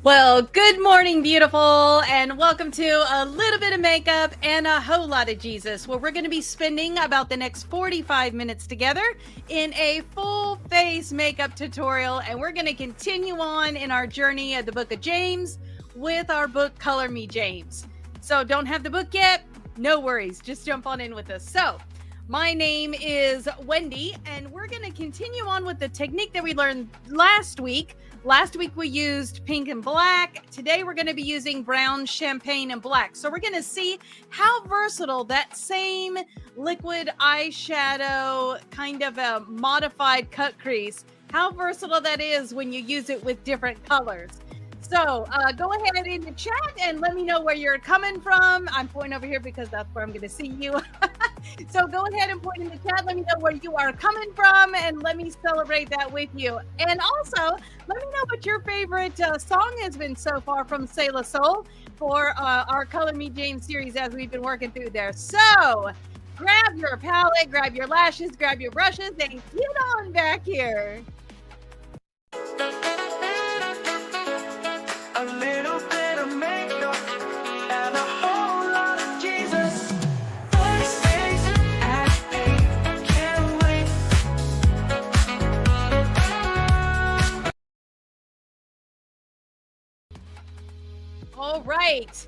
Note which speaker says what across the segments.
Speaker 1: Well, good morning, beautiful, and welcome to a little bit of makeup and a whole lot of Jesus, where we're going to be spending about the next 45 minutes together in a full face makeup tutorial. And we're going to continue on in our journey of the book of James with our book, Color Me James. So don't have the book yet? No worries. Just jump on in with us. So my name is Wendy, and we're going to continue on with the technique that we learned last week. Last week we used pink and black. Today we're going to be using brown, champagne, and black. So we're going to see how versatile that same liquid eyeshadow, kind of a modified cut crease, how versatile that is when you use it with different colors. So go ahead in the chat and let me know where you're coming from. I'm pointing over here because that's where I'm going to see you. So go ahead and point in the chat. Let me know where you are coming from and let me celebrate that with you. And also, let me know what your favorite song has been so far from Sailor Soul for our Color Me James series as we've been working through there. So grab your palette, grab your lashes, grab your brushes, and get on back here.
Speaker 2: A little bit of makeup and a whole lot of Jesus. First days at 8, can't wait.
Speaker 1: All right.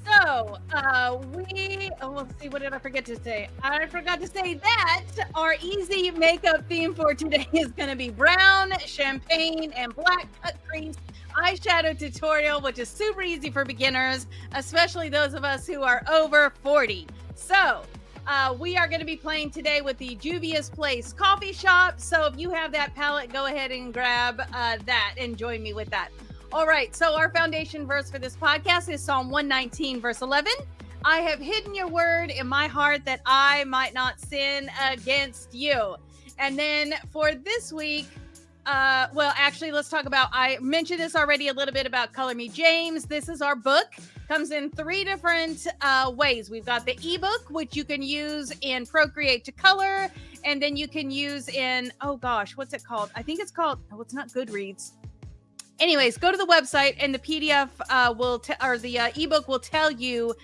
Speaker 1: So let's see, what did I forget to say? I forgot to say that our easy makeup theme for today is going to be brown, champagne, and black cut crease eyeshadow tutorial, which is super easy for beginners, especially those of us who are over 40. So we are going to be playing today with the Juvia's Place coffee shop. So if you have that palette, go ahead and grab that and join me with that. All right, so our foundation verse for this podcast is Psalm 119, verse 11. I have hidden your word in my heart that I might not sin against you. And then for this week, let's talk about, I mentioned this already a little bit about Color Me James. This is our book. Comes in 3 different ways. We've got the ebook, which you can use in Procreate to color. And then you can use in, what's it called? I think it's called, it's not Goodreads. Anyways, go to the website and the PDF the ebook will tell you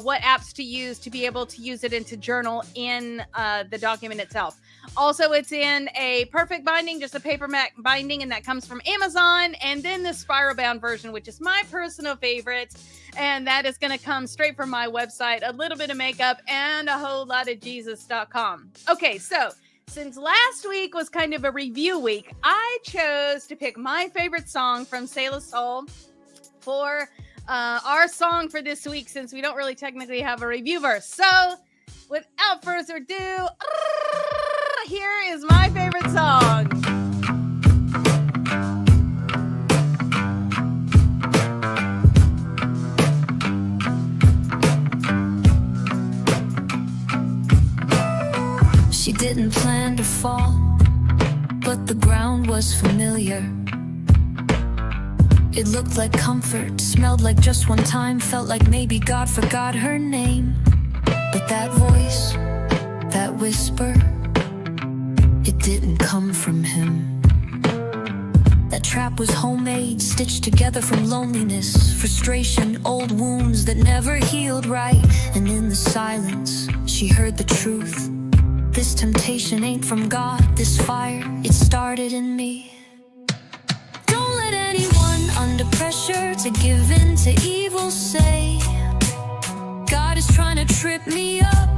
Speaker 1: what apps to use to be able to use it into journal in the document itself. Also, it's in a perfect binding, just a paperback binding, and that comes from Amazon. And then the spiral bound version, which is my personal favorite, and that is going to come straight from my website, a little bit of makeup and a whole lot of Jesus.com. Okay, so since last week was kind of a review week, I chose to pick my favorite song from Sailor Soul for our song for this week, since we don't really technically have a review verse. So without further ado, here is my favorite song.
Speaker 3: She didn't plan to fall, but the ground was familiar. It looked like comfort, smelled like just one time, felt like maybe God forgot her name. But that voice, that whisper, it didn't come from him. That trap was homemade, stitched together from loneliness, frustration, old wounds that never healed right. And in the silence, she heard the truth. This temptation ain't from God, this fire, it started in me. Don't let anyone under pressure to give in to evil say, God is trying to trip me up.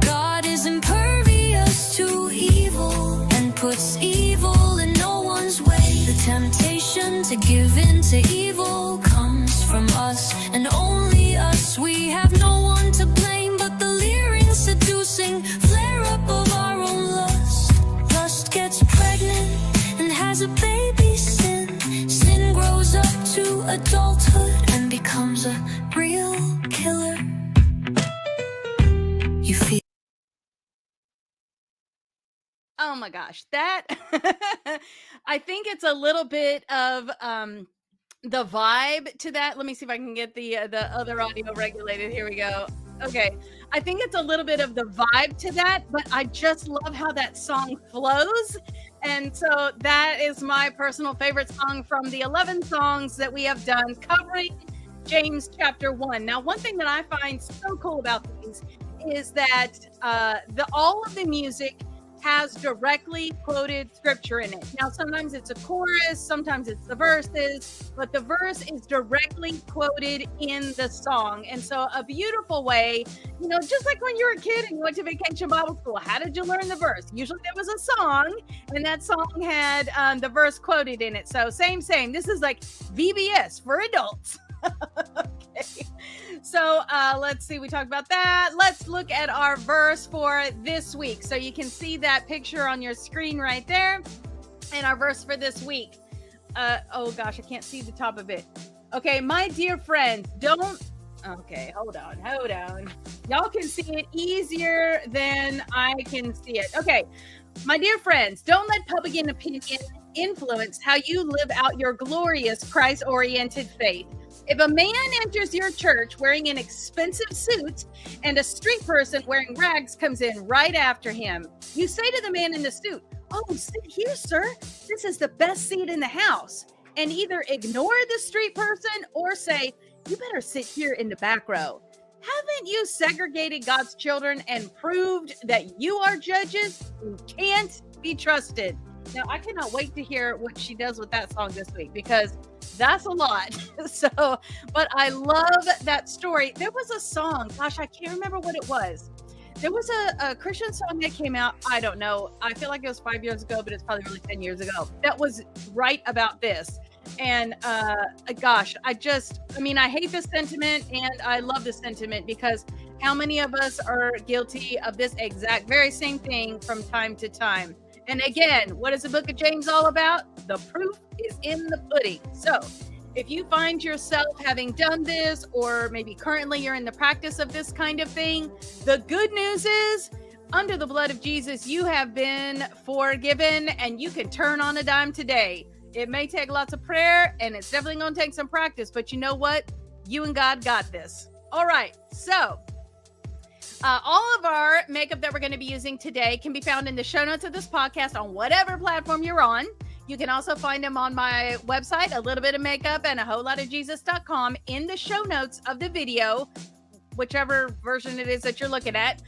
Speaker 3: God is impervious to evil and puts evil in no one's way. The temptation to give in to evil comes from us and only us. We have no one to blame but the leering, seducing flare up of our own lust. Lust gets pregnant and has a baby sin. Sin grows up to adulthood and becomes a real killer. You feel.
Speaker 1: Oh my gosh, that I think it's a little bit of the vibe to that. Let me see if I can get the other audio regulated. Here we go. Okay, I think it's a little bit of the vibe to that, but I just love how that song flows. And so that is my personal favorite song from the 11 songs that we have done covering James chapter 1. Now, one thing that I find so cool about these is that all of the music has directly quoted scripture in it. Now, sometimes it's a chorus, sometimes it's the verses, but the verse is directly quoted in the song. And so a beautiful way, just like when you were a kid and you went to vacation Bible school, how did you learn the verse? Usually there was a song, and that song had the verse quoted in it. So same. This is like VBS for adults. Okay. So let's see, we talked about that. Let's look at our verse for this week. So you can see that picture on your screen right there. And our verse for this week. Oh gosh, I can't see the top of it. Okay, my dear friends, okay, hold on. Y'all can see it easier than I can see it. Okay, my dear friends, don't let public opinion influence how you live out your glorious Christ-oriented faith. If a man enters your church wearing an expensive suit and a street person wearing rags comes in right after him, you say to the man in the suit, "Oh, sit here, sir. This is the best seat in the house." And either ignore the street person or say, "You better sit here in the back row." Haven't you segregated God's children and proved that you are judges who can't be trusted? Now, I cannot wait to hear what she does with that song this week, because that's a lot. But I love that story. There was a song, gosh, I can't remember what it was. There was a Christian song that came out, I don't know, I feel like it was 5 years ago, but it's probably really 10 years ago, that was right about this. And gosh, I hate this sentiment and I love this sentiment, because how many of us are guilty of this exact very same thing from time to time? And again, what is the book of James all about? The proof is in the pudding. So if you find yourself having done this, or maybe currently you're in the practice of this kind of thing, the good news is, under the blood of Jesus, you have been forgiven and you can turn on a dime today. It may take lots of prayer and it's definitely going to take some practice, but you know what? You and God got this. All right. So all of our makeup that we're going to be using today can be found in the show notes of this podcast on whatever platform you're on. You can also find them on my website, a little bit of makeup and a whole lot of Jesus.com, in the show notes of the video, whichever version it is that you're looking at.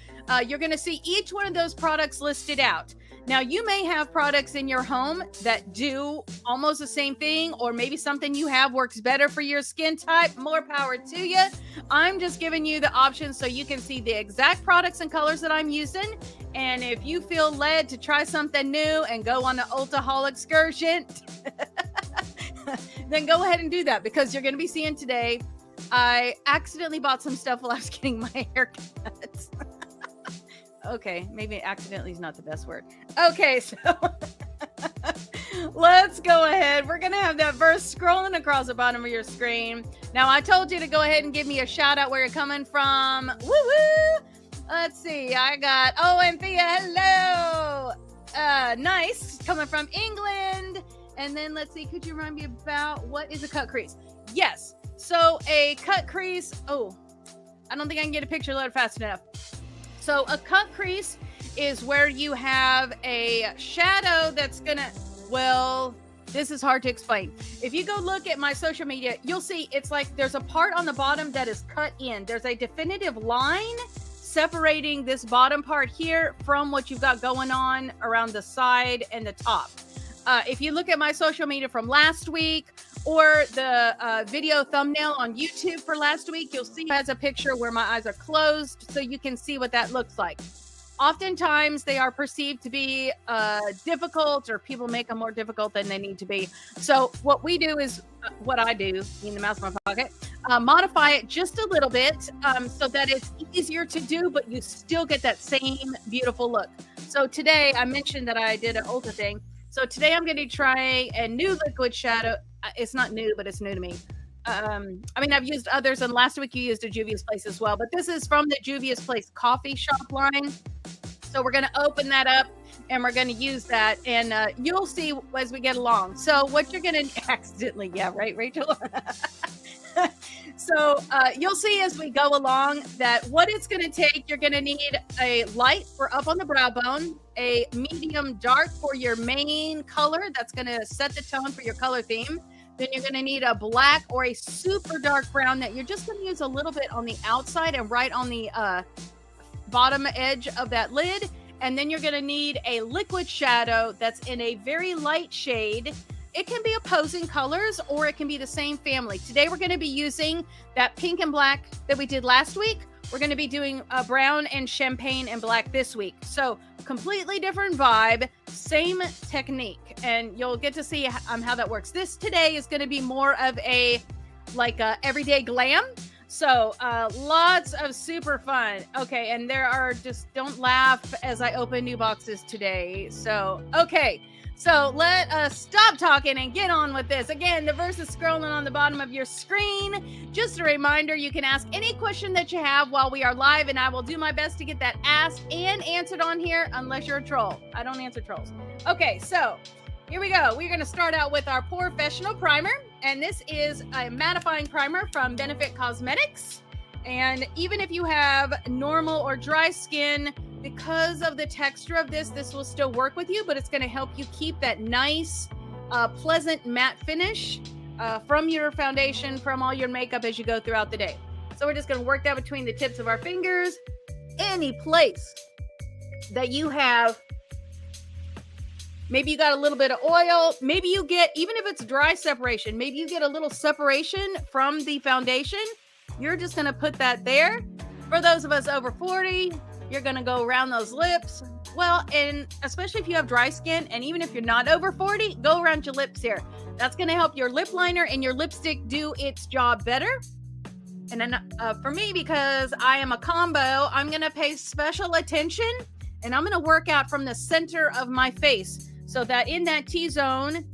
Speaker 1: You're going to see each one of those products listed out. Now, you may have products in your home that do almost the same thing, or maybe something you have works better for your skin type. More power to you. I'm just giving you the options so you can see the exact products and colors that I'm using. And if you feel led to try something new and go on an Ulta haul excursion, then go ahead and do that, because you're going to be seeing today, I accidentally bought some stuff while I was getting my hair cut. Okay, maybe accidentally is not the best word. Okay, so let's go ahead. We're going to have that verse scrolling across the bottom of your screen. Now, I told you to go ahead and give me a shout out where you're coming from. Woo-woo! Let's see. I got Anthea, hello. Nice. Coming from England. And then let's see. Could you remind me about what is a cut crease? Yes. So a cut crease. Oh, I don't think I can get a picture loaded fast enough. So a cut crease is where you have a shadow that's gonna, well, this is hard to explain. If you go look at my social media, you'll see it's like there's a part on the bottom that is cut in. There's a definitive line separating this bottom part here from what you've got going on around the side and the top. If you look at my social media from last week, or the video thumbnail on YouTube for last week, you'll see it has a picture where my eyes are closed, so you can see what that looks like. Oftentimes, they are perceived to be difficult, or people make them more difficult than they need to be. So what we do is, what I do, in the mouse in my pocket, modify it just a little bit so that it's easier to do, but you still get that same beautiful look. So today, I mentioned that I did an Ulta thing. So today I'm going to try a new liquid shadow. It's not new, but it's new to me. I've used others, and last week you used a Juvia's Place as well, but this is from the Juvia's Place coffee shop line. So we're going to open that up and we're going to use that, and you'll see as we get along. So what you're going to accidentally, yeah, right, Rachel? So you'll see as we go along that what it's going to take, you're going to need a light for up on the brow bone, a medium dark for your main color that's going to set the tone for your color theme. Then you're going to need a black or a super dark brown that you're just going to use a little bit on the outside and right on the bottom edge of that lid. And then you're going to need a liquid shadow that's in a very light shade. It can be opposing colors or it can be the same family. Today we're going to be using that pink and black that we did last week. We're going to be doing a brown and champagne and black this week. So completely different vibe, same technique. And you'll get to see how that works. This today is going to be more of a everyday glam. So lots of super fun. Okay, and there are don't laugh as I open new boxes today. So, okay. So let us stop talking and get on with this. Again, the verse is scrolling on the bottom of your screen. Just a reminder, you can ask any question that you have while we are live, and I will do my best to get that asked and answered on here, unless you're a troll. I don't answer trolls. Okay, so here we go. We're going to start out with our Professional Primer, and this is a mattifying primer from Benefit Cosmetics. And even if you have normal or dry skin, because of the texture of this will still work with you, but it's going to help you keep that nice, pleasant matte finish from your foundation, from all your makeup as you go throughout the day. So we're just going to work that between the tips of our fingers. Any place that you have, maybe you got a little bit of oil, maybe you get, even if it's dry separation, maybe you get a little separation from the foundation. You're just going to put that there. For those of us over 40, you're going to go around those lips. Well, and especially if you have dry skin, and even if you're not over 40, go around your lips here. That's going to help your lip liner and your lipstick do its job better. And then for me, because I am a combo, I'm going to pay special attention, and I'm going to work out from the center of my face so that in that T-zone,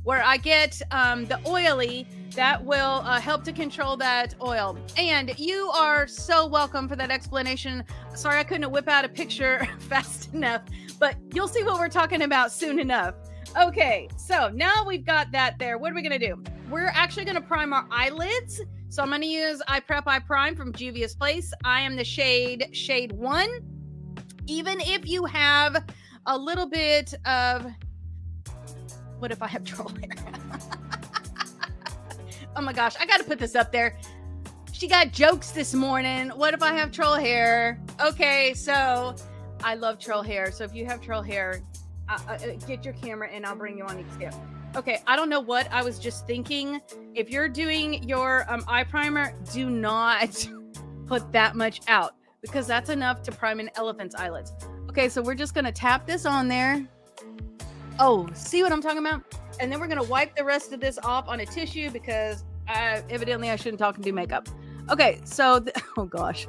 Speaker 1: where I get the oily, that will help to control that oil. And you are so welcome for that explanation. Sorry, I couldn't whip out a picture fast enough, but you'll see what we're talking about soon enough. Okay, so now we've got that there. What are we gonna do? We're actually gonna prime our eyelids. So I'm gonna use I Prep I Prime from Juvia's Place. I am the shade 1. Even if you have a little bit of, what if I have troll hair? Oh my gosh, I got to put this up there. She got jokes this morning. What if I have troll hair? Okay, so I love troll hair. So if you have troll hair, get your camera and I'll bring you on each step. Okay, I don't know what I was just thinking. If you're doing your eye primer, do not put that much out because that's enough to prime an elephant's eyelids. Okay, so we're just going to tap this on there. Oh, see what I'm talking about? And then we're going to wipe the rest of this off on a tissue because evidently I shouldn't talk and do makeup. Okay, so, oh gosh.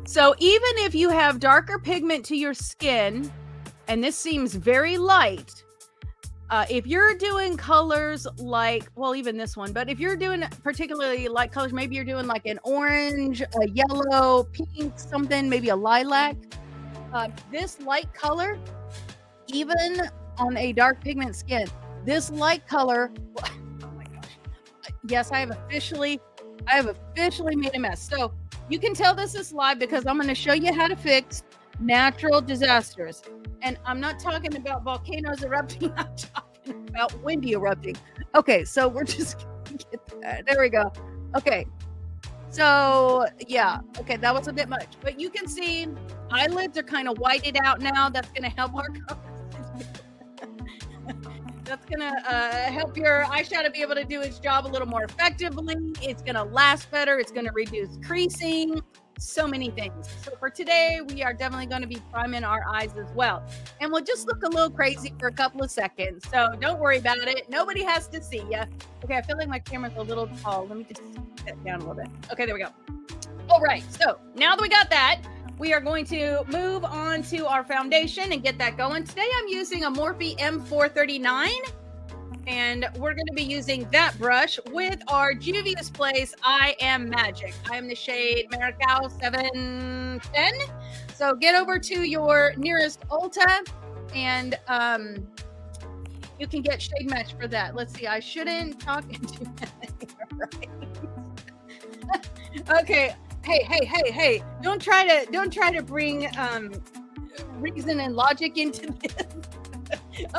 Speaker 1: So even if you have darker pigment to your skin, and this seems very light, if you're doing colors like, well, even this one, but if you're doing particularly light colors, maybe you're doing like an orange, a yellow, pink, something, maybe a lilac, this light color, even on a dark pigment skin, this light color, oh my gosh, yes, I have officially made a mess. So you can tell this is live because I'm going to show you how to fix natural disasters. And I'm not talking about volcanoes erupting, I'm talking about windy erupting. Okay, so we're just going to get that. There we go. Okay, so yeah, okay, that was a bit much. But you can see eyelids are kind of whited out now. That's going to help our colors. That's going to help your eyeshadow be able to do its job a little more effectively. It's going to last better. It's going to reduce creasing. So many things. So for today, we are definitely going to be priming our eyes as well. And we'll just look a little crazy for a couple of seconds. So don't worry about it. Nobody has to see you. Okay, I feel like my camera's a little tall. Let me just set that down a little bit. Okay, there we go. All right, so now that we got that, we are going to move on to our foundation and get that going. Today I'm using a Morphe M439, and we're going to be using that brush with our Juvia's Place I Am Magic. I am the shade Maricao 710. So get over to your nearest Ulta and you can get shade match for that. Let's see. I shouldn't talk into right. Okay. Hey. Don't try to bring reason and logic into this.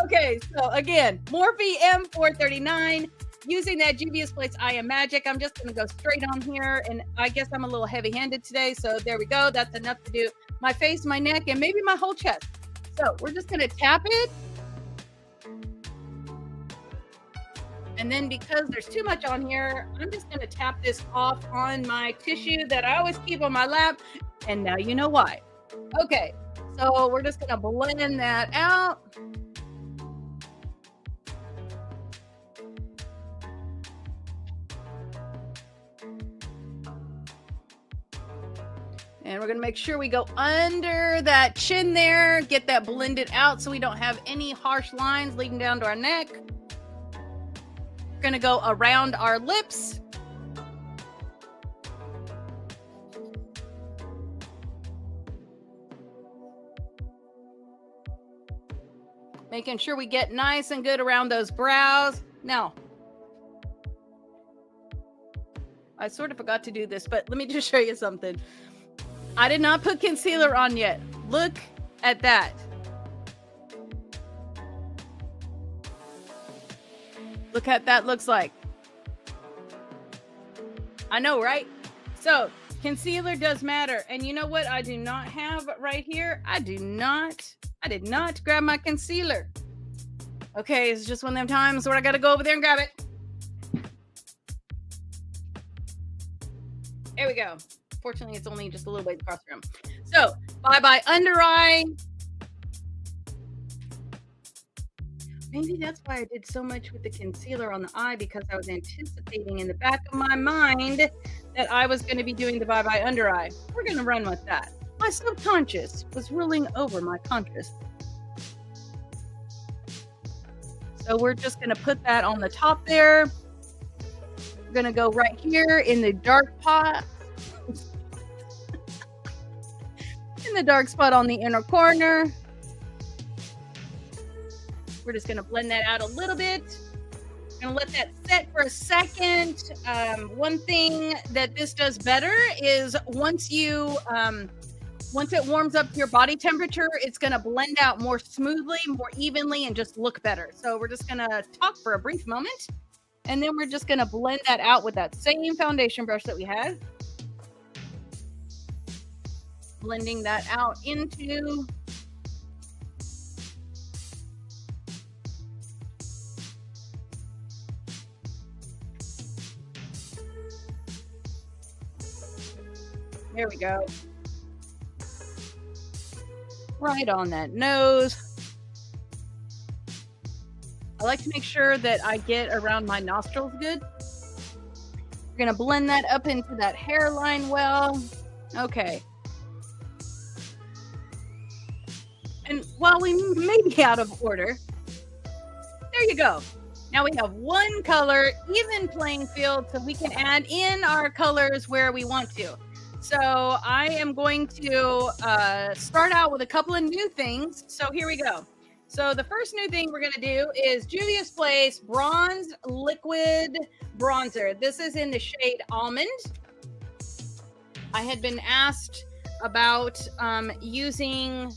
Speaker 1: Okay, so again, Morphe M439. Using that Juvia's Place I Am Magic. I'm just going to go straight on here, and I guess I'm a little heavy-handed today, so there we go. That's enough to do my face, my neck, and maybe my whole chest. So we're just going to tap it. And then because there's too much on here, I'm just going to tap this off on my tissue that I always keep on my lap, and now you know why. Okay, so we're just going to blend that out. And we're going to make sure we go under that chin there, get that blended out so we don't have any harsh lines leading down to our neck. We're going to go around our lips. Making sure we get nice and good around those brows. Now, I sort of forgot to do this, but let me just show you something. I did not put concealer on yet. Look at that. Look at that looks like. I know, right? So concealer does matter. And you know what I do not have right here? I did not grab my concealer. Okay, it's just one of them times where I got to go over there and grab it. There we go. Fortunately, it's only just a little ways across the room. So, bye-bye under eye. Maybe that's why I did so much with the concealer on the eye, because I was anticipating in the back of my mind that I was going to be doing the bye-bye under eye. We're going to run with that. My subconscious was ruling over my conscious. So we're just going to put that on the top there. We're going to go right here in the dark spot. In the dark spot on the inner corner. We're just going to blend that out a little bit. Going to let that set for a second. One thing that this does better is once it warms up to your body temperature, it's going to blend out more smoothly, more evenly, and just look better. So we're just going to talk for a brief moment, and then we're just going to blend that out with that same foundation brush that we had. Blending that out into there we go. Right on that nose. I like to make sure that I get around my nostrils good. We're going to blend that up into that hairline well. Okay. And while we may be out of order, there you go. Now we have one color, even playing field, so we can add in our colors where we want to. So I am going to start out with a couple of new things. So here we go. So the first new thing we're going to do is Juvia's Place Bronze Liquid Bronzer. This is in the shade Almond. I had been asked about using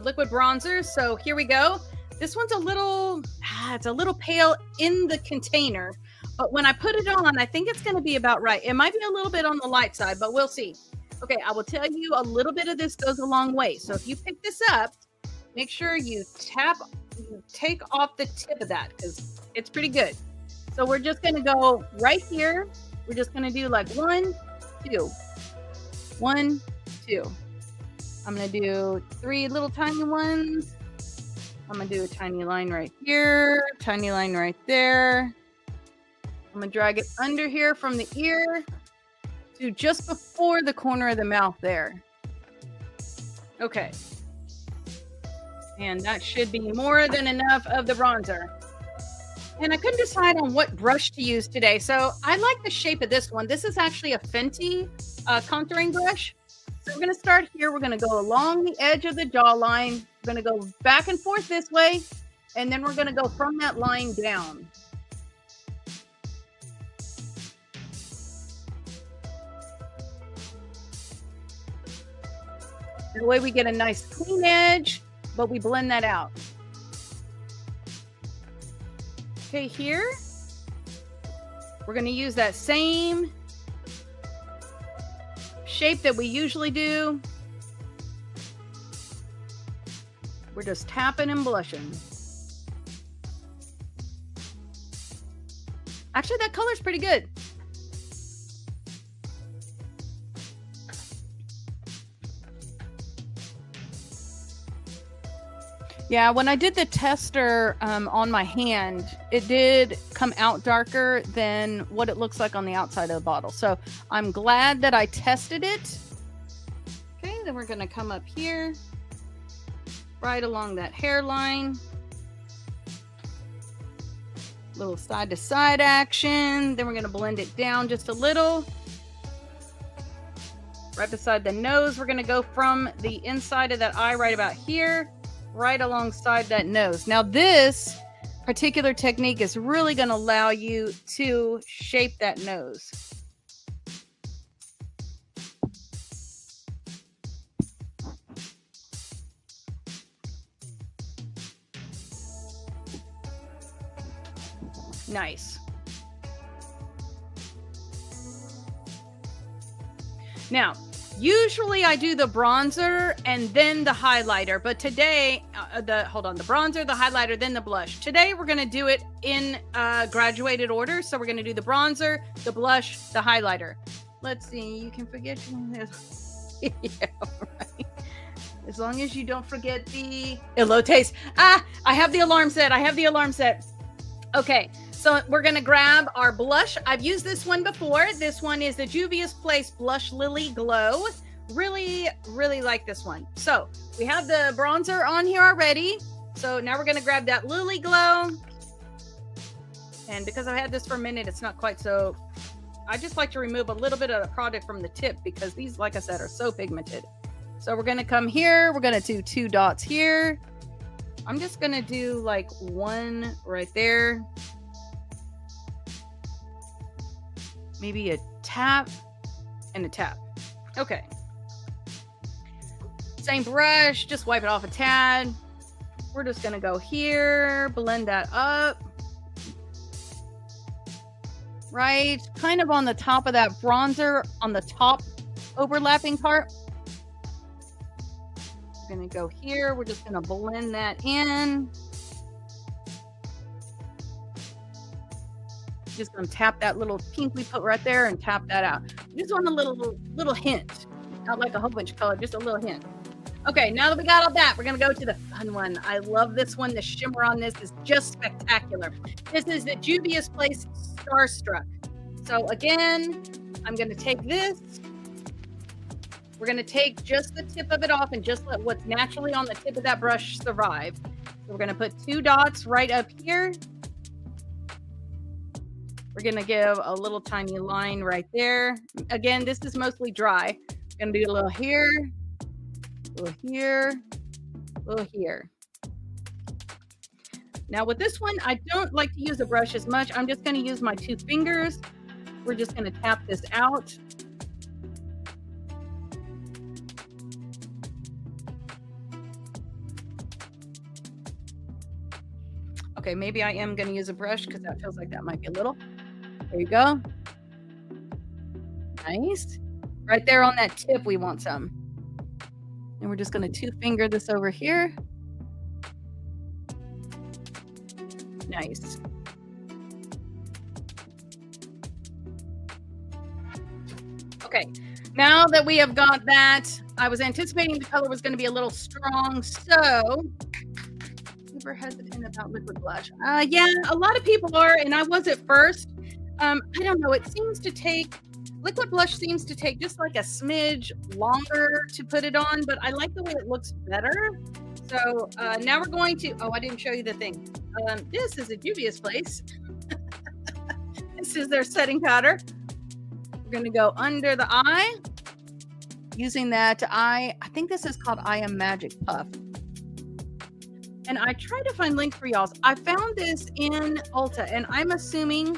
Speaker 1: liquid bronzer, so here we go. This one's a little pale in the container, but when I put it on, I think it's going to be about right. It might be a little bit on the light side, but we'll see. Okay, I will tell you, a little bit of this goes a long way. So if you pick this up, make sure you take off the tip of that, because it's pretty good. So we're just going to go right here. We're just going to do like 1, 2, 1, 2. I'm going to do 3 little tiny ones. I'm going to do a tiny line right here, tiny line right there. I'm going to drag it under here from the ear to just before the corner of the mouth there. Okay. And that should be more than enough of the bronzer. And I couldn't decide on what brush to use today. So I like the shape of this one. This is actually a Fenty contouring brush. So we're going to start here. We're going to go along the edge of the jawline. We're going to go back and forth this way. And then we're going to go from that line down. That way we get a nice clean edge, but we blend that out. Okay, here, we're going to use that same shape that we usually do. We're just tapping and blushing. Actually, that color's pretty good. Yeah, when I did the tester on my hand, it did come out darker than what it looks like on the outside of the bottle. So I'm glad that I tested it. Okay, then we're going to come up here, right along that hairline. Little side to side action. Then we're going to blend it down just a little. Right beside the nose, we're going to go from the inside of that eye right about here, right alongside that nose. Now this particular technique is really going to allow you to shape that nose. Nice. Now, usually I do the bronzer and then the highlighter, but today, the bronzer, the highlighter, then the blush. Today we're going to do it in graduated order. So we're going to do the bronzer, the blush, the highlighter. Let's see, you can forget. Yeah, right. As long as you don't forget the elotes. I have the alarm set. Okay. So we're going to grab our blush. I've used this one before. This one is the Juvia's Place Blush Lily Glow. Really, really like this one. So we have the bronzer on here already. So now we're going to grab that Lily Glow. And because I've had this for a minute, it's not quite so... I just like to remove a little bit of the product from the tip because these, like I said, are so pigmented. So we're going to come here. We're going to do 2 dots here. I'm just going to do like 1 right there. Maybe a tap and a tap. Okay. Same brush, just wipe it off a tad. We're just gonna go here, blend that up. Right, kind of on the top of that bronzer, on the top overlapping part. We're gonna go here, we're just gonna blend that in. Just gonna tap that little pink we put right there and tap that out. Just want a little hint, not like a whole bunch of color, just a little hint. Okay, now that we got all that, we're gonna go to the fun one. I love this one. The shimmer on this is just spectacular. This is the Juvia's Place Starstruck. So again, I'm gonna take this. We're gonna take just the tip of it off and just let what's naturally on the tip of that brush survive. So we're gonna put 2 dots right up here. We're going to give a little tiny line right there. Again, this is mostly dry. Going to do a little here, a little here, a little here. Now with this one, I don't like to use a brush as much. I'm just going to use my 2 fingers. We're just going to tap this out. Okay, maybe I am going to use a brush because that feels like that might be a little. There you go. Nice. Right there on that tip, we want some. And we're just going to 2 finger this over here. Nice. Okay, now that we have got that, I was anticipating the color was going to be a little strong, so super hesitant about liquid blush. Yeah, a lot of people are, and I was at first. I don't know, it seems to take, liquid blush seems to take just like a smidge longer to put it on, but I like the way it looks better. So now we're going to, I didn't show you the thing. This is a Juvia's Place. This is their setting powder. We're going to go under the eye using that eye. I think this is called I Am Magic Puff. And I tried to find links for y'all. I found this in Ulta, and I'm assuming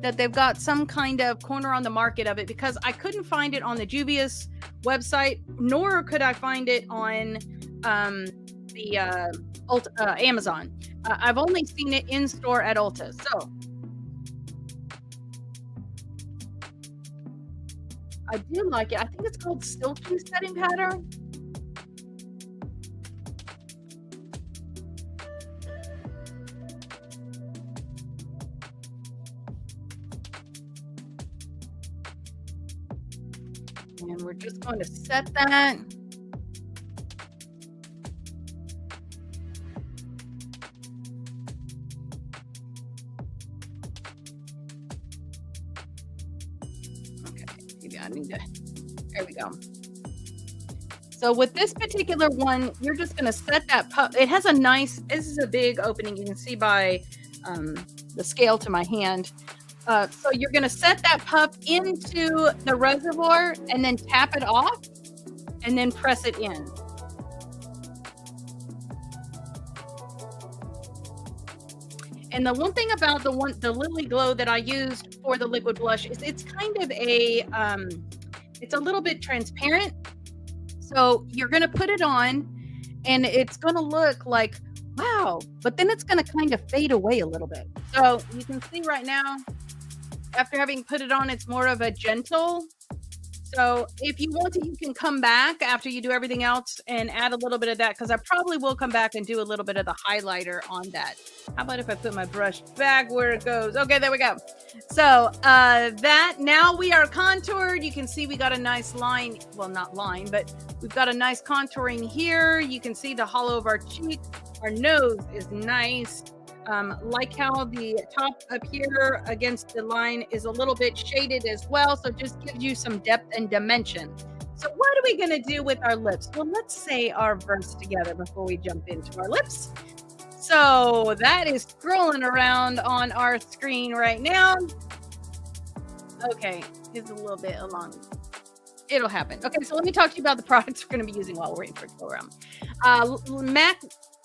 Speaker 1: that they've got some kind of corner on the market of it because I couldn't find it on the Juvia's website, nor could I find it on the Amazon. I've only seen it in store at Ulta. So I do like it. I think it's called Silky Setting Powder. And we're just going to set that. There we go. So with this particular one, you're just going to set that puff. It has a nice, this is a big opening. You can see by the scale to my hand. So you're going to set that puff into the reservoir and then tap it off and then press it in. And the one thing about the Lily Glow that I used for the liquid blush is it's kind of a, it's a little bit transparent. So you're going to put it on and it's going to look like, wow, but then it's going to kind of fade away a little bit. So you can see right now, after having put it on, it's more of a gentle. So if you want to, you can come back after you do everything else and add a little bit of that, because I probably will come back and do a little bit of the highlighter on that. How about if I put my brush back where it goes? Okay, there we go. So that now we are contoured. You can see we got a nice line. Well, not line, but we've got a nice contouring here. You can see the hollow of our cheek. Our nose is nice. Like how the top up here against the line is a little bit shaded as well. So just gives you some depth and dimension. So what are we going to do with our lips? Well, let's say our verse together before we jump into our lips. So that is scrolling around on our screen right now. Okay, it's a little bit long. It'll happen. Okay, so let me talk to you about the products we're going to be using while we're waiting for it to go around. MAC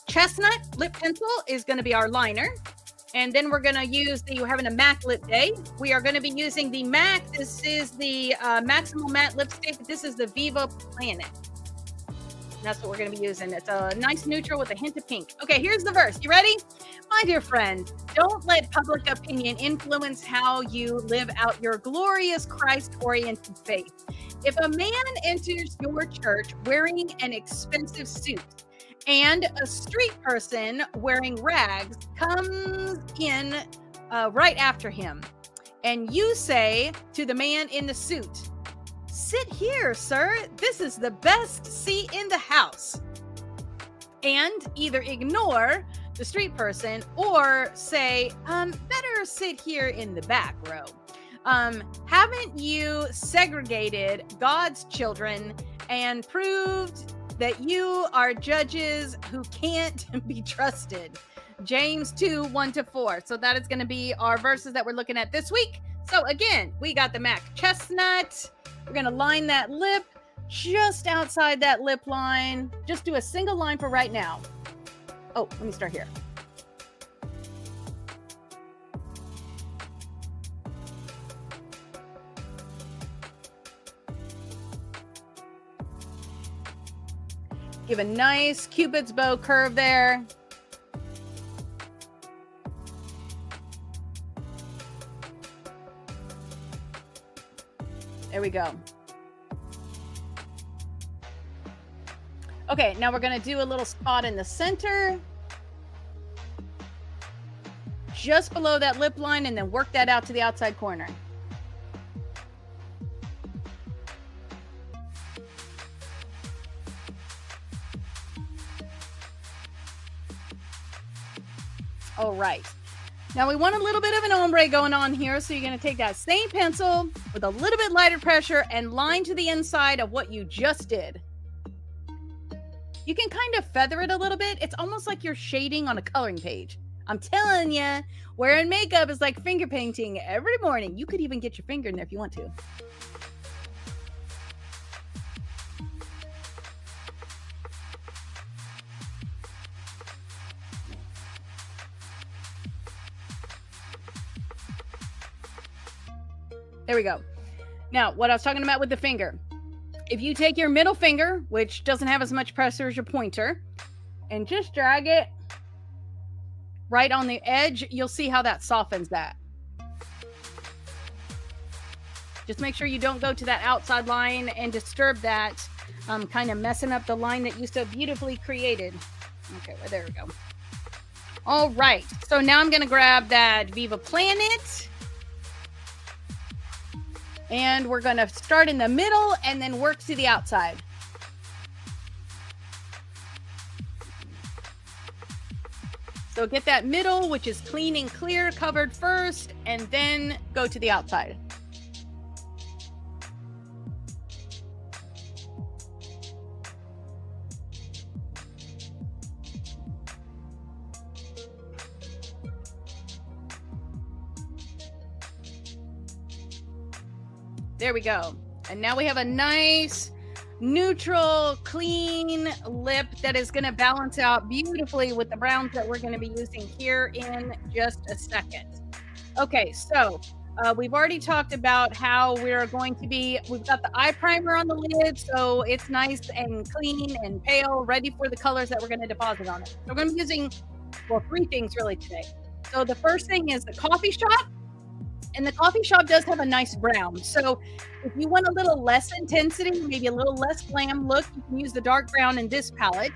Speaker 1: Chestnut Lip Pencil is going to be our liner. And then we're going to use we're having a MAC lip day. We are going to be using the MAC. This is the Maximal Matte Lipstick. This is the Viva Planet. That's what we're going to be using. It's a nice neutral with a hint of pink. Okay, here's the verse. You ready? My dear friend, don't let public opinion influence how you live out your glorious Christ-oriented faith. If a man enters your church wearing an expensive suit and a street person wearing rags comes in right after him, and you say to the man in the suit, "Sit here, sir. This is the best seat in the house," and either ignore the street person or say, better sit here in the back row. Haven't you segregated God's children and proved that you are judges who can't be trusted? James 2, 1-4. So that is going to be our verses that we're looking at this week. So again, we got the MAC Chestnut. We're going to line that lip just outside that lip line. Just do a single line for right now. Oh, let me start here. Give a nice Cupid's bow curve there. There we go. Okay, now we're going to do a little spot in the center, just below that lip line, and then work that out to the outside corner. All right. Now we want a little bit of an ombre going on here, so you're going to take that same pencil with a little bit lighter pressure and line to the inside of what you just did. You can kind of feather it a little bit. It's almost like you're shading on a coloring page. I'm telling you, wearing makeup is like finger painting every morning. You could even get your finger in there if you want to. There we go. Now, what I was talking about with the finger. If you take your middle finger, which doesn't have as much pressure as your pointer, and just drag it right on the edge, you'll see how that softens that. Just make sure you don't go to that outside line and disturb that, kind of messing up the line that you so beautifully created. Okay, well, there we go. All right, so now I'm gonna grab that Viva Planet, and we're gonna start in the middle and then work to the outside. So get that middle, which is clean and clear, covered first, and then go to the outside. There we go. And now we have a nice neutral, clean lip that is going to balance out beautifully with the browns that we're going to be using here in just a second. Okay, so we've already talked about how we're going to be, we've got the eye primer on the lid, so it's nice and clean and pale, ready for the colors that we're going to deposit on it. So we're going to be using, well, three things really today. So the first thing is the Coffee Shop. And the Coffee Shop does have a nice brown. So if you want a little less intensity, maybe a little less glam look, you can use the dark brown in this palette.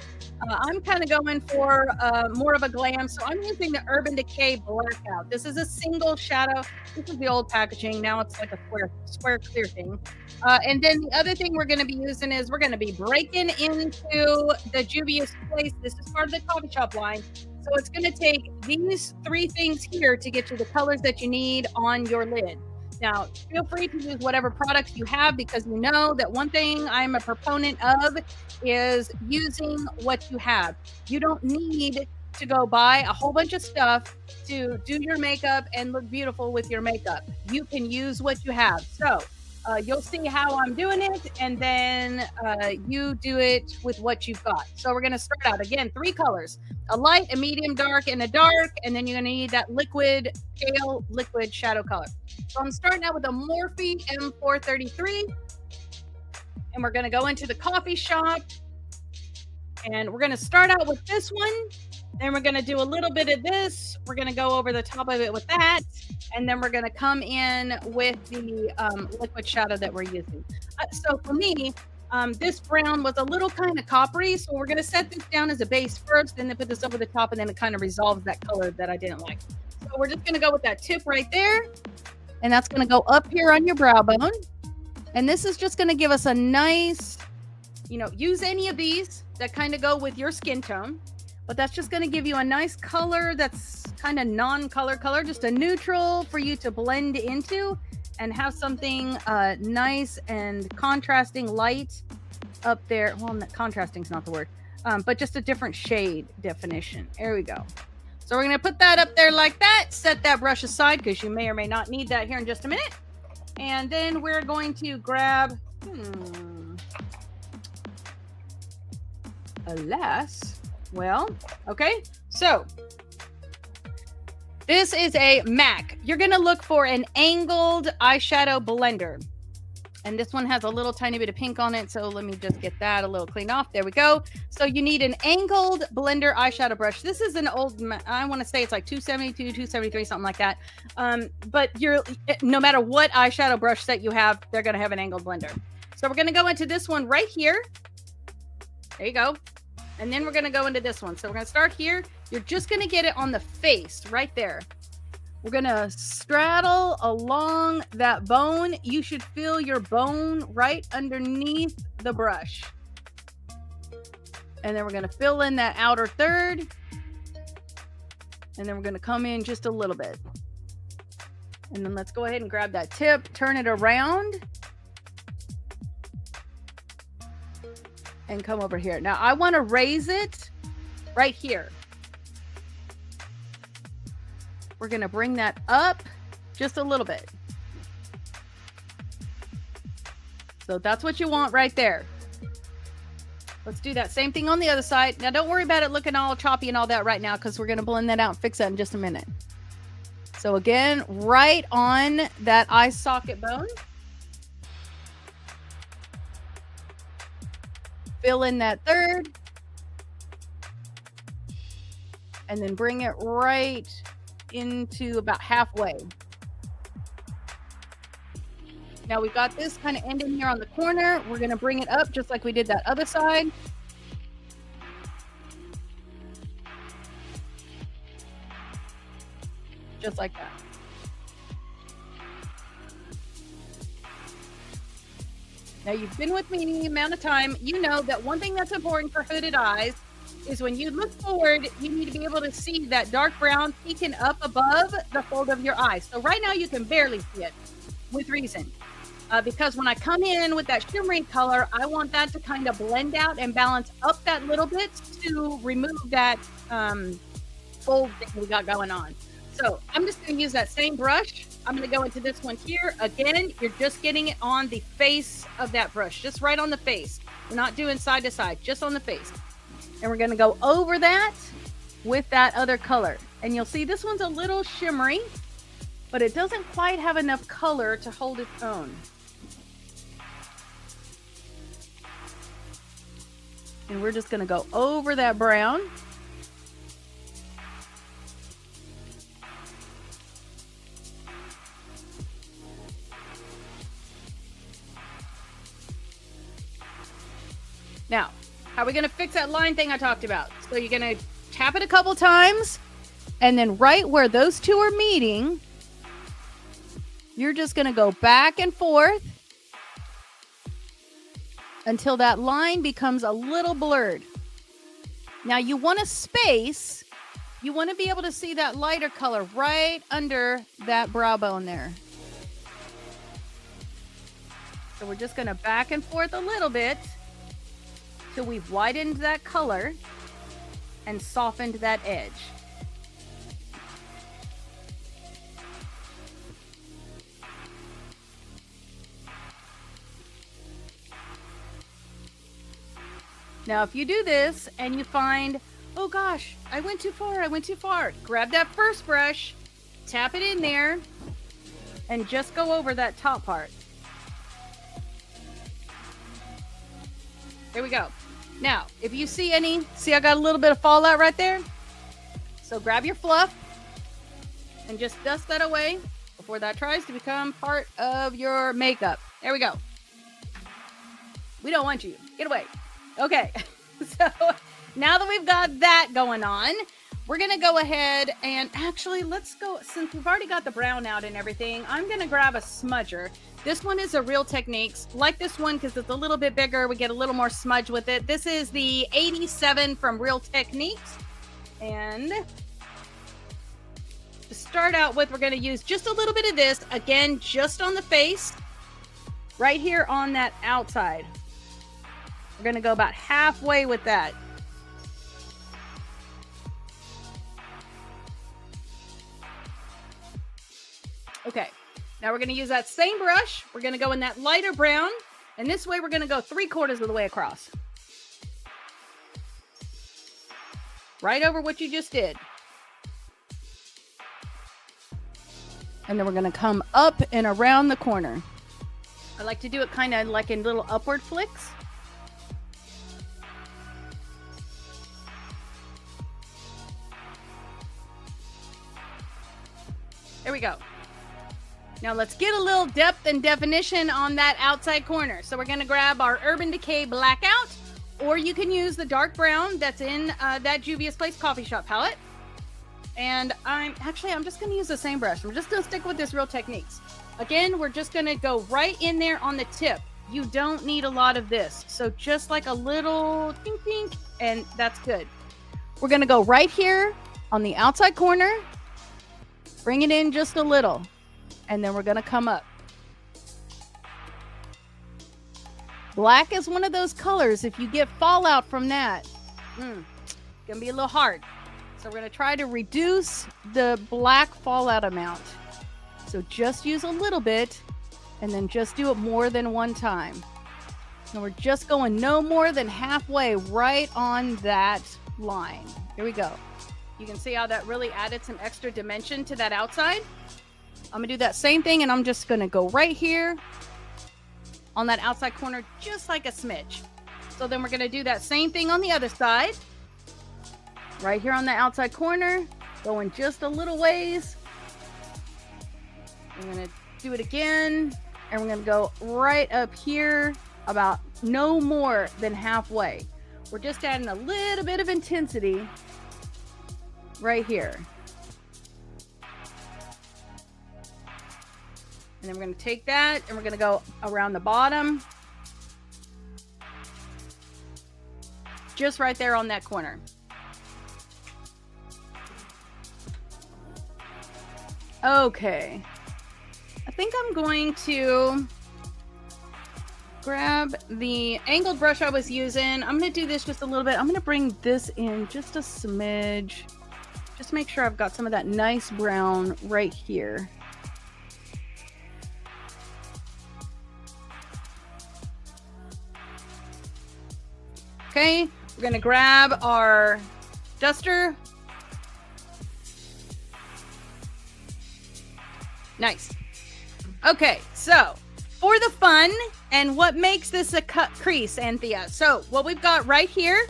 Speaker 1: I'm kind of going for more of a glam. So I'm using the Urban Decay Blackout. This is a single shadow. This is the old packaging. Now it's like a square clear thing. And then the other thing we're going to be using is we're going to be breaking into the Juvia's Place. This is part of the Coffee Shop line. So it's going to take these three things here to get you the colors that you need on your lid. Now, feel free to use whatever products you have, because you know that one thing I'm a proponent of is using what you have. You don't need to go buy a whole bunch of stuff to do your makeup and look beautiful with your makeup. You can use what you have. So you'll see how I'm doing it, and then you do it with what you've got. So we're going to start out, again, three colors: a light, a medium dark, and a dark, and then you're going to need that liquid, pale liquid shadow color. So I'm starting out with a Morphe M433, and we're going to go into the Coffee Shop, and we're going to start out with this one. Then we're going to do a little bit of this. We're going to go over the top of it with that. And then we're going to come in with the liquid shadow that we're using. So for me, this brown was a little kind of coppery. So we're going to set this down as a base first, then put this over the top, and then it kind of resolves that color that I didn't like. So we're just going to go with that tip right there. And that's going to go up here on your brow bone. And this is just going to give us a nice, use any of these that kind of go with your skin tone. But that's just going to give you a nice color that's kind of non-color color, just a neutral for you to blend into and have something nice and contrasting light up there. Well, contrasting is not the word, but just a different shade definition. There we go. So we're going to put that up there like that. Set that brush aside because you may or may not need that here in just a minute. And then we're going to grab, well, okay, so this is a MAC. You're going to look for an angled eyeshadow blender. And this one has a little tiny bit of pink on it. So let me just get that a little cleaned off. There we go. So you need an angled blender eyeshadow brush. This is an old, I want to say it's like 272, 273, something like that. But no matter what eyeshadow brush set you have, they're going to have an angled blender. So we're going to go into this one right here. There you go. And then we're going to go into this one. So we're going to start here. You're just going to get it on the face right there. We're going to straddle along that bone. You should feel your bone right underneath the brush. And then we're going to fill in that outer third. And then we're going to come in just a little bit. And then let's go ahead and grab that tip, turn it around. And come over here. Now I want to raise it right here. We're going to bring that up just a little bit. So that's what you want right there. Let's do that same thing on the other side. Now don't worry about it looking all choppy and all that right now, because we're going to blend that out and fix that in just a minute. So again, right on that eye socket bone. Fill in that third. And then bring it right into about halfway. Now we've got this kind of ending here on the corner. We're going to bring it up just like we did that other side. Just like that. Now you've been with me any amount of time. You know that one thing that's important for hooded eyes is when you look forward, you need to be able to see that dark brown peeking up above the fold of your eye. So right now you can barely see it with reason. Because when I come in with that shimmery color, I want that to kind of blend out and balance up that little bit to remove that fold thing we got going on. So I'm just going to use that same brush. I'm going to go into this one here. Again, you're just getting it on the face of that brush, just right on the face. We're not doing side to side, just on the face. And we're going to go over that with that other color. And you'll see this one's a little shimmery, but it doesn't quite have enough color to hold its own. And we're just going to go over that brown. Now, how are we going to fix that line thing I talked about? So you're going to tap it a couple times, and then right where those two are meeting, you're just going to go back and forth until that line becomes a little blurred. Now you want a space. You want to be able to see that lighter color right under that brow bone there. So we're just going to back and forth a little bit till we've widened that color and softened that edge. Now, if you do this and you find, oh gosh, I went too far, grab that first brush, tap it in there, and just go over that top part. There we go. Now, if you see I got a little bit of fallout right there? So grab your fluff and just dust that away before that tries to become part of your makeup. There we go. We don't want you. Get away. Okay, so now that we've got that going on, we're going to go ahead and actually let's go, since we've already got the brown out and everything, I'm going to grab a smudger. This one is a Real Techniques, like this one because it's a little bit bigger. We get a little more smudge with it. This is the 87 from Real Techniques. And to start out with, we're going to use just a little bit of this, again, just on the face, right here on that outside. We're going to go about halfway with that. Okay, now we're going to use that same brush. We're going to go in that lighter brown, and this way we're going to go 3/4 of the way across. Right over what you just did. And then we're going to come up and around the corner. I like to do it kind of like in little upward flicks. There we go. Now let's get a little depth and definition on that outside corner. So we're going to grab our Urban Decay Blackout, or you can use the dark brown that's in that Juvia's Place Coffee Shop palette. And I'm just going to use the same brush. I'm just going to stick with this Real Techniques. Again, we're just going to go right in there on the tip. You don't need a lot of this. So just like a little pink pink, and that's good. We're going to go right here on the outside corner. Bring it in just a little, and then we're going to come up. Black is one of those colors, if you get fallout from that, it's going to be a little hard. So we're going to try to reduce the black fallout amount. So just use a little bit, and then just do it more than one time. And we're just going no more than halfway right on that line. Here we go. You can see how that really added some extra dimension to that outside. I'm gonna do that same thing, and I'm just gonna go right here on that outside corner, just like a smidge. So then we're gonna do that same thing on the other side. Right here on the outside corner, going just a little ways. I'm gonna do it again, and we're gonna go right up here, about no more than halfway. We're just adding a little bit of intensity right here. And then we're going to take that and we're going to go around the bottom. Just right there on that corner. Okay. I think I'm going to grab the angled brush I was using. I'm going to do this just a little bit. I'm going to bring this in just a smidge. Just make sure I've got some of that nice brown right here. Okay, we're going to grab our duster. Nice. Okay, so for the fun and what makes this a cut crease, Anthea. So what we've got right here,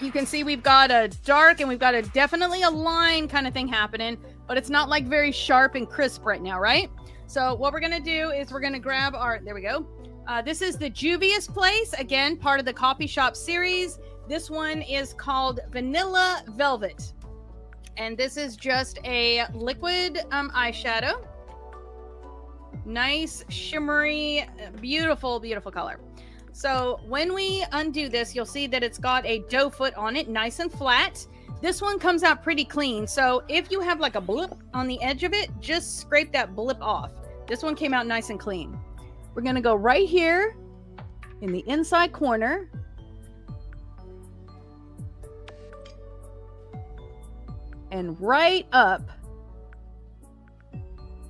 Speaker 1: you can see we've got a dark and we've got definitely a line kind of thing happening, but it's not like very sharp and crisp right now, right? So what we're going to do is we're going to grab our, there we go. This is the Juvia's Place, again, part of the Coffee Shop series. This one is called Vanilla Velvet. And this is just a liquid eyeshadow. Nice, shimmery, beautiful, beautiful color. So when we undo this, you'll see that it's got a doe foot on it, nice and flat. This one comes out pretty clean. So if you have like a blip on the edge of it, just scrape that blip off. This one came out nice and clean. We're going to go right here in the inside corner. And right up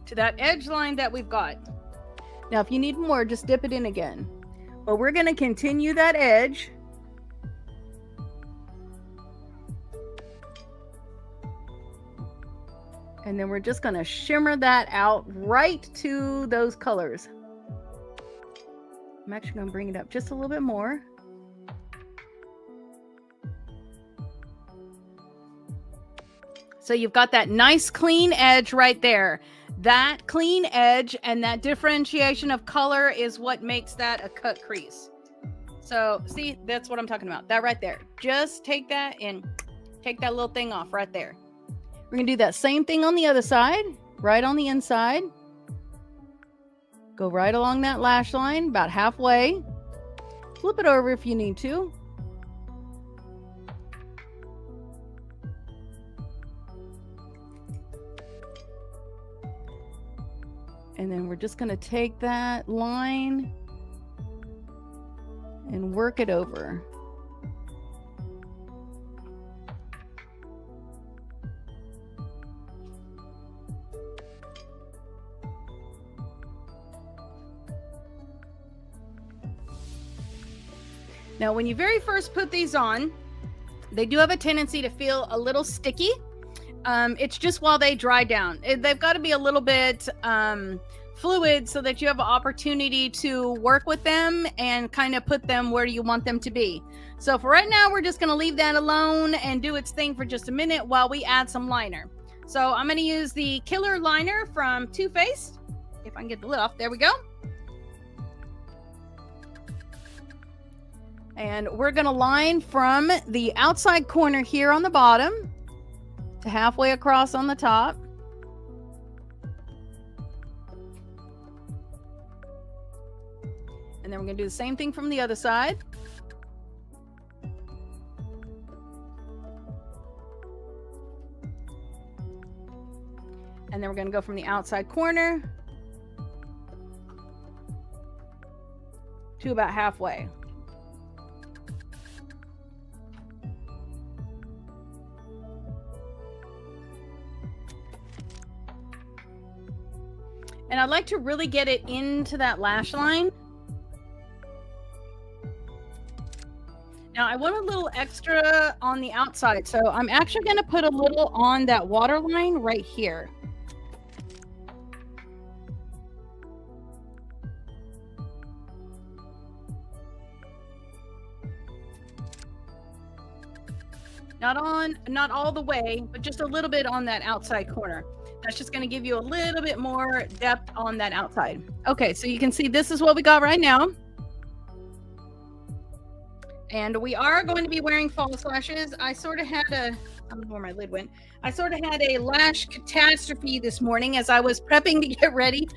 Speaker 1: to that edge line that we've got. Now, if you need more, just dip it in again. But we're going to continue that edge. And then we're just going to shimmer that out right to those colors. I'm actually going to bring it up just a little bit more. So you've got that nice clean edge right there. That clean edge and that differentiation of color is what makes that a cut crease. So see, that's what I'm talking about. That right there. Just take that and take that little thing off right there. We're going to do that same thing on the other side, right on the inside. Go right along that lash line, about halfway. Flip it over if you need to. And then we're just going to take that line and work it over. Now, when you very first put these on, they do have a tendency to feel a little sticky. It's just while they dry down. They've got to be a little bit fluid so that you have an opportunity to work with them and kind of put them where you want them to be. So for right now, we're just going to leave that alone and do its thing for just a minute while we add some liner. So I'm going to use the Killer Liner from Too Faced. If I can get the lid off. There we go. And we're going to line from the outside corner here on the bottom to halfway across on the top. And then we're going to do the same thing from the other side. And then we're going to go from the outside corner to about halfway. And I'd like to really get it into that lash line. Now I want a little extra on the outside, so I'm actually going to put a little on that waterline right here. Not all the way, but just a little bit on that outside corner. That's just going to give you a little bit more depth on that outside. Okay, so you can see this is what we got right now. And we are going to be wearing false lashes. I sort of had I don't know where my lid went. I sort of had a lash catastrophe this morning as I was prepping to get ready.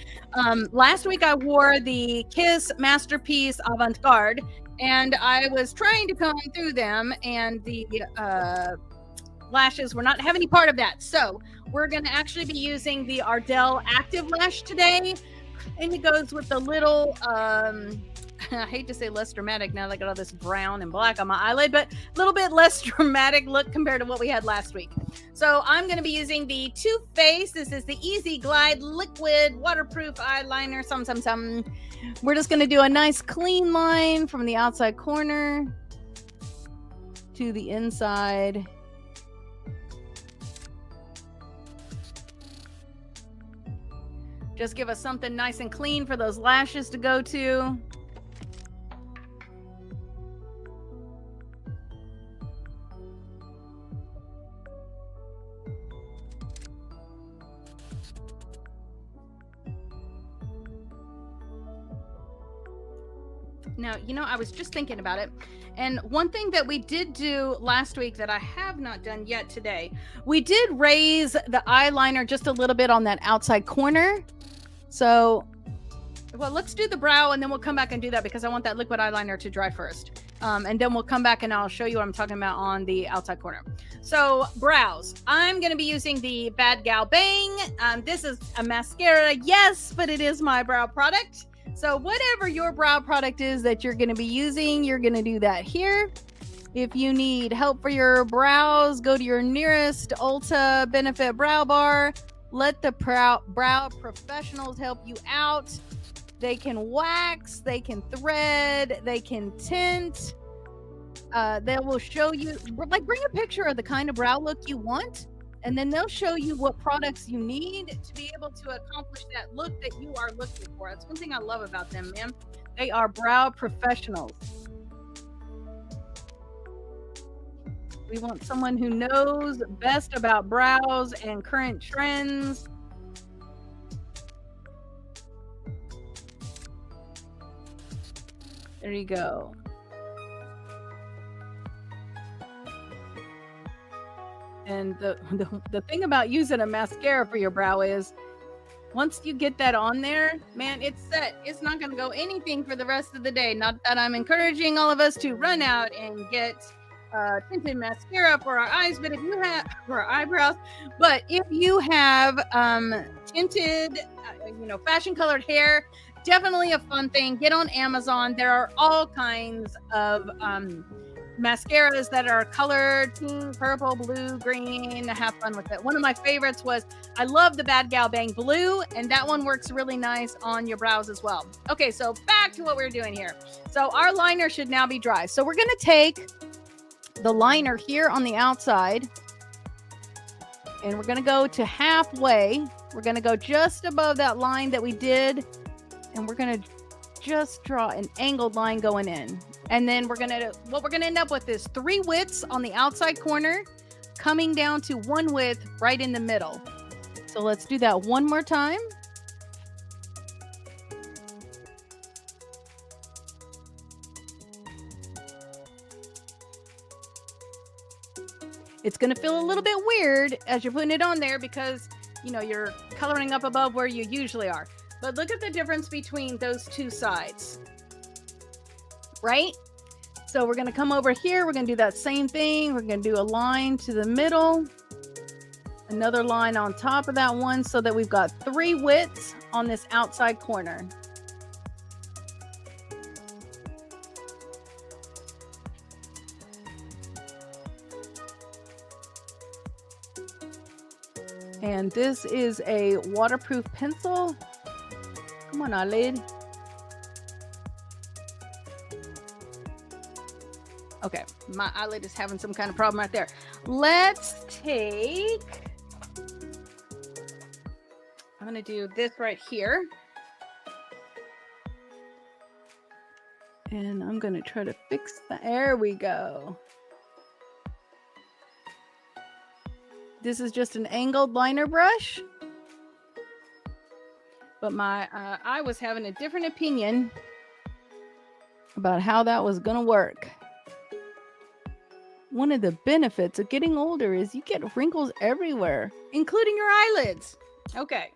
Speaker 1: Last week I wore the Kiss Masterpiece Avant-Garde, and I was trying to comb through them, and the lashes were not having any part of that. So we're going to actually be using the Ardell Active Lash today, and it goes with the little I hate to say less dramatic now that I got all this brown and black on my eyelid, but a little bit less dramatic look compared to what we had last week. So I'm going to be using the Too Faced. This is the Easy Glide Liquid Waterproof Eyeliner. We're just going to do a nice clean line from the outside corner to the inside. Just give us something nice and clean for those lashes to go to. Now, I was just thinking about it. And one thing that we did do last week that I have not done yet today, we did raise the eyeliner just a little bit on that outside corner. So, well, let's do the brow and then we'll come back and do that because I want that liquid eyeliner to dry first. And then we'll come back and I'll show you what I'm talking about on the outside corner. So brows, I'm going to be using the Bad Gal Bang. This is a mascara, yes, but it is my brow product. So whatever your brow product is that you're going to be using, you're going to do that here. If you need help for your brows, go to your nearest Ulta Benefit Brow Bar. Let the brow professionals help you out. They can wax, they can thread, they can tint. They will show you, like, bring a picture of the kind of brow look you want, and then they'll show you what products you need to be able to accomplish that look that you are looking for. That's one thing I love about them, man. They are brow professionals. We want someone who knows best about brows and current trends. There you go. And the thing about using a mascara for your brow is once you get that on there, man, it's set. It's not going to go anything for the rest of the day. Not that I'm encouraging all of us to run out and get tinted mascara for our eyes, but if you have for our eyebrows, but if you have tinted, fashion colored hair, definitely a fun thing. Get on Amazon. There are all kinds of mascaras that are colored pink, purple, blue, green. Have fun with it. One of my favorites was, I love the Bad Gal Bang Blue, and that one works really nice on your brows as well. Okay, so back to what we're doing here. So our liner should now be dry. So we're going to take the liner here on the outside, and we're going to go to halfway. We're going to go just above that line that we did, and we're going to just draw an angled line going in. And then what we're going to end up with is 3 widths on the outside corner coming down to 1 width right in the middle. So let's do that one more time. It's going to feel a little bit weird as you're putting it on there because, you're coloring up above where you usually are. But look at the difference between those two sides, right? So we're going to come over here. We're going to do that same thing. We're going to do a line to the middle, another line on top of that one so that we've got 3 widths on this outside corner. And this is a waterproof pencil. Come on, eyelid. Okay, my eyelid is having some kind of problem right there. Let's take, I'm gonna do this right here. And I'm gonna try to fix that. There we go. This is just an angled liner brush. But I was having a different opinion about how that was gonna work. One of the benefits of getting older is you get wrinkles everywhere, including your eyelids. Okay.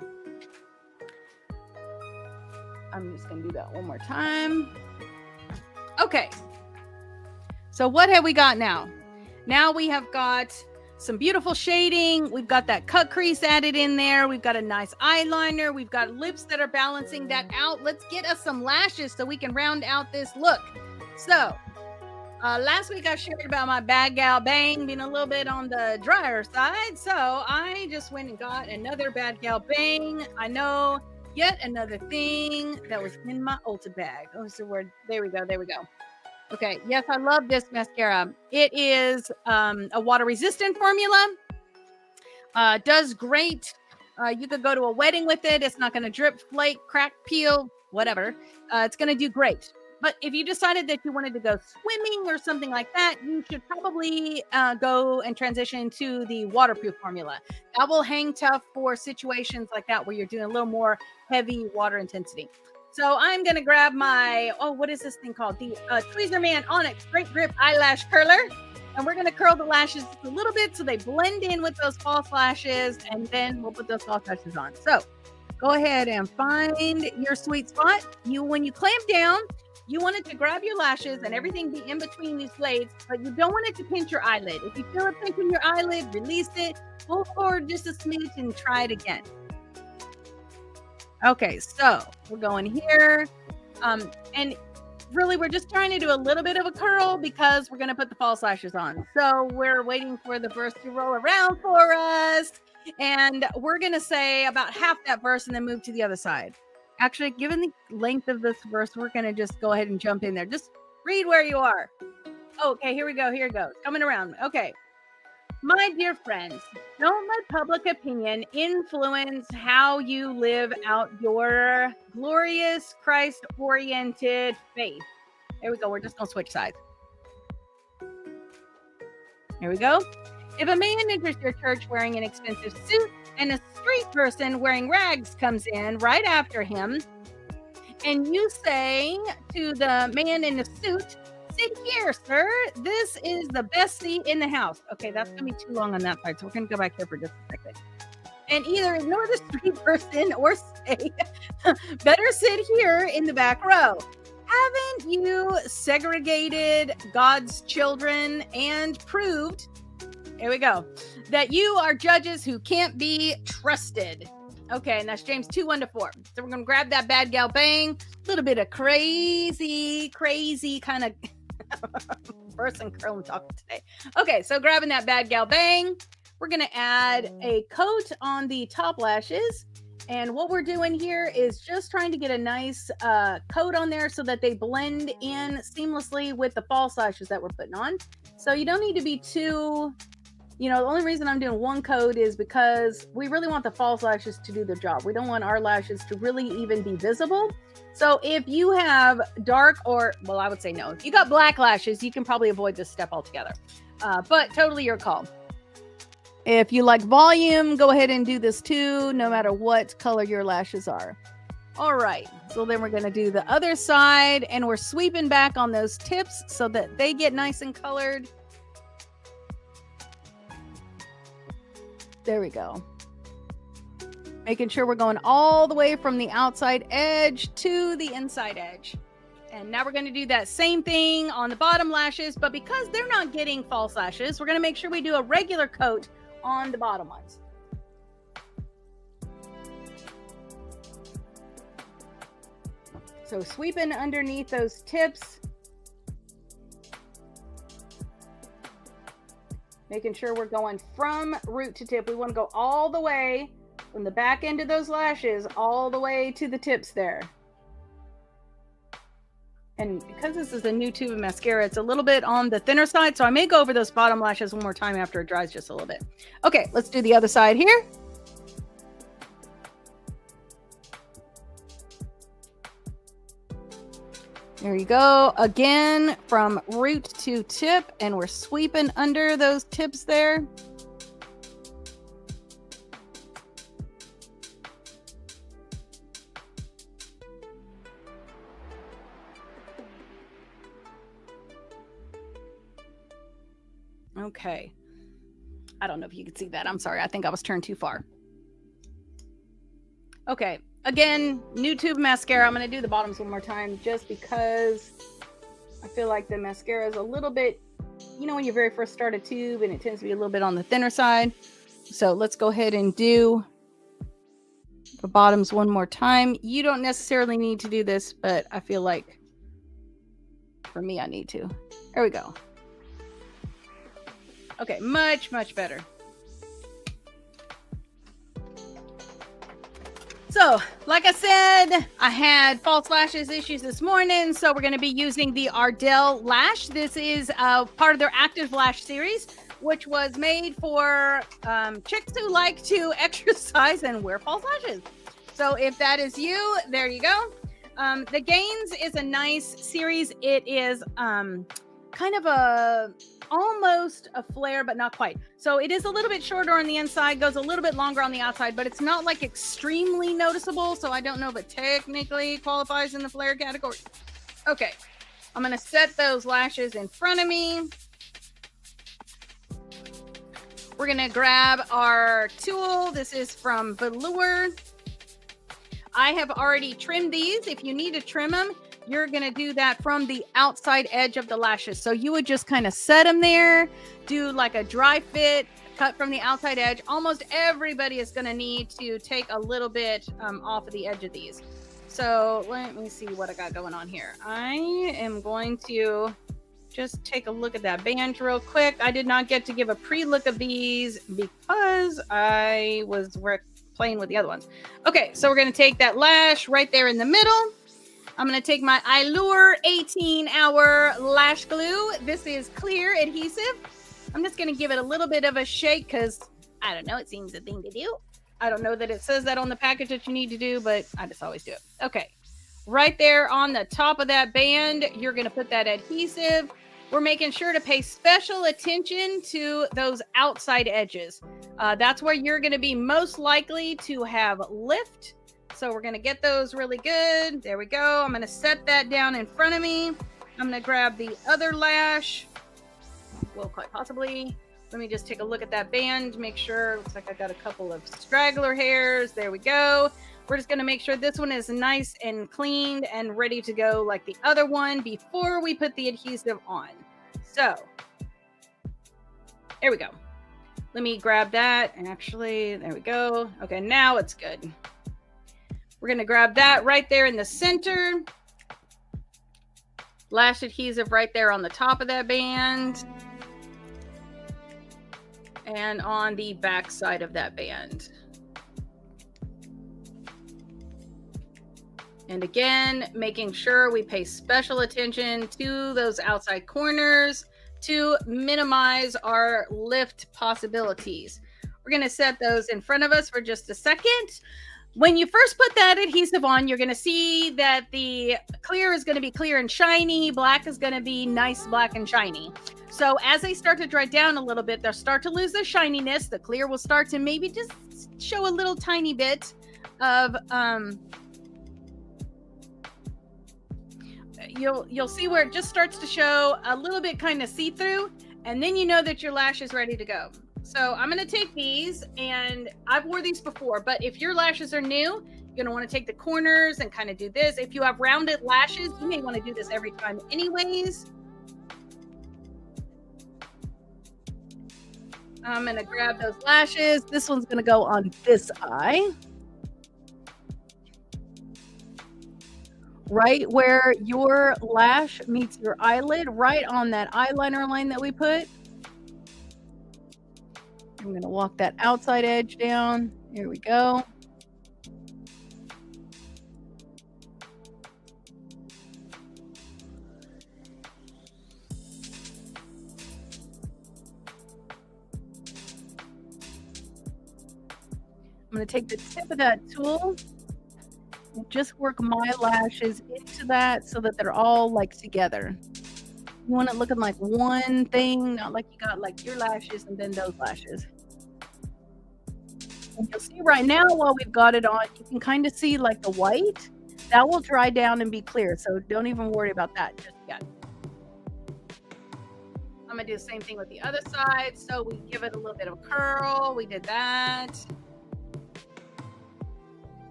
Speaker 1: I'm just gonna do that one more time. Okay. So what have we got now? Now we have got some beautiful shading. We've got that cut crease added in there. We've got a nice eyeliner. We've got lips that are balancing that out. Let's get us some lashes so we can round out this look. So last week I shared about my bad gal bang being a little bit on the drier side. So I just went and got another bad gal bang. I know, yet another thing that was in my Ulta bag. Oh, it's the word. There we go. There we go. Okay. Yes, I love this mascara. It is a water resistant formula. Does great. You could go to a wedding with it. It's not going to drip, flake, crack, peel, whatever. It's going to do great. But if you decided that you wanted to go swimming or something like that, you should probably go and transition to the waterproof formula. That will hang tough for situations like that where you're doing a little more heavy water intensity. So I'm going to grab my, what is this thing called? The Tweezerman Onyx Great Grip Eyelash Curler. And we're going to curl the lashes a little bit so they blend in with those false lashes. And then we'll put those false lashes on. So go ahead and find your sweet spot. When you clamp down, you want it to grab your lashes and everything be in between these blades, but you don't want it to pinch your eyelid. If you feel it pinching your eyelid, release it, pull forward just a smidge and try it again. Okay, so we're going here. And really, we're just trying to do a little bit of a curl because we're going to put the false lashes on. So we're waiting for the verse to roll around for us. And we're going to say about half that verse and then move to the other side. Actually, given the length of this verse, we're going to just go ahead and jump in there. Just read where you are. Okay, here we go. Here it goes. Coming around. Okay. My dear friends, don't let public opinion influence how you live out your glorious Christ-oriented faith. There we go. We're just going to switch sides. Here we go. If a man enters your church wearing an expensive suit and a street person wearing rags comes in right after him, and you say to the man in the suit, "Sit here, sir. This is the best seat in the house." Okay, that's going to be too long on that side, so we're going to go back here for just a second. And either ignore the street person or say, "Better sit here in the back row." Haven't you segregated God's children and proved, here we go, that you are judges who can't be trusted? Okay, and that's James 2:1-4. So we're going to grab that bad gal bang, a little bit of crazy kind of person curl and talking today. Okay, so grabbing that bad gal bang, we're going to add a coat on the top lashes. And what we're doing here is just trying to get a nice coat on there so that they blend in seamlessly with the false lashes that we're putting on. So you don't need to be too, the only reason I'm doing one coat is because we really want the false lashes to do their job. We don't want our lashes to really even be visible. So if you have dark I would say no. If you got black lashes, you can probably avoid this step altogether. But totally your call. If you like volume, go ahead and do this too, no matter what color your lashes are. All right, so then we're going to do the other side, and we're sweeping back on those tips so that they get nice and colored. There we go. Making sure we're going all the way from the outside edge to the inside edge. And now we're going to do that same thing on the bottom lashes, but because they're not getting false lashes, we're going to make sure we do a regular coat on the bottom ones. So sweeping underneath those tips, making sure we're going from root to tip. We want to go all the way from the back end of those lashes all the way to the tips there. And because this is a new tube of mascara, it's a little bit on the thinner side. So I may go over those bottom lashes one more time after it dries just a little bit. Okay, let's do the other side here. There you go. Again, from root to tip, and we're sweeping under those tips there. Okay. I don't know if you can see that. I'm sorry. I think I was turned too far. Okay. Again, new tube mascara. I'm going to do the bottoms one more time just because I feel like the mascara is a little bit, you know, when you very first start a tube and it tends to be a little bit on the thinner side. So let's go ahead and do the bottoms one more time. You don't necessarily need to do this, but I feel like for me, I need to. There we go. Okay, much, much better. So, like I said, I had false lashes issues this morning, so we're going to be using the Ardell lash. This is part of their active lash series, which was made for chicks who like to exercise and wear false lashes. So if that is you, there you go. The Gains is a nice series. It is kind of almost a flare, but not quite. So it is a little bit shorter on the inside, goes a little bit longer on the outside, but it's not like extremely noticeable. So I don't know if it technically qualifies in the flare category. Okay, I'm going to set those lashes in front of me. We're going to grab our tool. This is from Velour. I have already trimmed these. If you need to trim them, you're going to do that from the outside edge of the lashes. So you would just kind of set them there, do like a dry fit, cut from the outside edge. Almost everybody is going to need to take a little bit off of the edge of these. So let me see what I got going on here. I am going to just take a look at that band real quick. I did not get to give a pre-look of these because I was playing with the other ones. Okay, so we're going to take that lash right there in the middle. I'm going to take my Allure 18-hour lash glue. This is clear adhesive. I'm just going to give it a little bit of a shake because, I don't know, it seems the thing to do. I don't know that it says that on the package that you need to do, but I just always do it. Okay, right there on the top of that band, you're going to put that adhesive. We're making sure to pay special attention to those outside edges. That's where you're going to be most likely to have lift. So we're going to get those really good. There we go. I'm going to set that down in front of me. I'm going to grab the other lash. Well, quite possibly. Let me just take a look at that band. Make sure. Looks like I got a couple of straggler hairs. There we go. We're just going to make sure this one is nice and cleaned and ready to go like the other one before we put the adhesive on. So there we go. Let me grab that. And actually, there we go. Okay, now it's good. We're going to grab that right there in the center. Lash adhesive right there on the top of that band. And on the back side of that band. And again, making sure we pay special attention to those outside corners to minimize our lift possibilities. We're going to set those in front of us for just a second. When you first put that adhesive on, you're going to see that the clear is going to be clear and shiny. Black is going to be nice, black and shiny. So as they start to dry down a little bit, they'll start to lose their shininess. The clear will start to maybe just show a little tiny bit of, you'll see where it just starts to show a little bit kind of see-through, and then you know that your lash is ready to go. So I'm going to take these, and I've wore these before, but if your lashes are new, you're going to want to take the corners and kind of do this. If you have rounded lashes, you may want to do this every time anyways. I'm going to grab those lashes. This one's going to go on this eye. Right where your lash meets your eyelid, right on that eyeliner line that we put. I'm going to walk that outside edge down. Here we go. going to take the tip of that tool and just work my lashes into that so that they're all like together. You want it looking like one thing, not like you got like your lashes and then those lashes. And you'll see right now while we've got it on, you can kind of see like the white. That will dry down and be clear, so don't even worry about that just yet. I'm going to do the same thing with the other side. So we give it a little bit of a curl. We did that.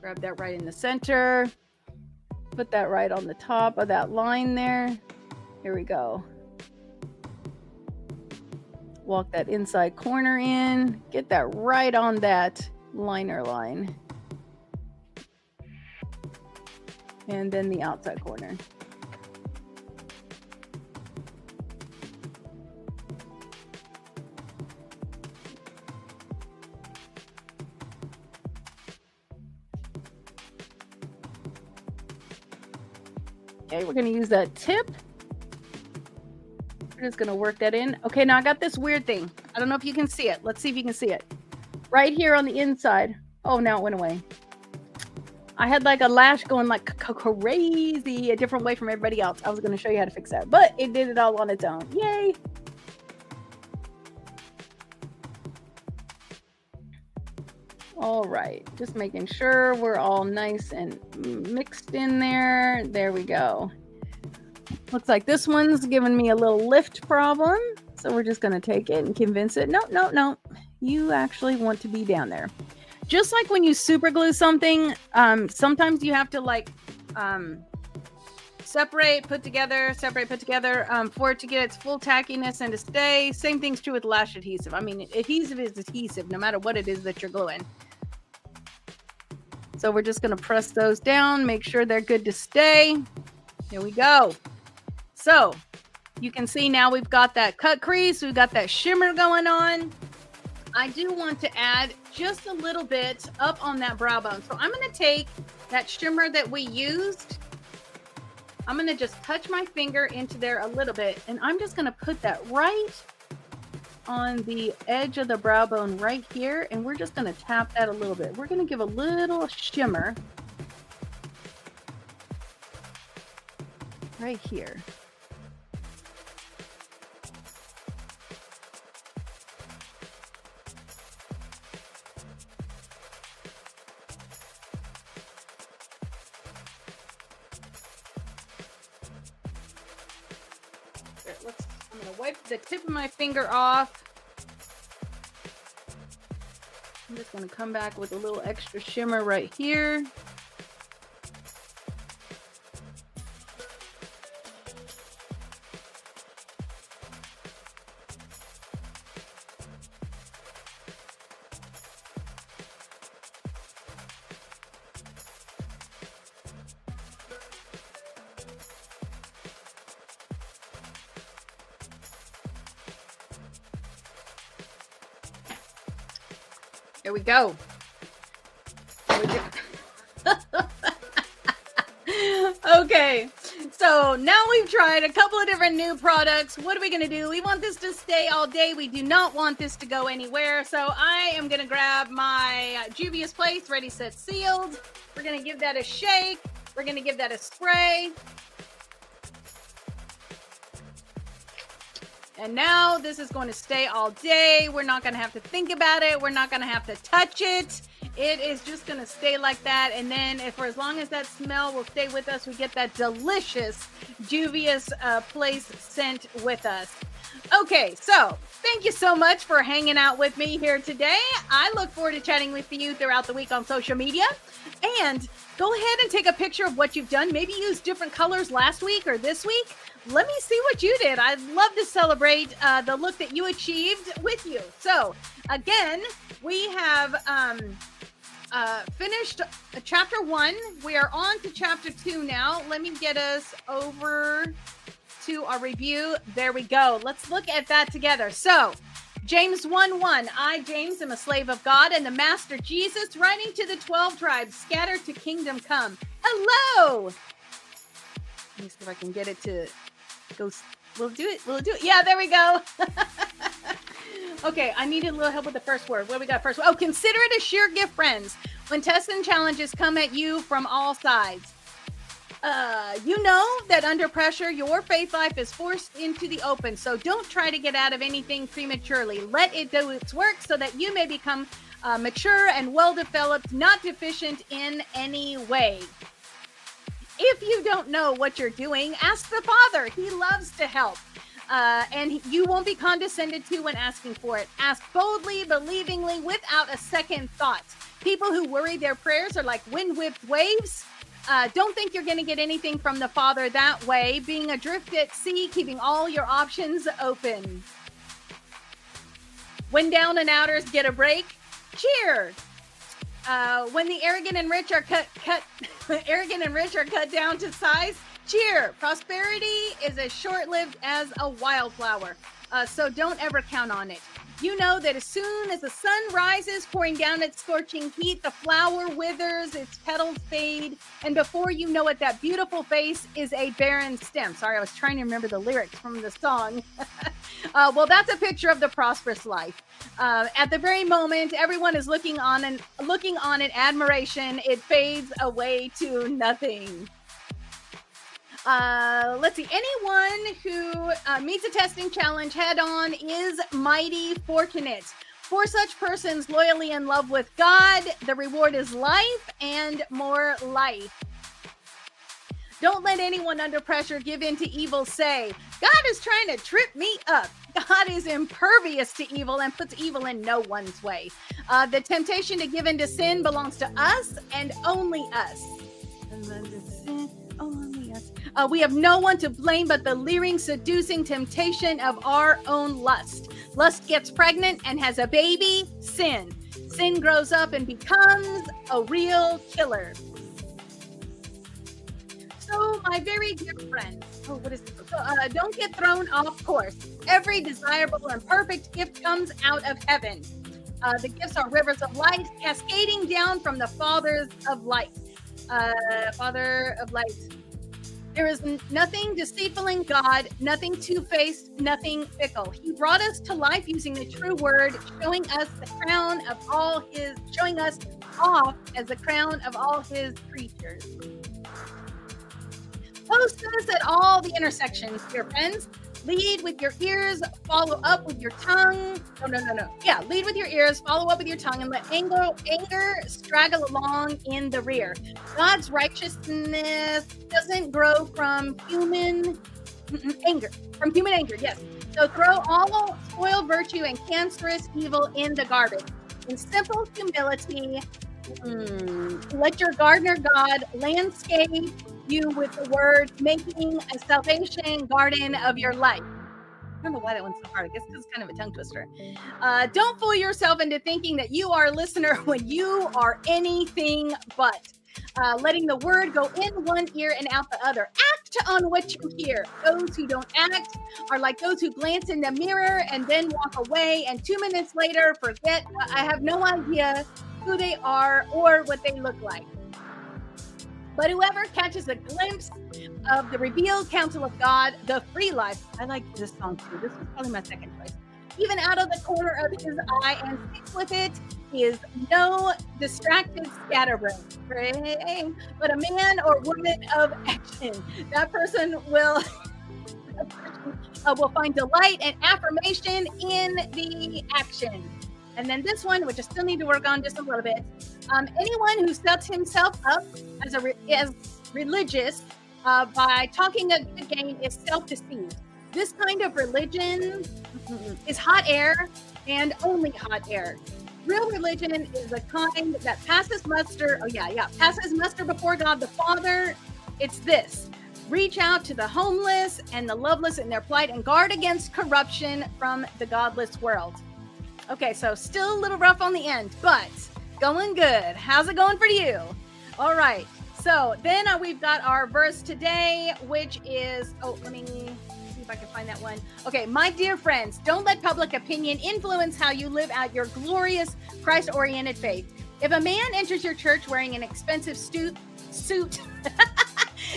Speaker 1: Grab that right in the center. Put that right on the top of that line there. Here we go. Walk that inside corner in. Get that right on that liner line. And then the outside corner. Okay, we're going to use that tip. We're just going to work that in. Okay, now I got this weird thing. I don't know if you can see it. Let's see if you can see it. Right here on the inside. Oh, now it went away. I had like a lash going like crazy, a different way from everybody else. I was going to show you how to fix that, but it did it all on its own. Yay! All right, just making sure we're all nice and mixed in there. There we go. Looks like this one's giving me a little lift problem. So we're just going to take it and convince it. No, no, no. You actually want to be down there. Just like when you super glue something, sometimes you have to like separate, put together, for it to get its full tackiness and to stay. Same thing's true with lash adhesive. I mean, adhesive is adhesive no matter what it is that you're gluing. So we're just going to press those down, make sure they're good to stay. Here we go. So you can see now we've got that cut crease. We've got that shimmer going on. I do want to add just a little bit up on that brow bone. So I'm going to take that shimmer that we used. I'm going to just touch my finger into there a little bit. And I'm just going to put that right on the edge of the brow bone right here. And we're just going to tap that a little bit. We're going to give a little shimmer right here. I'm going to wipe the tip of my finger off. I'm just going to come back with a little extra shimmer right here. There we go. Okay, so now we've tried a couple of different new products. What are we going to do? We want this to stay all day. We do not want this to go anywhere. So I am going to grab my Juvia's Place, Ready, Set, Sealed. We're going to give that a shake. We're going to give that a spray. And now this is going to stay all day. We're not going to have to think about it. We're not going to have to touch it. It is just going to stay like that. And then for as long as that smell will stay with us, we get that delicious Juvia's Place scent with us. Okay, so thank you so much for hanging out with me here today. I look forward to chatting with you throughout the week on social media. And go ahead and take a picture of what you've done. Maybe use different colors last week or this week. Let me see what you did. I'd love to celebrate the look that you achieved with you. So again, we have finished chapter 1. We are on to chapter 2 now. Let me get us over to our review. There we go. Let's look at that together. So James 1:1, I, James, am a slave of God and the Master Jesus, writing to the 12 tribes scattered to kingdom come. Hello. Let me see if I can get it to go. We'll do it. Yeah, there we go. Okay, I needed a little help with the first word. What do we got first? Oh, consider it a sheer gift, friends. When tests and challenges come at you from all sides. You know that under pressure, your faith life is forced into the open. So don't try to get out of anything prematurely. Let it do its work so that you may become mature and well-developed, not deficient in any way. If you don't know what you're doing, ask the Father. He loves to help. And you won't be condescended to when asking for it. Ask boldly, believingly, without a second thought. People who worry their prayers are like wind-whipped waves. Don't think you're going to get anything from the Father that way. Being adrift at sea, keeping all your options open. When down and outers get a break, cheer. When the arrogant and rich are cut down to size, cheer. Prosperity is as short-lived as a wildflower, so don't ever count on it. You know that as soon as the sun rises, pouring down its scorching heat, the flower withers, its petals fade, and before you know it, that beautiful face is a barren stem. Sorry, I was trying to remember the lyrics from the song. Well, that's a picture of the prosperous life. At the very moment, everyone is looking on in admiration. It fades away to nothing. Let's see. Anyone who meets a testing challenge head on is mighty fortunate. For such persons loyally in love with God, the reward is life and more life. Don't let anyone under pressure give in to evil say, God is trying to trip me up. God is impervious to evil and puts evil in no one's way. The temptation to give in to sin belongs to us and only us. We have no one to blame but the leering, seducing temptation of our own lust. Lust gets pregnant and has a baby, sin. Sin grows up and becomes a real killer. So, my very dear friends, don't get thrown off course. Every desirable and perfect gift comes out of heaven. The gifts are rivers of light cascading down from the Father of light. Father of light. There is nothing deceitful in God, nothing two-faced, nothing fickle. He brought us to life using the true word, showing us off as the crown of all his creatures. Post us at all the intersections, dear friends. Lead with your ears, follow up with your tongue. Yeah, lead with your ears, follow up with your tongue, and let anger straggle along in the rear. God's righteousness doesn't grow from human anger. Yes. So throw all spoiled virtue and cancerous evil in the garbage. In simple humility, let your gardener God landscape you with the word, making a salvation garden of your life. I don't know why that one's so hard. I guess because it's kind of a tongue twister. Don't fool yourself into thinking that you are a listener when you are anything but. Letting the word go in one ear and out the other. Act on what you hear. Those who don't act are like those who glance in the mirror and then walk away, and 2 minutes later forget, I have no idea who they are or what they look like. But whoever catches a glimpse of the revealed counsel of God, the free life. I like this song too. This was probably my second choice. Even out of the corner of his eye and sticks with it is no distracted scatterbrain. But a man or woman of action. That person will find delight and affirmation in the action. And then this one, which I still need to work on just a little bit. Anyone who sets himself up as religious by talking a good game is self-deceived. This kind of religion is hot air and only hot air. Real religion is the kind that passes muster. Passes muster before God the Father. It's this. Reach out to the homeless and the loveless in their plight and guard against corruption from the godless world. Okay, so still a little rough on the end, but going good. How's it going for you? All right. So then we've got our verse today, which is, let me see if I can find that one. Okay, my dear friends, don't let public opinion influence how you live out your glorious Christ-oriented faith. If a man enters your church wearing an expensive suit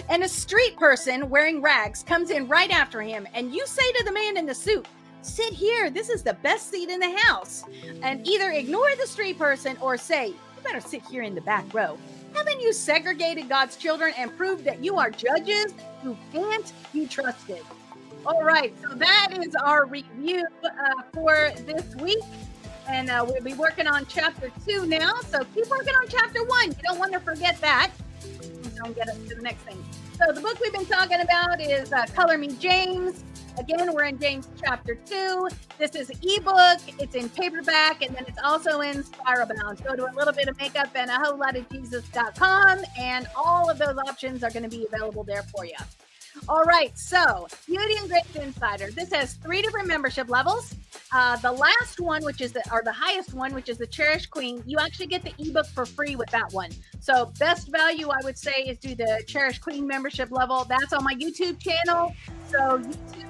Speaker 1: and a street person wearing rags comes in right after him, and you say to the man in the suit, sit here. This is the best seat in the house. And either ignore the street person or say, you better sit here in the back row. Haven't you segregated God's children and proved that you are judges who can't be trusted? All right, so that is our review for this week. And we'll be working on chapter 2 now. So keep working on chapter 1. You don't want to forget that. Don't get us to the next thing. So the book we've been talking about is Color Me James. Again, we're in James chapter 2. This is ebook. It's in paperback, and then it's also in spiral bound. Go to a little bit of makeup and a whole lot of Jesus.com, and all of those options are going to be available there for you. All right, so Beauty and Grace Insider. This has 3 different membership levels. The last one, which is the highest one, which is the Cherished Queen, you actually get the ebook for free with that one. So best value, I would say, is do the Cherished Queen membership level. That's on my YouTube channel. So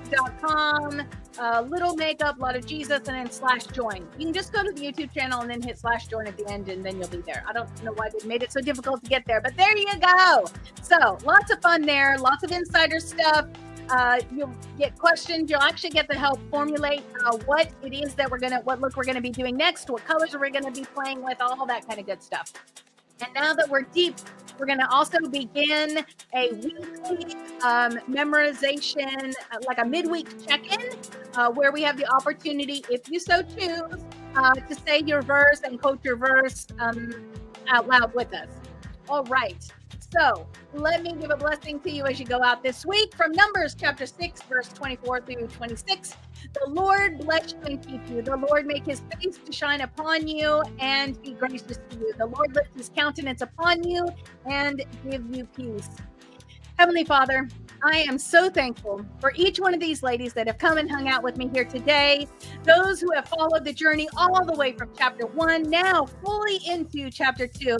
Speaker 1: youtube.com, little makeup, lot of Jesus, and then /join. You can just go to the YouTube channel and then hit /join at the end, and then you'll be there. I don't know why they made it so difficult to get there, but there you go. So lots of fun there, lots of insider stuff. You'll get questions. You'll actually get to help formulate what it is that what look we're gonna be doing next, what colors are we gonna be playing with, all that kind of good stuff. And now that we're deep, we're going to also begin a weekly memorization, like a midweek check-in, where we have the opportunity, if you so choose, to say your verse and quote your verse out loud with us. All right. So let me give a blessing to you as you go out this week from Numbers chapter 6, verse 24 through 26. The Lord bless you and keep you. The Lord make his face to shine upon you and be gracious to you. The Lord lift his countenance upon you and give you peace. Heavenly Father, I am so thankful for each one of these ladies that have come and hung out with me here today. Those who have followed the journey all the way from chapter 1, now fully into chapter 2.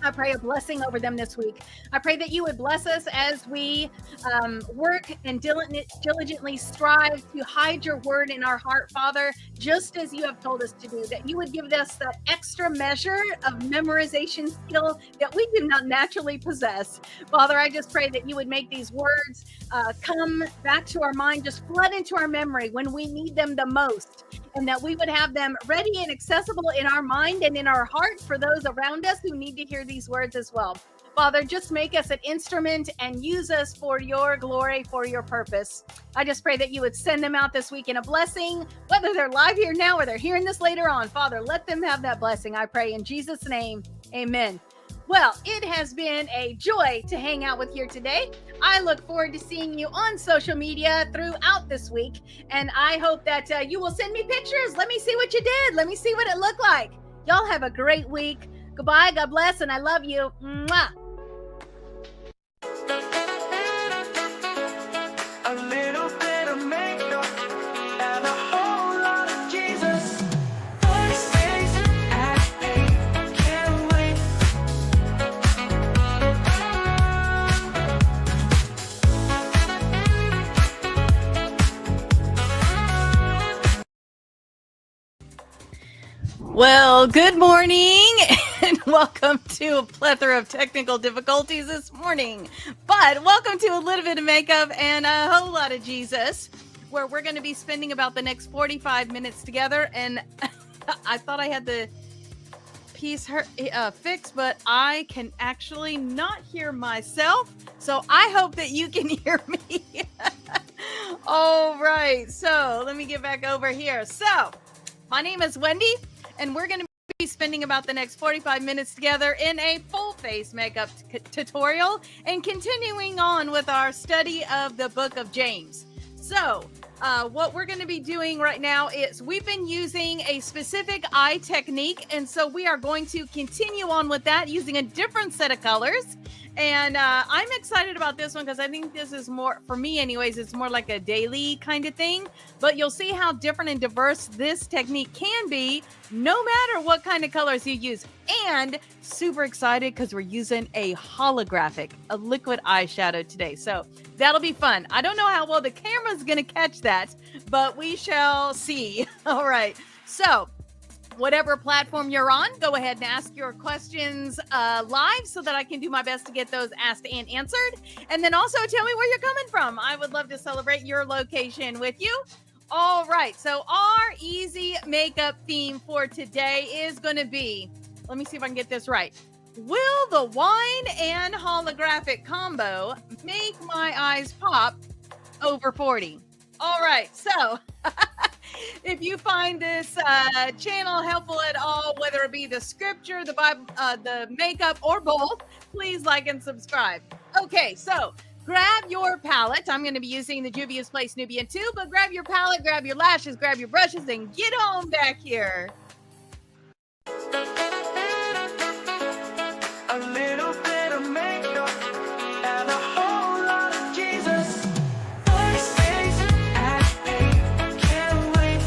Speaker 1: I pray a blessing over them this week. I pray that you would bless us as we work and diligently strive to hide your word in our heart, Father, just as you have told us to do, that you would give us that extra measure of memorization skill that we do not naturally possess. Father, I just pray that you would make these words come back to our mind, just flood into our memory when we need them the most, and that we would have them ready and accessible in our mind and in our heart for those around us who need to hear these words as well. Father, just make us an instrument and use us for your glory, for your purpose. I just pray that you would send them out this week in a blessing, whether they're live here now or they're hearing this later on. Father, let them have that blessing, I pray in Jesus' name. Amen. Well, it has been a joy to hang out with here today. I look forward to seeing you on social media throughout this week. And I hope that you will send me pictures. Let me see what you did. Let me see what it looked like. Y'all have a great week. Goodbye. God bless. And I love you. Mwah.
Speaker 2: A little bit of makeup and a whole lot of Jesus. Thursdays at 8, can't wait.
Speaker 1: Well, good morning and welcome to a plethora of technical difficulties this morning. But welcome to a little bit of makeup and a whole lot of Jesus, where we're going to be spending about the next 45 minutes together. And I thought I had the piece fixed, but I can actually not hear myself. So I hope that you can hear me. All right. So let me get back over here. So my name is Wendy, and we're going to be spending about the next 45 minutes together in a full face makeup tutorial and continuing on with our study of the book of James. So what we're going to be doing right now is we've been using a specific eye technique, and so we are going to continue on with that using a different set of colors. And I'm excited about this one because I think this is more, for me anyways, it's more like a daily kind of thing. But you'll see how different and diverse this technique can be no matter what kind of colors you use. And super excited because we're using a liquid eyeshadow today. So that'll be fun. I don't know how well the camera's going to catch that, but we shall see. All right. So whatever platform you're on, go ahead and ask your questions live so that I can do my best to get those asked and answered. And then also tell me where you're coming from. I would love to celebrate your location with you. All right, so our easy makeup theme for today is going to be, let me see if I can get this right. Will the wine and holographic combo make my eyes pop over 40? All right, so if you find this channel helpful at all, whether it be the scripture, the Bible, the makeup, or both, please like and subscribe. Okay, so grab your palette. I'm going to be using the Juvia's Place Nubian 2, but grab your palette, grab your lashes, grab your brushes, and get on back here.
Speaker 2: A little bit of makeup and a whole lot of Jesus. First days at 8, can't wait.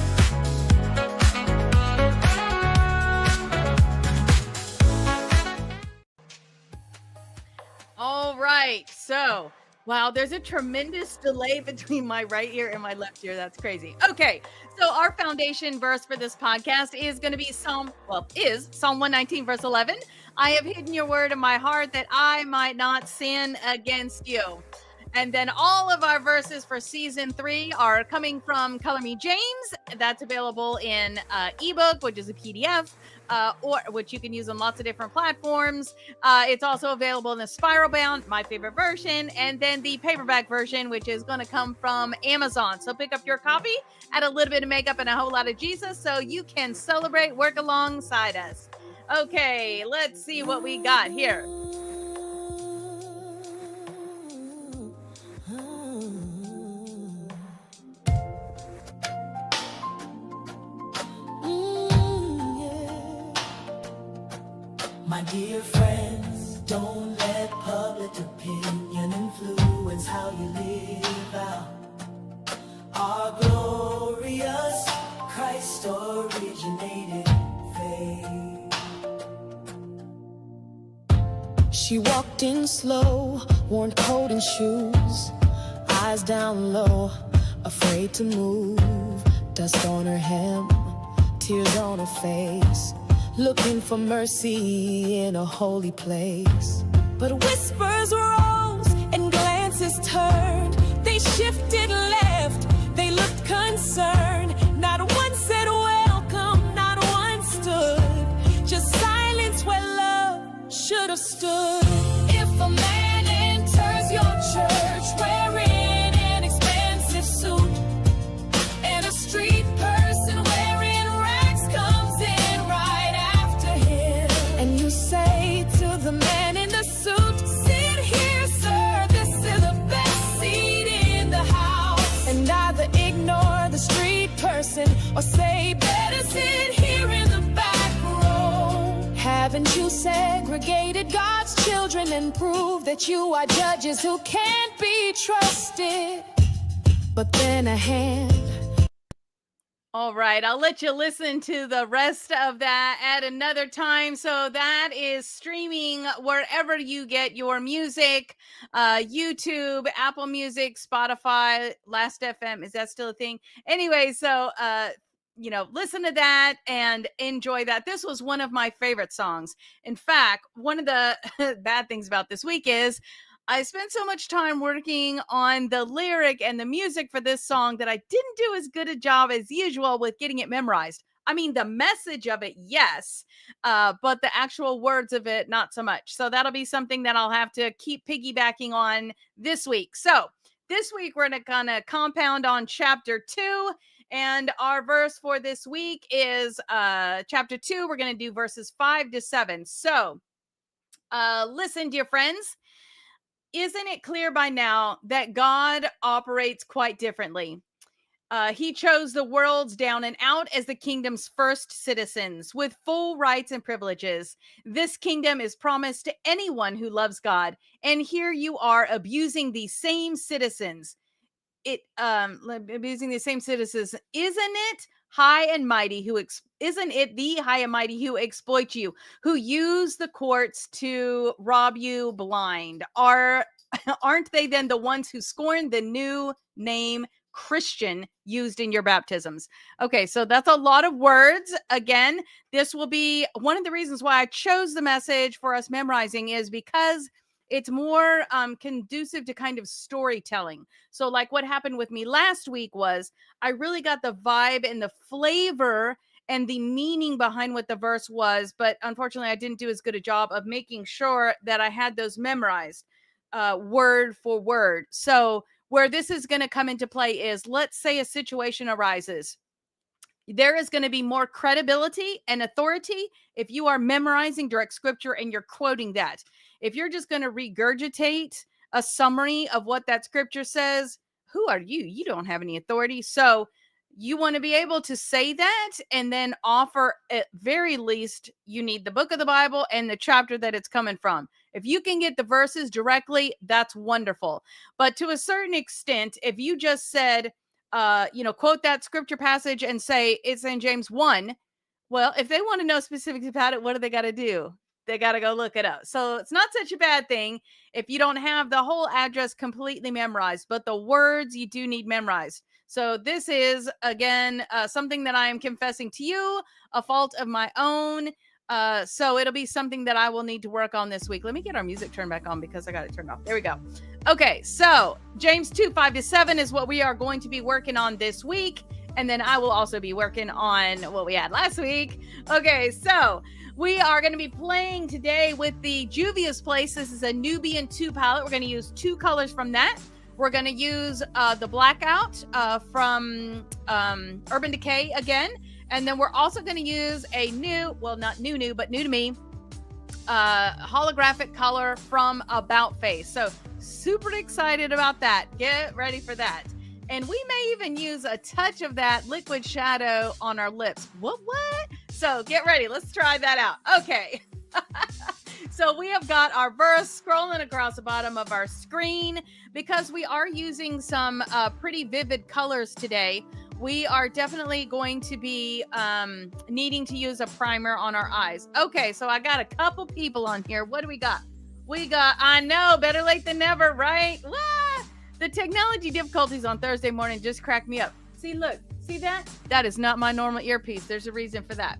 Speaker 1: All right, so wow, there's a tremendous delay between my right ear and my left ear. That's crazy. Okay, so our foundation verse for this podcast is going to be Psalm 119, verse 11. I have hidden your word in my heart that I might not sin against you. And then all of our verses for season 3 are coming from Color Me James. That's available in ebook, which is a PDF, or which you can use on lots of different platforms. It's also available in the spiral bound, my favorite version, and then the paperback version, which is going to come from Amazon. So pick up your copy, add a little bit of makeup and a whole lot of Jesus so you can celebrate, work alongside us. Okay, let's see what we got here.
Speaker 2: My dear friends, don't let public opinion influence how you live out our glorious Christ-originated faith.
Speaker 4: She walked in slow, worn coat and shoes, eyes down low, afraid to move, dust on her hem, tears on her face, looking for mercy in a holy place. But whispers rose and glances turned. They shifted left, they looked concerned. Not one said welcome, not one stood. Just silence where love should have stood. If a man enters your church wearing an expensive suit, and a street person wearing rags comes in right after him, and you say to the man in the suit, sit here, sir, this is the best seat in the house. And either ignore the street person or say, better sit here in the back row. Haven't you segregated God's children and proved that you are judges who can't be trusted? But then a hand.
Speaker 1: All right, I'll let you listen to the rest of that at another time. So that is streaming wherever you get your music, YouTube, Apple Music, Spotify, Last FM. Is that still a thing? Anyway, so listen to that and enjoy that. This was one of my favorite songs. In fact, one of the bad things about this week is I spent so much time working on the lyric and the music for this song that I didn't do as good a job as usual with getting it memorized. I mean, the message of it, yes, but the actual words of it, not so much. So that'll be something that I'll have to keep piggybacking on this week. So this week, we're going to kind of compound on chapter 2. And our verse for this week is chapter 2. We're going to do verses 5 to 7. So listen, dear friends. Isn't it clear by now that God operates quite differently? He chose the worlds down and out as the kingdom's first citizens with full rights and privileges. This kingdom is promised to anyone who loves God. And here you are abusing these same citizens. Abusing the same citizens. Isn't it high and mighty isn't it the high and mighty who exploit you, who use the courts to rob you blind? Aren't they then the ones who scorn the new name Christian used in your baptisms? Okay, so that's a lot of words. Again, this will be one of the reasons why I chose the message for us memorizing is because it's more conducive to kind of storytelling. So like what happened with me last week was I really got the vibe and the flavor and the meaning behind what the verse was, but unfortunately I didn't do as good a job of making sure that I had those memorized word for word. So where this is going to come into play is, let's say a situation arises. There is going to be more credibility and authority if you are memorizing direct scripture and you're quoting that. If you're just going to regurgitate a summary of what that scripture says, who are you? You don't have any authority. So you want to be able to say that and then offer, at very least, you need the book of the Bible and the chapter that it's coming from. If you can get the verses directly, that's wonderful. But to a certain extent, if you just said, quote that scripture passage and say it's in James 1. Well, if they want to know specifics about it, what do they got to do? They got to go look it up. So it's not such a bad thing if you don't have the whole address completely memorized, but the words you do need memorized. So this is, again, something that I am confessing to you, a fault of my own. So it'll be something that I will need to work on this week. Let me get our music turned back on because I got it turned off. There we go. Okay, so James 2:5-7 is what we are going to be working on this week. And then I will also be working on what we had last week. Okay, so we are going to be playing today with the Juvia's Place. This is a Nubian 2 palette. We're going to use 2 colors from that. We're going to use the Blackout from Urban Decay again. And then we're also going to use a new, well, not new, but new to me, holographic color from About Face. So super excited about that. Get ready for that. And we may even use a touch of that liquid shadow on our lips. What? So get ready. Let's try that out. Okay. So we have got our verse scrolling across the bottom of our screen. Because we are using some pretty vivid colors today, we are definitely going to be needing to use a primer on our eyes. Okay, so I got a couple people on here. What do we got? I know, better late than never, right? What? The technology difficulties on Thursday morning just cracked me up. See, look, see that? That is not my normal earpiece. There's a reason for that.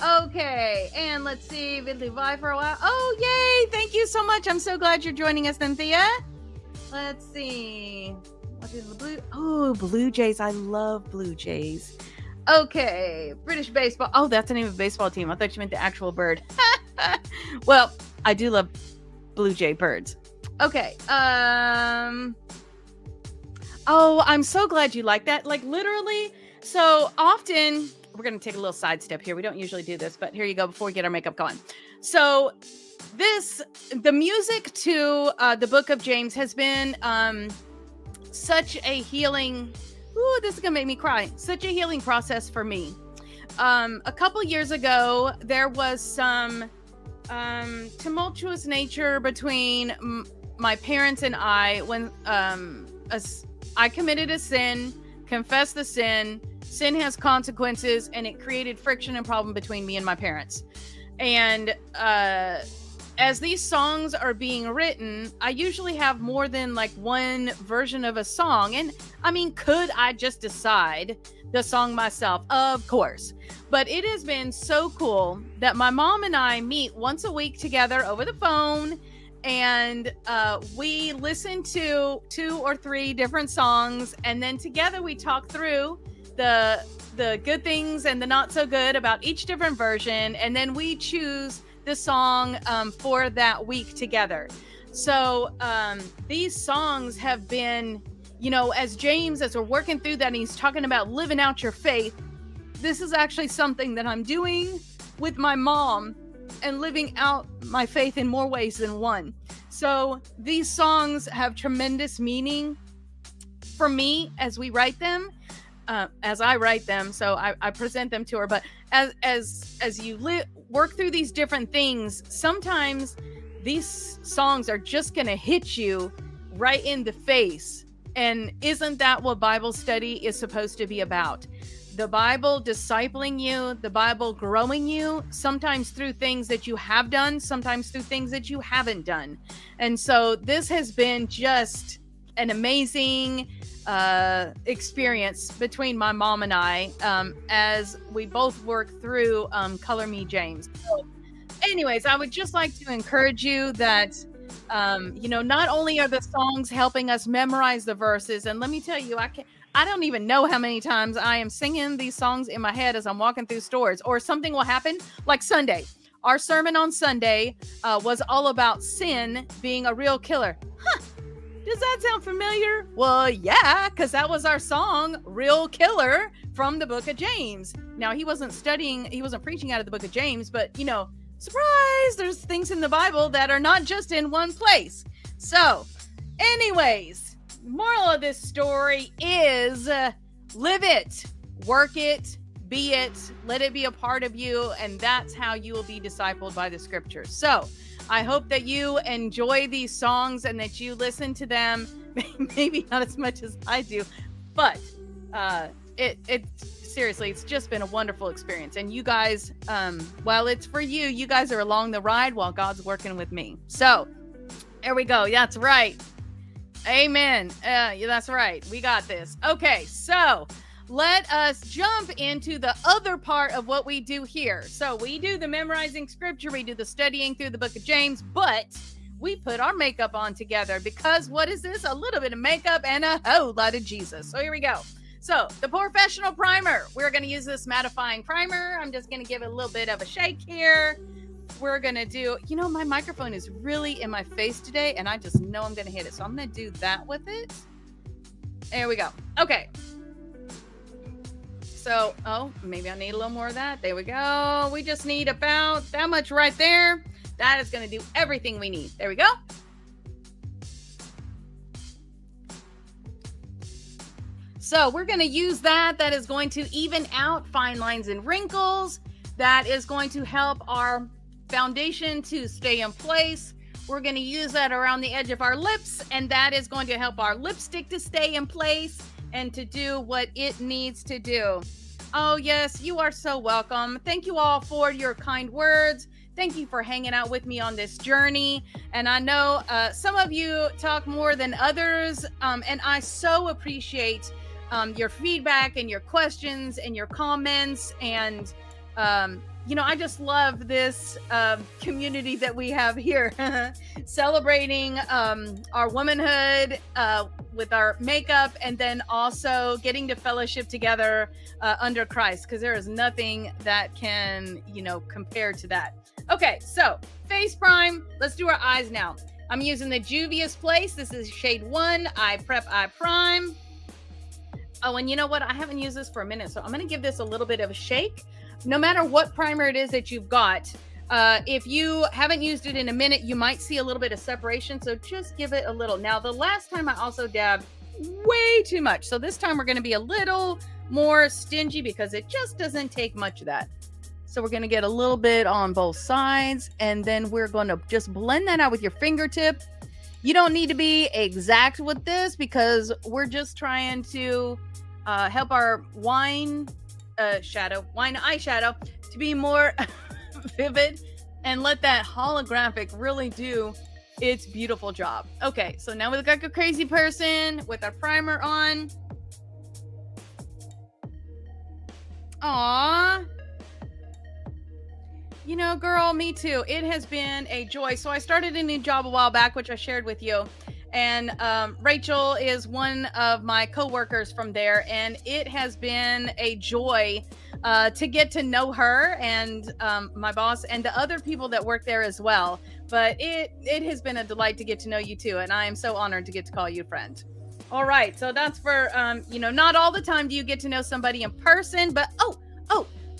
Speaker 1: Okay, and let's see, Vidly Vi for a while. Oh, yay! Thank you so much. I'm so glad you're joining us, Cynthia. Let's see. What is the blue? Oh, Blue Jays. I love Blue Jays. Okay, British baseball. Oh, that's the name of a baseball team. I thought you meant the actual bird. Well, I do love Blue Jay birds. Okay. Oh, I'm so glad you like that. Like literally. So often, we're going to take a little sidestep here. We don't usually do this, but here you go before we get our makeup going. So the music to the book of James has been such a healing. Ooh, this is going to make me cry. Such a healing process for me. A couple years ago, there was some tumultuous nature between my parents and I when I committed a sin, confessed the sin. Sin has consequences, and it created friction and problem between me and my parents. And as these songs are being written, I usually have more than like one version of a song. And I mean, could I just decide the song myself? Of course. But it has been so cool that my mom and I meet once a week together over the phone. And we listen to 2 or 3 different songs. And then together we talk through the good things and the not so good about each different version. And then we choose the song for that week together. So these songs have been, as we're working through that and he's talking about living out your faith, this is actually something that I'm doing with my mom and living out my faith in more ways than one. So these songs have tremendous meaning for me as we write them, as I write them. So I present them to her. But as you work through these different things, sometimes these songs are just going to hit you right in the face. And isn't that what Bible study is supposed to be about? The Bible discipling you, the Bible growing you, sometimes through things that you have done, sometimes through things that you haven't done. And so this has been just an amazing experience between my mom and I as we both work through Color Me James. So anyways, I would just like to encourage you that Not only are the songs helping us memorize the verses, and let me tell you, I don't even know how many times I am singing these songs in my head as I'm walking through stores, or something will happen like Sunday. Our sermon on Sunday was all about sin being a real killer. Does that sound familiar? Well, yeah, because that was our song, Real Killer, from the book of James. Now, he wasn't preaching out of the book of James, but, surprise, there's things in the Bible that are not just in one place. So, anyways, moral of this story is live it, work it, be it, let it be a part of you, and that's how you will be discipled by the scriptures. So, I hope that you enjoy these songs and that you listen to them, maybe not as much as I do, but seriously, it's just been a wonderful experience. And you guys, while it's for you, you guys are along the ride while God's working with me. So there we go. That's right. Amen. That's right. We got this. Okay, so let us jump into the other part of what we do here. So we do the memorizing scripture, we do the studying through the book of James, but we put our makeup on together because what is this? A little bit of makeup and a whole lot of Jesus. So here we go. So the professional primer, we're going to use this mattifying primer. I'm just going to give it a little bit of a shake here. We're going to do, my microphone is really in my face today and I just know I'm going to hit it. So I'm going to do that with it. There we go. Okay. So, maybe I need a little more of that. There we go. We just need about that much right there. That is going to do everything we need. There we go. So we're going to use that. That is going to even out fine lines and wrinkles. That is going to help our foundation to stay in place. We're going to use that around the edge of our lips, and that is going to help our lipstick to stay in place and to do what it needs to do. Oh, yes, you are so welcome. Thank you all for your kind words. Thank you for hanging out with me on this journey. And I know some of you talk more than others, and I so appreciate your feedback and your questions and your comments. And, I just love this community that we have here, celebrating our womanhood with our makeup, and then also getting to fellowship together under Christ, because there is nothing that can, compare to that. Okay, so face prime. Let's do our eyes now. I'm using the Juvia's Place. This is shade 1, Eye Prep, Eye Prime. Oh, and you know what? I haven't used this for a minute, so I'm going to give this a little bit of a shake. No matter what primer it is that you've got, if you haven't used it in a minute, you might see a little bit of separation, so just give it a little. Now, the last time I also dabbed way too much, so this time we're going to be a little more stingy because it just doesn't take much of that. So we're going to get a little bit on both sides, and then we're going to just blend that out with your fingertip. You don't need to be exact with this because we're just trying to help our wine eyeshadow to be more vivid and let that holographic really do its beautiful job. Okay, so now we look like a crazy person with our primer on. Aww. Girl, me too. It has been a joy. So I started a new job a while back, which I shared with you. And Rachel is one of my coworkers from there. And it has been a joy to get to know her and my boss and the other people that work there as well. But it has been a delight to get to know you too. And I am so honored to get to call you friend. All right. So that's for, not all the time do you get to know somebody in person. But,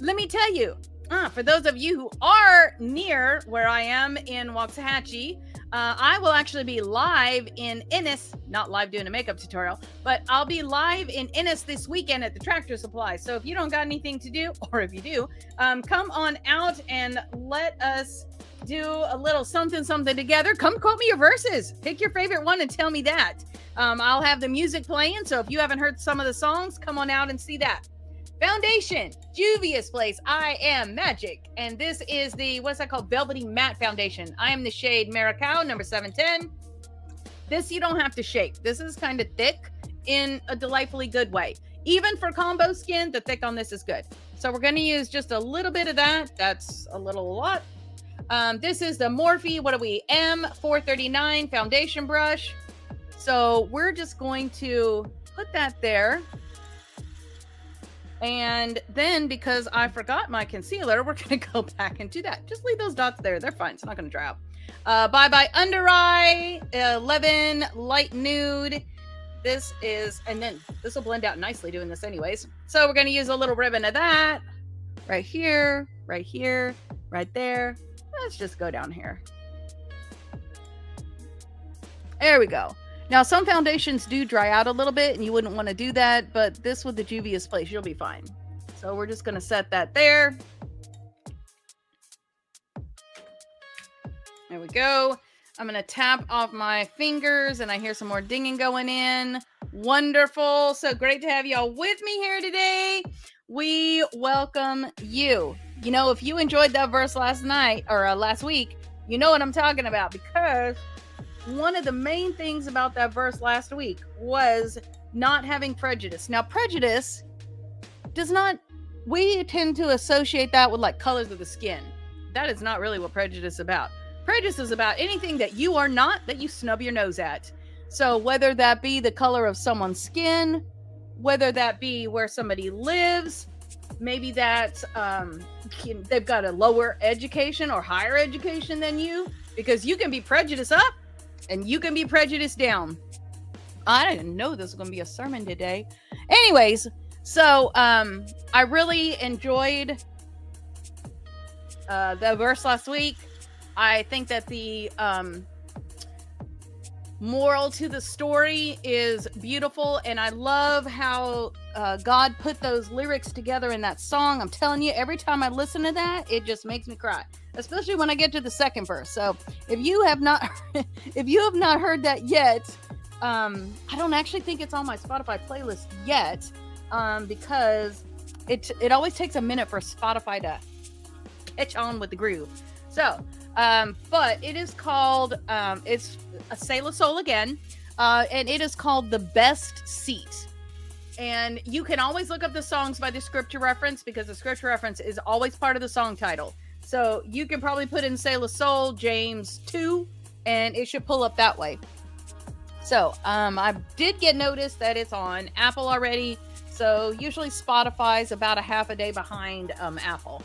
Speaker 1: let me tell you. For those of you who are near where I am in Waxahachie, I will actually be live in Ennis, not live doing a makeup tutorial, but I'll be live in Ennis this weekend at the Tractor Supply. So if you don't got anything to do, or if you do, come on out and let us do a little something together. Come quote me your verses. Pick your favorite one and tell me that. I'll have the music playing. So if you haven't heard some of the songs, come on out and see that. Foundation, Juvia's Place, I Am Magic. And this is the, what's that called? Velvety Matte Foundation. I am the shade Maracao, number 710. This you don't have to shake. This is kind of thick in a delightfully good way. Even for combo skin, the thick on this is good. So we're going to use just a little bit of that. That's a little lot. This is the Morphe, what are we, M439 foundation brush. So we're just going to put that there. And then because I forgot my concealer, we're going to go back and do that. Just leave those dots there. They're fine. It's not going to dry out. Bye Bye Under Eye, 11 Light Nude. This is, and then this will blend out nicely doing this anyways. So we're going to use a little ribbon of that right here, right there. Let's just go down here. There we go. Now, some foundations do dry out a little bit, and you wouldn't want to do that, but this with the Juvia's Place, you'll be fine. So we're just going to set that there. There we go. I'm going to tap off my fingers, and I hear some more dinging going in. Wonderful. So great to have y'all with me here today. We welcome you. You know, if you enjoyed that verse last night, or last week, you know what I'm talking about, because one of the main things about that verse last week was not having prejudice. Now, prejudice does not, we tend to associate that with like colors of the skin. That is not really what prejudice is about. Prejudice is about anything that you are not, that you snub your nose at. So whether that be the color of someone's skin, whether that be where somebody lives, maybe that they've got a lower education or higher education than you, because you can be prejudiced up and you can be prejudiced down. I didn't know this was going to be a sermon today. Anyways, so I really enjoyed the verse last week. I think that the moral to the story is beautiful, and I love how God put those lyrics together in that song. I'm telling you, every time I listen to that, it just makes me cry, especially when I get to the second verse. So if you have not heard that yet, I don't actually think it's on my Spotify playlist yet, because it always takes a minute for Spotify to catch on with the groove. So but it is called it's a Sailor Soul again, and it is called The Best Seat. And you can always look up the songs by the scripture reference, because the scripture reference is always part of the song title. So you can probably put in Sailor Soul James 2 and it should pull up that way. So I did get notice that it's on Apple already. So usually Spotify's about a half a day behind Apple.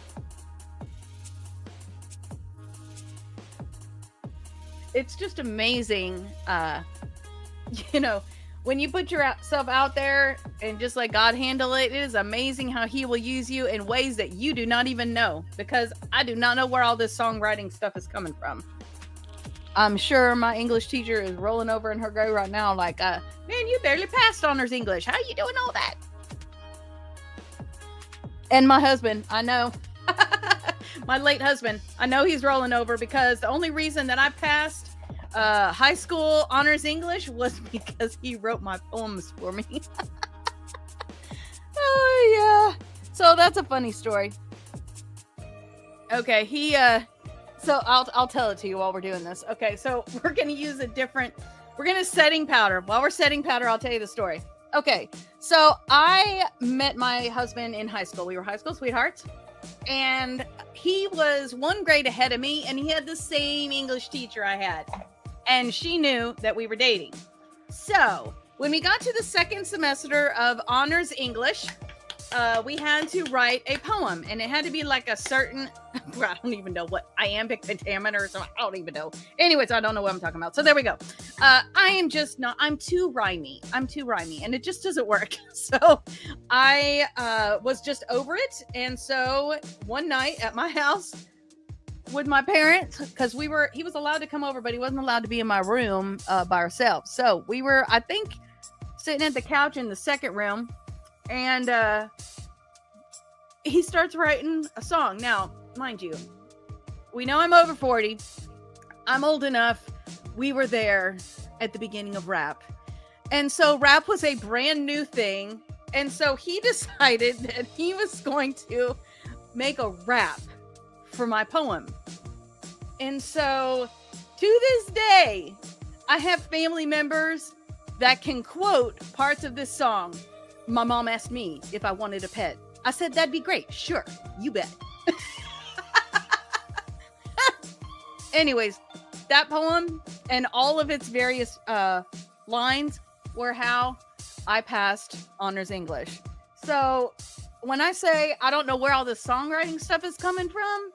Speaker 1: It's just amazing, you know, when you put yourself out there and just let God handle it, it is amazing how he will use you in ways that you do not even know, because I do not know where all this songwriting stuff is coming from. I'm sure my English teacher is rolling over in her grave right now like, man, you barely passed honors English. How are you doing all that? And my husband, I know. My late husband, I know he's rolling over, because the only reason that I passed high school honors English was because he wrote my poems for me. Oh yeah, so that's a funny story. Okay, so I'll tell it to you while we're doing this. Okay, so we're gonna use we're gonna setting powder. While we're setting powder, I'll tell you the story. Okay, so I met my husband in high school. We were high school sweethearts. And he was one grade ahead of me, and he had the same English teacher I had. And she knew that we were dating. So when we got to the second semester of honors English, we had to write a poem, and it had to be like a certain, I don't even know what, iambic pentameter or something. I don't even know. Anyways, I don't know what I'm talking about. So there we go. I'm too rhymey. And it just doesn't work. So I was just over it. And so one night at my house with my parents, because he was allowed to come over, but he wasn't allowed to be in my room by ourselves. So we were, I think, sitting at the couch in the second room. And he starts writing a song. Now, mind you, we know I'm over 40. I'm old enough. We were there at the beginning of rap. And so rap was a brand new thing. And so he decided that he was going to make a rap for my poem. And so to this day, I have family members that can quote parts of this song. My mom asked me if I wanted a pet. I said, that'd be great. Sure, you bet. anyways, that poem and all of its various lines were how I passed honors English. So when I say I don't know where all this songwriting stuff is coming from,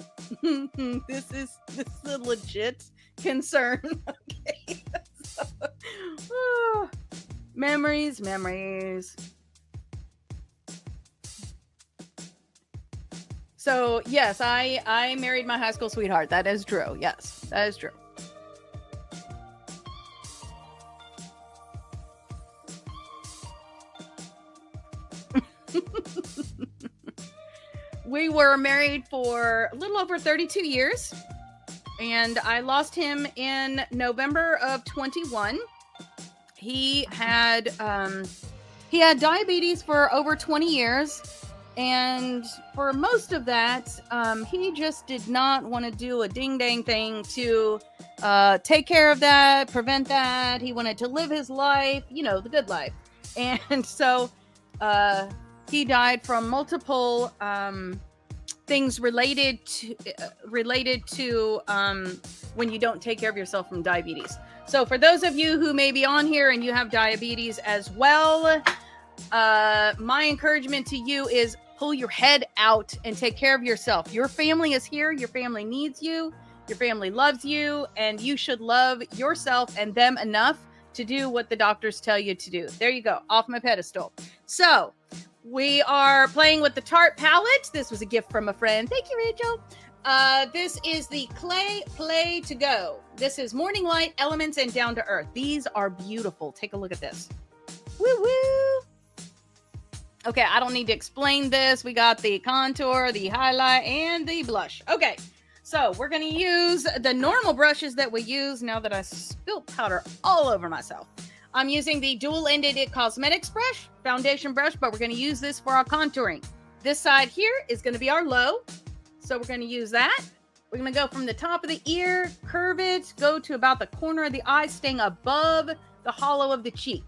Speaker 1: this is a legit concern. Okay. So, memories. So yes, I married my high school sweetheart. That is true. Yes, that is true. We were married for a little over 32 years, and I lost him in November of 21. He had diabetes for over 20 years, and for most of that, he just did not want to do a ding-dang thing to take care of that, prevent that. He wanted to live his life, the good life. And so he died from multiple things related to when you don't take care of yourself from diabetes. So for those of you who may be on here and you have diabetes as well, my encouragement to you is pull your head out and take care of yourself. Your family is here. Your family needs you. Your family loves you, and you should love yourself and them enough to do what the doctors tell you to do. There you go, off my pedestal. So we are playing with the Tarte palette. This was a gift from a friend. Thank you, Rachel. This is the Clay Play to Go. This is Morning Light, Elements, and Down to Earth. These are beautiful. Take a look at this. Woo woo. Okay, I don't need to explain this. We got the contour, the highlight, and the blush. Okay, so we're going to use the normal brushes that we use now that I spilled powder all over myself. I'm using the dual-ended It Cosmetics brush, foundation brush, but we're going to use this for our contouring. This side here is going to be our low, so we're going to use that. We're going to go from the top of the ear, curve it, go to about the corner of the eye, staying above the hollow of the cheek.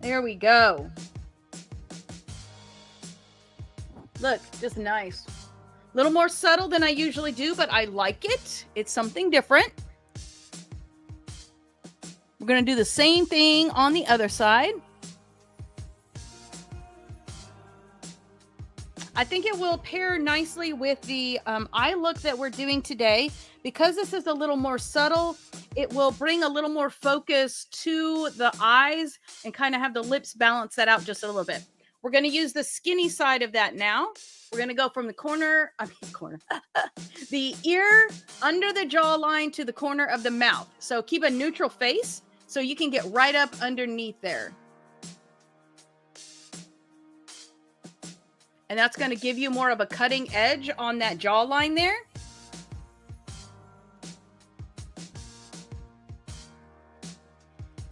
Speaker 1: There we go. Look, just nice. A little more subtle than I usually do, but I like it. It's something different. We're going to do the same thing on the other side. I think it will pair nicely with the eye look that we're doing today. Because this is a little more subtle, it will bring a little more focus to the eyes and kind of have the lips balance that out just a little bit. We're going to use the skinny side of that now. We're going to go from the the ear under the jawline to the corner of the mouth. So keep a neutral face so you can get right up underneath there. And that's going to give you more of a cutting edge on that jawline there.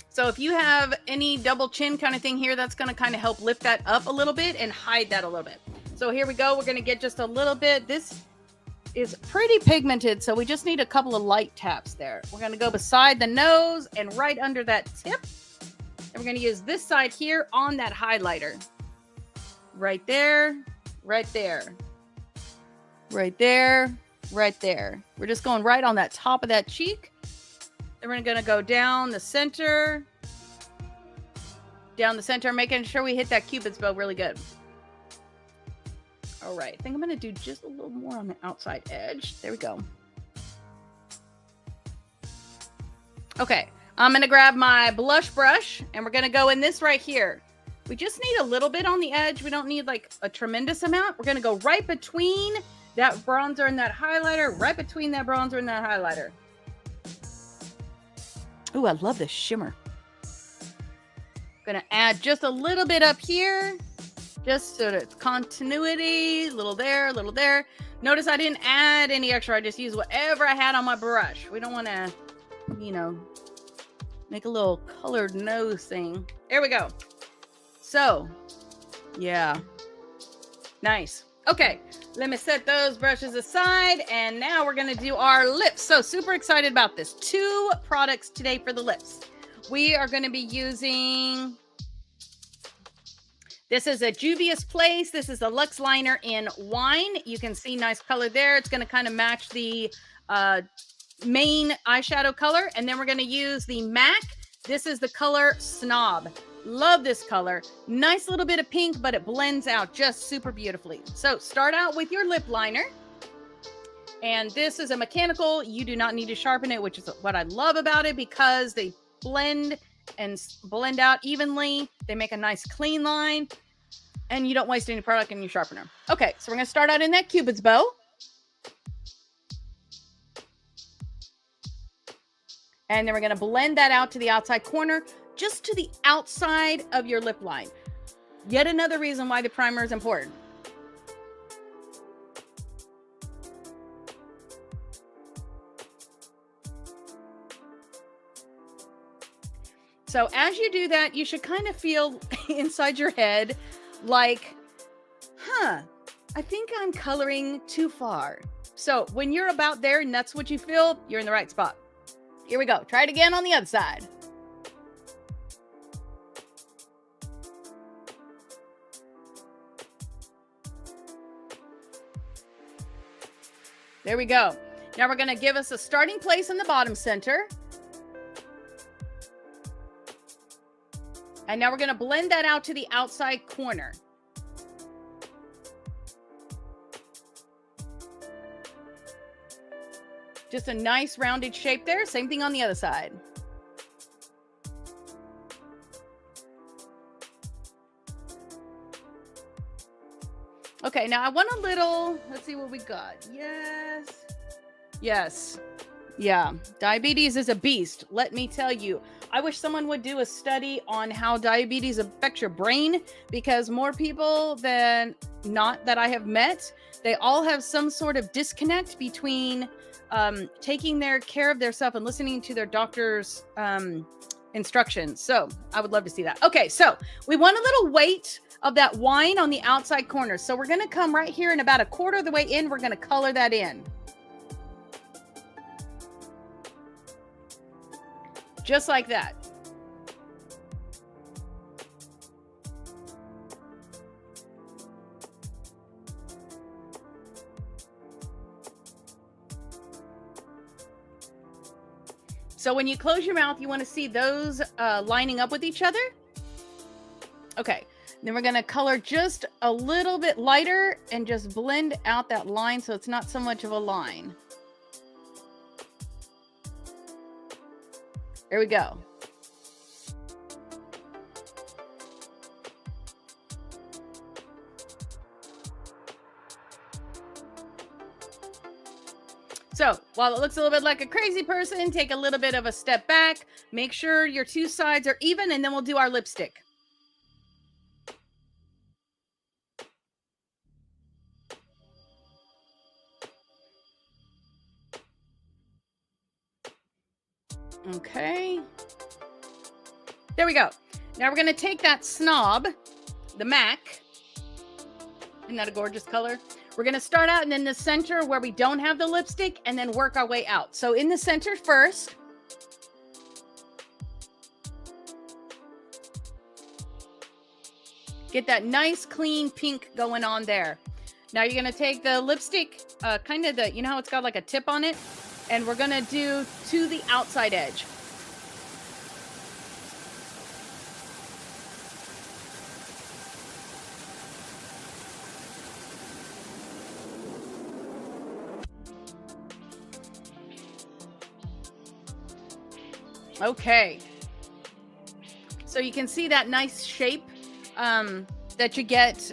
Speaker 1: So if you have any double chin kind of thing here, that's going to kind of help lift that up a little bit and hide that a little bit. So here we go. We're going to get just a little bit. This is pretty pigmented, so we just need a couple of light taps there. We're going to go beside the nose and right under that tip. And we're going to use this side here on that highlighter. Right there, right there, right there, right there. We're just going right on that top of that cheek. Then we're going to go down the center, making sure we hit that Cupid's bow really good. All right, I think I'm going to do just a little more on the outside edge. There we go. Okay, I'm going to grab my blush brush, and we're going to go in this right here. We just need a little bit on the edge. We don't need like a tremendous amount. We're going to go right between that bronzer and that highlighter, right between that bronzer and that highlighter. Ooh, I love this shimmer. Gonna add just a little bit up here, just so that it's continuity. A little there, a little there. Notice I didn't add any extra. I just used whatever I had on my brush. We don't want to, make a little colored nose thing. There we go. So, yeah. Nice. Okay, let me set those brushes aside, and now we're going to do our lips. So super excited about this. 2 products today for the lips. We are going to be using This is a Juvia's Place. This is a Luxe liner in wine. You can see nice color there. It's going to kind of match the main eyeshadow color. And then we're going to use the MAC. This is the color Snob. Love this color. Nice little bit of pink, but it blends out just super beautifully. So start out with your lip liner. And this is a mechanical. You do not need to sharpen it, which is what I love about it, because they blend and blend out evenly. They make a nice clean line, and you don't waste any product in your sharpener. Okay, so we're going to start out in that Cupid's bow. And then we're going to blend that out to the outside corner, just to the outside of your lip line. Yet another reason why the primer is important. So as you do that, you should kind of feel inside your head like, I think I'm coloring too far. So when you're about there and that's what you feel, you're in the right spot. Here we go. Try it again on the other side. There we go. Now we're going to give us a starting place in the bottom center. And now we're going to blend that out to the outside corner. Just a nice rounded shape there. Same thing on the other side. Okay, now I want a little, let's see what we got. Yes. Yes. Yeah. Diabetes is a beast. Let me tell you. I wish someone would do a study on how diabetes affects your brain, because more people than not that I have met, they all have some sort of disconnect between taking their care of their self and listening to their doctor's instructions. So I would love to see that. Okay, so we want a little weight of that wine on the outside corner. So we're going to come right here and about a quarter of the way in, we're going to color that in. Just like that. So when you close your mouth, you want to see those lining up with each other. Okay. Then we're going to color just a little bit lighter and just blend out that line so it's not so much of a line. There we go. So while it looks a little bit like a crazy person, take a little bit of a step back. Make sure your two sides are even, and then we'll do our lipstick. Okay. There we go. Now we're going to take that Snob, the MAC. Isn't that a gorgeous color? We're going to start out in the center where we don't have the lipstick and then work our way out. So in the center first. Get that nice clean pink going on there. Now you're going to take the lipstick, kind of the, you know how it's got like a tip on it? And we're going to do to the outside edge. Okay. So you can see that nice shape that you get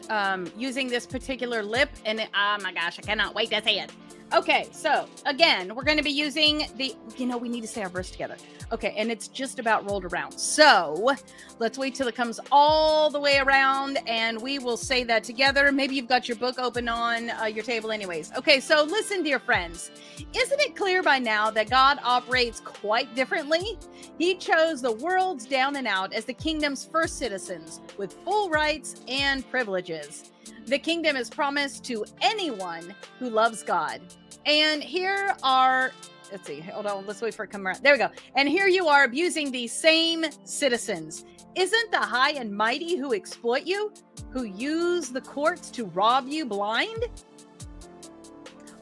Speaker 1: using this particular lip. And oh my gosh, I cannot wait to see it. Okay, so again, we're going to be using the, we need to say our verse together. Okay, and it's just about rolled around. So let's wait till it comes all the way around and we will say that together. Maybe you've got your book open on your table anyways. Okay, so listen, dear friends. Isn't it clear by now that God operates quite differently? He chose the world's down and out as the kingdom's first citizens with full rights and privileges. The kingdom is promised to anyone who loves God. And here are, let's see, hold on, let's wait for it to come around. There we go. And here you are abusing these same citizens. Isn't the high and mighty who exploit you, who use the courts to rob you blind?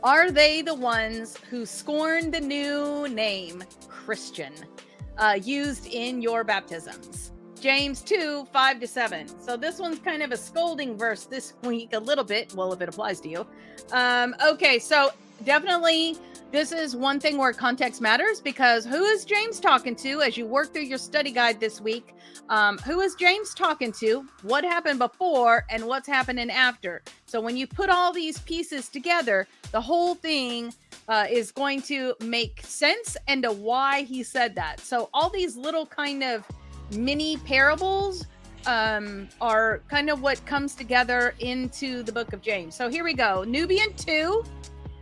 Speaker 1: Are they the ones who scorn the new name Christian used in your baptisms? James 2, 5-7. So this one's kind of a scolding verse this week, a little bit. Well, if it applies to you. Okay, so definitely this is one thing where context matters, because who is James talking to as you work through your study guide this week? Who is James talking to? What happened before and what's happening after? So when you put all these pieces together, the whole thing is going to make sense and to why he said that. So all these little kind of mini parables are kind of what comes together into the book of James. So here we go. Nubian 2.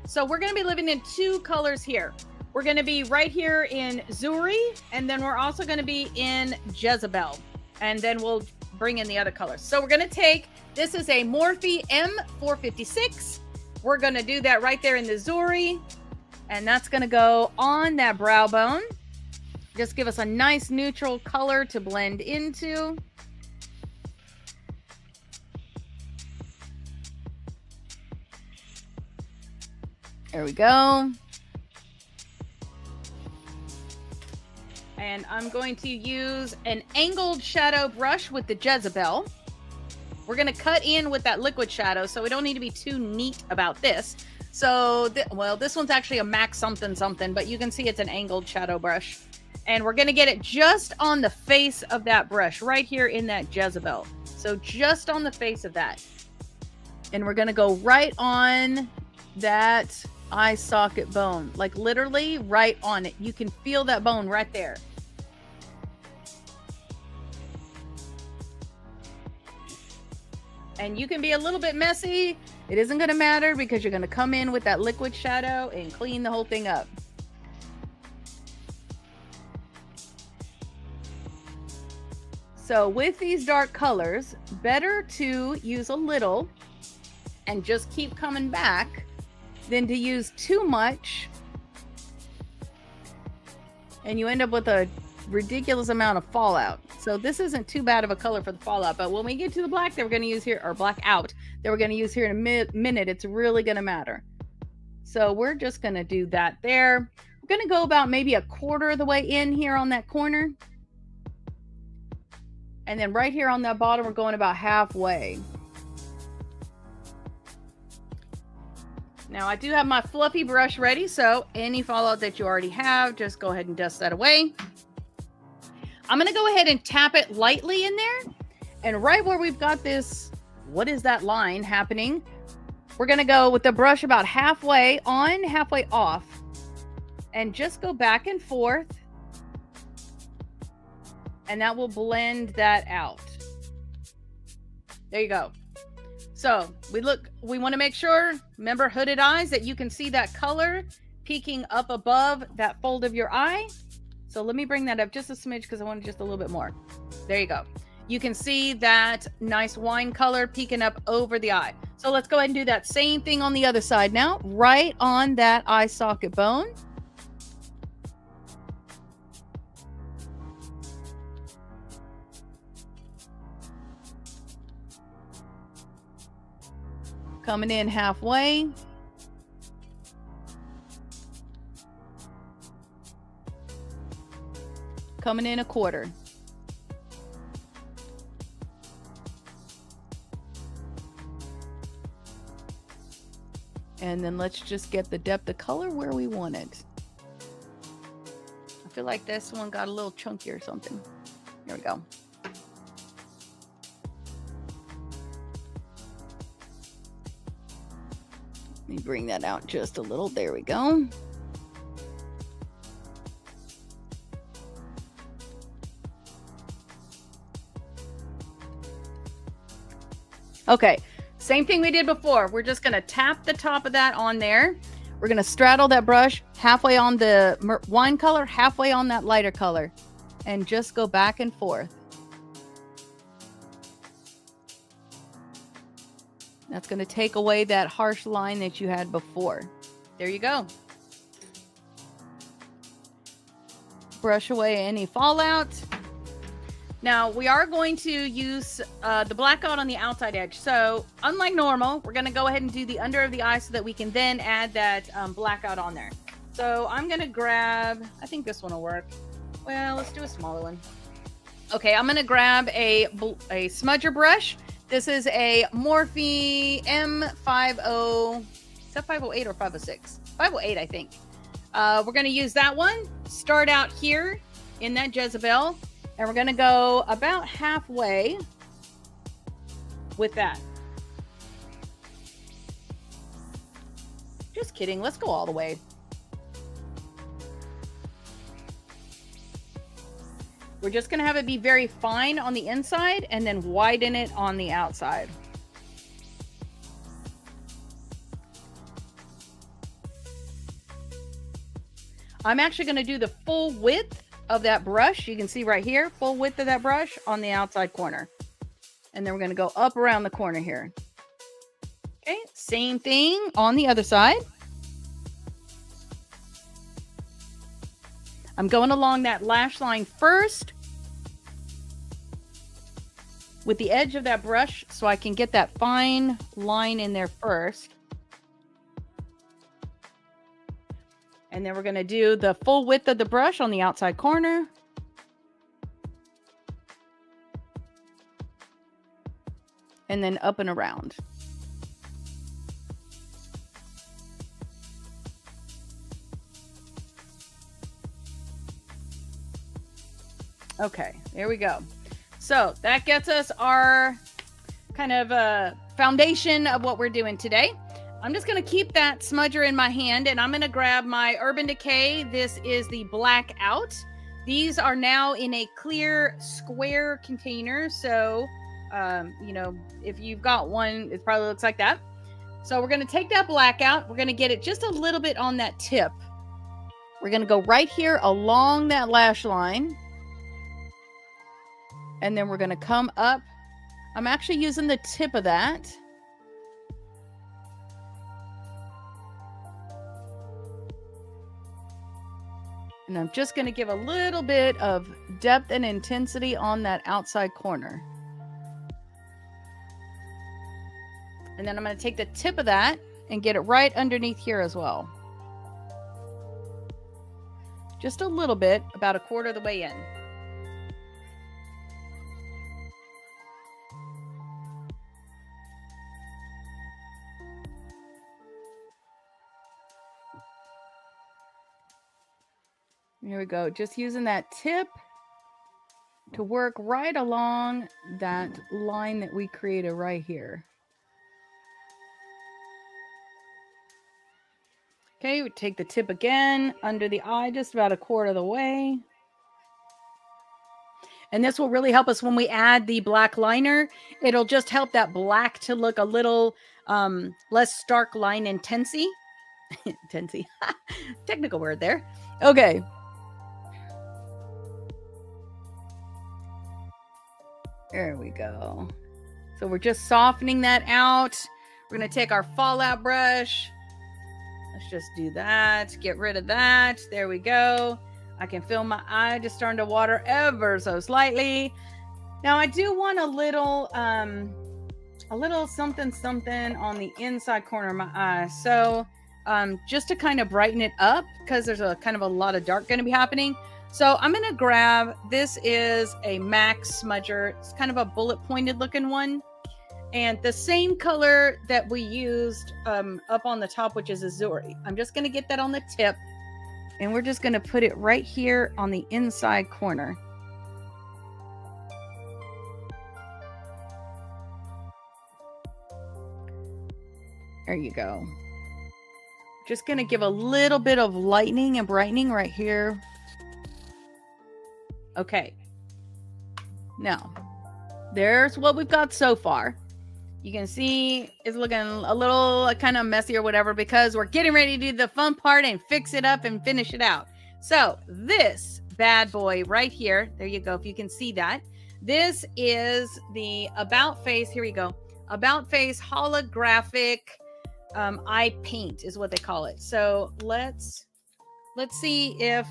Speaker 1: So we're going to be living in two colors here. We're going to be right here in Zuri, and then we're also going to be in Jezebel, and then we'll bring in the other colors. So we're going to take, this is a Morphe M456. We're going to do that right there in the Zuri, and that's going to go on that brow bone. Just give us a nice neutral color to blend into. There we go. And I'm going to use an angled shadow brush with the Jezebel. We're going to cut in with that liquid shadow, so we don't need to be too neat about this. So, well, this one's actually a MAC something something, but you can see it's an angled shadow brush. And we're going to get it just on the face of that brush, right here in that Jezebel. So just on the face of that. And we're going to go right on that eye socket bone, like literally right on it. You can feel that bone right there. And you can be a little bit messy. It isn't going to matter, because you're going to come in with that liquid shadow and clean the whole thing up. So with these dark colors, better to use a little and just keep coming back than to use too much and you end up with a ridiculous amount of fallout. So this isn't too bad of a color for the fallout, but when we get to the black that we're going to use here, or black out that we're going to use here in a minute, it's really going to matter. So we're just going to do that there. We're going to go about maybe a quarter of the way in here on that corner. And then right here on that bottom, we're going about halfway. Now I do have my fluffy brush ready, so any fallout that you already have, just go ahead and dust that away. I'm going to go ahead and tap it lightly in there. And right where we've got this, what is that line happening? We're going to go with the brush about halfway on, halfway off. And just go back and forth. And that will blend that out. There you go. So we want to make sure, remember hooded eyes, that you can see that color peeking up above that fold of your eye. So let me bring that up just a smidge because I want just a little bit more. There you go. You can see that nice wine color peeking up over the eye. So let's go ahead and do that same thing on the other side now, right on that eye socket bone. Coming in halfway. Coming in a quarter. And then let's just get the depth of color where we want it. I feel like this one got a little chunky or something. Here we go. Let me bring that out just a little. There we go. Okay, same thing we did before. We're just going to tap the top of that on there. We're going to straddle that brush halfway on the wine color, halfway on that lighter color, and just go back and forth. That's going to take away that harsh line that you had before. There you go. Brush away any fallout. Now we are going to use the blackout on the outside edge. So unlike normal, we're going to go ahead and do the under of the eye so that we can then add that blackout on there. So I'm going to grab, I think this one will work. Well, let's do a smaller one. Okay, I'm going to grab a smudger brush. This is a Morphe M50, is that 508 or 506? 508, I think. We're going to use that one. Start out here in that Jezebel. And we're going to go about halfway with that. Just kidding. Let's go all the way. We're just going to have it be very fine on the inside and then widen it on the outside. I'm actually going to do the full width of that brush. You can see right here, full width of that brush on the outside corner. And then we're going to go up around the corner here. Okay, same thing on the other side. I'm going along that lash line first with the edge of that brush so I can get that fine line in there first. And then we're going to do the full width of the brush on the outside corner. And then up and around. Okay, there we go. So that gets us our kind of foundation of what we're doing today. I'm just going to keep that smudger in my hand and I'm going to grab my Urban Decay. This is the Blackout. These are now in a clear square container. So, you know, if you've got one, it probably looks like that. So we're going to take that Blackout. We're going to get it just a little bit on that tip. We're going to go right here along that lash line. And then we're going to come up. I'm actually using the tip of that. And I'm just going to give a little bit of depth and intensity on that outside corner. And then I'm going to take the tip of that and get it right underneath here as well. Just a little bit, about a quarter of the way in. Here we go. Just using that tip to work right along that line that we created right here. Okay, we take the tip again under the eye, just about a quarter of the way. And this will really help us when we add the black liner. It'll just help that black to look a little less stark line intensity. Intensity. Technical word there. Okay. There we go. So we're just softening that out. We're going to take our fallout brush. Let's just do that. Get rid of that. There we go. I can feel my eye just starting to water ever so slightly. Now I do want a little something something on the inside corner of my eye. So just to kind of brighten it up because there's a kind of a lot of dark going to be happening. So I'm going to grab, this is a MAC smudger. It's kind of a bullet pointed looking one. And the same color that we used up on the top, which is Azuri. I'm just going to get that on the tip. And we're just going to put it right here on the inside corner. There you go. Just going to give a little bit of lightening and brightening right here. Okay. Now, there's what we've got so far. You can see it's looking a little kind of messy or whatever because we're getting ready to do the fun part and fix it up and finish it out. So this bad boy right here, there you go. If you can see that, this is the About Face. Here we go. About Face holographic eye paint is what they call it. So let's see if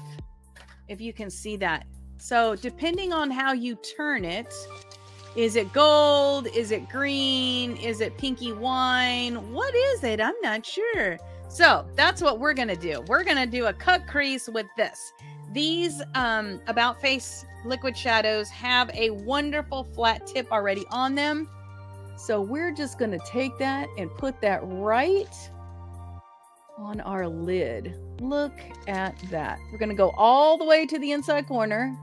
Speaker 1: you can see that. So depending on how you turn it, is it gold? Is it green? Is it pinky wine? What is it? I'm not sure. So that's what we're going to do. We're going to do a cut crease with this. These About Face liquid shadows have a wonderful flat tip already on them. So we're just going to take that and put that right on our lid. Look at that. We're going to go all the way to the inside corner.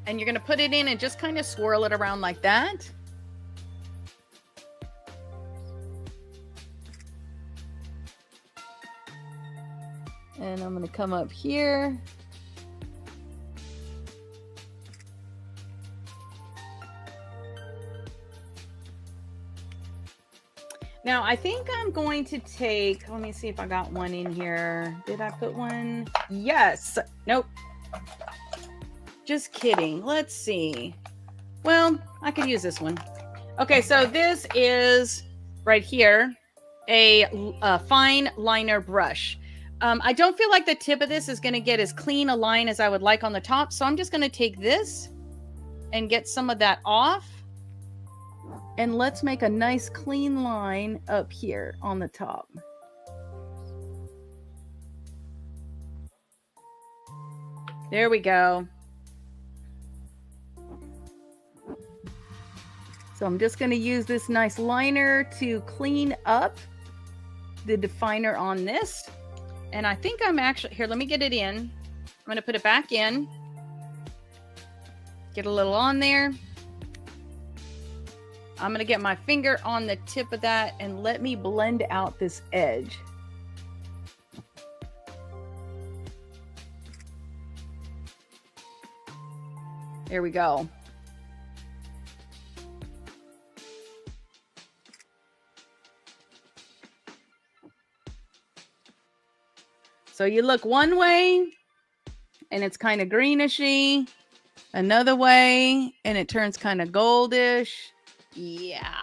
Speaker 1: And you're going to put it in and just kind of swirl it around like that. And I'm going to come up here. Now, I think I'm going to take, let me see if I got one in here. Did I put one? Yes. Nope. Just kidding. Let's see. Well, I could use this one. Okay, so this is right here, a fine liner brush. I don't feel like the tip of this is going to get as clean a line as I would like on the top. So I'm just going to take this and get some of that off. And let's make a nice clean line up here on the top. There we go. So I'm just going to use this nice liner to clean up the definer on this. And I think I'm actually, here, let me get it in. I'm going to put it back in. Get a little on there. I'm going to get my finger on the tip of that and let me blend out this edge. There we go. So you look one way and it's kind of greenish-y, another way and it turns kind of goldish. Yeah.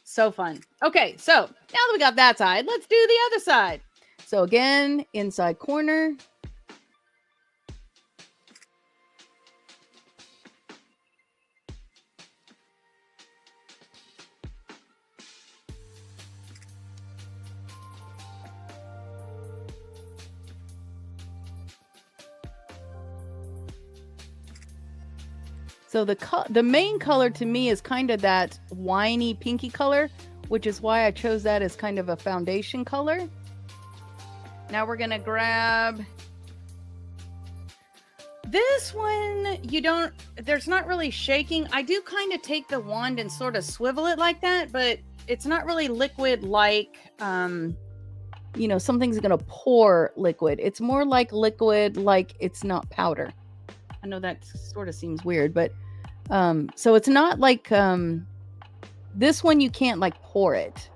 Speaker 1: So fun. Okay, so now that we got that side, let's do the other side. So again, inside corner. So the main color to me is kind of that winey pinky color, which is why I chose that as kind of a foundation color. Now we're going to grab this one. There's not really shaking. I do kind of take the wand and sort of swivel it like that, but it's not really liquid like, something's going to pour liquid. It's more like liquid, like it's not powder. I know that sort of seems weird, but so it's not like this one, you can't like pour it.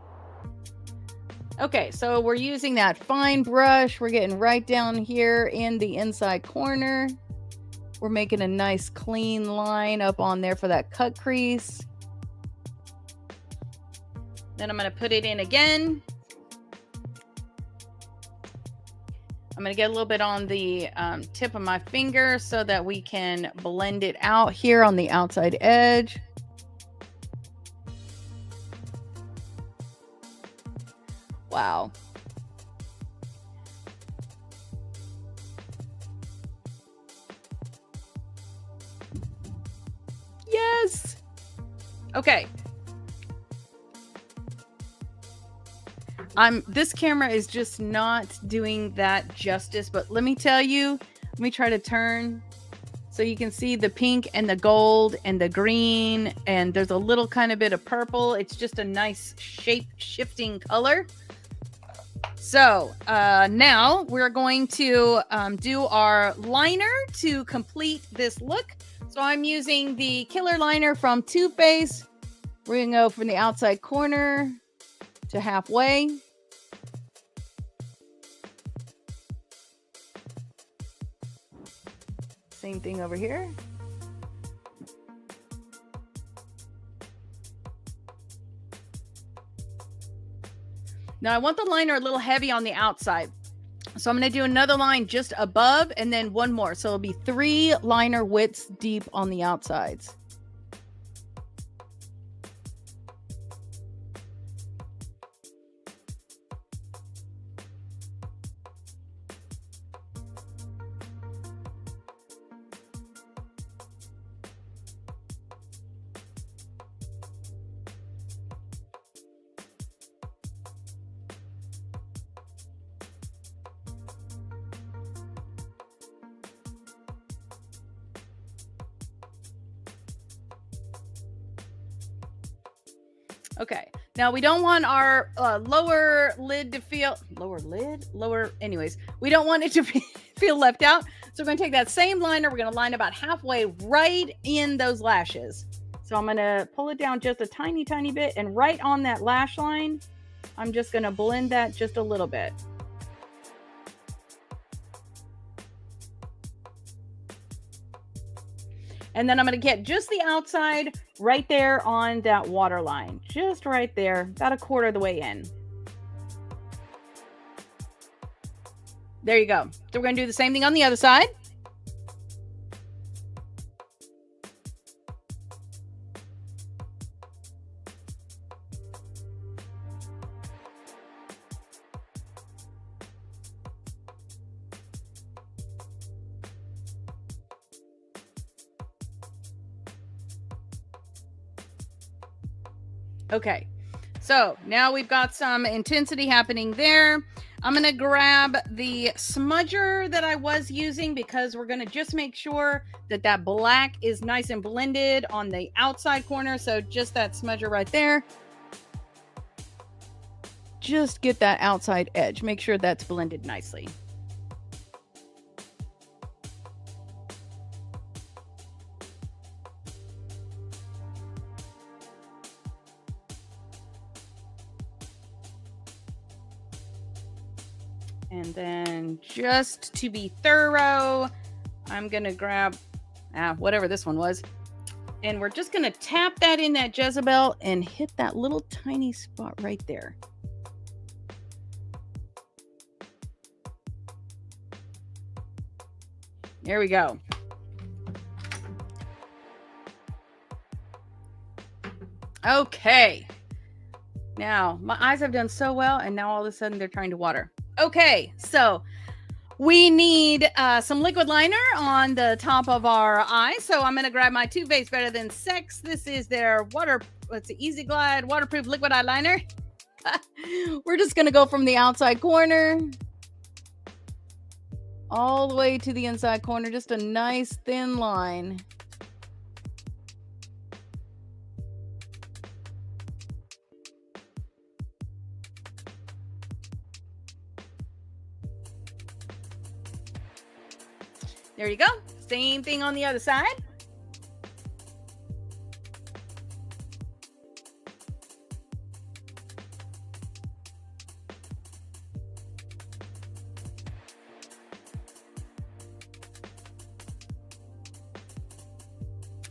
Speaker 1: Okay, so we're using that fine brush. We're getting right down here in the inside corner. We're making a nice clean line up on there for that cut crease. Then I'm going to put it in again. I'm going to get a little bit on the tip of my finger so that we can blend it out here on the outside edge. Wow. Yes. Okay. This camera is just not doing that justice, but let me tell you, let me try to turn so you can see the pink and the gold and the green, and there's a little kind of bit of purple. It's just a nice shape shifting color. So now we're going to do our liner to complete this look. So I'm using the Killer Liner from Too Faced. We're going to go from the outside corner to halfway. Same thing over here. Now I want the liner a little heavy on the outside. So I'm going to do another line just above and then one more. So it'll be 3 liner widths deep on the outsides. Okay, now we don't want our lower lid to feel, anyways, we don't want it to feel left out. So we're going to take that same liner, we're going to line about halfway right in those lashes. So I'm going to pull it down just a tiny, tiny bit, and right on that lash line, I'm just going to blend that just a little bit. And then I'm going to get just the outside right there on that water line. Just right there, about 1/4 of the way in. There you go. So we're going to do the same thing on the other side. Okay, so now we've got some intensity happening there. I'm going to grab the smudger that I was using because we're going to just make sure that that black is nice and blended on the outside corner. So just that smudger right there. Just get that outside edge. Make sure that's blended nicely. And then just to be thorough, I'm going to grab whatever this one was. And we're just going to tap that in that Jezebel and hit that little tiny spot right there. There we go. Okay. Now, my eyes have done so well, and now all of a sudden they're trying to water. Okay, so we need some liquid liner on the top of our eye. So I'm going to grab my Too Faced Better Than Sex. This is their Easy Glide waterproof liquid eyeliner. We're just going to go from the outside corner all the way to the inside corner. Just a nice thin line. There you go. Same thing on the other side.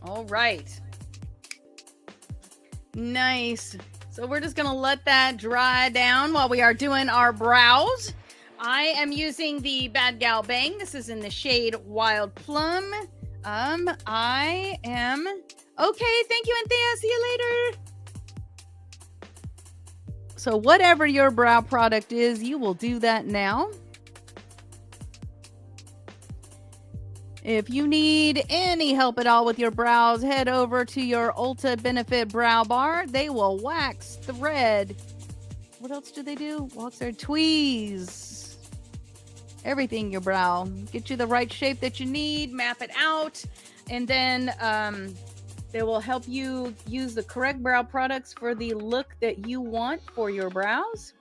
Speaker 1: All right. Nice. So we're just going to let that dry down while we are doing our brows. I am using the Bad Gal Bang. This is in the shade Wild Plum. I am okay. Thank you, Anthea. See you later. So whatever your brow product is, you will do that now. If you need any help at all with your brows, head over to your Ulta Benefit Brow Bar. They will wax, thread. What else do they do? Wax their tweeze. Everything your brow. Get you the right shape that you need, map it out, and then they will help you use the correct brow products for the look that you want for your brows.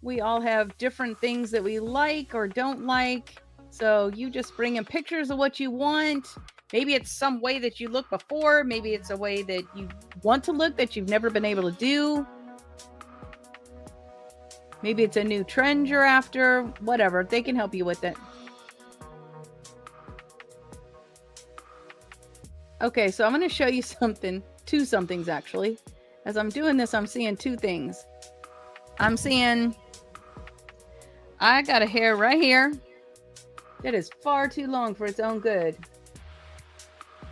Speaker 1: We all have different things that we like or don't like. So you just bring in pictures of what you want. Maybe it's some way that you look before. Maybe it's a way that you want to look that you've never been able to do. Maybe it's a new trend you're after. Whatever. They can help you with it. Okay, so I'm going to show you something. Two somethings, actually. As I'm doing this, I'm seeing two things. I'm seeing I got a hair right here that is far too long for its own good.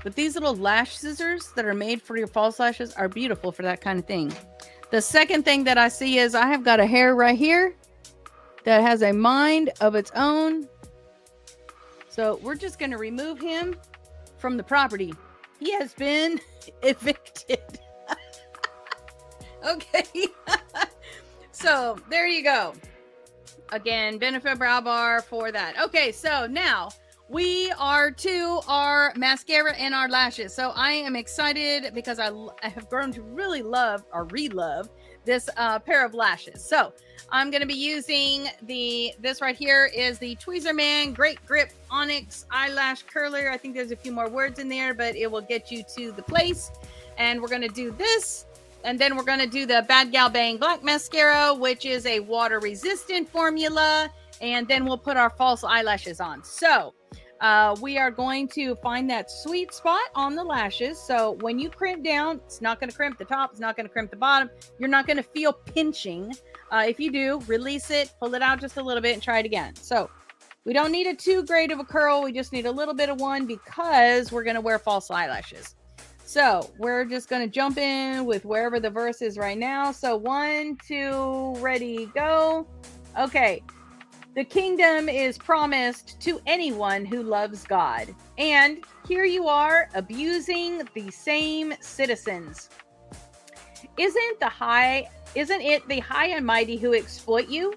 Speaker 1: But these little lash scissors that are made for your false lashes are beautiful for that kind of thing. The second thing that I see is I have got a hair right here that has a mind of its own. So we're just going to remove him from the property. He has been evicted. Okay. So there you go. Again, benefit brow bar for that. Okay, so now we are to our mascara and our lashes. So I am excited because I have grown to really love or re-love this pair of lashes. So I'm going to be using this right here is the Tweezerman Great Grip Onyx Eyelash Curler. I think there's a few more words in there, but it will get you to the place. And we're going to do this. And then we're going to do the Bad Gal Bang Black Mascara, which is a water-resistant formula. And then we'll put our false eyelashes on. So we are going to find that sweet spot on the lashes. So when you crimp down, it's not going to crimp the top. It's not going to crimp the bottom. You're not going to feel pinching. If you do, release it, pull it out just a little bit and try it again. So we don't need a too great of a curl. We just need a little bit of one because we're going to wear false eyelashes. So we're just going to jump in with wherever the verse is right now. So 1, 2, ready, go. Okay. The kingdom is promised to anyone who loves God. And here you are abusing the same citizens. Isn't it the high and mighty who exploit you,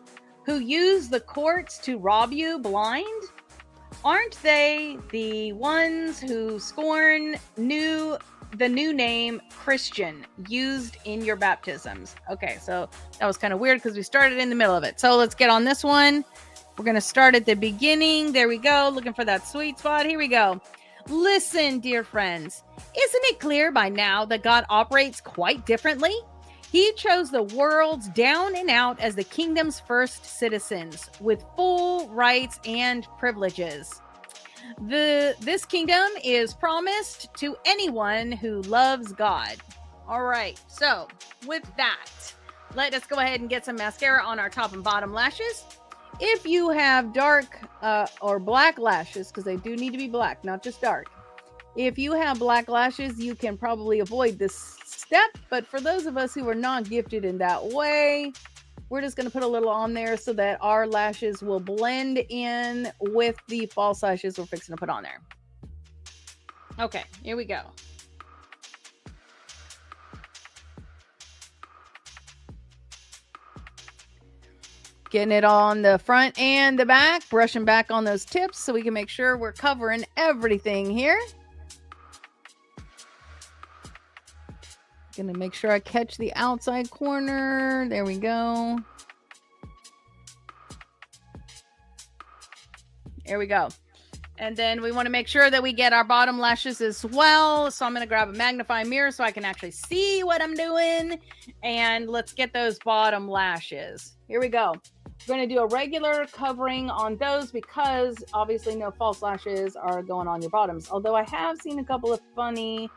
Speaker 1: who use the courts to rob you blind? Aren't they the ones who scorn the new name Christian used in your baptisms? Okay, so that was kind of weird because we started in the middle of it. So let's get on this one. We're going to start at the beginning. There we go. Looking for that sweet spot. Here we go. Listen, dear friends, isn't it clear by now that God operates quite differently? He chose the world's down and out as the kingdom's first citizens with full rights and privileges. This kingdom is promised to anyone who loves God. All right, so with that, let us go ahead and get some mascara on our top and bottom lashes. If you have dark or black lashes, because they do need to be black, not just dark. If you have black lashes, you can probably avoid this step. But for those of us who are not gifted in that way, we're just going to put a little on there so that our lashes will blend in with the false lashes we're fixing to put on there. Okay, here we go. Getting it on the front and the back, brushing back on those tips so we can make sure we're covering everything here. Gonna make sure I catch the outside corner. There we go. There we go. And then we want to make sure that we get our bottom lashes as well. So I'm going to grab a magnifying mirror so I can actually see what I'm doing. And let's get those bottom lashes. Here we go. We're going to do a regular covering on those because obviously no false lashes are going on your bottoms. Although I have seen a couple of funny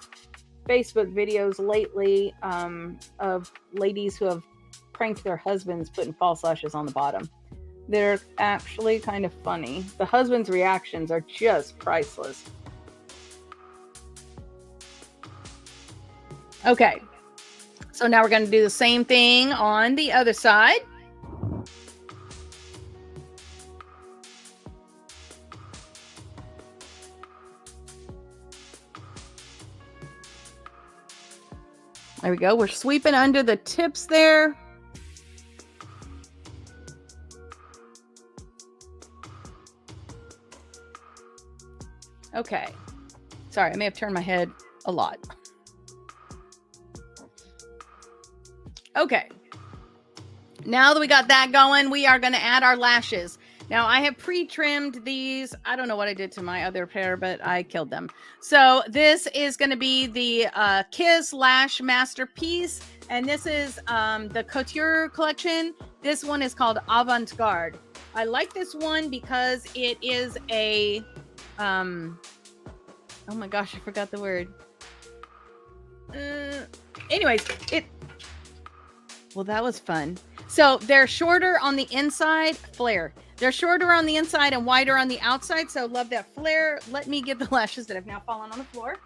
Speaker 1: Facebook videos lately of ladies who have pranked their husbands putting false lashes on the bottom. They're actually kind of funny. The husband's reactions are just priceless. Okay, so now we're going to do the same thing on the other side. There we go. We're sweeping under the tips there. Okay. Sorry, I may have turned my head a lot. Okay. Now that we got that going, we are going to add our lashes. Now, I have pre-trimmed these. I don't know what I did to my other pair, but I killed them. So this is going to be the Kiss Lash Masterpiece. And this is the Couture collection. This one is called Avant-Garde. I like this one because it is a... oh my gosh, I forgot the word. Anyways, well, that was fun. So they're shorter on the inside, flare. They're shorter on the inside and wider on the outside. So love that flare. Let me get the lashes that have now fallen on the floor.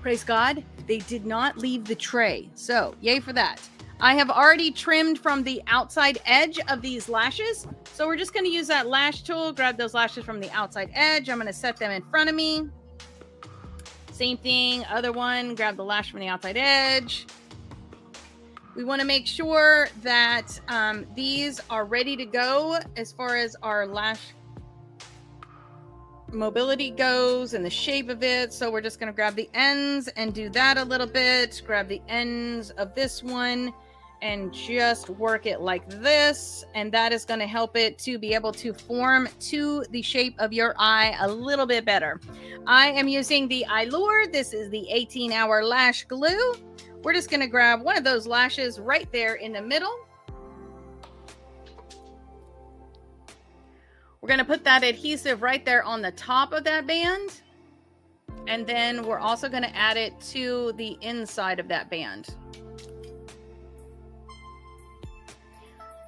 Speaker 1: Praise God, they did not leave the tray. So yay for that. I have already trimmed from the outside edge of these lashes. So we're just going to use that lash tool, grab those lashes from the outside edge. I'm going to set them in front of me. Same thing, other one, grab the lash from the outside edge. We want to make sure that these are ready to go as far as our lash mobility goes and the shape of it. So we're just going to grab the ends and do that a little bit. Grab the ends of this one and just work it like this. And that is going to help it to be able to form to the shape of your eye a little bit better. I am using the Allure. This is the 18-hour lash glue. We're just going to grab one of those lashes right there in the middle. We're going to put that adhesive right there on the top of that band. And then we're also going to add it to the inside of that band.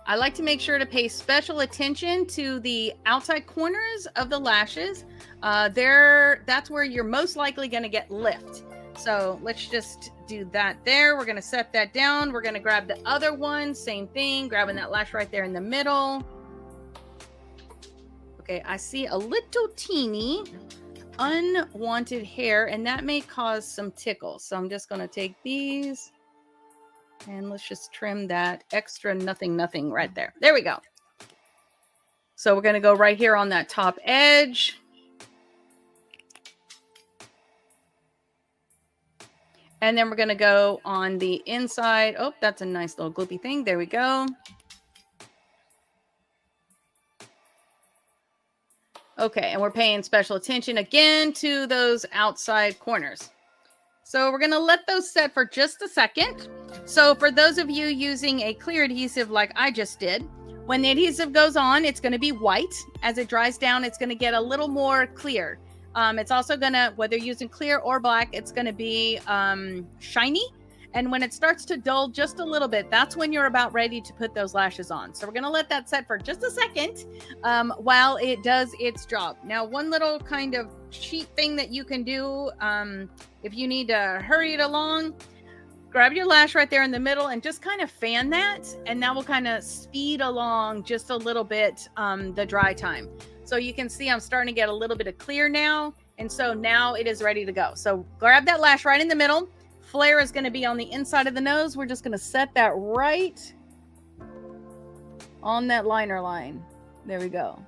Speaker 1: I like to make sure to pay special attention to the outside corners of the lashes. That's where you're most likely going to get lift. So let's just do that there. We're going to set that down. We're going to grab the other one. Same thing, grabbing that lash right there in the middle. Okay, I see a little teeny unwanted hair, and that may cause some tickles. So I'm just going to take these and let's just trim that extra nothing right there. There we go. So we're going to go right here on that top edge. And then we're going to go on the inside. Oh, that's a nice little gloopy thing. There we go. Okay, and we're paying special attention again to those outside corners. So we're going to let those set for just a second. So for those of you using a clear adhesive like I just did, when the adhesive goes on, it's going to be white. As it dries down, it's going to get a little more clear. It's also going to, whether you're using clear or black, it's going to be shiny. And when it starts to dull just a little bit, that's when you're about ready to put those lashes on. So we're going to let that set for just a second while it does its job. Now, one little kind of cheat thing that you can do if you need to hurry it along, grab your lash right there in the middle and just kind of fan that. And that will kind of speed along just a little bit the dry time. So you can see I'm starting to get a little bit of clear now. And so now it is ready to go. So grab that lash right in the middle. Flare is going to be on the inside of the nose. We're just going to set that right on that liner line. There we go.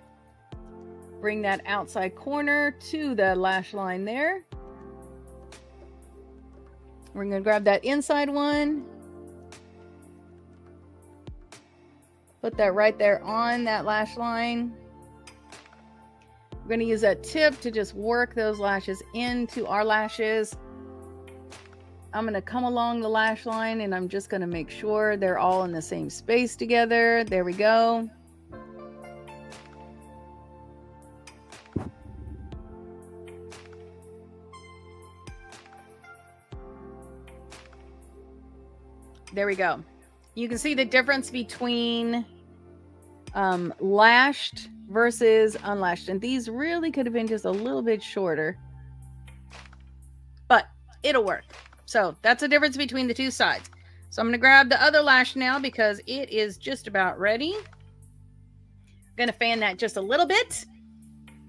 Speaker 1: Bring that outside corner to the lash line there. We're going to grab that inside one. Put that right there on that lash line. We're going to use that tip to just work those lashes into our lashes. I'm going to come along the lash line and I'm just going to make sure they're all in the same space together. There we go. There we go. You can see the difference between lashed versus unlashed. And these really could have been just a little bit shorter, but it'll work. So that's the difference between the two sides. So I'm going to grab the other lash now because it is just about ready. I'm going to fan that just a little bit.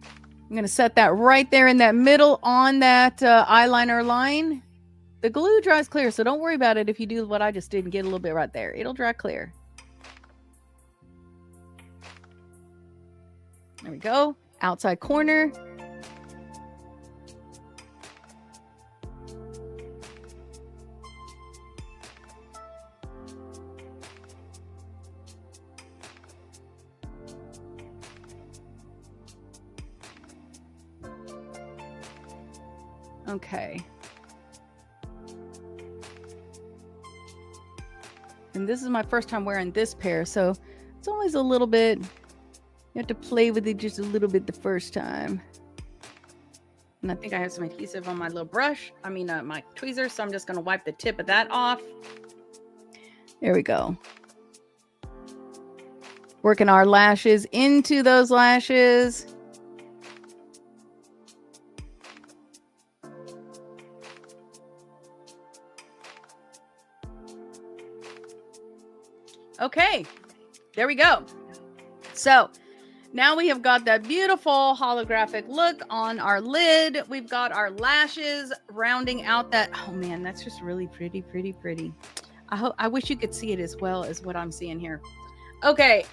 Speaker 1: I'm going to set that right there in that middle on that eyeliner line. The glue dries clear, so don't worry about it if you do what I just did and get a little bit right there. It'll dry clear. There we go. Outside corner. Okay. And this is my first time wearing this pair, so it's always a little bit, you have to play with it just a little bit the first time. And I think I have some adhesive on my little brush, my tweezer, so I'm just going to wipe the tip of that off. There we go. Working our lashes into those lashes. Okay, there we go. So now we have got that beautiful holographic look on our lid. We've got our lashes rounding out that. Oh man, that's just really pretty, pretty, pretty. I wish you could see it as well as what I'm seeing here. Okay,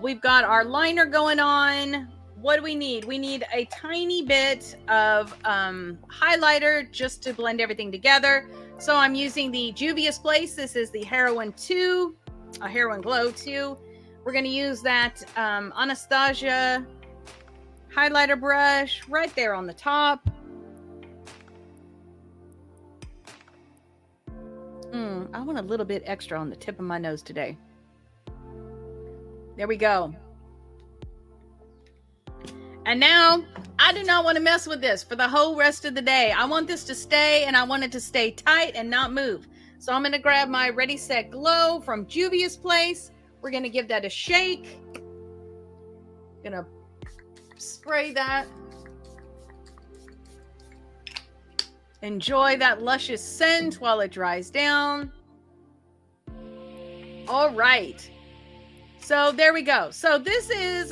Speaker 1: we've got our liner going on. What do we need? We need a tiny bit of highlighter just to blend everything together. So I'm using the Juvia's Place. This is the Heroin 2, a Heroin Glow 2. We're going to use that Anastasia highlighter brush right there on the top. I want a little bit extra on the tip of my nose today. There we go. And now I do not want to mess with this for the whole rest of the day. I want this to stay, and I want it to stay tight and not move. So I'm going to grab my Ready Set Glow from Juvia's Place. We're going to give that a shake. Going to spray that. Enjoy that luscious scent while it dries down. All right. So there we go. So this is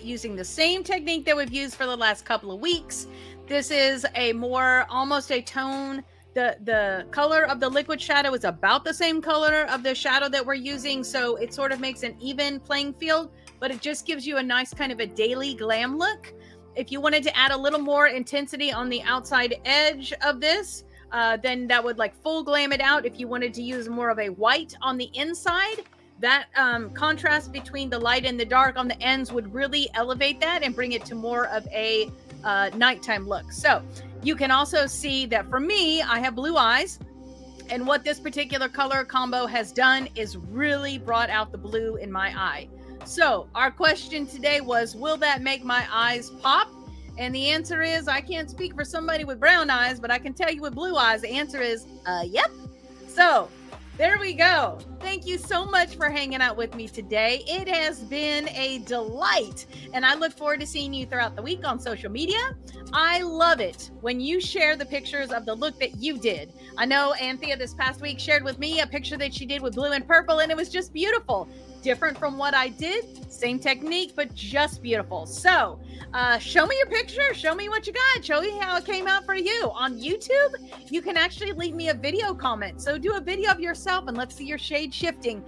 Speaker 1: using the same technique that we've used for the last couple of weeks. This is a more, almost a tone. The color of the liquid shadow is about the same color of the shadow that we're using. So it sort of makes an even playing field, but it just gives you a nice kind of a daily glam look. If you wanted to add a little more intensity on the outside edge of this, then that would like full glam it out. If you wanted to use more of a white on the inside, that contrast between the light and the dark on the ends would really elevate that and bring it to more of a nighttime look. So you can also see that for me, I have blue eyes. And what this particular color combo has done is really brought out the blue in my eye. So our question today was, will that make my eyes pop? And the answer is, I can't speak for somebody with brown eyes, but I can tell you with blue eyes, the answer is, yep. So there we go. Thank you so much for hanging out with me today. It has been a delight, and I look forward to seeing you throughout the week on social media. I love it when you share the pictures of the look that you did. I know Anthea this past week shared with me a picture that she did with blue and purple, and it was just beautiful. Different from what I did, same technique, but just beautiful. So show me your picture, show me what you got, show me how it came out for you. On YouTube, you can actually leave me a video comment. So do a video of yourself and let's see your shade shifting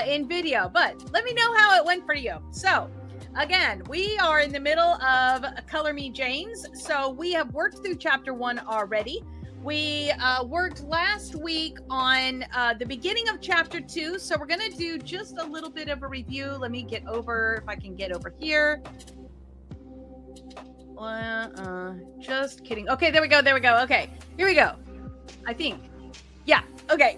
Speaker 1: in video, but let me know how it went for you. So again, we are in the middle of Color Me James. So we have worked through chapter 1 already. We worked last week on the beginning of chapter 2. So we're going to do just a little bit of a review. Let me get over, if I can get over here. Just kidding. Okay, there we go. There we go. Okay, here we go. I think. Yeah. Okay.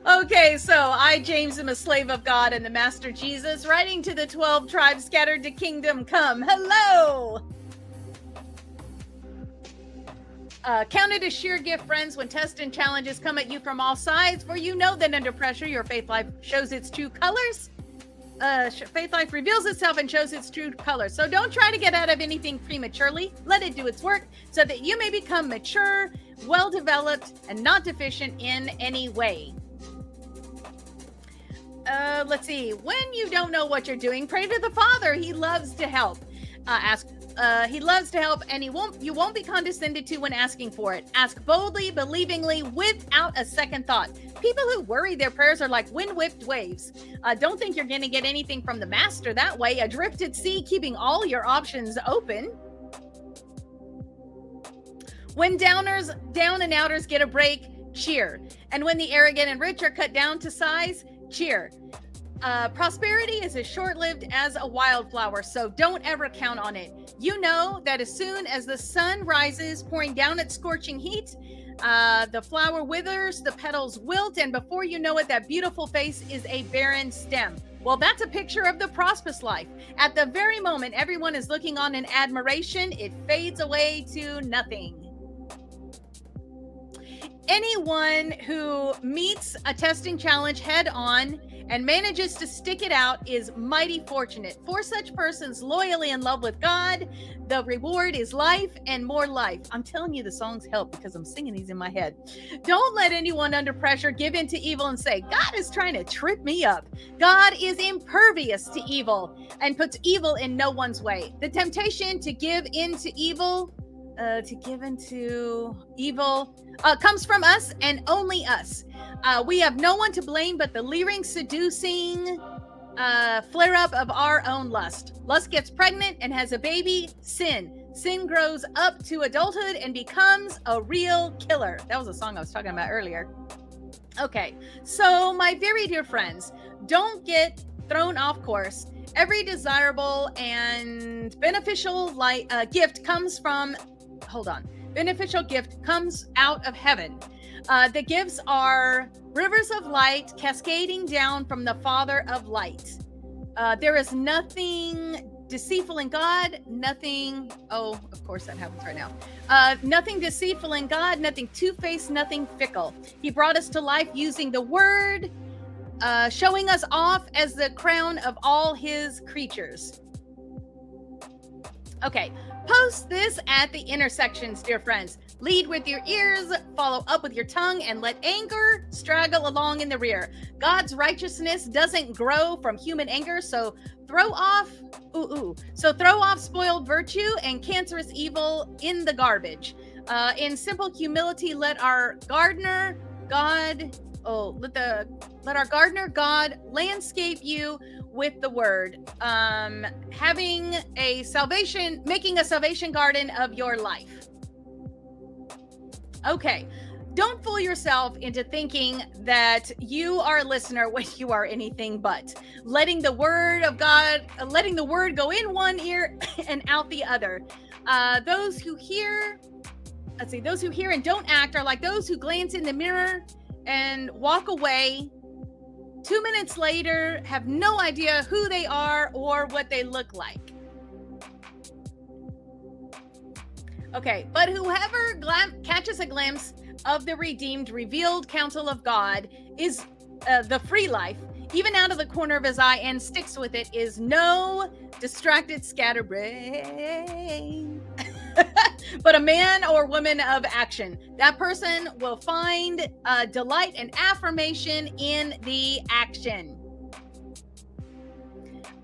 Speaker 1: Okay, so I, James, am a slave of God and the Master Jesus, writing to the 12 tribes scattered to kingdom come. Hello. Count it a sheer gift, friends, when tests and challenges come at you from all sides, for you know that under pressure, your faith life shows its true colors. Faith life reveals itself and shows its true colors. So don't try to get out of anything prematurely. Let it do its work so that you may become mature, well-developed, and not deficient in any way. Let's see. When you don't know what you're doing, pray to the Father. He loves to help. He loves to help, and you won't be condescended to when asking for it. Ask boldly, believingly, without a second thought. People who worry their prayers are like wind-whipped waves. Don't think you're going to get anything from the Master that way. Adrift at sea, keeping all your options open. When down and outers get a break, cheer. And when the arrogant and rich are cut down to size, cheer. Prosperity is as short-lived as a wildflower, so don't ever count on it. You know that as soon as the sun rises, pouring down its scorching heat, the flower withers, the petals wilt, and before you know it, that beautiful face is a barren stem. Well, that's a picture of the prosperous life. At the very moment everyone is looking on in admiration, it fades away to nothing. Anyone who meets a testing challenge head on and manages to stick it out is mighty fortunate. For such persons loyally in love with God, the reward is life and more life. I'm telling you, the songs help because I'm singing these in my head. Don't let anyone under pressure give in to evil and say, God is trying to trip me up. God is impervious to evil and puts evil in no one's way. The temptation to give in to evil comes from us and only us. We have no one to blame but the leering, seducing flare up of our own lust. Lust gets pregnant and has a baby. Sin grows up to adulthood and becomes a real killer. That was a song I was talking about earlier. Okay, so my very dear friends, don't get thrown off course. Every desirable and beneficial gift comes from beneficial gift comes out of heaven. The gifts are rivers of light cascading down from the Father of light. There is nothing deceitful in God, nothing, oh, of course that happens right now. Nothing deceitful in God, nothing two-faced, nothing fickle. He brought us to life using the word, showing us off as the crown of all his creatures. Okay, post this at the intersections, dear friends. Lead with your ears, follow up with your tongue, and let anger straggle along in the rear. God's righteousness doesn't grow from human anger, so throw off spoiled virtue and cancerous evil in the garbage. In simple humility, let our gardener God landscape you with the word, making a salvation garden of your life. Okay, don't fool yourself into thinking that you are a listener when you are anything but. Letting the word go in one ear and out the other. Those who hear and don't act are like those who glance in the mirror and walk away 2 minutes later, have no idea who they are or what they look like. Okay, but whoever catches a glimpse of the redeemed, revealed counsel of God is the free life, even out of the corner of his eye, and sticks with it, is no distracted scatterbrain, but a man or woman of action. That person will find delight and affirmation in the action.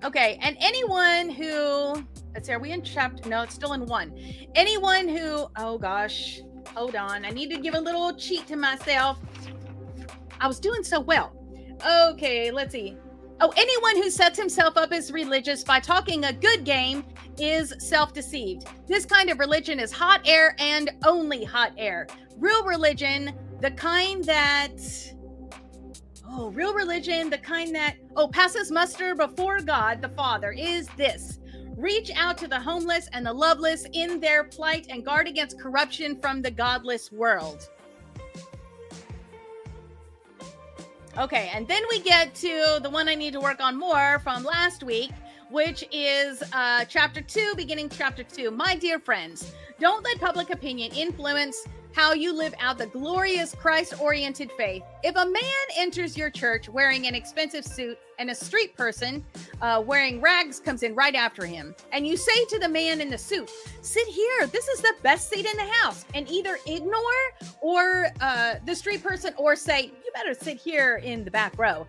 Speaker 1: Okay, and anyone who, let's see, are we in chapter? No, it's still in 1. Anyone who, oh gosh, hold on. I need to give a little cheat to myself. I was doing so well. Okay, let's see. Oh, anyone who sets himself up as religious by talking a good game is self-deceived. This kind of religion is hot air and only hot air. Real religion, the kind that passes muster before God the Father, is this: reach out to the homeless and the loveless in their plight and guard against corruption from the godless world. Okay, and then we get to the one I need to work on more from last week, which is chapter 2, beginning chapter 2. My dear friends, don't let public opinion influence how you live out the glorious Christ-oriented faith. If a man enters your church wearing an expensive suit and a street person wearing rags comes in right after him, and you say to the man in the suit, sit here, this is the best seat in the house, and either ignore or the street person or say, you better sit here in the back row.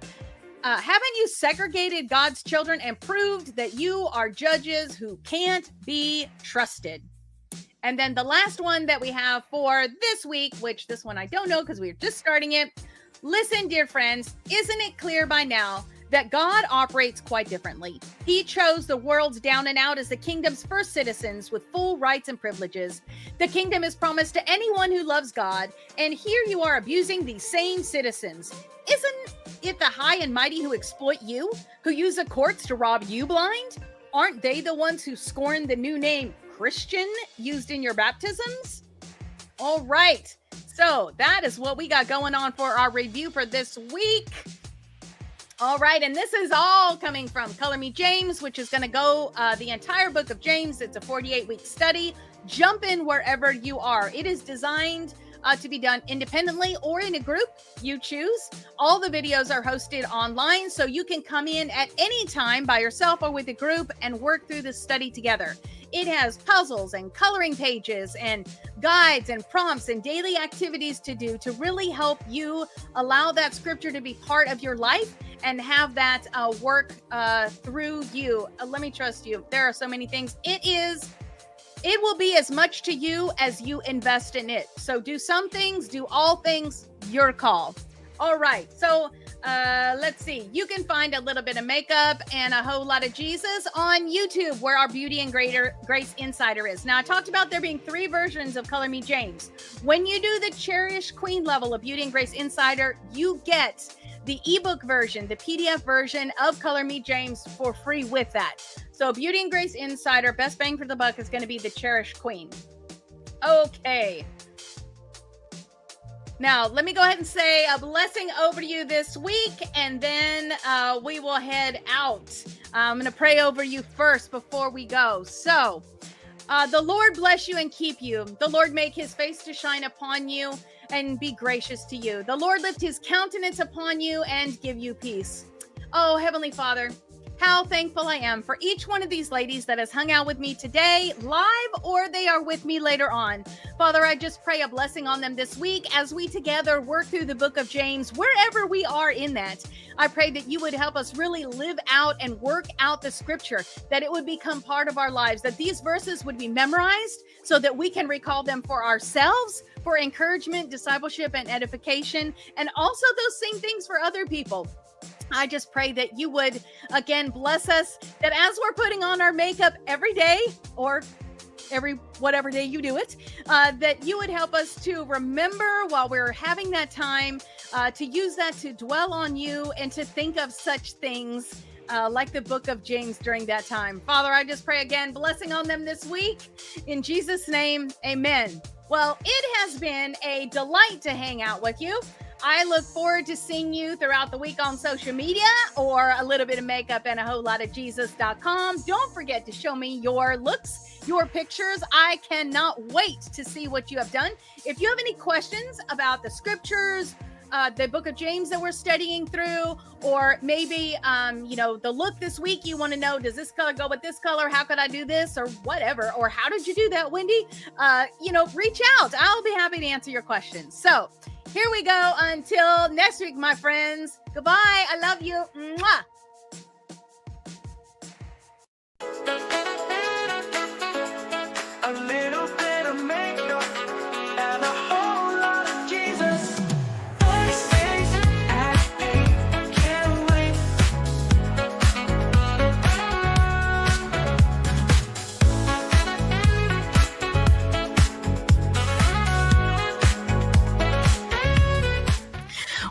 Speaker 1: Haven't you segregated God's children and proved that you are judges who can't be trusted? And then the last one that we have for this week, which this one I don't know because we're just starting it. Listen, dear friends, isn't it clear by now that God operates quite differently? He chose the world's down and out as the kingdom's first citizens with full rights and privileges. The kingdom is promised to anyone who loves God, and here you are abusing these same citizens. Isn't it the high and mighty who exploit you, who use the courts to rob you blind? Aren't they the ones who scorn the new name Christian used in your baptisms? All right, so that is what we got going on for our review for this week. All right, and this is all coming from Color Me James, which is going to go the entire book of James. It's a 48-week study. Jump in wherever you are. It is designed to be done independently or in a group. You choose. All the videos are hosted online, so you can come in at any time by yourself or with a group and work through the study together. It has puzzles and coloring pages and guides and prompts and daily activities to do to really help you allow that scripture to be part of your life and have that work through you. Let me trust you. There are so many things. It will be as much to you as you invest in it. So do some things, do all things, your call. All right. So let's see. You can find a little bit of makeup and a whole lot of Jesus on YouTube, where our Beauty and Grace Insider is. Now, I talked about there being 3 versions of Color Me James. When you do the Cherish Queen level of Beauty and Grace Insider, you get the ebook version, the PDF version of Color Me James for free with that. So Beauty and Grace Insider, best bang for the buck is going to be the Cherish Queen. Okay. Now, let me go ahead and say a blessing over you this week, and then we will head out. I'm going to pray over you first before we go. So, the Lord bless you and keep you. The Lord make his face to shine upon you and be gracious to you. The Lord lift his countenance upon you and give you peace. Oh, Heavenly Father, how thankful I am for each one of these ladies that has hung out with me today, live, or they are with me later on. Father, I just pray a blessing on them this week as we together work through the book of James, wherever we are in that. I pray that you would help us really live out and work out the scripture, that it would become part of our lives, that these verses would be memorized so that we can recall them for ourselves, for encouragement, discipleship, and edification, and also those same things for other people. I just pray that you would, again, bless us, that as we're putting on our makeup every day, or whatever day you do it, that you would help us to remember while we're having that time, to use that to dwell on you and to think of such things like the book of James during that time. Father, I just pray again, blessing on them this week. In Jesus' name, amen. Well, it has been a delight to hang out with you. I look forward to seeing you throughout the week on social media, or a little bit of makeup and a whole lot of Jesus.com. Don't forget to show me your looks, your pictures. I cannot wait to see what you have done. If you have any questions about the scriptures, the book of James that we're studying through, or maybe, the look this week, you want to know, does this color go with this color? How could I do this, or whatever? Or how did you do that, Wendy? Reach out. I'll be happy to answer your questions. So here we go. Until next week, my friends. Goodbye. I love you. Mwah.
Speaker 2: A little bit of makeup and a whole lot of Jesus. Thursdays at 8, can't wait.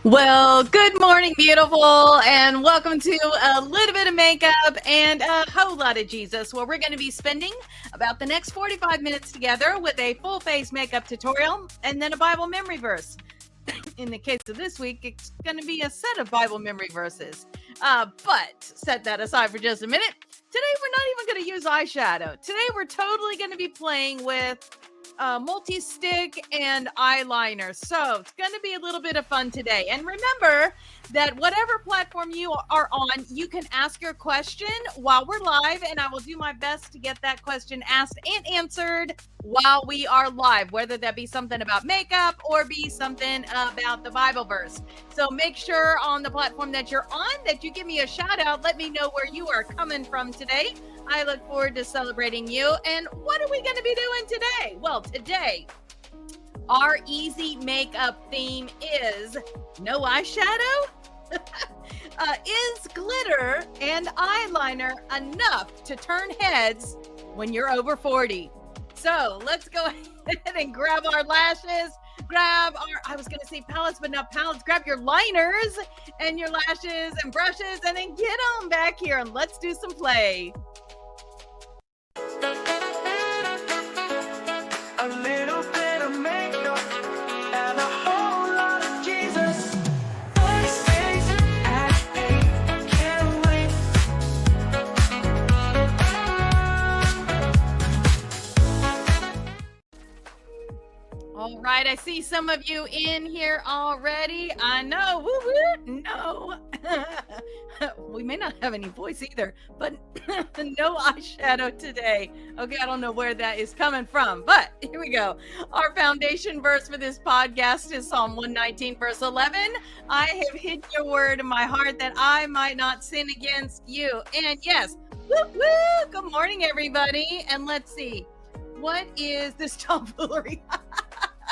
Speaker 1: Well, good morning, beautiful, and welcome to a little bit of makeup and a whole lot of Jesus, where we're going to be spending about the next 45 minutes together with a full face makeup tutorial and then a Bible memory verse. In the case of this week, it's going to be a set of Bible memory verses. But set that aside for just a minute. Today, we're not even going to use eyeshadow. Today, we're totally going to be playing with multi-stick and eyeliner. So it's going to be a little bit of fun today. And remember that whatever platform you are on, you can ask your question while we're live, and I will do my best to get that question asked and answered while we are live, whether that be something about makeup or be something about the Bible verse. So make sure on the platform that you're on that you give me a shout out. Let me know where you are coming from today. I look forward to celebrating you. And what are we going to be doing today? Well, today, our easy makeup theme is no eyeshadow? Is glitter and eyeliner enough to turn heads when you're over 40? So let's go ahead and grab our lashes, I was going to say palettes, but not palettes. Grab your liners and your lashes and brushes, and then get on back here and let's do some play.
Speaker 2: A little bit of makeup and a whole lot of Jesus. Thursdays at 8, can't wait.
Speaker 1: All right, I see some of you in here already. I know. Woo woo. No. We may not have any voice either, but no eyeshadow today. Okay, I don't know where that is coming from, but here we go. Our foundation verse for this podcast is Psalm 119, verse 11. I have hid your word in my heart that I might not sin against you. And yes, woo woo. Good morning, everybody. And let's see. What is this tomfoolery?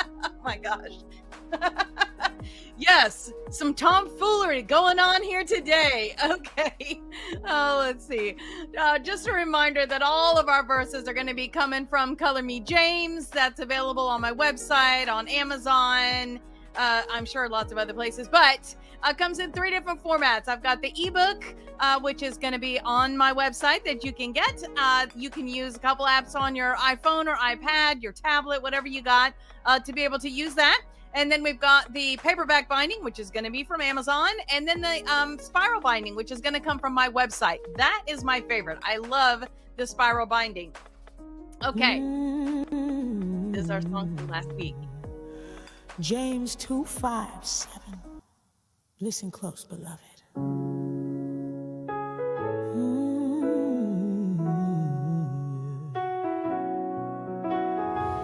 Speaker 1: Oh my gosh. Yes, some tomfoolery going on here today. Okay. Oh, let's see. Just a reminder that all of our verses are going to be coming from Color Me James. That's available on my website, on Amazon. I'm sure lots of other places, but comes in 3 different formats. I've got the ebook, which is going to be on my website that you can get. You can use a couple apps on your iPhone or iPad, your tablet, whatever you got, to be able to use that. And then we've got the paperback binding, which is going to be from Amazon. And then the spiral binding, which is going to come from my website. That is my favorite. I love the spiral binding. Okay. This is our song from last week.
Speaker 4: James 2:5-7. Listen close, beloved.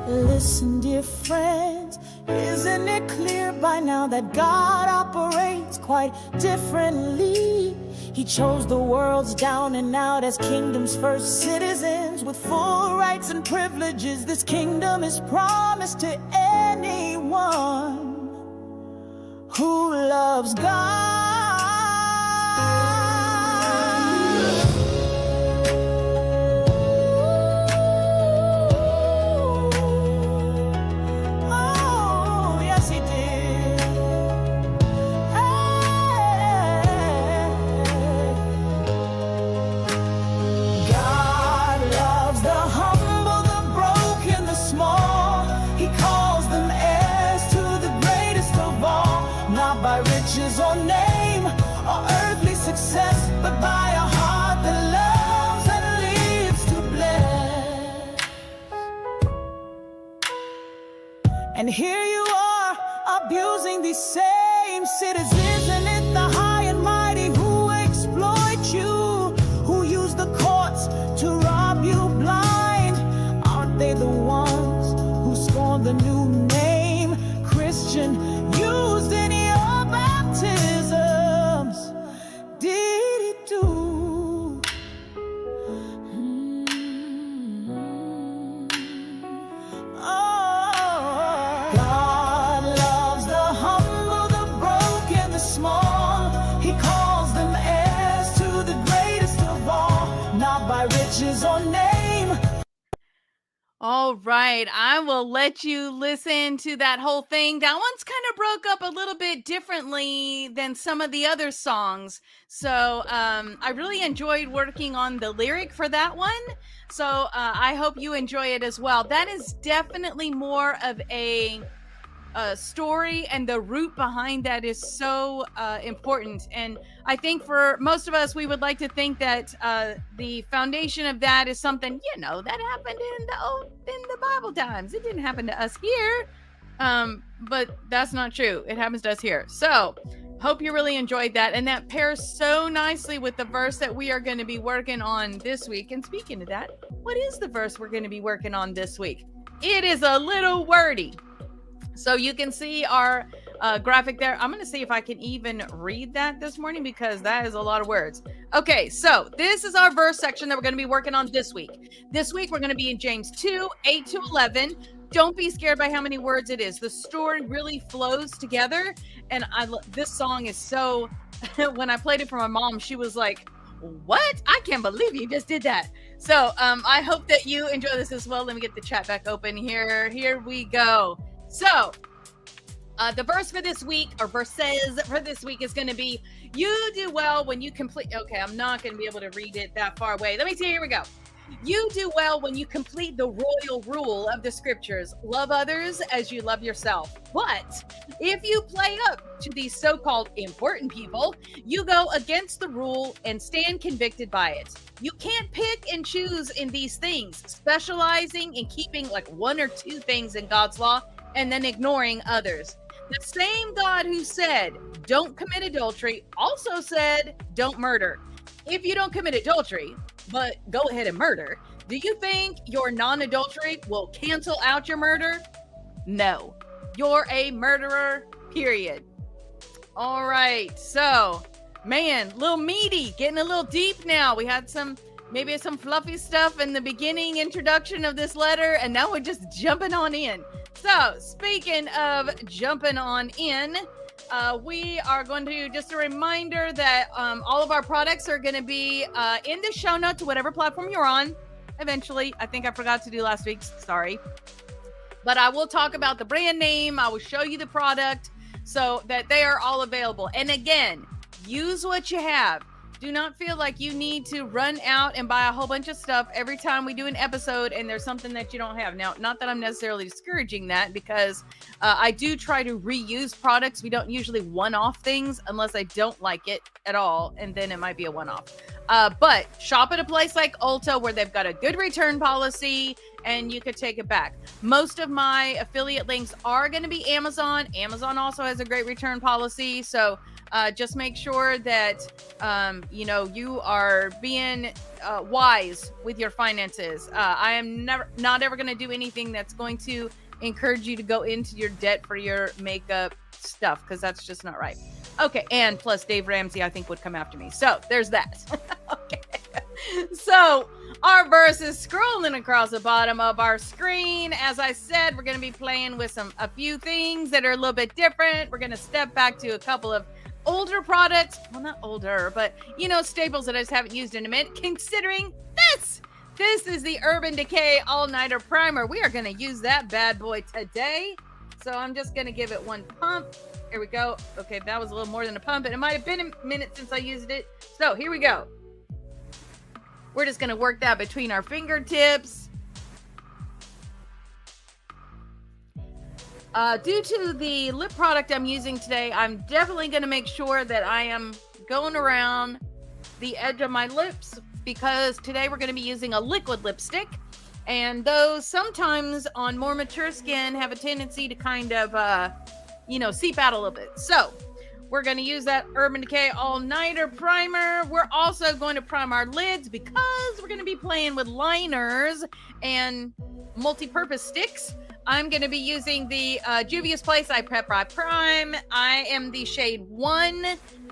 Speaker 4: Listen, dear friends, isn't it clear by now that God operates quite differently? He chose the world's down and out as kingdom's first citizens with full rights and privileges. This kingdom is promised to anyone who loves God. Oh, yes, he did. God loves the humble, the broken, the small. He calls them heirs to the greatest of all. Not by riches or name or earthly success, but by a heart that loves and lives to bless. And here you are, abusing these same citizens, and it's the high and mighty who exploit you, who use the courts to rob you blind. Aren't they the ones who scorn the new name Christian used in your baptisms? Did he do? Oh, God loves the humble, the broken, the small. He calls them heirs to the greatest of all, not by riches or name.
Speaker 1: All right, I will let you listen to that whole thing. That one's kind of broke up a little bit differently than some of the other songs. So I really enjoyed working on the lyric for that one. So I hope you enjoy it as well. That is definitely more of a story, and the root behind that is so important. And I think for most of us, we would like to think that the foundation of that is something, that happened in the Bible times. It didn't happen to us here, but that's not true. It happens to us here. So hope you really enjoyed that, and that pairs so nicely with the verse that we are going to be working on this week. And speaking of that, what is the verse we're going to be working on this week? It is a little wordy. So you can see our graphic there. I'm going to see if I can even read that this morning, because that is a lot of words. Okay, so this is our verse section that we're going to be working on this week. This week, we're going to be in James 2:8-11. Don't be scared by how many words it is. The story really flows together. And this song is so, when I played it for my mom, she was like, what? I can't believe you just did that. So I hope that you enjoy this as well. Let me get the chat back open here. Here we go. So the verse for this week, or verses for this week, is going to be, you do well when you complete. Okay, I'm not going to be able to read it that far away. Let me see. Here we go. You do well when you complete the royal rule of the scriptures. Love others as you love yourself. But if you play up to these so-called important people, you go against the rule and stand convicted by it. You can't pick and choose in these things, specializing in keeping like one or two things in God's law and then ignoring others. The same God who said, don't commit adultery, also said, don't murder. If you don't commit adultery, but go ahead and murder, do you think your non-adultery will cancel out your murder? No. You're a murderer, period. All right. So, man, little meaty, getting a little deep now. We had maybe some fluffy stuff in the beginning introduction of this letter, and now we're just jumping on in. So, speaking of jumping on in, we are going to, just a reminder that all of our products are going to be in the show notes, whatever platform you're on. Eventually, I think I forgot to do last week's, sorry. But I will talk about the brand name. I will show you the product so that they are all available. And again, use what you have. Do not feel like you need to run out and buy a whole bunch of stuff every time we do an episode and there's something that you don't have. Now, not that I'm necessarily discouraging that, because I do try to reuse products. We don't usually one-off things unless I don't like it at all, and then it might be a one-off. But shop at a place like Ulta where they've got a good return policy and you could take it back. Most of my affiliate links are going to be Amazon. Amazon also has a great return policy. So just make sure that, you are being wise with your finances. I am not ever going to do anything that's going to encourage you to go into your debt for your makeup stuff, because that's just not right. Okay, and plus Dave Ramsey, I think, would come after me. So there's that. Okay. So our verse is scrolling across the bottom of our screen. As I said, we're going to be playing with a few things that are a little bit different. We're going to step back to a couple of older products. Well, not older, but, staples that I just haven't used in a minute. Considering this is the Urban Decay All-Nighter Primer. We are going to use that bad boy today. So I'm just going to give it one pump. Here we go. Okay, that was a little more than a pump, and it might have been a minute since I used it. So here we go. We're just going to work that between our fingertips. Due to the lip product I'm using today, I'm definitely going to make sure that I am going around the edge of my lips, because today we're going to be using a liquid lipstick. And those sometimes on more mature skin have a tendency to kind of, seep out a little bit. So we're going to use that Urban Decay All-Nighter Primer. We're also going to prime our lids because we're going to be playing with liners and multi-purpose sticks. I'm going to be using the Juvia's Place I Prep I Prime. I am the shade 1,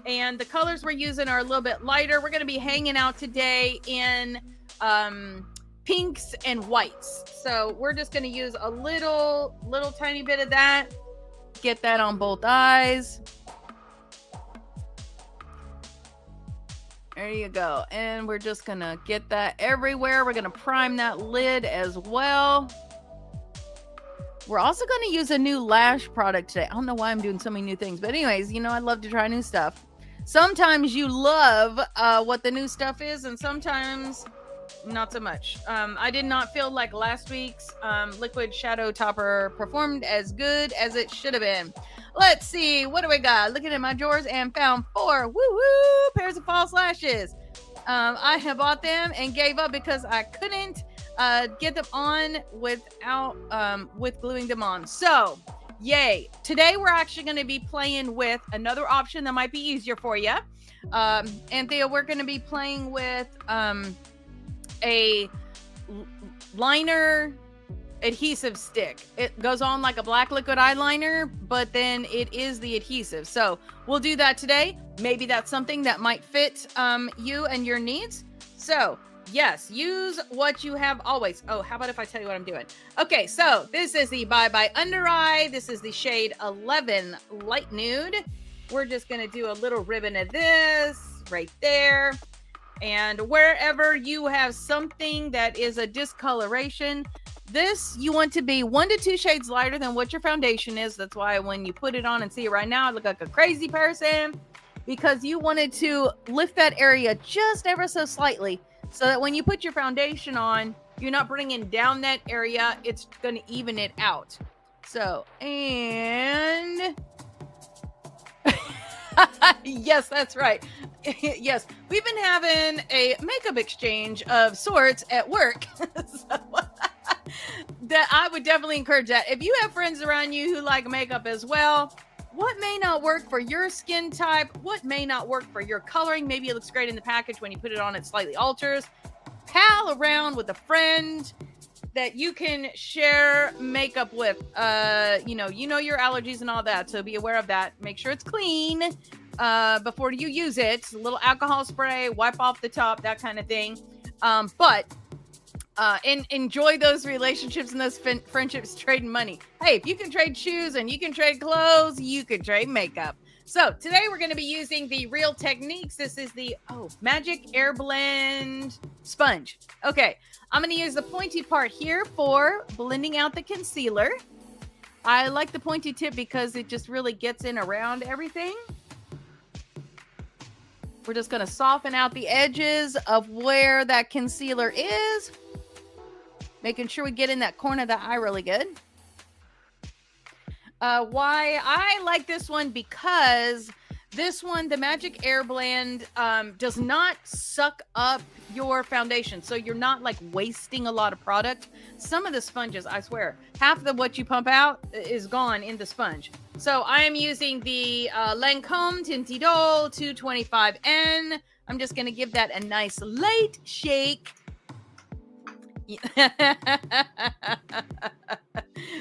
Speaker 1: and the colors we're using are a little bit lighter. We're going to be hanging out today in pinks and whites. So we're just going to use a little tiny bit of that. Get that on both eyes. There you go. And we're just going to get that everywhere. We're going to prime that lid as well. We're also going to use a new lash product today. I don't know why I'm doing so many new things. But anyways, I love to try new stuff. Sometimes you love what the new stuff is, and sometimes not so much. I did not feel like last week's liquid shadow topper performed as good as it should have been. Let's see, what do we got? Looking at my drawers and found 4 woo-woo pairs of false lashes. I have bought them and gave up because I couldn't get them on without with gluing them on. So yay. Today we're actually going to be playing with another option that might be easier for you. Anthea, we're going to be playing with a liner adhesive stick. It goes on like a black liquid eyeliner, but then it is the adhesive. So we'll do that today. Maybe that's something that might fit you and your needs. So yes, use what you have always. Oh, how about if I tell you what I'm doing? Okay, so this is the Bye Bye Under Eye. This is the shade 11 Light Nude. We're just going to do a little ribbon of this right there. And wherever you have something that is a discoloration, this you want to be 1 to 2 shades lighter than what your foundation is. That's why when you put it on and see it right now, I look like a crazy person, because you wanted to lift that area just ever so slightly so that when you put your foundation on, you're not bringing down that area. It's going to even it out. So, and yes, that's right. Yes, we've been having a makeup exchange of sorts at work. So, that I would definitely encourage that. If you have friends around you who like makeup as well, what may not work for your skin type, what may not work for your coloring, maybe it looks great in the package, when you put it on it slightly alters. Pal around with a friend that you can share makeup with. You know your allergies and all that, so be aware of that. Make sure it's clean before you use it. A little alcohol spray, wipe off the top, that kind of thing. But enjoy those relationships and those friendships trading money. Hey, if you can trade shoes and you can trade clothes, you can trade makeup. So today we're going to be using the Real Techniques. This is the Magic Air Blend sponge. Okay, I'm going to use the pointy part here for blending out the concealer. I like the pointy tip because it just really gets in around everything. We're just going to soften out the edges of where that concealer is, making sure we get in that corner of the eye really good. Why I like this one, because this one, the Magic Air Blend, does not suck up your foundation. So you're not like wasting a lot of product. Some of the sponges, I swear, half of what you pump out is gone in the sponge. So I am using the Lancome Tinty Doll 225N. I'm just going to give that a nice light shake.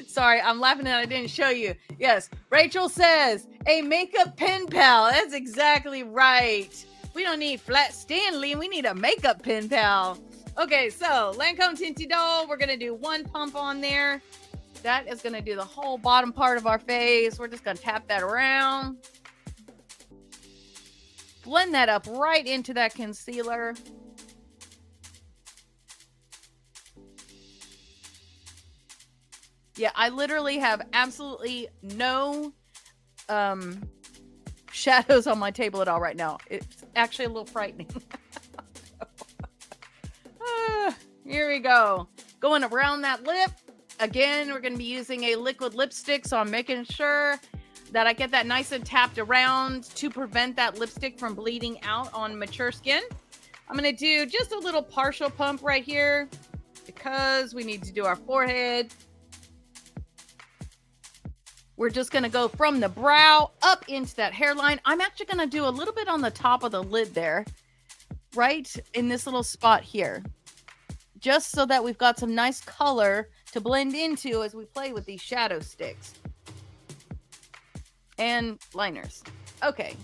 Speaker 1: Sorry, I'm laughing that I didn't show you. Yes, Rachel says, a makeup pen pal. That's exactly right. We don't need Flat Stanley. We need a makeup pen pal. Okay, so Lancome Tinty Doll. We're going to do one pump on there. That is going to do the whole bottom part of our face. We're just going to tap that around. Blend that up right into that concealer. Yeah, I literally have absolutely no shadows on my table at all right now. It's actually a little frightening. Here we go. Going around that lip. Again, we're going to be using a liquid lipstick, so I'm making sure that I get that nice and tapped around to prevent that lipstick from bleeding out on mature skin. I'm going to do just a little partial pump right here because we need to do our forehead. We're just going to go from the brow up into that hairline. I'm actually going to do a little bit on the top of the lid there, right in this little spot here, just so that we've got some nice color to blend into as we play with these shadow sticks and liners. Okay.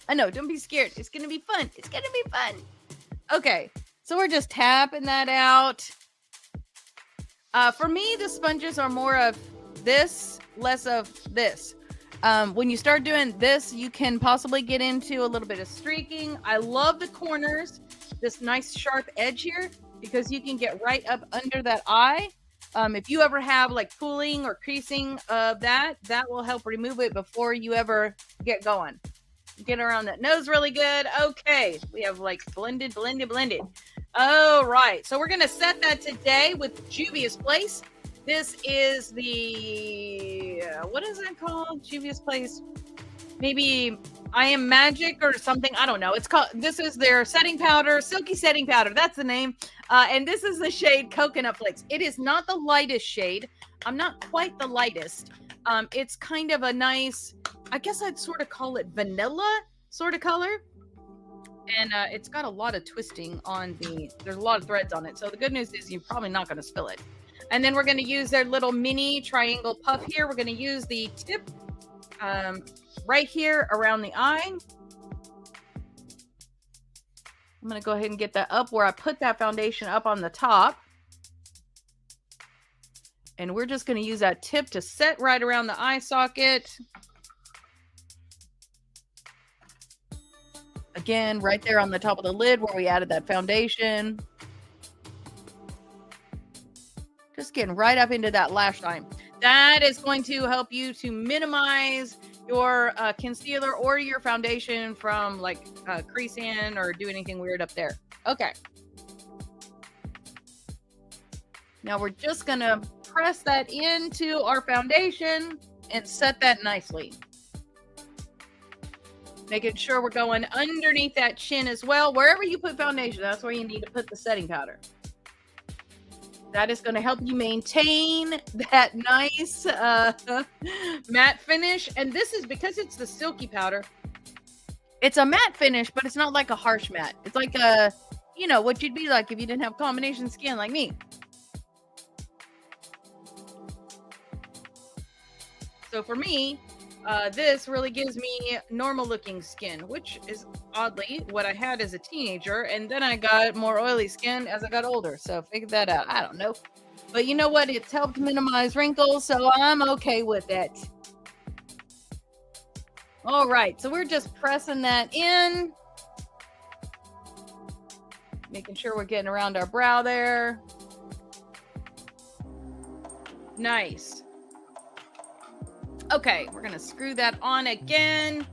Speaker 1: I know, don't be scared. It's going to be fun. It's going to be fun. Okay. So we're just tapping that out. For me, the sponges are more of this, less of this. When you start doing this, you can possibly get into a little bit of streaking. I love the corners, this nice sharp edge here, because you can get right up under that eye. If you ever have like pooling or creasing of that will help remove it before you ever get going. Get around that nose really good. Okay, we have like blended. All right, so we're gonna set that today with Juvia's Place. This is the, what is it called? Juvia's Place. Maybe I Am Magic or something. I don't know. It's called, this is their setting powder, Silky Setting Powder. That's the name. And this is the shade Coconut Flakes. It is not the lightest shade. I'm not quite the lightest. It's kind of a nice, I guess I'd sort of call it vanilla sort of color. And it's got a lot of twisting on there's a lot of threads on it. So the good news is you're probably not going to spill it. And then we're going to use their little mini triangle puff here. We're going to use the tip right here around the eye. I'm going to go ahead and get that up where I put that foundation up on the top. And we're just going to use that tip to set right around the eye socket. Again, right there on the top of the lid where we added that foundation. Just getting right up into that lash line. That is going to help you to minimize your concealer or your foundation from like creasing or do anything weird up there. Okay. Now we're just going to press that into our foundation and set that nicely. Making sure we're going underneath that chin as well. Wherever you put foundation, that's where you need to put the setting powder. That is going to help you maintain that nice matte finish. And this is because it's the silky powder. It's a matte finish, but it's not like a harsh matte. It's like a, you know, what you'd be like if you didn't have combination skin like me. So for me, this really gives me normal looking skin, which is oddly what I had as a teenager. And then I got more oily skin as I got older. So figure that out. I don't know. But you know what? It's helped minimize wrinkles. So I'm okay with it. All right. So we're just pressing that in. Making sure we're getting around our brow there. Nice. Okay, we're gonna screw that on again.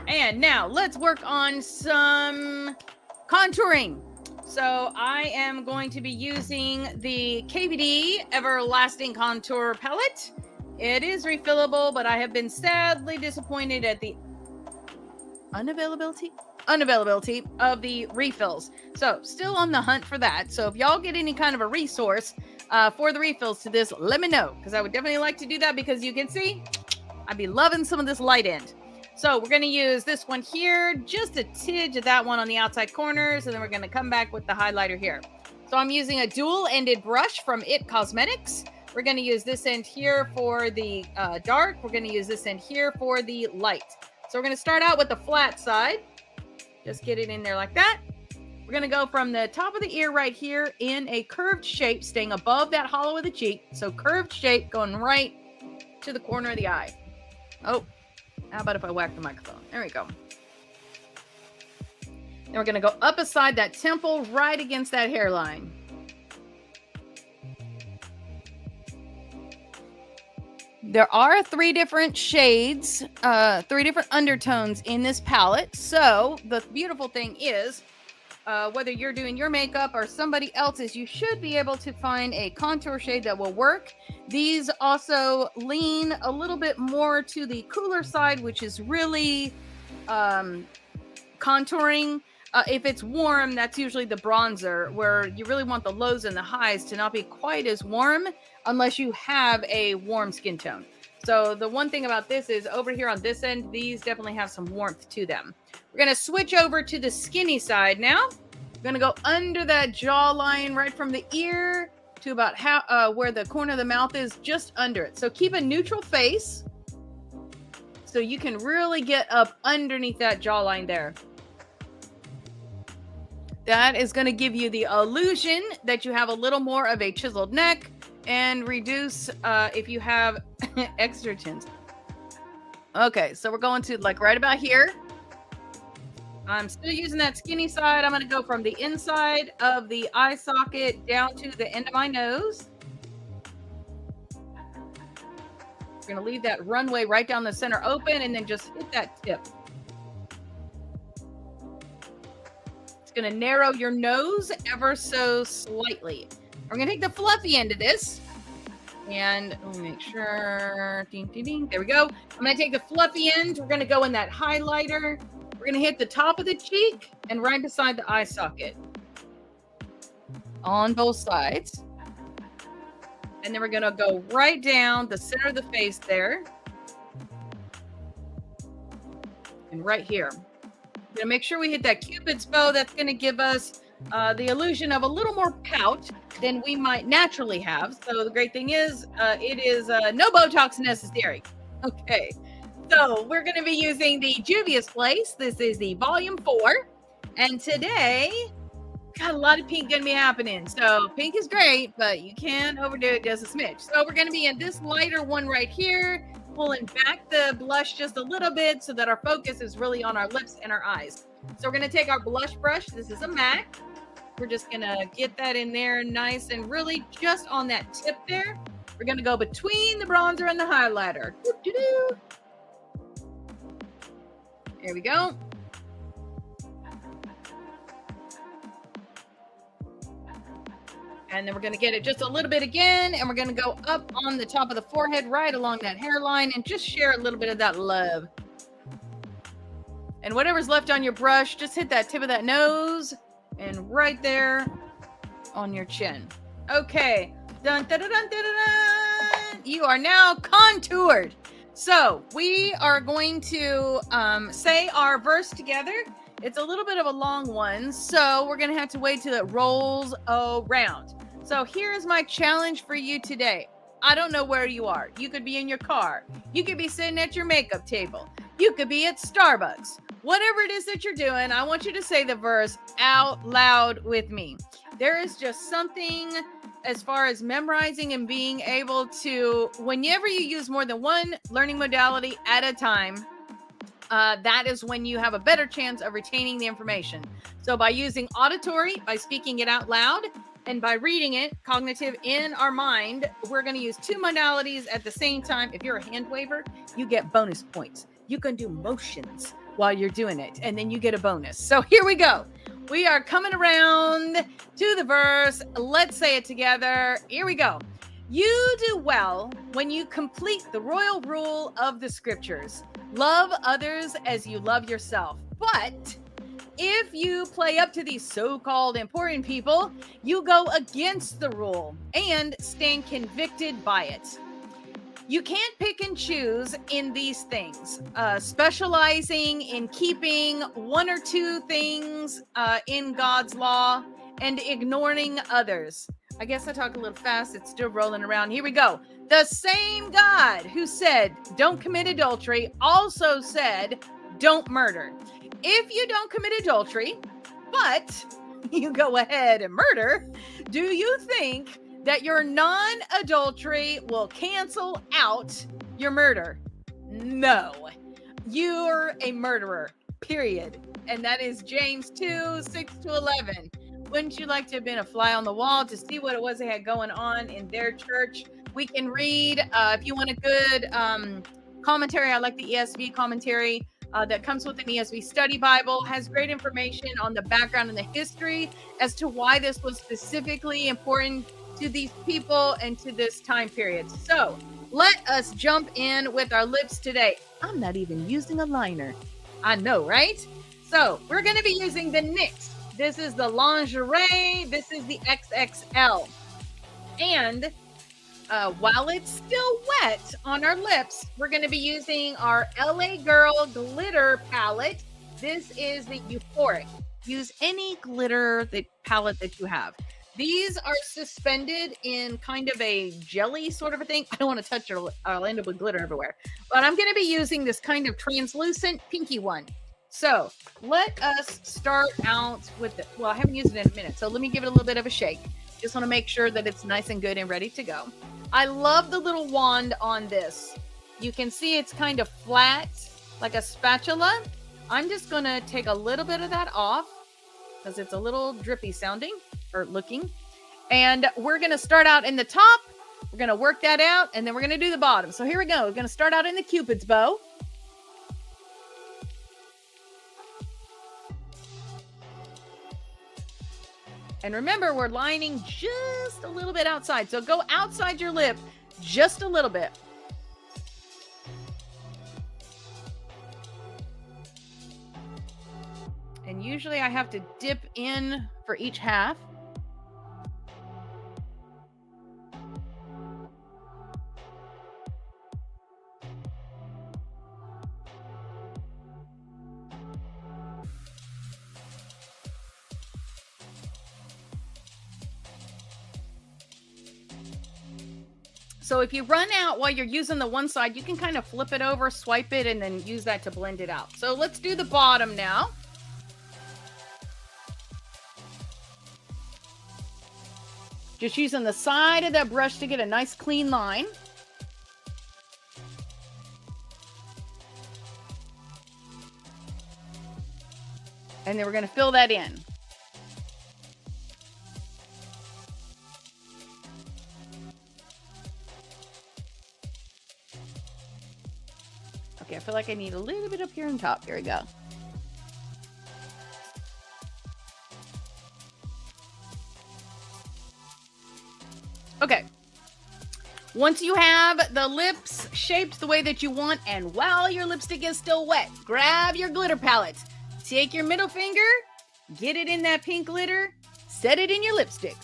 Speaker 1: And now let's work on some contouring. So I am going to be using the KVD Everlasting Contour Palette. It is refillable, but I have been sadly disappointed at the unavailability of the refills. So still on the hunt for that. So if y'all get any kind of a resource for the refills to this, let me know, because I would definitely like to do that, because you can see I'd be loving some of this light end. So we're going to use this one here, just a tidge of that one on the outside corners, and then we're going to come back with the highlighter here. So I'm using a dual-ended brush from It Cosmetics. We're going to use this end here for the dark. We're going to use this end here for the light. So we're going to start out with the flat side. Just get it in there like that. We're going to go from the top of the ear right here in a curved shape, staying above that hollow of the cheek. So curved shape going right to the corner of the eye. Oh, how about if I whack the microphone? There we go. Then we're going to go up beside that temple, right against that hairline. There are 3 different shades, 3 different undertones in this palette. So the beautiful thing is, whether you're doing your makeup or somebody else's, you should be able to find a contour shade that will work. These also lean a little bit more to the cooler side, which is really contouring. If it's warm, that's usually the bronzer, where you really want the lows and the highs to not be quite as warm unless you have a warm skin tone. So the one thing about this is, over here on this end, these definitely have some warmth to them. We're going to switch over to the skinny side now. We're going to go under that jawline, right from the ear to about where the corner of the mouth is, just under it. So keep a neutral face so you can really get up underneath that jawline there. That is going to give you the illusion that you have a little more of a chiseled neck, and reduce if you have extra chins. Okay, so we're going to like right about here. I'm still using that skinny side. I'm going to go from the inside of the eye socket down to the end of my nose. We're going to leave that runway right down the center open, and then just hit that tip. It's going to narrow your nose ever so slightly. We're going to take the fluffy end of this, and let me make sure. Ding, ding, ding. There we go. I'm going to take the fluffy end. We're going to go in that highlighter. We're going to hit the top of the cheek and right beside the eye socket on both sides. And then we're going to go right down the center of the face there. And right here. We're going to make sure we hit that Cupid's bow. That's going to give us the illusion of a little more pout than we might naturally have. So the great thing is, it is no Botox necessary. Okay, so we're going to be using the Juvia's Place. This is the volume 4, and today got a lot of pink going to be happening. So pink is great, but you can't overdo it just a smidge. So we're going to be in this lighter one right here, pulling back the blush just a little bit so that our focus is really on our lips and our eyes. So we're going to take our blush brush. This is a MAC. We're just going to get that in there nice and really just on that tip there. We're going to go between the bronzer and the highlighter. Doo-doo-doo. There we go. And then we're going to get it just a little bit again. And we're going to go up on the top of the forehead, right along that hairline, and just share a little bit of that love. And whatever's left on your brush, just hit that tip of that nose and right there on your chin. Okay. Dun, dun, dun, dun, dun, dun. You are now contoured. So we are going to say our verse together. It's a little bit of a long one, so we're going to have to wait till it rolls around. So here's my challenge for you today. I don't know where you are. You could be in your car. You could be sitting at your makeup table. You could be at Starbucks. Whatever it is that you're doing, I want you to say the verse out loud with me. There is just something as far as memorizing and being able to, whenever you use more than one learning modality at a time, that is when you have a better chance of retaining the information. So by using auditory, by speaking it out loud, and by reading it, cognitive in our mind, we're going to use two modalities at the same time. If you're a hand waver, you get bonus points. You can do motions while you're doing it, and then you get a bonus. So here we go. We are coming around to the verse. Let's say it together. Here we go. You do well when you complete the royal rule of the scriptures. Love others as you love yourself. But if you play up to these so-called important people, you go against the rule and stand convicted by it. You can't pick and choose in these things, specializing in keeping one or two things in God's law and ignoring others. I guess I talk a little fast. It's still rolling around. Here we go. The same God who said, don't commit adultery, also said, don't murder. If you don't commit adultery, but you go ahead and murder, do you think that your non-adultery will cancel out your murder? No. You're a murderer, period. And that is James 2, 6-11. Wouldn't you like to have been a fly on the wall to see what it was they had going on in their church? We can read, if you want a good commentary, I like the ESV commentary that comes with an ESV study Bible, has great information on the background and the history as to why this was specifically important to these people and to this time period. So let us jump in with our lips today. I'm not even using a liner. I know, right? So we're going to be using the NYX. This is the lingerie. This is the XXL. And while it's still wet on our lips, we're going to be using our LA Girl glitter palette. This is the Euphoric. Use any glitter palette that you have. These are suspended in kind of a jelly sort of a thing. I don't want to touch or I'll end up with glitter everywhere. But I'm going to be using this kind of translucent pinky one. So let us start out with it. Well, I haven't used it in a minute, so let me give it a little bit of a shake. Just want to make sure that it's nice and good and ready to go. I love the little wand on this. You can see it's kind of flat, like a spatula. I'm just going to take a little bit of that off because it's a little drippy sounding or looking. And we're going to start out in the top. We're going to work that out, and then we're going to do the bottom. So here we go. We're going to start out in the Cupid's bow. And remember, we're lining just a little bit outside. So go outside your lip just a little bit. And usually I have to dip in for each half. So if you run out while you're using the one side, you can kind of flip it over, swipe it, and then use that to blend it out. So let's do the bottom now. Just using the side of that brush to get a nice clean line. And then we're going to fill that in. Okay, I feel like I need a little bit up here on top. Here we go. Okay. Once you have the lips shaped the way that you want, and while your lipstick is still wet, grab your glitter palette. Take your middle finger, get it in that pink glitter, set it in your lipstick.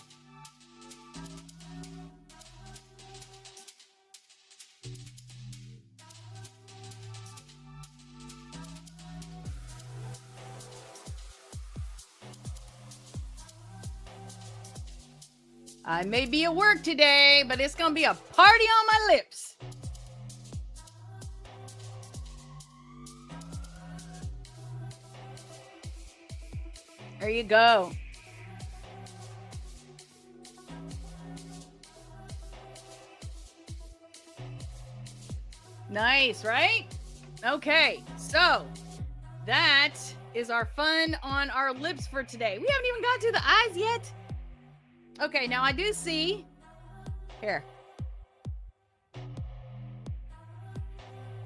Speaker 1: I may be at work today, but it's gonna be a party on my lips. There you go. Nice, right? Okay, so that is our fun on our lips for today. We haven't even got to the eyes yet. Okay, now I do see here.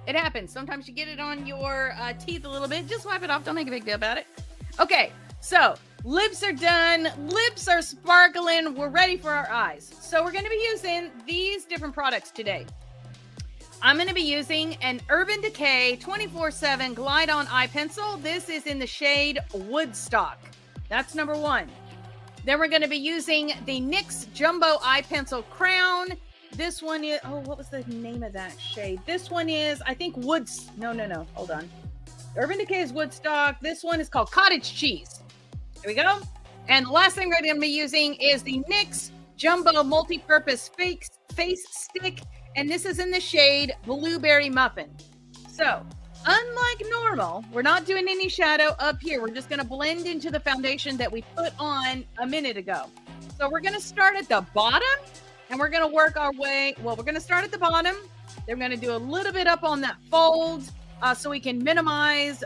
Speaker 1: It happens. Sometimes you get it on your teeth a little bit. Just wipe it off. Don't make a big deal about it. Okay, so lips are done. Lips are sparkling. We're ready for our eyes. So we're going to be using these different products today. I'm going to be using an Urban Decay 24/7 Glide On Eye Pencil. This is in the shade Woodstock. That's number one. Then we're going to be using the NYX Jumbo Eye Pencil Crown. This one is, oh, what was the name of that shade? This one is, I think, no, hold on. Urban Decay is Woodstock. This one is called Cottage Cheese. There we go. And the last thing we're going to be using is the NYX Jumbo Multi-Purpose Face Stick. And this is in the shade Blueberry Muffin. So, unlike normal, we're not doing any shadow up here. We're just going to blend into the foundation that we put on a minute ago. So we're going to start at the bottom, and we're going to work our way. Well, we're going to start at the bottom. Then we're going to do a little bit up on that fold so we can minimize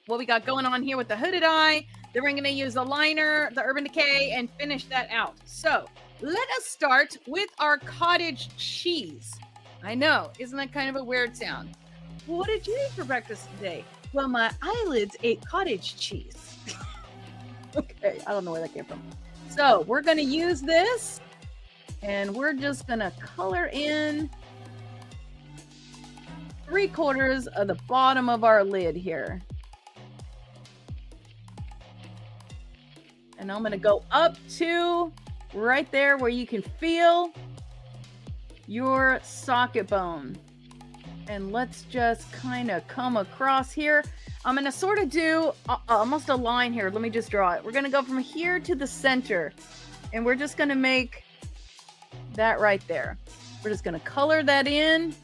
Speaker 1: what we got going on here with the hooded eye. Then we're going to use the liner, the Urban Decay, and finish that out. So let us start with our cottage cheese. I know, isn't that kind of a weird sound? Well, what did you eat for breakfast today? Well, my eyelids ate cottage cheese. Okay, I don't know where that came from. So we're going to use this, and we're just going to color in 3/4 of the bottom of our lid here. And I'm going to go up to right there where you can feel your socket bone. And let's just kind of come across here. I'm going to sort of do almost a line here. Let me just draw it. We're going to go from here to the center. And we're just going to make that right there. We're just going to color that in.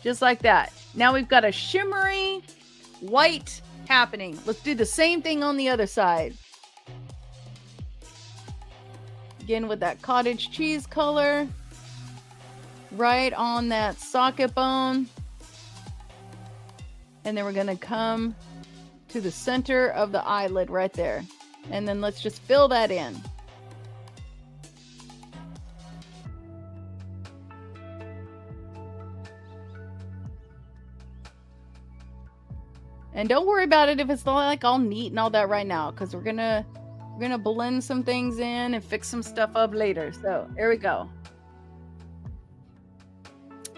Speaker 1: Just like that. Now we've got a shimmery white happening. Let's do the same thing on the other side. Again with that cottage cheese color right on that socket bone. And then we're going to come to the center of the eyelid right there. And then let's just fill that in. And don't worry about it if it's not like all neat and all that right now, because we're gonna blend some things in and fix some stuff up later. So there we go.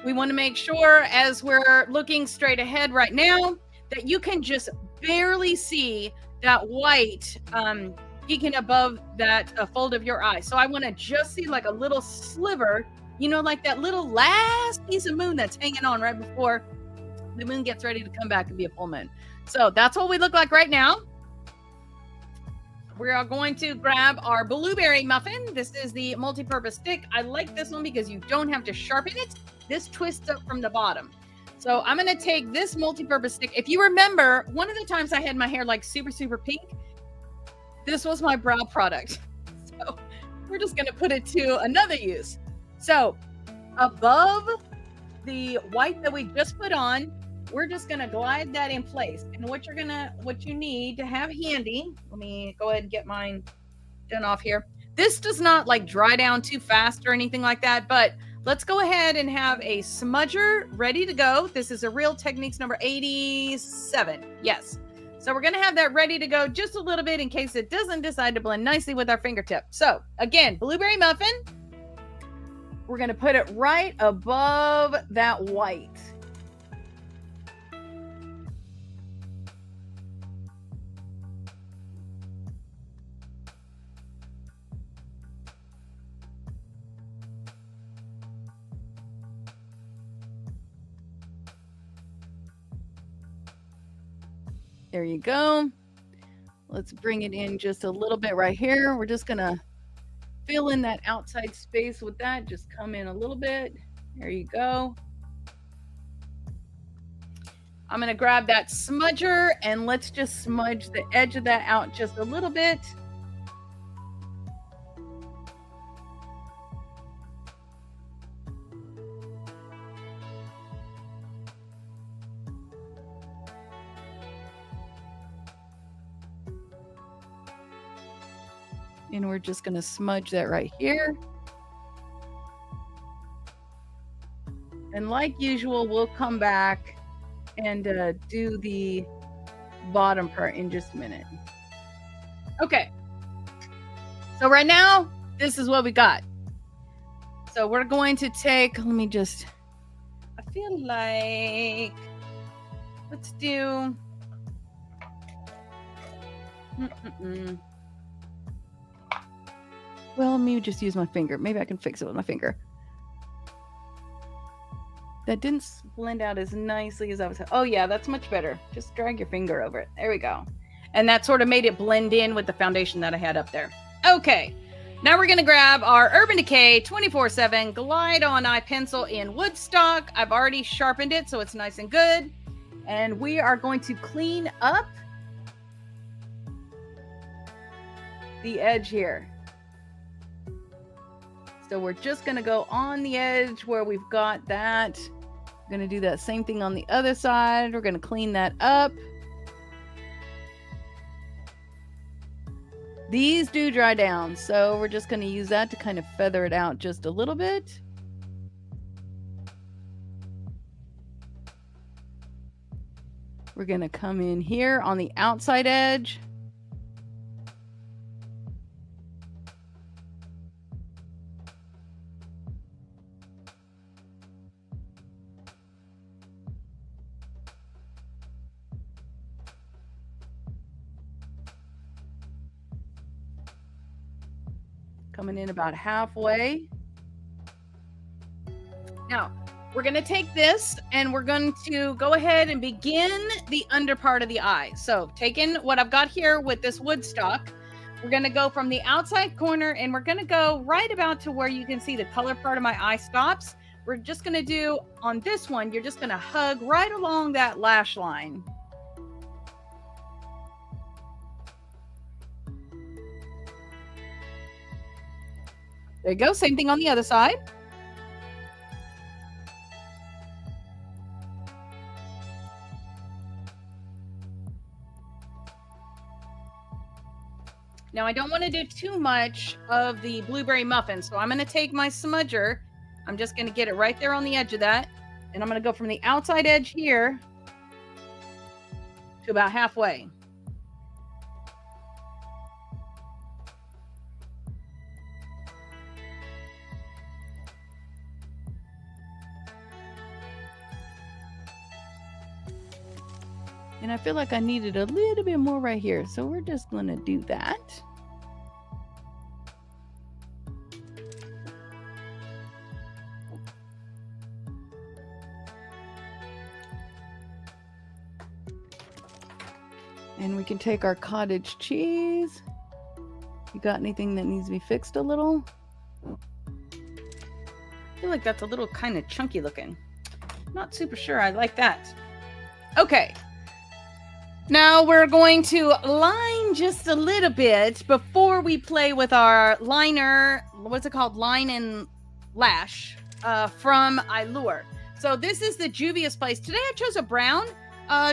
Speaker 1: We want to make sure as we're looking straight ahead right now that you can just barely see that white peeking above that fold of your eye. So I want to just see like a little sliver, you know, like that little last piece of moon that's hanging on right before the moon gets ready to come back and be a full moon. So that's what we look like right now. We are going to grab our blueberry muffin. This is the multi-purpose stick. I like this one because you don't have to sharpen it. This twists up from the bottom. So I'm going to take this multi-purpose stick. If you remember, one of the times I had my hair like super, super pink, this was my brow product. So we're just going to put it to another use. So above the white that we just put on, we're just going to glide that in place. And what you need to have handy, let me go ahead and get mine done off here. This does not like dry down too fast or anything like that, but let's go ahead and have a smudger ready to go. This is a Real Techniques number 87. Yes. So we're going to have that ready to go just a little bit in case it doesn't decide to blend nicely with our fingertip. So again, blueberry muffin. We're going to put it right above that white. There you go. Let's bring it in just a little bit right here. We're just gonna fill in that outside space with that. Just come in a little bit. There you go. I'm gonna grab that smudger and let's just smudge the edge of that out just a little bit. And we're just gonna smudge that right here. And like usual, we'll come back and do the bottom part in just a minute. Okay. So right now, this is what we got. So we're going to take, let me just, I feel like, let's do, well, let me just use my finger. Maybe I can fix it with my finger. That didn't blend out as nicely as I was. Oh yeah, that's much better. Just drag your finger over it. There we go. And that sort of made it blend in with the foundation that I had up there. Okay, now we're gonna grab our Urban Decay 24/7 Glide On Eye Pencil in Woodstock. I've already sharpened it, so it's nice and good. And we are going to clean up the edge here. So we're just gonna go on the edge where we've got that. We're gonna do that same thing on the other side. We're gonna clean that up. These do dry down, so we're just gonna use that to kind of feather it out just a little bit. We're gonna come in here on the outside edge. Coming in about halfway. Now, we're going to take this and we're going to go ahead and begin the under part of the eye. So, taking what I've got here with this Woodstock, we're going to go from the outside corner and we're going to go right about to where you can see the color part of my eye stops. We're just going to do, on this one, you're just going to hug right along that lash line. There you go. Same thing on the other side. Now, I don't want to do too much of the blueberry muffin, so I'm going to take my smudger. I'm just going to get it right there on the edge of that. And I'm going to go from the outside edge here to about halfway. And I feel like I needed a little bit more right here. So we're just going to do that. And we can take our cottage cheese. You got anything that needs to be fixed a little? I feel like that's a little kind of chunky looking. Not super sure I like that. Okay. Now we're going to line just a little bit before we play with our liner. What's it called? Line and Lash from Allure. So this is the Juvia's Place. Today I chose a brown,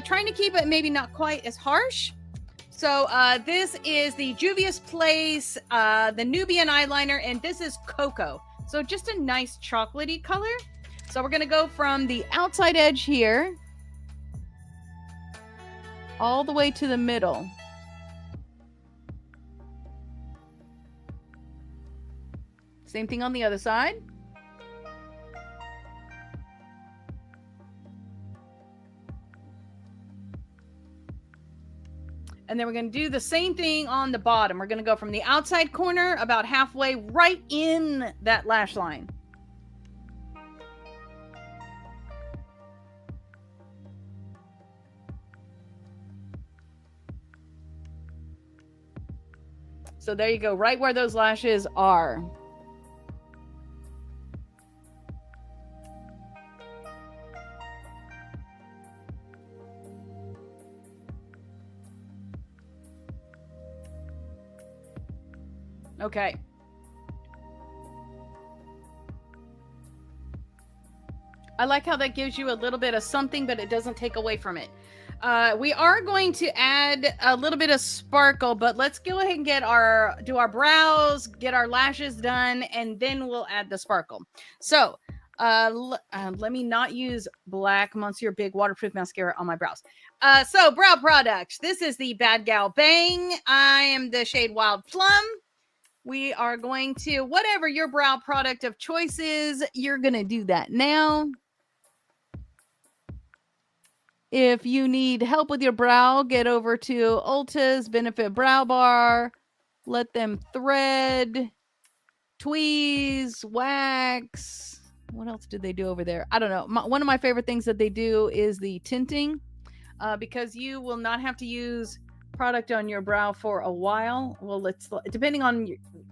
Speaker 1: trying to keep it maybe not quite as harsh. So this is the Juvia's Place, the Nubian eyeliner, and this is Cocoa. So just a nice chocolatey color. So we're going to go from the outside edge here all the way to the middle. Same thing on the other side. And then we're going to do the same thing on the bottom. We're going to go from the outside corner about halfway right in that lash line. So there you go, right where those lashes are. Okay. I like how that gives you a little bit of something, but it doesn't take away from it. We are going to add a little bit of sparkle, but let's go ahead and do our brows, get our lashes done, and then we'll add the sparkle. So let me not use black Monsieur Big waterproof mascara on my brows. So brow products. This is the Bad Gal Bang. I am the shade Wild Plum. We are going to, whatever your brow product of choice is, you're going to do that now. If you need help with your brow, get over to Ulta's Benefit Brow Bar. Let them thread, tweeze, wax. What else do they do over there? I don't know. One of my favorite things that they do is the tinting, because you will not have to use product on your brow for a while. Well, depending on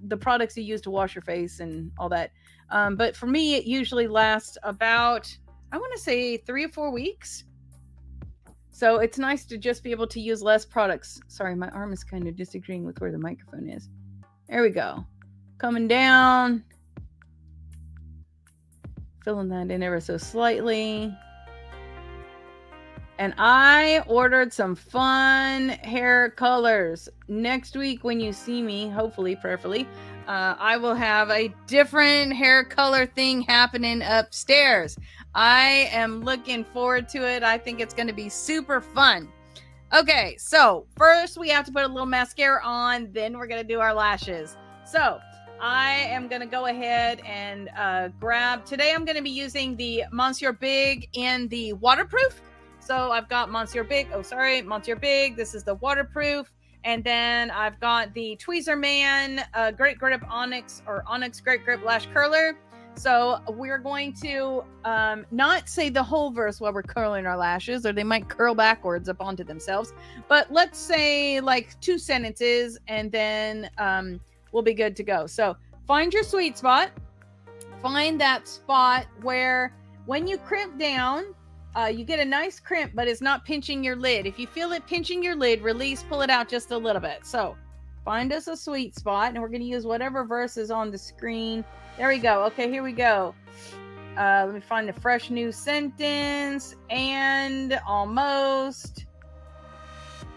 Speaker 1: the products you use to wash your face and all that. But for me, it usually lasts about, I want to say 3 or 4 weeks. So it's nice to just be able to use less products. Sorry, my arm is kind of disagreeing with where the microphone is. There we go. Coming down. Filling that in ever so slightly. And I ordered some fun hair colors. Next week when you see me, hopefully, prayerfully, I will have a different hair color thing happening upstairs. I am looking forward to it. I think it's going to be super fun. Okay, so first we have to put a little mascara on, then we're going to do our lashes. So I am going to go ahead and today I'm going to be using the Monsieur Big in the waterproof. So I've got Monsieur Big. This is the waterproof. And then I've got the Tweezer Man Great Grip Onyx Great Grip Lash Curler. So we're going to not say the whole verse while we're curling our lashes, or they might curl backwards up onto themselves. But let's say like 2 sentences, and then we'll be good to go. So find your sweet spot. Find that spot where when you crimp down, you get a nice crimp, but it's not pinching your lid. If you feel it pinching your lid, release, pull it out just a little bit. So find us a sweet spot, and we're going to use whatever verse is on the screen. There we go. Okay, here we go. Let me find the fresh new sentence. And almost.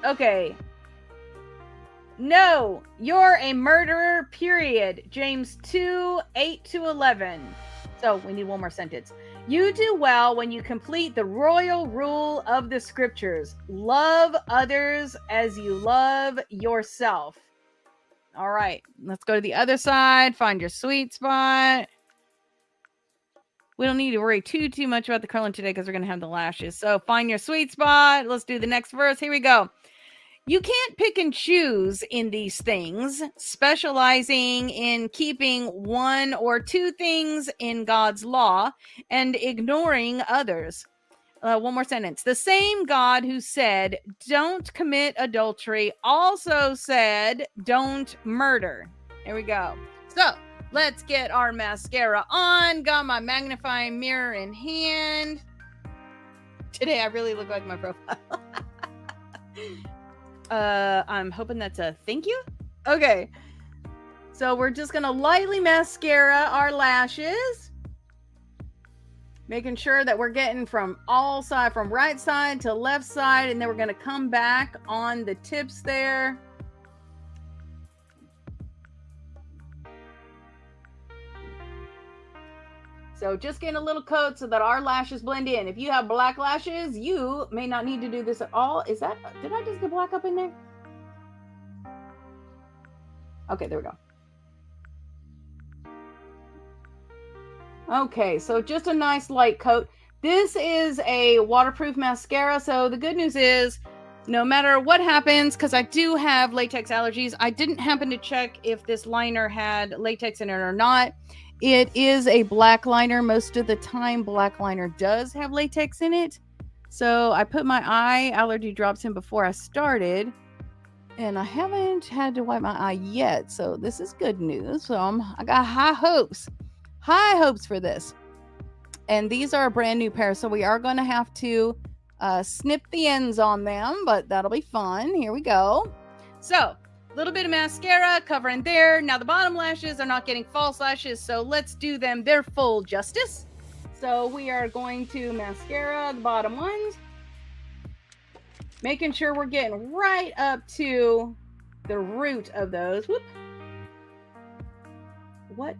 Speaker 1: Okay. No, you're a murderer, period. James 2, 8-11. So we need one more sentence. You do well when you complete the royal rule of the scriptures. Love others as you love yourself. All right, let's go to the other side. Find your sweet spot. We don't need to worry too much about the curling today because we're going to have the lashes. So find your sweet spot. Let's do the next verse. Here we go. You can't pick and choose in these things, specializing in keeping 1 or 2 things in God's law and ignoring others. One more sentence. The same God who said, don't commit adultery, also said, don't murder. There we go. So let's get our mascara on. Got my magnifying mirror in hand. Today I really look like my profile. I'm hoping that's a thank you. Okay. So we're just going to lightly mascara our lashes. Making sure that we're getting from all sides, from right side to left side. And then we're going to come back on the tips there. So just getting a little coat so that our lashes blend in. If you have black lashes, you may not need to do this at all. Did I just get black up in there? Okay, there we go. Okay, so just a nice light coat. This is a waterproof mascara. So the good news is, no matter what happens, because I do have latex allergies, I didn't happen to check if this liner had latex in it or not. It is a black liner. Most of the time, black liner does have latex in it. So I put my eye allergy drops in before I started. And I haven't had to wipe my eye yet, so this is good news. So I got high hopes for this. And these are a brand new pair, so we are going to have to snip the ends on them, but that'll be fun. Here we go. So a little bit of mascara covering there. Now the bottom lashes are not getting false lashes, so let's do them their full justice. So we are going to mascara the bottom ones, making sure we're getting right up to the root of those. Whoop. What?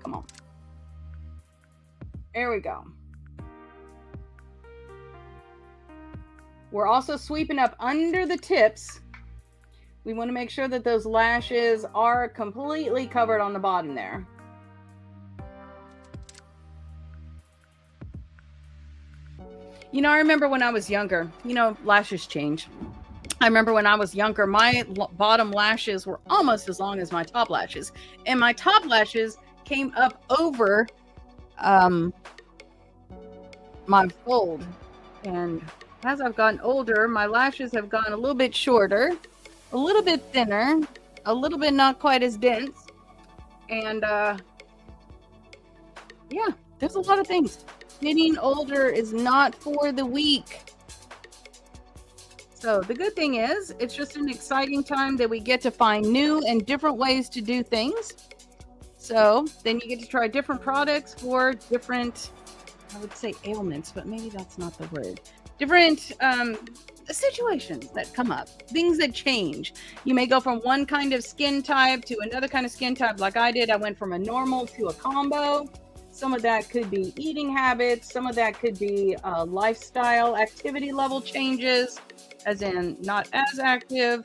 Speaker 1: Come on. There we go. We're also sweeping up under the tips. We want to make sure that those lashes are completely covered on the bottom there. You know, I remember when I was younger, you know, lashes change. I remember when I was younger, my bottom lashes were almost as long as my top lashes. And my top lashes came up over my fold. And as I've gotten older, my lashes have gotten a little bit shorter, a little bit thinner, a little bit not quite as dense. And yeah, there's a lot of things. Getting older is not for the weak. So the good thing is, it's just an exciting time that we get to find new and different ways to do things. So then you get to try different products for different, I would say ailments, but maybe that's not the word. Different situations that come up, things that change. You may go from one kind of skin type to another kind of skin type like I did. I went from a normal to a combo. Some of that could be eating habits. Some of that could be lifestyle, activity level changes, as in not as active.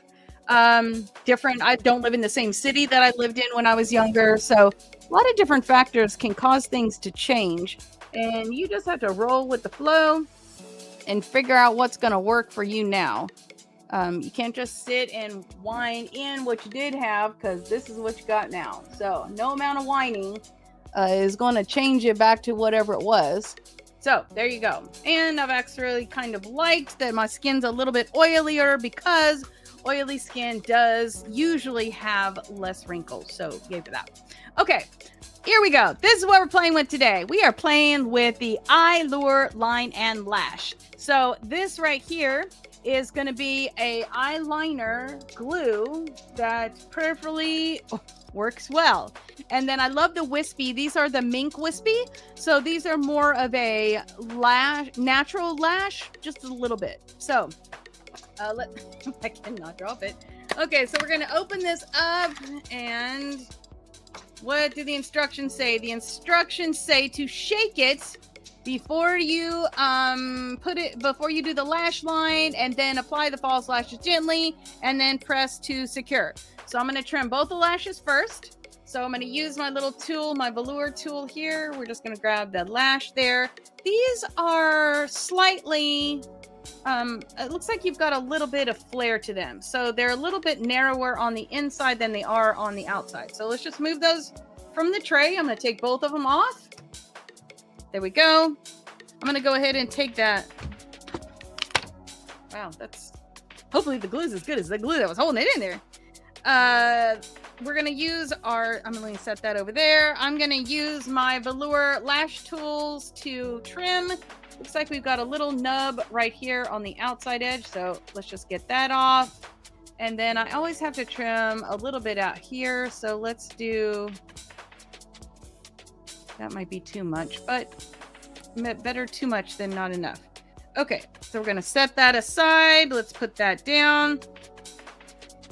Speaker 1: Different. I don't live in the same city that I lived in when I was younger. So a lot of different factors can cause things to change. And you just have to roll with the flow and figure out what's going to work for you now. You can't just sit and whine in what you did have, because this is what you got now. So no amount of whining is going to change it back to whatever it was. So there you go. And I've actually kind of liked that my skin's a little bit oilier, because oily skin does usually have less wrinkles. So yay for that. Okay, here we go. This is what we're playing with today. We are playing with the Eye Lure Line and Lash. So this right here is going to be a eyeliner glue that perfectly works well. And then I love the wispy. These are the mink wispy. So these are more of a lash, natural lash, just a little bit. So I cannot drop it. Okay, so we're going to open this up, and what do the instructions say? The instructions say to shake it before you before you do the lash line, and then apply the false lashes gently, and then press to secure. So I'm going to trim both the lashes first. So I'm going to use my little tool, my velour tool here. We're just going to grab the lash there. These are slightly, it looks like you've got a little bit of flare to them. So they're a little bit narrower on the inside than they are on the outside. So let's just move those from the tray. I'm going to take both of them off. There we go. I'm going to go ahead and take that. Wow, that's, hopefully the glue is as good as the glue that was holding it in there. We're going to use I'm going to set that over there. I'm going to use my velour lash tools to trim. Looks like we've got a little nub right here on the outside edge. So let's just get that off. And then I always have to trim a little bit out here. So let's do, that might be too much, but better too much than not enough. Okay, so we're going to set that aside. Let's put that down.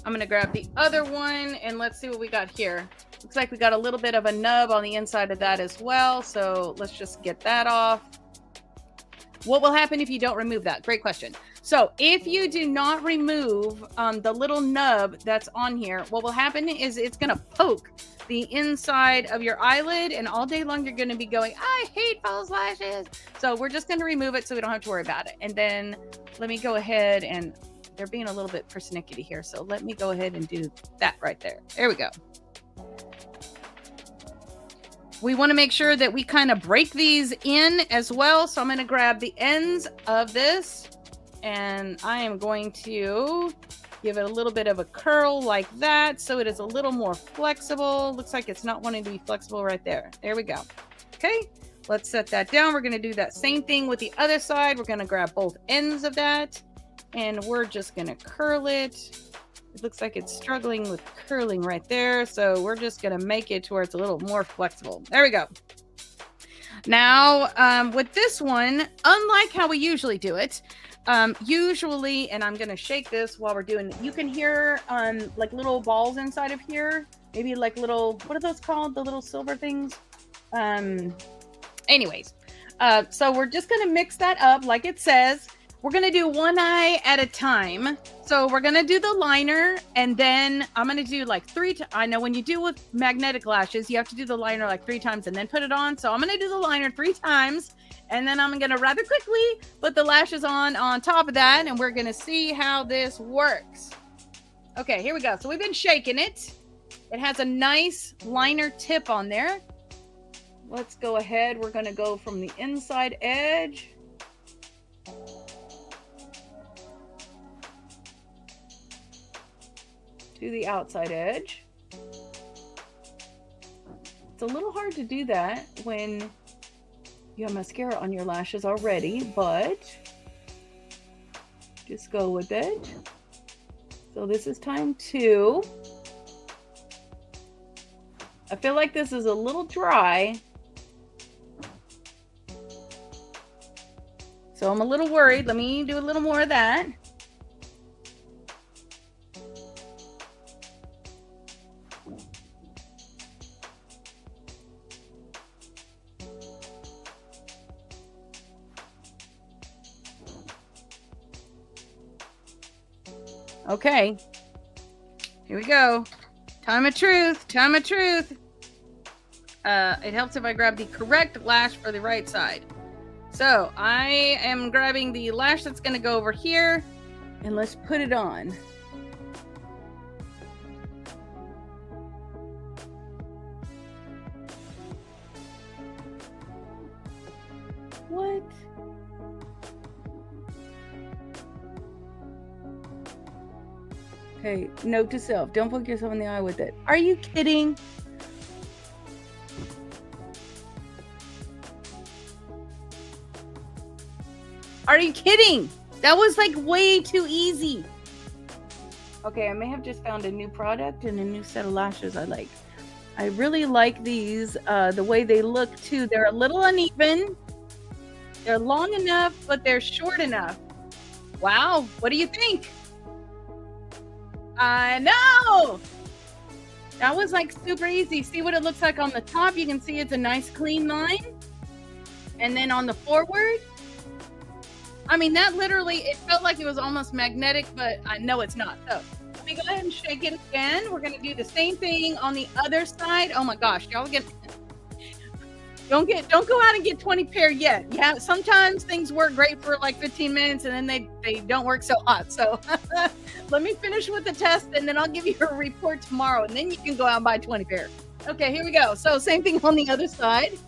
Speaker 1: I'm going to grab the other one, and let's see what we got here. Looks like we got a little bit of a nub on the inside of that as well. So let's just get that off. What will happen if you don't remove that? Great question. So if you do not remove the little nub that's on here, what will happen is it's going to poke the inside of your eyelid, and all day long you're going to be going, I hate false lashes. So we're just going to remove it so we don't have to worry about it. And then let me go ahead, and they're being a little bit persnickety here. So let me go ahead and do that right there. There we go. We want to make sure that we kind of break these in as well. So I'm going to grab the ends of this and I am going to give it a little bit of a curl like that so it is a little more flexible. Looks like it's not wanting to be flexible right there. There we go. Okay, let's set that down. We're going to do that same thing with the other side. We're going to grab both ends of that, and we're just going to curl it. It looks like it's struggling with curling right there, so we're just going to make it to where it's a little more flexible. There we go. Now, with this one, unlike how we usually do it, usually, and I'm going to shake this while we're doing it, you can hear like little balls inside of here. Maybe like little, what are those called? The little silver things? Anyways, so we're just going to mix that up like it says. We're going to do one eye at a time. So we're going to do the liner, and then I'm going to do like I know when you do with magnetic lashes, you have to do the liner like 3 times and then put it on. So I'm going to do the liner 3 times, and then I'm going to rather quickly put the lashes on top of that, and we're going to see how this works. Okay, here we go. So we've been shaking it. It has a nice liner tip on there. Let's go ahead. We're going to go from the inside edge to the outside edge. It's a little hard to do that when you have mascara on your lashes already, but just go with it. So this is time 2. I feel like this is a little dry, so I'm a little worried. Let me do a little more of that. Okay, here we go. Time of truth. Time of truth. It helps if I grab the correct lash for the right side. So I am grabbing the lash that's going to go over here, and let's put it on. What? Okay, note to self, don't poke yourself in the eye with it. Are you kidding? Are you kidding? That was like way too easy. Okay, I may have just found a new product and a new set of lashes I like. I really like these, the way they look too. They're a little uneven. They're long enough, but they're short enough. Wow, what do you think? I know! That was like super easy. See what it looks like on the top? You can see it's a nice clean line. And then on the forward, I mean, that literally, it felt like it was almost magnetic, but I know it's not. So let me go ahead and shake it again. We're going to do the same thing on the other side. Oh my gosh, y'all get... Don't go out and get 20 pair yet. Yeah, sometimes things work great for like 15 minutes and then they don't work so hot. So let me finish with the test, and then I'll give you a report tomorrow, and then you can go out and buy 20 pair. Okay, here we go. So same thing on the other side.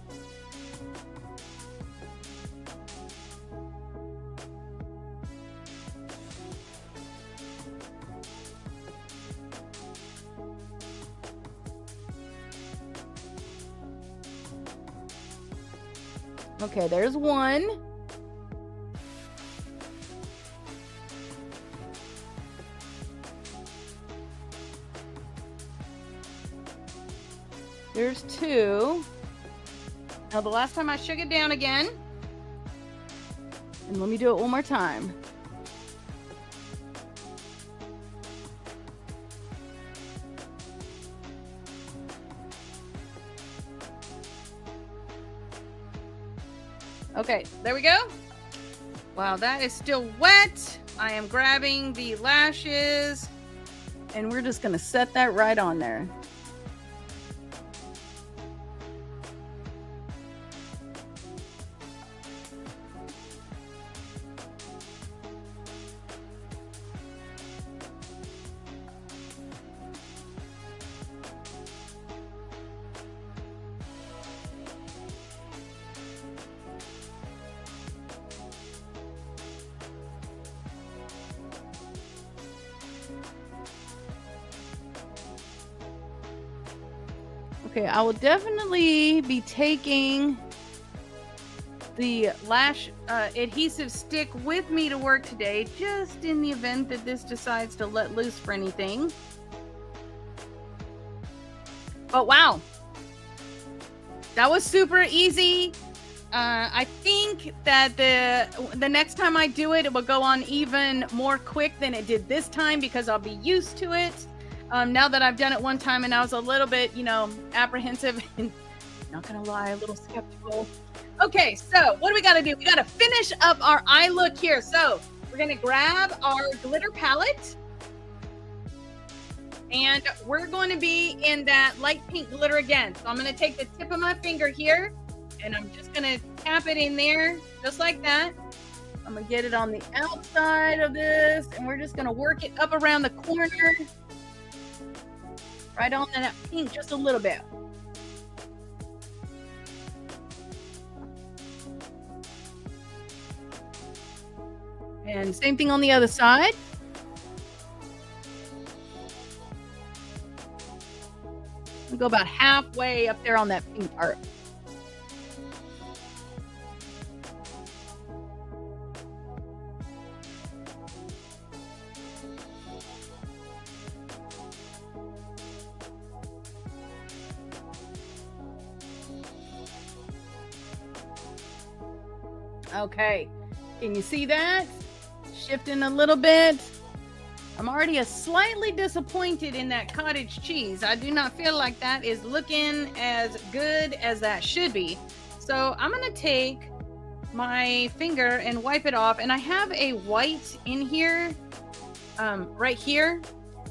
Speaker 1: Okay, there's one. There's 2. Now the last time I shook it down again. And let me do it one more time. Okay, there we go. Wow, that is still wet. I am grabbing the lashes, and we're just gonna set that right on there. Okay, I will definitely be taking the lash adhesive stick with me to work today, just in the event that this decides to let loose for anything. But wow, that was super easy. I think that the next time I do it, it will go on even more quick than it did this time because I'll be used to it. Now that I've done it one time and I was a little bit, apprehensive and not gonna lie, a little skeptical. Okay, so what do we gotta do? We gotta finish up our eye look here. So we're gonna grab our glitter palette and we're going to be in that light pink glitter again. So I'm gonna take the tip of my finger here and I'm just gonna tap it in there just like that. I'm gonna get it on the outside of this and we're just gonna work it up around the corner. Right on that pink just a little bit. And same thing on the other side. We'll go about halfway up there on that pink part. Okay, can you see that? Shifting a little bit. I'm already slightly disappointed in that cottage cheese. I do not feel like that is looking as good as that should be. So I'm gonna take my finger and wipe it off. And I have a white in here, right here.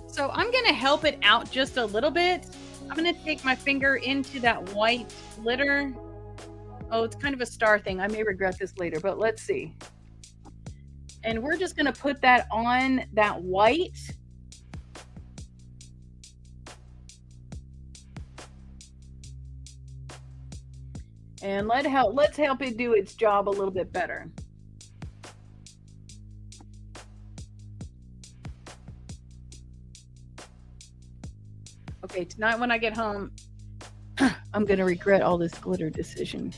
Speaker 1: So I'm gonna help it out just a little bit. I'm gonna take my finger into that white glitter. Oh, it's kind of a star thing. I may regret this later, but let's see. And we're just going to put that on that white. And let's help it do its job a little bit better. Okay, tonight when I get home, I'm going to regret all this glitter decision.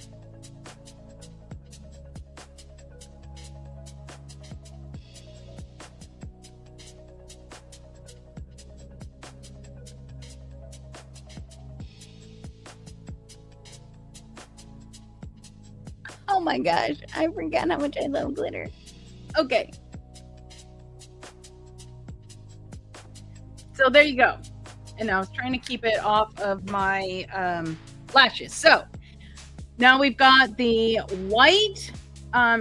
Speaker 1: Oh my gosh, I forgot how much I love glitter. Okay. So there you go. And I was trying to keep it off of my lashes. So now we've got the white,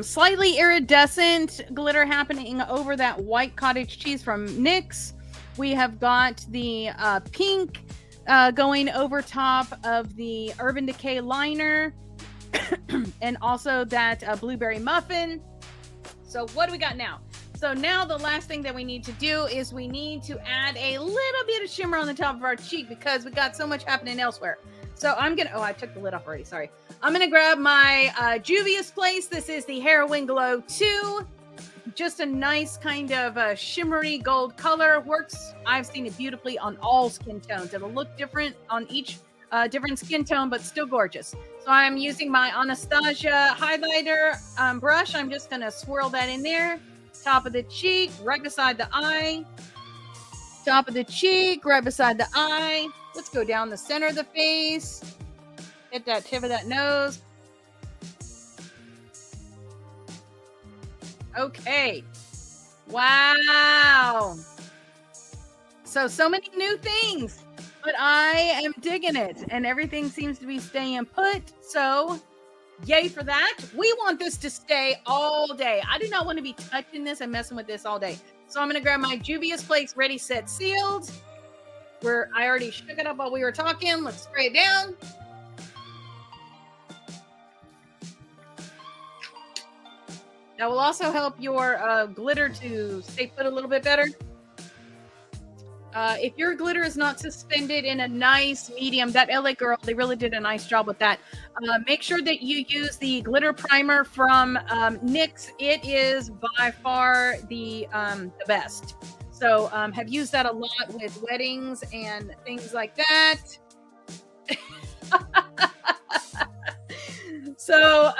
Speaker 1: slightly iridescent glitter happening over that white cottage cheese from NYX. We have got the pink going over top of the Urban Decay liner. And also that blueberry muffin. So what do we got now? So now the last thing that we need to do is we need to add a little bit of shimmer on the top of our cheek because we got so much happening elsewhere. So I'm gonna, oh, I took the lid off already, sorry. I'm gonna grab my Juvia's Place. This is the Heroin Glow 2. Just a nice kind of shimmery gold color. Works, I've seen it beautifully on all skin tones. It'll look different on each different skin tone, but still gorgeous. So I'm using my Anastasia highlighter brush. I'm just going to swirl that in there. Top of the cheek, right beside the eye. Top of the cheek, right beside the eye. Let's go down the center of the face. Hit that tip of that nose. Okay. Wow. So many new things. But I am digging it, and everything seems to be staying put. So, yay for that. We want this to stay all day. I do not want to be touching this and messing with this all day. So I'm going to grab my Juvia's Place Ready, Set, Sealed. I already shook it up while we were talking. Let's spray it down. That will also help your glitter to stay put a little bit better. If your glitter is not suspended in a nice medium, that LA Girl, they really did a nice job with that. Make sure that you use the glitter primer from NYX. It is by far the best. So have used that a lot with weddings and things like that. So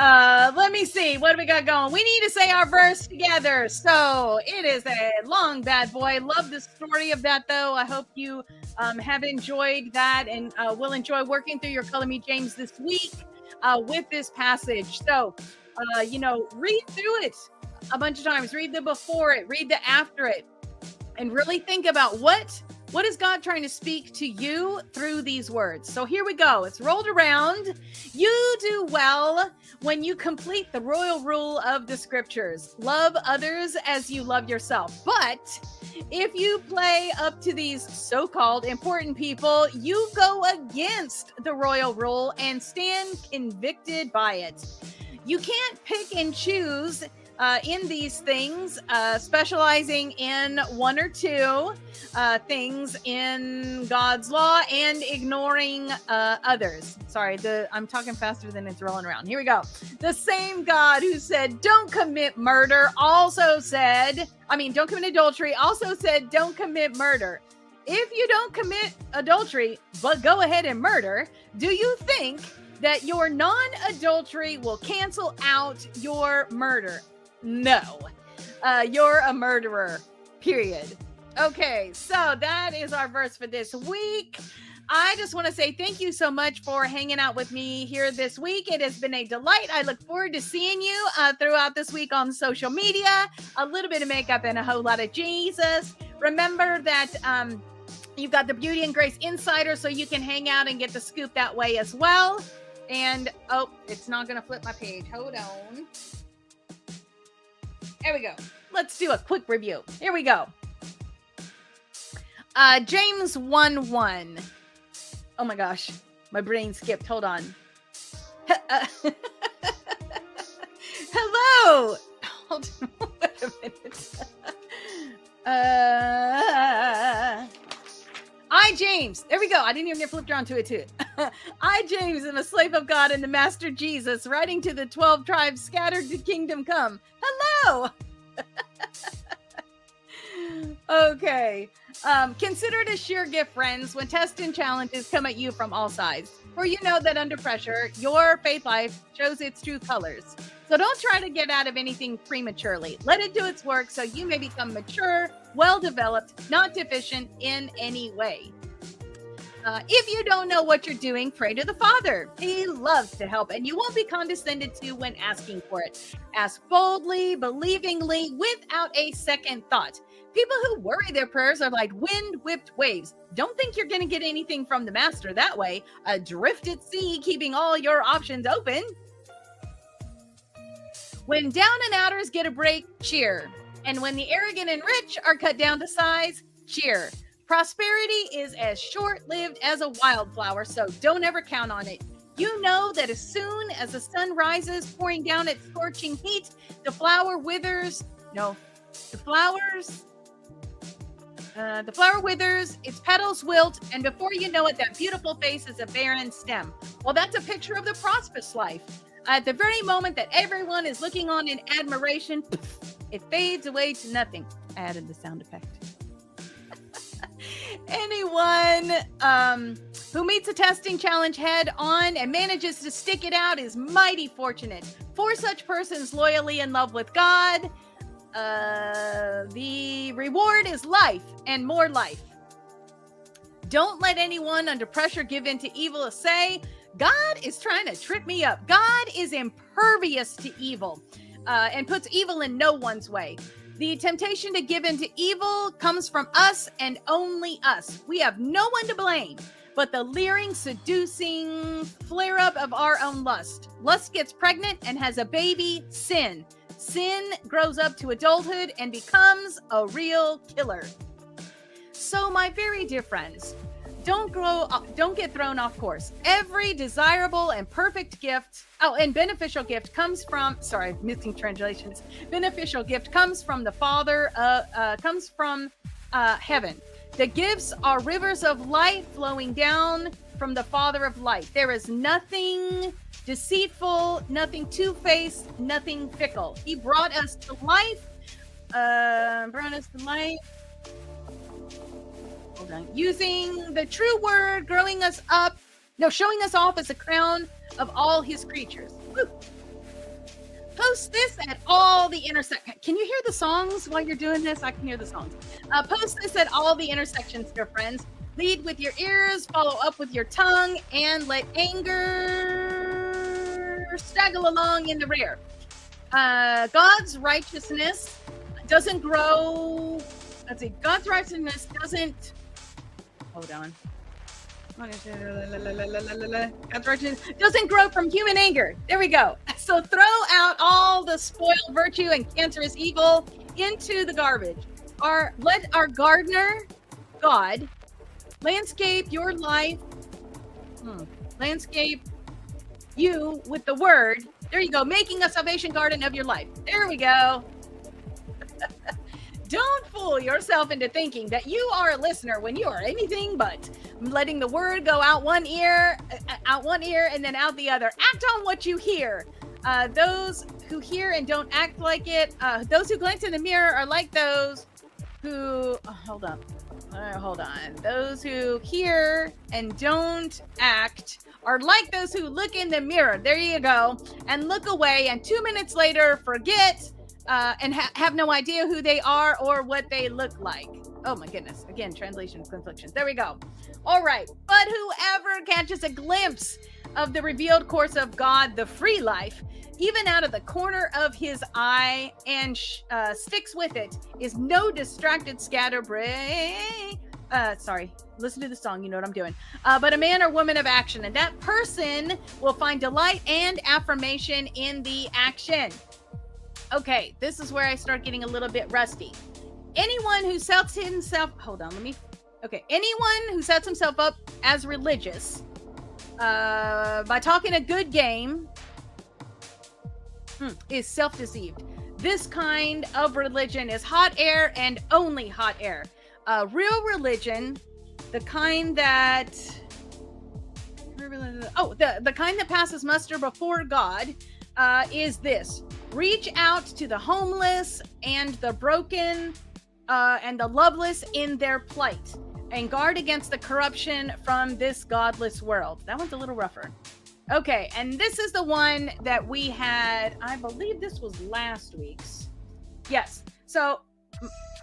Speaker 1: let me see. What do we got going? We need to say our verse together. So it is a long bad boy. Love the story of that, though. I hope you have enjoyed that and will enjoy working through your Color Me James this week with this passage. So, read through it a bunch of times. Read the before it, read the after it, and really think about what is God trying to speak to you through these words. So here we go. It's rolled around. You do well when you complete the royal rule of the scriptures. Love others as you love yourself. But if you play up to these so-called important people, you go against the royal rule and stand convicted by it. You can't pick and choose in these things, specializing in one or two things in God's law and ignoring others. Sorry, I'm talking faster than it's rolling around. Here we go. The same God who said, don't commit murder, also said, don't commit adultery, also said, don't commit murder. If you don't commit adultery, but go ahead and murder, do you think that your non-adultery will cancel out your murder? No, you're a murderer, period. Okay, so that is our verse for this week. I just want to say thank you so much for hanging out with me here this week. It has been a delight. I look forward to seeing you throughout this week on social media. A little bit of makeup and a whole lot of Jesus. Remember that you've got the Beauty and Grace Insider, so you can hang out and get the scoop that way as well. And, it's not going to flip my page. Hold on. There we go. Let's do a quick review. Here we go. James 1:1. Oh my gosh. My brain skipped. Hold on. Hello. Hold on. Wait a minute. I, James. There we go. I didn't even get flipped around to it too. I, James, am a slave of God and the Master Jesus, writing to the 12 tribes scattered to kingdom come. Hello. Okay. Consider it a sheer gift, friends, when tests and challenges come at you from all sides. For you know that under pressure, your faith life shows its true colors. So don't try to get out of anything prematurely. Let it do its work so you may become mature, well-developed, not deficient in any way. If you don't know what you're doing, pray to the Father. He loves to help, and you won't be condescended to when asking for it. Ask boldly, believingly, without a second thought. People who worry their prayers are like wind-whipped waves. Don't think you're going to get anything from the Master that way. Adrift at sea, keeping all your options open. When down and outers get a break, cheer. And when the arrogant and rich are cut down to size, cheer. Prosperity is as short-lived as a wildflower, so don't ever count on it. You know that as soon as the sun rises, pouring down its scorching heat, the flower withers. No, the flower withers, its petals wilt, and before you know it, that beautiful face is a barren stem. Well, that's a picture of the prosperous life. At the very moment that everyone is looking on in admiration, it fades away to nothing. I added the sound effect. Anyone who meets a testing challenge head on and manages to stick it out is mighty fortunate. For such persons loyally in love with God, the reward is life and more life. Don't let anyone under pressure give in to evil or say, God is trying to trip me up. God is impervious to evil and puts evil in no one's way. The temptation to give in to evil comes from us and only us. We have no one to blame but the leering, seducing flare-up of our own lust. Lust gets pregnant and has a baby, sin. Sin grows up to adulthood and becomes a real killer. So, my very dear friends, don't get thrown off course. Every desirable and perfect gift, and beneficial gift comes from, missing translations. Beneficial gift comes from the Father, comes from heaven. The gifts are rivers of light flowing down from the Father of light. There is nothing deceitful, nothing two-faced, nothing fickle. He brought us to life. Hold on. Using the true word, growing us up No, showing us off as a crown of all his creatures. Woo. Post this at all the intersections. Can you hear the songs while you're doing this? I can hear the songs. Post this at all the intersections, dear friends. Lead with your ears, follow up with your tongue, and let anger straggle along in the rear. God's righteousness doesn't grow. Let's see. God's righteousness doesn't. Hold on. God's righteousness doesn't grow from human anger. There we go. So throw out all the spoiled virtue and cancerous evil into the garbage. Let our gardener, God, landscape your life. Landscape you with the word. There you go. Making a salvation garden of your life. There we go. Don't fool yourself into thinking that you are a listener when you are anything but. Letting the word go out one ear, and then out the other. Act on what you hear. Those who hear and don't act like it, those who glance in the mirror are like those who, hold on. Those who hear and don't act are like those who look in the mirror. There you go. And look away, and 2 minutes later, forget and have no idea who they are or what they look like. Oh my goodness. Again, translation conflictions. There we go. All right. But whoever catches a glimpse of the revealed course of God, the free life, even out of the corner of his eye, and sticks with it, is no distracted scatterbrain. Sorry, listen to the song, you know what I'm doing. But a man or woman of action, and that person will find delight and affirmation in the action. Okay, this is where I start getting a little bit rusty. Anyone who sets himself, anyone who sets himself up as religious by talking a good game is self-deceived. This kind of religion is hot air and only hot air. Real religion, the kind that the kind that passes muster before God, is this: reach out to the homeless and the broken and the loveless in their plight, and guard against the corruption from this godless world. That one's a little rougher. Okay, and this is the one that we had, I believe this was last week's. Yes, so,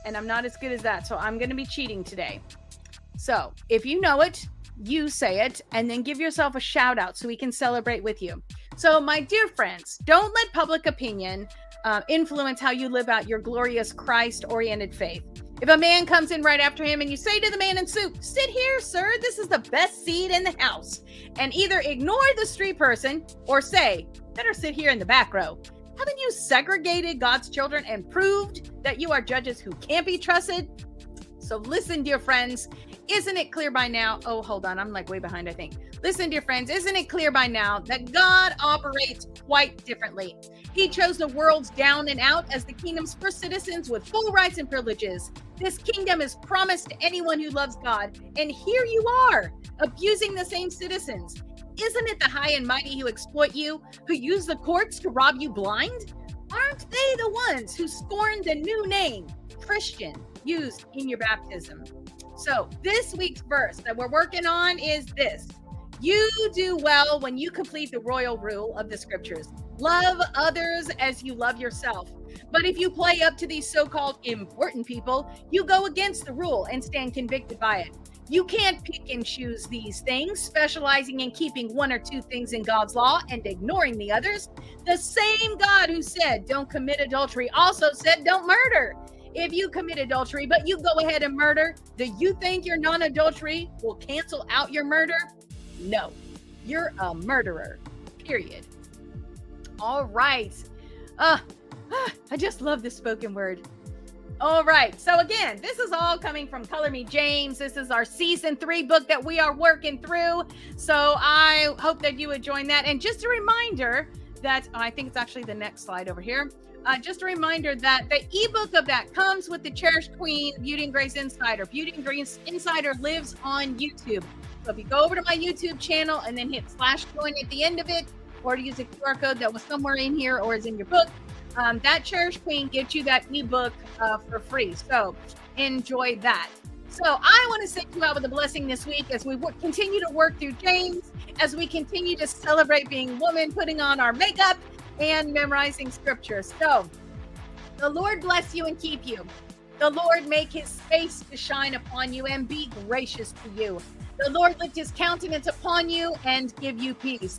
Speaker 1: and I'm not as good as that, so I'm going to be cheating today. So, if you know it, you say it, and then give yourself a shout out so we can celebrate with you. So, my dear friends, don't let public opinion influence how you live out your glorious Christ-oriented faith. If a man comes in right after him and you say to the man in suit, "Sit here, sir, this is the best seat in the house," and either ignore the street person or say, "Better sit here in the back row," haven't you segregated God's children and proved that you are judges who can't be trusted? So listen, dear friends, isn't it clear by now? Oh, hold on, I'm like way behind, I think. Listen, dear friends, isn't it clear by now that God operates quite differently? He chose the world's down and out as the kingdom's first citizens with full rights and privileges. This kingdom is promised to anyone who loves God, and here you are, abusing the same citizens. Isn't it the high and mighty who exploit you, who use the courts to rob you blind? Aren't they the ones who scorn the new name, Christian, used in your baptism? So this week's verse that we're working on is this: you do well when you complete the royal rule of the scriptures. Love others as you love yourself. But if you play up to these so-called important people, you go against the rule and stand convicted by it. You can't pick and choose these things, specializing in keeping one or two things in God's law and ignoring the others. The same God who said, "Don't commit adultery," also said, "Don't murder." If you commit adultery, but you go ahead and murder, do you think your non-adultery will cancel out your murder? No, you're a murderer, period. All right. I just love this spoken word. All right. So again, this is all coming from Color Me James. This is our season 3 book that we are working through. So I hope that you would join that. And just a reminder that I think it's actually the next slide over here. Just a reminder that the ebook of that comes with the Cherished Queen, Beauty and Grace Insider. Beauty and Grace Insider lives on YouTube. So if you go over to my YouTube channel and then hit /join at the end of it, or to use a QR code that was somewhere in here or is in your book, that Cherished Queen gets you that ebook for free. So enjoy that. So I want to send you out with a blessing this week as we continue to work through James. as we continue to celebrate being women, putting on our makeup and memorizing scripture. So the Lord bless you and keep you. The Lord make his face to shine upon you and be gracious to you. The Lord lift his countenance upon you and give you peace.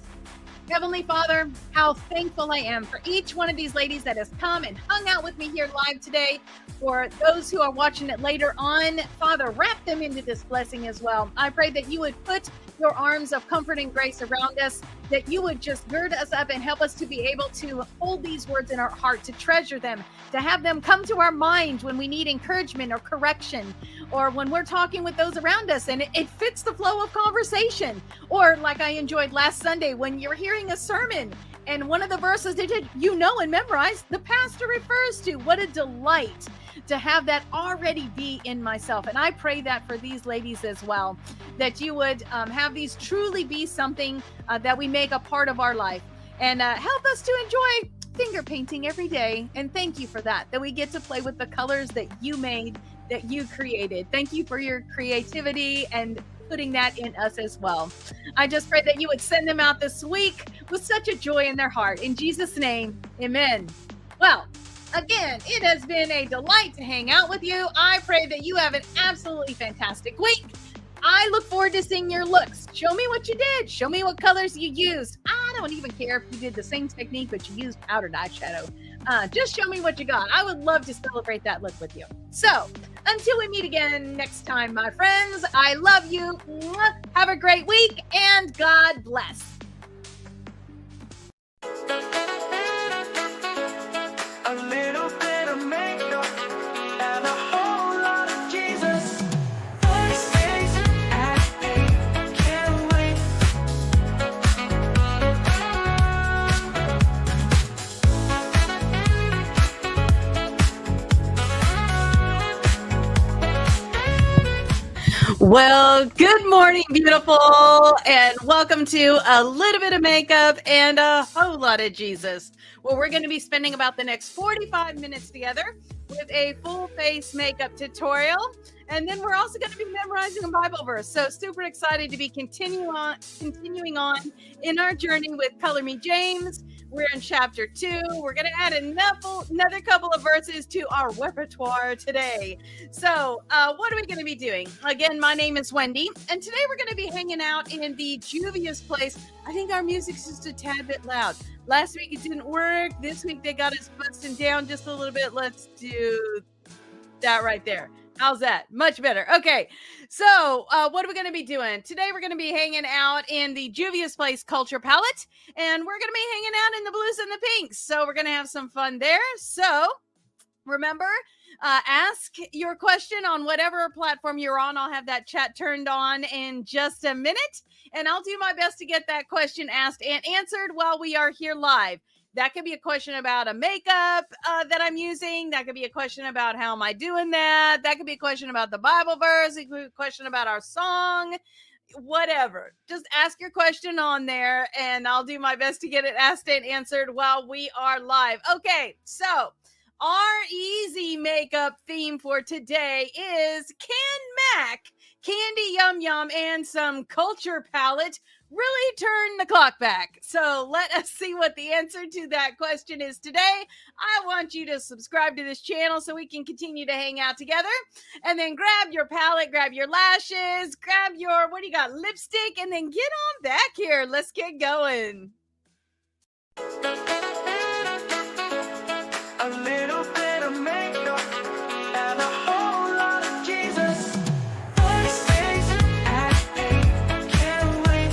Speaker 1: Heavenly Father, how thankful I am for each one of these ladies that has come and hung out with me here live today. For those who are watching it later on, Father, wrap them into this blessing as well. I pray that you would put your arms of comfort and grace around us, that you would just gird us up and help us to be able to hold these words in our heart, to treasure them, to have them come to our mind when we need encouragement or correction, or when we're talking with those around us and it fits the flow of conversation. Or like I enjoyed last Sunday when you're hearing a sermon and one of the verses that you know and memorize, the pastor refers to. What a delight to have that already be in myself. And I pray that for these ladies as well, that you would have these truly be something that we make a part of our life, and help us to enjoy finger painting every day. And thank you for that we get to play with the colors that you made, that you created. Thank you for your creativity and putting that in us as well. I just pray that you would send them out this week with such a joy in their heart. In Jesus' name, amen. Well, again, it has been a delight to hang out with you. I pray that you have an absolutely fantastic week. I look forward to seeing your looks. Show me what you did. Show me what colors you used. I don't even care if you did the same technique, but you used powdered eyeshadow. Just show me what you got. I would love to celebrate that look with you. So until we meet again next time, my friends, I love you. Have a great week and God bless.
Speaker 2: A little bit of makeup and a whole lot of Jesus. First days at 8, can't wait.
Speaker 1: Well, good morning, beautiful, and welcome to A Little Bit of Makeup and a Whole Lot of Jesus, where we're going to be spending about the next 45 minutes together with a full face makeup tutorial. And then we're also going to be memorizing a Bible verse. So super excited to be continuing on in our journey with Color Me James. We're in chapter 2. We're going to add another couple of verses to our repertoire today. So what are we going to be doing? Again, my name is Wendy, and today we're going to be hanging out in the Juvia's place. I think our music's just a tad bit loud. Last week it didn't work. This week they got us busting down just a little bit. Let's do that right there. How's that? Much better. Okay. So what are we going to be doing? Today we're going to be hanging out in the Juvia's Place Culture Palette, and we're going to be hanging out in the blues and the pinks. So we're going to have some fun there. So remember, ask your question on whatever platform you're on. I'll have that chat turned on in just a minute, and I'll do my best to get that question asked and answered while we are here live. That could be a question about a makeup that I'm using. That could be a question about how am I doing that. That could be a question about the Bible verse. It could be a question about our song, whatever. Just ask your question on there, and I'll do my best to get it asked and answered while we are live. Okay, so our easy makeup theme for today is Can Mac, Candy Yum Yum, and some Culture Palette really turn the clock back? So let us see what the answer to that question is today. I want you to subscribe to this channel so we can continue to hang out together. And then grab your palette, grab your lashes, grab your, what do you got, lipstick, and then get on back here. Let's get going.
Speaker 2: A little bit of makeup and a whole lot of Jesus. First days at 8, can't wait.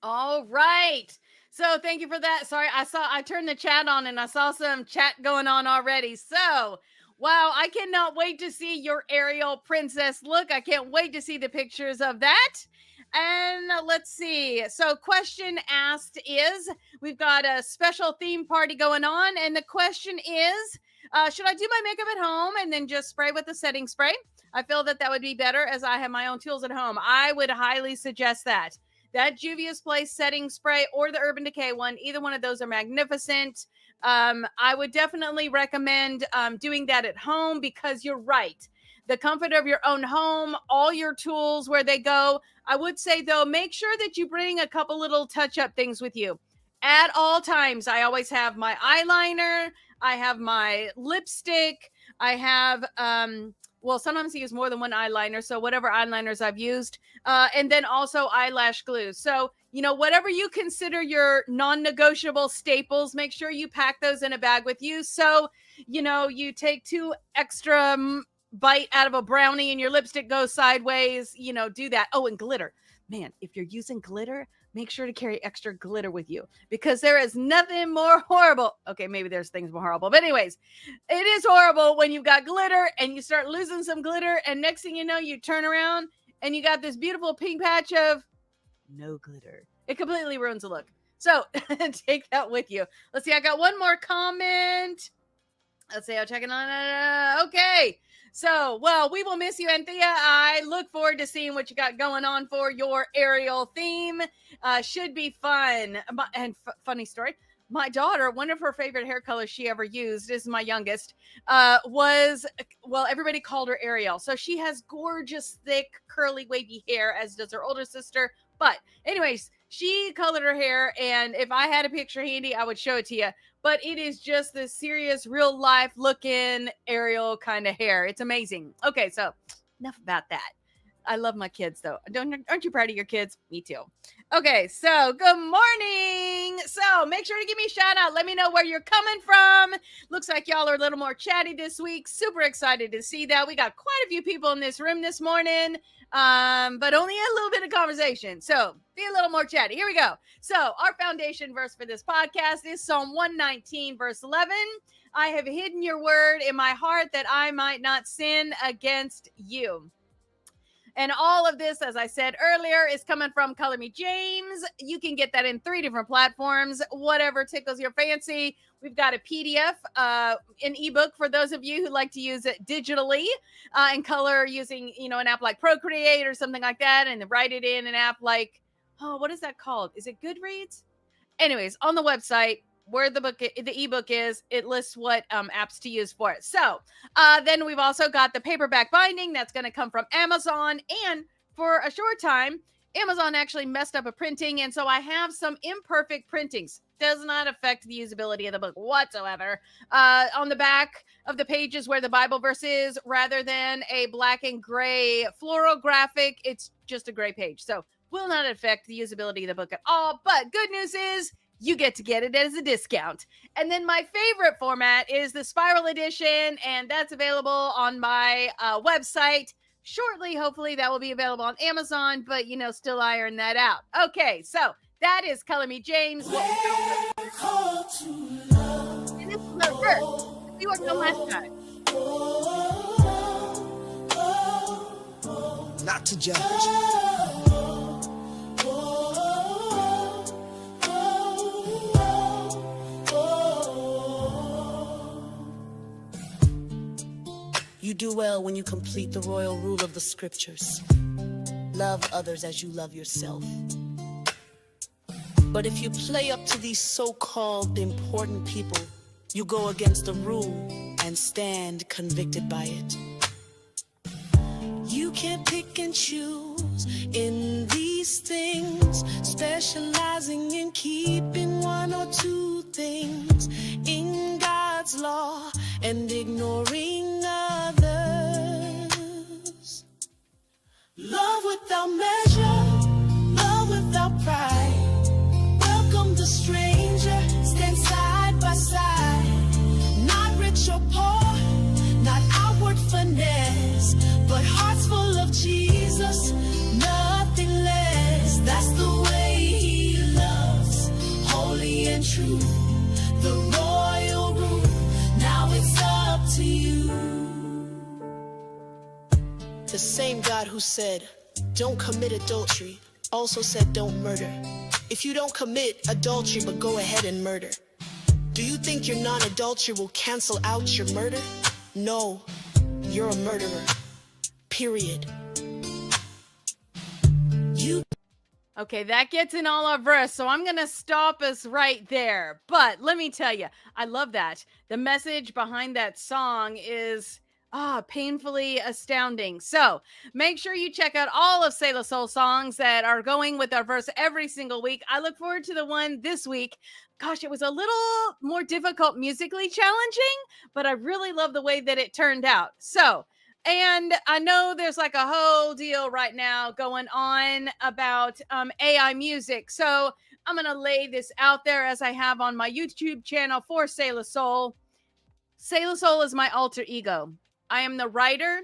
Speaker 1: All right. So thank you for that. Sorry, I turned the chat on and I saw some chat going on already. So, wow, I cannot wait to see your Ariel princess look. I can't wait to see the pictures of that. And let's see. So question asked is, we've got a special theme party going on. And the question is, should I do my makeup at home and then just spray with the setting spray? I feel that would be better as I have my own tools at home. I would highly suggest that. that Juvia's Place setting spray or the Urban Decay one. Either one of those are magnificent. I would definitely recommend doing that at home, because you're right. The comfort of your own home, all your tools where they go. I would say, though, make sure that you bring a couple little touch-up things with you. At all times, I always have my eyeliner, I have my lipstick, I have, well, sometimes I use more than one eyeliner, so whatever eyeliners I've used, and then also eyelash glue. So, you know, whatever you consider your non-negotiable staples, make sure you pack those in a bag with you. So, you know, you take 2 extra bite out of a brownie and your lipstick goes sideways, you know, do that. Oh, and glitter. Man, if you're using glitter, make sure to carry extra glitter with you, because there is nothing more horrible. Okay, maybe there's things more horrible, but anyways, it is horrible when you've got glitter and you start losing some glitter, and next thing you know, you turn around and you got this beautiful pink patch of no glitter. It completely ruins the look. So take that with you. Let's see. I got one more comment. Let's see. I'll check it on. Okay. So, well, we will miss you, Anthea. I look forward to seeing what you got going on for your Ariel theme. Should be fun. And funny story. My daughter, one of her favorite hair colors she ever used, is my youngest, was, well, everybody called her Ariel. So she has gorgeous, thick, curly, wavy hair, as does her older sister. But anyways, she colored her hair, and if I had a picture handy, I would show it to you. But it is just this serious, real life looking Ariel kind of hair. It's amazing. Okay, so enough about that. I love my kids, though. Aren't you proud of your kids? Me too. Okay, so good morning. So make sure to give me a shout out. Let me know where you're coming from. Looks like y'all are a little more chatty this week. Super excited to see that. We got quite a few people in this room this morning, but only a little bit of conversation. So be a little more chatty. Here we go. So our foundation verse for this podcast is Psalm 119, verse 11. I have hidden your word in my heart that I might not sin against you. And all of this, as I said earlier, is coming from Color Me James. You can get that in 3 different platforms, whatever tickles your fancy. We've got a PDF, an ebook for those of you who like to use it digitally and color using, you know, an app like Procreate or something like that, and write it in an app like, oh, what is that called? Is it Goodreads? Anyways, on the website, where the ebook is, it lists what apps to use for it. So then we've also got the paperback binding that's going to come from Amazon. And for a short time, Amazon actually messed up a printing. And so I have some imperfect printings. Does not affect the usability of the book whatsoever. On the back of the pages where the Bible verse is, rather than a black and gray floral graphic, it's just a gray page. So will not affect the usability of the book at all. But good news is, you get to get it as a discount. And then my favorite format is the Spiral Edition, and that's available on my website. Shortly, hopefully, that will be available on Amazon, but, you know, still iron that out. Okay, so that is Color Me James. And this is our verse. We worked on last time.
Speaker 4: Not to judge. You do well when you complete the royal rule of the scriptures. Love others as you love yourself. But if you play up to these so-called important people, you go against the rule and stand convicted by it. You can't pick and choose in these things, specializing in keeping 1 or 2 things in God's law and ignoring others. Love without measure, love without pride. Welcome the stranger, stand side by side. Not rich or poor, not outward finesse, but hearts full of Jesus, nothing less. That's the way he loves, holy and true. The royal rule, now it's up to you. The same God who said, don't commit adultery, also said don't murder. If you don't commit adultery but go ahead and murder, do you think your non-adultery will cancel out your murder? No, you're a murderer. Period.
Speaker 1: Okay, that gets in all our verse, so I'm going to stop us right there. But let me tell you, I love that. The message behind that song is painfully astounding. So make sure you check out all of Sailor Soul songs that are going with our verse every single week. I look forward to the one this week. Gosh, it was a little more difficult musically challenging, but I really love the way that it turned out. So and I know there's like a whole deal right now going on about AI music. So I'm going to lay this out there as I have on my YouTube channel for Sailor Soul. Sailor Soul is my alter ego. I am the writer,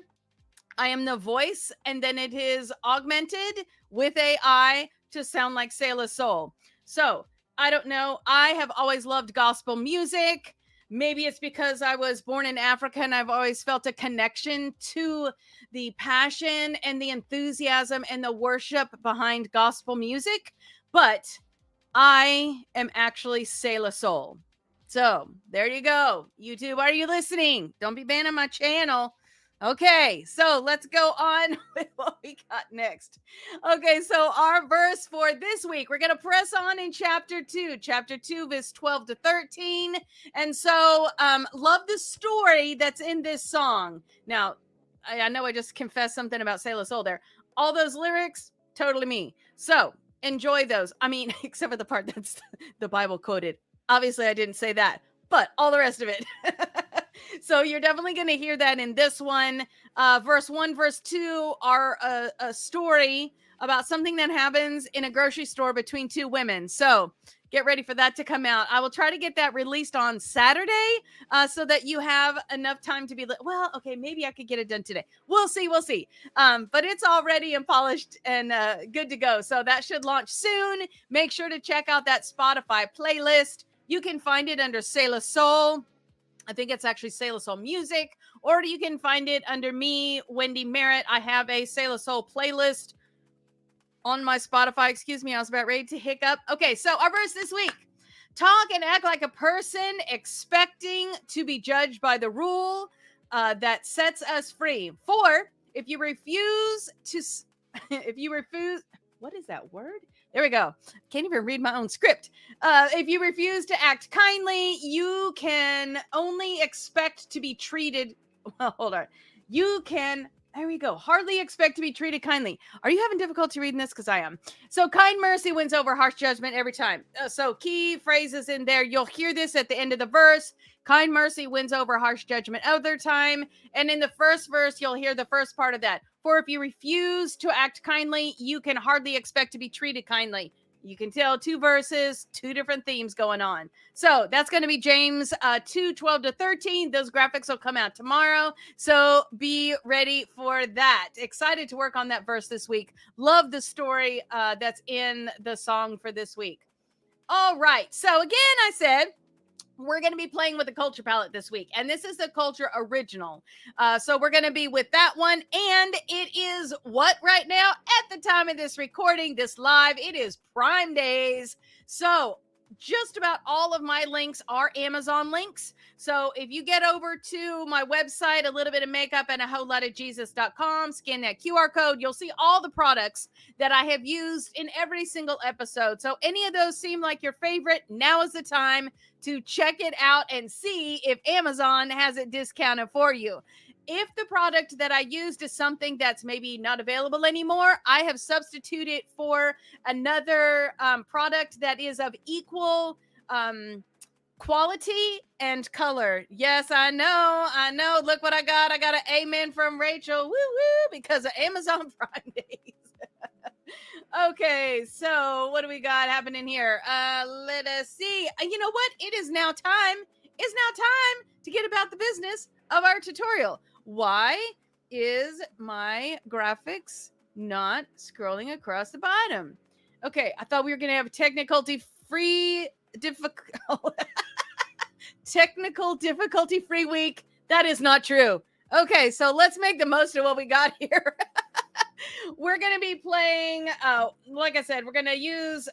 Speaker 1: I am the voice, and then it is augmented with AI to sound like Sailor Soul. So I don't know. I have always loved gospel music. Maybe it's because I was born in Africa and I've always felt a connection to the passion and the enthusiasm and the worship behind gospel music. But I am actually Sailor Soul. So there you go. YouTube, are you listening? Don't be banning my channel. Okay, so let's go on with what we got next. Okay, so our verse for this week, we're going to press on in chapter 2. Chapter 2, verse 12 to 13. And so, love the story that's in this song. Now, I know I just confessed something about Sailor Soul there. All those lyrics, totally me. So, enjoy those. I mean, except for the part that's the Bible quoted. Obviously, I didn't say that, but all the rest of it. So you're definitely going to hear that in this one. Verse 1, verse 2 are a story about something that happens in a grocery store between two women. So get ready for that to come out. I will try to get that released on Saturday so that you have enough time to be well, okay, maybe I could get it done today. We'll see. But it's all ready and polished and good to go. So that should launch soon. Make sure to check out that Spotify playlist. You can find it under Sailor Soul. I think it's actually Sailor Soul Music, or you can find it under me, Wendy Merritt. I have a Sailor Soul playlist on my Spotify. Excuse me, I was about ready to hiccup. Okay, so our verse this week. Talk and act like a person expecting to be judged by the rule that sets us free. For if you refuse, what is that word? There we go. Can't even read my own script. If you refuse to act kindly, you can only expect to be treated. Well, hold on. You can, there we go. Hardly expect to be treated kindly. Are you having difficulty reading this? Because I am. So kind mercy wins over harsh judgment every time. So key phrases in there. You'll hear this at the end of the verse. Kind mercy wins over harsh judgment other time. And in the first verse, you'll hear the first part of that. For if you refuse to act kindly, you can hardly expect to be treated kindly. You can tell two verses, two different themes going on. So that's going to be James 2, 12 to 13. Those graphics will come out tomorrow. So be ready for that. Excited to work on that verse this week. Love the story that's in the song for this week. All right. So again, I said, we're going to be playing with the culture palette this week. And this is the culture original. So we're going to be with that one. And it is what right now at the time of this recording, this live, it is Prime Days. So just about all of my links are Amazon links. So if you get over to my website, a little bit of makeup and a whole lot of Jesus.com, scan that QR code, you'll see all the products that I have used in every single episode. So any of those seem like your favorite, now is the time to check it out and see if Amazon has it discounted for you. If the product that I used is something that's maybe not available anymore, I have substituted for another product that is of equal quality and color. Yes, I know. Look what I got. I got an amen from Rachel. Woo woo, because of Amazon Prime Days. Okay, so what do we got happening here? Let us see. You know what? It is now time. It's now time to get about the business of our tutorial. Why is my graphics not scrolling across the bottom? Okay, I thought we were going to have a technical difficulty free week. That is not true. Okay, so let's make the most of what we got here. We're going to be playing, like I said, we're going to use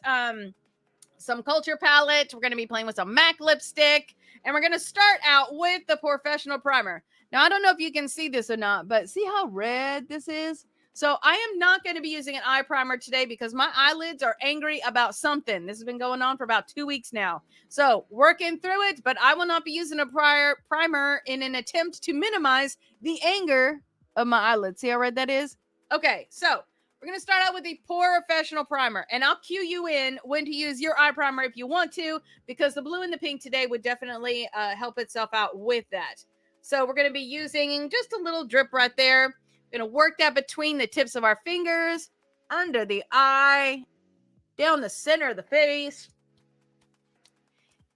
Speaker 1: some culture palette. We're going to be playing with some MAC lipstick. And we're going to start out with the professional primer. Now, I don't know if you can see this or not, but see how red this is? So I am not going to be using an eye primer today because my eyelids are angry about something. This has been going on for about 2 weeks now. So working through it, but I will not be using a primer in an attempt to minimize the anger of my eyelids. See how red that is? Okay, so we're going to start out with the Professional Primer, and I'll cue you in when to use your eye primer if you want to, because the blue and the pink today would definitely help itself out with that. So we're going to be using just a little drip right there. We're going to work that between the tips of our fingers, under the eye, down the center of the face.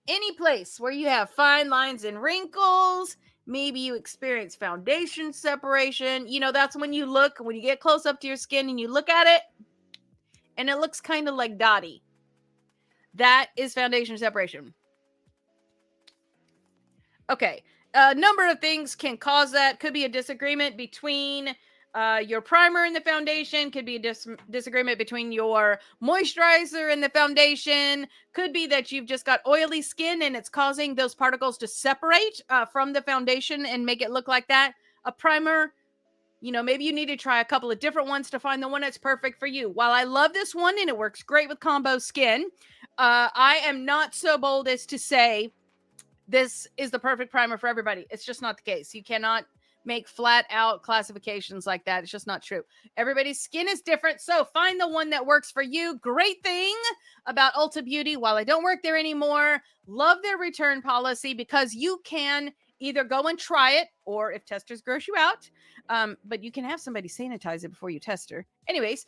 Speaker 1: Any place where you have fine lines and wrinkles, maybe you experience foundation separation. You know, that's when you get close up to your skin and you look at it and it looks kind of like dotty. That is foundation separation. Okay. A number of things can cause that. Could be a disagreement between your primer and the foundation. Could be a disagreement between your moisturizer and the foundation. Could be that you've just got oily skin and it's causing those particles to separate from the foundation and make it look like that. A primer, you know, maybe you need to try a couple of different ones to find the one that's perfect for you. While I love this one and it works great with combo skin, I am not so bold as to say this is the perfect primer for everybody. It's just not the case. You cannot make flat out classifications like that. It's just not true. Everybody's skin is different. So find the one that works for you. Great thing about Ulta Beauty, while I don't work there anymore, love their return policy because you can either go and try it, or if testers gross you out, but you can have somebody sanitize it before you test her. Anyways,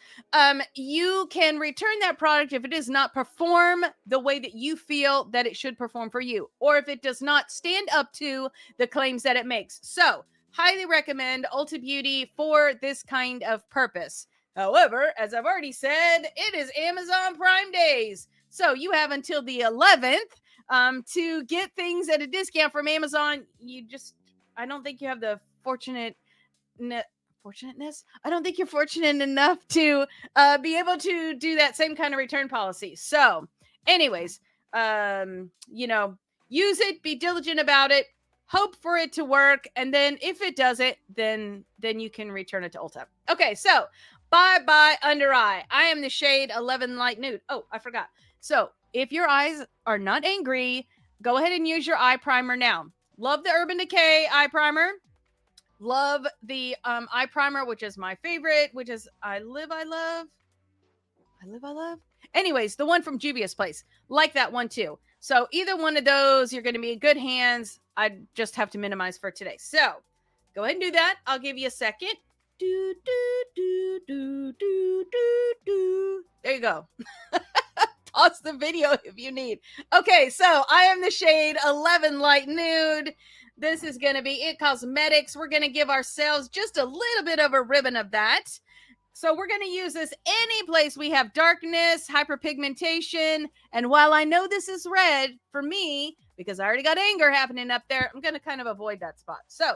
Speaker 1: you can return that product if it does not perform the way that you feel that it should perform for you, or if it does not stand up to the claims that it makes. So highly recommend Ulta Beauty for this kind of purpose. However, as I've already said, it is Amazon Prime Days. So you have until the 11th to get things at a discount from Amazon. I don't think you have the fortunateness. I don't think you're fortunate enough to be able to do that same kind of return policy. So anyways, use it, be diligent about it, hope for it to work. And then if it doesn't, then you can return it to Ulta. Okay. So bye under eye. I am the shade 11 light nude. Oh, I forgot. So if your eyes are not angry, go ahead and use your eye primer now. Love the Urban Decay eye primer. Love the eye primer, which is my favorite, which is I Live, I Love. Anyways, the one from Juvia's Place. Like that one too. So either one of those, you're going to be in good hands. I just have to minimize for today. So go ahead and do that. I'll give you a second. There you go. Pause the video if you need. Okay, so I am the shade 11 light nude. This is going to be It Cosmetics. We're going to give ourselves just a little bit of a ribbon of that. So we're going to use this any place we have darkness, hyperpigmentation. And while I know this is red for me, because I already got anger happening up there, I'm going to kind of avoid that spot. So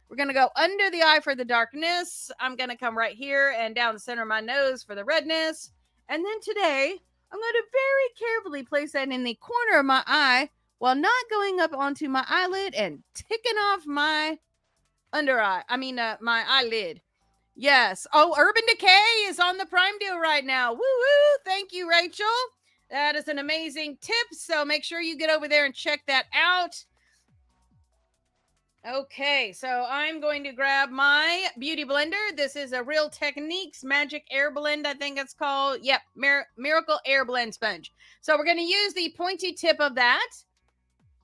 Speaker 1: we're going to go under the eye for the darkness. I'm going to come right here and down the center of my nose for the redness. And then today, I'm going to very carefully place that in the corner of my eye while not going up onto my eyelid and ticking off my my eyelid. Yes. Oh, Urban Decay is on the Prime deal right now. Woo woo. Thank you, Rachel. That is an amazing tip. So make sure you get over there and check that out. Okay, so I'm going to grab my beauty blender. This is a Real Techniques Magic Air Blend, I think it's called. Yep, Miracle Air Blend Sponge. So we're going to use the pointy tip of that.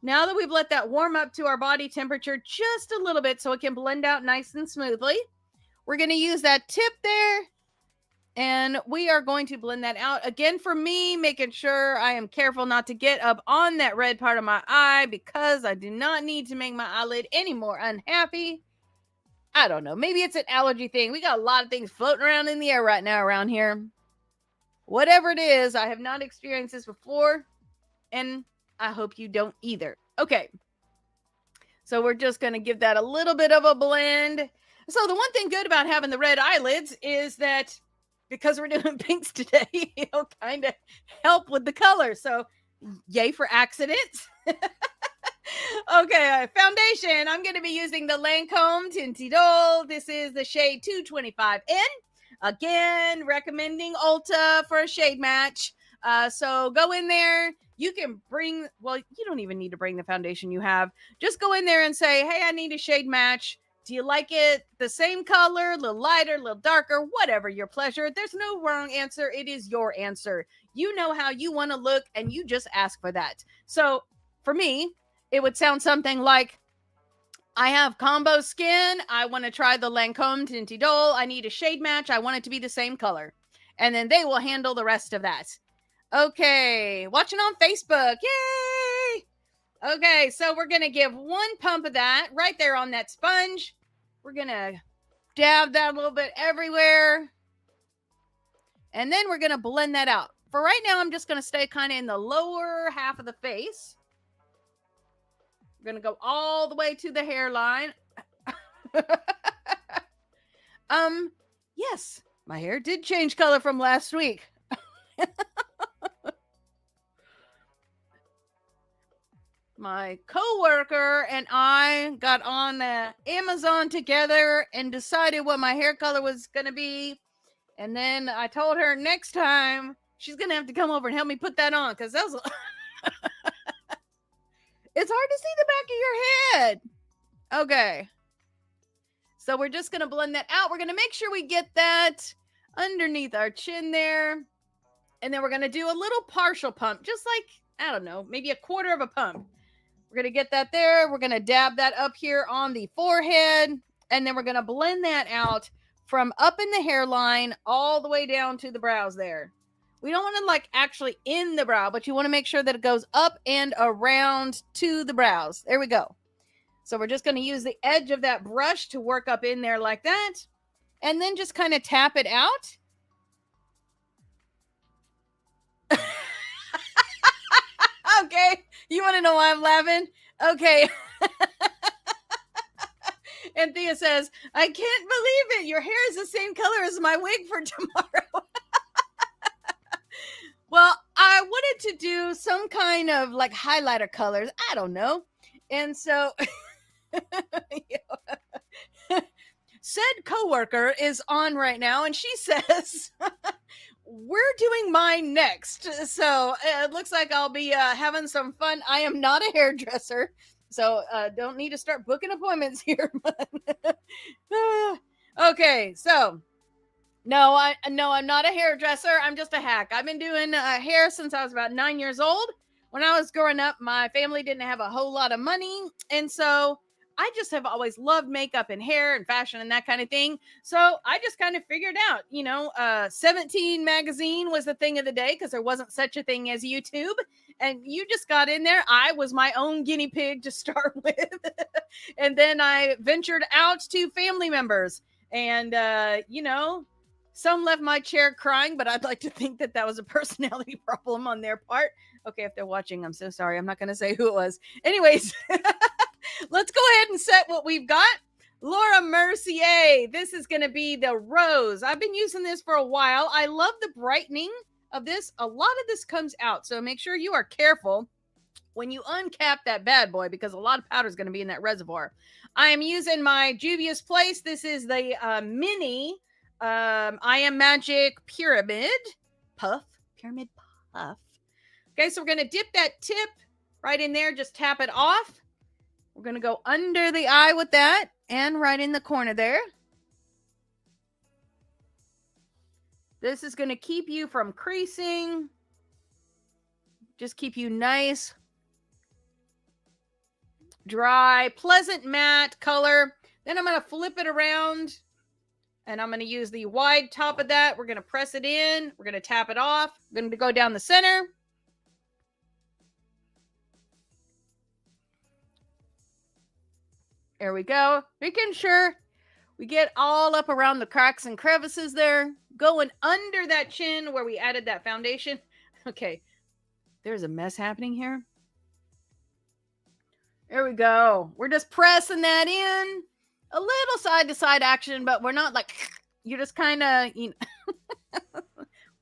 Speaker 1: Now that we've let that warm up to our body temperature just a little bit so it can blend out nice and smoothly, we're going to use that tip there. And we are going to blend that out. Again, for me, making sure I am careful not to get up on that red part of my eye because I do not need to make my eyelid any more unhappy. I don't know. Maybe it's an allergy thing. We got a lot of things floating around in the air right now around here. Whatever it is, I have not experienced this before. And I hope you don't either. Okay. So we're just going to give that a little bit of a blend. So the one thing good about having the red eyelids is that because we're doing pinks today, it'll kind of help with the color. So yay for accidents. Okay, foundation. I'm going to be using the Lancome Tinted Old. This is the shade 225N. Again, recommending Ulta for a shade match. So go in there. You can bring, well, you don't even need to bring the foundation you have. Just go in there and say, hey, I need a shade match. Do you like it the same color, a little lighter, a little darker, whatever your pleasure? There's no wrong answer. It is your answer. You know how you want to look, and you just ask for that. So for me, it would sound something like, I have combo skin. I want to try the Lancome Tinty Dole. I need a shade match. I want it to be the same color. And then they will handle the rest of that. Okay, watching on Facebook. Yay! Okay, so we're going to give one pump of that right there on that sponge. We're going to dab that a little bit everywhere. And then we're going to blend that out. For right now, I'm just going to stay kind of in the lower half of the face. We're going to go all the way to the hairline. Yes, my hair did change color from last week. My coworker and I got on Amazon together and decided what my hair color was going to be. And then I told her next time she's going to have to come over and help me put that on, because that was it's hard to see the back of your head. Okay. So we're just going to blend that out. We're going to make sure we get that underneath our chin there. And then we're going to do a little partial pump, just like, I don't know, maybe a quarter of a pump. We're going to get that there. We're going to dab that up here on the forehead. And then we're going to blend that out from up in the hairline all the way down to the brows there. We don't want to like actually in the brow, but you want to make sure that it goes up and around to the brows. There we go. So we're just going to use the edge of that brush to work up in there like that. And then just kind of tap it out. Okay. You want to know why I'm laughing? Okay. And Thea says, I can't believe it. Your hair is the same color as my wig for tomorrow. Well, I wanted to do some kind of like highlighter colors. I don't know. And so said coworker is on right now, and she says, we're doing mine next. So it looks like I'll be having some fun. I am not a hairdresser, so don't need to start booking appointments here. Okay, so no, I'm not a hairdresser. I'm just a hack. I've been doing hair since I was about 9 years old. When I was growing up, my family didn't have a whole lot of money, and so I just have always loved makeup and hair and fashion and that kind of thing. So I just kind of figured out, 17 magazine was the thing of the day because there wasn't such a thing as YouTube. And you just got in there. I was my own guinea pig to start with. And then I ventured out to family members. And, some left my chair crying, but I'd like to think that was a personality problem on their part. Okay, if they're watching, I'm so sorry. I'm not going to say who it was. Anyways. Let's go ahead and set what we've got. Laura Mercier. This is going to be the rose. I've been using this for a while. I love the brightening of this. A lot of this comes out, so make sure you are careful when you uncap that bad boy, because a lot of powder is going to be in that reservoir. I am using my Juvia's Place. This is the mini I Am Magic Pyramid Puff. Okay, so we're going to dip that tip right in there. Just tap it off. We're going to go under the eye with that and right in the corner there. This is going to keep you from creasing. Just keep you nice, dry, pleasant matte color. Then I'm going to flip it around and I'm going to use the wide top of that. We're going to press it in. We're going to tap it off. We're going to go down the center. There we go. Making sure we get all up around the cracks and crevices there. Going under that chin where we added that foundation. Okay. There's a mess happening here. There we go. We're just pressing that in. A little side to side action, but we're not like, you're just kind of,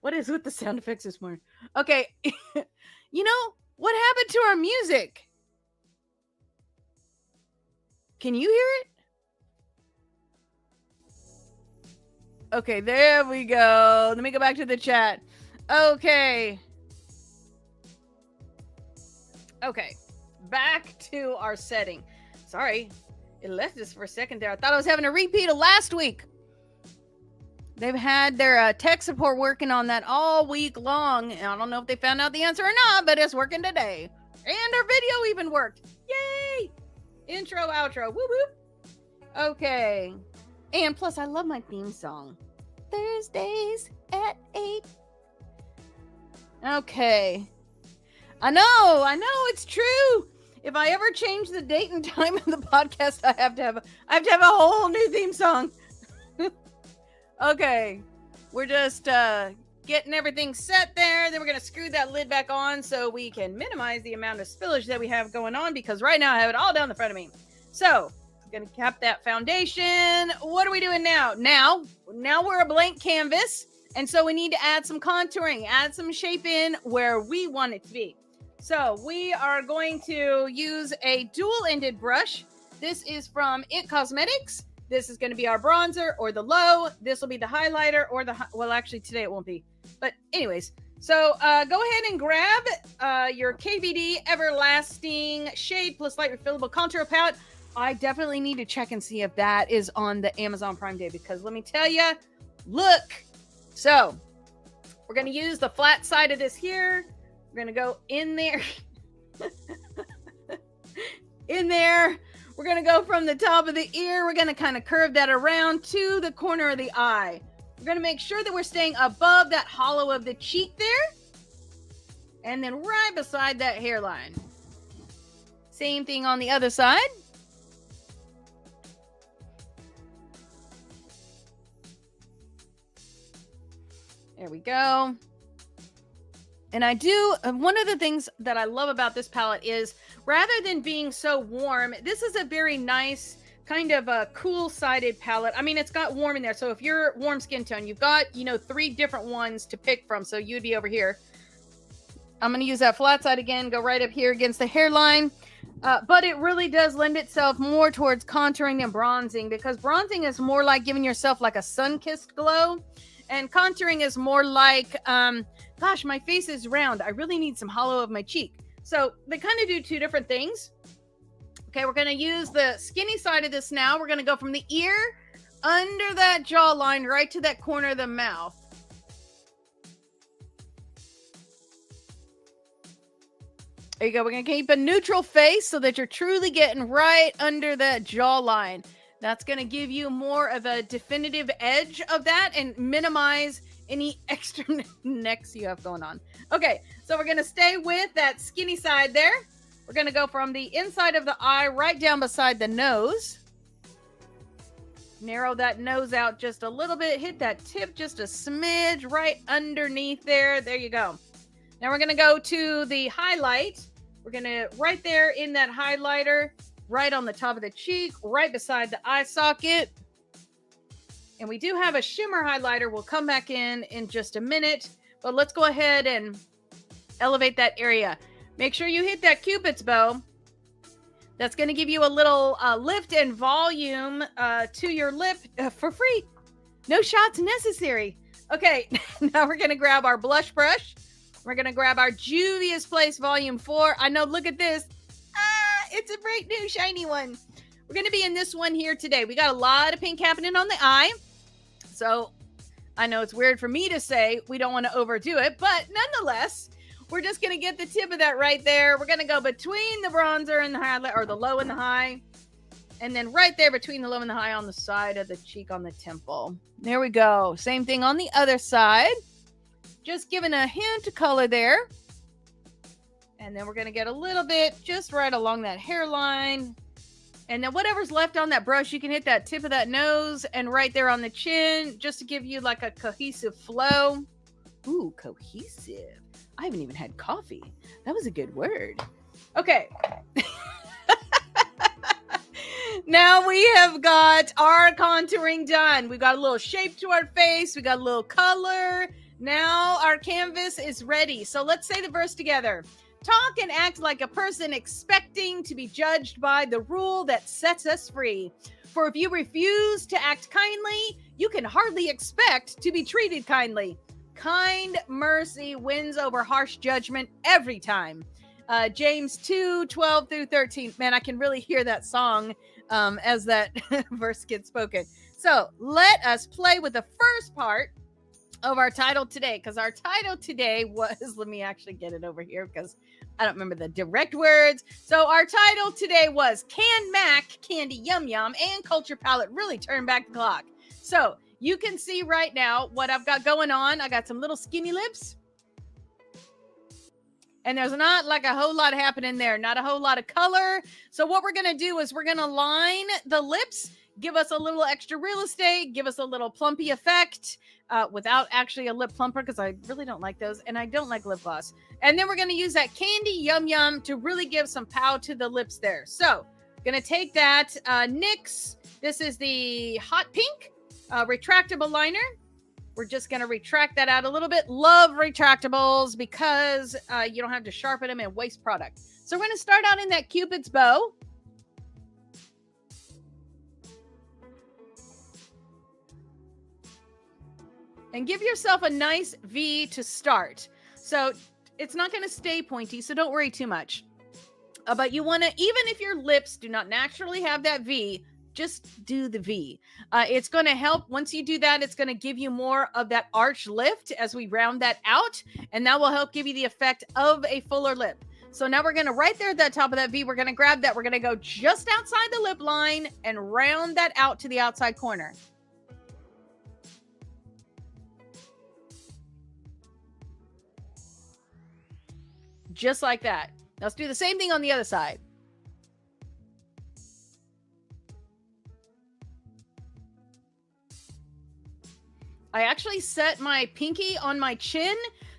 Speaker 1: what is with the sound effects this morning? Okay. What happened to our music? Can you hear it? Okay, there we go. Let me go back to the chat. Okay. Okay, back to our setting. Sorry, it left us for a second there. I thought I was having a repeat of last week. They've had their tech support working on that all week long. And I don't know if they found out the answer or not, but it's working today. And our video even worked. Yay! Intro, outro. Whoop, whoop. Okay. And plus, I love my theme song. Thursdays at 8. Okay. I know, it's true. If I ever change the date and time of the podcast, I have to have a whole new theme song. Okay, we're just getting everything set there. Then we're going to screw that lid back on so we can minimize the amount of spillage that we have going on, because right now I have it all down the front of me. So, I'm going to cap that foundation. What are we doing now? Now we're a blank canvas, and so we need to add some contouring, add some shape in where we want it to be. So, we are going to use a dual-ended brush. This is from It Cosmetics. This is going to be our bronzer or the low. This will be the highlighter or well, actually today it won't be. But anyways, so go ahead and grab your KVD Everlasting Shade Plus Light Refillable Contour Palette. I definitely need to check and see if that is on the Amazon Prime Day, because let me tell you, look. So we're going to use the flat side of this here. We're going to go in there. In there. We're going to go from the top of the ear. We're going to kind of curve that around to the corner of the eye. We're going to make sure that we're staying above that hollow of the cheek there. And then right beside that hairline. Same thing on the other side. There we go. And I do, one of the things that I love about this palette is, rather than being so warm, this is a very nice kind of a cool-sided palette. I mean, it's got warm in there. So if you're warm skin tone, you've got, 3 different ones to pick from. So you'd be over here. I'm going to use that flat side again, go right up here against the hairline. But it really does lend itself more towards contouring than bronzing, because bronzing is more like giving yourself like a sun-kissed glow. And contouring is more like, gosh, my face is round. I really need some hollow of my cheek. So they kind of do 2 different things. Okay, we're going to use the skinny side of this now. We're going to go from the ear under that jawline right to that corner of the mouth. There you go. We're going to keep a neutral face so that you're truly getting right under that jawline. That's going to give you more of a definitive edge of that and minimize any extra necks you have going on. Okay, so we're going to stay with that skinny side there. We're going to go from the inside of the eye right down beside the nose. Narrow that nose out just a little bit. Hit that tip just a smidge right underneath there. There you go. Now we're going to go to the highlight. We're going to, right there in that highlighter, right on the top of the cheek, right beside the eye socket. And we do have a shimmer highlighter. We'll come back in just a minute. But let's go ahead and elevate that area. Make sure you hit that Cupid's bow. That's going to give you a little lift and volume to your lip for free. No shots necessary. Okay, now we're going to grab our blush brush. We're going to grab our Juvia's Place Volume 4. I know, look at this. It's a bright new shiny one. We're going to be in this one here today. We got a lot of pink happening on the eye. So I know it's weird for me to say we don't want to overdo it, but nonetheless, we're just going to get the tip of that right there. We're going to go between the bronzer and the highlight, or the low and the high. And then right there between the low and the high on the side of the cheek on the temple. There we go. Same thing on the other side. Just giving a hint of color there. And then we're going to get a little bit just right along that hairline. And then whatever's left on that brush, you can hit that tip of that nose and right there on the chin, just to give you like a cohesive flow. Ooh, cohesive. I haven't even had coffee. That was a good word. Okay. Now we have got our contouring done. We got a little shape to our face. We got a little color. Now our canvas is ready. So let's say the verse together. Talk and act like a person expecting to be judged by the rule that sets us free. For if you refuse to act kindly, you can hardly expect to be treated kindly. Kind mercy wins over harsh judgment every time. James 2:12 through 13. Man, I can really hear that song as that verse gets spoken. So let us play with the first part of our title today, because our title today was, let me actually get it over here because I don't remember the direct words. So our title today was Can Mac Candy Yum Yum and Culture Palette Really Turn Back the Clock? So you can see right now what I've got going on. I got some little skinny lips. And there's not like a whole lot happening there. Not a whole lot of color. So what we're going to do is we're going to line the lips, give us a little extra real estate, give us a little plumpy effect without actually a lip plumper, because I really don't like those. And I don't like lip gloss. And then we're going to use that Candy Yum Yum to really give some pow to the lips there. So going to take that NYX. This is the Hot Pink retractable liner. We're just going to retract that out a little bit. Love retractables because you don't have to sharpen them and waste product. So we're going to start out in that Cupid's bow. And give yourself a nice V to start. So it's not going to stay pointy, so don't worry too much. But you want to, even if your lips do not naturally have that V, just do the V. It's going to help. Once you do that, it's going to give you more of that arch lift as we round that out. And that will help give you the effect of a fuller lip. So now we're going to, right there at the top of that V, we're going to grab that. We're going to go just outside the lip line and round that out to the outside corner. Just like that. Now let's do the same thing on the other side. I actually set my pinky on my chin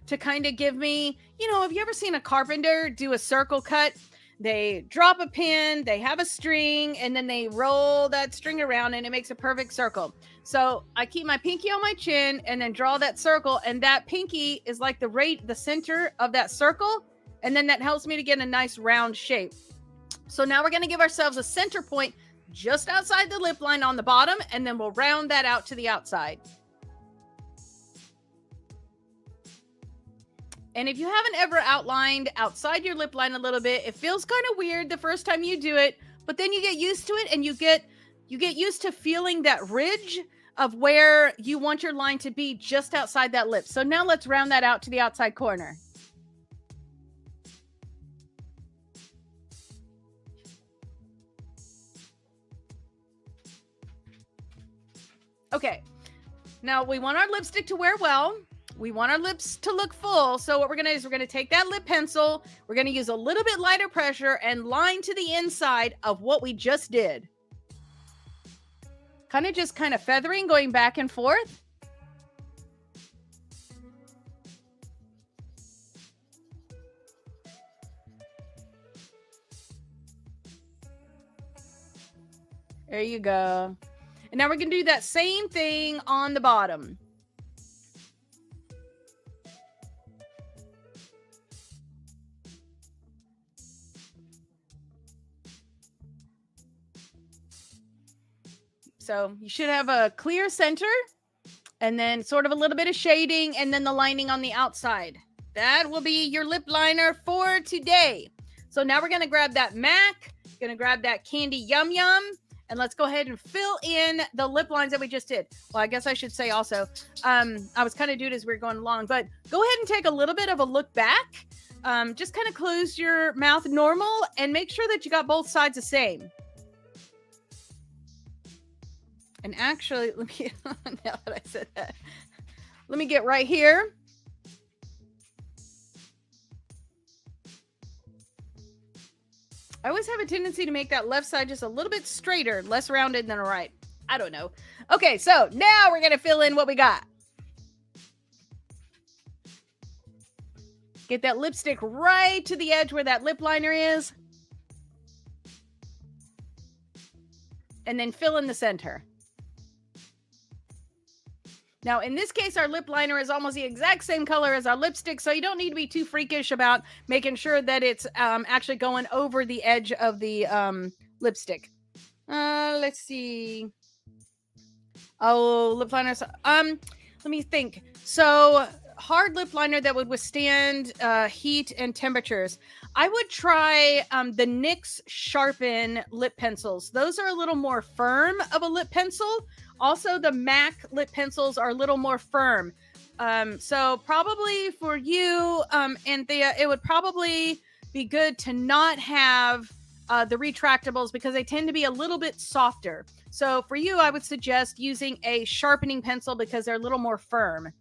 Speaker 1: to kind of give me, you know, have you ever seen a carpenter do a circle cut? They drop a pin, they have a string, and then they roll that string around and it makes a perfect circle. So I keep my pinky on my chin and then draw that circle, and that pinky is like the center of that circle. And then that helps me to get a nice round shape. So now we're going to give ourselves a center point just outside the lip line on the bottom, and then we'll round that out to the outside. And if you haven't ever outlined outside your lip line a little bit, it feels kind of weird the first time you do it, but then you get used to it, and you get used to feeling that ridge of where you want your line to be just outside that lip. So now let's round that out to the outside corner. Okay, now we want our lipstick to wear well. We want our lips to look full. So what we're going to do is we're going to take that lip pencil. We're going to use a little bit lighter pressure and line to the inside of what we just did. Kind of feathering, going back and forth. There you go. And now we're going to do that same thing on the bottom. So you should have a clear center and then sort of a little bit of shading and then the lining on the outside. That will be your lip liner for today. So now we're going to grab that MAC, going to grab that Candy Yum Yum, and let's go ahead and fill in the lip lines that we just did. Well, I guess I should say also, I was kind of doing it as we were going along, but go ahead and take a little bit of a look back. Just kind of close your mouth normal and make sure that you got both sides the same. And actually, let me, now that I said that, let me get right here. I always have a tendency to make that left side just a little bit straighter, less rounded than the right. I don't know. Okay, so now we're going to fill in what we got. Get that lipstick right to the edge where that lip liner is. And then fill in the center. Now, in this case, our lip liner is almost the exact same color as our lipstick, so you don't need to be too freakish about making sure that it's actually going over the edge of the lipstick. Let's see. Oh, lip liners. Let me think. So hard lip liner that would withstand heat and temperatures. I would try the NYX Sharpen lip pencils. Those are a little more firm of a lip pencil. Also, the MAC lip pencils are a little more firm. So probably for you, Anthea, it would probably be good to not have the retractables because they tend to be a little bit softer. So for you, I would suggest using a sharpening pencil because they're a little more firm.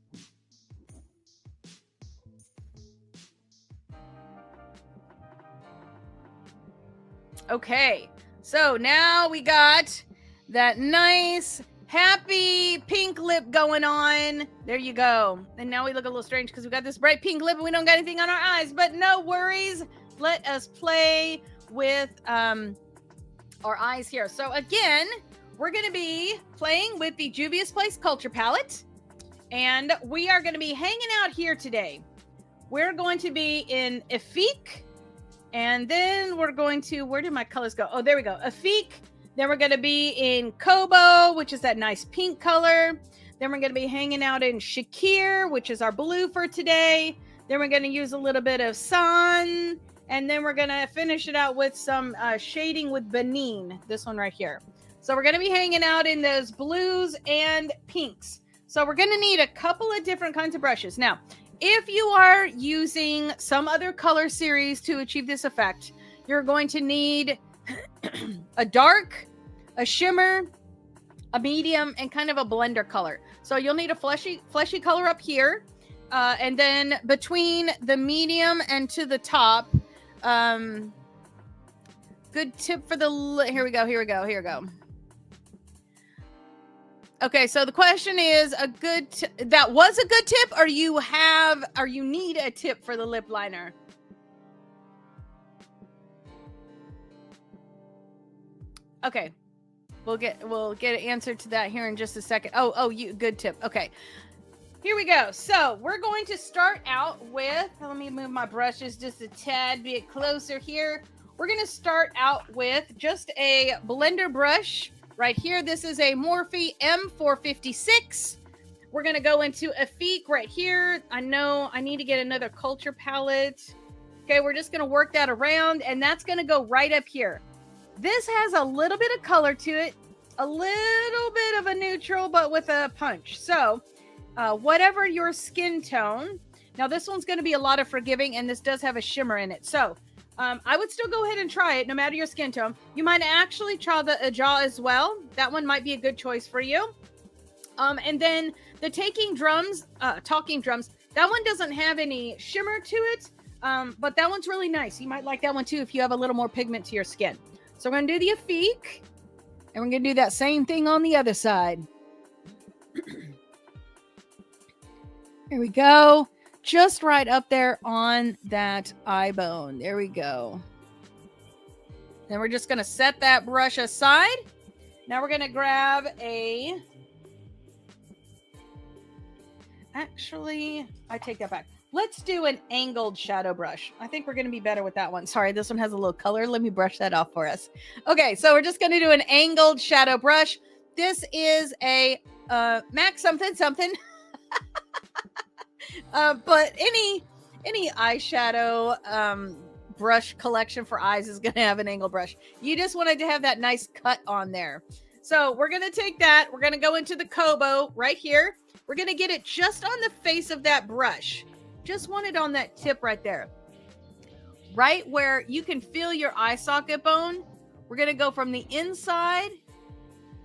Speaker 1: Okay, so now we got that nice, happy pink lip going on. There you go. And now we look a little strange because we got this bright pink lip and we don't got anything on our eyes, but no worries. Let us play with our eyes here. So again, we're going to be playing with the Juvia's Place Culture Palette, and we are going to be hanging out here today. We're going to be in Effique, and then we're going to, where did my colors go? Oh, there we go. Effique. Then we're going to be in Kobo, which is that nice pink color. Then we're going to be hanging out in Shakir, which is our blue for today. Then we're going to use a little bit of Sun. And then we're going to finish it out with some shading with Benin, this one right here. So we're going to be hanging out in those blues and pinks. So we're going to need a couple of different kinds of brushes. Now, if you are using some other color series to achieve this effect, you're going to need a dark, a shimmer, a medium, and kind of a blender color. So you'll need a fleshy color up here. And then between the medium and to the top, good tip for the, here we go. Okay, so the question is that was a good tip, or you need a tip for the lip liner? Okay, we'll get an answer to that here in just a second. Good tip. Okay, here we go. So we're going to start out with, let me move my brushes just a tad bit closer here. We're going to start out with just a blender brush right here. This is a Morphe M456. We're going to go into Effique right here. I know I need to get another culture palette. Okay, we're just going to work that around, and that's going to go right up here. This has a little bit of color to it, a little bit of a neutral, but with a punch. So whatever your skin tone, now this one's going to be a lot of forgiving, and this does have a shimmer in it. So I would still go ahead and try it no matter your skin tone. You might actually try the jaw as well. That one might be a good choice for you. And then the talking drums, that one doesn't have any shimmer to it, but that one's really nice. You might like that one too if you have a little more pigment to your skin. So we're going to do the Effique, and we're going to do that same thing on the other side. Here we go. Just right up there on that eye bone. There we go. Then we're just going to set that brush aside. Now we're going to grab actually, I take that back. Let's do an angled shadow brush. I think we're going to be better with that one. Sorry, this one has a little color. Let me brush that off for us. Okay, so we're just going to do an angled shadow brush. This is a MAC something. But any eyeshadow brush collection for eyes is going to have an angle brush. You just wanted to have that nice cut on there. So we're going to take that. We're going to go into the Kobo right here. We're going to get it just on the face of that brush. Just want it on that tip right there. Right where you can feel your eye socket bone. We're going to go from the inside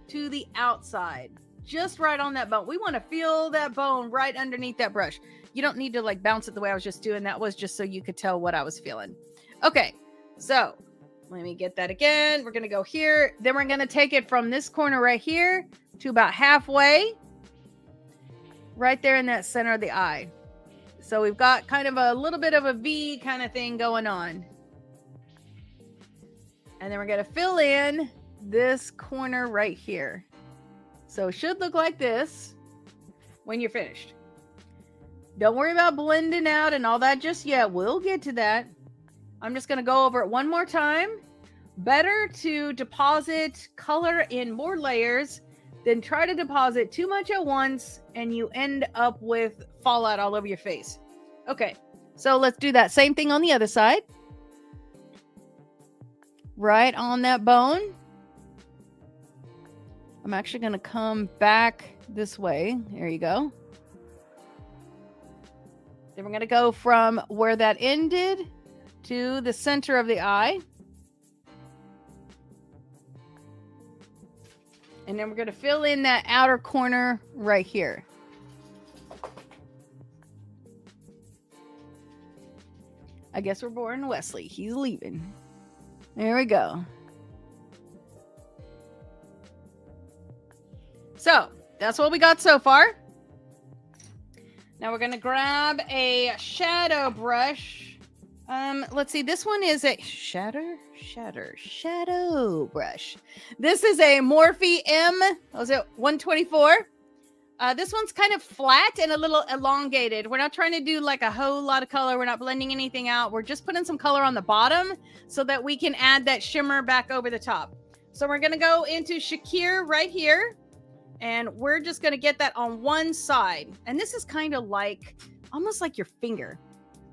Speaker 1: to the outside. Just right on that bone. We want to feel that bone right underneath that brush. You don't need to like bounce it the way I was just doing. That was just so you could tell what I was feeling. Okay, so let me get that again. We're going to go here. Then we're going to take it from this corner right here to about halfway. Right there in that center of the eye. So we've got kind of a little bit of a V kind of thing going on. And then we're going to fill in this corner right here. So it should look like this when you're finished. Don't worry about blending out and all that just yet. We'll get to that. I'm just going to go over it one more time. Better to deposit color in more layers then try to deposit too much at once and you end up with fallout all over your face. Okay, so let's do that same thing on the other side. Right on that bone. I'm actually going to come back this way. There you go. Then we're going to go from where that ended to the center of the eye. And then we're going to fill in that outer corner right here. I guess we're boring Wesley. He's leaving. There we go. So that's what we got so far. Now we're going to grab a shadow brush. Let's see. This one is a shadow brush. This is a Morphe M. Was it 124? This one's kind of flat and a little elongated. We're not trying to do like a whole lot of color. We're not blending anything out. We're just putting some color on the bottom so that we can add that shimmer back over the top. So we're going to go into Shakir right here. And we're just going to get that on one side. And this is kind of like, almost like your finger.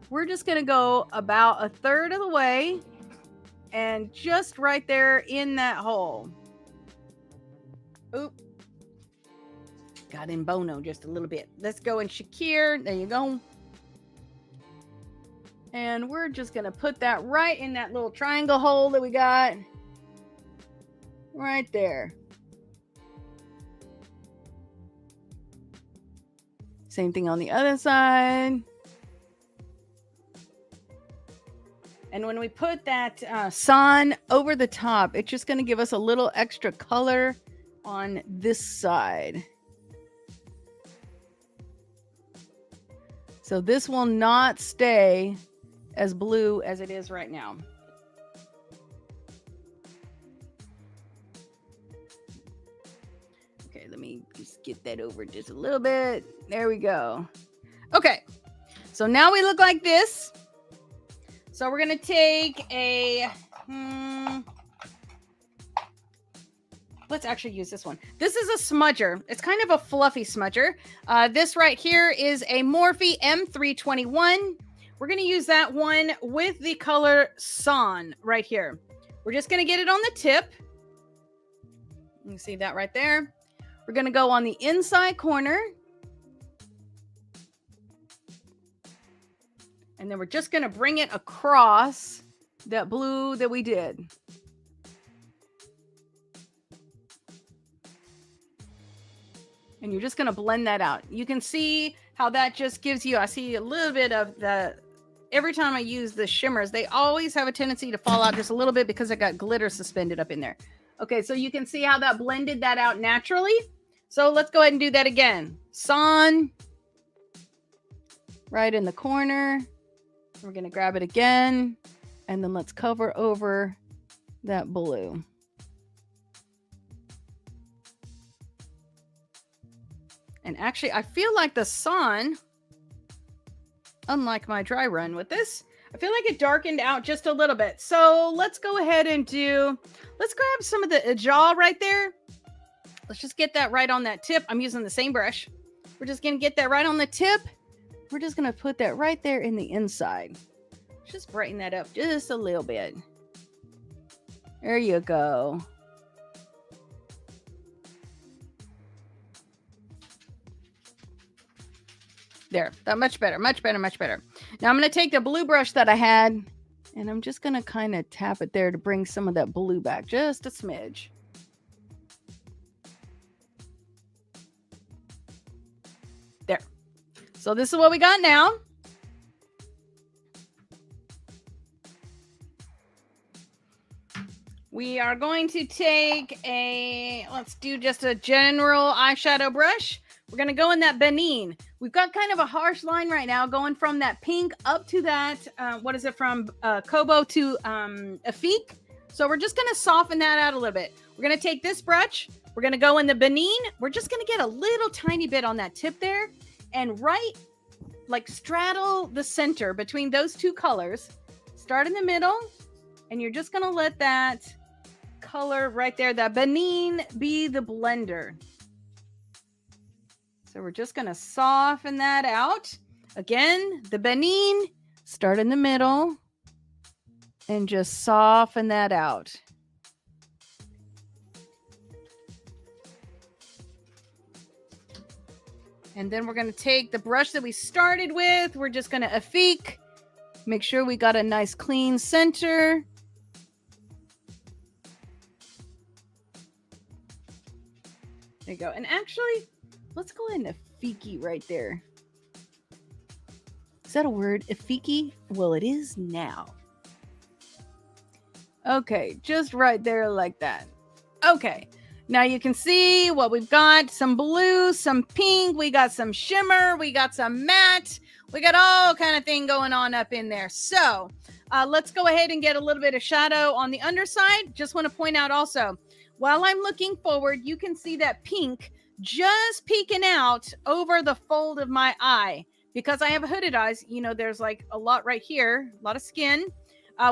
Speaker 1: We're just going to go about a third of the way. And just right there in that hole. Oop. Got in Bono just a little bit. Let's go in Shakir. There you go. And we're just going to put that right in that little triangle hole that we got. Right there. Same thing on the other side. And when we put that sun over the top, it's just going to give us a little extra color on this side. So this will not stay as blue as it is right now. Okay, let me just get that over just a little bit. There we go. Okay, so now we look like this. So we're going to take a... let's actually use this one. This is a smudger. It's kind of a fluffy smudger. This right here is a Morphe M321. We're going to use that one with the color Son right here. We're just going to get it on the tip. You can see that right there. We're going to go on the inside corner. And then we're just going to bring it across that blue that we did. And you're just going to blend that out. You can see how that just gives you, I see a little bit of the, every time I use the shimmers, they always have a tendency to fall out just a little bit because I got glitter suspended up in there. Okay, so you can see how that blended that out naturally. So let's go ahead and do that again. Son, right in the corner. We're going to grab it again. And then let's cover over that blue. And actually, I feel like the Son, unlike my dry run with this, I feel like it darkened out just a little bit. So let's go ahead and let's grab some of the jaw right there. Let's just get that right on that tip. I'm using the same brush. We're just going to get that right on the tip. We're just going to put that right there in the inside. Just brighten that up just a little bit. There you go. There, that much better, much better, much better. Now I'm going to take the blue brush that I had and I'm just going to kind of tap it there to bring some of that blue back, just a smidge. There. So this is what we got now. We are going to take let's do just a general eyeshadow brush. We're going to go in that Benin. We've got kind of a harsh line right now going from that pink up to that, what is it, from Kobo to Afik. So we're just going to soften that out a little bit. We're going to take this brush. We're going to go in the Benin. We're just going to get a little tiny bit on that tip there and like straddle the center between those two colors. Start in the middle and you're just going to let that color right there, that Benin, be the blender. So we're just going to soften that out. Again, the Benin, start in the middle and just soften that out. And then we're going to take the brush that we started with. We're just going to effique. Make sure we got a nice clean center. There you go. And actually, let's go ahead and effique right there. Is that a word? Effique? Well, it is now. Okay, just right there like that. Okay. Now you can see what we've got. Some blue, some pink. We got some shimmer. We got some matte. We got all kind of thing going on up in there. So let's go ahead and get a little bit of shadow on the underside. Just want to point out also, while I'm looking forward, you can see that pink just peeking out over the fold of my eye. Because I have hooded eyes, you know, there's like a lot right here, a lot of skin.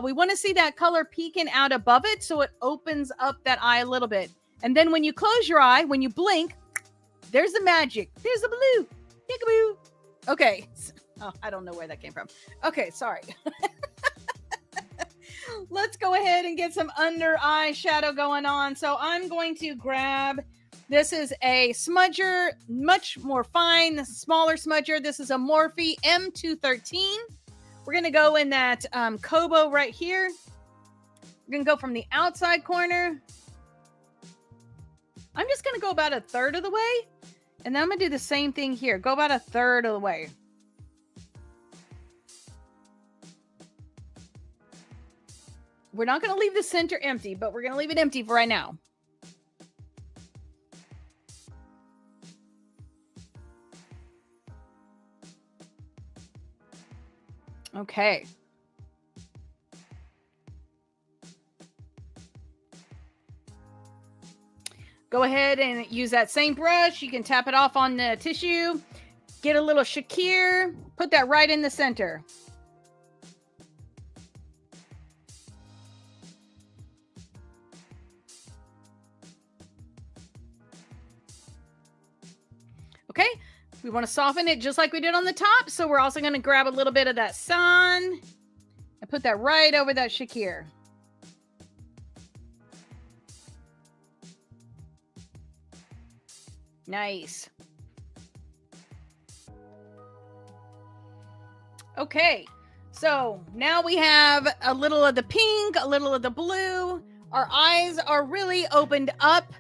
Speaker 1: We want to see that color peeking out above it so it opens up that eye a little bit. And then when you close your eye, when you blink, there's the magic. There's the blue. Peekaboo. Okay. Oh, I don't know where that came from. Okay, sorry. Let's go ahead and get some under eye shadow going on. So I'm going to grab, this is a smudger, much more fine, smaller smudger. This is a Morphe M213. We're going to go in that Kobo right here. We're going to go from the outside corner. I'm just going to go about a third of the way. And then I'm going to do the same thing here. Go about a third of the way. We're not going to leave the center empty, but we're going to leave it empty for right now. Okay. Go ahead and use that same brush. You can tap it off on the tissue. Get a little Shakir. Put that right in the center. Okay. We want to soften it just like we did on the top. So we're also going to grab a little bit of that sun and put that right over that Shakir. Nice. Okay, so now we have a little of the pink, a little of the blue. Our eyes are really opened up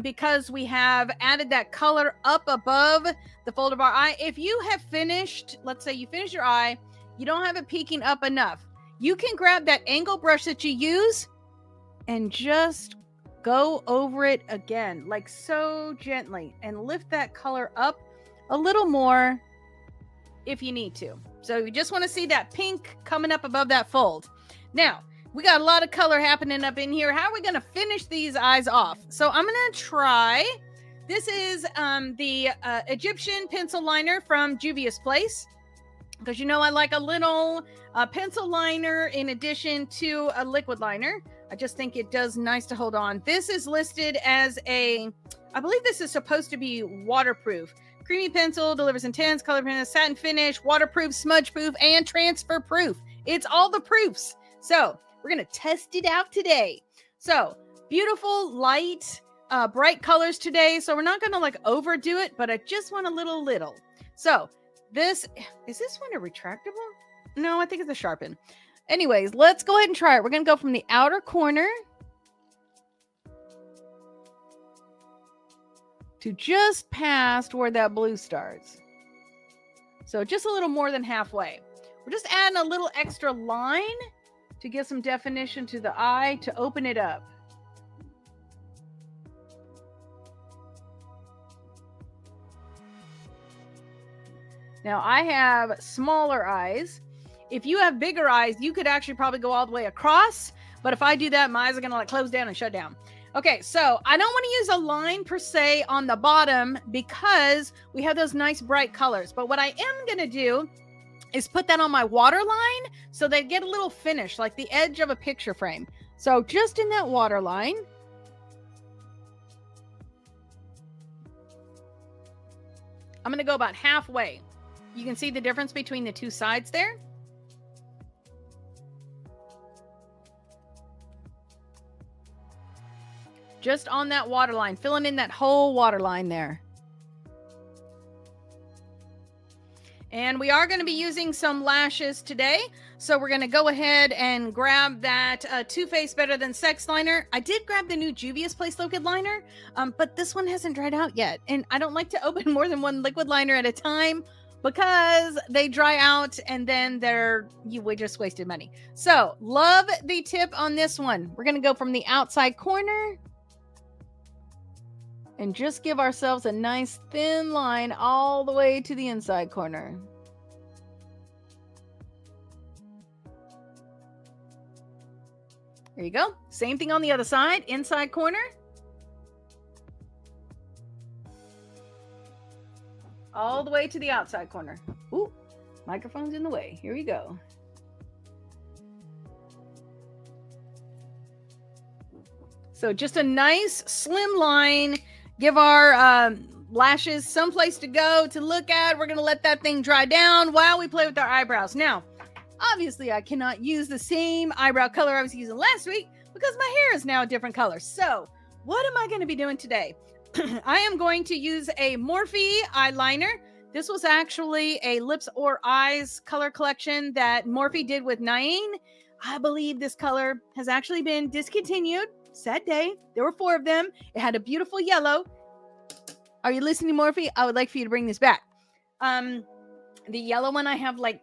Speaker 1: because we have added that color up above the fold of our eye. If you have finished, let's say you finish your eye, you don't have it peeking up enough, you can grab that angle brush that you use and just go over it again, like so gently, and lift that color up a little more if you need to. So you just want to see that pink coming up above that fold. Now, we got a lot of color happening up in here. How are we going to finish these eyes off? So I'm going to try, this is the Egyptian pencil liner from Juvia's Place. Because you know I like a little pencil liner in addition to a liquid liner. I just think it does nice to hold on. This is listed as a, I believe this is supposed to be waterproof. Creamy pencil, delivers intense color print, satin finish, waterproof, smudge proof, and transfer proof. It's all the proofs. So we're going to test it out today. So beautiful, light, bright colors today. So we're not going to like overdo it, but I just want a little. So this, is this one a retractable? No, I think it's a sharpen. Anyways, let's go ahead and try it. We're going to go from the outer corner to just past where that blue starts. So just a little more than halfway. We're just adding a little extra line to get some definition to the eye to open it up. Now I have smaller eyes. If you have bigger eyes, you could actually probably go all the way across. But if I do that, my eyes are going to like close down and shut down. Okay, so I don't want to use a line per se on the bottom because we have those nice bright colors. But what I am going to do is put that on my waterline so they get a little finish, like the edge of a picture frame. So just in that waterline. I'm going to go about halfway. You can see the difference between the two sides there. Just on that waterline, filling in that whole waterline there. And we are going to be using some lashes today. So we're going to go ahead and grab that Too Faced Better Than Sex liner. I did grab the new Juvia's Place liquid liner, but this one hasn't dried out yet. And I don't like to open more than one liquid liner at a time because they dry out and then we just wasted money. So love the tip on this one. We're going to go from the outside corner and just give ourselves a nice thin line all the way to the inside corner. There you go. Same thing on the other side, inside corner. All the way to the outside corner. Ooh, microphone's in the way. Here we go. So just a nice slim line. Give our lashes someplace to go, to look at. We're going to let that thing dry down while we play with our eyebrows. Now, obviously, I cannot use the same eyebrow color I was using last week because my hair is now a different color. So what am I going to be doing today? I am going to use a Morphe eyeliner. This was actually a Lips or Eyes color collection that Morphe did with Naeem. I believe this color has actually been discontinued. Sad day. There were 4 of them. It had a beautiful yellow. Are you listening, Morphe? I would like for you to bring this back. The yellow one I have like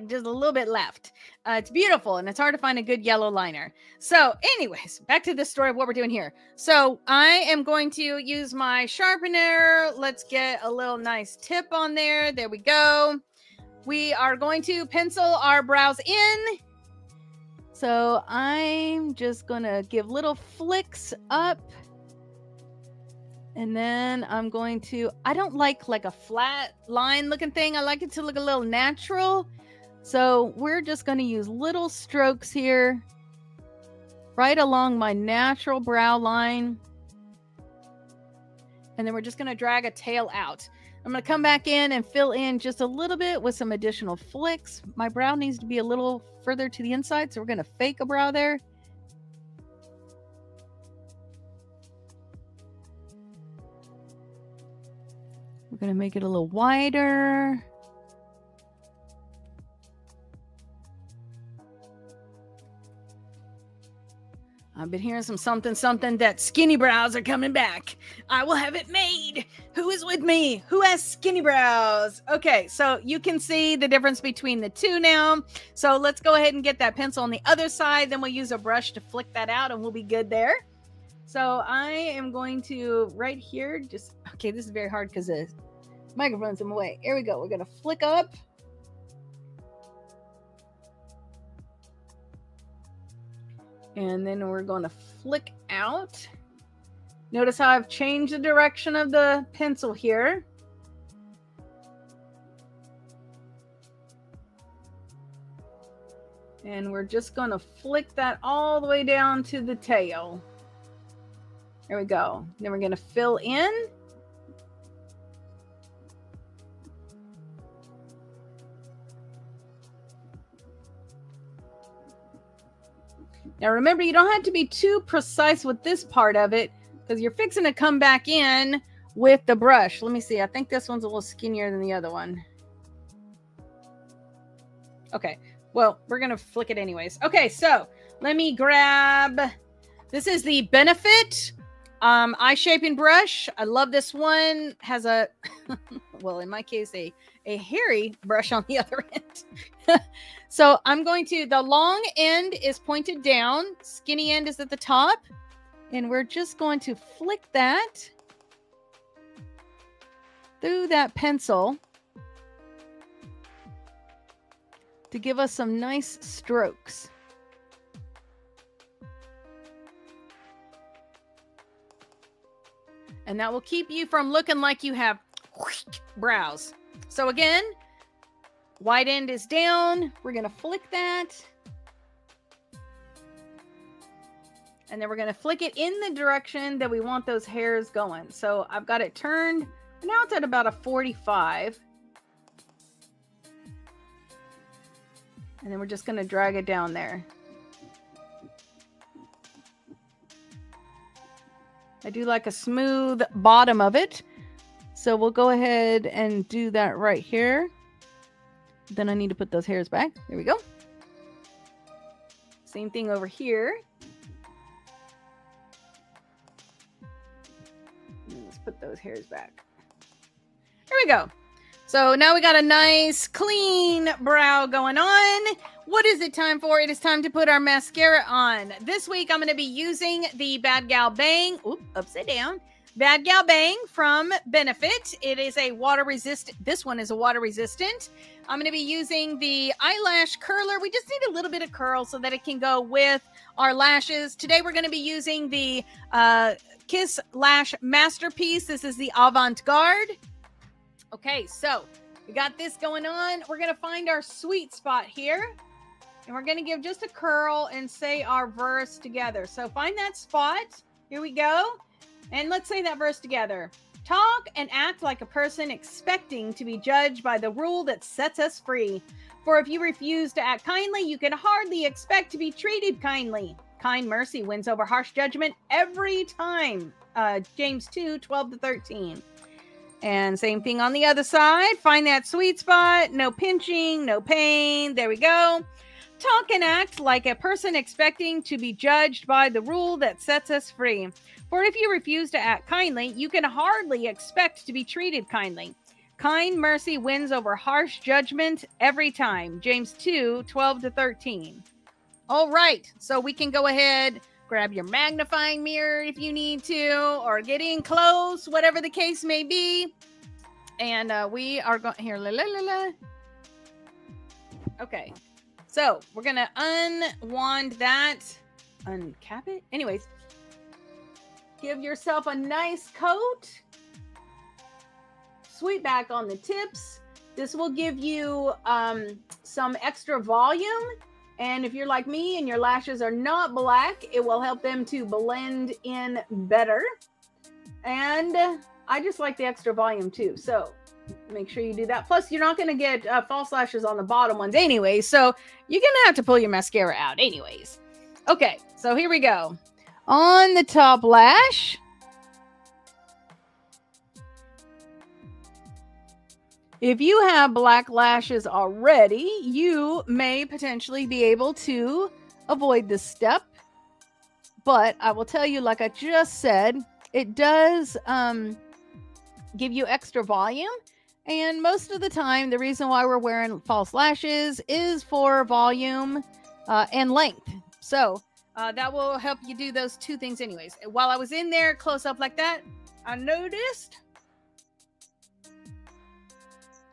Speaker 1: just a little bit left. It's beautiful and it's hard to find a good yellow liner. So anyways, back to the story of what we're doing here. So I am going to use my sharpener. Let's get a little nice tip on there. There we go. We are going to pencil our brows in. So I'm just going to give little flicks up. And then I'm going to, I don't like a flat line looking thing. I like it to look a little natural. So we're just going to use little strokes here, right along my natural brow line. And then we're just going to drag a tail out. I'm going to come back in and fill in just a little bit with some additional flicks. My brow needs to be a little further to the inside, so we're going to fake a brow there. We're going to make it a little wider. I've been hearing something that skinny brows are coming back. I will have it made. Who is with me? Who has skinny brows? Okay, so you can see the difference between the two now. So let's go ahead and get that pencil on the other side. Then we'll use a brush to flick that out and we'll be good there. So I am going to, right here, okay, this is very hard because the microphone's in the way. Here we go. We're going to flick up. And then we're going to flick out. Notice how I've changed the direction of the pencil here. And we're just going to flick that all the way down to the tail. There we go. Then we're going to fill in. Now remember, you don't have to be too precise with this part of it because you're fixing to come back in with the brush. Let me see. I think this one's a little skinnier than the other one. Okay. Well, we're going to flick it anyways. Okay. So let me grab, this is the Benefit eye shaping brush. I love this one. Has a, well, in my case, a hairy brush on the other end. So I'm going to, the long end is pointed down, skinny end is at the top, and we're just going to flick that through that pencil to give us some nice strokes. And that will keep you from looking like you have brows. So again, wide end is down. We're going to flick that. And then we're going to flick it in the direction that we want those hairs going. So I've got it turned Now it's at about a 45. And then we're just going to drag it down there. I do like a smooth bottom of it. So we'll go ahead and do that right here. Then I need to put those hairs back. There we go. Same thing over here. Let's put those hairs back. There we go. So now we got a nice clean brow going on. What is it time for? It is time to put our mascara on. This week I'm going to be using the Bad Gal Bang. Oop, upside down. Bad Gal Bang from Benefit. It is a water resistant. This one is a water resistant. I'm going to be using the eyelash curler. We just need a little bit of curl so that it can go with our lashes. Today we're going to be using the Kiss Lash Masterpiece. This is the Avant Garde. Okay, so we got this going on. We're going to find our sweet spot here. And we're going to give just a curl and say our verse together. So find that spot. Here we go. And let's say that verse together. Talk and act like a person expecting to be judged by the rule that sets us free. For if you refuse to act kindly, you can hardly expect to be treated kindly. Kind mercy wins over harsh judgment every time. James 2:12-13. And same thing on the other side. Find that sweet spot. No pinching, no pain. There we go. Talk and act like a person expecting to be judged by the rule that sets us free. For if you refuse to act kindly, you can hardly expect to be treated kindly. Kind mercy wins over harsh judgment every time. James 2:12-13. All right. So we can go ahead, grab your magnifying mirror if you need to, or get in close, whatever the case may be. And we are going here. Okay. So we're going to unwand that, uncap it. Anyways, give yourself a nice coat. Sweep back on the tips. This will give you some extra volume. And if you're like me and your lashes are not black, it will help them to blend in better. And I just like the extra volume too. So make sure you do that. Plus, you're not going to get false lashes on the bottom ones anyway. So you're going to have to pull your mascara out anyways. Okay, so here we go. On the top lash. If you have black lashes already, you may potentially be able to avoid this step. But I will tell you, like I just said, it does give you extra volume. And most of the time, the reason why we're wearing false lashes is for volume and length. So that will help you do those two things anyways. While I was in there close up like that, I noticed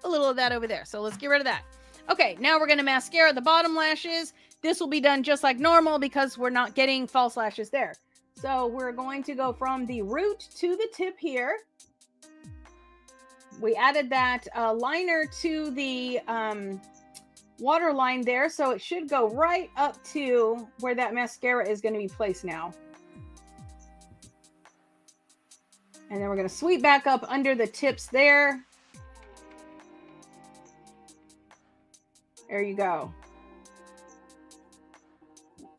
Speaker 1: a little of that over there. So let's get rid of that. Okay, now we're going to mascara the bottom lashes. This will be done just like normal because we're not getting false lashes there. So we're going to go from the root to the tip here. We added that liner to the water line there. So it should go right up to where that mascara is going to be placed now. And then we're going to sweep back up under the tips there. There you go.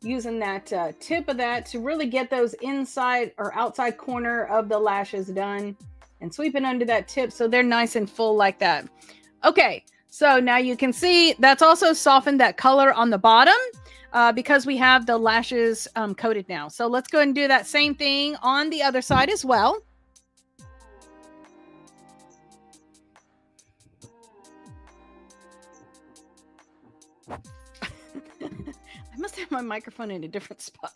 Speaker 1: Using that tip of that to really get those inside or outside corner of the lashes done, and sweeping under that tip so they're nice and full like that. Okay, so now you can see that's also softened that color on the bottom because we have the lashes coated now. So let's go ahead and do that same thing on the other side as well. I must have my microphone in a different spot.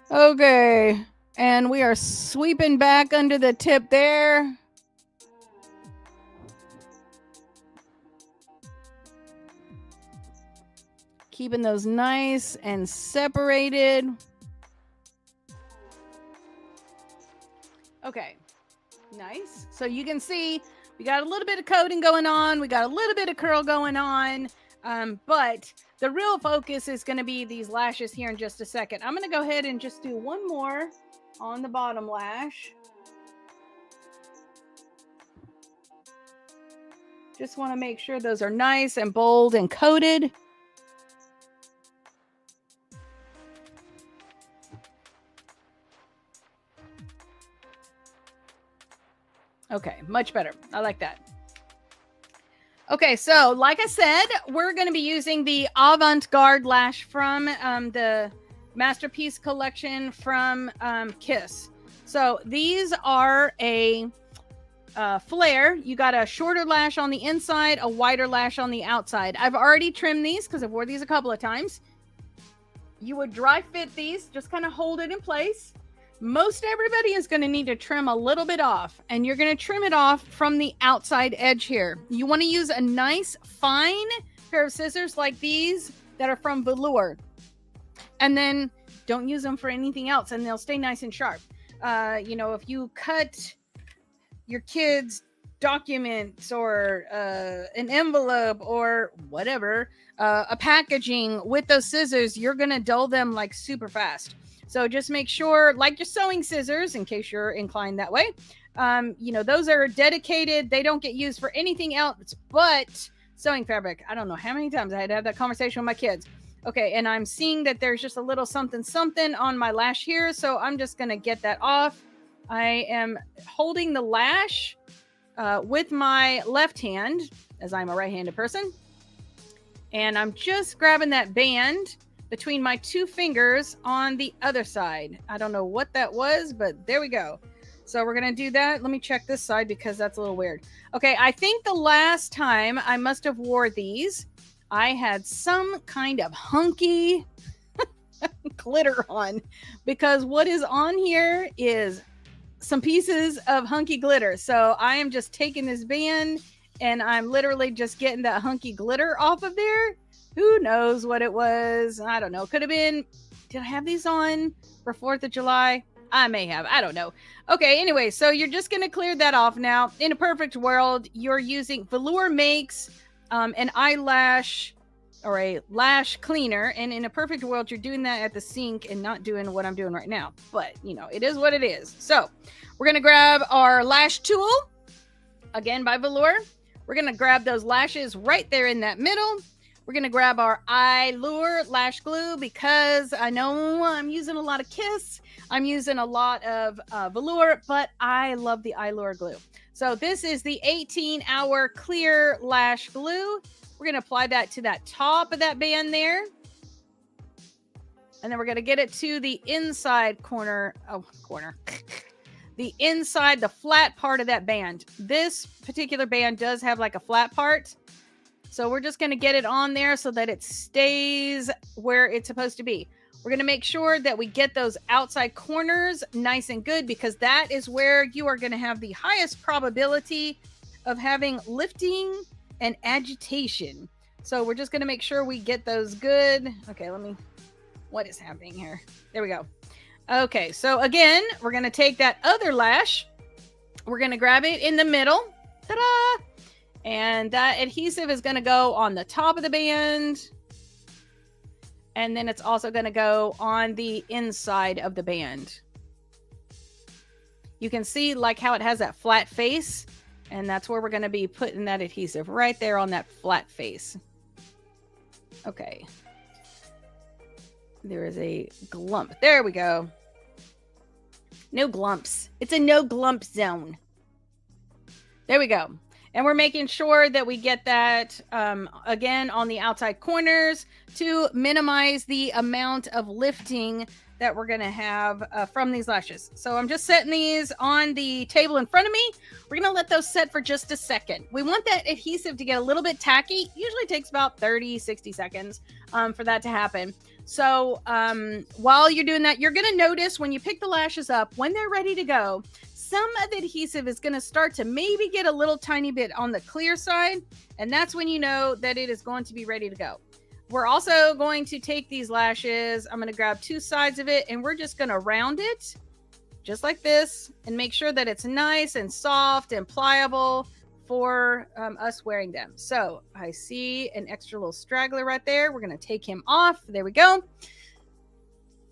Speaker 1: Okay. And we are sweeping back under the tip there. Keeping those nice and separated. Okay. Nice. So you can see we got a little bit of coating going on. We got a little bit of curl going on. But the real focus is going to be these lashes here in just a second. I'm going to go ahead and just do one more on the bottom lash. Just want to make sure those are nice and bold and coated. Okay, much better. I like that. Okay, so like I said, we're going to be using the Avant-Garde lash from the Masterpiece collection from Kiss. So these are a flare. You got a shorter lash on the inside, a wider lash on the outside. I've already trimmed these because I've worn these a couple of times. You would dry fit these, just kind of hold it in place. Most everybody is going to need to trim a little bit off, and you're going to trim it off from the outside edge here. You want to use a nice fine pair of scissors like these that are from velour, and then don't use them for anything else, and they'll stay nice and sharp. You know, if you cut your kids' documents or an envelope or whatever, a packaging with those scissors, you're going to dull them like super fast. So just make sure, like your sewing scissors, in case you're inclined that way, you know, those are dedicated. They don't get used for anything else but sewing fabric. I don't know how many times I had to have that conversation with my kids. Okay, and I'm seeing that there's just a little something on my lash here, so I'm just going to get that off. I am holding the lash with my left hand, as I'm a right-handed person, and I'm just grabbing that band between my two fingers on the other side. I don't know what that was, but there we go. So we're going to do that. Let me check this side because that's a little weird. Okay, I think the last time I must have wore these, I had some kind of hunky glitter on, because what is on here is some pieces of hunky glitter. So I am just taking this band and I'm literally just getting that hunky glitter off of there. Who knows what it was? I don't know. Could have been, did I have these on for 4th of July? I may have. I don't know. Okay, anyway, so you're just going to clear that off now. In a perfect world, you're using Velour makes an eyelash or a lash cleaner. And in a perfect world, you're doing that at the sink and not doing what I'm doing right now. But, you know, it is what it is. So we're going to grab our lash tool, again by Velour. We're going to grab those lashes right there in that middle. We're going to grab our Eyelure lash glue because I know I'm using a lot of Kiss. I'm using a lot of Velour, but I love the Eyelure glue. So this is the 18-hour clear lash glue. We're going to apply that to that top of that band there. And then we're going to get it to the inside corner. The inside, the flat part of that band. This particular band does have like a flat part. So we're just going to get it on there so that it stays where it's supposed to be. We're going to make sure that we get those outside corners nice and good, because that is where you are going to have the highest probability of having lifting and agitation. So we're just going to make sure we get those good. Okay, what is happening here? There we go. Okay, so again, we're going to take that other lash. We're going to grab it in the middle. Ta-da! And that adhesive is going to go on the top of the band. And then it's also going to go on the inside of the band. You can see like how it has that flat face. And that's where we're going to be putting that adhesive right there on that flat face. Okay. There is a glump. There we go. No glumps. It's a no glump zone. There we go. And we're making sure that we get that, again, on the outside corners to minimize the amount of lifting that we're going to have from these lashes. So I'm just setting these on the table in front of me. We're going to let those set for just a second. We want that adhesive to get a little bit tacky. Usually takes about 30, 60 seconds for that to happen. So while you're doing that, you're going to notice when you pick the lashes up, when they're ready to go, some of the adhesive is going to start to maybe get a little tiny bit on the clear side. And that's when you know that it is going to be ready to go. We're also going to take these lashes. I'm going to grab two sides of it and we're just going to round it just like this and make sure that it's nice and soft and pliable for us wearing them. So I see an extra little straggler right there. We're going to take him off. There we go.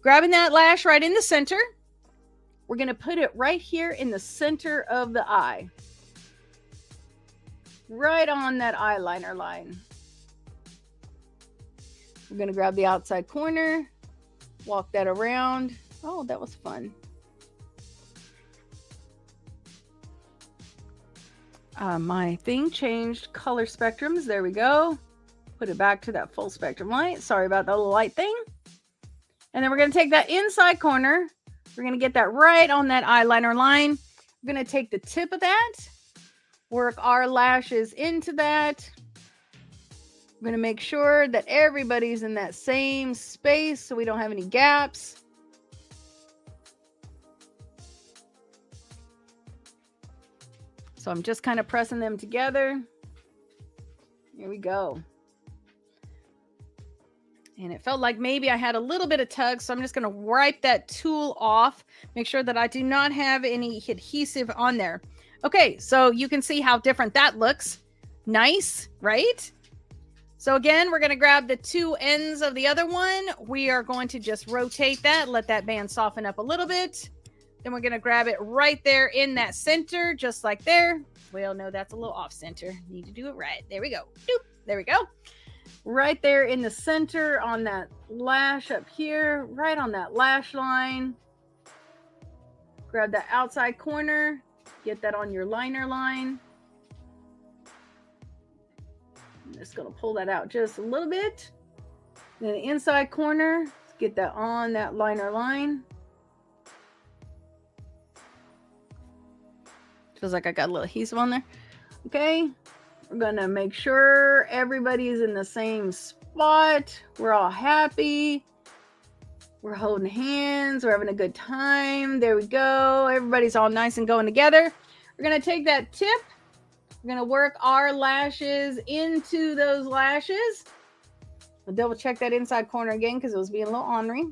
Speaker 1: Grabbing that lash right in the center. We're going to put it right here in the center of the eye. right on that eyeliner line. We're going to grab the outside corner, walk that around. Oh, that was fun. My thing changed color spectrums. There we go. Put it back to that full spectrum light. Sorry about that little light thing. And then we're going to take that inside corner. We're going to get that right on that eyeliner line. We're going to take the tip of that, work our lashes into that. We're going to make sure that everybody's in that same space so we don't have any gaps. So I'm just kind of pressing them together. Here we go. And it felt like maybe I had a little bit of tug, so I'm just going to wipe that tool off. Make sure that I do not have any adhesive on there. Okay, so you can see how different that looks. Nice, right? So again, we're going to grab the two ends of the other one. We are going to just rotate that, let that band soften up a little bit. Then we're going to grab it right there in that center, just like there. Well, no, that's a little off center. Need to do it right. There we go. Doop. There we go. Right there in the center on that lash up here, right on that lash line. Grab that outside corner. Get that on your liner line. I'm just going to pull that out just a little bit. Then the inside corner, get that on that liner line. Feels like I got a little adhesive on there. Okay, we're gonna make sure everybody's in the same spot. We're all happy. We're holding hands. We're having a good time. There we go. Everybody's all nice and going together. We're gonna take that tip. We're gonna work our lashes into those lashes. I'll double check that inside corner again because it was being a little ornery.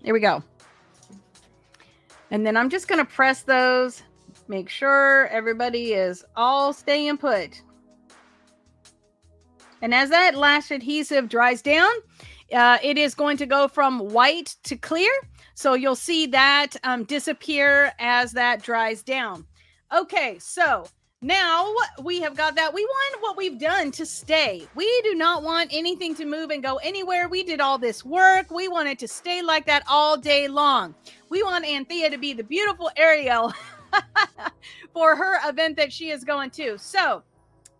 Speaker 1: There we go. And then I'm just going to press those, make sure everybody is all staying put. And as that lash adhesive dries down, it is going to go from white to clear. So you'll see that disappear as that dries down. Okay, so now we have got that. We want what we've done to stay. We do not want anything to move and go anywhere. We did all this work. We want it to stay like that all day long. We want Anthea to be the beautiful Ariel for her event that she is going to. So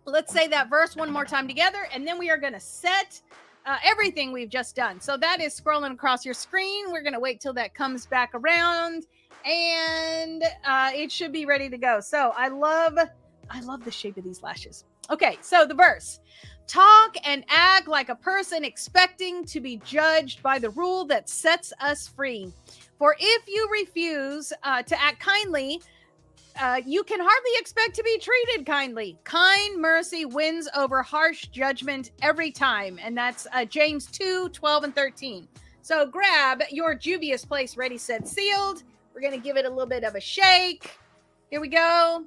Speaker 1: let's say that verse one more time together, and then we are going to set everything we've just done. So that is scrolling across your screen. We're going to wait till that comes back around, and it should be ready to go. So I love the shape of these lashes. Okay, so the verse. Talk and act like a person expecting to be judged by the rule that sets us free. For if you refuse to act kindly, you can hardly expect to be treated kindly. Kind mercy wins over harsh judgment every time. And that's James 2:12-13. So grab your Juvia's Place Ready, Set, Sealed. We're going to give it a little bit of a shake. Here we go.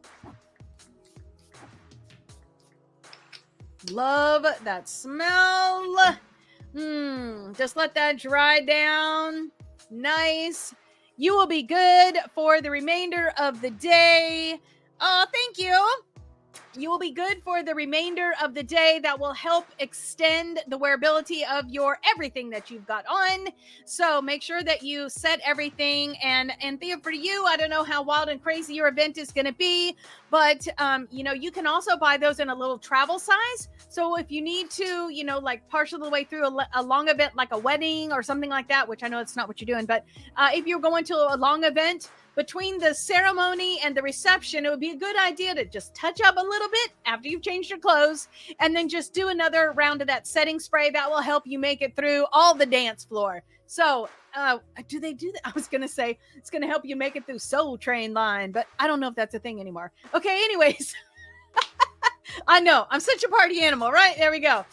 Speaker 1: Love that smell. Just let that dry down. Nice. You will be good for the remainder of the day. Oh, thank you. You will be good for the remainder of the day. That will help extend the wearability of your everything that you've got on. So make sure that you set everything. And Thea, for you, I don't know how wild and crazy your event is going to be, but you can also buy those in a little travel size. So if you need to, like partial the way through a long event, like a wedding or something like that, which I know it's not what you're doing, but if you're going to a long event, between the ceremony and the reception, it would be a good idea to just touch up a little bit after you've changed your clothes, and then just do another round of that setting spray. That will help you make it through all the dance floor. So do they do that? I was going to say it's going to help you make it through Soul Train line, but I don't know if that's a thing anymore. Okay, anyways. I know, I'm such a party animal, right? There we go.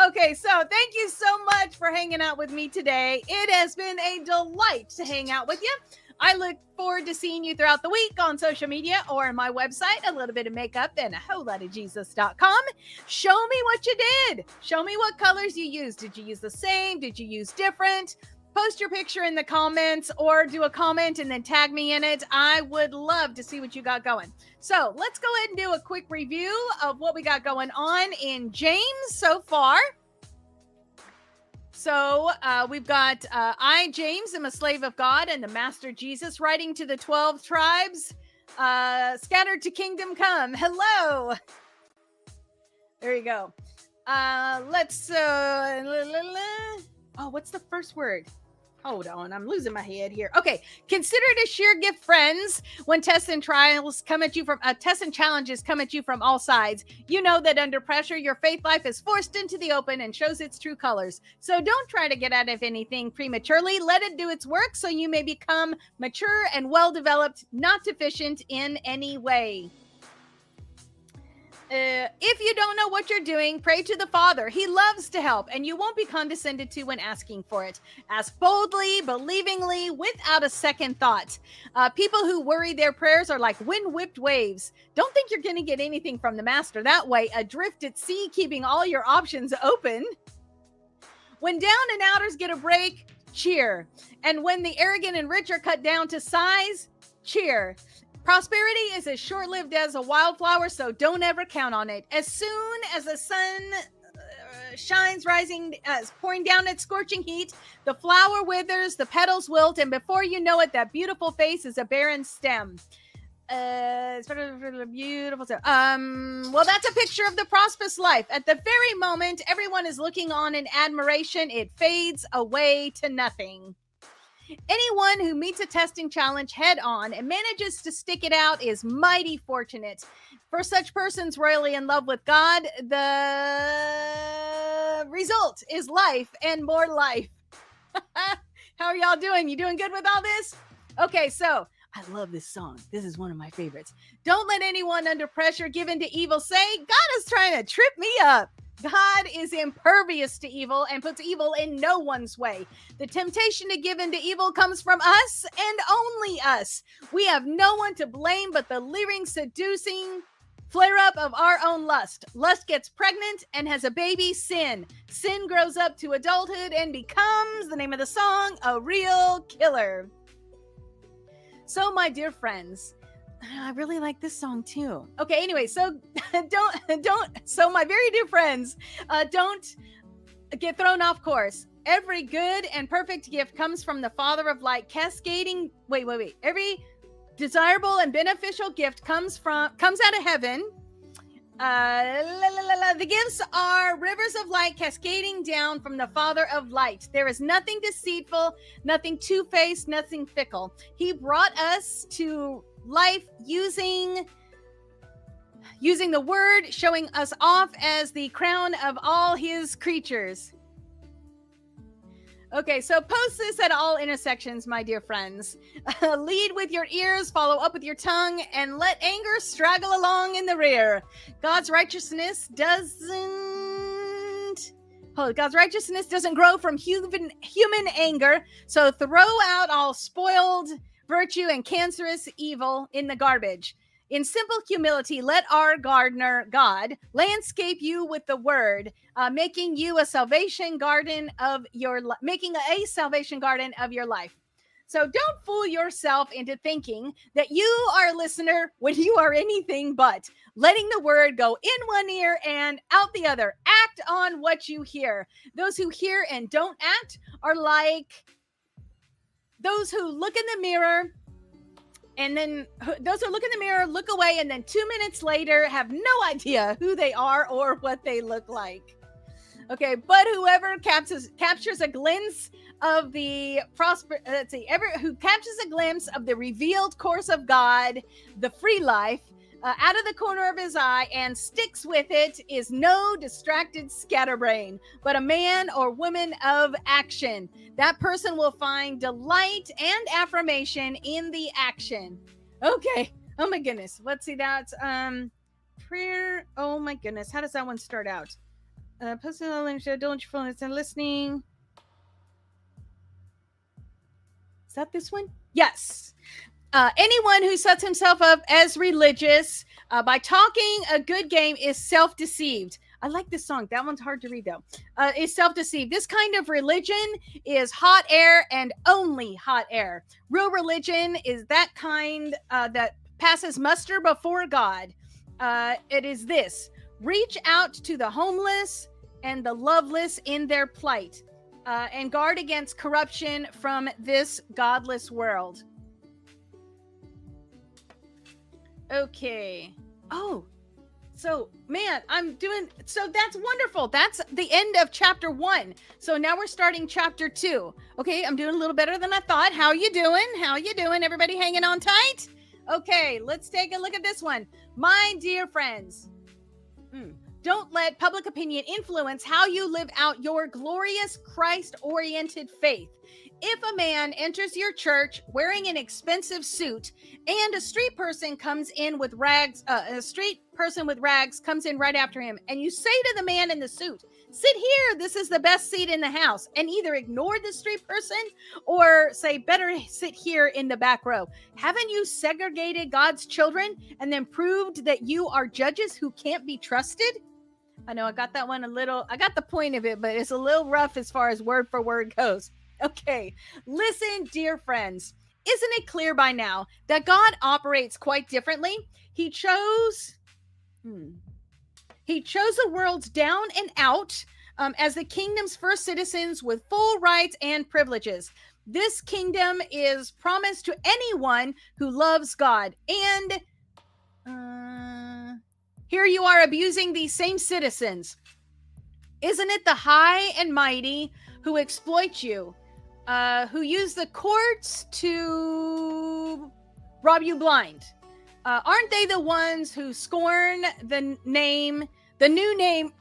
Speaker 1: Okay, so thank you so much for hanging out with me today. It has been a delight to hang out with you. I look forward to seeing you throughout the week on social media or on my website, a little bit of makeup and a whole lot of Jesus.com. Show me what you did. Show me what colors you used. Did you use the same? Did you use different? post your picture in the comments or do a comment and then tag me in it. I would love to see what you got going. So let's go ahead and do a quick review of what we got going on in James so far. So we've got I, James, am a slave of God and the Master Jesus, writing to the 12 tribes scattered to kingdom come. Hello. There you go. Let's what's the first word? Hold on, I'm losing my head here. Okay, consider it a sheer gift, friends. When tests and trials come at you from tests and challenges come at you from all sides, you know that under pressure, your faith life is forced into the open and shows its true colors. So don't try to get out of anything prematurely. Let it do its work so you may become mature and well-developed, not deficient in any way. If you don't know what you're doing, pray to the Father. He loves to help, and you won't be condescended to when asking for it. Ask boldly, believingly, without a second thought. People who worry their prayers are like wind-whipped waves. Don't think you're going to get anything from the Master that way, adrift at sea, keeping all your options open. When down and outers get a break, cheer. And when the arrogant and rich are cut down to size, cheer. Prosperity is as short-lived as a wildflower, so don't ever count on it. As soon as the sun shines, pouring down its scorching heat, the flower withers, the petals wilt, and before you know it, that beautiful face is a barren stem. It's beautiful. Well, that's a picture of the prosperous life. At the very moment everyone is looking on in admiration, it fades away to nothing. Anyone who meets a testing challenge head on and manages to stick it out is mighty fortunate. For such persons royally in love with God, the result is life and more life. How are y'all doing? You doing good with all this? Okay, so I love this song. This is one of my favorites. Don't let anyone under pressure give in to evil say, God is trying to trip me up. God is impervious to evil and puts evil in no one's way. The temptation to give in to evil comes from us and only us. We have no one to blame but the leering, seducing flare-up of our own lust. Lust gets pregnant and has a baby, sin. Sin grows up to adulthood and becomes, the name of the song, a real killer. So, my dear friends, I really like this song too. Okay, anyway, so so my very dear friends, don't get thrown off course. Every good and perfect gift comes from the Father of light, cascading. Wait. Every desirable and beneficial gift comes out of heaven. The gifts are rivers of light cascading down from the Father of light. There is nothing deceitful, nothing two-faced, nothing fickle. He brought us to life using the word, showing us off as the crown of all his creatures. Okay, so post this at all intersections, my dear friends. Lead with your ears, follow up with your tongue, and let anger straggle along in the rear. God's righteousness doesn't grow from human anger, so throw out all spoiled virtue and cancerous evil in the garbage. In simple humility, let our gardener, God, landscape you with the word, making a salvation garden of your life. So don't fool yourself into thinking that you are a listener when you are anything but. Letting the word go in one ear and out the other. Act on what you hear. Those who hear and don't act are like those who look in the mirror, and then those who look in the mirror, look away, and then 2 minutes later have no idea who they are or what they look like. Okay, but whoever captures a glimpse of the who captures a glimpse of the revealed course of God, the free life, out of the corner of his eye and sticks with it is no distracted scatterbrain, but a man or woman of action. That person will find delight and affirmation in the action. Okay. Oh my goodness. Let's see that. Prayer. Oh my goodness. How does that one start out? Personal leadership. Don't you feel it's listening? Is that this one? Yes. Anyone who sets himself up as religious by talking a good game is self-deceived. I like this song. That one's hard to read though. Is self-deceived. This kind of religion is hot air and only hot air. Real religion is that kind that passes muster before God. It is this: reach out to the homeless and the loveless in their plight, and guard against corruption from this godless world. Okay. Oh, so man, so that's wonderful. That's the end of chapter 1. So now we're starting chapter 2. Okay, I'm doing a little better than I thought. How you doing? How you doing? Everybody hanging on tight? Okay, let's take a look at this one. My dear friends, don't let public opinion influence how you live out your glorious Christ-oriented faith. If a man enters your church wearing an expensive suit and a street person comes in with rags, comes in right after him, and you say to the man in the suit, sit here, this is the best seat in the house, and either ignore the street person or say, better sit here in the back row. Haven't you segregated God's children and then proved that you are judges who can't be trusted? I know I got that one I got the point of it, but it's a little rough as far as word for word goes. Okay, listen, dear friends. Isn't it clear by now that God operates quite differently? He chose the world's down and out as the kingdom's first citizens with full rights and privileges. This kingdom is promised to anyone who loves God. And here you are abusing these same citizens. Isn't it the high and mighty who exploit you? Who use the courts to rob you blind? Aren't they the ones who scorn the new name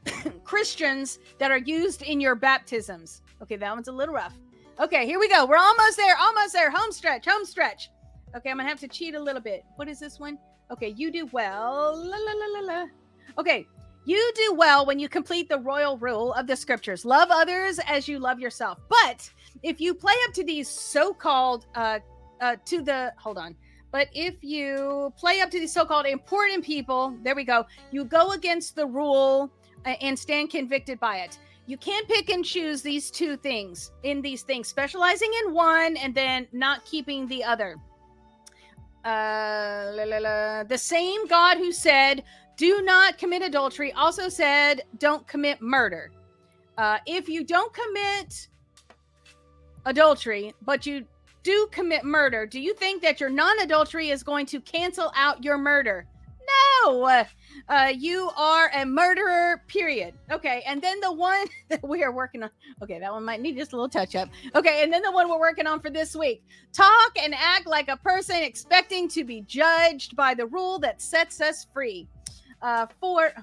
Speaker 1: Christians that are used in your baptisms? Okay, that one's a little rough. Okay, here we go. We're almost there. Home stretch. Okay, I'm gonna have to cheat a little bit. What is this one? Okay, you do well. La, la, la, la, la. Okay, you do well when you complete the royal rule of the scriptures. Love others as you love yourself. But if you play up to these so-called important people, there we go, you go against the rule and stand convicted by it. You can't pick and choose these two things, specializing in one and then not keeping the other. The same God who said, do not commit adultery, also said, don't commit murder. If you don't commit adultery, but you do commit murder, do you think that your non-adultery is going to cancel out your murder? No! You are a murderer, period. Okay, and then the one that we are working on, okay, that one might need just a little touch up. Okay, and then the one we're working on for this week. Talk and act like a person expecting to be judged by the rule that sets us free. For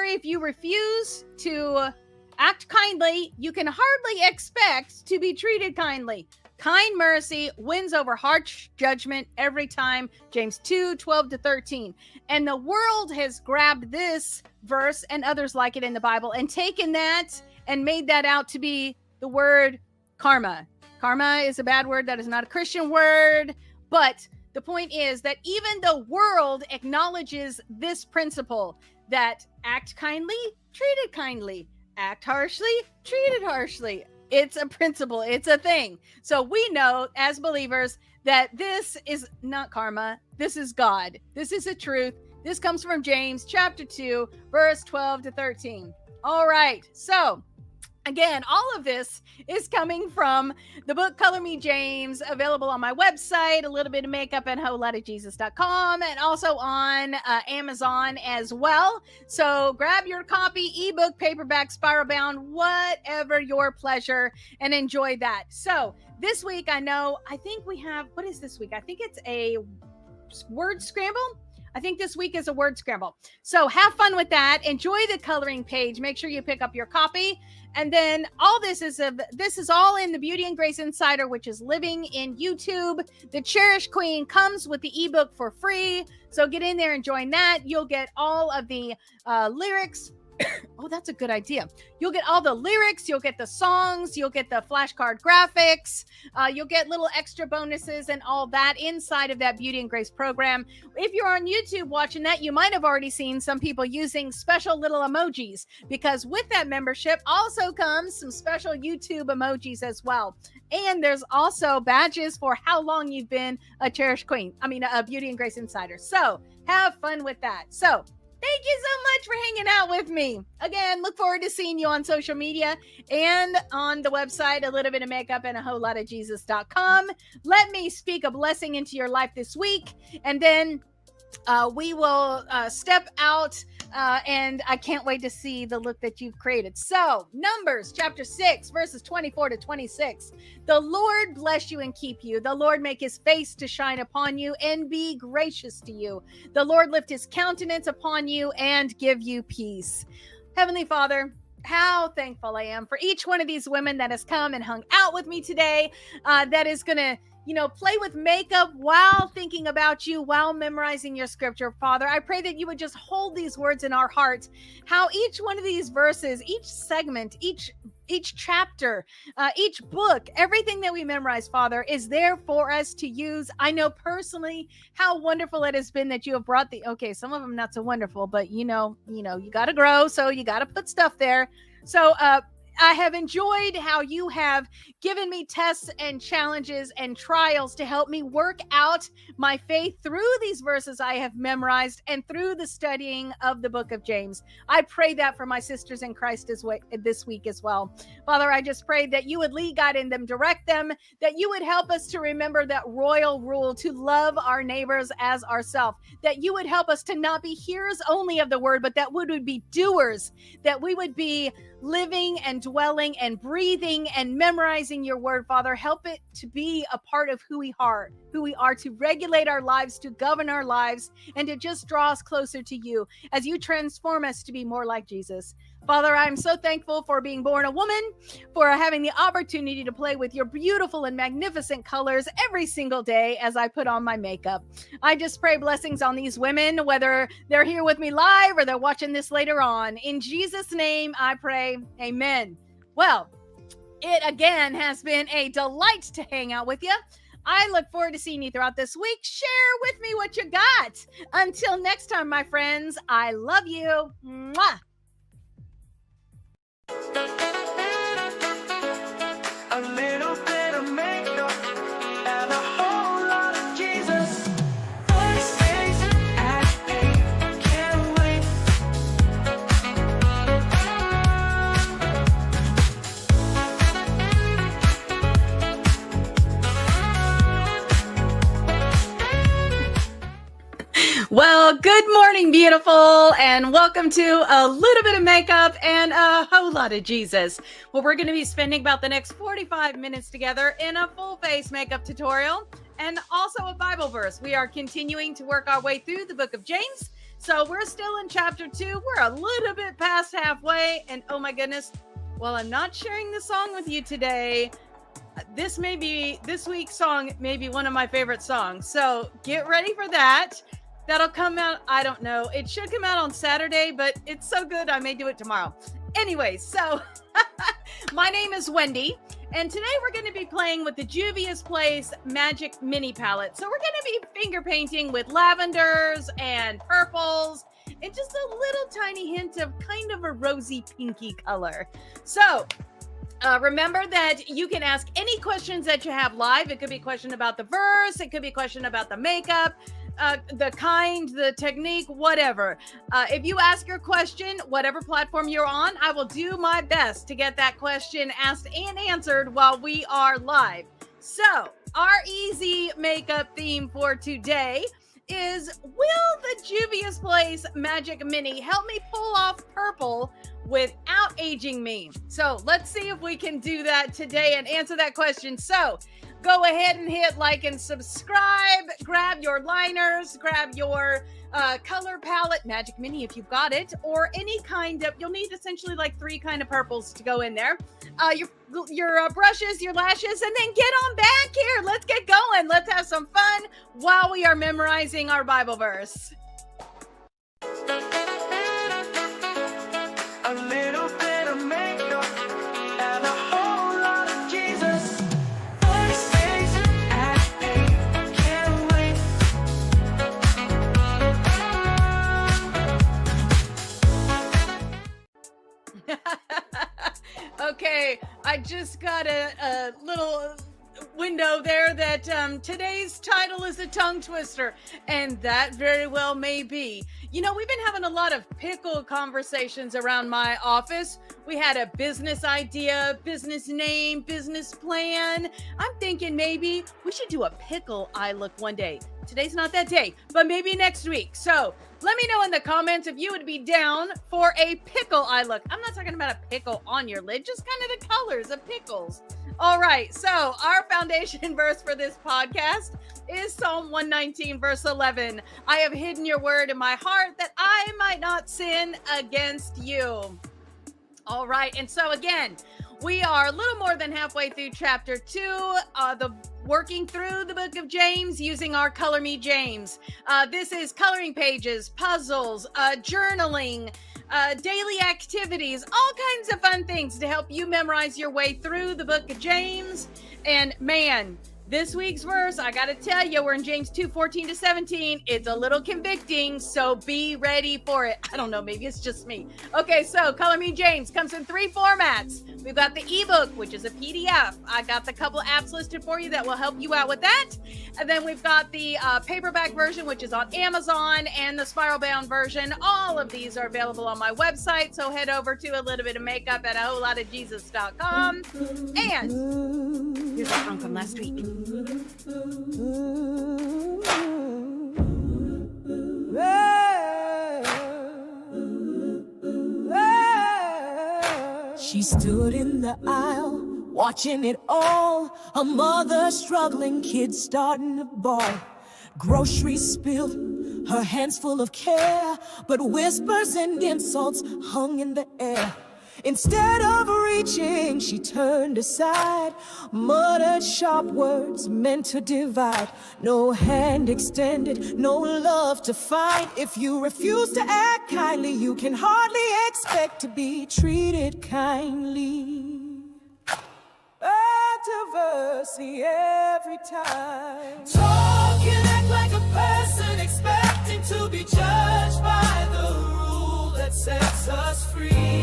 Speaker 1: if you refuse to act kindly, you can hardly expect to be treated kindly. Kind mercy wins over harsh judgment every time. James 2:12-13. And the world has grabbed this verse and others like it in the Bible and taken that and made that out to be the word karma. Karma is a bad word. That is not a Christian word. But the point is that even the world acknowledges this principle that act kindly, treated kindly. Act harshly, treated harshly. It's a principle. It's a thing. So we know as believers that this is not karma. This is God. This is the truth. This comes from James chapter 2, verse 12-13. All right. So again, all of this is coming from the book Color Me James, available on my website, a little bit of makeup at wholelotofjesus.com, and also on Amazon as well. So grab your copy, ebook, paperback, spiral bound, whatever your pleasure, and enjoy that. So this week, what is this week? I think it's a word scramble. I think this week is a word scramble. So have fun with that. Enjoy the coloring page. Make sure you pick up your copy. And then all this is all in the Beauty and Grace Insider, which is living in YouTube. The Cherished Queen comes with the ebook for free. So get in there and join that. You'll get all of the lyrics Oh, that's a good idea. You'll get all the lyrics, you'll get the songs, you'll get the flashcard graphics, you'll get little extra bonuses and all that inside of that Beauty and Grace program. If you're on YouTube watching that, you might have already seen some people using special little emojis, because with that membership also comes some special YouTube emojis as well. And there's also badges for how long you've been a cherished queen. A Beauty and Grace insider. So have fun with that. So thank you so much for hanging out with me. Again, look forward to seeing you on social media and on the website, a little bit of makeup and a whole lot of Jesus.com. Let me speak a blessing into your life this week, and then we will step out, and I can't wait to see the look that you've created. So, Numbers chapter 6, verses 24 to 26. The Lord bless you and keep you. The Lord make his face to shine upon you and be gracious to you. The Lord lift his countenance upon you and give you peace. Heavenly Father, how thankful I am for each one of these women that has come and hung out with me today, that is going to play with makeup while thinking about you, while memorizing your scripture. Father, I pray that you would just hold these words in our hearts, how each one of these verses, each segment, each chapter, each book, everything that we memorize, Father, is there for us to use. I know personally how wonderful it has been that you have brought some of them not so wonderful, but you got to grow, so you got to put stuff there. So, I have enjoyed how you have given me tests and challenges and trials to help me work out my faith through these verses I have memorized and through the studying of the book of James. I pray that for my sisters in Christ this week as well. Father, I just pray that you would lead, guide, in them, direct them, that you would help us to remember that royal rule to love our neighbors as ourselves, that you would help us to not be hearers only of the word, but that we would be doers, that we would be living and dwelling and breathing and memorizing your word. Father, help it to be a part of who we are, to regulate our lives, to govern our lives, and to just draw us closer to you as you transform us to be more like Jesus. Father, I'm so thankful for being born a woman, for having the opportunity to play with your beautiful and magnificent colors every single day as I put on my makeup. I just pray blessings on these women, whether they're here with me live or they're watching this later on. In Jesus' name, I pray. Amen. Well, it again has been a delight to hang out with you. I look forward to seeing you throughout this week. Share with me what you got. Until next time, my friends, I love you. Mwah.
Speaker 2: A little bit of makeup and a whole lot of Jesus. First days at me, can't wait.
Speaker 1: Well, good morning, beautiful, and welcome to a little bit of makeup and a whole lot of Jesus. Well, we're going to be spending about the next 45 minutes together in a full face makeup tutorial and also a Bible verse. We are continuing to work our way through the book of James. So we're still in chapter 2. We're a little bit past halfway, and oh my goodness, well, I'm not sharing the song with you today. This week's song may be one of my favorite songs. So get ready for that. That'll come out, I don't know. It should come out on Saturday, but it's so good I may do it tomorrow. Anyway, so my name is Wendy, and today we're going to be playing with the Juvia's Place Magic Mini Palette. So we're going to be finger painting with lavenders and purples and just a little tiny hint of kind of a rosy pinky color. So remember that you can ask any questions that you have live. It could be a question about the verse. It could be a question about the makeup. The technique, whatever. If you ask your question, whatever platform you're on, I will do my best to get that question asked and answered while we are live. So, our easy makeup theme for today is, will the Juvia's Place Magic Mini help me pull off purple without aging me? So, let's see if we can do that today and answer that question. So, go ahead and hit like and subscribe. Grab your liners, grab your color palette, Magic Mini if you've got it, or any kind of, you'll need essentially like 3 kind of purples to go in there. Your brushes, your lashes, and then get on back here. Let's get going. Let's have some fun while we are memorizing our Bible verse. just got a little window there that today's title is a tongue twister, and that very well may be. You know, we've been having a lot of pickle conversations around my office. We had a business idea, business name, business plan. I'm thinking maybe we should do a pickle eye look one day. Today's not that day, but maybe next week. So let me know in the comments if you would be down for a pickle eye look. I'm not talking about a pickle on your lid, just kind of the colors of pickles. All right, so our foundation verse for this podcast is Psalm 119, verse 11. I have hidden your word in my heart that I might not sin against you. All right, and so again, we are a little more than halfway through chapter 2, working through the book of James using our Color Me James. This is coloring pages, puzzles, journaling, daily activities, all kinds of fun things to help you memorize your way through the book of James. And man, this week's verse, I gotta tell you, we're in James 2:14-17. It's a little convicting, so be ready for it. I don't know, maybe it's just me. Okay, so Color Me James comes in 3 formats. We've got the ebook, which is a PDF. I got the couple apps listed for you that will help you out with that. And then we've got the paperback version, which is on Amazon, and the spiral bound version. All of these are available on my website, so head over to a little bit of makeup at awholelotofjesus.com. And here's our song from last week.
Speaker 4: She stood in the aisle, watching it all. A mother struggling, kids starting to bawl. Groceries spilled, her hands full of care, but whispers and insults hung in the air. Instead of reaching, she turned aside, muttered sharp words meant to divide. No hand extended, no love to find. If you refuse to act kindly, you can hardly expect to be treated kindly. Controversy every time. Talk and act like a person expecting to be judged by the rule that sets us free.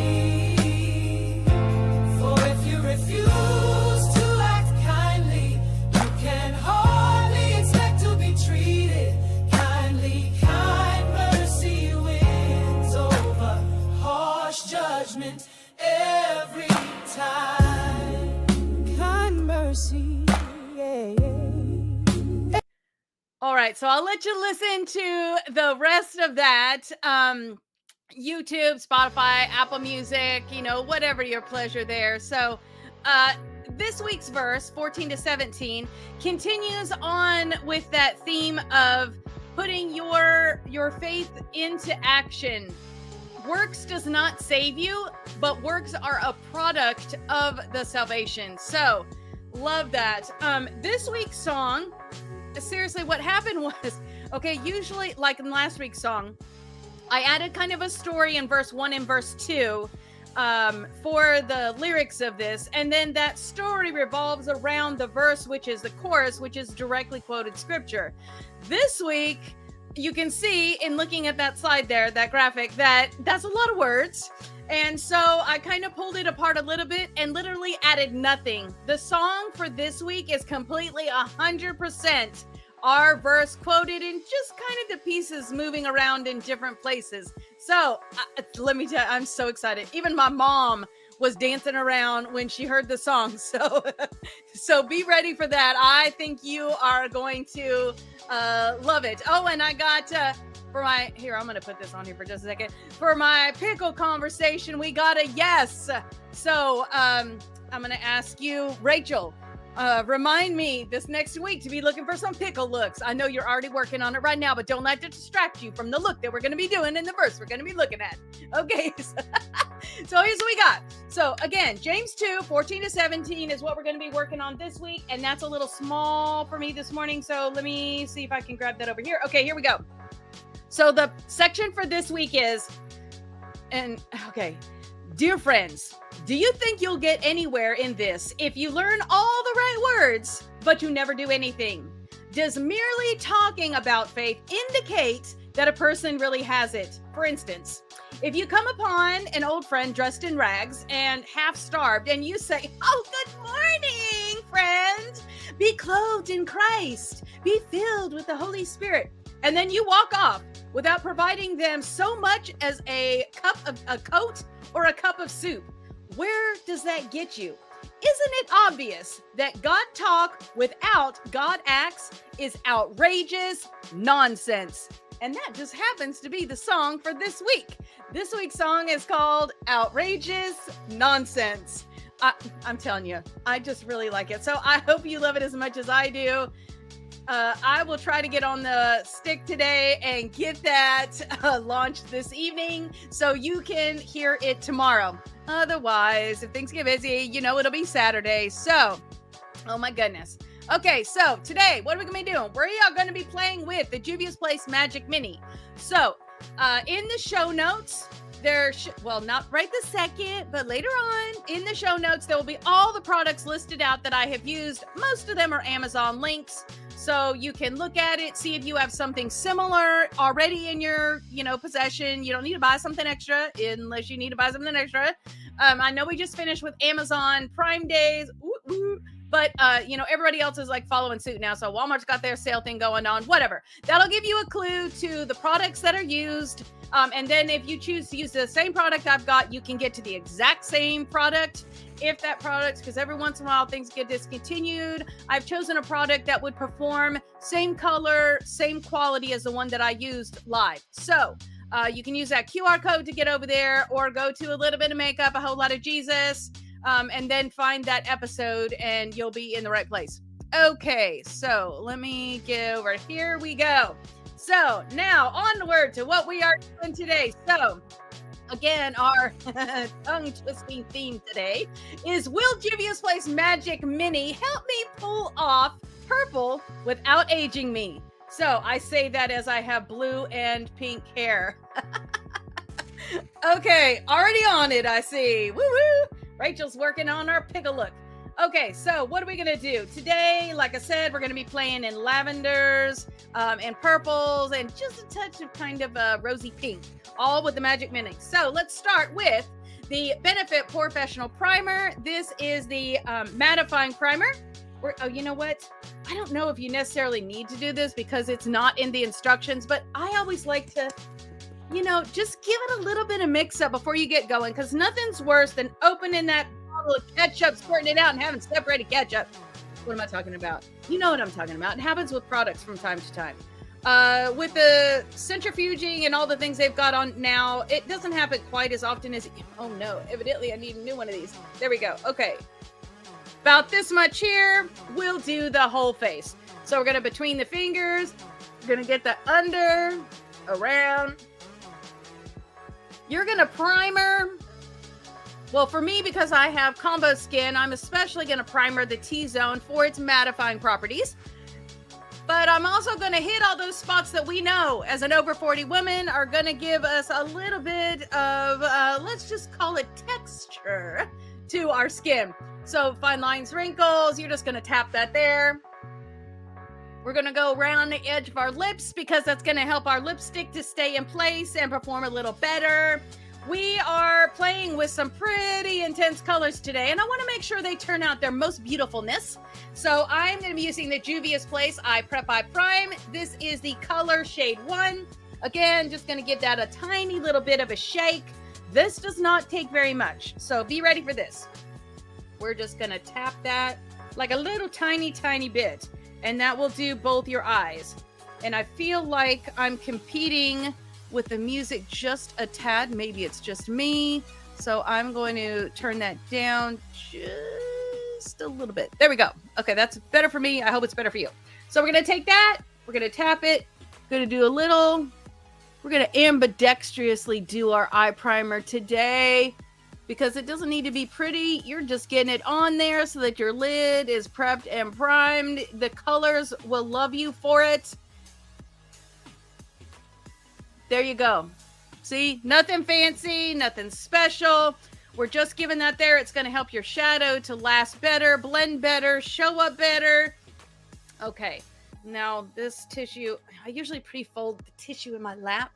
Speaker 4: Refuse to act kindly, you can hardly expect to be treated kindly. Kind mercy wins over harsh judgment every time. Kind mercy, yeah.
Speaker 1: All right, so I'll let you listen to the rest of that. YouTube, Spotify, Apple Music, you know, whatever your pleasure there. So this week's verse, 14-17, continues on with that theme of putting your faith into action. Works does not save you, but works are a product of the salvation. So, love that. This week's song, seriously, what happened was, okay, usually, like in last week's song, I added kind of a story in verse 1 and verse 2 for the lyrics of this, and then that story revolves around the verse, which is the chorus, which is directly quoted scripture. This week, you can see in looking at that slide there, that graphic, that's a lot of words, and so I kind of pulled it apart a little bit and literally added nothing. The song for this week is completely 100% our verse quoted in just kind of the pieces moving around in different places. So let me tell you, I'm so excited. Even my mom was dancing around when she heard the song. So be ready for that. I think you are going to love it. Oh, and I got here, I'm going to put this on here for just a second. For my pickle conversation, we got a yes. So I'm going to ask you, Rachel, remind me this next week to be looking for some pickle looks. I know you're already working on it right now, but don't let it distract you from the look that we're going to be doing in the verse we're going to be looking at. Okay, so here's what we got. So again, James 2:14-17 is what we're going to be working on this week, and that's a little small for me this morning, so let me see if I can grab that over here. Okay, here we go. So the section for this week is, dear friends, do you think you'll get anywhere in this if you learn all the right words, but you never do anything? Does merely talking about faith indicate that a person really has it? For instance, if you come upon an old friend dressed in rags and half starved, and you say, "Oh, good morning, friend. Be clothed in Christ. Be filled with the Holy Spirit," and then you walk off without providing them so much as a coat or a cup of soup, where does that get you? Isn't it obvious that God talk without God acts is outrageous nonsense? And that just happens to be the song for this week. This week's song is called Outrageous Nonsense. I'm telling you, I just really like it. So I hope you love it as much as I do. I will try to get on the stick today and get that launched this evening so you can hear it tomorrow. Otherwise, if things get busy, it'll be Saturday. So, oh my goodness. Okay, so today, what are we going to be doing? We are going to be playing with the Juvia's Place Magic Mini. So, in the show notes, not right this second, but later on in the show notes, there will be all the products listed out that I have used. Most of them are Amazon links. So you can look at it, see if you have something similar already in your, possession. You don't need to buy something extra unless you need to buy something extra. I know we just finished with Amazon Prime Days, but everybody else is like following suit now. So Walmart's got their sale thing going on, whatever. That'll give you a clue to the products that are used. And then if you choose to use the same product I've got, you can get to the exact same product. If that product, because every once in a while things get discontinued, I've chosen a product that would perform same color, same quality as the one that I used live. So you can use that QR code to get over there, or go to A Little Bit of Makeup, A Whole Lot of Jesus, and then find that episode and you'll be in the right place. Okay, so let me get over. Here we go. So now onward to what we are doing today. So again, our tongue-twisting theme today is, will Juvia's Place Magic Mini help me pull off purple without aging me? So I say that as I have blue and pink hair. Okay, already on it, I see. Woo-woo! Rachel's working on our pickle look. Okay, so what are we going to do? Today, like I said, we're going to be playing in lavenders and purples and just a touch of kind of rosy pink, all with the Magic Mini. So let's start with the Benefit Professional Primer. This is the mattifying primer. Oh, you know what? I don't know if you necessarily need to do this because it's not in the instructions, but I always like to, just give it a little bit of mix up before you get going, because nothing's worse than opening that bottle of ketchup, squirting it out, and having separated ketchup. What am I talking about? You know what I'm talking about. It happens with products from time to time. With the centrifuging and all the things they've got on now, it doesn't happen quite as often as, oh no, evidently I need a new one of these. There we go. Okay. About this much here, we'll do the whole face. So we're going to, between the fingers, we're going to get the under, around. You're going to primer. Well, for me, because I have combo skin, I'm especially going to primer the T-zone for its mattifying properties. But I'm also going to hit all those spots that we know as an over 40 woman are going to give us a little bit of, let's just call it texture to our skin. So fine lines, wrinkles, you're just going to tap that there. We're going to go around the edge of our lips because that's going to help our lipstick to stay in place and perform a little better. We are playing with some pretty intense colors today, and I want to make sure they turn out their most beautifulness. So I'm going to be using the Juvia's Place Eye Prep Eye Prime. This is the color shade 1. Again, just going to give that a tiny little bit of a shake. This does not take very much, so be ready for this. We're just going to tap that like a little tiny bit, and that will do both your eyes. And I feel like I'm competing with the music just a tad. Maybe it's just me. So I'm going to turn that down just a little bit. There we go. Okay, that's better for me. I hope it's better for you. So we're going to take that. We're going to tap it. We're going to do a little. We're going to ambidextrously do our eye primer today because it doesn't need to be pretty. You're just getting it on there so that your lid is prepped and primed. The colors will love you for it. There you go. See, nothing fancy, nothing special. We're just giving that there. It's going to help your shadow to last better, blend better, show up better. Okay, now this tissue, I usually pre-fold the tissue in my lap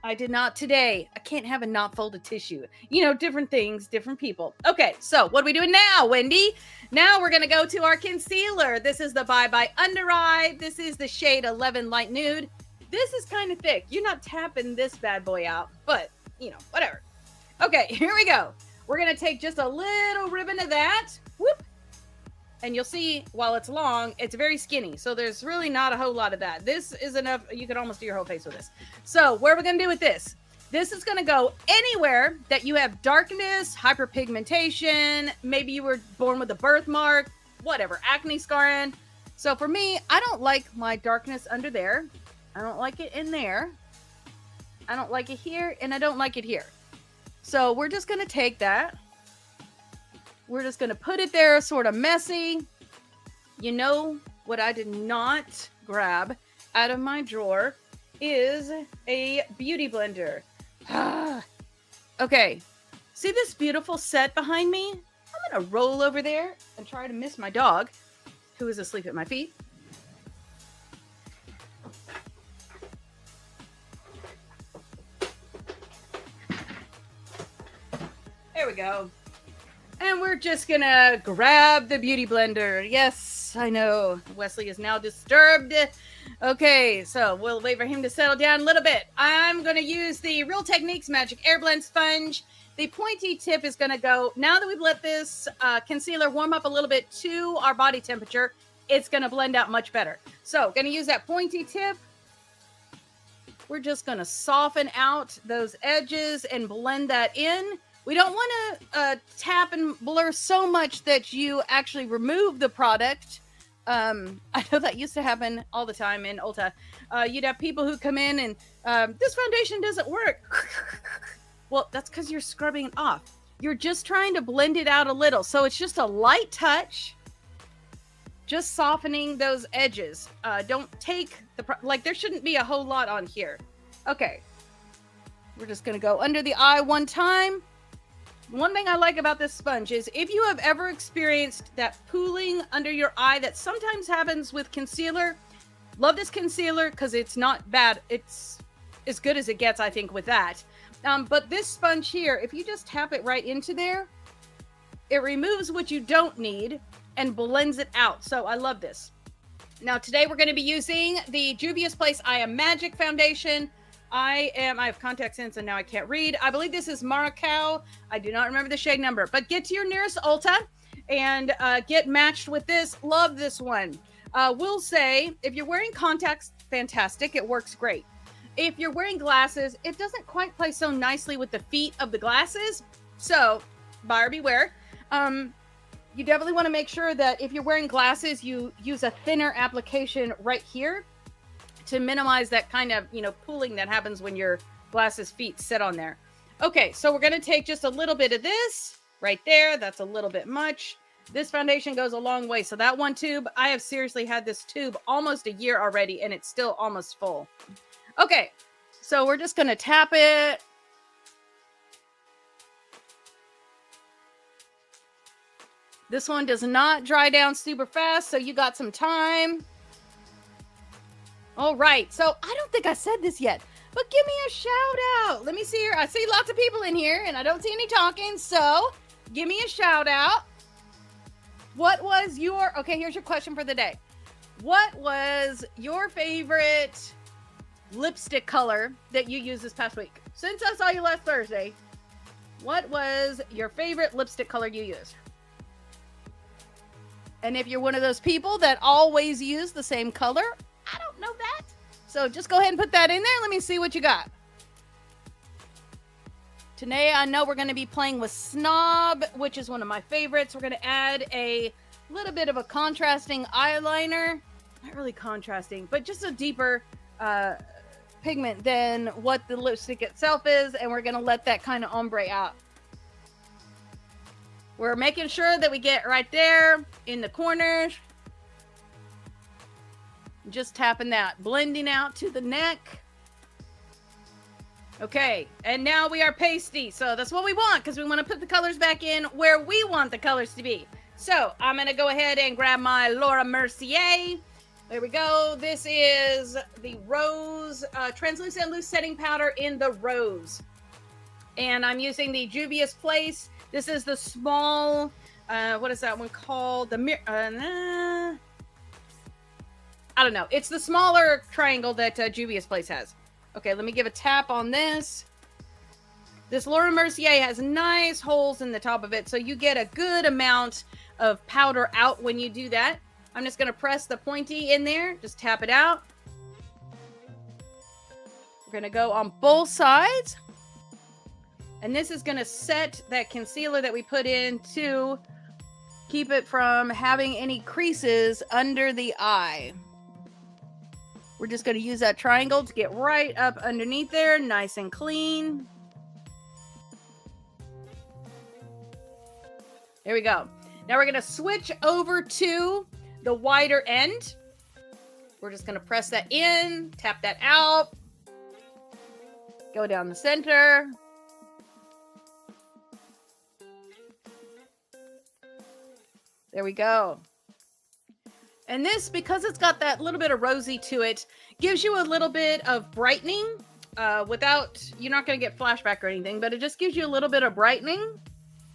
Speaker 1: I did not today. I can't have a not folded tissue. You know, different things, different people. Okay, so what are we doing now, Wendy? Now we're going to go to our concealer. This is the Bye Bye Under Eye. This is the shade 11 Light Nude. This is kind of thick. You're not tapping this bad boy out, but, you know, whatever. Okay, here we go. We're going to take just a little ribbon of that. Whoop. And you'll see, while it's long, it's very skinny. So there's really not a whole lot of that. This is enough. You could almost do your whole face with this. So what are we going to do with this? This is going to go anywhere that you have darkness, hyperpigmentation. Maybe you were born with a birthmark, whatever, acne scarring. So for me, I don't like my darkness under there. I don't like it in there. I don't like it here, and I don't like it here. So we're just going to take that. We're just going to put it there sort of messy. You know what I did not grab out of my drawer is a beauty blender. Okay. See this beautiful set behind me? I'm going to roll over there and try to miss my dog, who is asleep at my feet. There we go. And we're just gonna grab the beauty blender. Yes, I know. Wesley is now disturbed. Okay, so we'll wait for him to settle down a little bit. I'm gonna use the Real Techniques Magic Air Blend Sponge. The pointy tip is gonna go, now that we've let this concealer warm up a little bit to our body temperature, it's gonna blend out much better. So, gonna use that pointy tip. We're just gonna soften out those edges and blend that in. We don't want to tap and blur so much that you actually remove the product. I know that used to happen all the time in Ulta. You'd have people who come in and this foundation doesn't work. Well, that's because you're scrubbing it off. You're just trying to blend it out a little. So it's just a light touch. Just softening those edges. Don't take like there shouldn't be a whole lot on here. Okay. We're just going to go under the eye one time. One thing I like about this sponge is if you have ever experienced that pooling under your eye that sometimes happens with concealer, love this concealer because it's not bad. It's as good as it gets, I think, with that. But this sponge here, if you just tap it right into there, it removes what you don't need and blends it out. So I love this. Now today we're going to be using the Juvia's Place I Am Magic Foundation. I have contact lens and now I can't read. I believe this is Maracao. I do not remember the shade number, but get to your nearest Ulta and get matched with this. Love this one. We'll say if you're wearing contacts, fantastic. It works great. If you're wearing glasses, it doesn't quite play so nicely with the feet of the glasses. So buyer beware. You definitely want to make sure that if you're wearing glasses, you use a thinner application right here to minimize that kind of, pooling that happens when your glasses feet sit on there. Okay, so we're going to take just a little bit of this right there. That's a little bit much. This foundation goes a long way. So that one tube, I have seriously had this tube almost a year already and it's still almost full. Okay, so we're just going to tap it. This one does not dry down super fast, so you got some time. All right, so I don't think I said this yet, but give me a shout out. Let me see here. I see lots of people in here and I don't see any talking, so give me a shout out. What was your, okay, here's your question for the day. What was your favorite lipstick color that you used this past week? Since I saw you last Thursday, what was your favorite lipstick color you used? And if you're one of those people that always use the same color, I don't know that. So just go ahead and put that in there. Let me see what you got. Today, I know we're going to be playing with Snob, which is one of my favorites. We're going to add a little bit of a contrasting eyeliner. Not really contrasting, but just a deeper pigment than what the lipstick itself is. And we're going to let that kind of ombre out. We're making sure that we get right there in the corners. Just tapping that, blending out to the neck. Okay, and now we are pasty. So that's what we want because we want to put the colors back in where we want the colors to be. So I'm going to go ahead and grab my Laura Mercier. There we go. This is the Rose Translucent Loose Setting Powder in the Rose. And I'm using the Juvia's Place. This is the small, what is that one called? The I don't know. It's the smaller triangle that Juvia's Place has. Okay, let me give a tap on this. This Laura Mercier has nice holes in the top of it, so you get a good amount of powder out when you do that. I'm just going to press the pointy in there. Just tap it out. We're going to go on both sides. And this is going to set that concealer that we put in to keep it from having any creases under the eye. We're just going to use that triangle to get right up underneath there, nice and clean. There we go. Now we're going to switch over to the wider end. We're just going to press that in, tap that out, go down the center. There we go. And this, because it's got that little bit of rosy to it, gives you a little bit of brightening without, you're not going to get flashback or anything, but it just gives you a little bit of brightening.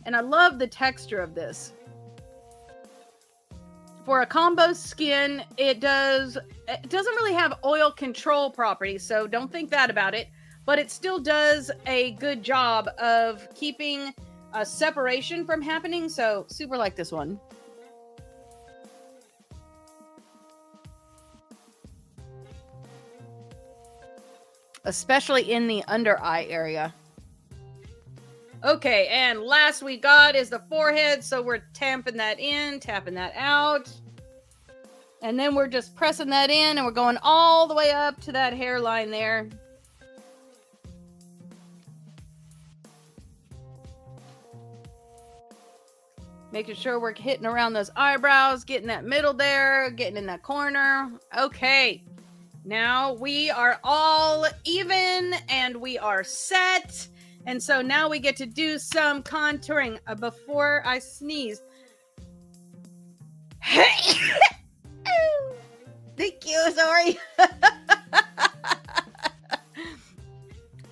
Speaker 1: And I love the texture of this. For a combo skin, it doesn't really have oil control properties, so don't think that about it. But it still does a good job of keeping a separation from happening, so super like this one. Especially in the under eye area. Okay, and last we got is the forehead, so we're tamping that in, tapping that out. And then we're just pressing that in, and we're going all the way up to that hairline there. Making sure we're hitting around those eyebrows, getting that middle there, getting in that corner. Okay, now we are all even, and we are set. And so now we get to do some contouring before I sneeze. Thank you, sorry.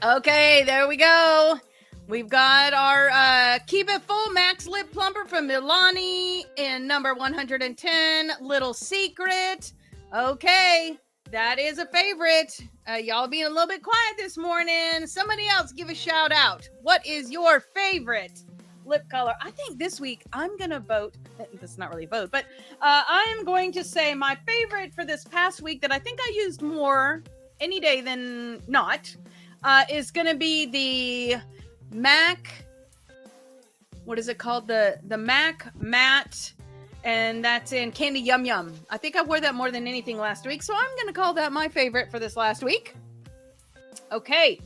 Speaker 1: Okay, there we go. We've got our Keep It Full Max Lip Plumper from Milani in number 110, Little Secret. Okay, that is a favorite. Y'all being a little bit quiet this morning. Somebody else give a shout out. What is your favorite lip color? I think this week I'm going to vote. This is not really a vote, but I'm going to say my favorite for this past week that I think I used more any day than not is going to be the MAC. What is it called? The MAC Matte. And that's in Candy Yum Yum. I think I wore that more than anything last week, so I'm going to call that my favorite for this last week. Okay,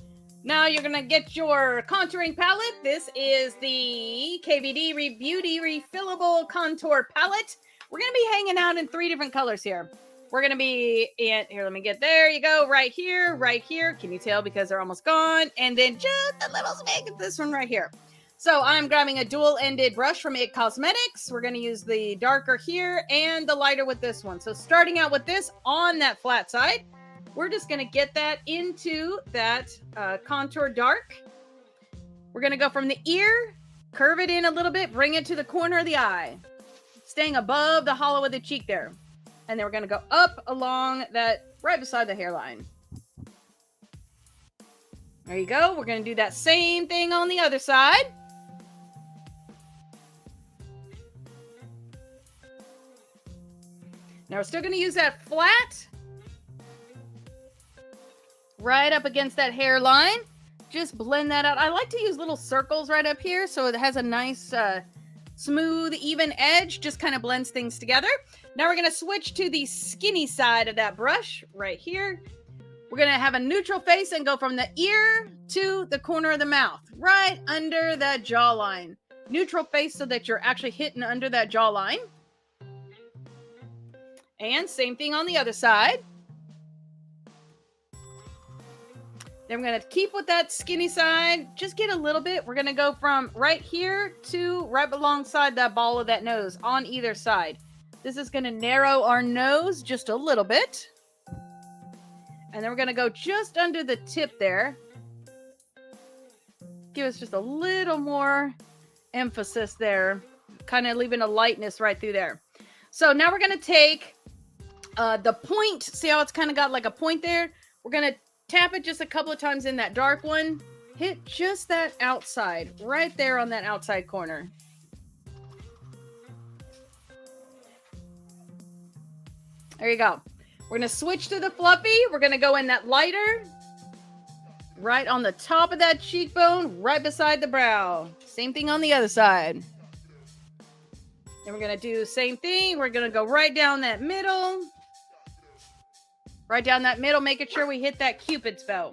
Speaker 1: now you're going to get your contouring palette. This is the KVD Beauty Refillable Contour Palette. We're going to be hanging out in 3 different colors here. We're going to be in, here, let me get, there you go, right here, right here. Can you tell because they're almost gone? And then just a little smidge of this one right here. So I'm grabbing a dual-ended brush from IT Cosmetics. We're going to use the darker here and the lighter with this one. So starting out with this on that flat side, we're just going to get that into that contour dark. We're going to go from the ear, curve it in a little bit, bring it to the corner of the eye, staying above the hollow of the cheek there. And then we're going to go up along that, right beside the hairline. There you go. We're going to do that same thing on the other side. Now we're still going to use that flat right up against that hairline. Just blend that out. I like to use little circles right up here so it has a nice smooth, even edge. Just kind of blends things together. Now we're going to switch to the skinny side of that brush right here. We're going to have a neutral face and go from the ear to the corner of the mouth, right under that jawline. Neutral face so that you're actually hitting under that jawline. And same thing on the other side. Then we're going to keep with that skinny side. Just get a little bit. We're going to go from right here to right alongside that ball of that nose on either side. This is going to narrow our nose just a little bit. And then we're going to go just under the tip there. Give us just a little more emphasis there. Kind of leaving a lightness right through there. So now we're going to take the point. See how it's kind of got like a point there? We're going to tap it just a couple of times in that dark one. Hit just that outside, right there on that outside corner. There you go. We're going to switch to the fluffy. We're going to go in that lighter, right on the top of that cheekbone, right beside the brow. Same thing on the other side. Then we're going to do the same thing. We're going to go right down that middle. Right down that middle, making sure we hit that Cupid's bow.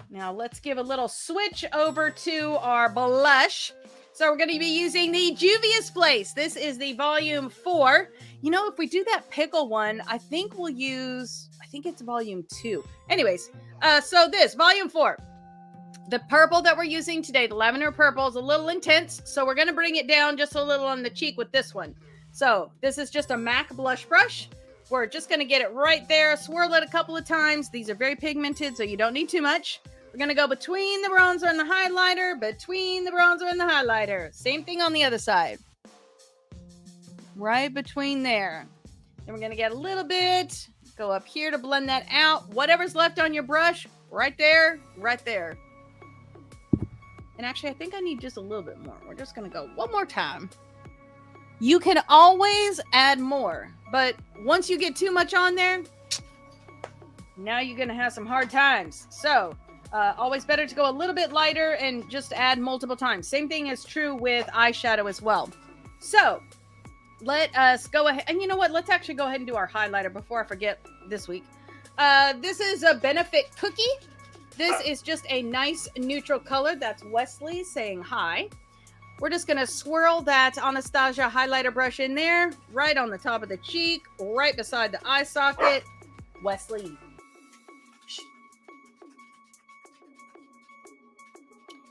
Speaker 1: Now let's give a little switch over to our blush. So we're going to be using the Juvia's Place. This is the volume 4. You know, if we do that pickle one, I think we'll use, I think it's volume 2. Anyways, so this, volume 4. The purple that we're using today, the lavender purple, is a little intense. So we're going to bring it down just a little on the cheek with this one. So this is just a MAC blush brush. We're just going to get it right there, swirl it a couple of times. These are very pigmented, so you don't need too much. We're going to go between the bronzer and the highlighter, between the bronzer and the highlighter. Same thing on the other side. Right between there. Then we're going to get a little bit, go up here to blend that out. Whatever's left on your brush, right there, right there. And actually, I think I need just a little bit more. We're just going to go one more time. You can always add more, but once you get too much on there, now you're going to have some hard times. So, always better to go a little bit lighter and just add multiple times. Same thing is true with eyeshadow as well. So, let us go ahead. And you know what? Let's actually go ahead and do our highlighter before I forget this week. This is a Benefit Cookie. This is just a nice neutral color. That's Wesley saying hi. We're just going to swirl that Anastasia highlighter brush in there, right on the top of the cheek, right beside the eye socket. Wesley.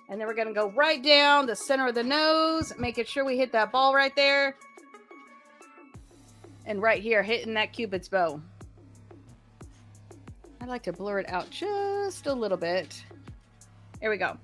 Speaker 1: And then we're going to go right down the center of the nose, making sure we hit that ball right there. And right here, hitting that Cupid's bow. I like to blur it out just a little bit. There we go.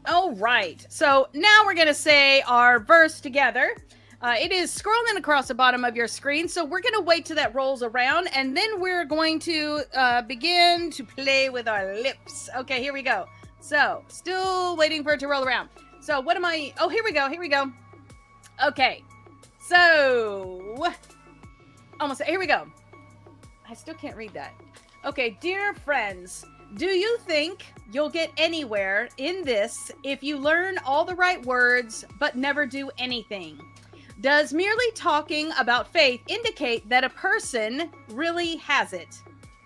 Speaker 1: All right, so now we're going to say our verse together. It is scrolling across the bottom of your screen, so we're going to wait till that rolls around, and then we're going to begin to play with our lips. Okay, here we go. So, still waiting for it to roll around. So, what am I... Oh, here we go, here we go. Okay, so... Almost, here we go. I still can't read that. Okay, dear friends... Do you think you'll get anywhere in this if you learn all the right words but never do anything? Does merely talking about faith indicate that a person really has it?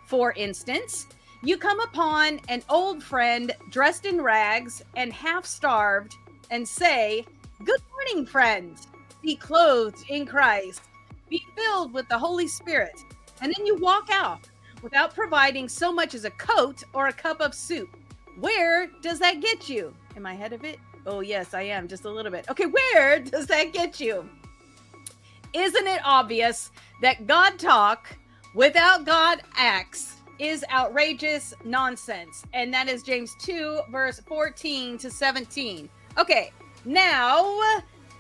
Speaker 1: For instance, you come upon an old friend dressed in rags and half-starved and say, "Good morning, friend. Be clothed in Christ. Be filled with the Holy Spirit." And then you walk out without providing so much as a coat or a cup of soup. Where does that get you? Am I ahead of it? Oh, yes, I am. Just a little bit. Okay, where does that get you? Isn't it obvious that God talk without God acts is outrageous nonsense? And that is James 2, verse 14 to 17. Okay, now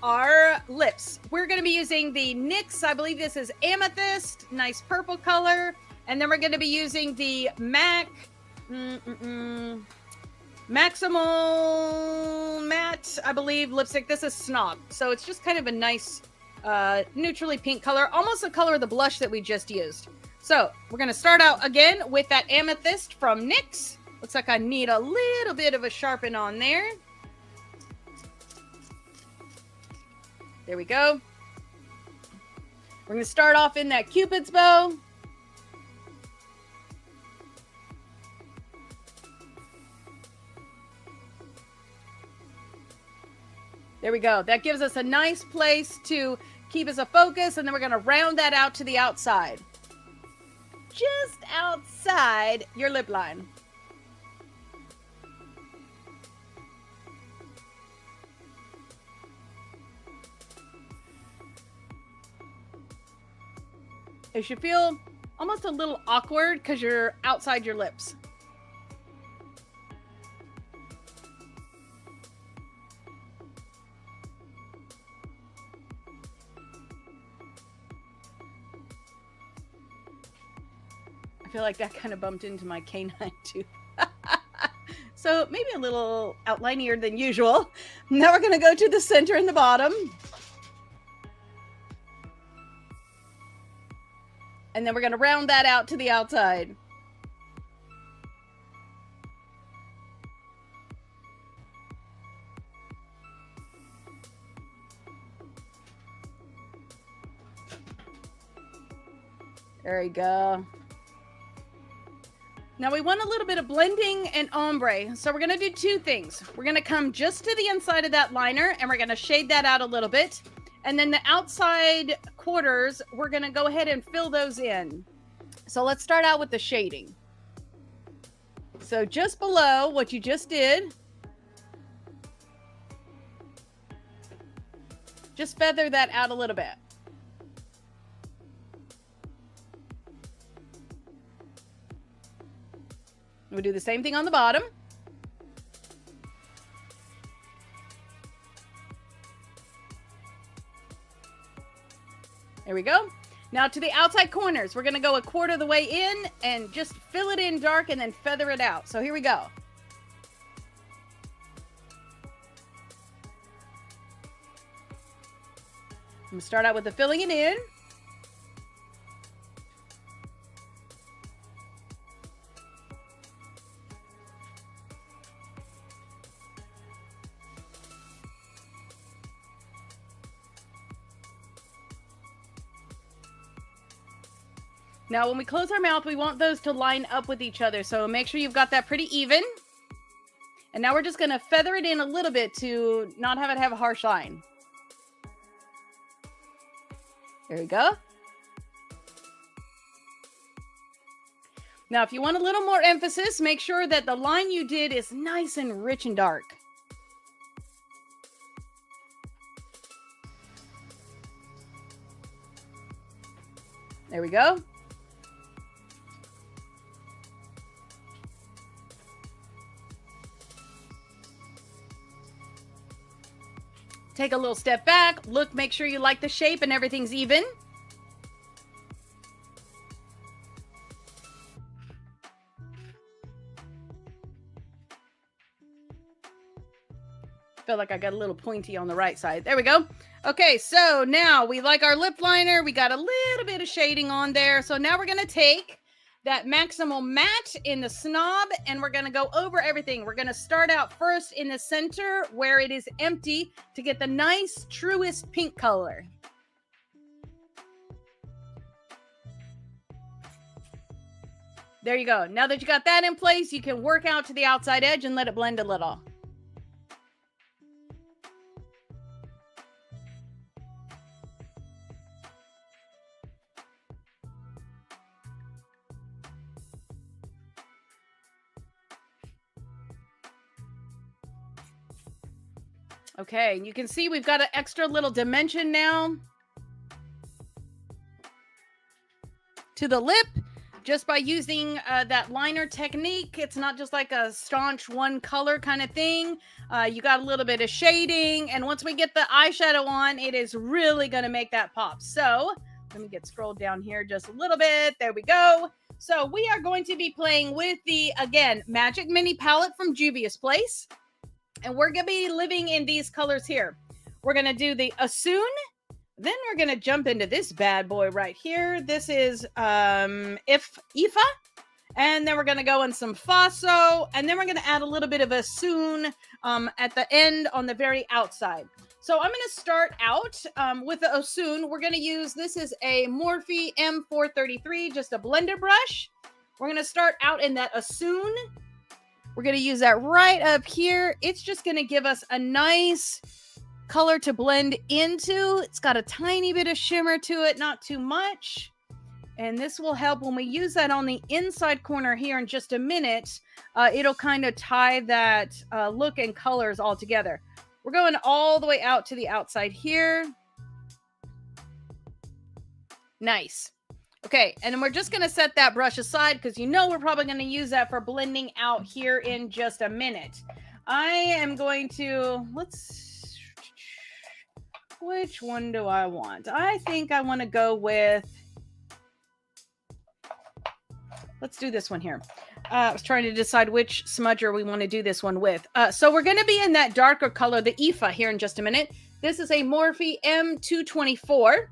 Speaker 1: our lips. We're going to be using the NYX. I believe this is Amethyst. Nice purple color. And then we're going to be using the MAC Maximal Matte, I believe, lipstick. This is Snob. So it's just kind of a nice neutrally pink color, almost the color of the blush that we just used. So we're going to start out again with that Amethyst from NYX. Looks like I need a little bit of a sharpen on there. There we go. We're going to start off in that Cupid's bow. There we go. That gives us a nice place to keep us a focus, and then we're going to round that out to the outside. Just outside your lip line. It should feel almost a little awkward because you're outside your lips. I feel like that kind of bumped into my canine too. So maybe a little outlinier than usual. Now we're going to go to the center and the bottom. And then we're going to round that out to the outside. There we go. Now we want a little bit of blending and ombre. So we're going to do two things. We're going to come just to the inside of that liner and we're going to shade that out a little bit. And then the outside quarters, we're going to go ahead and fill those in. So let's start out with the shading. So just below what you just did, just feather that out a little bit. We'll do the same thing on the bottom. There we go. Now to the outside corners, we're going to go a quarter of the way in and just fill it in dark and then feather it out. So here we go. I'm going to start out with the filling it in. Now, when we close our mouth, we want those to line up with each other. So make sure you've got that pretty even. And now we're just going to feather it in a little bit to not have it have a harsh line. There we go. Now, if you want a little more emphasis, make sure that the line you did is nice and rich and dark. There we go. Take a little step back, look, make sure you like the shape and everything's even. Feel like I got a little pointy on the right side. There we go. Okay, so now we like our lip liner. We got a little bit of shading on there. So now we're going to take that Maximal Matte in the snob and we're going to go over everything. We're going to start out first in the center where it is empty to get the nice truest pink color. There you go. Now that you got that in place, you can work out to the outside edge and let it blend a little. Okay, you can see we've got an extra little dimension now to the lip just by using that liner technique. It's not just like a staunch one color kind of thing. You got a little bit of shading, and once we get the eyeshadow on, it is really going to make that pop. So let me get scrolled down here just a little bit. There we go. So we are going to be playing with the, again, Magic Mini Palette from Juvia's Place. And we're going to be living in these colors here. We're going to do the Assoon. Then we're going to jump into this bad boy right here. This is Ifa. And then we're going to go in some Faso. And then we're going to add a little bit of Assoon at the end on the very outside. So I'm going to start out with the Assoon. We're going to use, this is a Morphe M433, just a blender brush. We're going to start out in that Assoon. We're going to use that right up here. It's just going to give us a nice color to blend into. It's got a tiny bit of shimmer to it, not too much. And this will help when we use that on the inside corner here in just a minute. It'll kind of tie that look and colors all together. We're going all the way out to the outside here. Nice. Okay, and then we're just going to set that brush aside because you know we're probably going to use that for blending out here in just a minute. I am going to, which one do I want? I think I want to go with, let's do this one here. I was trying to decide which smudger we want to do this one with. So we're going to be in that darker color, the IFA, here in just a minute. This is a Morphe M224.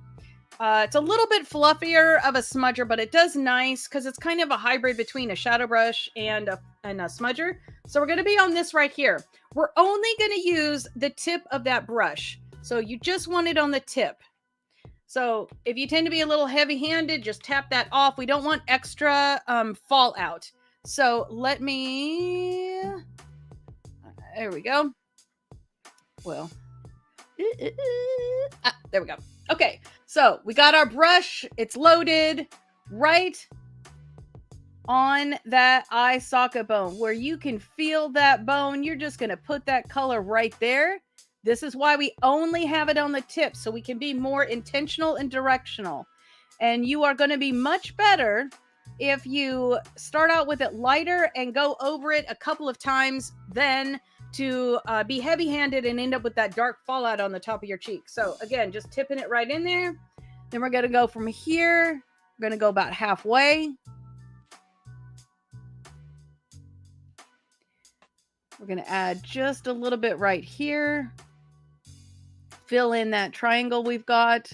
Speaker 1: It's a little bit fluffier of a smudger, but it does nice because it's kind of a hybrid between a shadow brush and a smudger. So we're going to be on this right here. We're only going to use the tip of that brush. So you just want it on the tip. So if you tend to be a little heavy-handed, just tap that off. We don't want extra fallout. So let me, there we go. Well, there we go. Okay, so we got our brush. It's loaded right on that eye socket bone where you can feel that bone. You're just going to put that color right there. This is why we only have it on the tip, so we can be more intentional and directional. And you are going to be much better if you start out with it lighter and go over it a couple of times than to be heavy-handed and end up with that dark fallout on the top of your cheek. So again, just tipping it right in there. Then we're going to go from here. We're going to go about halfway. We're going to add just a little bit right here. Fill in that triangle we've got.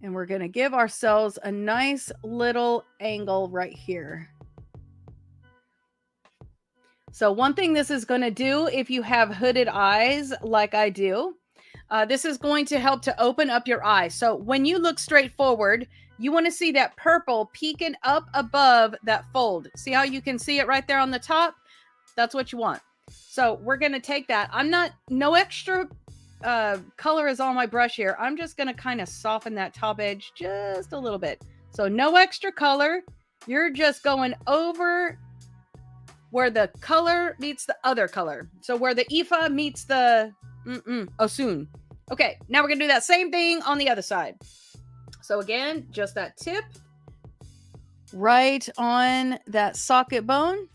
Speaker 1: And we're going to give ourselves a nice little angle right here. So one thing this is going to do, if you have hooded eyes like I do, this is going to help to open up your eye. So when you look straight forward, you want to see that purple peeking up above that fold. See how you can see it right there on the top? That's what you want. So we're going to take that. No extra color is on my brush here. I'm just going to kind of soften that top edge just a little bit. So no extra color. You're just going over where the color meets the other color. So where the IFA meets the Osun. Okay, now we're going to do that same thing on the other side. So again, just that tip right on that socket bone.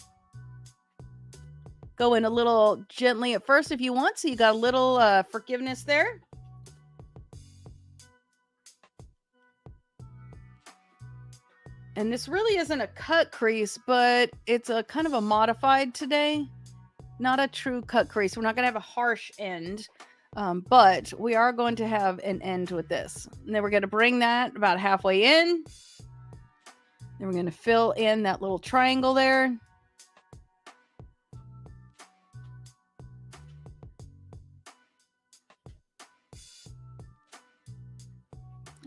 Speaker 1: Go in a little gently at first if you want. So you got a little forgiveness there. And this really isn't a cut crease, but it's a kind of a modified today. Not a true cut crease. We're not going to have a harsh end, but we are going to have an end with this. And then we're going to bring that about halfway in. Then we're going to fill in that little triangle there.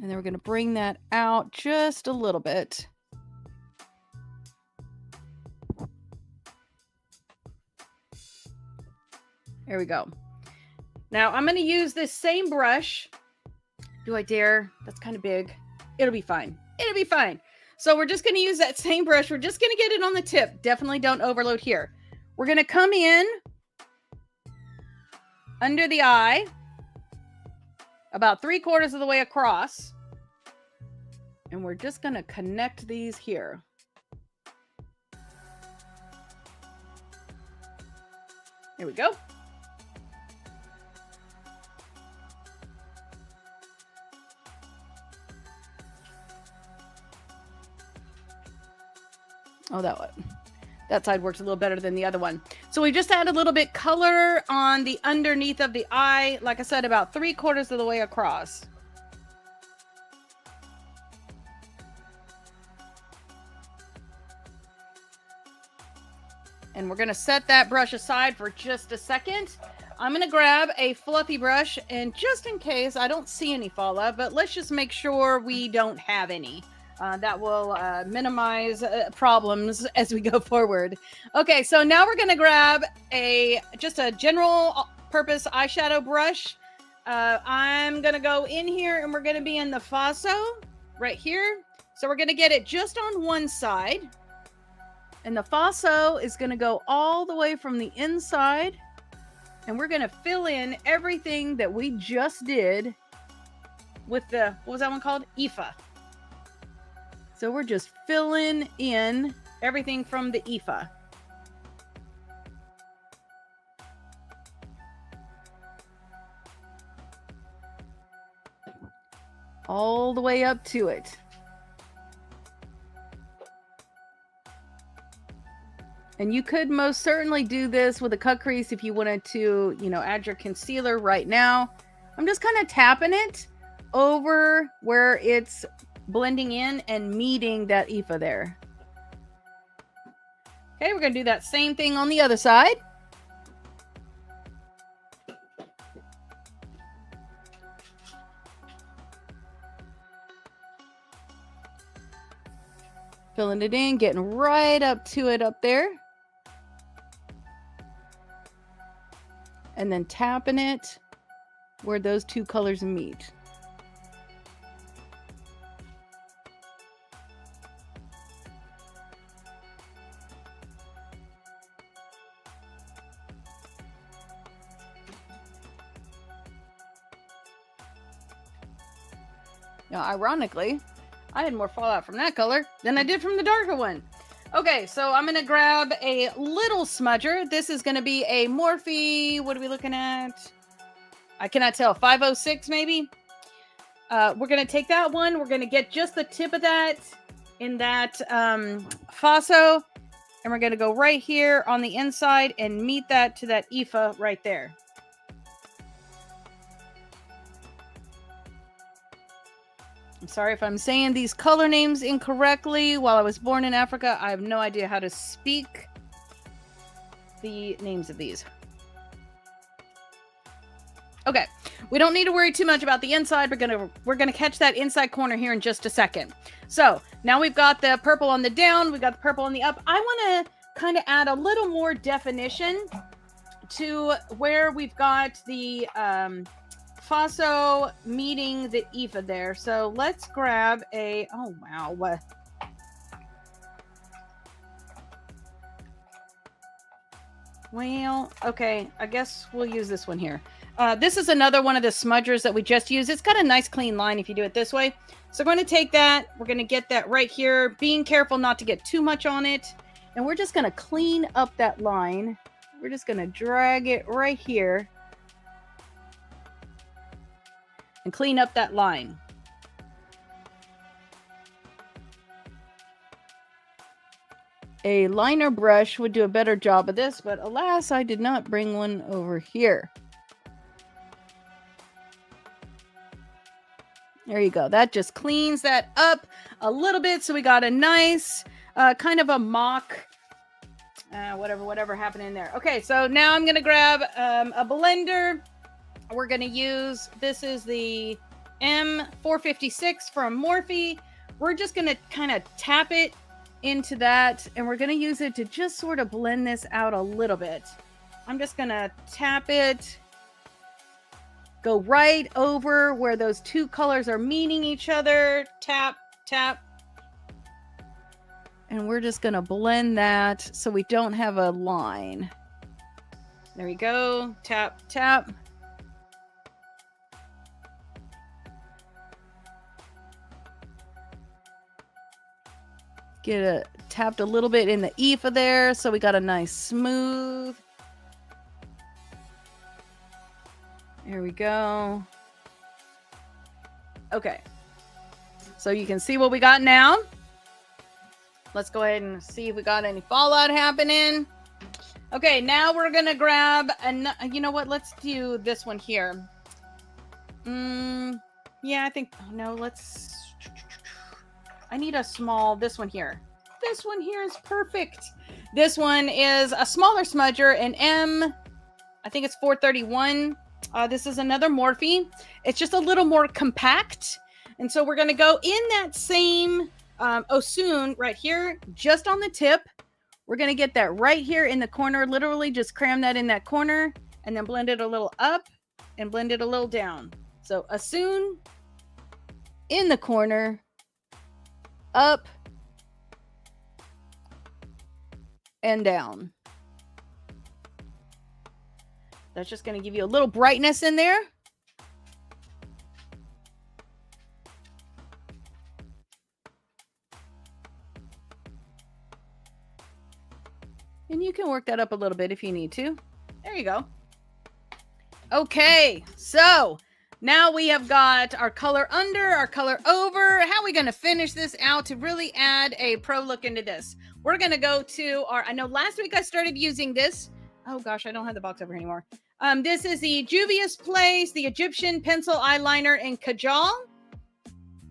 Speaker 1: And then we're going to bring that out just a little bit. There we go. Now I'm going to use this same brush. Do I dare? That's kind of big. It'll be fine. It'll be fine. So we're just going to use that same brush. We're just going to get it on the tip. Definitely don't overload here. We're going to come in under the eye about 3/4 of the way across. And we're just going to connect these here. Here we go. Oh, that side works a little better than the other one. So we just add a little bit color on the underneath of the eye. Like I said, about 3/4 of the way across. And we're going to set that brush aside for just a second. I'm going to grab a fluffy brush, and just in case I don't see any fallout, but let's just make sure we don't have any. That will minimize problems as we go forward. Okay, so now we're going to grab just a general purpose eyeshadow brush. I'm going to go in here, and we're going to be in the Faso right here. So we're going to get it just on one side. And the Faso is going to go all the way from the inside. And we're going to fill in everything that we just did with the, what was that one called? Ifa. So we're just filling in everything from the Ifa. All the way up to it. And you could most certainly do this with a cut crease if you wanted to, you know, add your concealer right now. I'm just kind of tapping it over where it's blending in and meeting that Ifa there. Okay, we're going to do that same thing on the other side. Filling it in, getting right up to it up there. And then tapping it where those two colors meet. Now, ironically, I had more fallout from that color than I did from the darker one. Okay, so I'm going to grab a little smudger. This is going to be a Morphe. What are we looking at? I cannot tell. 506 maybe? We're going to take that one. We're going to get just the tip of that in that Faso. And we're going to go right here on the inside and meet that to that Ifa right there. I'm sorry if I'm saying these color names incorrectly. While I was born in Africa, I have no idea how to speak the names of these. Okay, we don't need to worry too much about the inside. We're gonna catch that inside corner here in just a second. So now we've got the purple on the down, we've got the purple on the up. I want to kind of add a little more definition to where we've got the Faso meeting the Ifa there. So let's grab a, oh wow. Well, okay, I guess we'll use this one here. This is another one of the smudgers that we just used. It's got a nice clean line if you do it this way. So we're going to take that. We're going to get that right here, being careful not to get too much on it. And we're just going to clean up that line. We're just going to drag it right here and clean up that line. A liner brush would do a better job of this, but alas, I did not bring one over here. There you go. That just cleans that up a little bit. So we got a nice kind of a mock, whatever happened in there. Okay, so now I'm going to grab a blender. We're going to use, this is the M456 from Morphe. We're just going to kind of tap it into that, and we're going to use it to just sort of blend this out a little bit. I'm just going to tap it, go right over where those two colors are meeting each other, tap, tap. And we're just going to blend that so we don't have a line. There we go, tap, tap. Get it tapped a little bit in the Ifa there, so we got a nice smooth. There we go. Okay. So you can see what we got now. Let's go ahead and see if we got any fallout happening. Okay, now we're going to grab, you know what? Let's do this one here. Yeah, I think, oh no, let's, I need a small, this one here. This one here is perfect. This one is a smaller smudger, an M, I think it's 431. This is another Morphe. It's just a little more compact. And so we're going to go in that same Osun right here, just on the tip. We're going to get that right here in the corner. Literally just cram that in that corner and then blend it a little up and blend it a little down. So Osun in the corner, up and down. That's just going to give you a little brightness in there. And you can work that up a little bit if you need to. There you go. Okay, so now we have got our color under, our color over. How are we going to finish this out to really add a pro look into this? We're going to go to our, I know last week I started using this. Oh gosh, I don't have the box over here anymore. This is the Juvia's Place, the Egyptian Pencil Eyeliner in Kajal.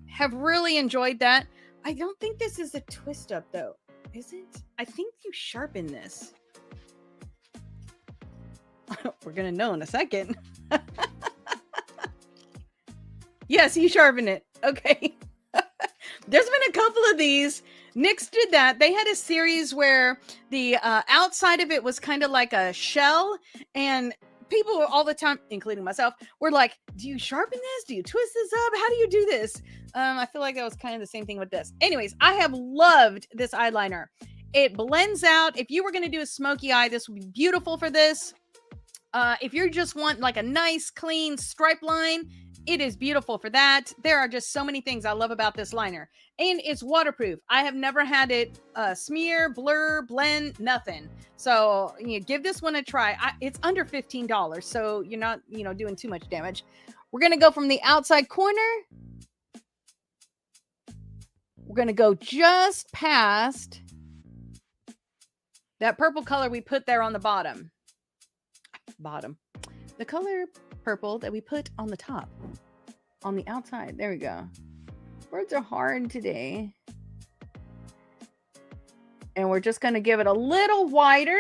Speaker 1: Have really enjoyed that. I don't think this is a twist up though, is it? I think you sharpen this. We're going to know in a second. Yes, you sharpen it. Okay. There's been a couple of these. NYX did that. They had a series where the outside of it was kind of like a shell, and people were all the time, including myself, were like, do you sharpen this? Do you twist this up? How do you do this? I feel like that was kind of the same thing with this. Anyways, I have loved this eyeliner. It blends out. If you were going to do a smoky eye, this would be beautiful for this. If you just want like a nice, clean stripe line, it is beautiful for that. There are just so many things I love about this liner. And it's waterproof. I have never had it smear, blur, blend, nothing. So give this one a try. It's under $15, so you're not, doing too much damage. We're going to go from the outside corner. We're going to go just past that purple color we put there on the bottom. The color purple that we put on the top, on the outside. There we go. Words are hard today. And we're just going to give it a little wider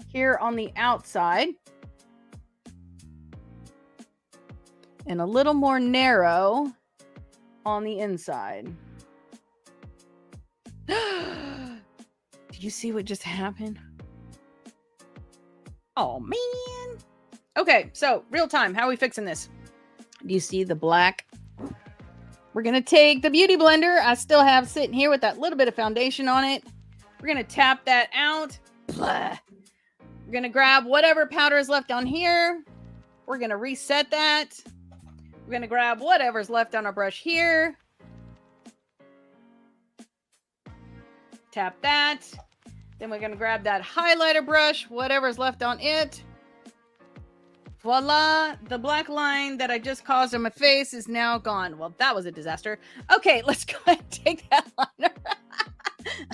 Speaker 1: here on the outside and a little more narrow on the inside. Do you see what just happened? Oh man. Okay, so real time, how are we fixing this? Do you see the black? We're gonna take the beauty blender I still have sitting here with that little bit of foundation on it. We're gonna tap that out. Blah. We're gonna grab whatever powder is left on here. We're gonna reset that. We're gonna grab whatever's left on our brush here. Tap that. Then we're going to grab that highlighter brush, whatever's left on it. Voila, the black line that I just caused on my face is now gone. Well, that was a disaster. Okay, let's go ahead and take that liner.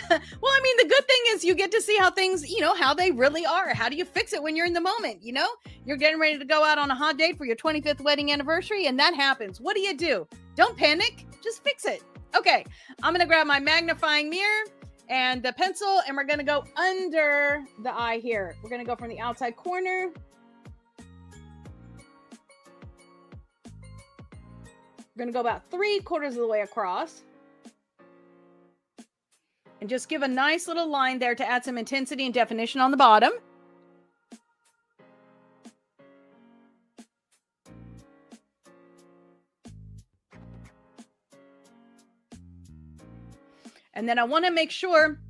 Speaker 1: Well, I mean, the good thing is you get to see how things, how they really are. How do you fix it when you're in the moment, You're getting ready to go out on a hot date for your 25th wedding anniversary, and that happens. What do? Don't panic. Just fix it. Okay, I'm going to grab my magnifying mirror and the pencil, and we're going to go under the eye here. We're going to go from the outside corner. We're going to go about 3/4 of the way across. And just give a nice little line there to add some intensity and definition on the bottom. And then I want to make sure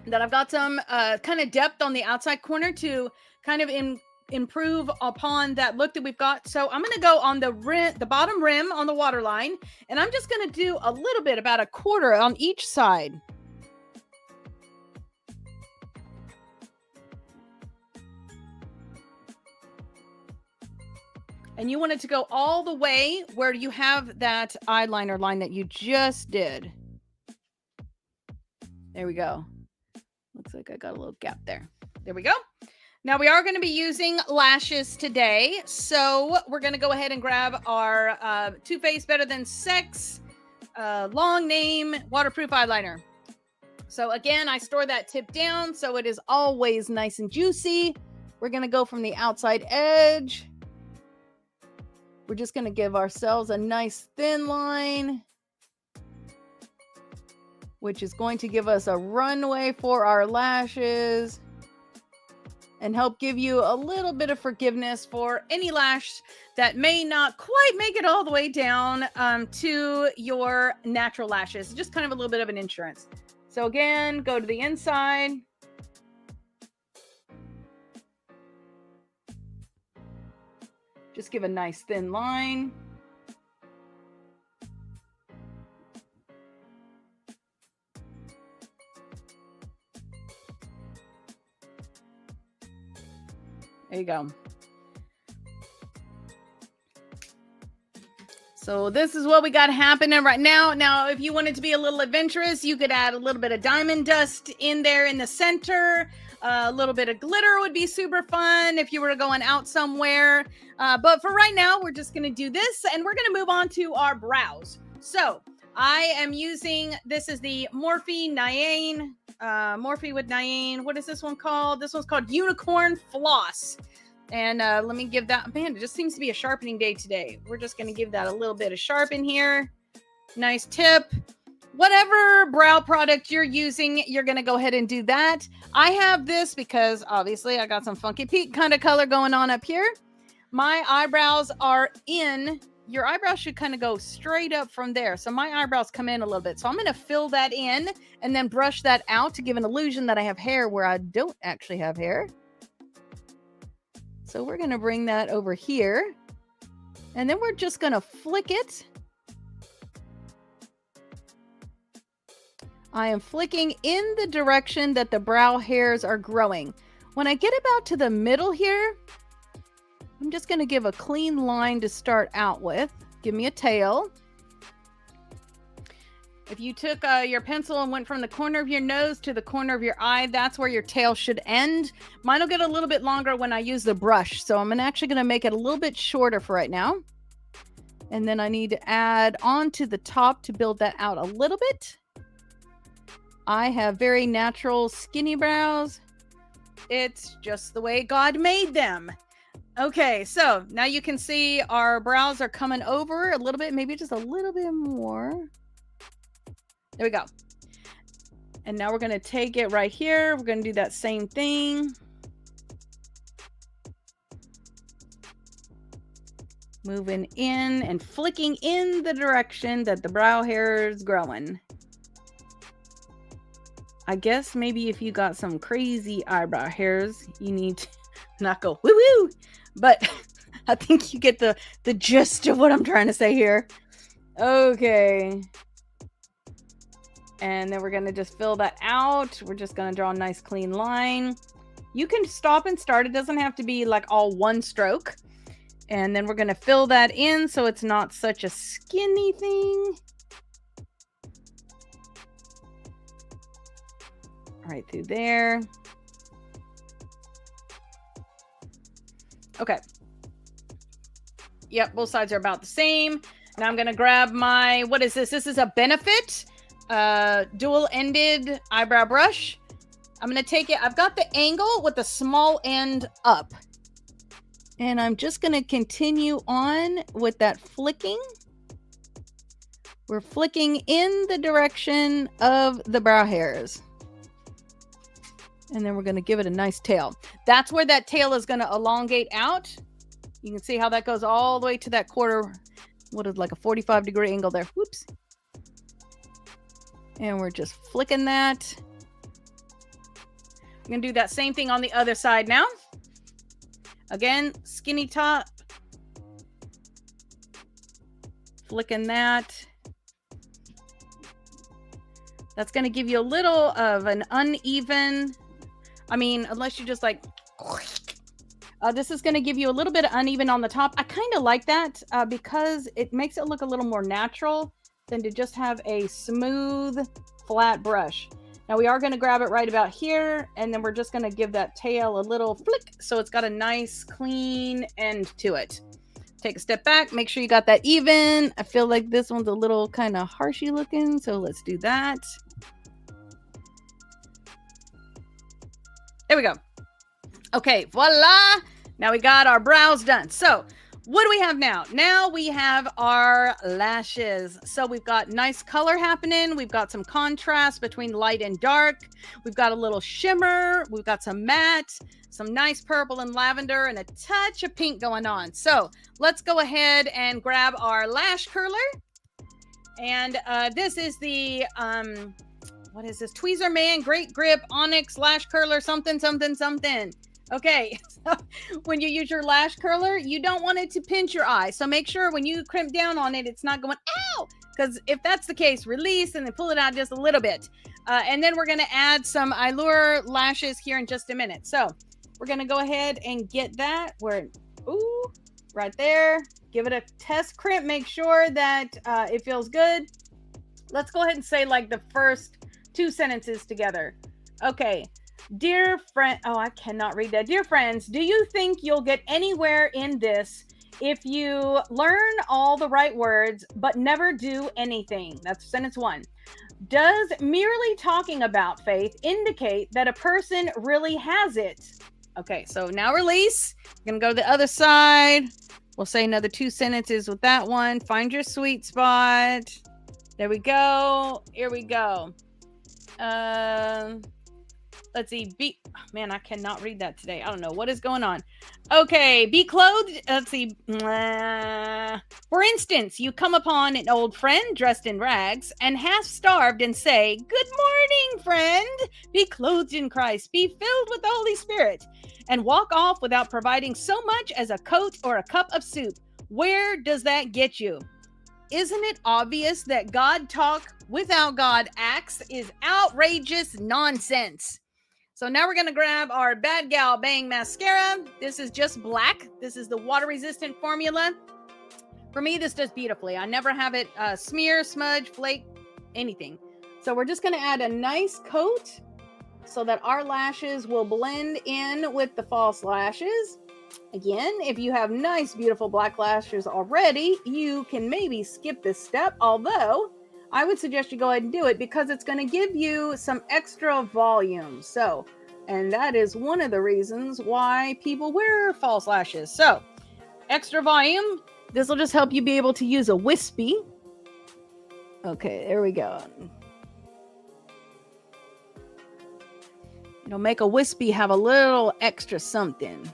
Speaker 1: that I've got some kind of depth on the outside corner to kind of improve upon that look that we've got. So I'm going to go on the bottom rim on the waterline, and I'm just going to do a little bit, about 1/4 on each side. And you want it to go all the way where you have that eyeliner line that you just did. There we go. Looks like I got a little gap there. There we go. Now we are going to be using lashes today. So we're going to go ahead and grab our Too Faced Better Than Sex long name waterproof eyeliner. So again, I store that tip down so it is always nice and juicy. We're going to go from the outside edge. We're just going to give ourselves a nice thin line, which is going to give us a runway for our lashes and help give you a little bit of forgiveness for any lash that may not quite make it all the way down to your natural lashes. Just kind of a little bit of an insurance. So again, go to the inside. Just give a nice thin line. There you go. So this is what we got happening right now. Now, if you wanted to be a little adventurous, you could add a little bit of diamond dust in there in the center. A little bit of glitter would be super fun if you were going out somewhere. But for right now, we're just going to do this, and we're going to move on to our brows. So I am using, this is the Morphe Nyan, Morphe with Nyan. What is this one called? This one's called Unicorn Floss. And let me give that, man, it just seems to be a sharpening day today. We're just going to give that a little bit of sharpen here. Nice tip. Whatever brow product you're using, you're going to go ahead and do that. I have this because obviously I got some funky peak kind of color going on up here. My eyebrows are in, your eyebrows should kind of go straight up from there. So my eyebrows come in a little bit. So I'm going to fill that in and then brush that out to give an illusion that I have hair where I don't actually have hair. So we're going to bring that over here, and then we're just going to flick it. I am flicking in the direction that the brow hairs are growing. When I get about to the middle here, I'm just going to give a clean line to start out with. Give me a tail. If you took your pencil and went from the corner of your nose to the corner of your eye, that's where your tail should end. Mine will get a little bit longer when I use the brush. So I'm actually going to make it a little bit shorter for right now. And then I need to add on to the top to build that out a little bit. I have very natural skinny brows. It's just the way God made them. Okay, so now you can see our brows are coming over a little bit, maybe just a little bit more. There we go. And now we're going to take it right here. We're going to do that same thing. Moving in and flicking in the direction that the brow hair is growing. I guess maybe if you got some crazy eyebrow hairs, you need to not go woo woo. But I think you get the gist of what I'm trying to say here. Okay. And then we're going to just fill that out. We're just going to draw a nice clean line. You can stop and start. It doesn't have to be like all one stroke. And then we're going to fill that in so it's not such a skinny thing. Right through there. Okay. Yep, both sides are about the same. Now I'm going to grab my, what is this? This is a Benefit dual-ended eyebrow brush. I'm going to take it. I've got the angle with the small end up. And I'm just going to continue on with that flicking. We're flicking in the direction of the brow hairs. And then we're going to give it a nice tail. That's where that tail is going to elongate out. You can see how that goes all the way to that quarter. What is like a 45-degree angle there. Whoops. And we're just flicking that. I'm going to do that same thing on the other side now. Again, skinny top. Flicking that. That's going to give you a little of an uneven, I mean, unless you just like, this is going to give you a little bit of uneven on the top. I kind of like that because it makes it look a little more natural than to just have a smooth, flat brush. Now we are going to grab it right about here, and then we're just going to give that tail a little flick so it's got a nice, clean end to it. Take a step back, make sure you got that even. I feel like this one's a little kind of harshy looking, so let's do that. There we go. Okay, voila. Now we got our brows done. So what do we have now? Now we have our lashes. So we've got nice color happening. We've got some contrast between light and dark. We've got a little shimmer. We've got some matte, some nice purple and lavender, and a touch of pink going on. So let's go ahead and grab our lash curler. And this is the, what is this? Tweezer Man Great Grip Onyx Lash Curler something, something, something. Okay, so when you use your lash curler, you don't want it to pinch your eye. So make sure when you crimp down on it, it's not going, ow! Because if that's the case, release and then pull it out just a little bit. And then we're going to add some Allure lashes here in just a minute. So we're going to go ahead and get that. Ooh, right there. Give it a test crimp. Make sure that it feels good. Let's go ahead and say like the first 2 sentences together. Okay. Dear friend, oh, I cannot read that. Dear friends, do you think you'll get anywhere in this if you learn all the right words but never do anything? That's sentence 1. Does merely talking about faith indicate that a person really has it? Okay, so now release. We're going to go to the other side. We'll say another 2 sentences with that one. Find your sweet spot. There we go. Here we go. Let's see. Man, I cannot read that today. I don't know what is going on. Okay, be clothed. Let's see. For instance, you come upon an old friend dressed in rags and half starved and say, "Good morning, friend. Be clothed in Christ. Be filled with the Holy Spirit," and walk off without providing so much as a coat or a cup of soup. Where does that get you? Isn't it obvious that God talk without God acts is outrageous nonsense? So now we're going to grab our Bad Gal Bang Mascara. This is just black. This is the water-resistant formula. For me, this does beautifully. I never have it smear, smudge, flake, anything. So we're just going to add a nice coat so that our lashes will blend in with the false lashes. Again, if you have nice, beautiful black lashes already, you can maybe skip this step, although I would suggest you go ahead and do it because it's going to give you some extra volume. So, and that is one of the reasons why people wear false lashes. So, extra volume. This will just help you be able to use a wispy. Okay, there we go. It'll make a wispy have a little extra something.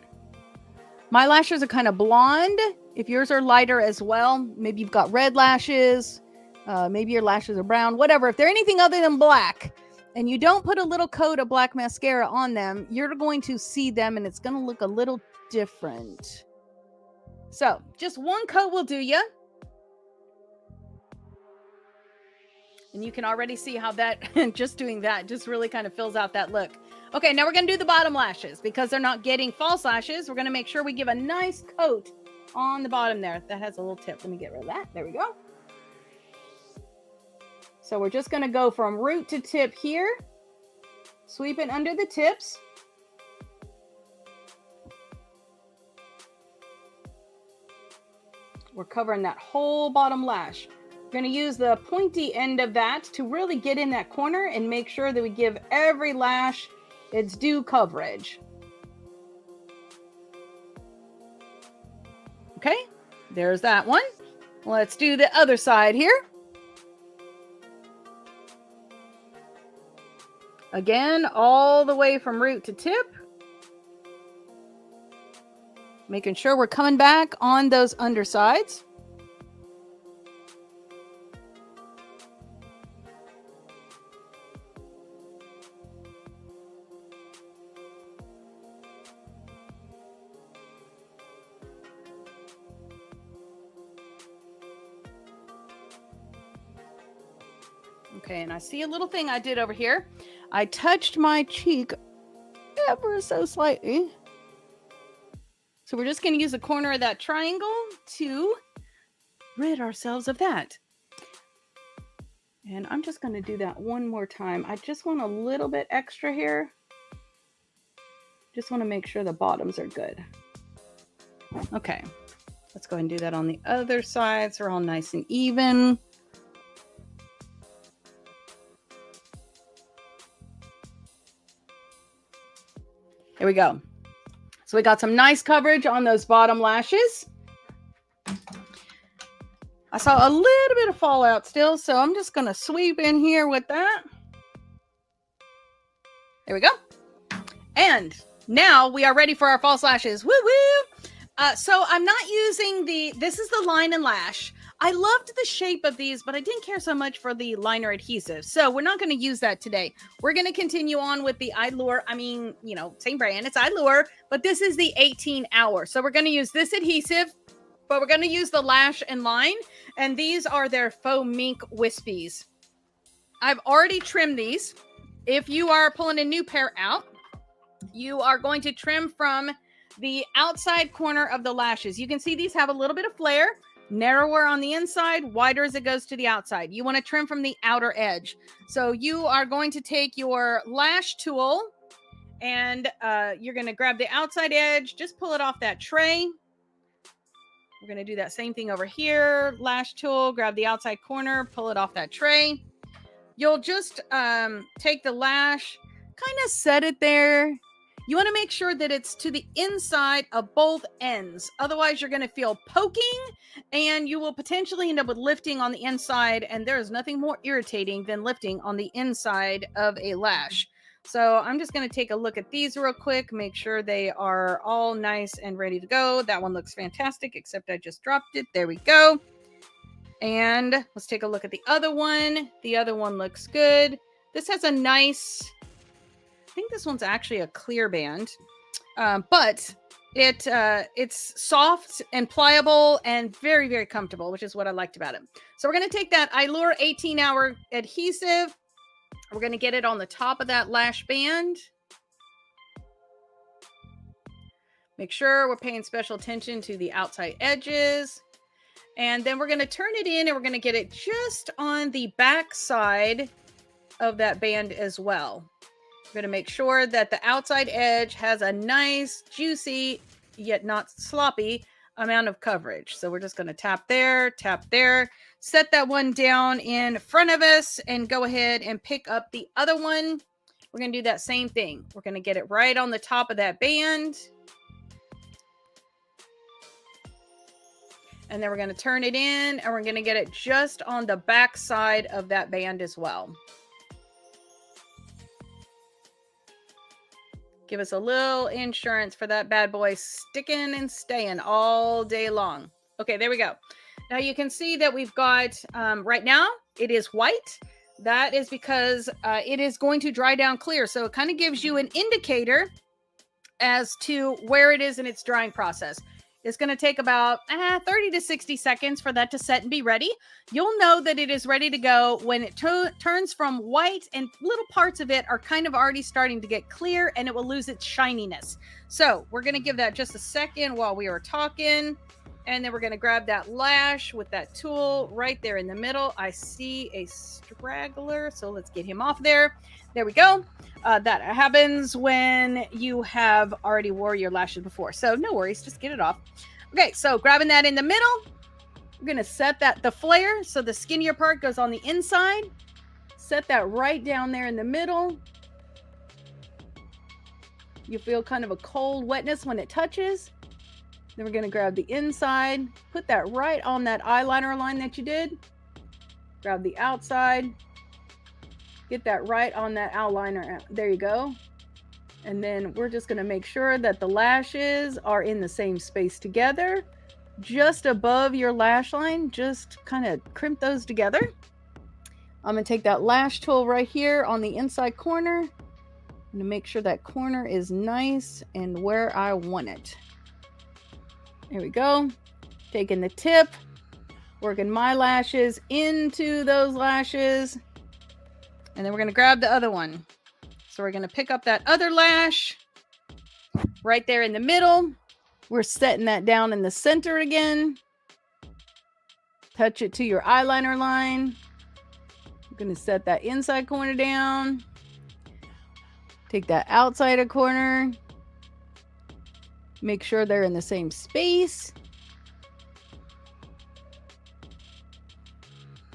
Speaker 1: My lashes are kind of blonde. If yours are lighter as well, maybe you've got red lashes. Maybe your lashes are brown, whatever. If they're anything other than black and you don't put a little coat of black mascara on them, you're going to see them and it's going to look a little different. So just 1 coat will do you. And you can already see how that, just doing that, just really kind of fills out that look. Okay, now we're going to do the bottom lashes because they're not getting false lashes. We're going to make sure we give a nice coat on the bottom there. That has a little tip. Let me get rid of that. There we go. So we're just going to go from root to tip here. Sweep it under the tips. We're covering that whole bottom lash. We're going to use the pointy end of that to really get in that corner and make sure that we give every lash its due coverage. Okay, there's that one. Let's do the other side here. Again, all the way from root to tip. Making sure we're coming back on those undersides. Okay, and I see a little thing I did over here. I touched my cheek ever so slightly. So we're just going to use the corner of that triangle to rid ourselves of that. And I'm just going to do that one more time. I just want a little bit extra here. Just want to make sure the bottoms are good. Okay, let's go ahead and do that on the other side so we're all nice and even. There we go. So we got some nice coverage on those bottom lashes. I saw a little bit of fallout still, so I'm just going to sweep in here with that. There we go. And now we are ready for our false lashes. Woo woo! So I'm not using this is the line and lash. I loved the shape of these, but I didn't care so much for the liner adhesive. So we're not going to use that today. We're going to continue on with the Allure. I mean, you know, same brand. It's Allure, but this is the 18 hour. So we're going to use this adhesive, but we're going to use the lash and line. And these are their faux mink wispies. I've already trimmed these. If you are pulling a new pair out, you are going to trim from the outside corner of the lashes. You can see these have a little bit of flare, narrower on the inside, wider as it goes to the outside. You want to trim from the outer edge. So you are going to take your lash tool and you're going to grab the outside edge, just pull it off that tray. We're going to do that same thing over here. Lash tool, grab the outside corner, pull it off that tray. You'll just take the lash, kind of set it there. You want to make sure that it's to the inside of both ends. Otherwise, you're going to feel poking and you will potentially end up with lifting on the inside. And there is nothing more irritating than lifting on the inside of a lash. So I'm just going to take a look at these real quick, make sure they are all nice and ready to go. That one looks fantastic, except I just dropped it. There we go. And let's take a look at the other one. The other one looks good. This has a nice, I think this one's actually a clear band, but it's soft and pliable and very, very comfortable, which is what I liked about it. So we're going to take that Allure 18-hour adhesive. We're going to get it on the top of that lash band. Make sure we're paying special attention to the outside edges. And then we're going to turn it in and we're going to get it just on the back side of that band as well. We're going to make sure that the outside edge has a nice, juicy, yet not sloppy amount of coverage. So we're just going to tap there, set that one down in front of us and go ahead and pick up the other one. We're going to do that same thing. We're going to get it right on the top of that band. And then we're going to turn it in and we're going to get it just on the back side of that band as well. Give us a little insurance for that bad boy sticking and staying all day long. Okay, there we go. Now you can see that we've got, right now, it is white. That is because it is going to dry down clear. So it kind of gives you an indicator as to where it is in its drying process. It's going to take about 30 to 60 seconds for that to set and be ready. You'll know that it is ready to go when it turns from white and little parts of it are kind of already starting to get clear and it will lose its shininess. So we're going to give that just a second while we are talking. And then we're going to grab that lash with that tool right there in the middle. I see a straggler, so let's get him off there. There we go. That happens when you have already wore your lashes before. So no worries, just get it off. Okay, so grabbing that in the middle, we're going to set the flare so the skinnier part goes on the inside. Set that right down there in the middle. You feel kind of a cold wetness when it touches. Then we're going to grab the inside, put that right on that eyeliner line that you did. Grab the outside. Get that right on that outliner. There you go. And then we're just going to make sure that the lashes are in the same space together. Just above your lash line, just kind of crimp those together. I'm going to take that lash tool right here on the inside corner. I'm going to make sure that corner is nice and where I want it. There we go. Taking the tip, working my lashes into those lashes. And then we're going to grab the other one. So we're going to pick up that other lash right there in the middle. We're setting that down in the center again. Touch it to your eyeliner line. I'm going to set that inside corner down. Take that outside corner. Make sure they're in the same space.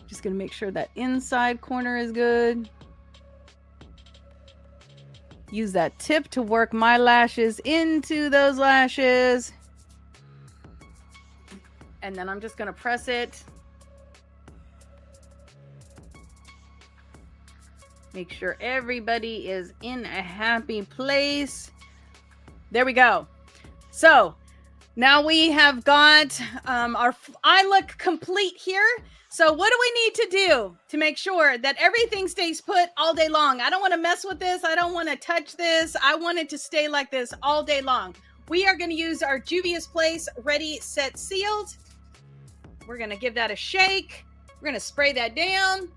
Speaker 1: Just going to make sure that inside corner is good. Use that tip to work my lashes into those lashes. And then I'm just going to press it. Make sure everybody is in a happy place. There we go. So now we have got our eye look complete here. So what do we need to do to make sure that everything stays put all day long? I don't want to mess with this. I don't want to touch this. I want it to stay like this all day long. We are going to use our Juvia's Place Ready, Set, Sealed. We're going to give that a shake. We're going to spray that down.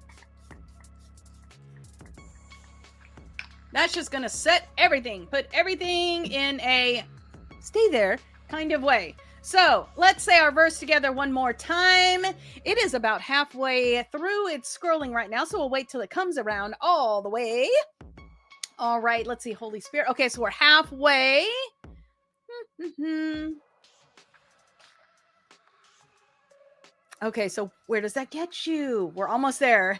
Speaker 1: That's just going to set everything, put everything in a stay there kind of way. So let's say our verse together one more time. It is about halfway through. It's scrolling right now, so we'll wait till it comes around all the way. All right, let's see, Holy Spirit. Okay, so we're halfway. Okay, so where does that get you? We're almost there.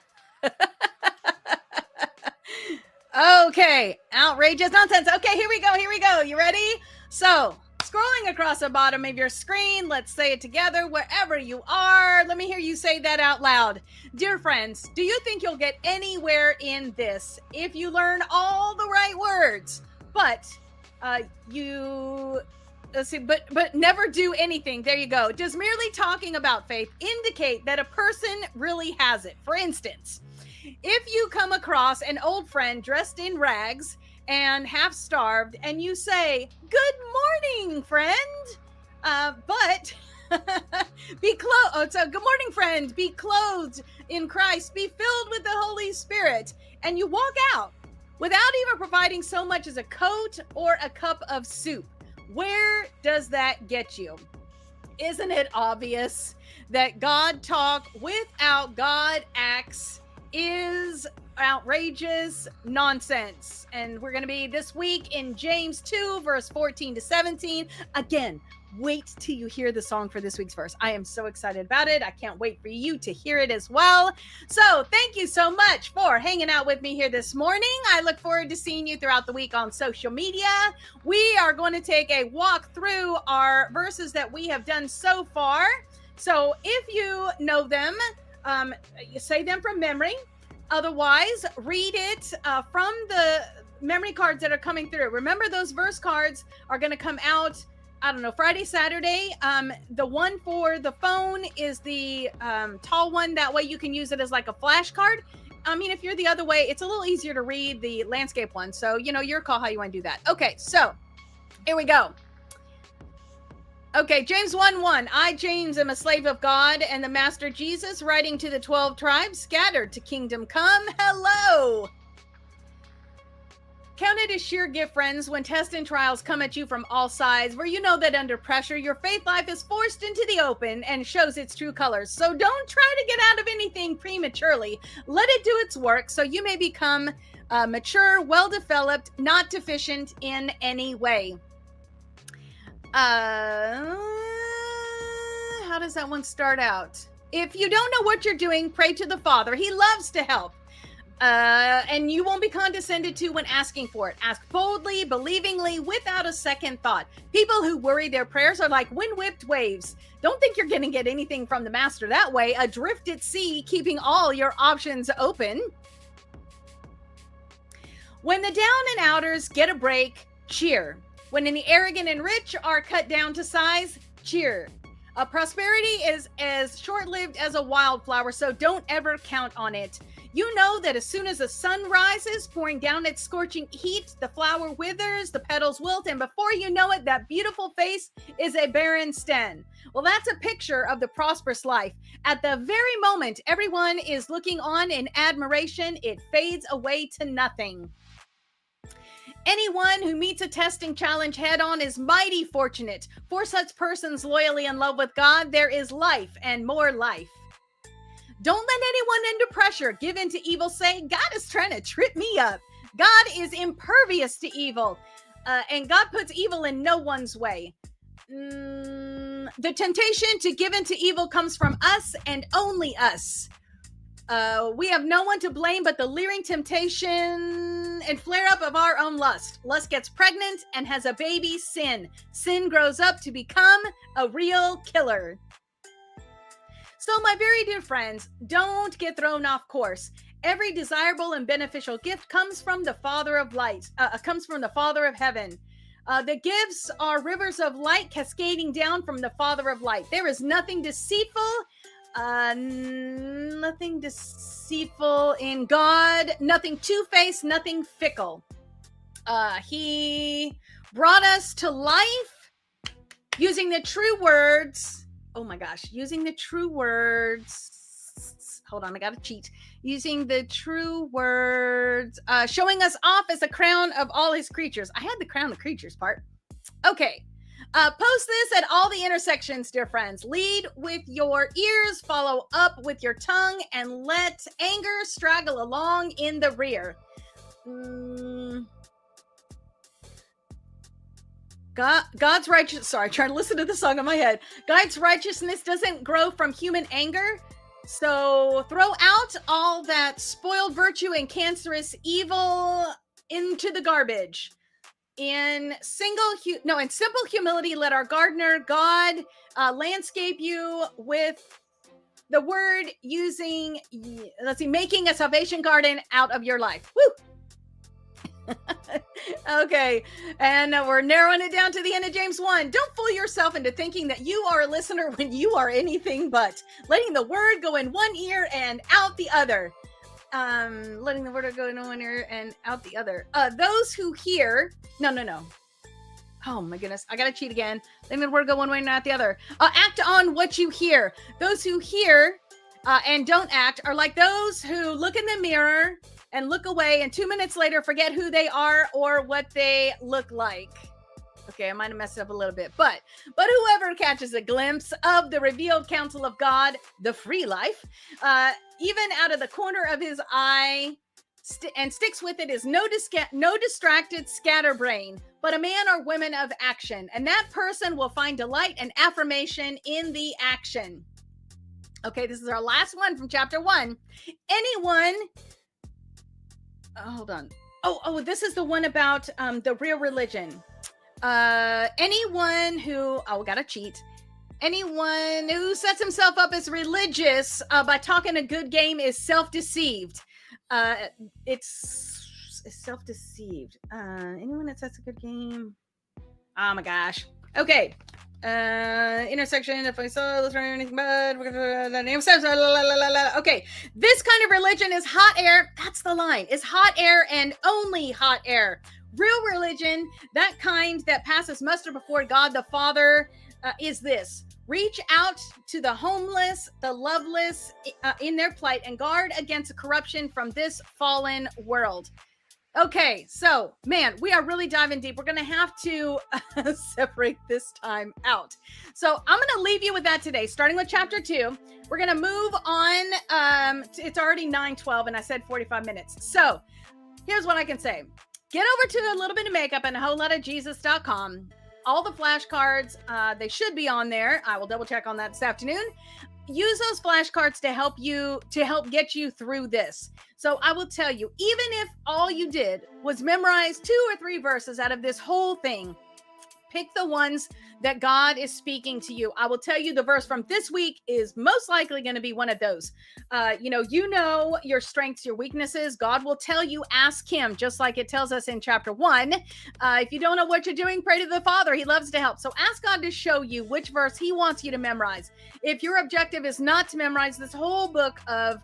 Speaker 1: Okay, outrageous nonsense. Okay, here we go. You ready? So, scrolling across the bottom of your screen, let's say it together wherever you are. Let me hear you say that out loud. Dear friends, do you think you'll get anywhere in this if you learn all the right words, but but never do anything? There you go. Does merely talking about faith indicate that a person really has it? For instance, if you come across an old friend dressed in rags and half starved, and you say, "Good morning, friend," but be clothed. Oh, so good morning, friend. Be clothed in Christ. Be filled with the Holy Spirit, and you walk out without even providing so much as a coat or a cup of soup. Where does that get you? Isn't it obvious that God talk without God acts is outrageous nonsense? And we're going to be this week in James 2, verse 14 to 17. Again, wait till you hear the song for this week's verse. I am so excited about it. I can't wait for you to hear it as well. So thank you so much for hanging out with me here this morning. I look forward to seeing you throughout the week on social media. We are going to take a walk through our verses that we have done so far. So if you know them, you say them from memory. Otherwise, read it from the memory cards that are coming through. Remember, those verse cards are going to come out, I don't know, Friday, Saturday. The one for the phone is the tall one. That way you can use it as like a flashcard. I mean, if you're the other way, it's a little easier to read the landscape one. So, your call how you want to do that. Okay, so here we go. Okay, James 1:1. I, James, am a slave of God and the Master Jesus, writing to the 12 tribes scattered to kingdom come. Hello. Count it a sheer gift, friends, when tests and trials come at you from all sides, where you know that under pressure, your faith life is forced into the open and shows its true colors. So don't try to get out of anything prematurely. Let it do its work so you may become mature, well-developed, not deficient in any way. How does that one start out? If you don't know what you're doing, pray to the Father. He loves to help. And you won't be condescended to when asking for it. Ask boldly, believingly, without a second thought. People who worry their prayers are like wind-whipped waves. Don't think you're going to get anything from the Master that way. Adrift at sea, keeping all your options open. When the down and outers get a break, cheer. When the arrogant and rich are cut down to size, cheer. Prosperity is as short-lived as a wildflower, so don't ever count on it. You know that as soon as the sun rises, pouring down its scorching heat, the flower withers, the petals wilt, and before you know it, that beautiful face is a barren stem. Well, that's a picture of the prosperous life. At the very moment everyone is looking on in admiration, it fades away to nothing. Anyone who meets a testing challenge head on is mighty fortunate. For such persons loyally in love with God, there is life and more life. Don't let anyone under pressure give in to evil, saying, God is trying to trip me up. God is impervious to evil, and God puts evil in no one's way. The temptation to give in to evil comes from us and only us. We have no one to blame but the leering temptation and flare up of our own lust. Lust gets pregnant and has a baby, sin. Sin grows up to become a real killer. So, my very dear friends, don't get thrown off course. Every desirable and beneficial gift comes from the Father of light, comes from the Father of heaven. The gifts are rivers of light cascading down from the Father of light. There is nothing deceitful in God, nothing two-faced, nothing fickle. He brought us to life using the true words. Oh my gosh, using the true words. hold on, I gotta cheat. Using the true words, showing us off as a crown of all his creatures. I had the crown of creatures part. Okay. Post this at all the intersections, dear friends. Lead with your ears, follow up with your tongue, and let anger straggle along in the rear. God's righteous. Sorry, trying to listen to the song in my head. God's righteousness doesn't grow from human anger. So throw out all that spoiled virtue and cancerous evil into the garbage. In simple humility, let our gardener God landscape you with the word, using, making a salvation garden out of your life. Woo! Okay, and we're narrowing it down to the end of James 1. Don't fool yourself into thinking that you are a listener when you are anything but. Letting the word go in one ear and out the other. Letting the word go in one ear and out the other. Those who hear... No. Oh my goodness, I gotta cheat again. Letting the word go one way and out the other. Act on what you hear. Those who hear and don't act are like those who look in the mirror and look away, and 2 minutes later forget who they are or what they look like. Okay, I might have messed up a little bit, but whoever catches a glimpse of the revealed counsel of God, the free life, even out of the corner of his eye, and sticks with it, is no distracted scatterbrain, but a man or woman of action, and that person will find delight and affirmation in the action. Okay, this is our last one from chapter 1. Anyone... hold on. Oh, this is the one about the real religion. Anyone who... gotta cheat. Anyone who sets himself up as religious by talking a good game is self-deceived. It's self-deceived. Anyone that sets a good game... Oh my gosh. Okay. Intersection, if I saw this or anything but... Okay. This kind of religion is hot air. That's the line. Is hot air and only hot air. Real religion, that kind that passes muster before God the Father, is this. Reach out to the homeless, the loveless in their plight, and guard against corruption from this fallen world. Okay, so, man, we are really diving deep. We're going to have to separate this time out. So I'm going to leave you with that today, starting with chapter 2. We're going to move on. It's already 9:12, and I said 45 minutes. So here's what I can say. Get over to a little bit of makeup and a whole lot of Jesus.com. All the flashcards, they should be on there. I will double check on that this afternoon. Use those flashcards to help get you through this. So I will tell you, even if all you did was memorize 2 or 3 verses out of this whole thing, pick the ones that God is speaking to you. I will tell you the verse from this week is most likely going to be one of those. You know your strengths, your weaknesses. God will tell you, ask him, just like it tells us in chapter 1. If you don't know what you're doing, pray to the Father. He loves to help. So ask God to show you which verse he wants you to memorize. If your objective is not to memorize this whole book of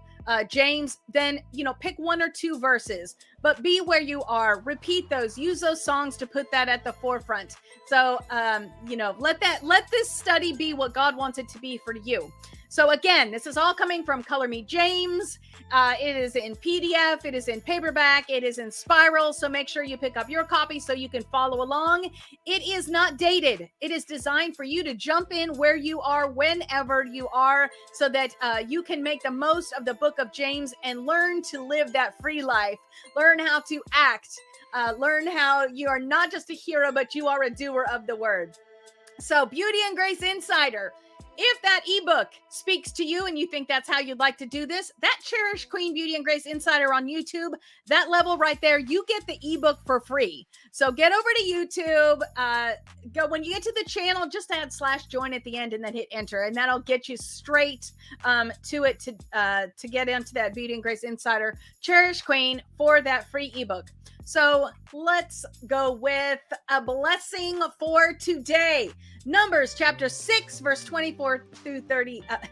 Speaker 1: James, then, pick 1 or 2 verses, but be where you are, repeat those, use those songs to put that at the forefront. So, let this study be what God wants it to be for you. So again, this is all coming from Color Me James. It is in PDF, it is in paperback, it is in spiral. So make sure you pick up your copy so you can follow along. It is not dated. It is designed for you to jump in where you are, whenever you are, so that you can make the most of the book of James and learn to live that free life. Learn how to act. Learn how you are not just a hero, but you are a doer of the word. So Beauty and Grace Insider. If that ebook speaks to you and you think that's how you'd like to do this, that Cherished Queen Beauty and Grace Insider on YouTube, that level right there, you get the ebook for free. So get over to YouTube, when you get to the channel, just add /join at the end and then hit enter, and that'll get you straight to it to get into that Beauty and Grace Insider Cherished Queen for that free ebook. So let's go with a blessing for today. Numbers chapter 6, verse 24 through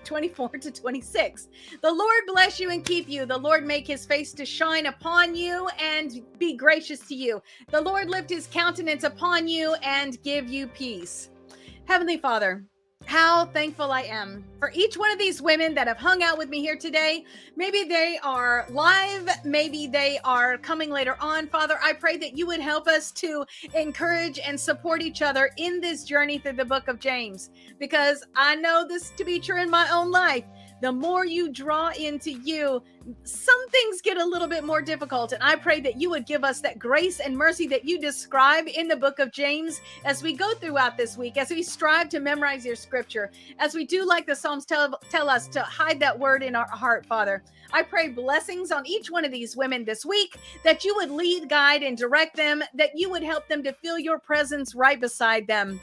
Speaker 1: 24 to 26. The Lord bless you and keep you. The Lord make his face to shine upon you and be gracious to you. The Lord lift his countenance upon you and give you peace. Heavenly Father, how thankful I am for each one of these women that have hung out with me here today. Maybe they are live, maybe they are coming later on. Father, I pray that you would help us to encourage and support each other in this journey through the book of James, because I know this to be true in my own life. The more you draw into you, some things get a little bit more difficult. And I pray that you would give us that grace and mercy that you describe in the book of James as we go throughout this week, as we strive to memorize your scripture, as we do like the Psalms tell us to hide that word in our heart, Father. I pray blessings on each one of these women this week, that you would lead, guide, and direct them, that you would help them to feel your presence right beside them.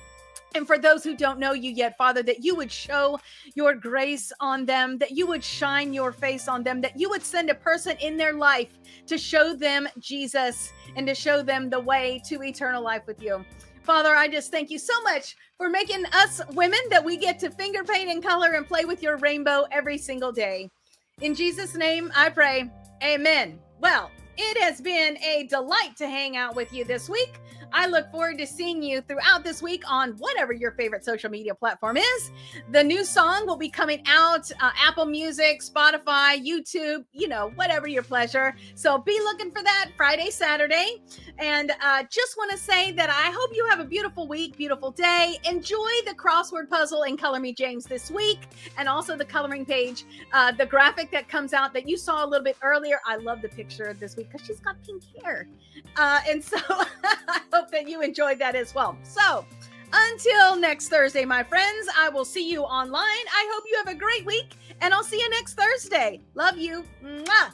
Speaker 1: And for those who don't know you yet, Father, that you would show your grace on them, that you would shine your face on them, that you would send a person in their life to show them Jesus and to show them the way to eternal life with you. Father, I just thank you so much for making us women that we get to finger paint and color and play with your rainbow every single day. In Jesus' name, I pray. Amen. Well, it has been a delight to hang out with you this week. I look forward to seeing you throughout this week on whatever your favorite social media platform is. The new song will be coming out, Apple Music, Spotify, YouTube, whatever your pleasure. So be looking for that Friday, Saturday. And just want to say that I hope you have a beautiful week, beautiful day. Enjoy the crossword puzzle in Color Me James this week, and also the coloring page, the graphic that comes out that you saw a little bit earlier. I love the picture this week because she's got pink hair. And so I hope that you enjoyed that as well. So until next Thursday, my friends, I will see you online. I hope you have a great week, and I'll see you next Thursday. Love you. Mwah.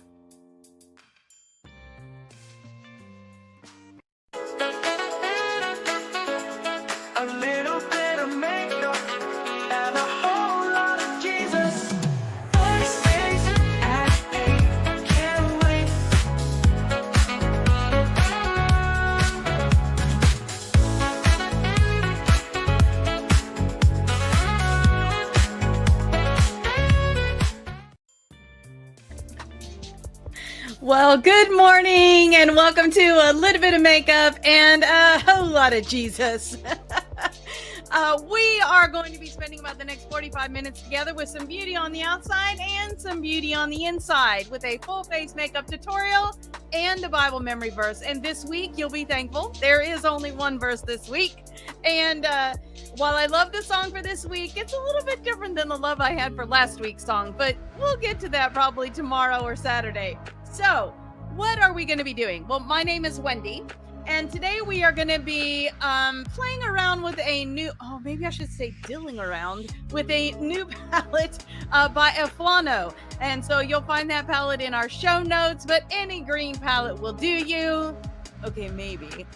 Speaker 2: A little bit of makeup and a whole lot of Jesus. First days at 8, can't wait.
Speaker 1: Well, good morning and welcome to a little bit of makeup and a whole lot of Jesus. We are going to be spending about the next 45 minutes together with some beauty on the outside and some beauty on the inside with a full face makeup tutorial and a Bible memory verse. And this week, you'll be thankful, there is only one verse this week. And while I love the song for this week, it's a little bit different than the love I had for last week's song, but we'll get to that probably tomorrow or Saturday. So what are we going to be doing? Well, my name is Wendy, and today we are going to be playing around with a new, maybe I should say dilling around with a new palette by Eflano. And so you'll find that palette in our show notes, but any green palette will do you. Okay, maybe.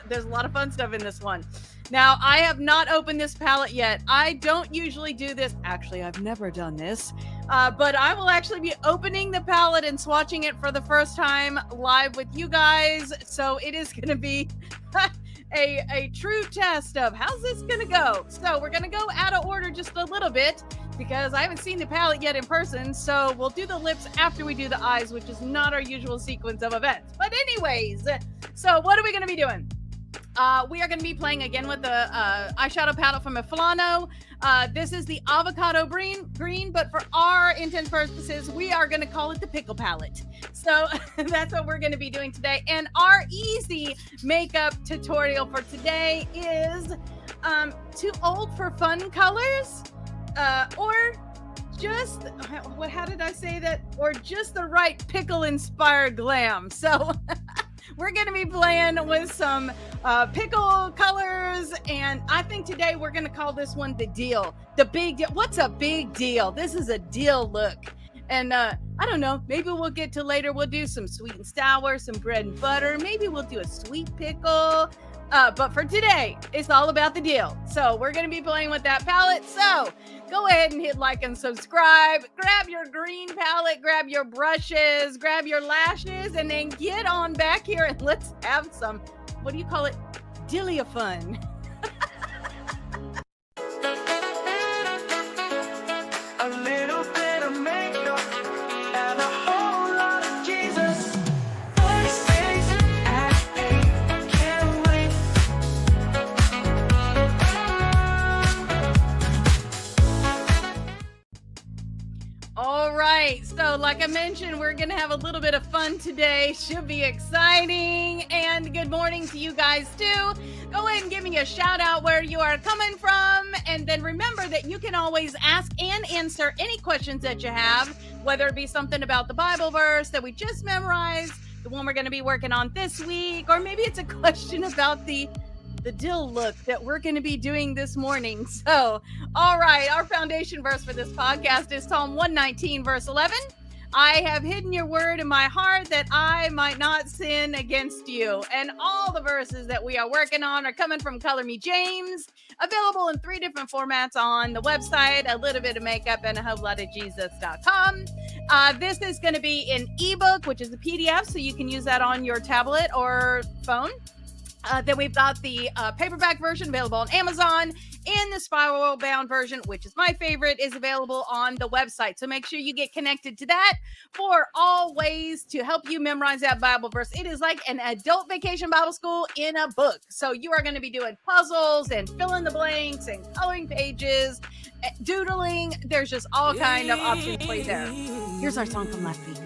Speaker 1: There's a lot of fun stuff in this one. Now, I have not opened this palette yet. I don't usually do this. Actually, I've never done this. But I will actually be opening the palette and swatching it for the first time live with you guys. So it is going to be a true test of how's this going to go. So we're going to go out of order just a little bit because I haven't seen the palette yet in person. So we'll do the lips after we do the eyes, which is not our usual sequence of events. But anyways, so what are we going to be doing? We are going to be playing again with the eyeshadow palette from Eflano. This is the avocado green, but for our intent purposes, we are going to call it the pickle palette. So that's what we're going to be doing today. And our easy makeup tutorial for today is too old for fun colors, or just, how did I say that? Or just the right pickle-inspired glam. So we're going to be playing with some pickle colors, and I think today we're going to call this one the deal. The big deal. What's a big deal? This is a deal look. And I don't know, maybe we'll get to later. We'll do some sweet and sour, some bread and butter. Maybe we'll do a sweet pickle. But for today, it's all about the deal. So we're going to be playing with that palette. So go ahead and hit like and subscribe. Grab your green palette, grab your brushes, grab your lashes, and then get on back here and let's have some, what do you call it? Dillia fun.
Speaker 2: A little bit of makeup and a whole lot of Jesus. First days at 8, can't wait.
Speaker 1: like I mentioned, we're going to have a little bit of fun today. Should be exciting. And good morning to you guys, too. Go ahead and give me a shout out where you are coming from. And then remember that you can always ask and answer any questions that you have, whether it be something about the Bible verse that we just memorized, the one we're going to be working on this week, or maybe it's a question about the dill look that we're going to be doing this morning. So, all right, our foundation verse for this podcast is Psalm 119, verse 11. I have hidden your word in my heart that I might not sin against you. And all the verses that we are working on are coming from Color Me James, available in 3 different formats on the website, a little bit of makeup and a whole lot of Jesus.com. This is going to be an ebook, which is a PDF, so you can use that on your tablet or phone. Then we've got the paperback version available on Amazon, and the spiral bound version, which is my favorite, is available on the website. So make sure you get connected to that for all ways to help you memorize that Bible verse. It is like an adult vacation Bible school in a book. So you are going to be doing puzzles and fill in the blanks and coloring pages, doodling. There's just all kind of options for you there. Here's our song from last week.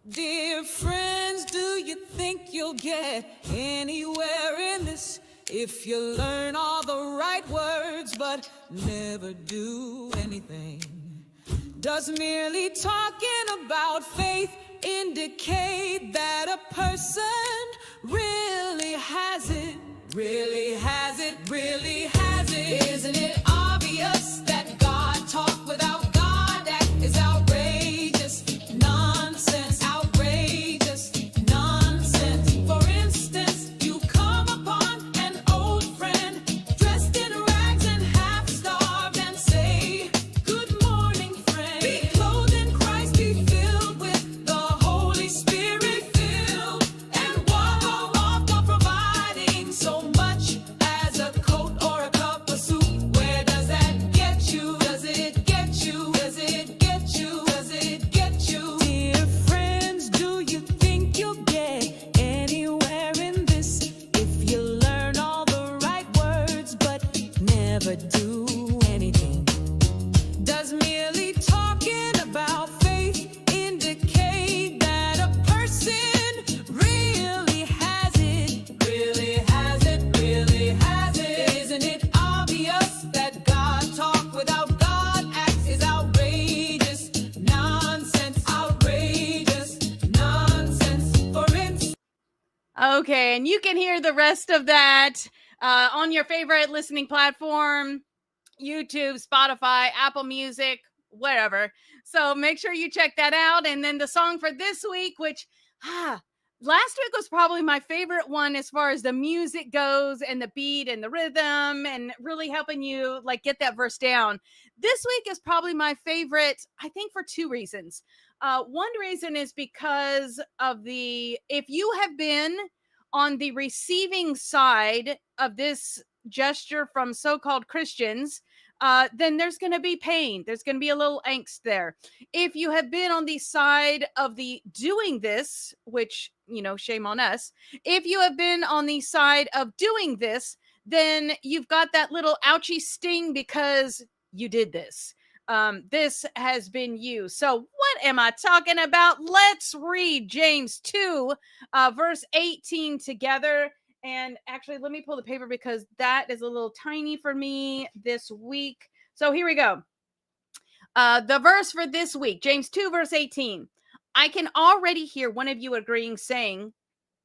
Speaker 4: Dear friends, do you think you'll get anywhere in this if you learn all the right words but never do anything? Does merely talking about faith indicate that a person really has it? Really has it, really has it. Isn't it obvious that God talk without God act is outrageous nonsense, outrageous nonsense. For instance, you come upon an old friend dressed in rags and half starved and say, good morning, friend. Be clothed in Christ, be filled with the Holy Spirit, filled and walk on providing so much as a coat or a cup of soup. Where does that get you? Does it get you? Does it get you? Does it get you? Dear friends, do you think you'll get anywhere in this if you learn all the right words but never do anything? Does merely talking about faith indicate that a person really has it? Really has it, really has it. Isn't it obvious that God talk without God acts is outrageous nonsense, outrageous nonsense. For instance,
Speaker 1: Okay, and you can hear the rest of that on your favorite listening platform, YouTube, Spotify, Apple Music, whatever. So make sure you check that out. And then the song for this week, which last week was probably my favorite one as far as the music goes and the beat and the rhythm and really helping you like get that verse down. This week is probably my favorite, I think, for 2 reasons. One reason is because of if you have been on the receiving side of this gesture from so-called Christians, then there's going to be pain. There's going to be a little angst there. If you have been on the side of the doing this, which, shame on us. If you have been on the side of doing this, then you've got that little ouchy sting because you did this. This has been you. So what am I talking about? Let's read James 2, verse 18 together. And actually, let me pull the paper because that is a little tiny for me this week. So here we go. The verse for this week, James 2, verse 18. I can already hear one of you agreeing, saying,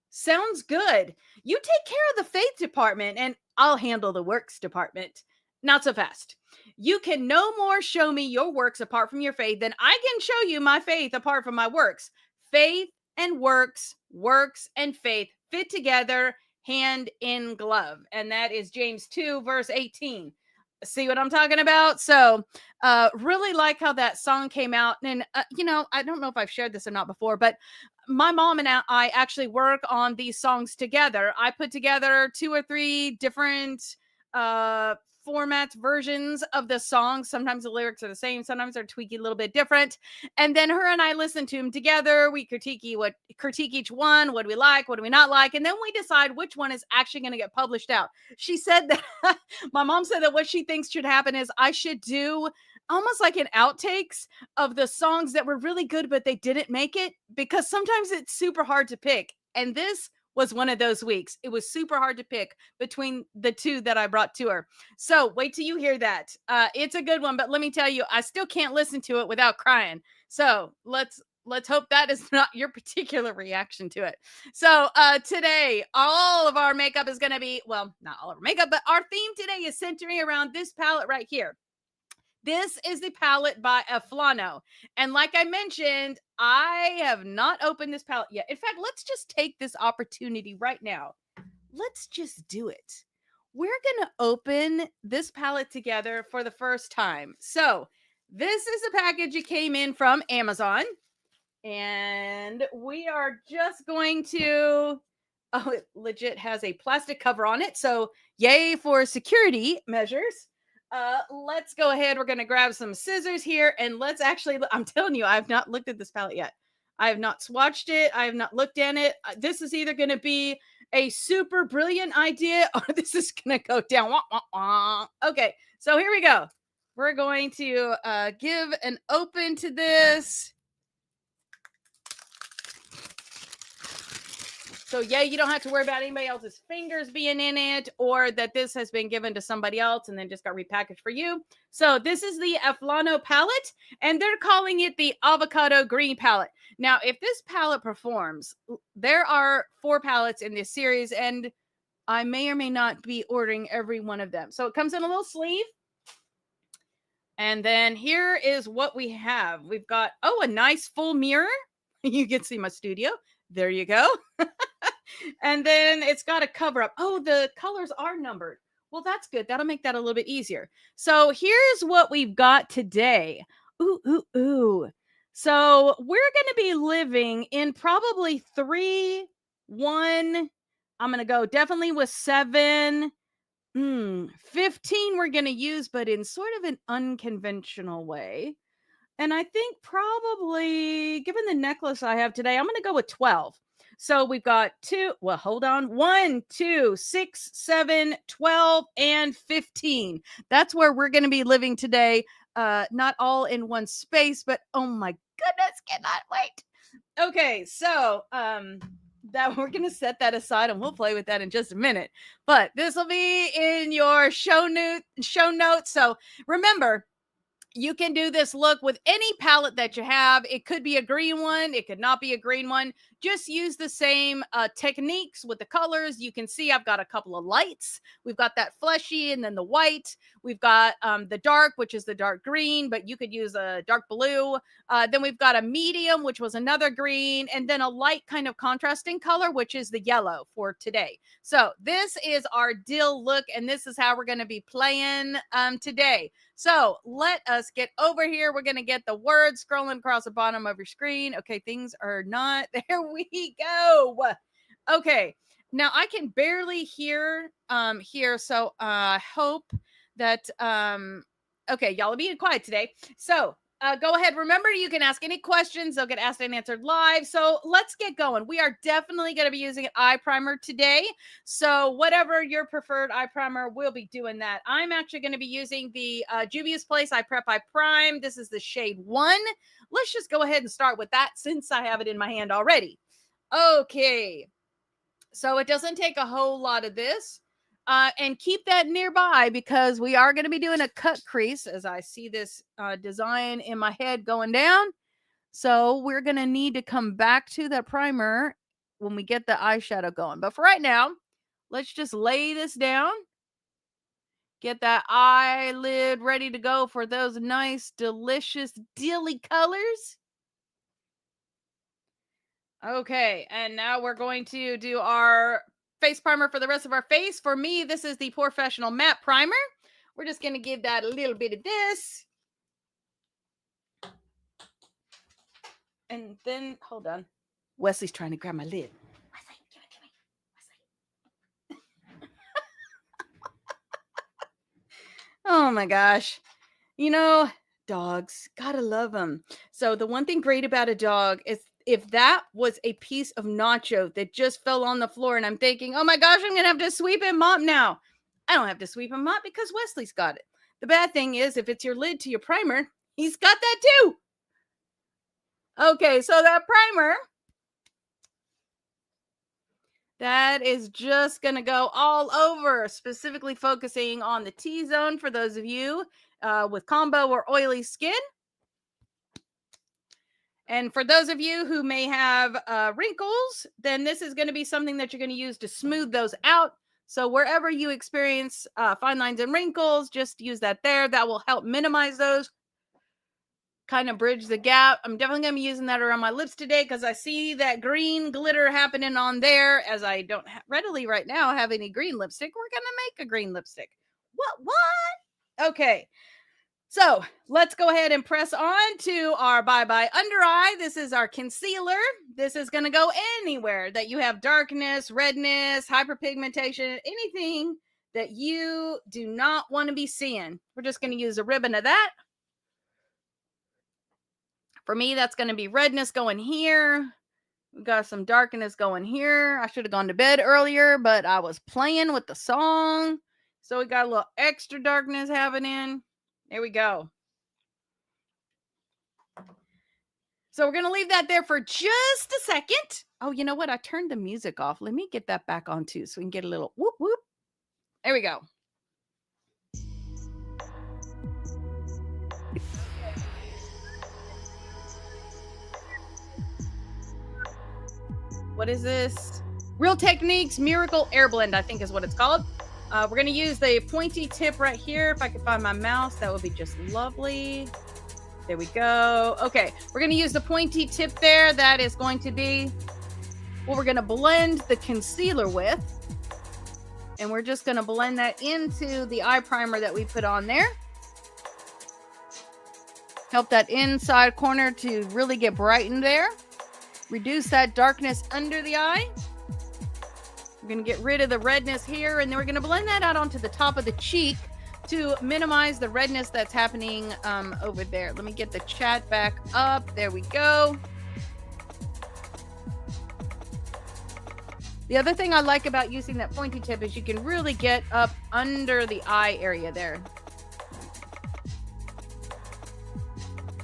Speaker 1: sounds good. You take care of the faith department and I'll handle the works department. Not so fast. You can no more show me your works apart from your faith than I can show you my faith apart from my works. Faith and works, works and faith fit together hand in glove. And that is James 2, verse 18. See what I'm talking about? So really like how that song came out. And, I don't know if I've shared this or not before, but my mom and I actually work on these songs together. I put together 2 or 3 different formats, versions of the songs. Sometimes the lyrics are the same, sometimes they're tweaky a little bit different. And then her and I listen to them together. We critique each one. What do we like? What do we not like? And then we decide which one is actually going to get published out. She said that my mom said that what she thinks should happen is I should do almost like an outtakes of the songs that were really good, but they didn't make it, because sometimes it's super hard to pick. And this was one of those weeks. It was super hard to pick between the two that I brought to her. So wait till you hear that. It's a good one, but let me tell you, I still can't listen to it without crying. So let's hope that is not your particular reaction to it. So today, all of our makeup is going to be, well, not all of our makeup, but our theme today is centering around this palette right here. This is the palette by Eflano. And like I mentioned, I have not opened this palette yet. In fact, let's just take this opportunity right now. Let's just do it. We're going to open this palette together for the first time. So this is a package it came in from Amazon. And we are just going to, oh, it legit has a plastic cover on it. So yay for security measures. Let's go ahead. We're going to grab some scissors here and let's actually, I'm telling you, I've not looked at this palette yet. I have not swatched it. I have not looked at it. This is either going to be a super brilliant idea or this is going to go down. Wah, wah, wah. Okay, so here we go. We're going to give an open to this. So yeah, you don't have to worry about anybody else's fingers being in it or that this has been given to somebody else and then just got repackaged for you. So this is the Eflano palette and they're calling it the Avocado Green palette. Now, if this palette performs, there are 4 palettes in this series and I may or may not be ordering every one of them. So it comes in a little sleeve. And then here is what we have. We've got, oh, a nice full mirror. You can see my studio. There you go. And then it's got a cover up. Oh, the colors are numbered. Well, that's good. That'll make that a little bit easier. So here's what we've got today. Ooh, ooh, ooh. So we're going to be living in probably 3, 1. I'm going to go definitely with 7. 15 we're going to use, but in sort of an unconventional way. And I think probably, given the necklace I have today, I'm going to go with 12. So we've got 2, well, hold on, 1, 2, 6, 7, 12, and 15. That's where we're going to be living today. Not all in one space, but oh my goodness, cannot wait. Okay, so that we're going to set that aside and we'll play with that in just a minute. But this will be in your show notes. So remember, you can do this look with any palette that you have. It could be a green one. It could not be a green one. Just use the same techniques with the colors. You can see I've got a couple of lights. We've got that fleshy and then the white. We've got the dark, which is the dark green, but you could use a dark blue. Then we've got a medium, which was another green, and then a light kind of contrasting color, which is the yellow for today. So this is our dill look, and this is how we're going to be playing today. So let us get over here. We're going to get the words scrolling across the bottom of your screen. Okay, things are not. There we go. Okay, now I can barely hear here. So I hope that, okay, y'all are being quiet today. So go ahead. Remember, you can ask any questions. They'll get asked and answered live. So let's get going. We are definitely going to be using an eye primer today. So whatever your preferred eye primer, we'll be doing that. I'm actually going to be using the Juvia's Place Eye Prep Eye Prime. This is the shade 1. Let's just go ahead and start with that since I have it in my hand already. Okay. So it doesn't take a whole lot of this. And keep that nearby because we are going to be doing a cut crease as I see this design in my head going down. So we're going to need to come back to that primer when we get the eyeshadow going. But for right now, let's just lay this down. Get that eyelid ready to go for those nice, delicious, dilly colors. Okay, and now we're going to do our face primer for the rest of our face. For me, this is the Professional Matte Primer. We're just going to give that a little bit of this. And then, hold on. Wesley's trying to grab my lid. Wesley, give it to me. Wesley. Oh my gosh. You know, dogs, gotta love them. So the one thing great about a dog is if that was a piece of nacho that just fell on the floor and I'm thinking, oh my gosh, I'm gonna have to sweep him up now. I don't have to sweep him up because Wesley's got it. The bad thing is if it's your lid to your primer, he's got that too. Okay, so that primer, that is just going to go all over, specifically focusing on the T-zone for those of you with combo or oily skin. And for those of you who may have wrinkles, then this is going to be something that you're going to use to smooth those out. So wherever you experience fine lines and wrinkles, just use that there. That will help minimize those. Kind of bridge the gap. I'm definitely going to be using that around my lips today because I see that green glitter happening on there, as I don't readily right now have any green lipstick. We're going to make a green lipstick. What? Okay. So let's go ahead and press on to our Bye Bye Under Eye. This is our concealer. This is going to go anywhere that you have darkness, redness, hyperpigmentation, anything that you do not want to be seeing. We're just going to use a ribbon of that. For me, that's going to be redness going here. We got some darkness going here. I should have gone to bed earlier, but I was playing with the song. So we got a little extra darkness happening. There we go. So we're going to leave that there for just a second. Oh, you know what? I turned the music off. Let me get that back on too so we can get a little whoop whoop. There we go. What is this? Real Techniques Miracle Air Blend, I think is what it's called. We're going to use the pointy tip right here. If I could find my mouse, that would be just lovely. There we go. Okay, we're going to use the pointy tip there. That is going to be what we're going to blend the concealer with. And we're just going to blend that into the eye primer that we put on there. Help that inside corner to really get brightened there. Reduce that darkness under the eye. We're going to get rid of the redness here, and then we're going to blend that out onto the top of the cheek to minimize the redness that's happening over there. Let me get the chat back up. There we go. The other thing I like about using that pointy tip is you can really get up under the eye area there.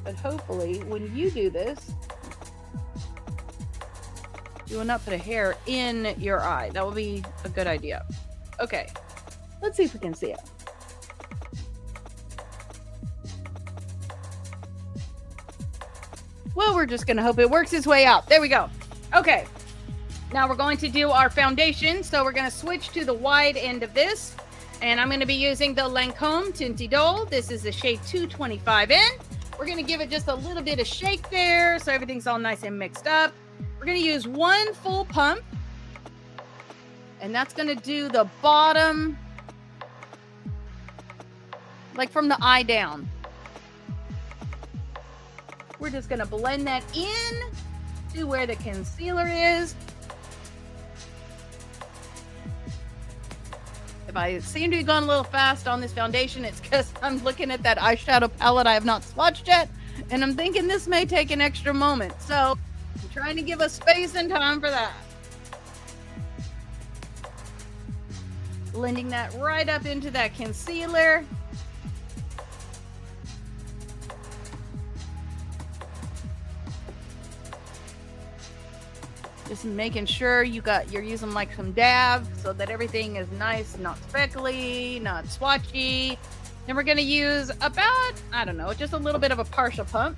Speaker 1: But hopefully when you do this, you will not put a hair in your eye. That will be a good idea. Okay, let's see if we can see it. Well, we're just gonna hope it works its way out. There we go. Okay, now we're going to do our foundation. So we're gonna switch to the wide end of this. And I'm gonna be using the Lancome Tinty Doll. This is the shade 225N. We're gonna give it just a little bit of shake there so everything's all nice and mixed up. We're going to use one full pump, and that's going to do the bottom, like from the eye down. We're just going to blend that in to where the concealer is. If I seem to be going a little fast on this foundation, it's because I'm looking at that eyeshadow palette I have not swatched yet, and I'm thinking this may take an extra moment. So I'm trying to give us space and time for that. Blending that right up into that concealer. Just making sure you're using like some dab so that everything is nice, not speckly, not swatchy. Then we're going to use about, I don't know, just a little bit of a partial pump.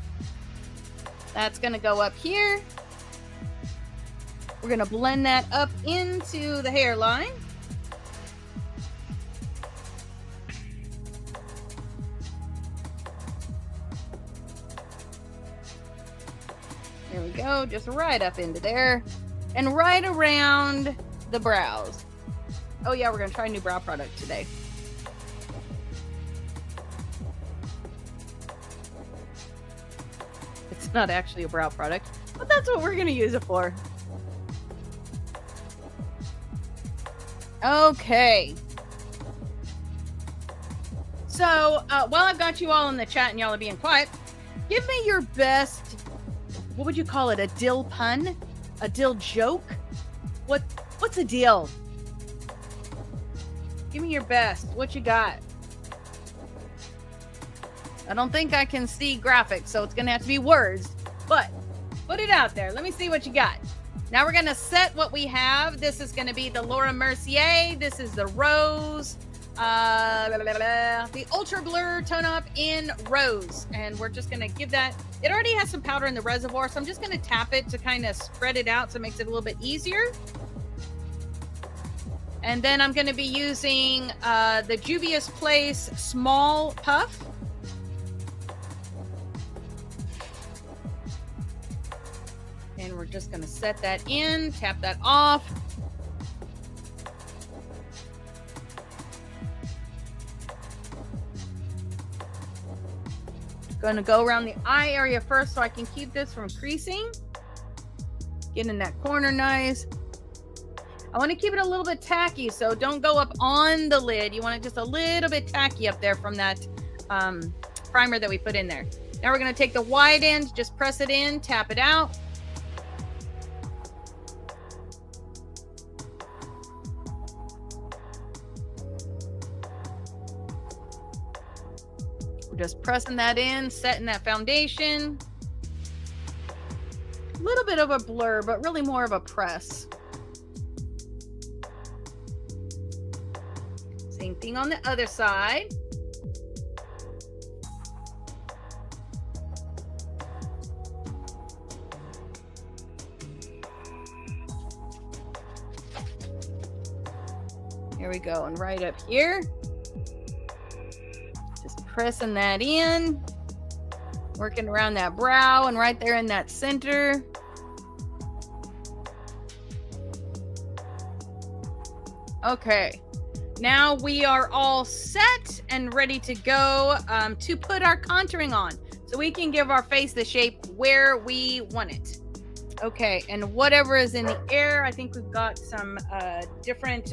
Speaker 1: That's going to go up here. We're going to blend that up into the hairline. There we go, just right up into there. And right around the brows. Oh yeah, we're going to try a new brow product today. It's not actually a brow product, but that's what we're going to use it for. Okay. So while I've got you all in the chat and y'all are being quiet, give me your best, what would you call it? A dill pun? A dill joke? What's a deal? Give me your best. What you got? I don't think I can see graphics, so it's going to have to be words. But put it out there. Let me see what you got. Now we're going to set what we have. This is going to be the Laura Mercier. This is the Rose. The Ultra Blur Tone Up in Rose. And we're just going to give that. It already has some powder in the reservoir, so I'm just going to tap it to kind of spread it out so it makes it a little bit easier. And then I'm going to be using the Juvia's Place Small Puff. And we're just going to set that in, tap that off. Going to go around the eye area first so I can keep this from creasing. Get in that corner nice. I want to keep it a little bit tacky, so don't go up on the lid. You want it just a little bit tacky up there from that primer that we put in there. Now we're going to take the wide end, just press it in, tap it out. Just pressing that in, setting that foundation. A little bit of a blur, but really more of a press. Same thing on the other side. Here we go, and right up here. Pressing that in, working around that brow and right there in that center. Okay, now we are all set and ready to go to put our contouring on so we can give our face the shape where we want it. Okay, and whatever is in the air, I think we've got some different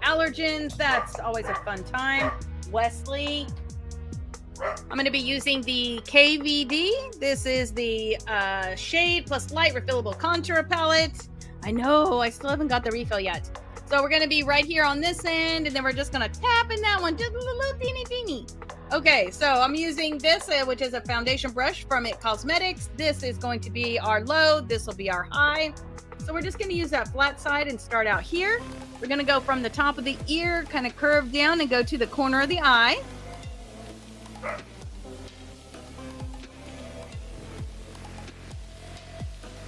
Speaker 1: allergens. That's always a fun time. Wesley. I'm going to be using the KVD. This is the Shade Plus Light Refillable Contour Palette. I know, I still haven't got the refill yet. So we're going to be right here on this end, and then we're just going to tap in that one, just a little teeny. Okay, so I'm using this, which is a foundation brush from It Cosmetics. This is going to be our low. This will be our high. So we're just going to use that flat side and start out here. We're going to go from the top of the ear, kind of curve down and go to the corner of the eye.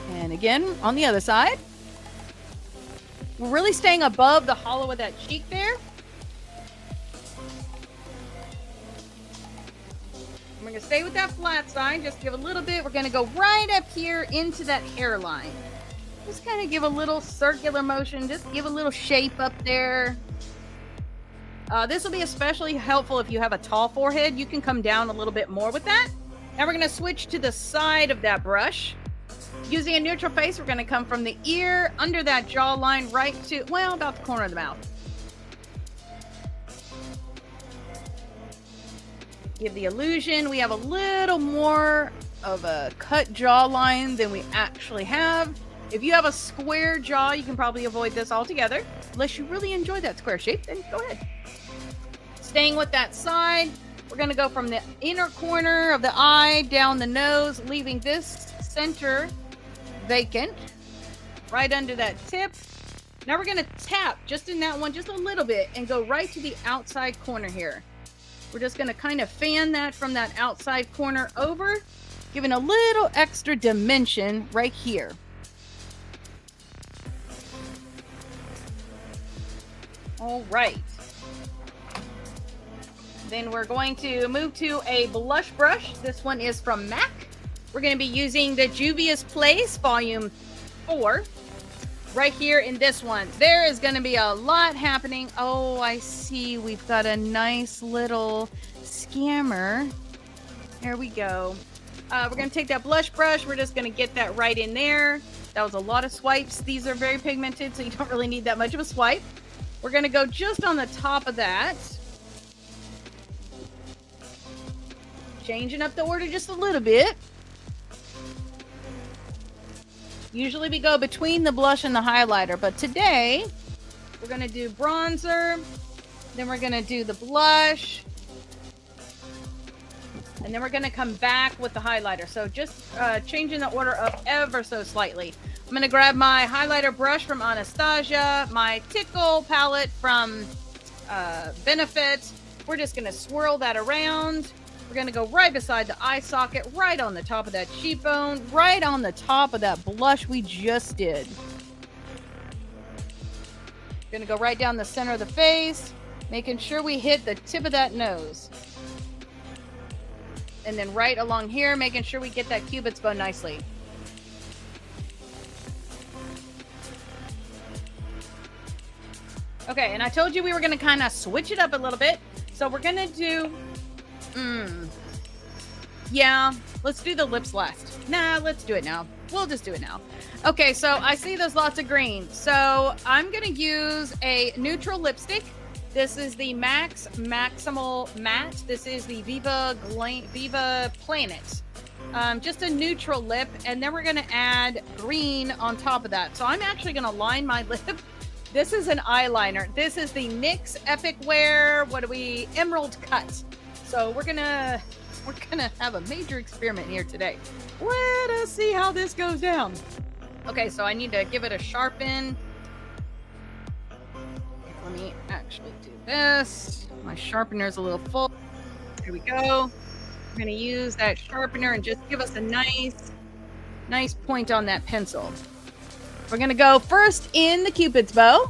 Speaker 1: And again, on the other side. We're really staying above the hollow of that cheek there. We're going to stay with that flat side. Just give a little bit. We're going to go right up here into that hairline. Just kind of give a little circular motion. Just give a little shape up there. This will be especially helpful if you have a tall forehead. You can come down a little bit more with that. Now we're going to switch to the side of that brush. Using a neutral face, we're going to come from the ear, under that jawline, right to, well, about the corner of the mouth. Give the illusion we have a little more of a cut jawline than we actually have. If you have a square jaw, you can probably avoid this altogether. Unless you really enjoy that square shape, then go ahead. Staying with that side, we're going to go from the inner corner of the eye down the nose, leaving this center vacant, right under that tip. Now we're going to tap just in that one, just a little bit, and go right to the outside corner here. We're just going to kind of fan that from that outside corner over, giving a little extra dimension right here. All right. Then we're going to move to a blush brush. This one is from MAC. We're going to be using the Juvia's Place Volume 4 right here in this one. There is going to be a lot happening. Oh, I see. We've got a nice little scammer. There we go. We're going to take that blush brush. We're just going to get that right in there. That was a lot of swipes. These are very pigmented, so you don't really need that much of a swipe. We're going to go just on the top of that. changing up the order just a little bit. Usually we go between the blush and the highlighter, but today we're going to do bronzer, then we're going to do the blush, and then we're going to come back with the highlighter. So just changing the order up ever so slightly. I'm going to grab my highlighter brush from Anastasia, my Tickle palette from Benefit. We're just going to swirl that around. We're going to go right beside the eye socket, right on the top of that cheekbone, right on the top of that blush we just did. Going to go right down the center of the face, making sure we hit the tip of that nose. And then right along here, making sure we get that cupid's bow nicely. Okay, and I told you we were going to kind of switch it up a little bit. So we're going to do... yeah, let's do the lips last. Nah, let's do it now. We'll just do it now. Okay, so I see there's lots of green. So I'm going to use a neutral lipstick. This is the Maximal Matte. This is the Viva Planet. Just a neutral lip. And then we're going to add green on top of that. So I'm actually going to line my lip. This is an eyeliner. This is the NYX Epic Wear, Emerald Cut. So we're gonna have a major experiment here today. Let us see how this goes down. Okay, so I need to give it a sharpen. Let me actually do this. My sharpener's a little full. Here we go. We're gonna use that sharpener and just give us a nice point on that pencil. We're going to go first in the Cupid's bow.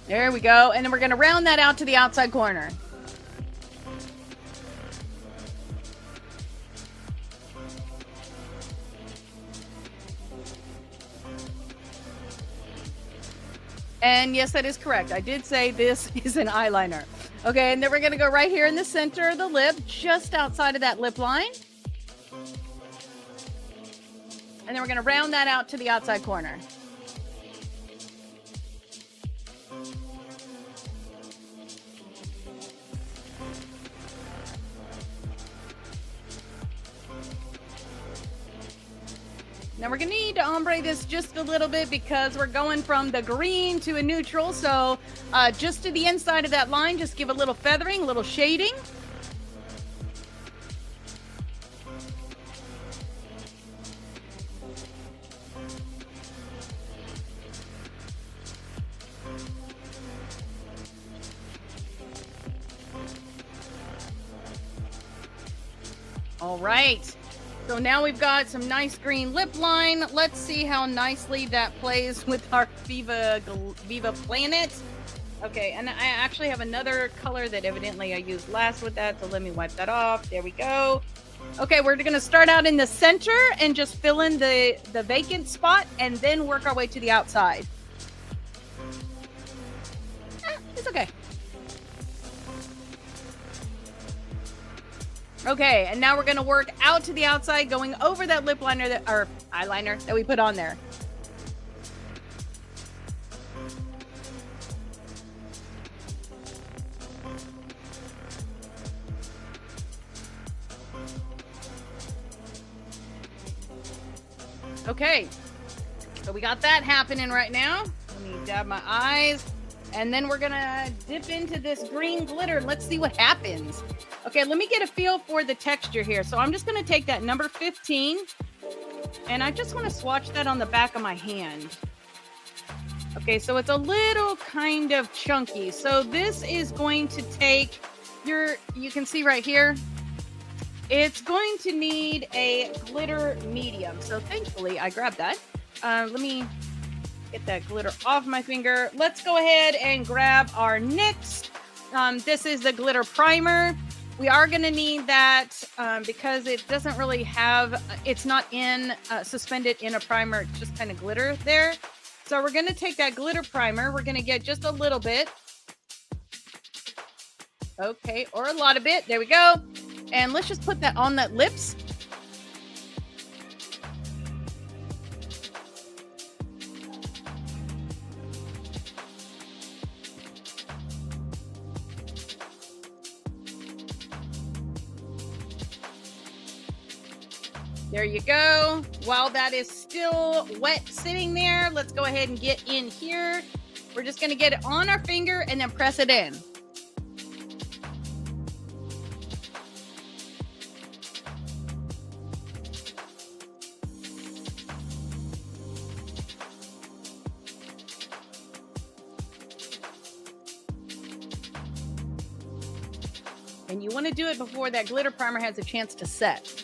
Speaker 1: There we go. And then we're going to round that out to the outside corner. And yes, that is correct. I did say this is an eyeliner. Okay, and then we're going to go right here in the center of the lip, just outside of that lip line. And then we're going to round that out to the outside corner. Now we're going to need to ombre this just a little bit because we're going from the green to a neutral. So just to the inside of that line, just give a little feathering, a little shading. All right. So now we've got some nice green lip line. Let's see how nicely that plays with our Viva Planet. Okay, and I actually have another color that evidently I used last with that, so let me wipe that off. There we go. Okay, we're going to start out in the center and just fill in the vacant spot and then work our way to the outside. It's okay. Okay, and now we're going to work out to the outside, going over that lip liner or eyeliner that we put on there. Okay, so we got that happening right now. Let me dab my eyes. And then we're going to dip into this green glitter. Let's see what happens. Okay, let me get a feel for the texture here. So I'm just going to take that number 15 and I just want to swatch that on the back of my hand. Okay, so it's a little kind of chunky. So this is going to take you can see right here, it's going to need a glitter medium. So thankfully I grabbed that. Let me get that glitter off my finger. Let's go ahead and grab our NYX. This is the glitter primer. We are going to need that because it doesn't really have, it's not suspended in a primer, it's just kind of glitter there. So we're going to take that glitter primer. We're going to get just a little bit. Okay, or a lot of it. There we go. And let's just put that on that lips. There you go. While that is still wet sitting there, let's go ahead and get in here. We're just going to get it on our finger and then press it in. And you want to do it before that glitter primer has a chance to set.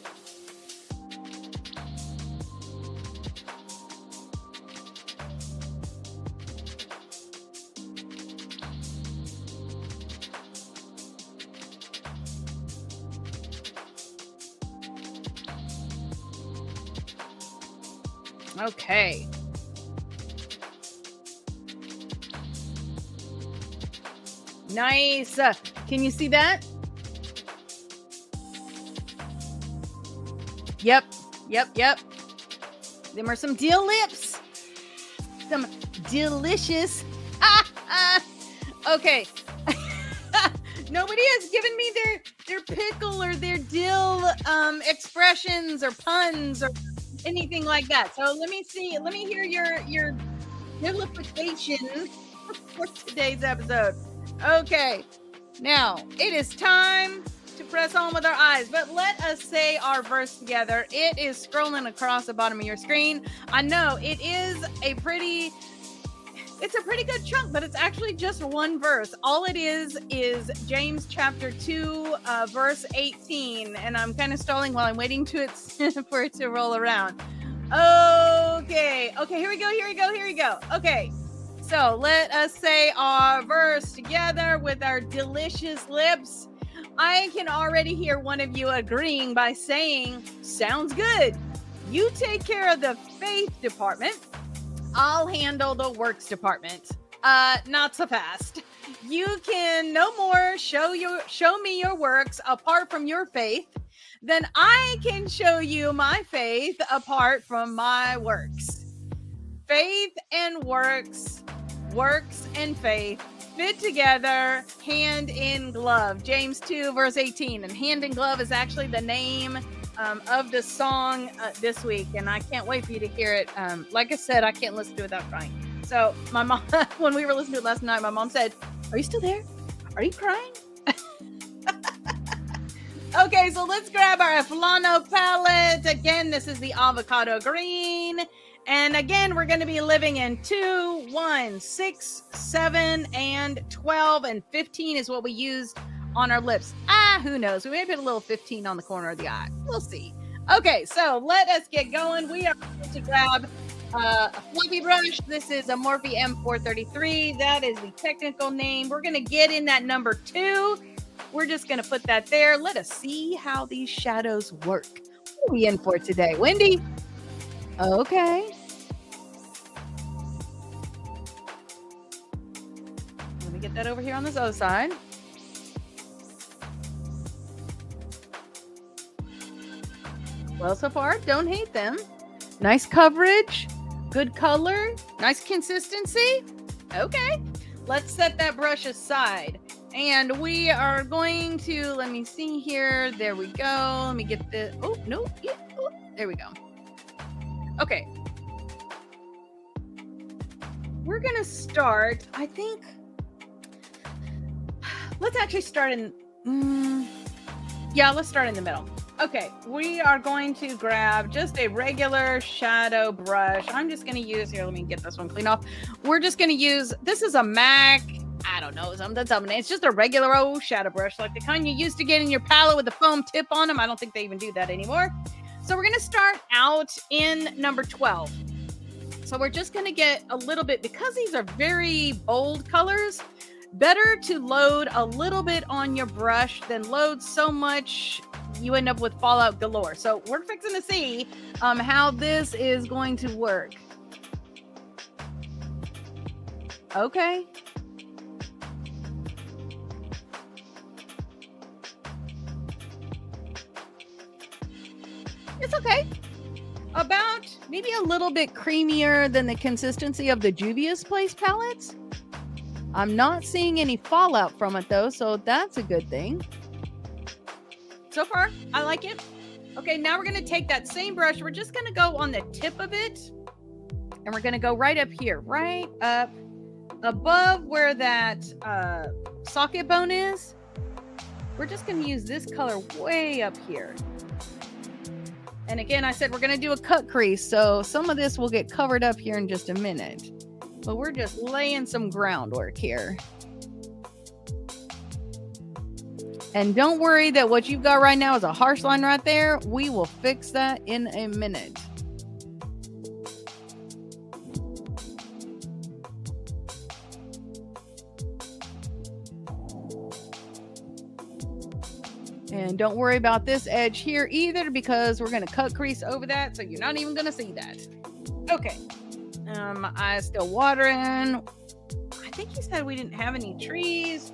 Speaker 1: Okay. Nice. Can you see that? Yep. Them are some dill lips. Some delicious. Okay. Nobody has given me their pickle or their dill expressions or puns or anything like that. So let me see. Let me hear your dillification for today's episode. Okay. Now it is time to press on with our eyes, but let us say our verse together. It is scrolling across the bottom of your screen. I know it's a pretty good chunk, but it's actually just one verse. All it is James chapter 2, verse 18, and I'm kind of stalling while I'm waiting for it to roll around. Okay, here we go. Okay, so let us say our verse together with our delicious lips. I can already hear one of you agreeing by saying, sounds good. You take care of the faith department. I'll handle the works department. Not so fast. You can no more show me your works apart from your faith than I can show you my faith apart from my works. Faith and works and faith fit together hand in glove. James 2 verse 18. And hand in glove is actually the name of the song this week, and I can't wait for you to hear it. Like I said, I can't listen to it without crying. So my mom, when we were listening to it last night, my mom said, "Are you still there? Are you crying?" Okay, so let's grab our Aflano palette. Again, this is the avocado green. And again, we're going to be living in 2, 1, 6, 7, and 12, and 15 is what we used on our lips. Who knows? We may put a little 15 on the corner of the eye. We'll see. Okay, so let us get going. We are going to grab a fluffy brush. This is a Morphe M433. That is the technical name. We're going to get in that number 2. We're just going to put that there. Let us see how these shadows work. What are we in for today? Wendy? Okay. Let me get that over here on this other side. Well, so far, don't hate them. Nice coverage, good color, nice consistency. Okay, let's set that brush aside. And we are going to, let me see here. There we go. Let me get the, oh, no, yeah, oh, there we go. Okay. We're going to start, I think, let's actually start in, let's start in the middle. Okay, we are going to grab just a regular shadow brush. I'm just going to use, here, let me get this one clean off. We're just going to use, this is a MAC, I don't know, something. It's just a regular old shadow brush, like the kind you used to get in your palette with the foam tip on them. I don't think they even do that anymore. So we're going to start out in number 12. So we're just going to get a little bit, because these are very bold colors, better to load a little bit on your brush than load so much you end up with fallout galore. So we're fixing to see how this is going to work. Okay. It's okay. About maybe a little bit creamier than the consistency of the Juvia's Place palettes. I'm not seeing any fallout from it though, so that's a good thing. So far, I like it. Okay, now we're going to take that same brush. We're just going to go on the tip of it. And we're going to go right up here, right up above where that socket bone is. We're just going to use this color way up here. And again, I said we're going to do a cut crease. So some of this will get covered up here in just a minute. But we're just laying some groundwork here. And don't worry that what you've got right now is a harsh line right there. We will fix that in a minute. And don't worry about this edge here either, because we're going to cut crease over that. So you're not even going to see that. Okay. My eyes still watering. I think he said we didn't have any trees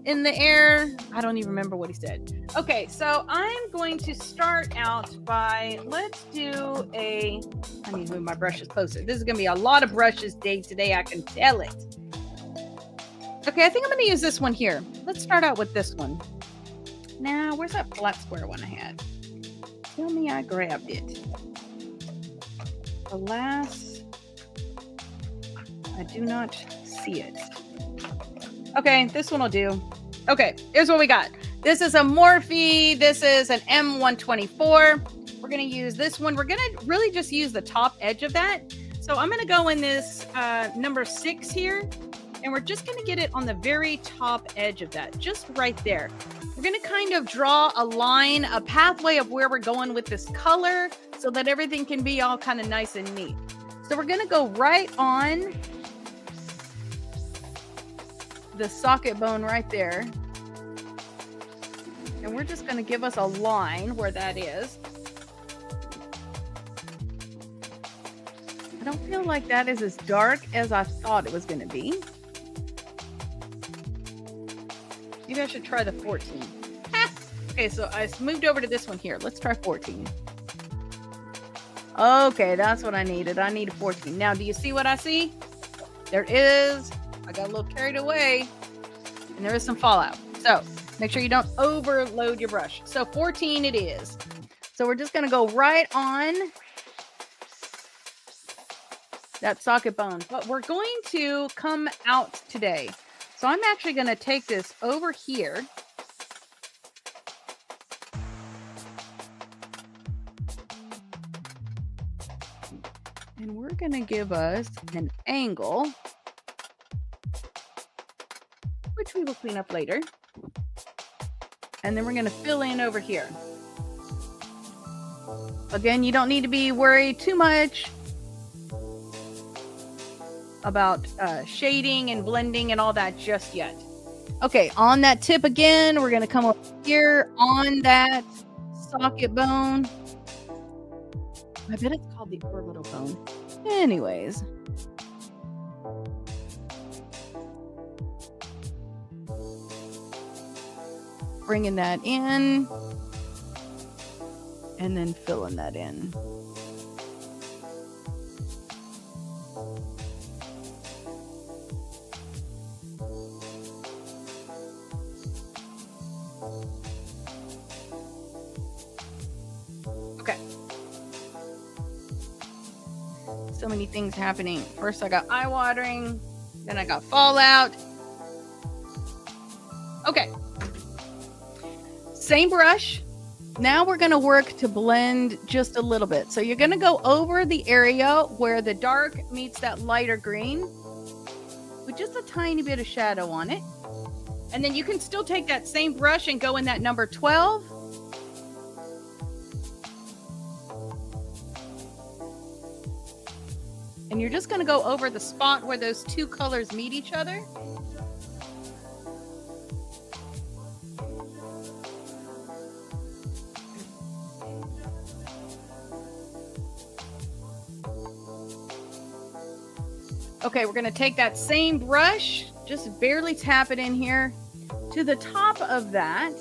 Speaker 1: in the air. I don't even remember what he said. Okay, so I'm going to start out by, let's do a, I need to move my brushes closer. This is going to be a lot of brushes day today. I can tell it. Okay, I think I'm going to use this one here. Let's start out with this one. Now, where's that flat square one I had? Tell me I grabbed it. Alas, I do not see it. Okay, this one will do. Okay, here's what we got. This is a Morphe. This is an M124. We're going to use this one. We're going to really just use the top edge of that. So I'm going to go in this number 6 here. And we're just going to get it on the very top edge of that. Just right there. We're going to kind of draw a line, a pathway of where we're going with this color so that everything can be all kind of nice and neat. So we're going to go right on the socket bone right there. And we're just going to give us a line where that is. I don't feel like that is as dark as I thought it was going to be. Maybe I should try the 14. Okay, so I moved over to this one here. Let's try 14. Okay, that's what I needed. I need a 14. Now, do you see what I see? There is. I got a little carried away. And there is some fallout. So, make sure you don't overload your brush. So, 14 it is. So, we're just going to go right on that socket bone. But we're going to come out today. So I'm actually going to take this over here. And we're going to give us an angle, which we will clean up later. And then we're going to fill in over here. Again, you don't need to be worried too much about shading and blending and all that just yet. Okay, on that tip again, we're going to come up here on that socket bone. I bet it's called the orbital bone. Anyways. Bringing that in. And then filling that in. So many things happening. First I got eye watering, then I got fallout. Okay. Same brush. Now we're going to work to blend just a little bit. So you're going to go over the area where the dark meets that lighter green with just a tiny bit of shadow on it. And then you can still take that same brush and go in that number 12. And you're just going to go over the spot where those two colors meet each other. Okay, we're going to take that same brush, just barely tap it in here to the top of that.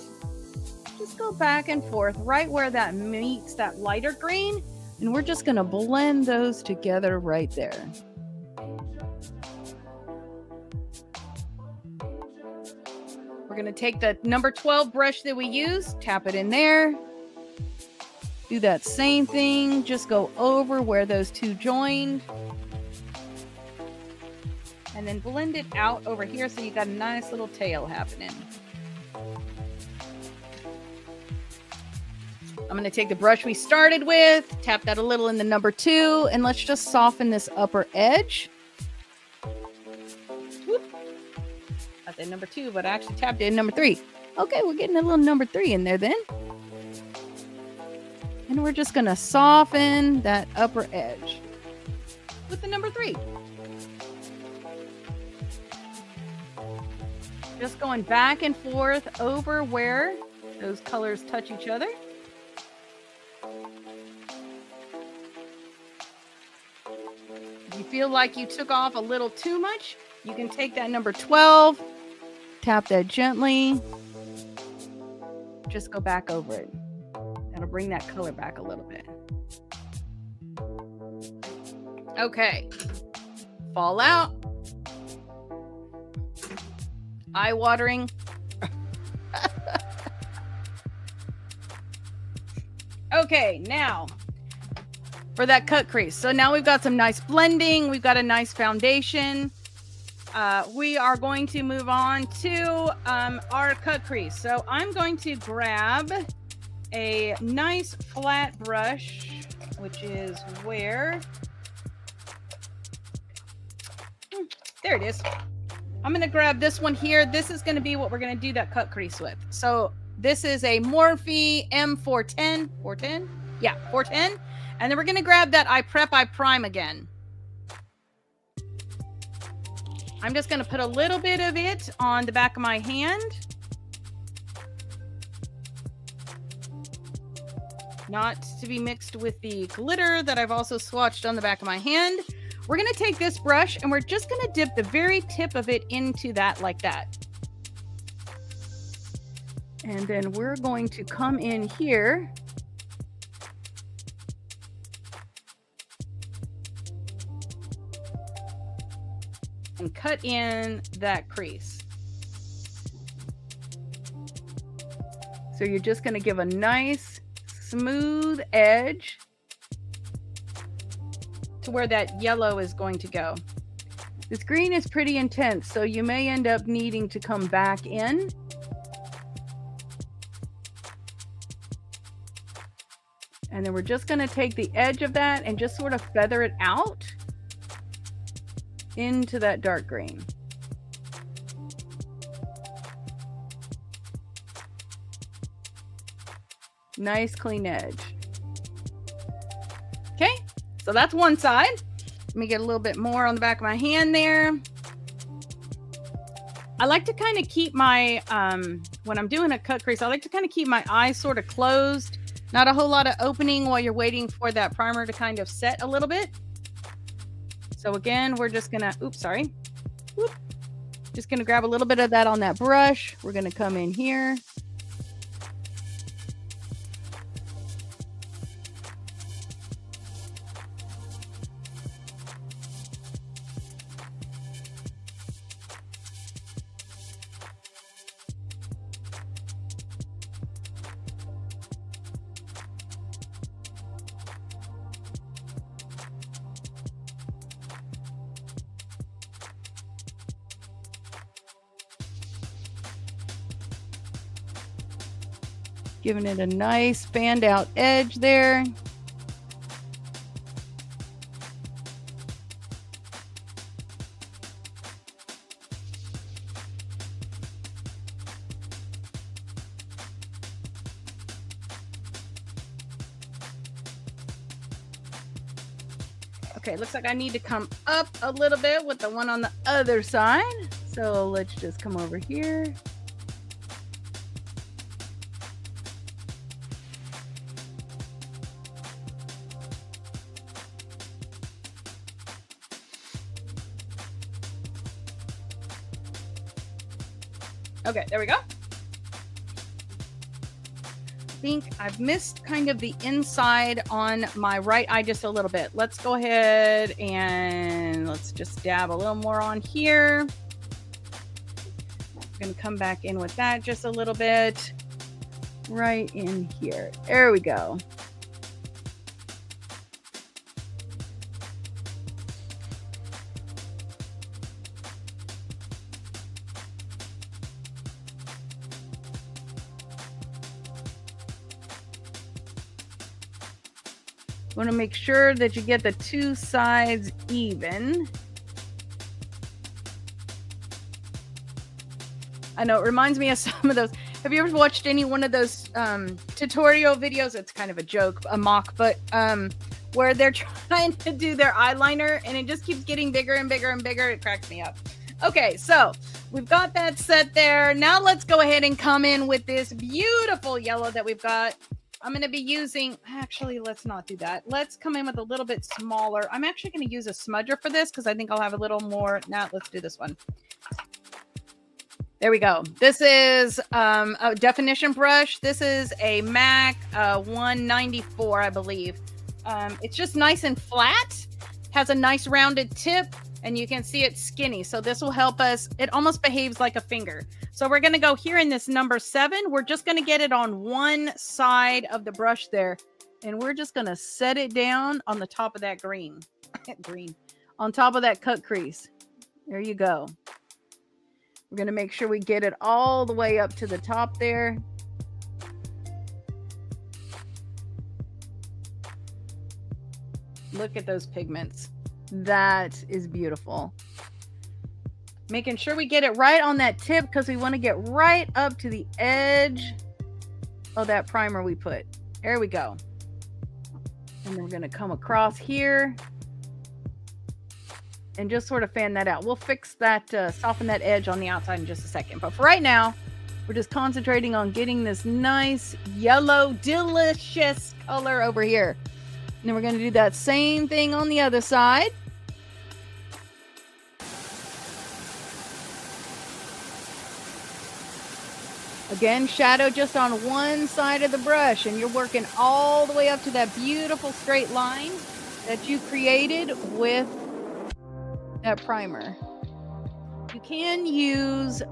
Speaker 1: Just go back and forth right where that meets that lighter green. And we're just going to blend those together right there. We're going to take the number 12 brush that we used, tap it in there. Do that same thing, just go over where those two joined. And then blend it out over here so you got a nice little tail happening. I'm going to take the brush we started with, tap that a little in the number 2, and let's just soften this upper edge. Whoop. Not that number 2, but I actually tapped it in number 3. Okay, we're getting a little number 3 in there then. And we're just going to soften that upper edge with the number 3. Just going back and forth over where those colors touch each other. If you feel like you took off a little too much, you can take that number 12, tap that gently, just go back over it. That'll bring that color back a little bit. Okay. Fall out. Eye-watering. Okay, now for that cut crease. So now we've got some nice blending. We've got a nice foundation. We are going to move on to our cut crease. So I'm going to grab a nice flat brush, which is where... There it is. I'm going to grab this one here. This is going to be what we're going to do that cut crease with. So this is a Morphe M410. 410? Yeah, 410. And then we're going to grab that I Prime again. I'm just going to put a little bit of it on the back of my hand. Not to be mixed with the glitter that I've also swatched on the back of my hand. We're going to take this brush and we're just going to dip the very tip of it into that like that. And then we're going to come in here and cut in that crease. So you're just going to give a nice smooth edge to where that yellow is going to go. This green is pretty intense, so you may end up needing to come back in. And then we're just going to take the edge of that and just sort of feather it out into that dark green. Nice clean edge. Okay, so that's one side. Let me get a little bit more on the back of my hand there. I like to kind of keep my, when I'm doing a cut crease, I like to kind of keep my eyes sort of closed. Not a whole lot of opening while you're waiting for that primer to kind of set a little bit. So again, we're just gonna, oops, sorry. Whoop. Just gonna grab a little bit of that on that brush. We're gonna come in here. Giving it a nice fanned out edge there. Okay, looks like I need to come up a little bit with the one on the other side. So let's just come over here. Okay, there we go. I think I've missed kind of the inside on my right eye just a little bit. Let's go ahead and let's just dab a little more on here. I'm going to come back in with that just a little bit. Right in here. There we go. want to make sure that you get the two sides even. I know it reminds me of some of those. Have you ever watched any one of those tutorial videos? It's kind of a joke, a mock, but where they're trying to do their eyeliner and it just keeps getting bigger and bigger and bigger. It cracks me up. Okay, so we've got that set there. Now let's go ahead and come in with this beautiful yellow that we've got. I'm going to be using, actually, let's not do that. Let's come in with a little bit smaller. I'm actually going to use a smudger for this because I think I'll have a little more. Now let's do this one. There we go. This is a definition brush. This is a MAC 194, I believe. It's just nice and flat. Has a nice rounded tip. And you can see it's skinny. So this will help us. It almost behaves like a finger. So we're going to go here in this number 7. We're just going to get it on one side of the brush there. And we're just going to set it down on the top of that green. On top of that cut crease. There you go. We're going to make sure we get it all the way up to the top there. Look at those pigments. That is beautiful. Making sure we get it right on that tip because we want to get right up to the edge of that primer we put. There we go. And then we're going to come across here and just sort of fan that out. We'll fix that, soften that edge on the outside in just a second. But for right now, we're just concentrating on getting this nice yellow, delicious color over here. And then we're going to do that same thing on the other side. Again, shadow just on one side of the brush, and you're working all the way up to that beautiful straight line that you created with that primer. You can use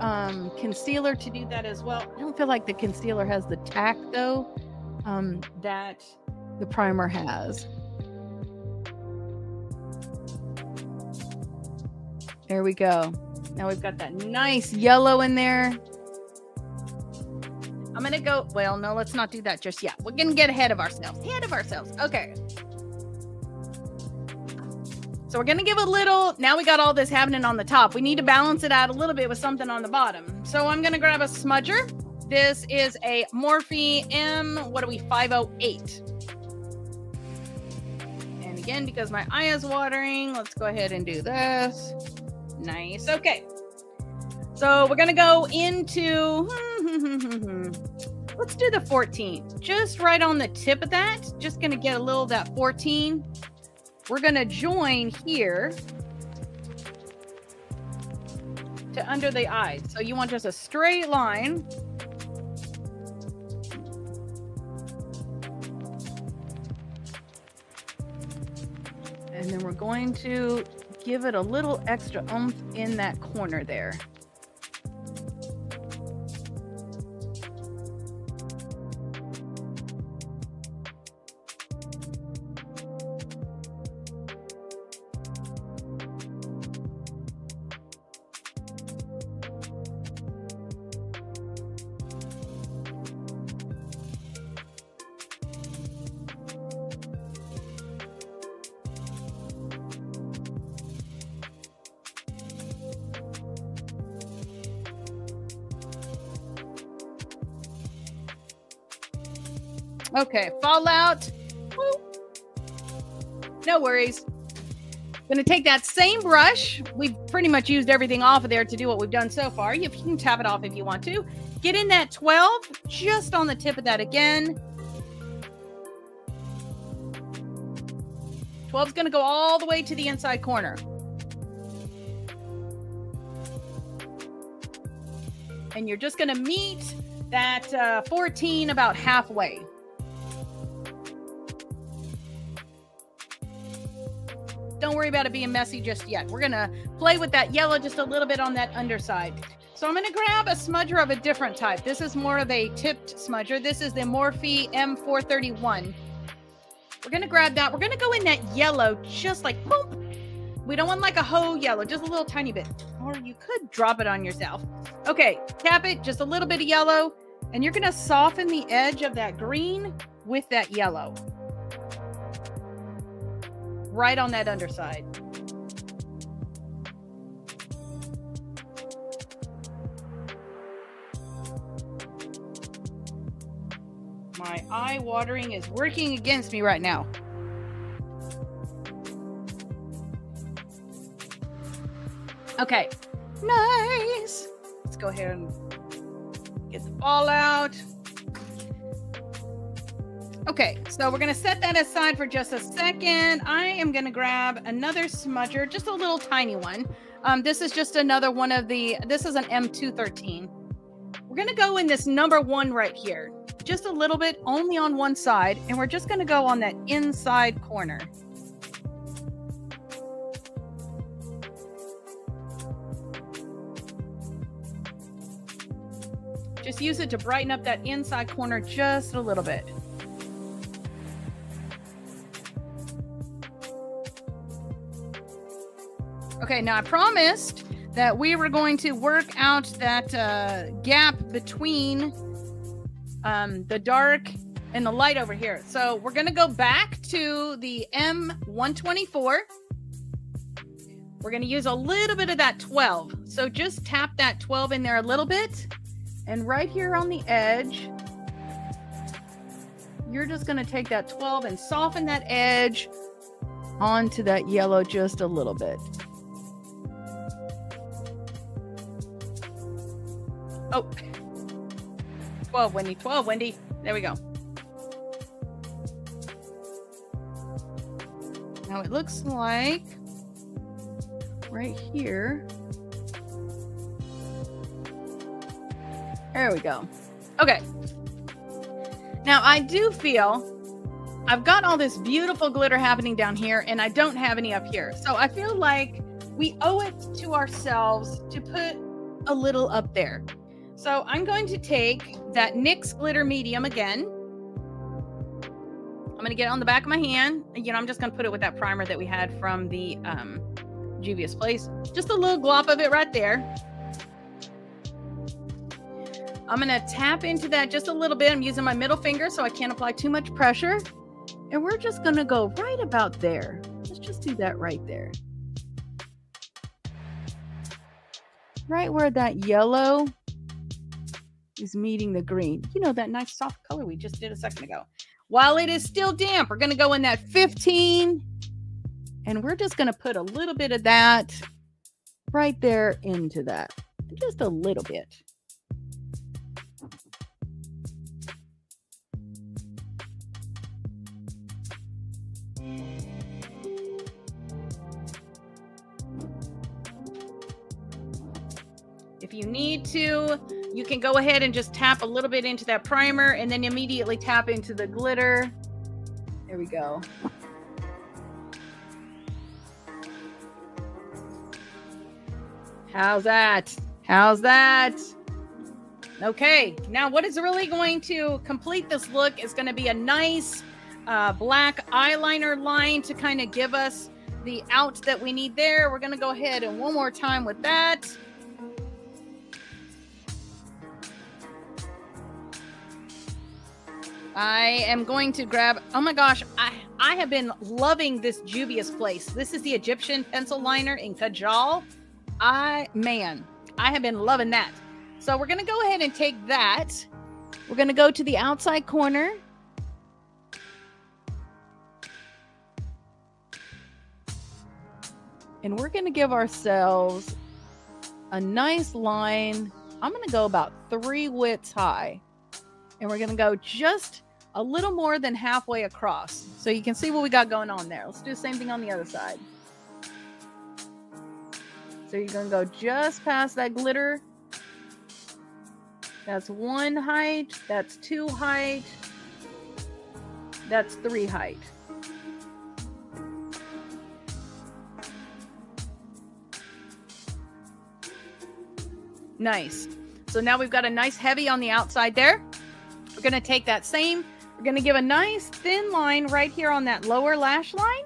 Speaker 1: concealer to do that as well. I don't feel like the concealer has the tack, though, that the primer has. There we go. Now we've got that nice yellow in there. I'm going to go, well, no, let's not do that just yet. We're going to get ahead of ourselves. Okay. So we're going to give a little, now we got all this happening on the top. We need to balance it out a little bit with something on the bottom. So I'm going to grab a smudger. This is a Morphe M, 508. And again, because my eye is watering, let's go ahead and do this. Nice. Okay. So we're going to go into, let's do the 14. Just right on the tip of that. Just going to get a little of that 14. We're going to join here to under the eyes. So you want just a straight line. And then we're going to give it a little extra oomph in that corner there. Okay, fallout. Woo. No worries. Going to take that same brush. We've pretty much used everything off of there to do what we've done so far. You can tap it off if you want to. Get in that 12, just on the tip of that again. 12 is going to go all the way to the inside corner. And you're just going to meet that 14 about halfway. Don't worry about it being messy just yet. We're going to play with that yellow just a little bit on that underside. So I'm going to grab a smudger of a different type. This is more of a tipped smudger. This is the Morphe M431. We're going to grab that. We're going to go in that yellow just like, boom. We don't want like a whole yellow, just a little tiny bit. Or you could drop it on yourself. Okay, tap it, just a little bit of yellow. And you're going to soften the edge of that green with that yellow. right on that underside. My eye watering is working against me right now. Okay, nice. Let's go ahead and get the ball out. Okay, so we're going to set that aside for just a second. I am going to grab another smudger, just a little tiny one. This is just another one of this is an M213. We're going to go in this number 1 right here, just a little bit, only on one side, and we're just going to go on that inside corner. Just use it to brighten up that inside corner just a little bit. Okay, now I promised that we were going to work out that gap between the dark and the light over here. So we're going to go back to the M124. We're going to use a little bit of that 12. So just tap that 12 in there a little bit. And right here on the edge, you're just going to take that 12 and soften that edge onto that yellow just a little bit. Oh, 12, Wendy, 12, Wendy. There we go. Now it looks like right here. There we go. Okay. Now I do feel I've got all this beautiful glitter happening down here and I don't have any up here. So I feel like we owe it to ourselves to put a little up there. So I'm going to take that NYX glitter medium again. I'm going to get it on the back of my hand. You know, I'm just going to put it with that primer that we had from the Juvia's Place. Just a little glop of it right there. I'm going to tap into that just a little bit. I'm using my middle finger so I can't apply too much pressure. And we're just going to go right about there. Let's just do that right there. Right where that yellow is meeting the green. You know, that nice soft color we just did a second ago. While it is still damp, we're going to go in that 15. And we're just going to put a little bit of that right there into that. Just a little bit. If you need to, you can go ahead and just tap a little bit into that primer and then immediately tap into the glitter. There we go. How's that? How's that? Okay, now what is really going to complete this look is going to be a nice black eyeliner line to kind of give us the out that we need there. We're going to go ahead and one more time with that. I am going to grab, oh my gosh, I have been loving this Juvia's Place. This is the Egyptian pencil liner in Kajal. I have been loving that. So we're going to go ahead and take that. We're going to go to the outside corner. And we're going to give ourselves a nice line. I'm going to go about 3 widths high. And we're going to go just a little more than halfway across. So you can see what we got going on there. Let's do the same thing on the other side. So you're going to go just past that glitter. That's 1 height. That's 2 height. That's 3 height. Nice. So now we've got a nice heavy on the outside there. We're going to take that same, we're going to give a nice thin line right here on that lower lash line.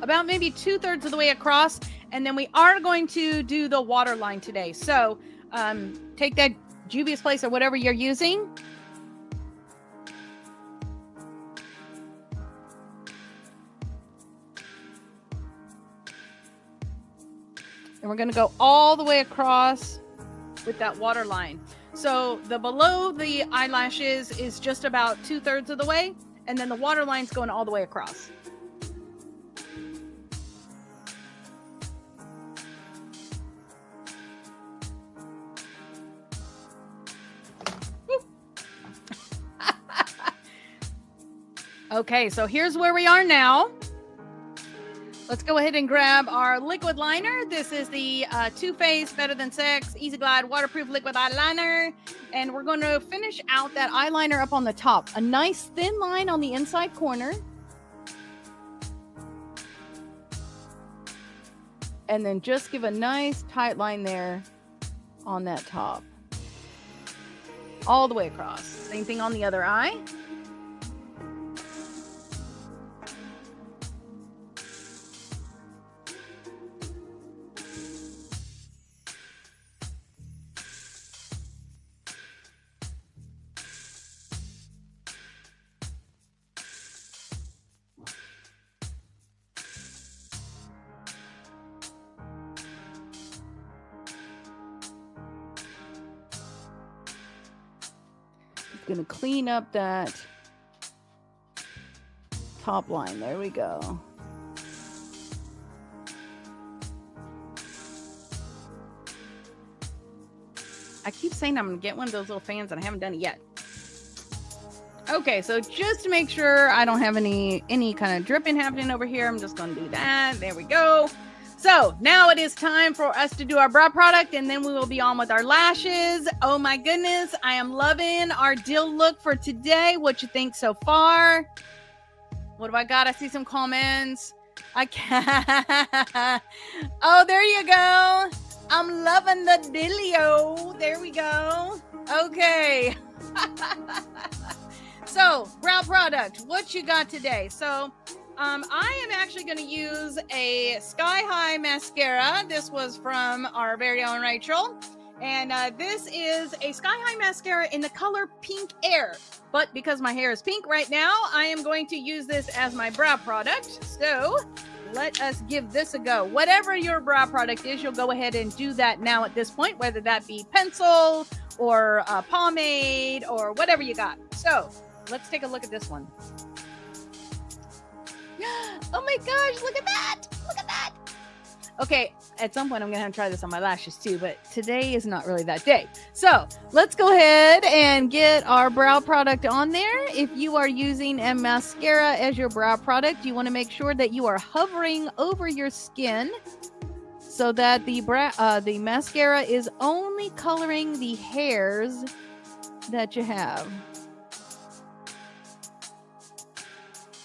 Speaker 1: About maybe 2/3 of the way across. And then we are going to do the waterline today. So take that Juvia's Place or whatever you're using. And we're going to go all the way across with that water line. So the below the eyelashes is just about 2/3 of the way. And then the water line's going all the way across. Okay, so here's where we are now. Let's go ahead and grab our liquid liner. This is the Too Faced Better Than Sex Easy Glide Waterproof Liquid Eyeliner. And we're going to finish out that eyeliner up on the top. A nice thin line on the inside corner. And then just give a nice tight line there on that top. All the way across. Same thing on the other eye. Gonna clean up that top line. There we go. I keep saying I'm gonna get one of those little fans and I haven't done it yet. Okay, so just to make sure I don't have any kind of dripping happening over here, I'm just gonna do that. There we go. So now it is time for us to do our brow product, and then we will be on with our lashes. Oh my goodness, I am loving our dill look for today. What you think so far? What do I got? I see some comments. I can't. Oh, there you go. I'm loving the dillio. There we go. Okay. So, brow product. What you got today? So, I am actually going to use a Sky High mascara. This was from our very own Rachel. And this is a Sky High mascara in the color Pink Air. But because my hair is pink right now, I am going to use this as my brow product. So let us give this a go. Whatever your brow product is, you'll go ahead and do that now at this point, whether that be pencil or pomade or whatever you got. So let's take a look at this one. Oh my gosh, look at that. Look at that. Okay, at some point I'm going to have to try this on my lashes too, but today is not really that day. So let's go ahead and get our brow product on there. If you are using a mascara as your brow product, you want to make sure that you are hovering over your skin so that the mascara is only coloring the hairs that you have.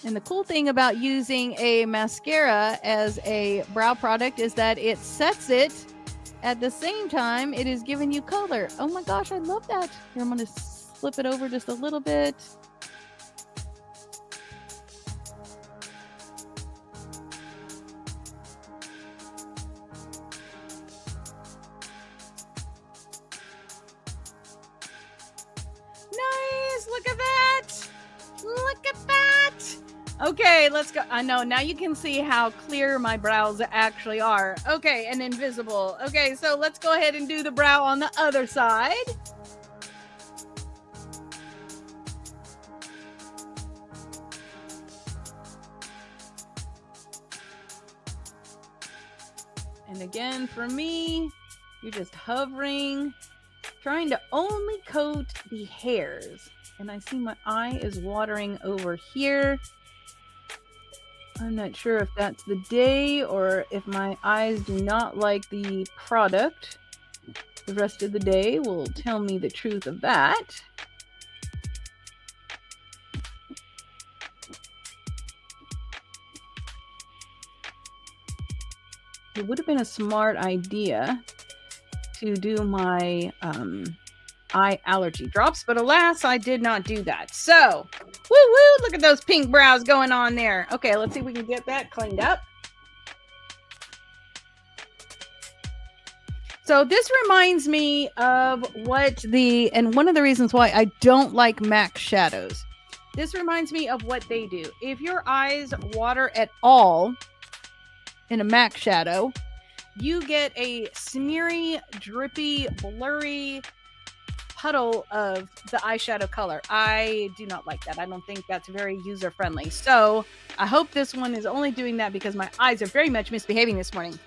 Speaker 1: And the cool thing about using a mascara as a brow product is that it sets it at the same time it is giving you color. Oh my gosh, I love that. Here, I'm going to slip it over just a little bit. Nice, look at that. Look at that. Okay, let's go. I know, now you can see how clear my brows actually are. Okay, and invisible. Okay, so let's go ahead and do the brow on the other side. And again, for me, you're just hovering, trying to only coat the hairs. And I see my eye is watering over here. I'm not sure if that's the day or if my eyes do not like the product. The rest of the day will tell me the truth of that. It would have been a smart idea to do my eye allergy drops, but alas, I did not do that. So, woo, look at those pink brows going on there. Okay, let's see if we can get that cleaned up. So this reminds me of and one of the reasons why I don't like MAC shadows. This reminds me of what they do. If your eyes water at all in a MAC shadow, you get a smeary, drippy, blurry puddle of the eyeshadow color. I do not like that. I don't think that's very user friendly. So I hope this one is only doing that because my eyes are very much misbehaving this morning.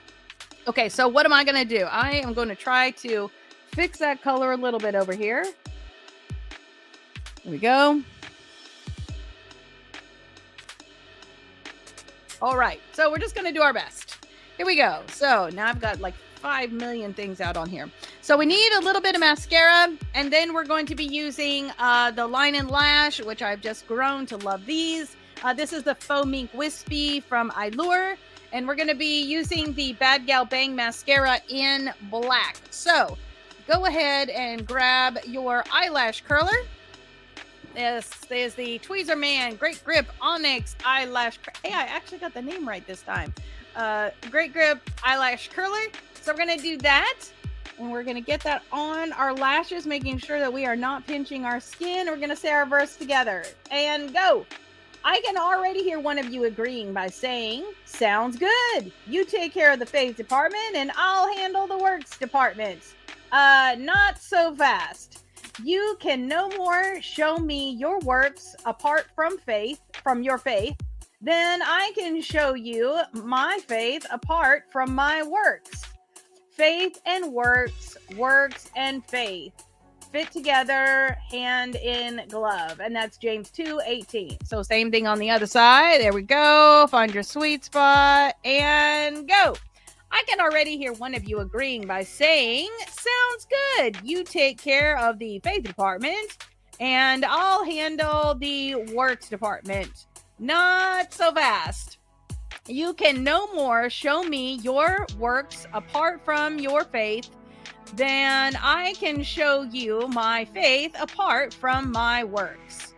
Speaker 1: Okay, so what am I going to do? I am going to try to fix that color a little bit over here. There we go. All right, so we're just going to do our best. Here we go. So now I've got like 5 million things out on here. So we need a little bit of mascara, and then we're going to be using the Line and Lash, which I've just grown to love these. This is the Faux Mink Wispy from Allure. And we're going to be using the Bad Gal Bang Mascara in black. So go ahead and grab your eyelash curler. This is the Tweezer Man Great Grip Onyx Eyelash. Hey, I actually got the name right this time. Great Grip Eyelash Curler. So we're going to do that. And we're going to get that on our lashes, making sure that we are not pinching our skin. We're going to say our verse together. And go. I can already hear one of you agreeing by saying, sounds good. You take care of the face department and I'll handle the works department. Not so fast. You can no more show me your works apart from your faith, than I can show you my faith apart from my works. Faith and works, works and faith fit together hand in glove. And that's James 2:18. So same thing on the other side. There we go. Find your sweet spot and go. I can already hear one of you agreeing by saying, sounds good. You take care of the faith department and I'll handle the works department. Not so fast. You can no more show me your works apart from your faith than I can show you my faith apart from my works.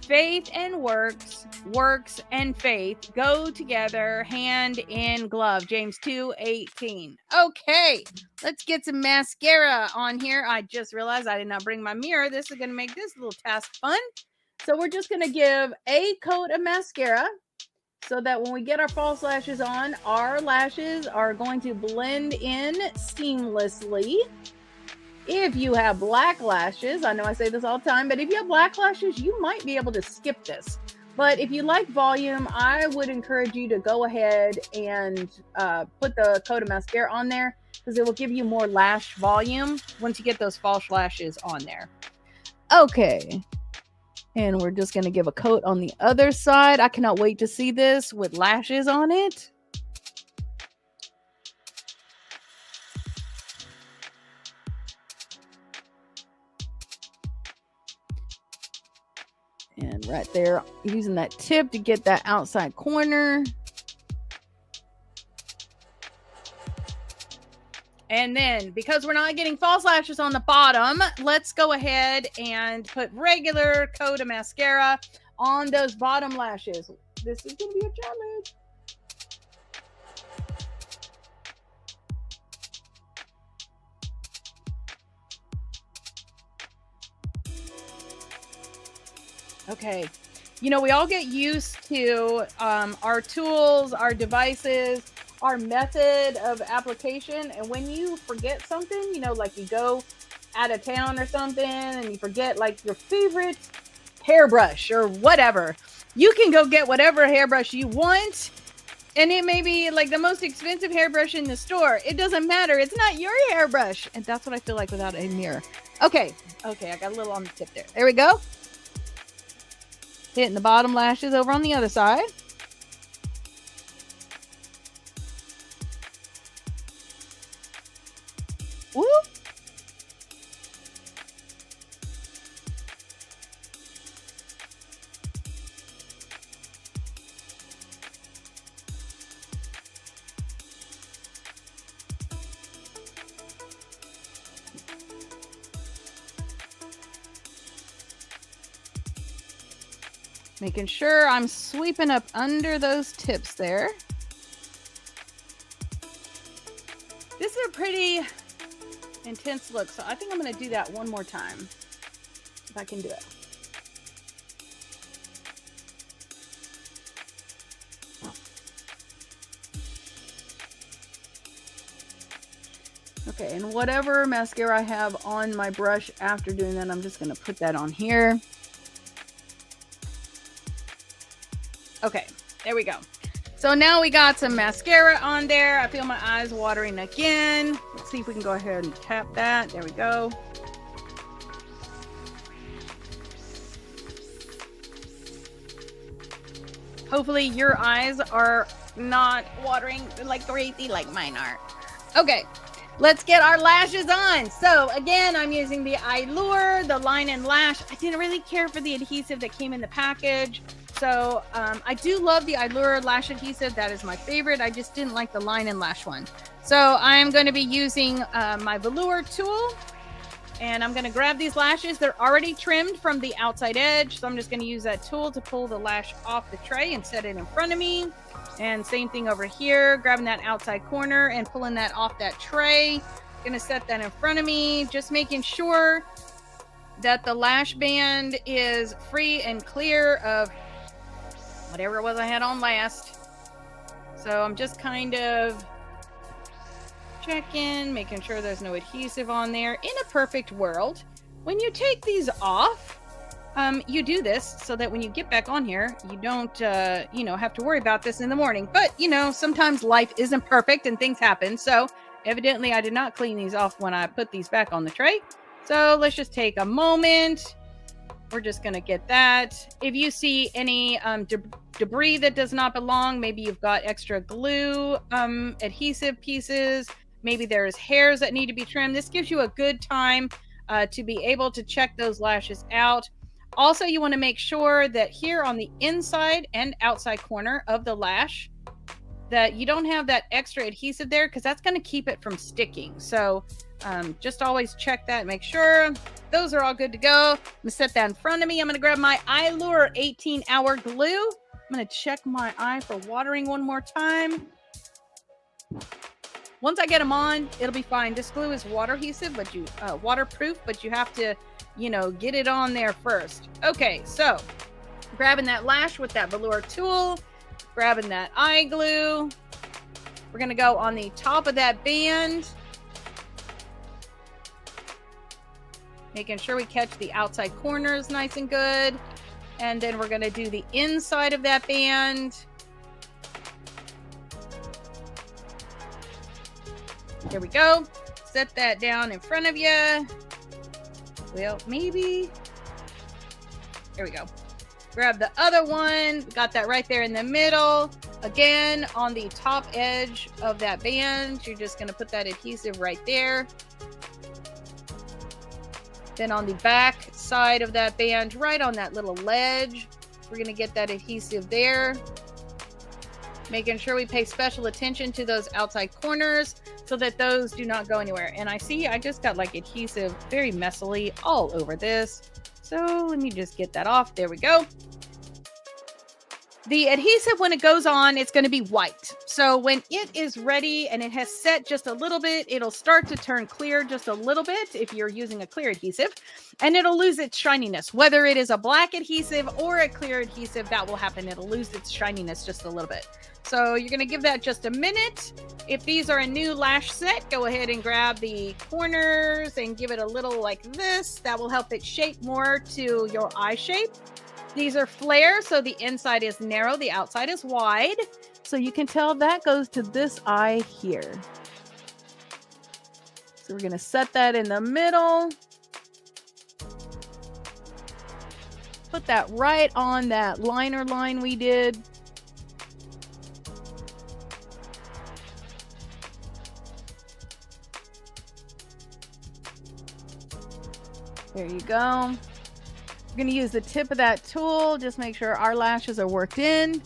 Speaker 1: Faith and works, works and faith go together hand in glove. James 2:18. Okay, let's get some mascara on here. I just realized I did not bring my mirror. This is going to make this little task fun. So we're just going to give a coat of mascara so that when we get our false lashes on, our lashes are going to blend in seamlessly. If you have black lashes, I know I say this all the time, but if you have black lashes, you might be able to skip this. But if you like volume, I would encourage you to go ahead and put the coat of mascara on there because it will give you more lash volume once you get those false lashes on there. Okay. And we're just going to give a coat on the other side. I cannot wait to see this with lashes on it. And right there, using that tip to get that outside corner. And then, because we're not getting false lashes on the bottom, let's go ahead and put regular coat of mascara on those bottom lashes. This is going to be a challenge. Okay. You know, we all get used to our tools, our devices, our method of application. And when you forget something, you know, like you go out of town or something and you forget like your favorite hairbrush or whatever, you can go get whatever hairbrush you want. And it may be like the most expensive hairbrush in the store. It doesn't matter. It's not your hairbrush. And that's what I feel like without a mirror. Okay. Okay. I got a little on the tip there. There we go. Hitting the bottom lashes over on the other side. Woo! Making sure I'm sweeping up under those tips there. This is a pretty intense look. So I think I'm going to do that one more time. If I can do it. Okay, and whatever mascara I have on my brush after doing that, I'm just going to put that on here. Okay, there we go. So now we got some mascara on there. I feel my eyes watering again. Let's see if we can go ahead and tap that. There we go. Hopefully your eyes are not watering like crazy like mine are. Okay, let's get our lashes on. So again, I'm using the Allure, the Line and Lash. I didn't really care for the adhesive that came in the package. So I do love the Allure lash adhesive. That is my favorite. I just didn't like the Line and Lash one. So I'm going to be using my velour tool. And I'm going to grab these lashes. They're already trimmed from the outside edge. So I'm just going to use that tool to pull the lash off the tray and set it in front of me. And same thing over here, grabbing that outside corner and pulling that off that tray. Going to set that in front of me. Just making sure that the lash band is free and clear of whatever it was I had on last. So I'm just kind of checking, making sure there's no adhesive on there. In a perfect world, when you take these off, you do this so that when you get back on here, you don't, have to worry about this in the morning. But, sometimes life isn't perfect and things happen. So evidently I did not clean these off when I put these back on the tray. So let's just take a moment. We're just going to get that. If you see any debris that does not belong, maybe you've got extra glue, adhesive pieces, maybe there's hairs that need to be trimmed. This gives you a good time to be able to check those lashes out. Also, you want to make sure that here on the inside and outside corner of the lash, that you don't have that extra adhesive there, because that's going to keep it from sticking. So just always check that, make sure those are all good to go. I'm going to set that in front of me. I'm going to grab my Allure 18-hour glue. I'm going to check my eye for watering one more time. Once I get them on, it'll be fine. This glue is waterproof, but you have to, get it on there first. Okay, so grabbing that lash with that velour tool, grabbing that eye glue. We're going to go on the top of that band, making sure we catch the outside corners nice and good. And then we're going to do the inside of that band. There we go. Set that down in front of you. Well, maybe. There we go. Grab the other one. Got that right there in the middle. Again, on the top edge of that band, you're just going to put that adhesive right there. Then on the back side of that band, right on that little ledge, we're going to get that adhesive there. Making sure we pay special attention to those outside corners so that those do not go anywhere. And I see I just got like adhesive very messily all over this. So let me just get that off. There we go. The adhesive, when it goes on, it's going to be white. So when it is ready and it has set just a little bit, it'll start to turn clear just a little bit if you're using a clear adhesive, and it'll lose its shininess. Whether it is a black adhesive or a clear adhesive, that will happen. It'll lose its shininess just a little bit. So you're going to give that just a minute. If these are a new lash set, go ahead and grab the corners and give it a little like this. That will help it shape more to your eye shape. These are flare, so the inside is narrow, the outside is wide. So you can tell that goes to this eye here. So we're going to set that in the middle. Put that right on that liner line we did. There you go. We're going to use the tip of that tool. Just make sure our lashes are worked in.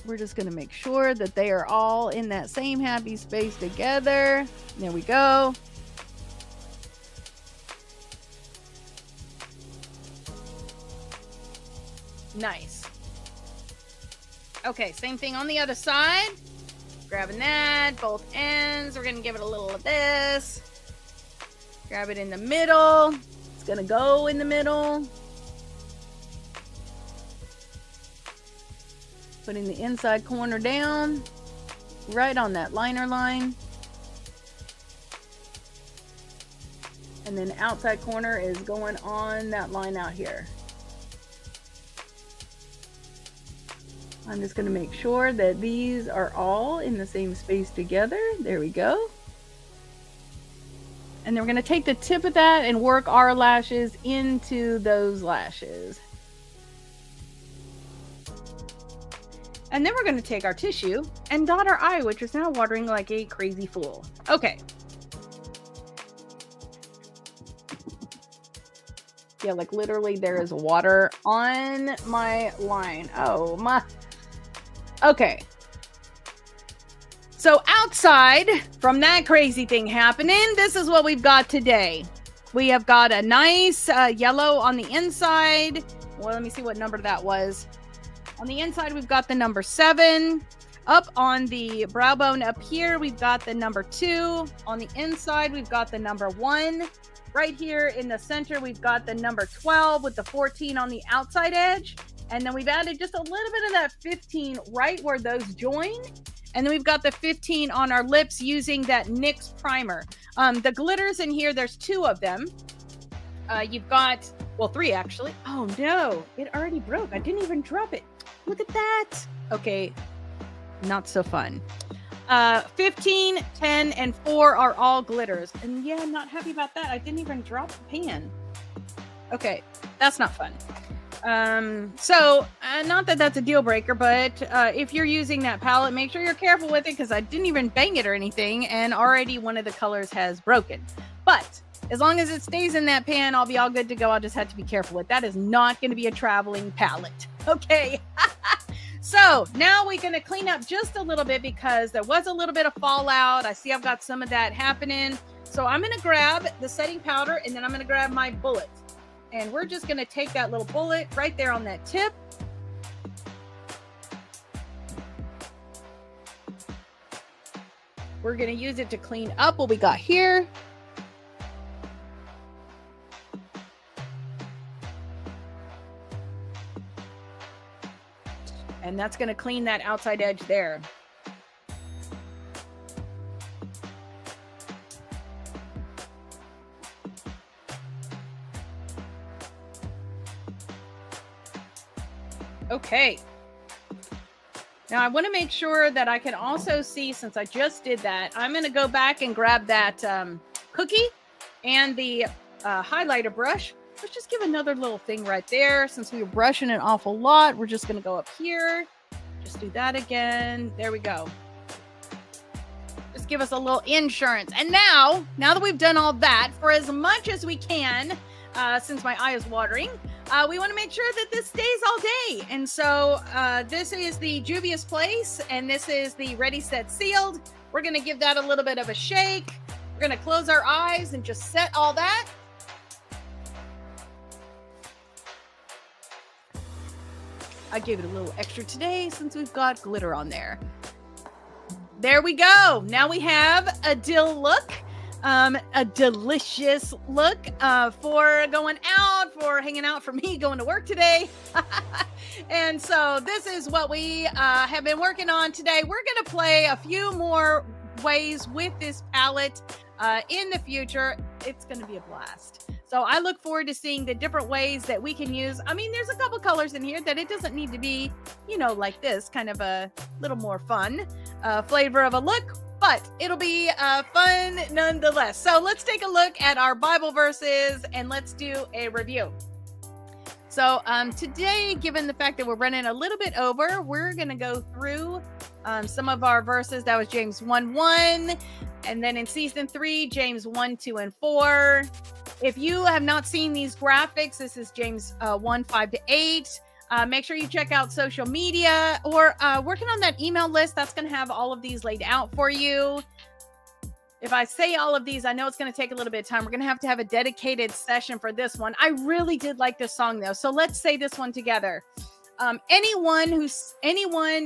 Speaker 1: We're just going to make sure that they are all in that same happy space together. There we go. Nice. Okay, same thing on the other side. grabbing that, both ends. We're going to give it a little of this. Grab it in the middle. It's going to go in the middle. Putting the inside corner down, right on that liner line. And then outside corner is going on that line out here. I'm just going to make sure that these are all in the same space together. There we go. And then we're going to take the tip of that and work our lashes into those lashes. And then we're going to take our tissue and dot our eye, which is now watering like a crazy fool. Okay. Yeah, like literally there is water on my line. Oh my. Okay. So outside from that crazy thing happening, this is what we've got today. We have got a nice yellow on the inside. Well, let me see what number that was. On the inside, we've got the number 7. Up on the brow bone up here, we've got the number 2. On the inside, we've got the number 1. Right here in the center, we've got the number 12 with the 14 on the outside edge. And then we've added just a little bit of that 15 right where those join. And then we've got the 15 on our lips using that NYX primer. The glitters in here, there's 2 of them. You've got, well, 3 actually. Oh no, it already broke. I didn't even drop it. Look at that. Okay, not so fun. 15, 10, and 4 are all glitters. And yeah, I'm not happy about that. I didn't even drop the pan. Okay, that's not fun. Not that that's a deal breaker, but if you're using that palette, make sure you're careful with it because I didn't even bang it or anything, and already one of the colors has broken. But as long as it stays in that pan, I'll be all good to go. I'll just have to be careful with that. Is not going to be a traveling palette. Okay. So now we're going to clean up just a little bit because there was a little bit of fallout. I see I've got some of that happening. So I'm going to grab the setting powder and then I'm going to grab my bullet. And we're just going to take that little bullet right there on that tip. We're going to use it to clean up what we got here. And that's going to clean that outside edge there. Okay. Now I want to make sure that I can also see, since I just did that, I'm going to go back and grab that cookie and the highlighter brush. Let's just give another little thing right there. Since we were brushing an awful lot, we're just going to go up here. Just do that again. There we go. Just give us a little insurance. And now that we've done all that, for as much as we can, since my eye is watering, we want to make sure that this stays all day. And so this is the Juvia's Place, and this is the Ready, Set, Sealed. We're going to give that a little bit of a shake. We're going to close our eyes and just set all that. I gave it a little extra today since we've got glitter on there. There we go. Now we have a dill look, a delicious look for going out, for hanging out, for me going to work today. And so this is what we have been working on today. We're going to play a few more ways with this palette in the future. It's going to be a blast. So I look forward to seeing the different ways that we can use. I mean, there's a couple colors in here that it doesn't need to be, you know, like this, kind of a little more fun flavor of a look, but it'll be fun nonetheless. So let's take a look at our Bible verses and let's do a review. So today, given the fact that we're running a little bit over, we're going to go through some of our verses. That was James 1:1. And then in season 3, James 1, 2, and 4. If you have not seen these graphics, this is James 1, 5 to 8. Make sure you check out social media or working on that email list. That's going to have all of these laid out for you. If I say all of these, I know it's going to take a little bit of time. We're going to have a dedicated session for this one. I really did like this song, though. So let's say this one together. Anyone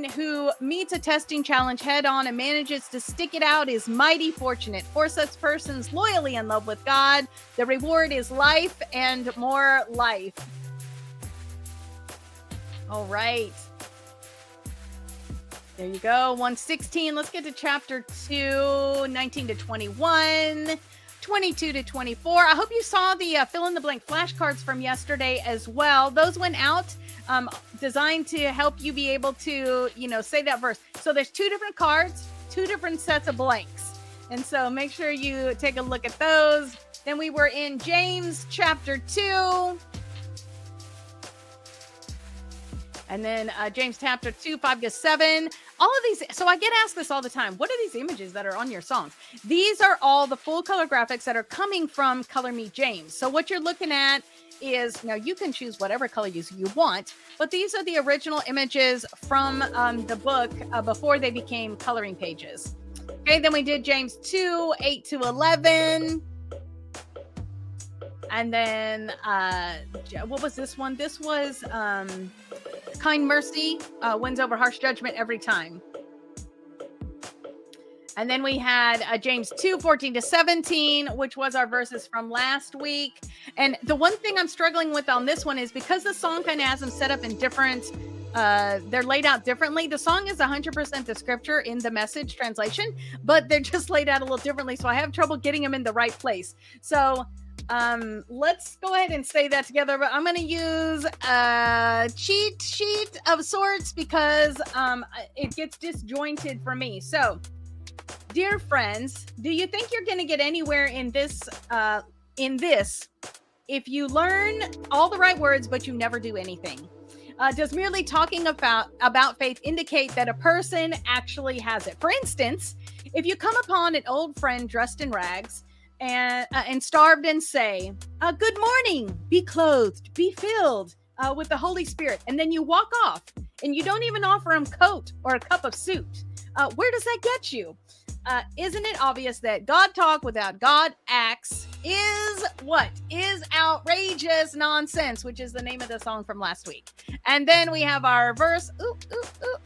Speaker 1: who meets a testing challenge head on and manages to stick it out is mighty fortunate. For such persons loyally in love with God, the reward is life and more life. All right. There you go. 116. Let's get to chapter 2, 19 to 21. 22 to 24. I hope you saw the fill in the blank flashcards from yesterday as well. Those went out designed to help you be able to, say that verse. So there's 2 different cards, 2 different sets of blanks. And so make sure you take a look at those. Then we were in James chapter 2. And then James chapter 2, 5 to 7. All of these. So I get asked this all the time. What are these images that are on your songs? These are all the full color graphics that are coming from Color Me James. So what you're looking at is, now you can choose whatever color you want, but these are the original images from the book before they became coloring pages. Okay, then we did James 2, 8 to 11. And then, what was this one? This was kind mercy wins over harsh judgment every time. And then we had James 2, 14 to 17, which was our verses from last week. And the one thing I'm struggling with on this one is because the song kind of has them set up in different, they're laid out differently. The song is 100% the scripture in the Message translation, but they're just laid out a little differently. So I have trouble getting them in the right place. So let's go ahead and say that together, but I'm going to use a cheat sheet of sorts because it gets disjointed for me. So, dear friends, do you think you're going to get anywhere in this if you learn all the right words but you never do anything? Does merely talking about faith indicate that a person actually has it? For instance, if you come upon an old friend dressed in rags and starved and say, good morning, be clothed, be filled with the Holy Spirit, and then you walk off and you don't even offer him coat or a cup of soup, where does that get you? Isn't it obvious that God talk without God acts is what? Is outrageous nonsense, which is the name of the song from last week. And then we have our verse,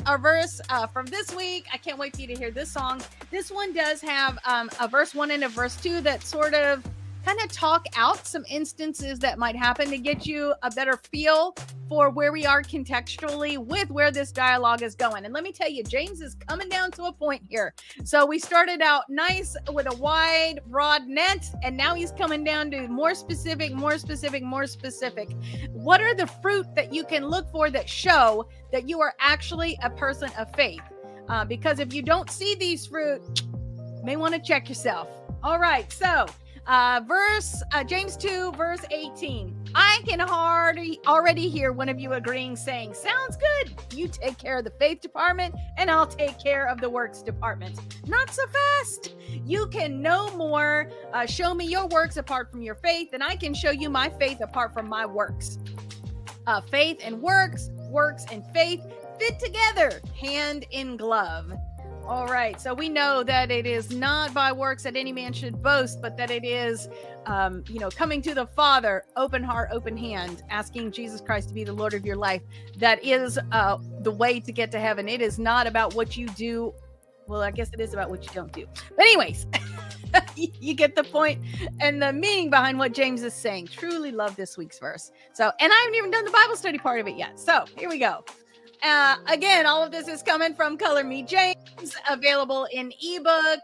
Speaker 1: our verse from this week. I can't wait for you to hear this song. This one does have a verse 1 and a verse 2 that sort of kind of talk out some instances that might happen to get you a better feel for where we are contextually with where this dialogue is going. And let me tell you, James is coming down to a point here. So we started out nice with a wide, broad net, and now he's coming down to more specific, more specific, more specific. What are the fruit that you can look for that show that you are actually a person of faith? Because if you don't see these fruit, you may want to check yourself. All right, so James 2, verse 18. I can already hear one of you agreeing, saying, sounds good. You take care of the faith department and I'll take care of the works department. Not so fast. You can no more show me your works apart from your faith than I can show you my faith apart from my works. Faith and works and faith fit together, hand in glove. All right, so we know that it is not by works that any man should boast, but that it is, coming to the Father, open heart, open hand, asking Jesus Christ to be the Lord of your life. That is the way to get to heaven. It is not about what you do. Well, I guess it is about what you don't do. But anyways, you get the point and the meaning behind what James is saying. Truly love this week's verse. So, and I haven't even done the Bible study part of it yet. So here we go. Again, all of this is coming from Color Me James, available in ebook,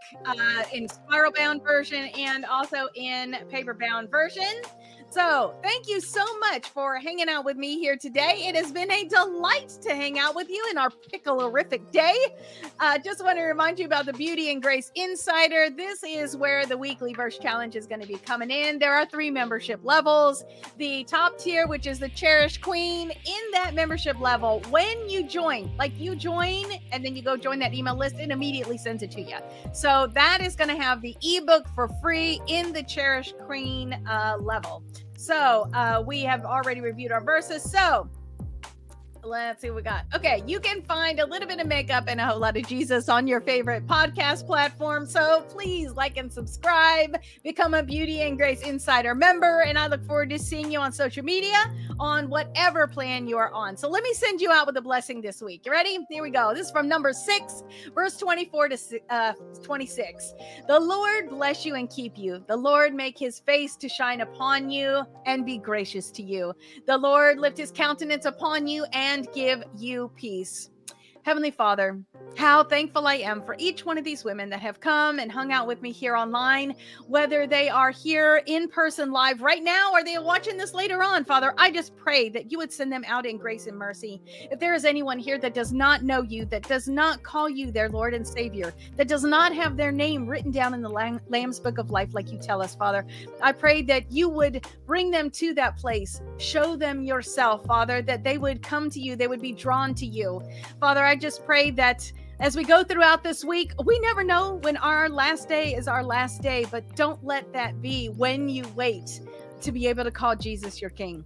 Speaker 1: in spiral bound version, and also in paper bound version. So thank you so much for hanging out with me here today. It has been a delight to hang out with you in our pickle-orific day. Just want to remind you about the Beauty and Grace Insider. This is where the weekly verse challenge is going to be coming in. There are 3 membership levels. The top tier, which is the Cherished Queen, in that membership level, when you join, and then you go join that email list, it immediately sends it to you. So that is going to have the ebook for free in the Cherished Queen level. So we have already reviewed our verses. So let's see what we got. Okay, you can find a little bit of makeup and a whole lot of Jesus on your favorite podcast platform. So please like and subscribe, become a Beauty and Grace Insider member, and I look forward to seeing you on social media on whatever plan you are on. So let me send you out with a blessing this week. You ready? Here we go. This is from Numbers 6, verse 24 to 26. The Lord bless you and keep you. The Lord make his face to shine upon you and be gracious to you. The Lord lift his countenance upon you and give you peace. Heavenly Father, how thankful I am for each one of these women that have come and hung out with me here online, whether they are here in person live right now or they are watching this later on. Father, I just pray that you would send them out in grace and mercy. If there is anyone here that does not know you, that does not call you their Lord and Savior, that does not have their name written down in the Lamb's Book of Life like you tell us, Father, I pray that you would bring them to that place. Show them yourself, Father, that they would come to you, they would be drawn to you. Father, I just pray that as we go throughout this week, we never know when our last day is our last day, but don't let that be when you wait to be able to call Jesus your King.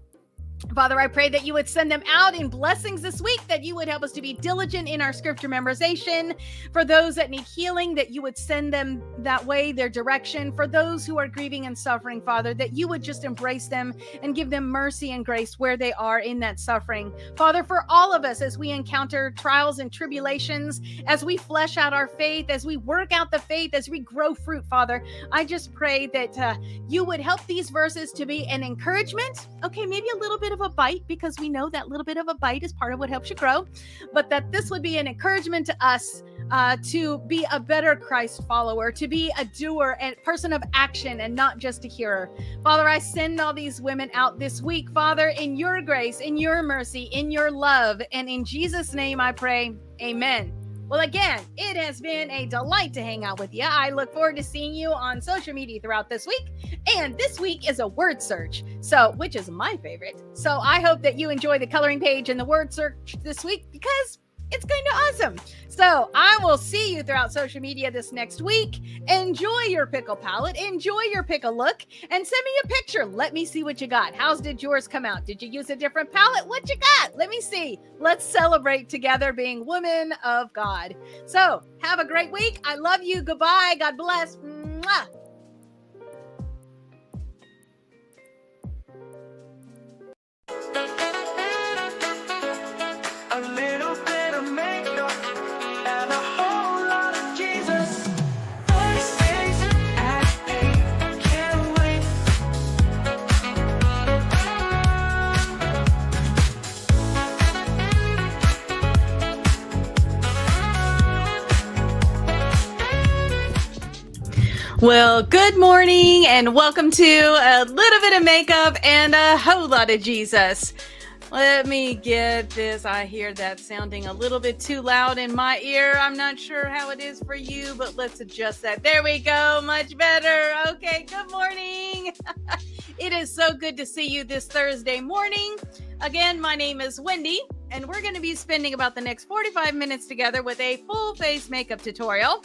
Speaker 1: Father, I pray that you would send them out in blessings this week, that you would help us to be diligent in our scripture memorization. For those that need healing, that you would send them that way, their direction. For those who are grieving and suffering, Father, that you would just embrace them and give them mercy and grace where they are in that suffering. Father, for all of us, as we encounter trials and tribulations, as we flesh out our faith, as we work out the faith, as we grow fruit, Father, I just pray that you would help these verses to be an encouragement. Okay, maybe a little bit of a bite, because we know that little bit of a bite is part of what helps you grow, but that this would be an encouragement to us to be a better Christ follower, to be a doer and person of action and not just a hearer. Father, I send all these women out this week, Father, in your grace, in your mercy, in your love, and in Jesus' name I pray, amen. Well, again, it has been a delight to hang out with you. I look forward to seeing you on social media throughout this week. And this week is a word search, which is my favorite. So I hope that you enjoy the coloring page and the word search this week, because it's kind of awesome. So I will see you throughout social media this next week. Enjoy your pickle palette. Enjoy your pickle look. And send me a picture. Let me see what you got. Did yours come out? Did you use a different palette? What you got? Let me see. Let's celebrate together being women of God. So have a great week. I love you. Goodbye. God bless. Mwah.
Speaker 2: A little bit of makeup and a whole lot of Jesus. First days at 8, can't wait.
Speaker 1: Well, good morning and welcome to a little bit of makeup and a whole lot of Jesus. Let me get this. I hear that sounding a little bit too loud in my ear. I'm not sure how it is for you, but let's adjust that. There we go. Much better. Okay, good morning. It is so good to see you this Thursday morning. Again, my name is Wendy, and we're going to be spending about the next 45 minutes together with a full face makeup tutorial.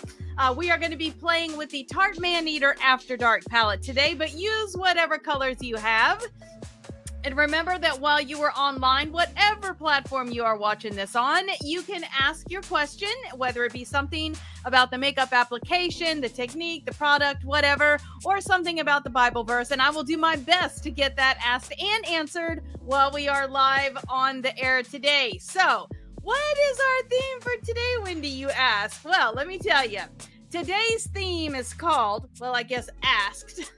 Speaker 1: We are going to be playing with the Tarte Man Eater After Dark palette today, but use whatever colors you have. And remember that while you are online, whatever platform you are watching this on, you can ask your question, whether it be something about the makeup application, the technique, the product, whatever, or something about the Bible verse. And I will do my best to get that asked and answered while we are live on the air today. So, what is our theme for today, Wendy, you ask? Well, let me tell you. Today's theme is called, well, I guess asked,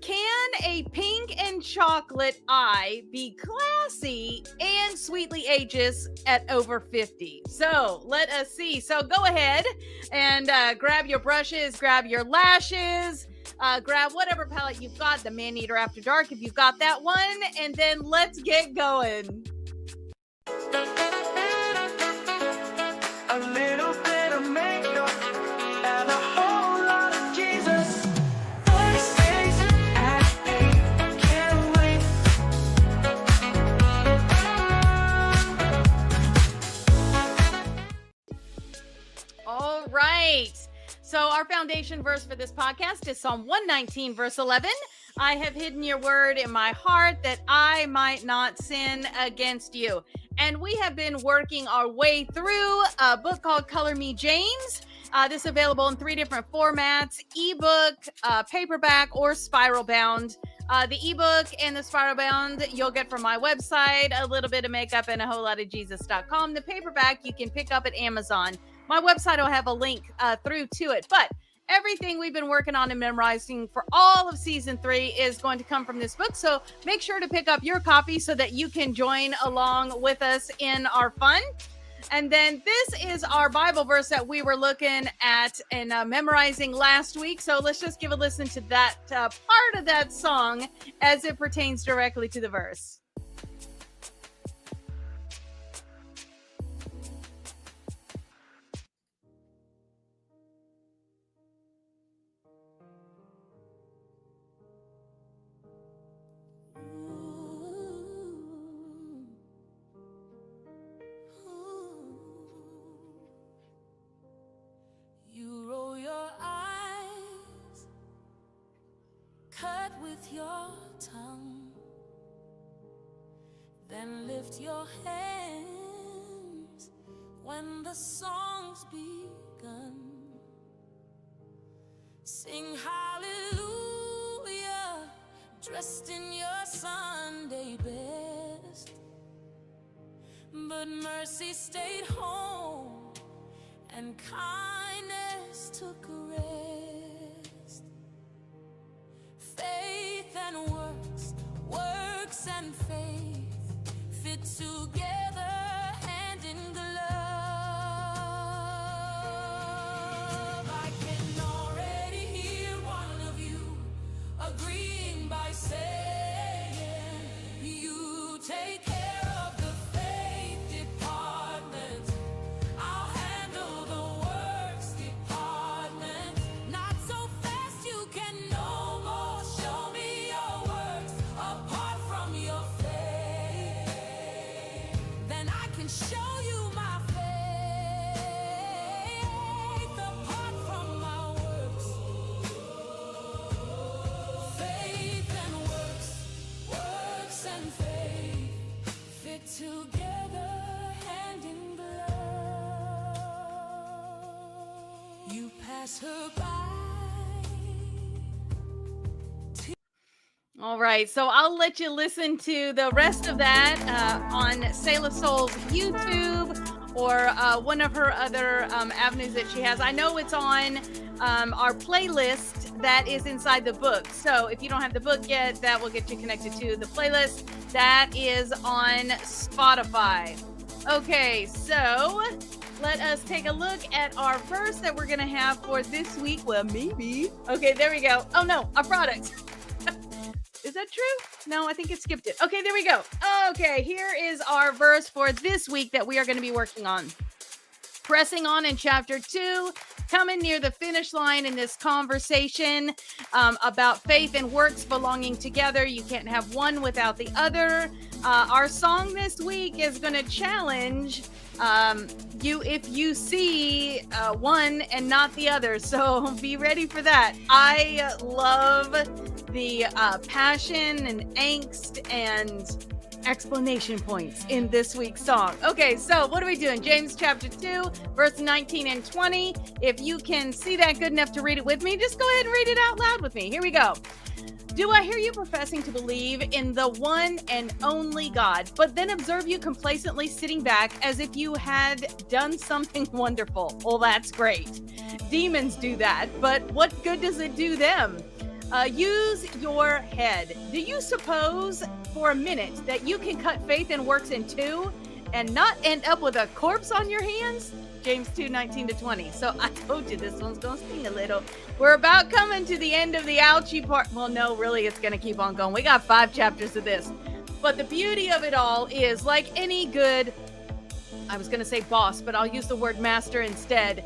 Speaker 1: can a pink and chocolate eye be classy and sweetly ages at over 50? So let us see. So go ahead and grab your brushes, grab your lashes, grab whatever palette you've got, the Man Eater After Dark if you've got that one, and then let's get going.
Speaker 2: A little bit of makeup and a whole lot of Jesus. First days at 8, can't wait.
Speaker 1: All right. So our foundation verse for this podcast is Psalm 119, verse 11. I have hidden your word in my heart that I might not sin against you. And we have been working our way through a book called Color Me James. This is available in 3 different formats: ebook, paperback, or spiral bound. The ebook and the spiral bound you'll get from my website, a little bit of makeup and a whole lot of Jesus.com. The paperback you can pick up at Amazon. My website will have a link through to it. But everything we've been working on and memorizing for all of season 3 is going to come from this book. So make sure to pick up your copy so that you can join along with us in our fun. And then this is our Bible verse that we were looking at and memorizing last week. So let's just give a listen to that part of that song as it pertains directly to the verse.
Speaker 5: Your tongue, then lift your hands when the song's begun. Sing hallelujah, dressed in your Sunday best, but mercy stayed home and kindness took a rest. Faith and works, works and faith fit together hand in glove. I can already hear one of you agreeing by saying, you take care of the faith department, I'll handle the works department. Not so fast you can no more show me your works apart from your faith. Then I can show you my faith apart from my works. Faith and works, works and faith fit together hand in glove. You pass her by.
Speaker 1: All right, so I'll let you listen to the rest of that on Selah Soul's YouTube or one of her other avenues that she has. I know it's on our playlist that is inside the book. So if you don't have the book yet, that will get you connected to the playlist that is on Spotify. Okay, so let us take a look at our verse that we're going to have for this week. Well, maybe. Okay, there we go. Oh, no, our product. Is that true? No, I think it skipped it. Okay, there we go. Okay, here is our verse for this week that we are going to be working on. Pressing on in chapter 2, coming near the finish line in this conversation about faith and works belonging together. You can't have one without the other. Our song this week is going to challenge you if you see one and not the other. So be ready for that. I love the passion and angst and explanation points in this week's song. Okay, so what are we doing? James chapter 2, verse 19 and 20. If you can see that good enough to read it with me, just go ahead and read it out loud with me. Here we go. Do I hear you professing to believe in the one and only God, but then observe you complacently sitting back as if you had done something wonderful? Well, that's great. Demons do that, but what good does it do them? Use your head. Do you suppose for a minute that you can cut faith and works in two and not end up with a corpse on your hands? James 2, 19 to 20. So I told you this one's going to sting a little. We're about coming to the end of the ouchie part. Well, no, really, it's going to keep on going. We got 5 chapters of this. But the beauty of it all is, like any good, I was going to say boss, but I'll use the word master instead.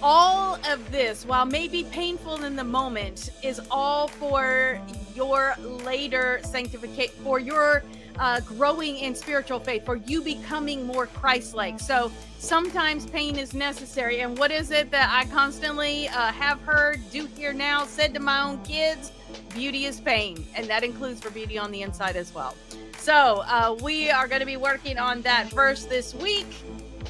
Speaker 1: All of this, while maybe painful in the moment, is all for your later sanctification, for your growing in spiritual faith, for you becoming more Christ-like. So sometimes pain is necessary. And what is it that I constantly have heard, do hear now, said to my own kids? Beauty is pain. And that includes for beauty on the inside as well. So we are going to be working on that verse this week.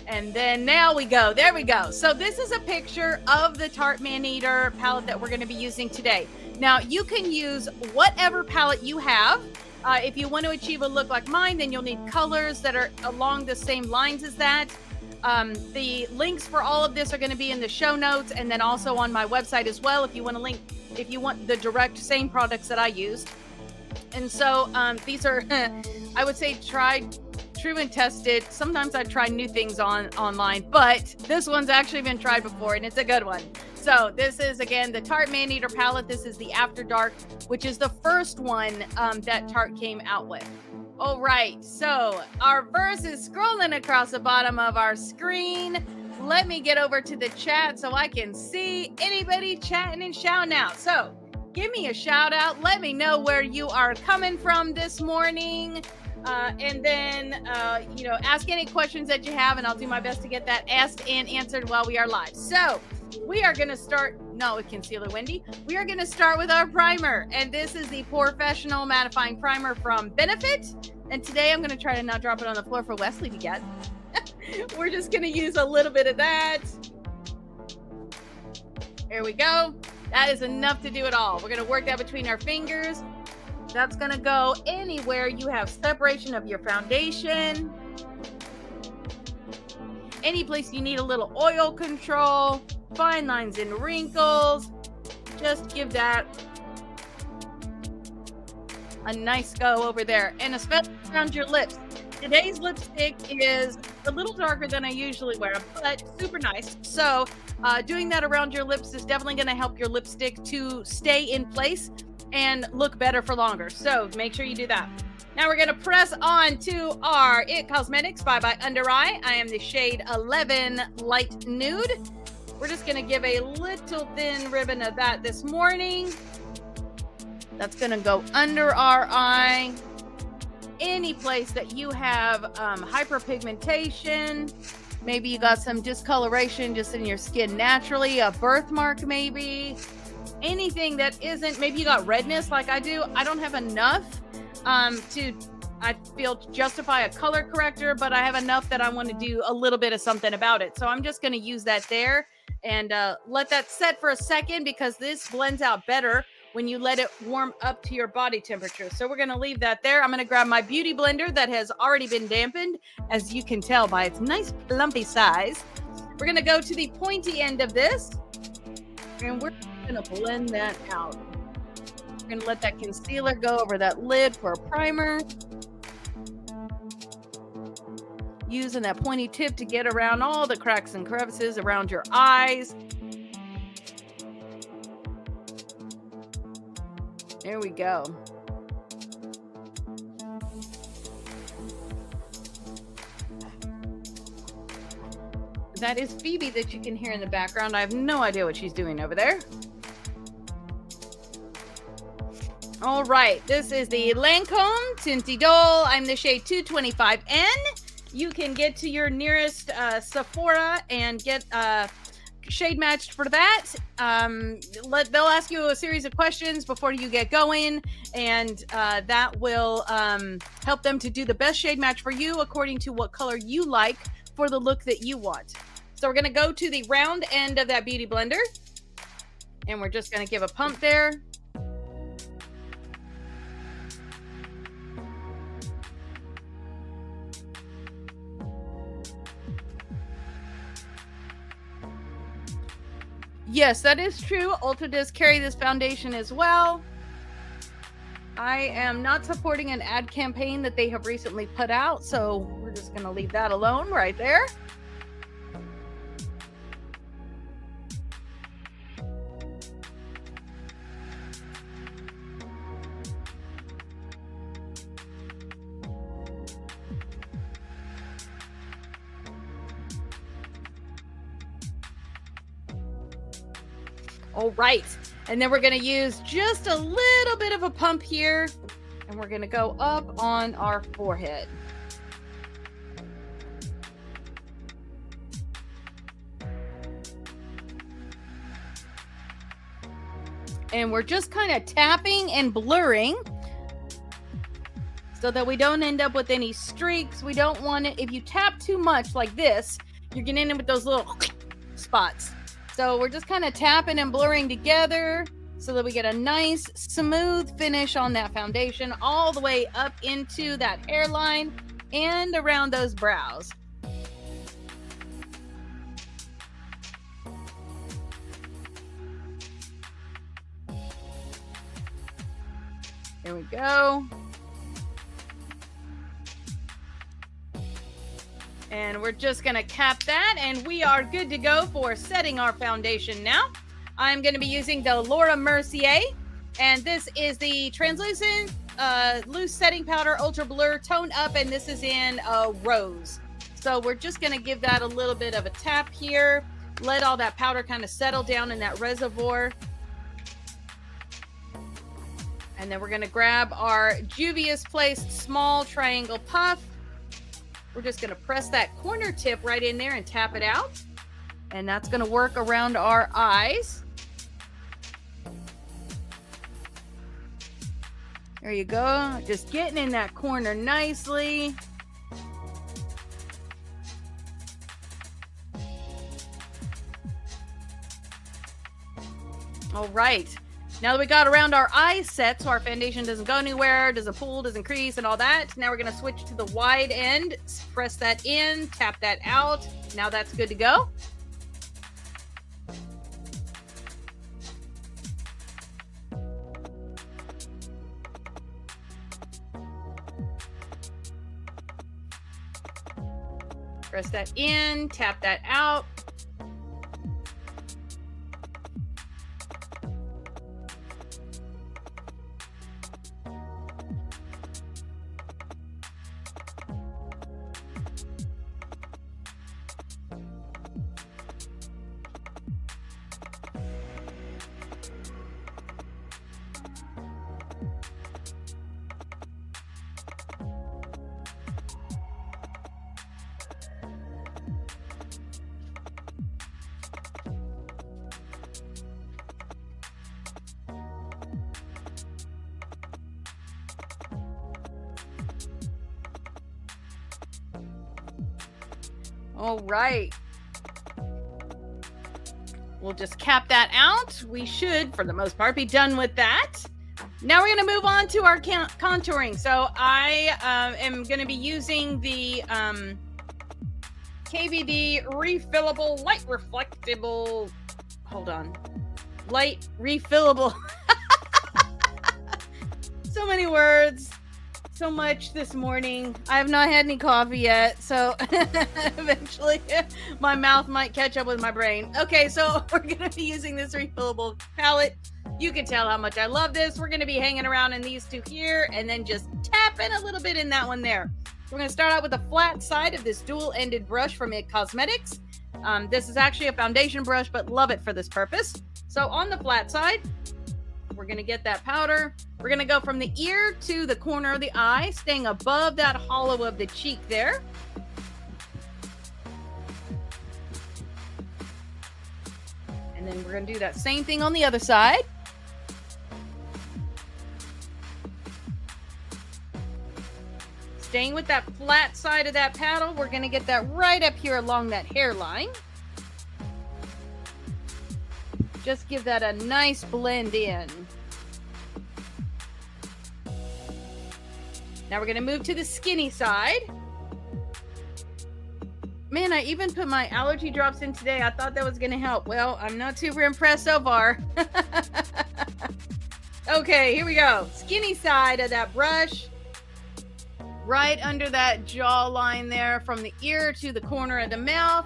Speaker 1: And then now we go. There we go. So this is a picture of the Tarte Man-Eater palette that we're going to be using today. Now, you can use whatever palette you have. If you want to achieve a look like mine, then you'll need colors that are along the same lines as that. The links for all of this are going to be in the show notes, and then also on my website as well if you want to link, if you want the direct same products that I used. And so these are, I would say, tried, true, and tested. Sometimes I try new things online, but this one's actually been tried before, and it's a good one. So this is, again, the Tarte Man-Eater palette. This is the After Dark, which is the first one that Tarte came out with. All right, so our verse is scrolling across the bottom of our screen. Let me get over to the chat so I can see anybody chatting and shouting out. So give me a shout out. Let me know where you are coming from this morning. And then, ask any questions that you have, and I'll do my best to get that asked and answered while we are live. So we are going to start, with Concealer Wendy. We are going to start with our primer, and this is the Professional Mattifying Primer from Benefit. And today I'm going to try to not drop it on the floor for Wesley to get. We're just going to use a little bit of that. There we go. That is enough to do it all. We're going to work that between our fingers. That's going to go anywhere you have separation of your foundation. Any place you need a little oil control, fine lines and wrinkles. Just give that a nice go over there. And especially around your lips. Today's lipstick is a little darker than I usually wear, but super nice. So doing that around your lips is definitely going to help your lipstick to stay in place and look better for longer. So make sure you do that. Now we're going to press on to our It Cosmetics Bye Bye Under Eye. I am the shade 11 Light Nude. We're just going to give a little thin ribbon of that this morning. That's going to go under our eye. Any place that you have hyperpigmentation, maybe you got some discoloration just in your skin naturally, a birthmark maybe, anything that isn't, maybe you got redness like I do. I don't have enough to justify a color corrector, but I have enough that I want to do a little bit of something about it. So I'm just going to use that there and let that set for a second, because this blends out better when you let it warm up to your body temperature. So we're going to leave that there. I'm going to grab my beauty blender that has already been dampened, as you can tell by its nice lumpy size. We're going to go to the pointy end of this, and we're going to blend that out. We're going to let that concealer go over that lid for a primer. Using that pointy tip to get around all the cracks and crevices around your eyes. There we go. That is Phoebe that you can hear in the background. I have no idea what she's doing over there. All right, this is the Lancome Tinty Doll. I'm the shade 225N. You can get to your nearest Sephora and get shade matched for that. They'll ask you a series of questions before you get going, and that will help them to do the best shade match for you according to what color you like for the look that you want. So we're going to go to the round end of that beauty blender, and we're just going to give a pump there. Yes, that is true. Ulta does carry this foundation as well. I am not supporting an ad campaign that they have recently put out, so we're just going to leave that alone right there. All right, and then we're going to use just a little bit of a pump here, And we're going to go up on our forehead. And we're just kind of tapping and blurring so that we don't end up with any streaks. We don't want it. If you tap too much like this, you're going to end up with those little spots. So we're just kind of tapping and blurring together so that we get a nice smooth finish on that foundation all the way up into that hairline and around those brows. There we go. And we're just going to cap that, and we are good to go for setting our foundation now. I'm going to be using the Laura Mercier, and this is the translucent loose setting powder ultra blur tone up, and this is in rose. So we're just going to give that a little bit of a tap here, let all that powder kind of settle down in that reservoir. And then we're going to grab our Juvia's Place small triangle puff. We're just going to press that corner tip right in there and tap it out. And that's going to work around our eyes. There you go. Just getting in that corner nicely. All right. Now that we got around our eyes set so our foundation doesn't go anywhere, doesn't pull, doesn't crease, and all that, now we're going to switch to the wide end. Press that in, tap that out. Now that's good to go. Press that in, tap that out. All right. We'll just cap that out. We should, for the most part, be done with that. Now we're going to move on to our contouring. So I am going to be using the KVD refillable light reflectable. Hold on. Light refillable. So many words. So much this morning. I have not had any coffee yet, so eventually my mouth might catch up with my brain. Okay, so we're going to be using this refillable palette. You can tell how much I love this. We're going to be hanging around in these two here and then just tapping a little bit in that one there. We're going to start out with the flat side of this dual-ended brush from It Cosmetics. This is actually a foundation brush, but love it for this purpose. So on the flat side, we're going to get that powder. We're going to go from the ear to the corner of the eye, staying above that hollow of the cheek there. And then we're going to do that same thing on the other side. Staying with that flat side of that paddle, we're going to get that right up here along that hairline. Just give that a nice blend in. Now we're going to move to the skinny side. Man, I even put my allergy drops in today. I thought that was going to help. Well, I'm not super impressed so far. Okay, here we go. Skinny side of that brush. Right under that jawline there, from the ear to the corner of the mouth.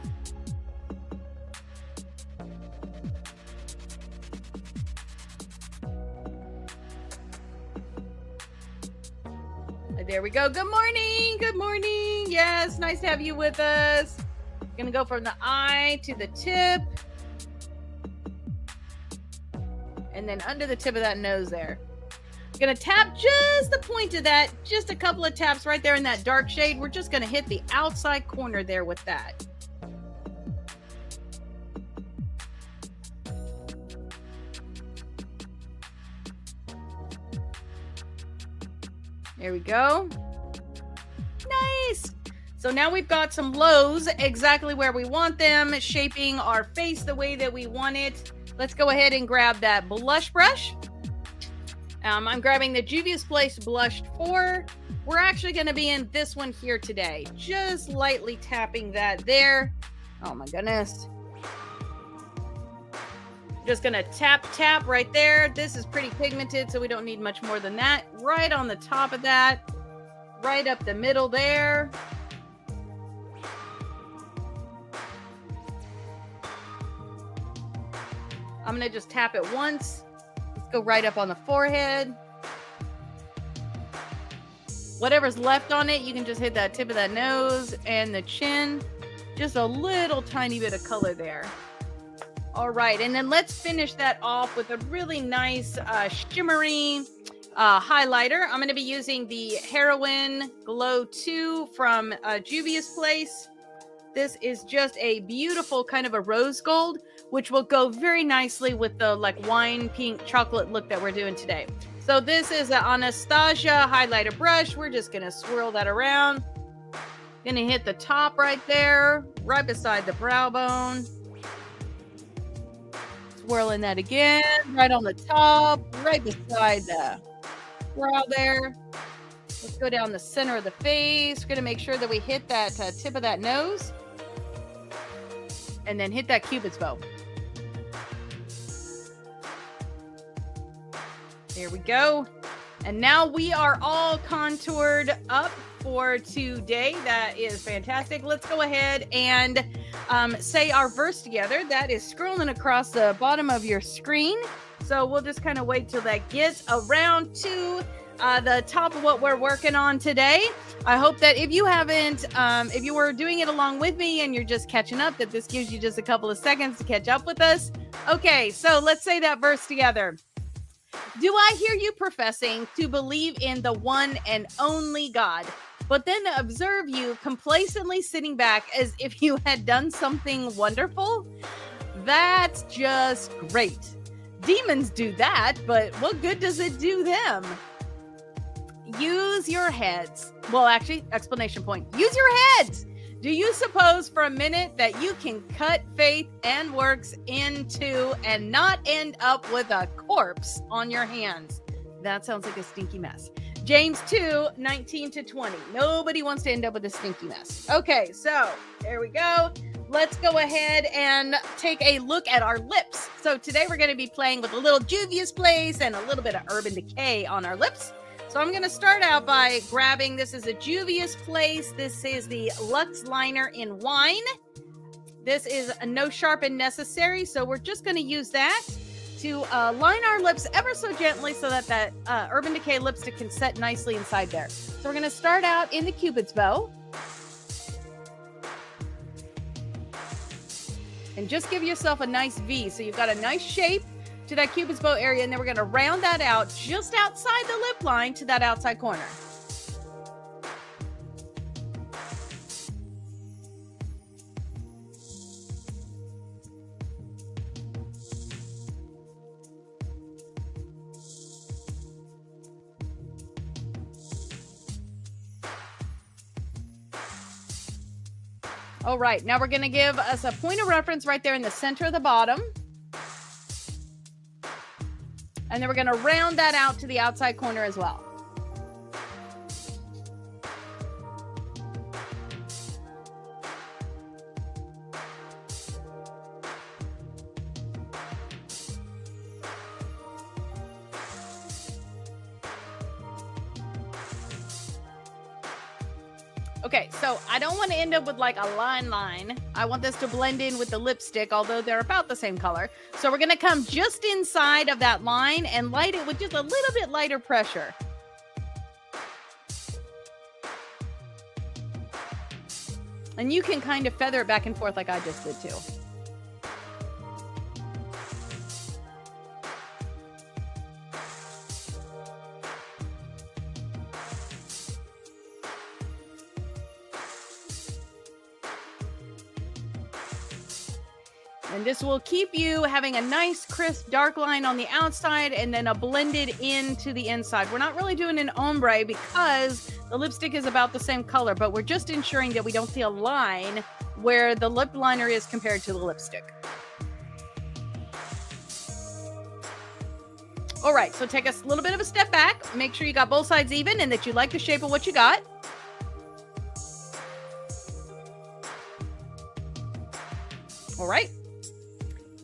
Speaker 1: There we go. Good morning. Good morning. Yes, nice to have you with us. Gonna go from the eye to the tip. And then under the tip of that nose there. Gonna tap just the point of that, just a couple of taps right there in that dark shade. We're just going to hit the outside corner there with that. There we go. Nice. So now we've got some lows exactly where we want them, shaping our face the way that we want it. Let's go ahead and grab that blush brush. I'm grabbing the Juvia's Place Blush 4. We're actually going to be in this one here today. Just lightly tapping that there. Oh my goodness. Just going to tap right there. This is pretty pigmented, so we don't need much more than that. Right on the top of that. Right up the middle there. I'm going to just tap it once. Let's go right up on the forehead. Whatever's left on it, you can just hit that tip of that nose and the chin. Just a little tiny bit of color there. All right, and then let's finish that off with a really nice shimmery highlighter. I'm going to be using the Heroin Glow 2 from Juvia's Place. This is just a beautiful kind of a rose gold, which will go very nicely with the like wine pink chocolate look that we're doing today. So this is an Anastasia highlighter brush. We're just going to swirl that around. Going to hit the top right there, right beside the brow bone. Swirling that again, right on the top, right beside the brow there. Let's go down the center of the face. We're going to make sure that we hit that tip of that nose. And then hit that Cupid's bow. There we go. And now we are all contoured up for today. That is fantastic. Let's go ahead and say our verse together. That is scrolling across the bottom of your screen. So we'll just kind of wait till that gets around to the top of what we're working on today. I hope that if you haven't, if you were doing it along with me and you're just catching up, that this gives you just a couple of seconds to catch up with us. Okay, so let's say that verse together. Do I hear you professing to believe in the one and only God, but then observe you complacently sitting back as if you had done something wonderful? That's just great. Demons do that, but what good does it do them? Use your heads. Well, actually, explanation point. Use your heads. Do you suppose for a minute that you can cut faith and works into and not end up with a corpse on your hands? That sounds like a stinky mess. James 2:19-20. Nobody wants to end up with a stinky mess. Okay, so there we go. Let's go ahead and take a look at our lips. So today we're going to be playing with a little Juvia's Place and a little bit of Urban Decay on our lips. So I'm going to start out by grabbing, this is a Juvia's Place. This is the Luxe Liner in Wine. This is a no sharpen necessary. So we're just going to use that to line our lips ever so gently so that that Urban Decay lipstick can set nicely inside there. So we're going to start out in the Cupid's bow. And just give yourself a nice V. So you've got a nice shape to that Cupid's bow area, and then we're going to round that out just outside the lip line to that outside corner. All right, now we're going to give us a point of reference right there in the center of the bottom. And then we're going to round that out to the outside corner as well. Okay, so I don't want to end up with like a line. I want this to blend in with the lipstick, although they're about the same color. So we're going to come just inside of that line and light it with just a little bit lighter pressure. And you can kind of feather it back and forth like I just did too. And this will keep you having a nice crisp dark line on the outside and then a blended into the inside. We're not really doing an ombre because the lipstick is about the same color, but we're just ensuring that we don't see a line where the lip liner is compared to the lipstick. All right, so take a little bit of a step back. Make sure you got both sides even and that you like the shape of what you got. All right.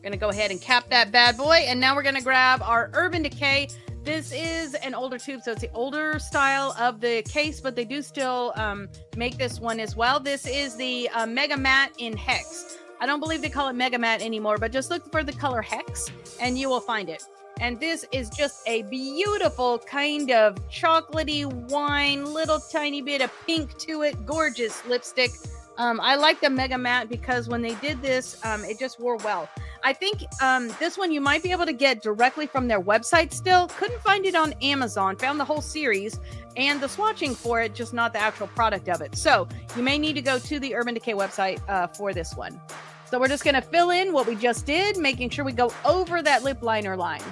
Speaker 1: Gonna go ahead and cap that bad boy, and now we're gonna grab our Urban Decay. This is an older tube, so it's the older style of the case, but they do still make this one as well. This is the Mega Matte in Hex. I don't believe they call it Mega Matte anymore, but just look for the color Hex and you will find it. And this is just a beautiful kind of chocolatey wine, little tiny bit of pink to it, gorgeous lipstick. I like the Mega Matte because when they did this, it just wore well. I think this one you might be able to get directly from their website still. Couldn't find it on Amazon. Found the whole series and the swatching for it, just not the actual product of it. So you may need to go to the Urban Decay website for this one. So we're just going to fill in what we just did, making sure we go over that lip liner line.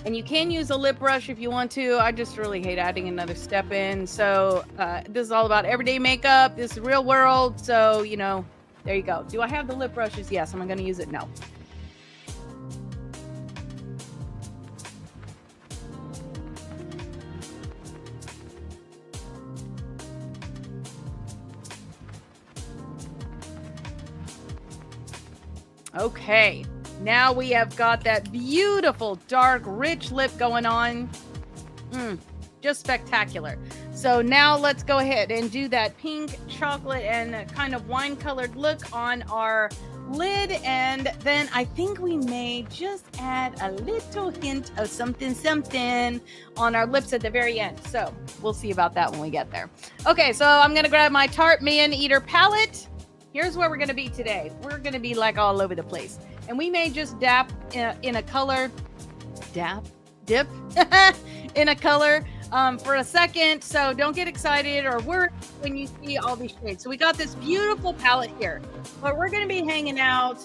Speaker 1: And you can use a lip brush if you want to. I just really hate adding another step in. So this is all about everyday makeup. This is real world. So, you know, there you go. Do I have the lip brushes? Yes. Am I going to use it? No. Okay. Now we have got that beautiful, dark, rich lip going on. Just spectacular. So now let's go ahead and do that pink, chocolate, and kind of wine-colored look on our lid. And then I think we may just add a little hint of something on our lips at the very end. So we'll see about that when we get there. Okay, so I'm going to grab my Tarte Man Eater palette. Here's where we're going to be today. We're going to be like all over the place. And we may just dip in a color in a color for a second. So don't get excited or worried when you see all these shades. So we got this beautiful palette here, but we're going to be hanging out.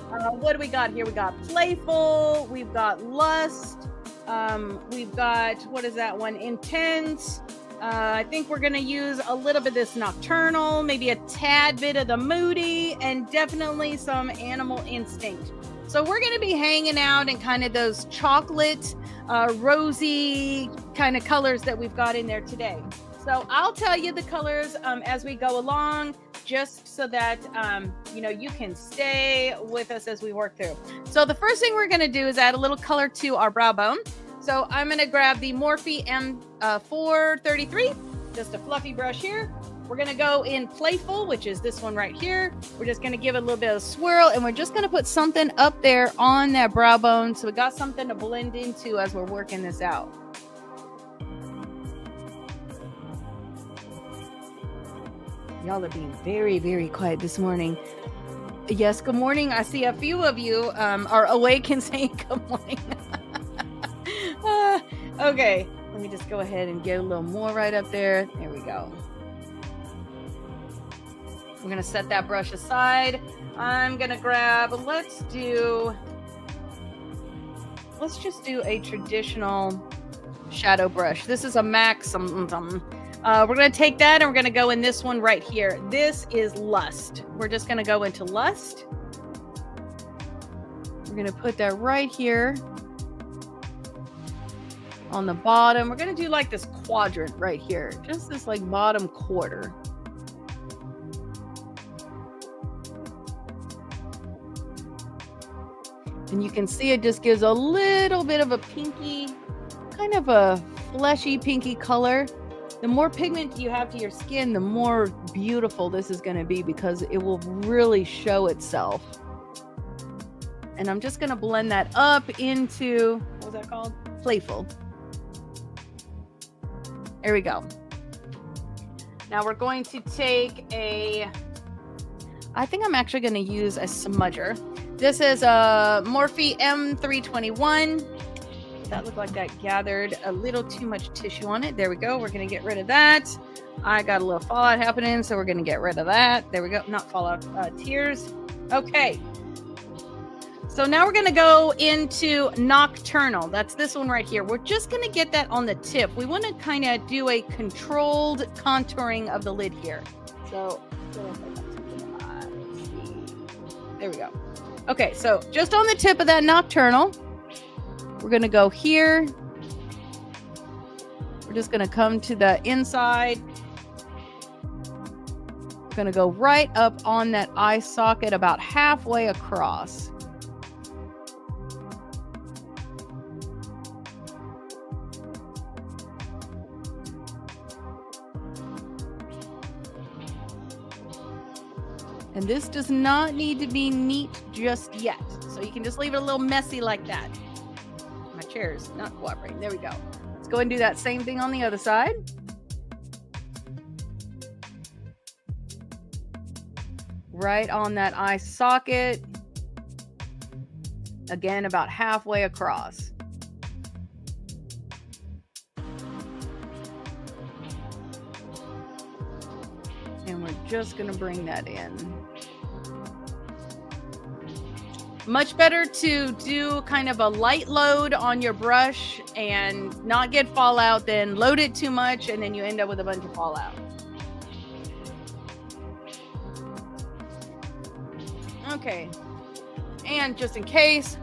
Speaker 1: What do we got here? We got Playful. We've got Lust. We've got, what is that one? Intense. I think we're going to use a little bit of this Nocturnal, maybe a tad bit of the Moody, and definitely some Animal Instinct. So we're going to be hanging out in kind of those chocolate, rosy kind of colors that we've got in there today. So I'll tell you the colors as we go along, just so that, you know, you can stay with us as we work through. So the first thing we're going to do is add a little color to our brow bone. So I'm going to grab the Morphe M433, just a fluffy brush here. We're going to go in Playful, which is this one right here. We're just going to give it a little bit of a swirl, and we're just going to put something up there on that brow bone. So we got something to blend into as we're working this out. Y'all are being very, very quiet this morning. Yes, good morning. I see a few of you are awake and saying good morning. Okay, let me just go ahead and get a little more right up there. There we go. We're going to set that brush aside. I'm going to grab, let's just do a traditional shadow brush. This is a MAC something. We're going to take that and we're going to go in this one right here. This is Lust. We're just going to go into Lust. We're going to put that right here on the bottom. We're going to do like this quadrant right here. Just this like bottom quarter. And you can see it just gives a little bit of a pinky, kind of a fleshy pinky color. The more pigment you have to your skin, the more beautiful this is going to be because it will really show itself. And I'm just going to blend that up into, what was that called? Playful. There we go. Now we're going to take I think I'm actually going to use a smudger. This is a Morphe M321. That looked like that gathered a little too much tissue on it. There we go. We're going to get rid of that. I got a little fallout happening, so we're going to get rid of that. There we go. Not fallout, tears. Okay. So now we're going to go into Nocturnal. That's this one right here. We're just going to get that on the tip. We want to kind of do a controlled contouring of the lid here. So, let's see. There we go. Okay, so just on the tip of that Nocturnal, we're going to go here. We're just going to come to the inside. We're going to go right up on that eye socket about halfway across. And this does not need to be neat just yet. So you can just leave it a little messy like that. My chair is not cooperating. There we go. Let's go and do that same thing on the other side. Right on that eye socket. Again, about halfway across. And we're just going to bring that in. Much better to do kind of a light load on your brush and not get fallout than load it too much and then you end up with a bunch of fallout. Okay. And just in case,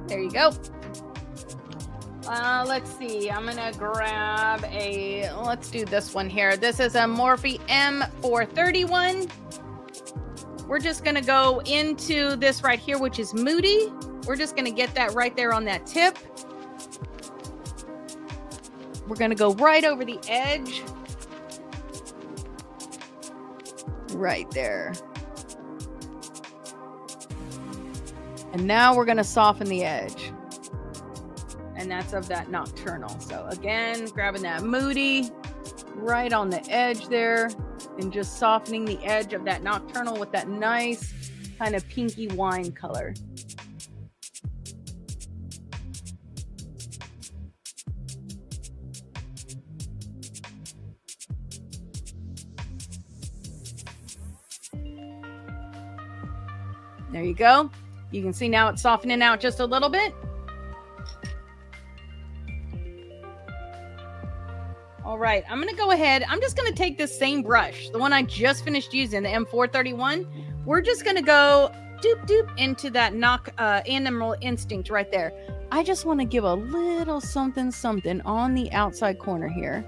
Speaker 1: there you go. Let's see. I'm going to grab let's do this one here. This is a Morphe M431. We're just going to go into this right here, which is Moody. We're just going to get that right there on that tip. We're going to go right over the edge. Right there. And now we're going to soften the edge. And that's of that Nocturnal. So again, grabbing that Moody right on the edge there and just softening the edge of that Nocturnal with that nice kind of pinky wine color. There you go. You can see now it's softening out just a little bit. All right, I'm gonna go ahead. I'm just gonna take this same brush, the one I just finished using, the M431. We're just gonna go doop doop into that Animal Instinct right there. I just want to give a little something something on the outside corner here.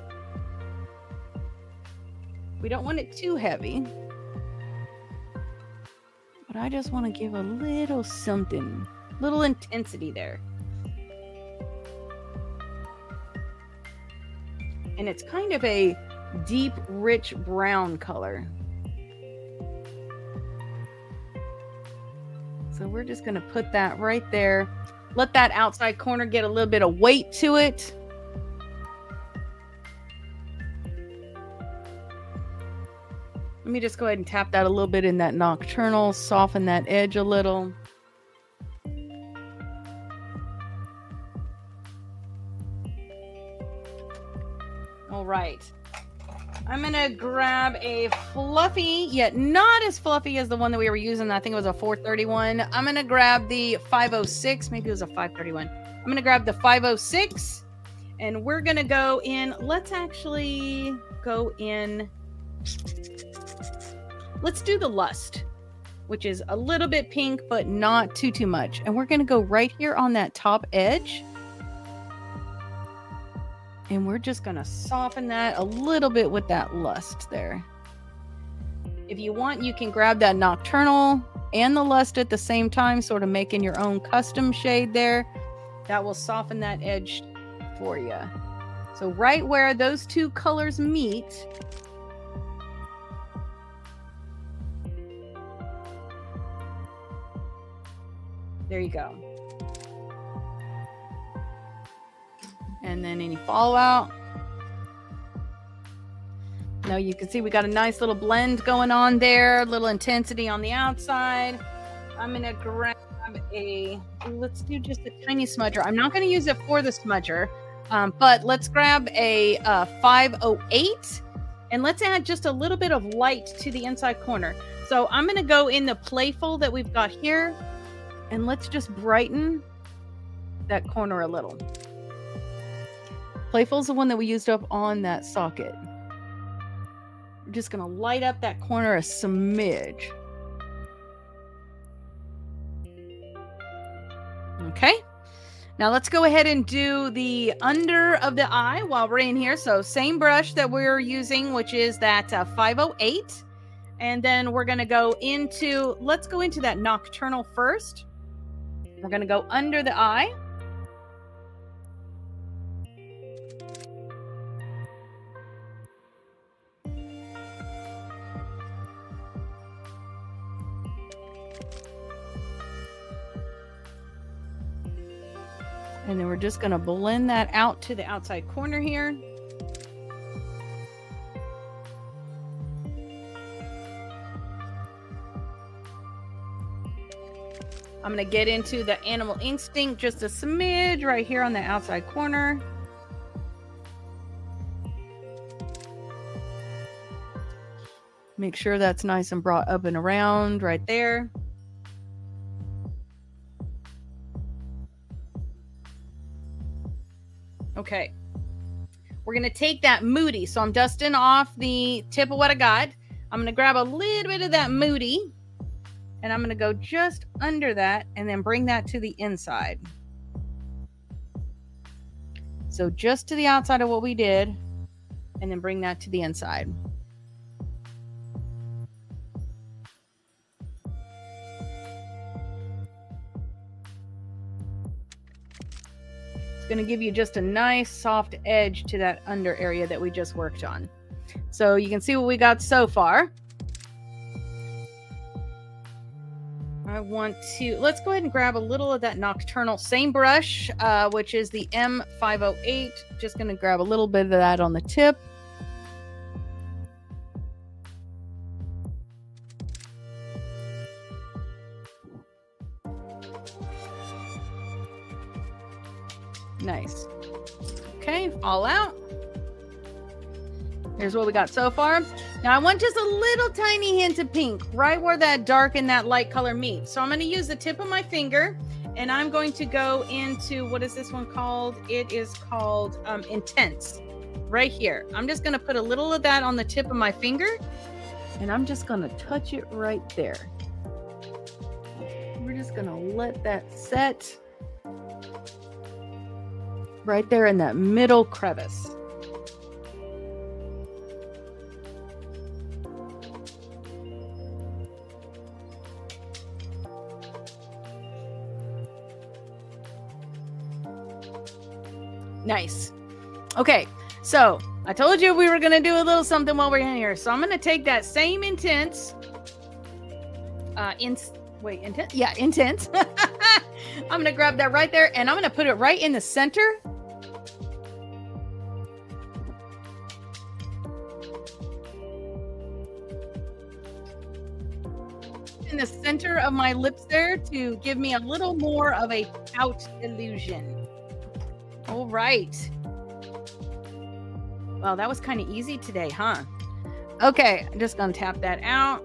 Speaker 1: We don't want it too heavy, but I just want to give a little something, little intensity there. And it's kind of a deep, rich brown color. So we're just going to put that right there. Let that outside corner get a little bit of weight to it. Let me just go ahead and tap that a little bit in that Nocturnal, soften that edge a little. All right, I'm gonna grab a fluffy, yet not as fluffy as the one that we were using. I think it was a 431. I'm gonna grab the 506. Maybe it was a 531. I'm gonna grab the 506, and we're gonna go in. Let's actually go in. Let's do the Lust, which is a little bit pink, but not too much. And we're gonna go right here on that top edge. And we're just going to soften that a little bit with that Lust there. If you want, you can grab that Nocturnal and the Lust at the same time, sort of making your own custom shade there. That will soften that edge for you. So right where those two colors meet, there you go. And then any fallout. Now you can see we got a nice little blend going on there, a little intensity on the outside. I'm gonna grab let's do just a tiny smudger. I'm not going to use it for the smudger, but let's grab a 508 and let's add just a little bit of light to the inside corner. So I'm going to go in the playful that we've got here, and let's just brighten that corner a little. Playful is the one that we used up on that socket. We're just going to light up that corner a smidge. Okay. Now let's go ahead and do the under of the eye while we're in here. So same brush that we're using, which is that 508. And then we're going to go into, let's go into that nocturnal first. We're going to go under the eye. And then we're just going to blend that out to the outside corner here. I'm going to get into the Animal Instinct just a smidge right here on the outside corner. Make sure that's nice and brought up and around right there. Okay, we're going to take that Moody. So I'm dusting off the tip of what I got. I'm going to grab a little bit of that Moody, and I'm going to go just under that and then bring that to the inside. So just to the outside of what we did, and then bring that to the inside. It's going to give you just a nice soft edge to that under area that we just worked on. So you can see what we got so far. I want to, let's go ahead and grab a little of that nocturnal, same brush, which is the M508. Just going to grab a little bit of that on the tip. Nice. Okay, all out. Here's what we got so far. Now I want just a little tiny hint of pink right where that dark and that light color meet. So I'm going to use the tip of my finger and I'm going to go into, what is this one called? It is called Intense right here. I'm just going to put a little of that on the tip of my finger and I'm just going to touch it right there. We're just going to let that set right there in that middle crevice. Nice. Okay, so I told you we were going to do a little something while we're in here. So I'm going to take that same Intense. Intense. I'm going to grab that right there and I'm going to put it right in the center. In the center of my lips there to give me a little more of a pout illusion. All right. Well, that was kind of easy today, huh? Okay, I'm just going to tap that out.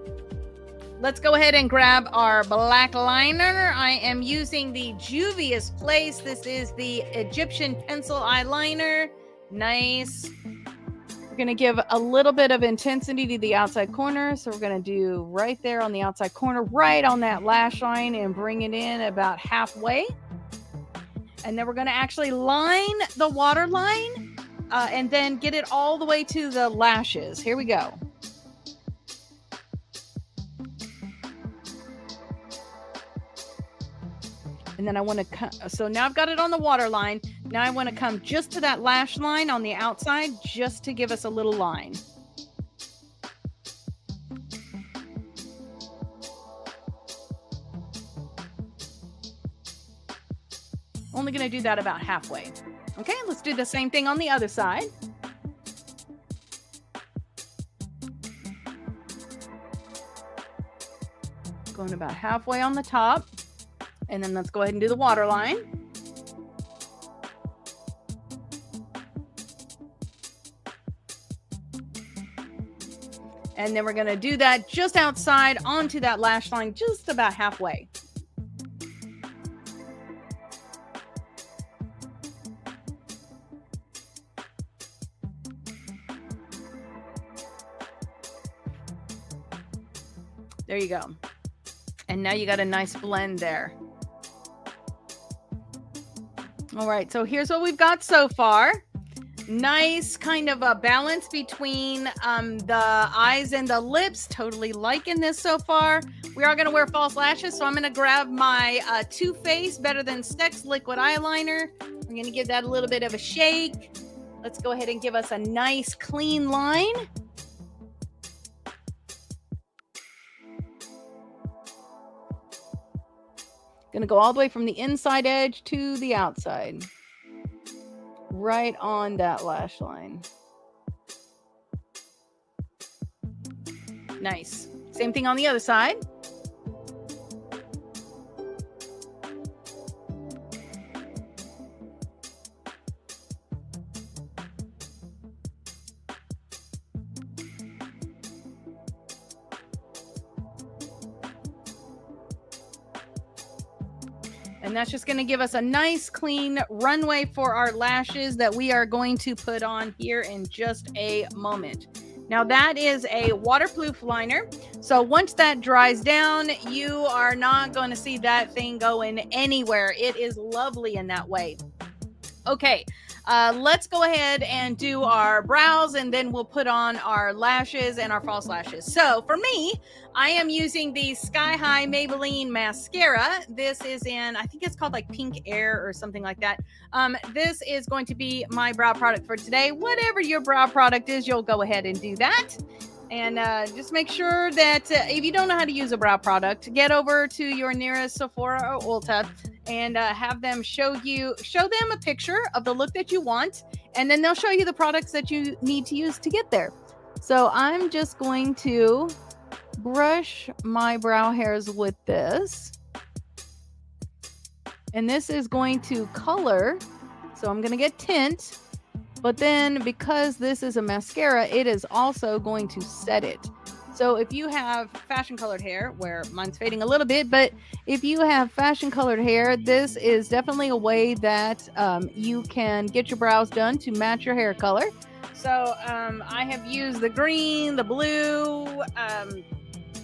Speaker 1: Let's go ahead and grab our black liner. I am using the Juvia's Place. This is the Egyptian pencil eyeliner. Nice. We're going to give a little bit of intensity to the outside corner. So we're going to do right there on the outside corner, right on that lash line and bring it in about halfway. And then we're going to actually line the waterline and then get it all the way to the lashes. Here we go. And then I want to, so now I've got it on the waterline. Now I want to come just to that lash line on the outside, just to give us a little line. Only going to do that about halfway. Okay, let's do the same thing on the other side. Going about halfway on the top. And then let's go ahead and do the waterline. And then we're going to do that just outside onto that lash line, just about halfway. There you go. And now you got a nice blend there. All right, so here's what we've got so far. Nice kind of a balance between the eyes and the lips. Totally liking this so far. We are going to wear false lashes, so I'm going to grab my Too Faced Better Than Sex liquid eyeliner. I'm going to give that a little bit of a shake. Let's go ahead and give us a nice clean line. Going to go all the way from the inside edge to the outside. Right on that lash line. Nice. Same thing on the other side. And that's just going to give us a nice clean runway for our lashes that we are going to put on here in just a moment. Now that is a waterproof liner. So once that dries down, you are not going to see that thing going anywhere. It is lovely in that way. Okay, let's go ahead and do our brows, and then we'll put on our lashes and our false lashes. So for me, I am using the Sky High Maybelline mascara. This is in, I think it's called like Pink Air or something like that. This is going to be my brow product for today. Whatever your brow product is, you'll go ahead and do that. And just make sure that if you don't know how to use a brow product, get over to your nearest Sephora or Ulta and have them show them a picture of the look that you want, and then they'll show you the products that you need to use to get there. So I'm just going to brush my brow hairs with this, and this is going to color, so I'm going to get tint, but then because this is a mascara, it is also going to set it. So if you have fashion colored hair, where mine's fading a little bit, but if you have fashion colored hair, this is definitely a way that you can get your brows done to match your hair color. So I have used the green, the blue,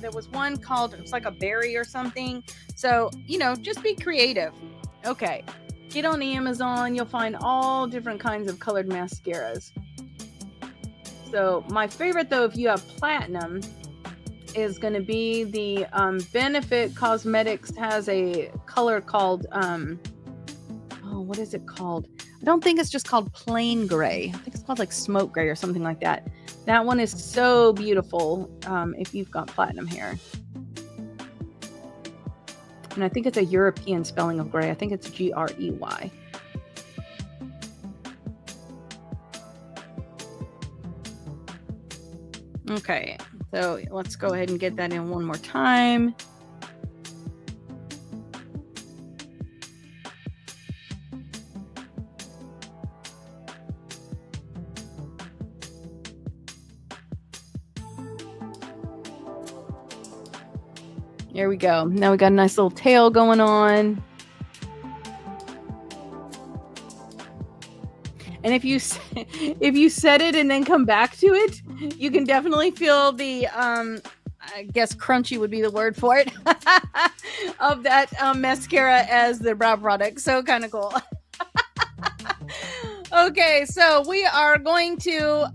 Speaker 1: there was one called, it's like a berry or something. So, you know, just be creative. Okay, get on Amazon, you'll find all different kinds of colored mascaras. So my favorite though, if you have platinum, is going to be the Benefit Cosmetics has a color called, what is it called? I don't think it's just called plain gray. I think it's called like smoke gray or something like that. That one is so beautiful if you've got platinum hair. And I think it's a European spelling of gray. I think it's Grey. Okay, so let's go ahead and get that in one more time. There we go. Now we got a nice little tail going on. And if you set it and then come back to it, you can definitely feel the, I guess crunchy would be the word for it, of that mascara as the brow product. So kind of cool. Okay, so we are going to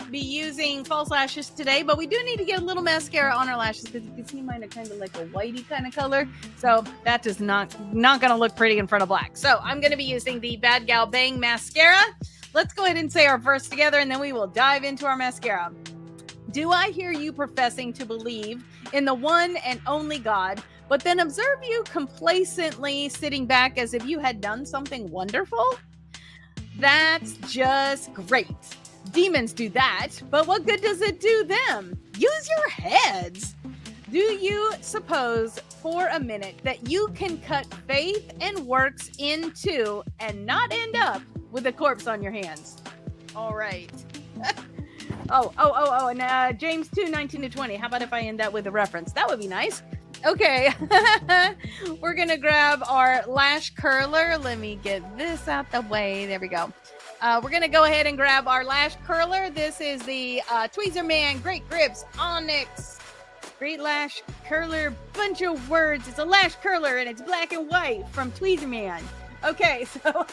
Speaker 1: be using false lashes today, but we do need to get a little mascara on our lashes because you can see mine are kind of like a whitey kind of color. So that is not going to look pretty in front of black. So I'm going to be using the Bad Gal Bang mascara. Let's go ahead and say our verse together, and then we will dive into our mascara. Do I hear you professing to believe in the one and only God, but then observe you complacently sitting back as if you had done something wonderful? That's just great. Demons do that, but what good does it do them? Use your heads. Do you suppose for a minute that you can cut faith and works into and not end up with a corpse on your hands? All right. And James 2:19-20. How about if I end that with a reference? That would be nice. Okay. We're going to grab our lash curler. Let me get this out the way. There we go. We're going to go ahead and grab our lash curler. This is the Tweezerman Great Grips Onyx Great Lash Curler. Bunch of words. It's a lash curler and it's black and white from Tweezerman. Okay, so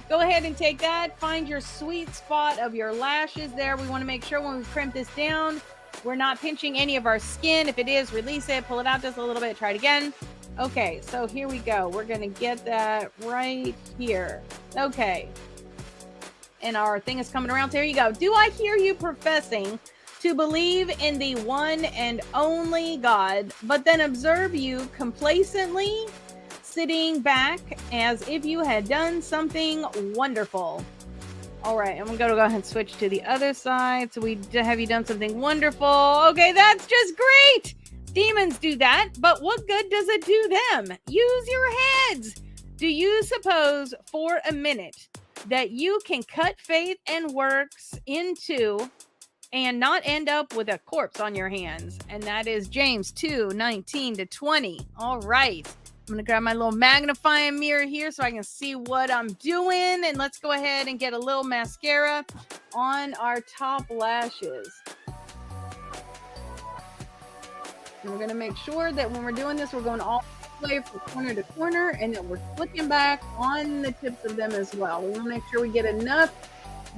Speaker 1: go ahead and take that. Find your sweet spot of your lashes there. We want to make sure when we crimp this down, we're not pinching any of our skin. If it is, release it, pull it out just a little bit, try it again. Okay, so here we go. We're going to get that right here. Okay. And our thing is coming around. So there you go. Do I hear you professing to believe in the one and only God, but then observe you complacently sitting back as if you had done something wonderful? All right, I'm gonna go ahead and switch to the other side. So have you done something wonderful? Okay, that's just great. Demons do that, but what good does it do them? Use your heads. Do you suppose for a minute that you can cut faith and works into and not end up with a corpse on your hands? And that is James 2:19-20. All right. I'm going to grab my little magnifying mirror here so I can see what I'm doing. And let's go ahead and get a little mascara on our top lashes. And we're going to make sure that when we're doing this, we're going all the way from corner to corner and that we're flicking back on the tips of them as well. We want to make sure we get enough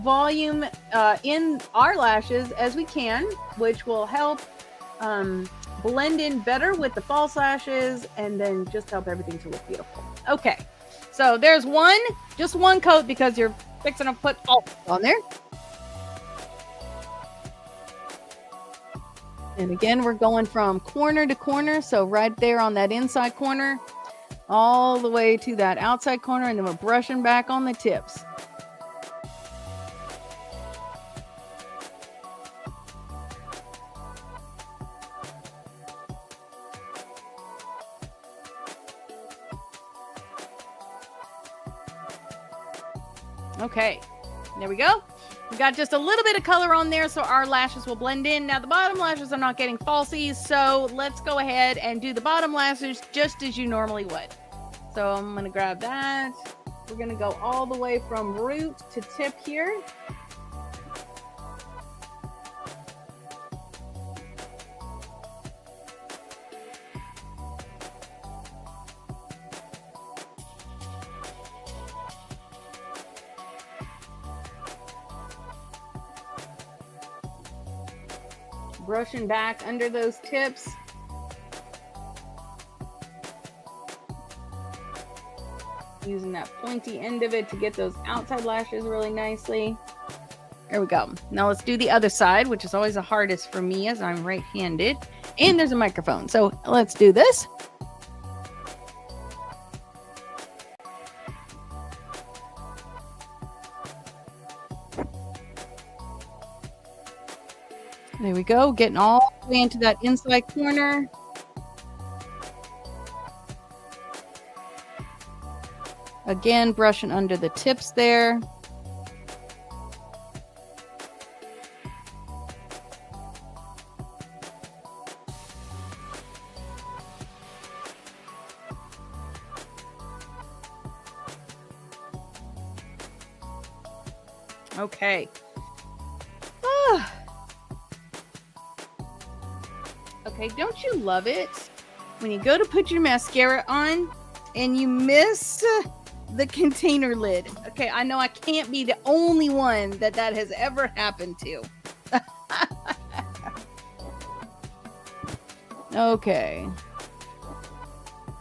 Speaker 1: volume in our lashes as we can, which will help blend in better with the false lashes and then just help everything to look beautiful. Okay, so there's just one coat because you're fixing to put all on there. And again, we're going from corner to corner. So right there on that inside corner, all the way to that outside corner, and then we're brushing back on the tips. Okay, there we go. We got just a little bit of color on there so our lashes will blend in. Now the bottom lashes are not getting falsies, so let's go ahead and do the bottom lashes just as you normally would. So I'm going to grab that. We're going to go all the way from root to tip here. Brushing back under those tips. Using that pointy end of it to get those outside lashes really nicely. There we go. Now let's do the other side, which is always the hardest for me as I'm right-handed. And there's a microphone. So let's do this. There we go, getting all the way into that inside corner. Again, brushing under the tips there. Okay. Okay, don't you love it when you go to put your mascara on and you miss the container lid? Okay, I know I can't be the only one that has ever happened to. Okay.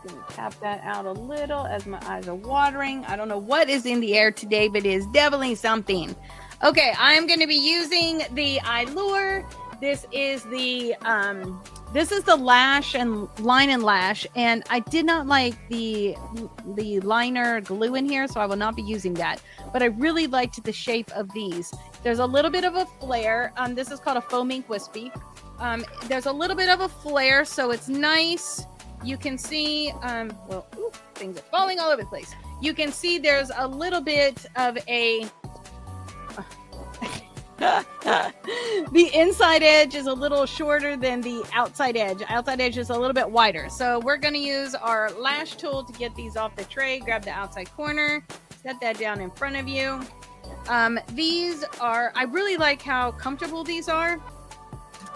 Speaker 1: Gonna tap that out a little as my eyes are watering. I don't know what is in the air today, but it is definitely something. Okay, I'm going to be using the Allure. This is the lash and line and lash, and I did not like the liner glue in here, so I will not be using that. But I really liked the shape of these. There's a little bit of a flare. This is called a Foam Ink Wispy. There's a little bit of a flare, so it's nice you can see, well, ooh, things are falling all over the place. You can see there's a little bit of a, the inside edge is a little shorter than the outside edge. Outside edge is a little bit wider. So we're going to use our lash tool to get these off the tray. Grab the outside corner, set that down in front of you. These are, I really like how comfortable these are.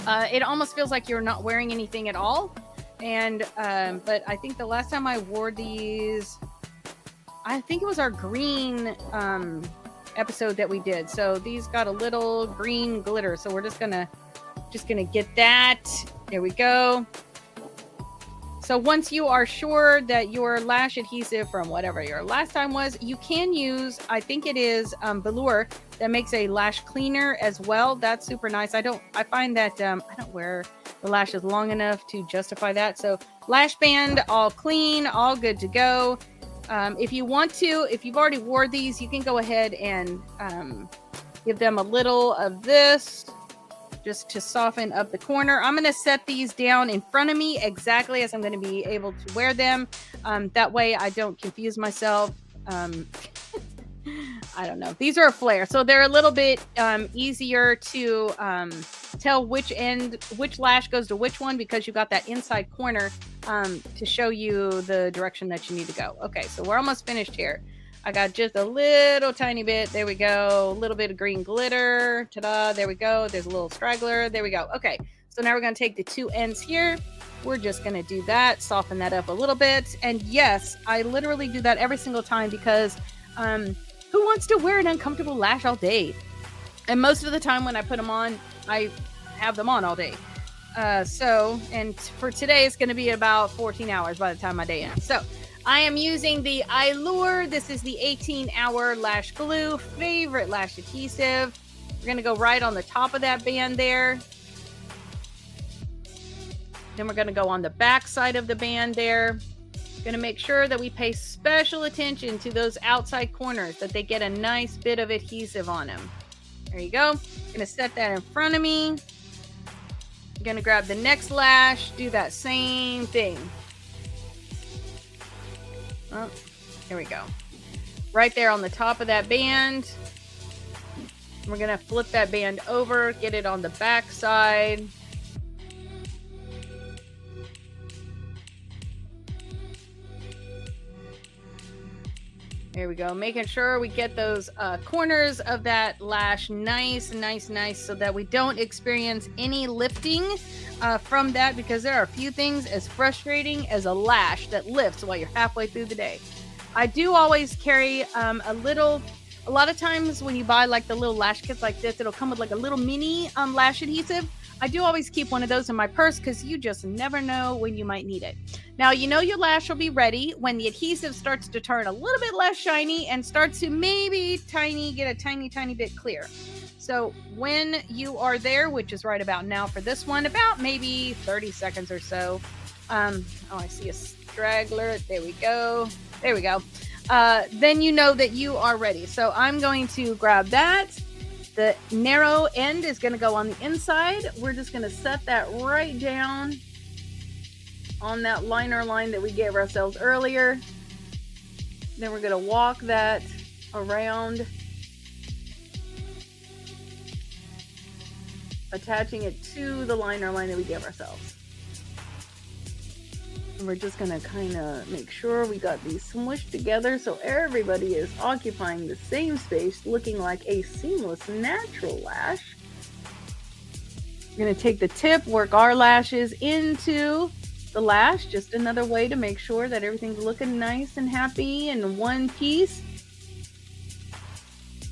Speaker 1: It almost feels like you're not wearing anything at all. And, but I think the last time I wore these, I think it was our green, episode that we did. So these got a little green glitter. So we're just gonna get that. There we go. So once you are sure that your lash adhesive from whatever your last time was, you can use, I think it is velour that makes a lash cleaner as well. That's super nice. I find that I don't wear the lashes long enough to justify that. So lash band, all clean, all good to go. If you want to, if you've already wore these, you can go ahead and give them a little of this just to soften up the corner. I'm going to set these down in front of me exactly as I'm going to be able to wear them. That way I don't confuse myself. I don't know. These are a flare, so they're a little bit easier to tell which lash goes to which one, because you got that inside corner to show you the direction that you need to go. Okay, so we're almost finished here. I got just a little tiny bit. There we go. A little bit of green glitter. Ta-da. There we go. There's a little straggler. There we go. Okay, so now we're going to take the two ends here. We're just going to do that, soften that up a little bit. And yes, I literally do that every single time because who wants to wear an uncomfortable lash all day? And most of the time when I put them on, I have them on all day. And for today, it's going to be about 14 hours by the time my day ends. So I am using the Allure. This is the 18-hour lash glue, favorite lash adhesive. We're going to go right on the top of that band there. Then we're going to go on the back side of the band there. Going to make sure that we pay special attention to those outside corners, that they get a nice bit of adhesive on them. There you go. Going to set that in front of me. I'm going to grab the next lash, do that same thing. Oh, there we go. Right there on the top of that band. We're going to flip that band over, get it on the back side. There we go. Making sure we get those corners of that lash nice so that we don't experience any lifting from that, because there are a few things as frustrating as a lash that lifts while you're halfway through the day. I do always carry a lot of times when you buy like the little lash kits like this, it'll come with like a little mini lash adhesive. I do always keep one of those in my purse because you just never know when you might need it. Now, you know your lash will be ready when the adhesive starts to turn a little bit less shiny and starts to maybe get a tiny bit clear. So when you are there, which is right about now for this one, about maybe 30 seconds or so. Oh, I see a straggler. There we go. Then you know that you are ready. So I'm going to grab that. The narrow end is going to go on the inside. We're just going to set that right down on that liner line that we gave ourselves earlier. Then we're going to walk that around, attaching it to the liner line that we gave ourselves. And we're just going to kind of make sure we got these smushed together so everybody is occupying the same space, looking like a seamless natural lash. We're going to take the tip, work our lashes into the lash. Just another way to make sure that everything's looking nice and happy in one piece.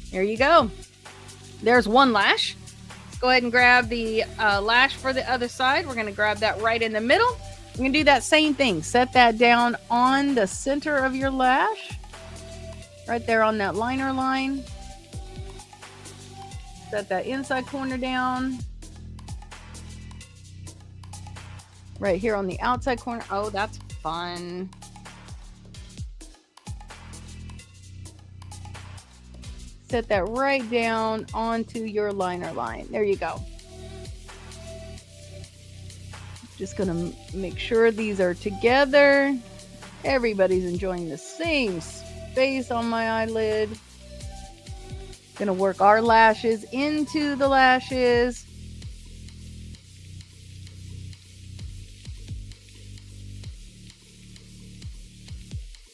Speaker 1: There you go. There's one lash. Let's go ahead and grab the lash for the other side. We're going to grab that right in the middle. We're going to do that same thing. Set that down on the center of your lash. Right there on that liner line. Set that inside corner down. Right here on the outside corner. Oh, that's fun. Set that right down onto your liner line. There you go. Just gonna make sure these are together. Everybody's enjoying the same space on my eyelid. Gonna work our lashes into the lashes.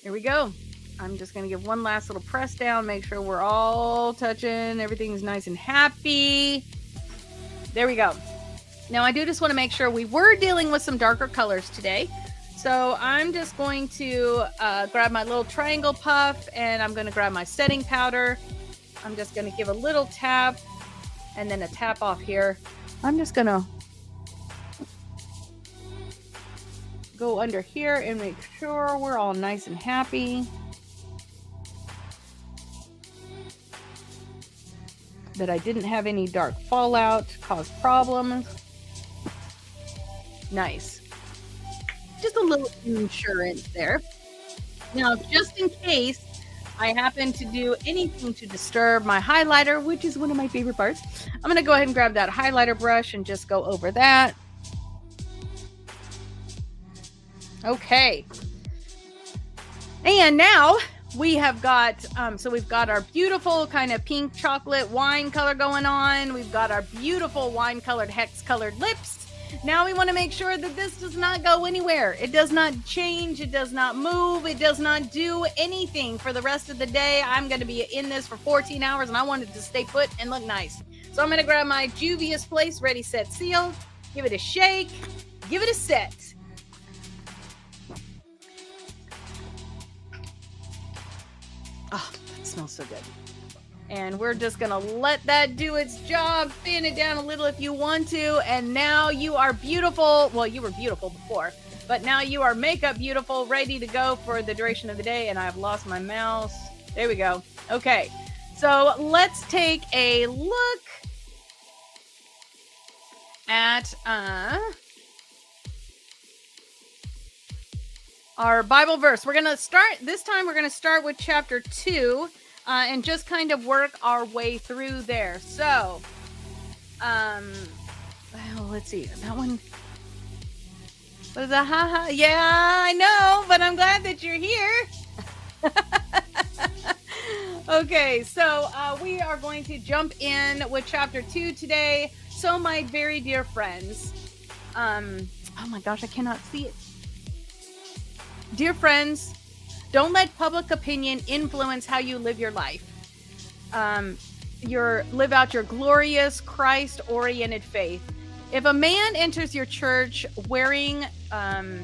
Speaker 1: Here we go. I'm just gonna give one last little press down, make sure we're all touching, everything's nice and happy. There we go. Now I do just want to make sure we were dealing with some darker colors today. So I'm just going to grab my little triangle puff, and I'm going to grab my setting powder. I'm just going to give a little tap and then a tap off here. I'm just going to go under here and make sure we're all nice and happy. That I didn't have any dark fallout, cause problems. Nice. Just a little insurance there. Now, just in case I happen to do anything to disturb my highlighter, which is one of my favorite parts, I'm going to go ahead and grab that highlighter brush and just go over that. Okay. And now we have got, so we've got our beautiful kind of pink chocolate wine color going on. We've got our beautiful wine colored hex colored lips. Now we want to make sure that this does not go anywhere. It does not change. It does not move. It does not do anything for the rest of the day. I'm going to be in this for 14 hours and I want it to stay put and look nice. So I'm going to grab my Juvia's Place Ready, Set, Seal. Give it a shake. Give it a set. Oh, that smells so good. And we're just going to let that do its job. Fan it down a little if you want to. And now you are beautiful. Well, you were beautiful before. But now you are makeup beautiful, ready to go for the duration of the day. And I've lost my mouse. There we go. Okay. So let's take a look at our Bible verse. We're going to start, this time we're going to start with chapter 2. And just kind of work our way through there. So, well, let's see. That one was a haha. Yeah, I know, but I'm glad that you're here. Okay, so we are going to jump in with chapter 2 today. So, my very dear friends, oh my gosh, I cannot see it. Dear friends, don't let public opinion influence how you live your life. Live out your glorious Christ-oriented faith. If a man enters your church wearing an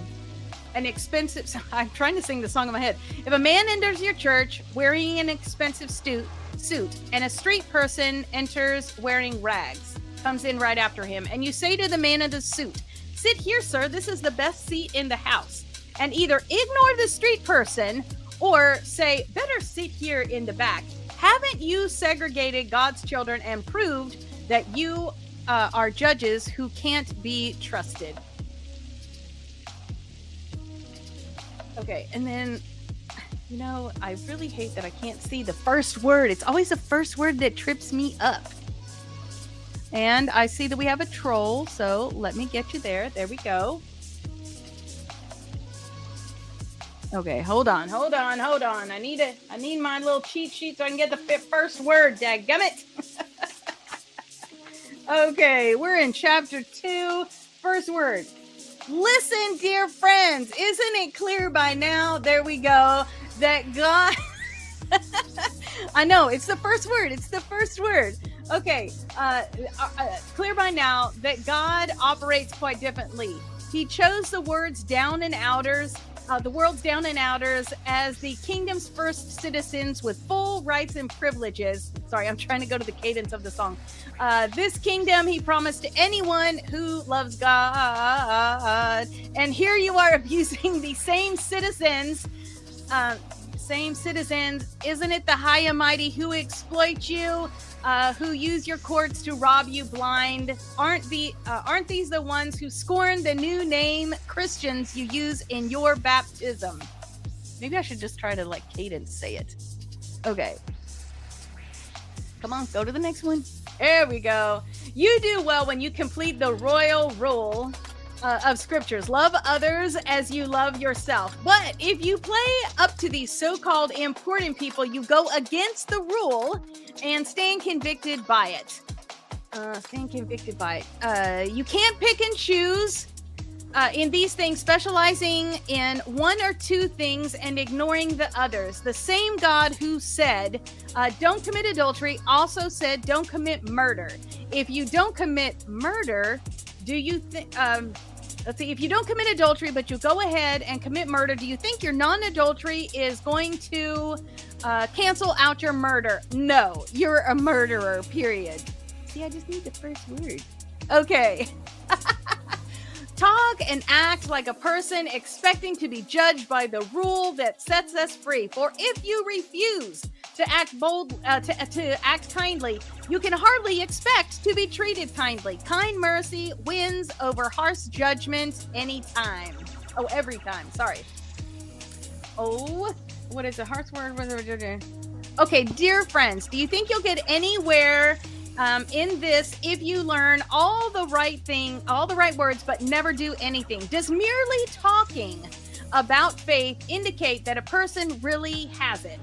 Speaker 1: expensive... I'm trying to sing the song in my head. If a man enters your church wearing an expensive suit and a street person enters wearing rags, comes in right after him, and you say to the man in the suit, "Sit here, sir. This is the best seat in the house." And either ignore the street person or say, "Better sit here in the back." Haven't you segregated God's children and proved that you are judges who can't be trusted? Okay, and then, you know, I really hate that I can't see the first word. It's always the first word that trips me up. And I see that we have a troll, so let me get you there. There we go. Okay, hold on. I need my little cheat sheet so I can get the first word, dadgummit. Okay, we're in chapter 2, first word. Listen, dear friends, isn't it clear by now? There we go. That God... I know, it's the first word. Okay, clear by now that God operates quite differently. He chose the world's down and outers as the kingdom's first citizens with full rights and privileges. Sorry, I'm trying to go to the cadence of the song. This kingdom he promised to anyone who loves God. And here you are abusing the same citizens. Isn't it the high and mighty who exploit you? Who use your courts to rob you blind? Aren't these the ones who scorn the new name Christians you use in your baptism? Maybe I should just try to like cadence say it. Okay. Come on, go to the next one. There we go. You do well when you complete the royal rule. of scriptures. Love others as you love yourself. But if you play up to these so-called important people, you go against the rule and stand convicted by it. You can't pick and choose in these things, specializing in one or two things and ignoring the others. The same God who said, don't commit adultery, also said, don't commit murder. If you don't commit murder, do you think, let's see, if you don't commit adultery, but you go ahead and commit murder, do you think your non-adultery is going to cancel out your murder? No, you're a murderer, period. See, I just need the first word. Okay. Talk and act like a person expecting to be judged by the rule that sets us free. For if you refuse to act to act kindly, you can hardly expect to be treated kindly. Kind mercy wins over harsh judgment anytime. Oh, every time. Sorry. Oh, what is a harsh word? Okay, dear friends, do you think you'll get anywhere in this if you learn all the right words, but never do anything? Does merely talking about faith indicate that a person really has it?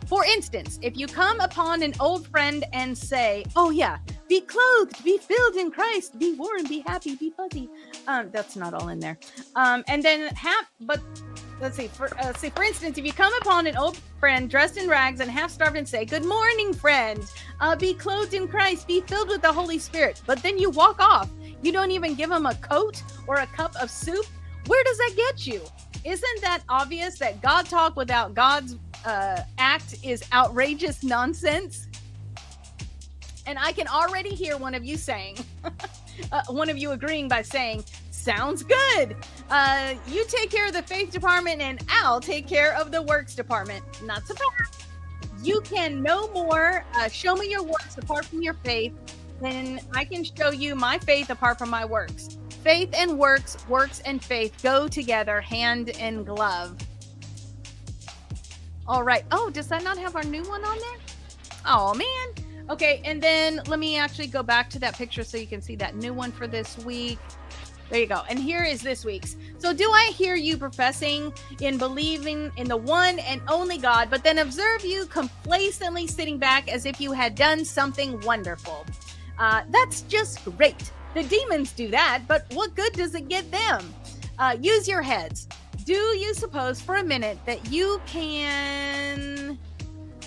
Speaker 1: For instance, if you come upon an old friend and say, oh yeah, be clothed, be filled in Christ, be warm, be happy, be fuzzy. That's not all in there. And then let's see, for instance, if you come upon an old friend dressed in rags and half starved and say, good morning, friend, be clothed in Christ, be filled with the Holy Spirit, but then you walk off, you don't even give them a coat or a cup of soup, where does that get you? Isn't that obvious that God talk without God's act is outrageous nonsense? And I can already hear one of you saying, one of you agreeing by saying, sounds good. You take care of the faith department and I'll take care of the works department. Not so fast. You can no more show me your works apart from your faith than I can show you my faith apart from my works. Faith and works and faith go together hand in glove. All right. Oh, does that not have our new one on there? Oh, man. Okay, and then let me actually go back to that picture so you can see that new one for this week. There you go. And here is this week's. So do I hear you professing in believing in the one and only God, but then observe you complacently sitting back as if you had done something wonderful? That's just great. The demons do that, but what good does it get them? Use your heads. Do you suppose for a minute that you can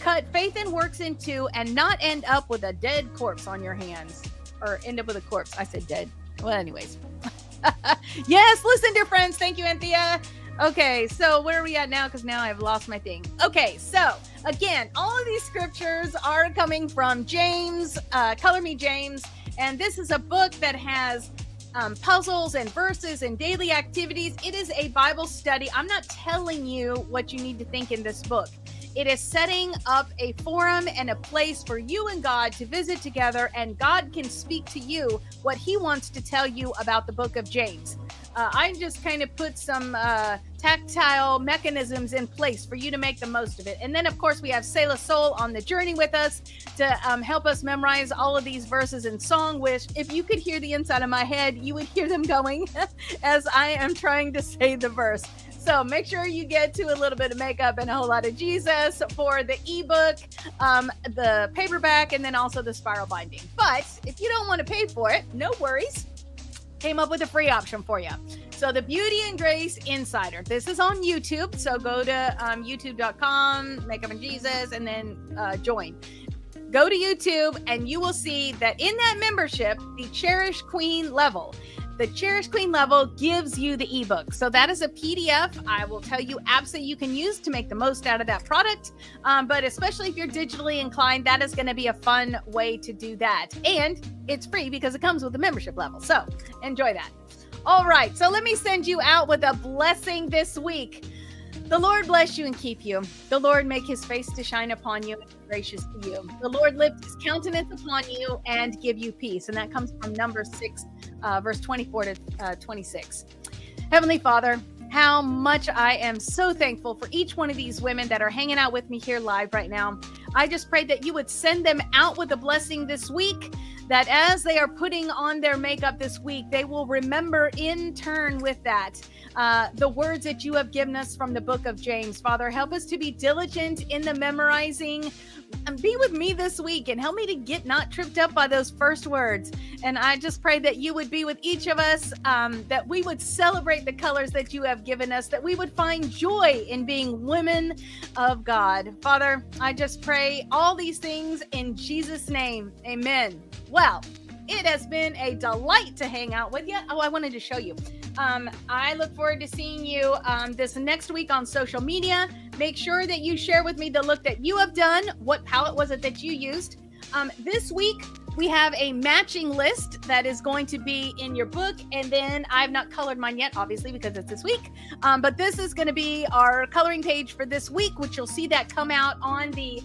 Speaker 1: cut faith and works in two and not end up with a dead corpse on your hands? Or end up with a corpse. I said dead. Well, anyways. Yes, listen, dear friends. Thank you, Anthea. Okay, so where are we at now? Because now I've lost my thing. Okay, so again, all of these scriptures are coming from James, Color Me James. And this is a book that has puzzles and verses and daily activities. It is a Bible study. I'm not telling you what you need to think in this book. It is setting up a forum and a place for you and God to visit together, and God can speak to you what he wants to tell you about the book of James. I just kind of put some tactile mechanisms in place for you to make the most of it. And then, of course, we have Selah Soul on the journey with us to help us memorize all of these verses in song, which if you could hear the inside of my head, you would hear them going as I am trying to say the verse. So make sure you get to a little bit of makeup and a whole lot of Jesus for the ebook, the paperback, and then also the spiral binding. But if you don't want to pay for it, no worries. Came up with a free option for you. So the Beauty and Grace Insider. This is on YouTube. So go to youtube.com, Makeup and Jesus, and then join. Go to YouTube and you will see that in that membership, the Cherished Queen level. The Cherished Queen level gives you the ebook. So that is a PDF. I will tell you absolutely you can use to make the most out of that product. But especially if you're digitally inclined, that is going to be a fun way to do that. And it's free because it comes with a membership level. So enjoy that. All right. So let me send you out with a blessing this week. The Lord bless you and keep you. The Lord make his face to shine upon you and be gracious to you. The Lord lift his countenance upon you and give you peace. And that comes from Numbers 6, verse 24 to 26. Heavenly Father, how much I am so thankful for each one of these women that are hanging out with me here live right now. I just pray that you would send them out with a blessing this week, that as they are putting on their makeup this week, they will remember in turn with that the words that you have given us from the book of James. Father, help us to be diligent in the memorizing. And be with me this week and help me to get not tripped up by those first words. And I just pray that you would be with each of us, that we would celebrate the colors that you have given us, that we would find joy in being women of God. Father, I just pray all these things in Jesus' name. Amen. Well, it has been a delight to hang out with you. Oh, I wanted to show you. I look forward to seeing you this next week on social media. Make sure that you share with me the look that you have done. What palette was it that you used? This week, we have a matching list that is going to be in your book. And then I've not colored mine yet, obviously, because it's this week. But this is going to be our coloring page for this week, which you'll see that come out on the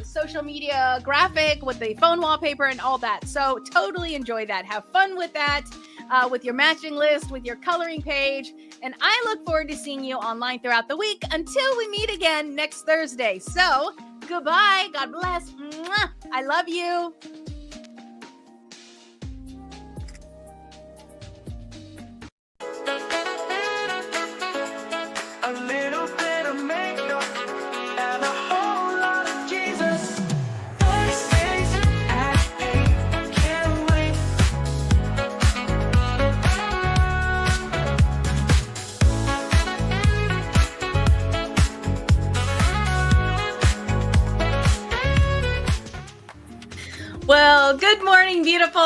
Speaker 1: social media graphic with the phone wallpaper and all that. So totally enjoy that. Have fun with that, with your matching list, with your coloring page. And I look forward to seeing you online throughout the week until we meet again next Thursday. So goodbye. God bless. Mwah. I love you.
Speaker 2: A little bit of makeup and a whole lot of Jesus. Thursdays at 8, can't wait.
Speaker 1: Well, good morning, beautiful,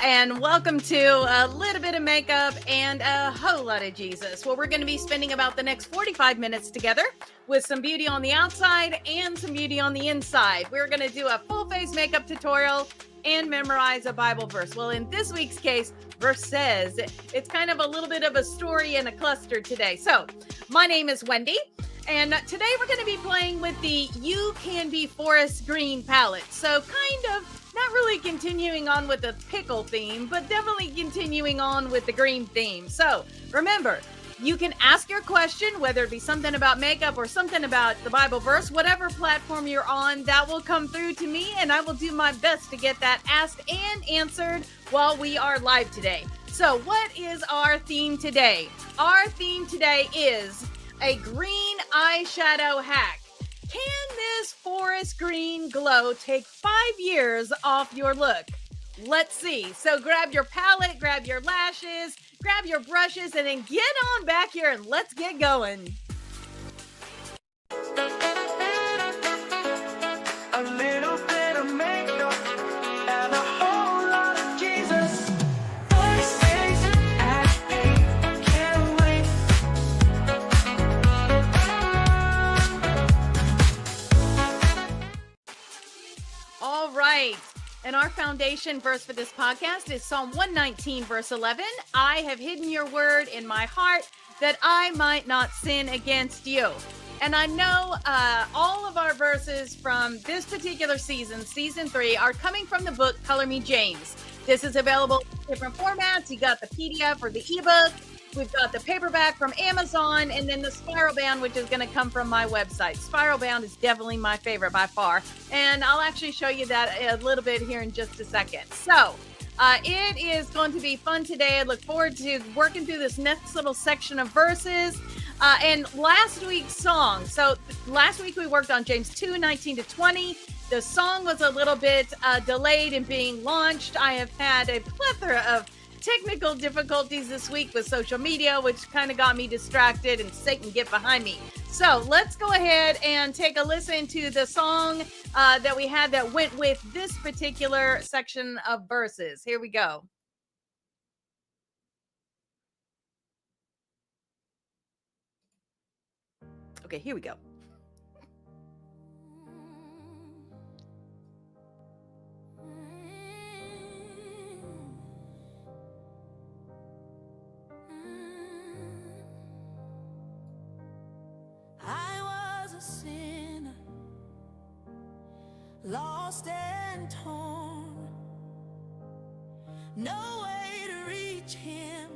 Speaker 1: and welcome to a little bit of makeup and a whole lot of Jesus. Well, we're going to be spending about the next 45 minutes together with some beauty on the outside and some beauty on the inside. We're going to do a full face makeup tutorial and memorize a Bible verse. Well, in this week's case, verses. It's kind of a little bit of a story and a cluster today. So, my name is Wendy. And today we're going to be playing with the You Can Be Forest Green palette. So kind of not really continuing on with the pickle theme, but definitely continuing on with the green theme. So remember, you can ask your question, whether it be something about makeup or something about the Bible verse, whatever platform you're on, that will come through to me, and I will do my best to get that asked and answered while we are live today. So what is our theme today? Our theme today is a green eyeshadow hack. Can this forest green glow take 5 years off your look? Let's see. So grab your palette, grab your lashes, grab your brushes, and then get on back here and let's get going.
Speaker 2: A little bit of makeup and a whole lot of Jesus. Thursdays at 8, can't wait.
Speaker 1: All right. And our foundation verse for this podcast is Psalm 119, verse 11. I have hidden your word in my heart that I might not sin against you. And I know all of our verses from this particular season, season 3, are coming from the book Color Me James. This is available in different formats. You got the PDF or the ebook. We've got the paperback from Amazon, and then the spiral bound, which is going to come from my website. Spiral bound is definitely my favorite by far. And I'll actually show you that a little bit here in just a second. So it is going to be fun today. I look forward to working through this next little section of verses. And last week's song. So last week we worked on James 2, 19 to 20. The song was a little bit delayed in being launched. I have had a plethora of technical difficulties this week with social media, which kind of got me distracted, and Satan, get behind me. So let's go ahead and take a listen to the song that we had that went with this particular section of verses. Here we go. Okay, here we go.
Speaker 5: I was a sinner, lost and torn, no way to reach him,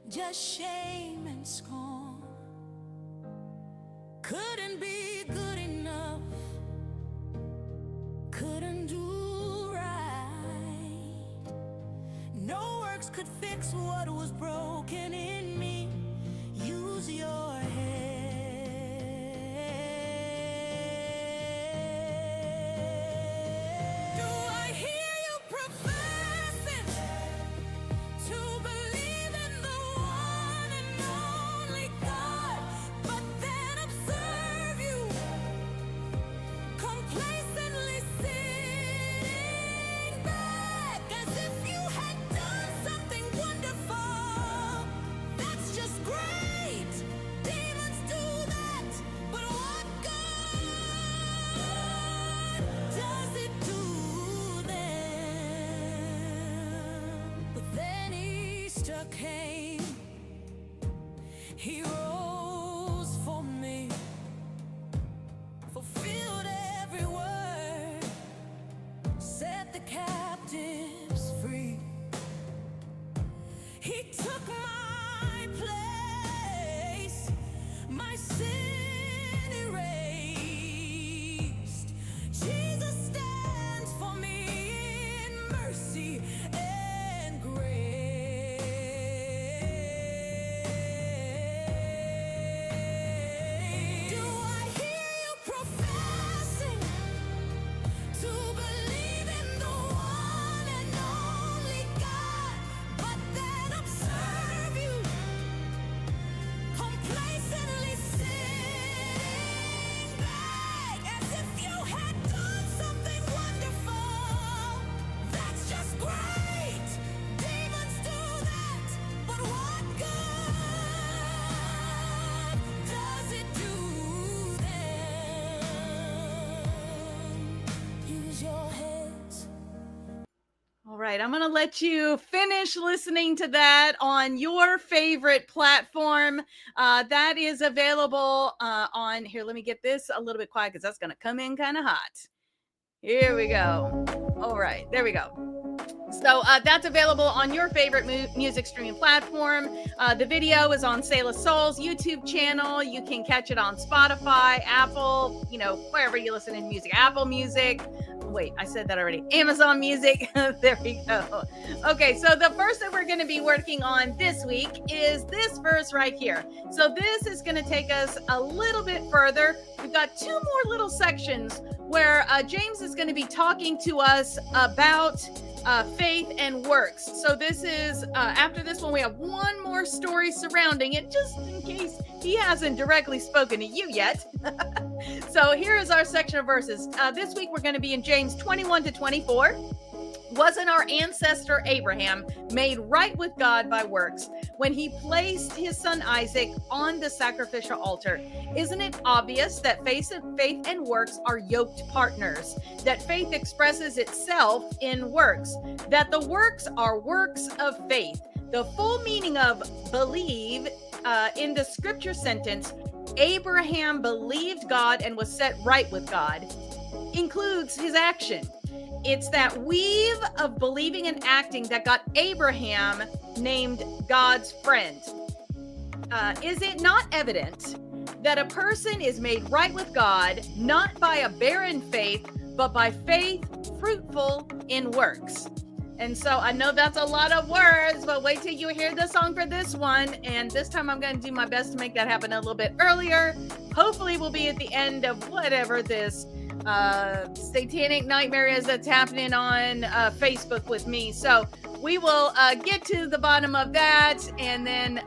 Speaker 5: just shame and scorn. Couldn't be good enough, couldn't do right. works could fix what was broken in me. Use your head. Do I hear you professing to believe in the one and only God, but then observe you complacently sitting back as if you had done something wonderful? That's just great. Demons do that, but what good does it do them? But then Easter came. He rose for me, fulfilled every word, set the captives free. He took my place, my sin erased. Jesus stands for me in mercy and grace. Do I hear you professing to believe in the one and only God, but then observe you complacently sitting back as if you had done something wonderful? That's just great. Demons do that, but what good does it do them? Use your heads.
Speaker 1: All right, I'm going to let you finish listening to that on your favorite platform. That is available on here. Let me get this a little bit quiet because that's going to come in kind of hot. Here we go. All right, there we go. So that's available on your favorite music streaming platform. The video is on Selah Soul's YouTube channel. You can catch it on Spotify, Apple, wherever you listen to music, Apple Music. Wait, I said that already. Amazon Music. There we go. Okay, so the verse that we're going to be working on this week is this verse right here. So this is going to take us a little bit further. We've got two more little sections where James is going to be talking to us about faith and works. So this is, after this one, we have one more story surrounding it, just in case he hasn't directly spoken to you yet. So here is our section of verses. This week we're going to be in James 21-24. Wasn't our ancestor Abraham made right with God by works when he placed his son Isaac on the sacrificial altar? Isn't it obvious that faith and works are yoked partners? That faith expresses itself in works? That the works are works of faith? The full meaning of believe in the scripture sentence, Abraham believed God and was set right with God, includes his action. It's that weave of believing and acting that got Abraham named God's friend. Is it not evident that a person is made right with God, not by a barren faith, but by faith fruitful in works? And so I know that's a lot of words, but wait till you hear the song for this one. And this time I'm going to do my best to make that happen a little bit earlier. Hopefully we'll be at the end of whatever this satanic nightmare is that's happening on Facebook with me. So we will get to the bottom of that and then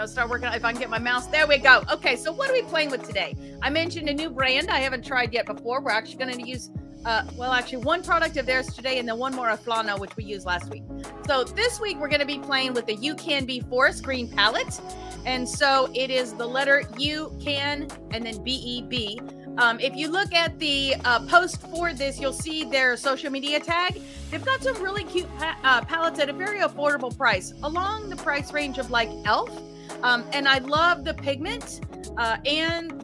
Speaker 1: start working on, if I can get my mouse. There we go. Okay, so what are we playing with today? I mentioned a new brand I haven't tried yet before. We're actually going to use one product of theirs today and then one more of Flano, which we used last week. So this week we're going to be playing with the You Can Be Forest green palette. And so it is the letter U Can and then BEB. If you look at the post for this, you'll see their social media tag. They've got some really cute palettes at a very affordable price, along the price range of like e.l.f. And I love the pigment and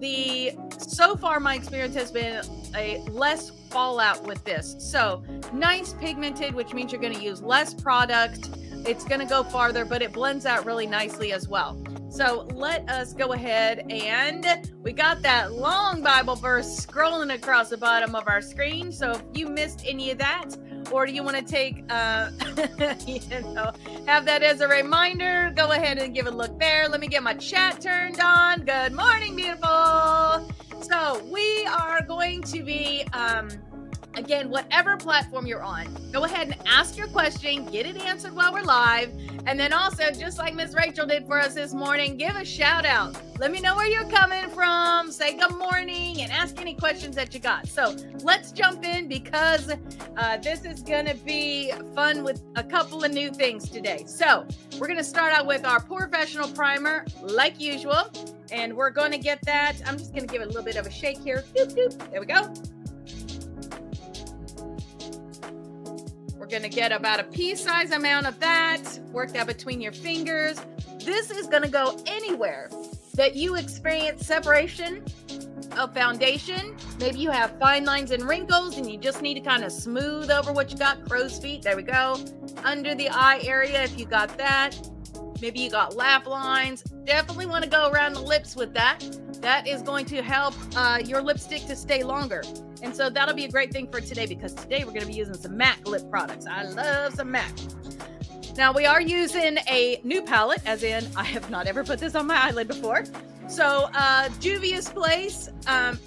Speaker 1: so far my experience has been a less fallout with this. So nice pigmented, which means you're going to use less product. It's going to go farther, but it blends out really nicely as well. So let us go ahead, and we got that long Bible verse scrolling across the bottom of our screen. So if you missed any of that, or do you want to take, have that as a reminder? Go ahead and give a look there. Let me get my chat turned on. Good morning, beautiful. So we are going to be, again, whatever platform you're on, go ahead and ask your question, get it answered while we're live. And then also, just like Miss Rachel did for us this morning, give a shout out. Let me know where you're coming from, say good morning, and ask any questions that you got. So let's jump in because this is going to be fun with a couple of new things today. So we're going to start out with our Professional Primer, like usual. And we're going to get that. I'm just going to give it a little bit of a shake here. Doop, doop. There we go. We're going to get about a pea-size amount of that. Work that between your fingers. This is going to go anywhere that you experience separation of foundation. Maybe you have fine lines and wrinkles and you just need to kind of smooth over what you got. Crow's feet. There we go. Under the eye area, if you got that. Maybe you got laugh lines. Definitely want to go around the lips with that. That is going to help your lipstick to stay longer. And so that'll be a great thing for today because today we're going to be using some MAC lip products. I love some MAC. Now we are using a new palette, as in I have not ever put this on my eyelid before. So Juvia's Place,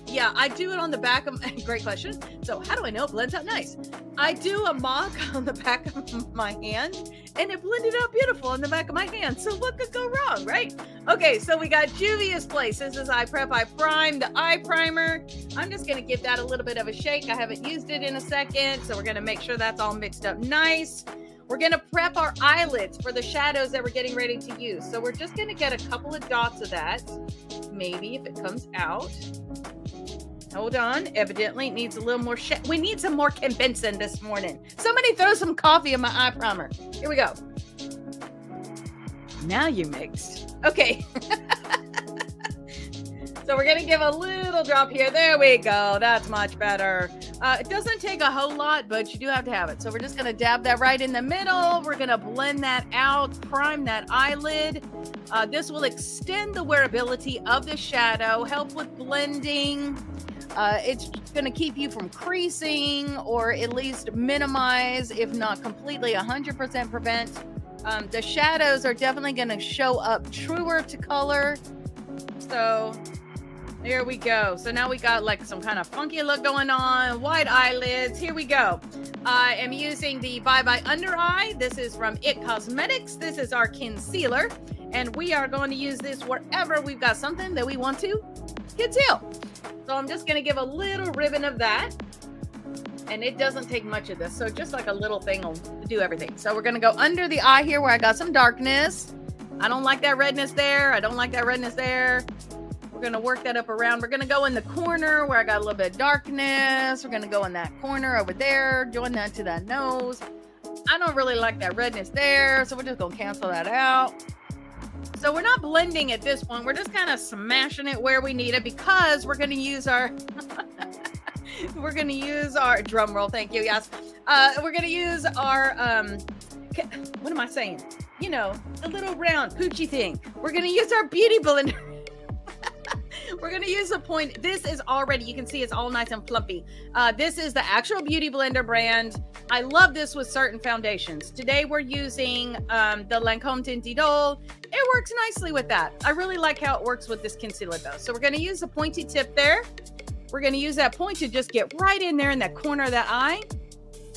Speaker 1: yeah, I do it on the back of, great question. So how do I know it blends out nice? I do a mock on the back of my hand and it blended out beautiful on the back of my hand. So what could go wrong, right? Okay, so we got Juvia's Place. This is Eye Prep, Eye Prime, the eye primer. I'm just gonna give that a little bit of a shake. I haven't used it in a second, so we're gonna make sure that's all mixed up nice. We're going to prep our eyelids for the shadows that we're getting ready to use. So we're just going to get a couple of dots of that. Maybe if it comes out. Hold on. Evidently, it needs a little more we need some more convincing this morning. Somebody throw some coffee in my eye primer. Here we go. Now you mixed. Okay. So we're going to give a little drop here. There we go. That's much better. It doesn't take a whole lot, but you do have to have it. So we're just going to dab that right in the middle. We're going to blend that out, prime that eyelid. This will extend the wearability of the shadow, help with blending. It's going to keep you from creasing or at least minimize, if not completely 100% prevent. The shadows are definitely going to show up truer to color. So there we go. So now we got like some kind of funky look going on. Wide eyelids. Here we go. I am using the Bye Bye Under Eye. This is from IT Cosmetics. This is our concealer. And we are going to use this wherever we've got something that we want to conceal. So I'm just going to give a little ribbon of that. And it doesn't take much of this. So just like a little thing will do everything. So we're going to go under the eye here where I got some darkness. I don't like that redness there. I don't like that redness there. We're going to work that up around. We're going to go in the corner where I got a little bit of darkness. We're going to go in that corner over there. Join that to that nose. I don't really like that redness there. So we're just going to cancel that out. So we're not blending at this point. We're just kind of smashing it where we need it because we're going to use our... we're going to use our... Drum roll. Thank you. Yes. We're going to use our... what am I saying? You know, the little round poochy thing. We're going to use our beauty blender. We're going to use a point. This is already, you can see it's all nice and fluffy. This is the actual Beauty Blender brand. I love this with certain foundations. Today we're using the Lancome Tinty Doll. It works nicely with that. I really like how it works with this concealer though. So we're going to use a pointy tip there. We're going to use that point to just get right in there in that corner of that eye.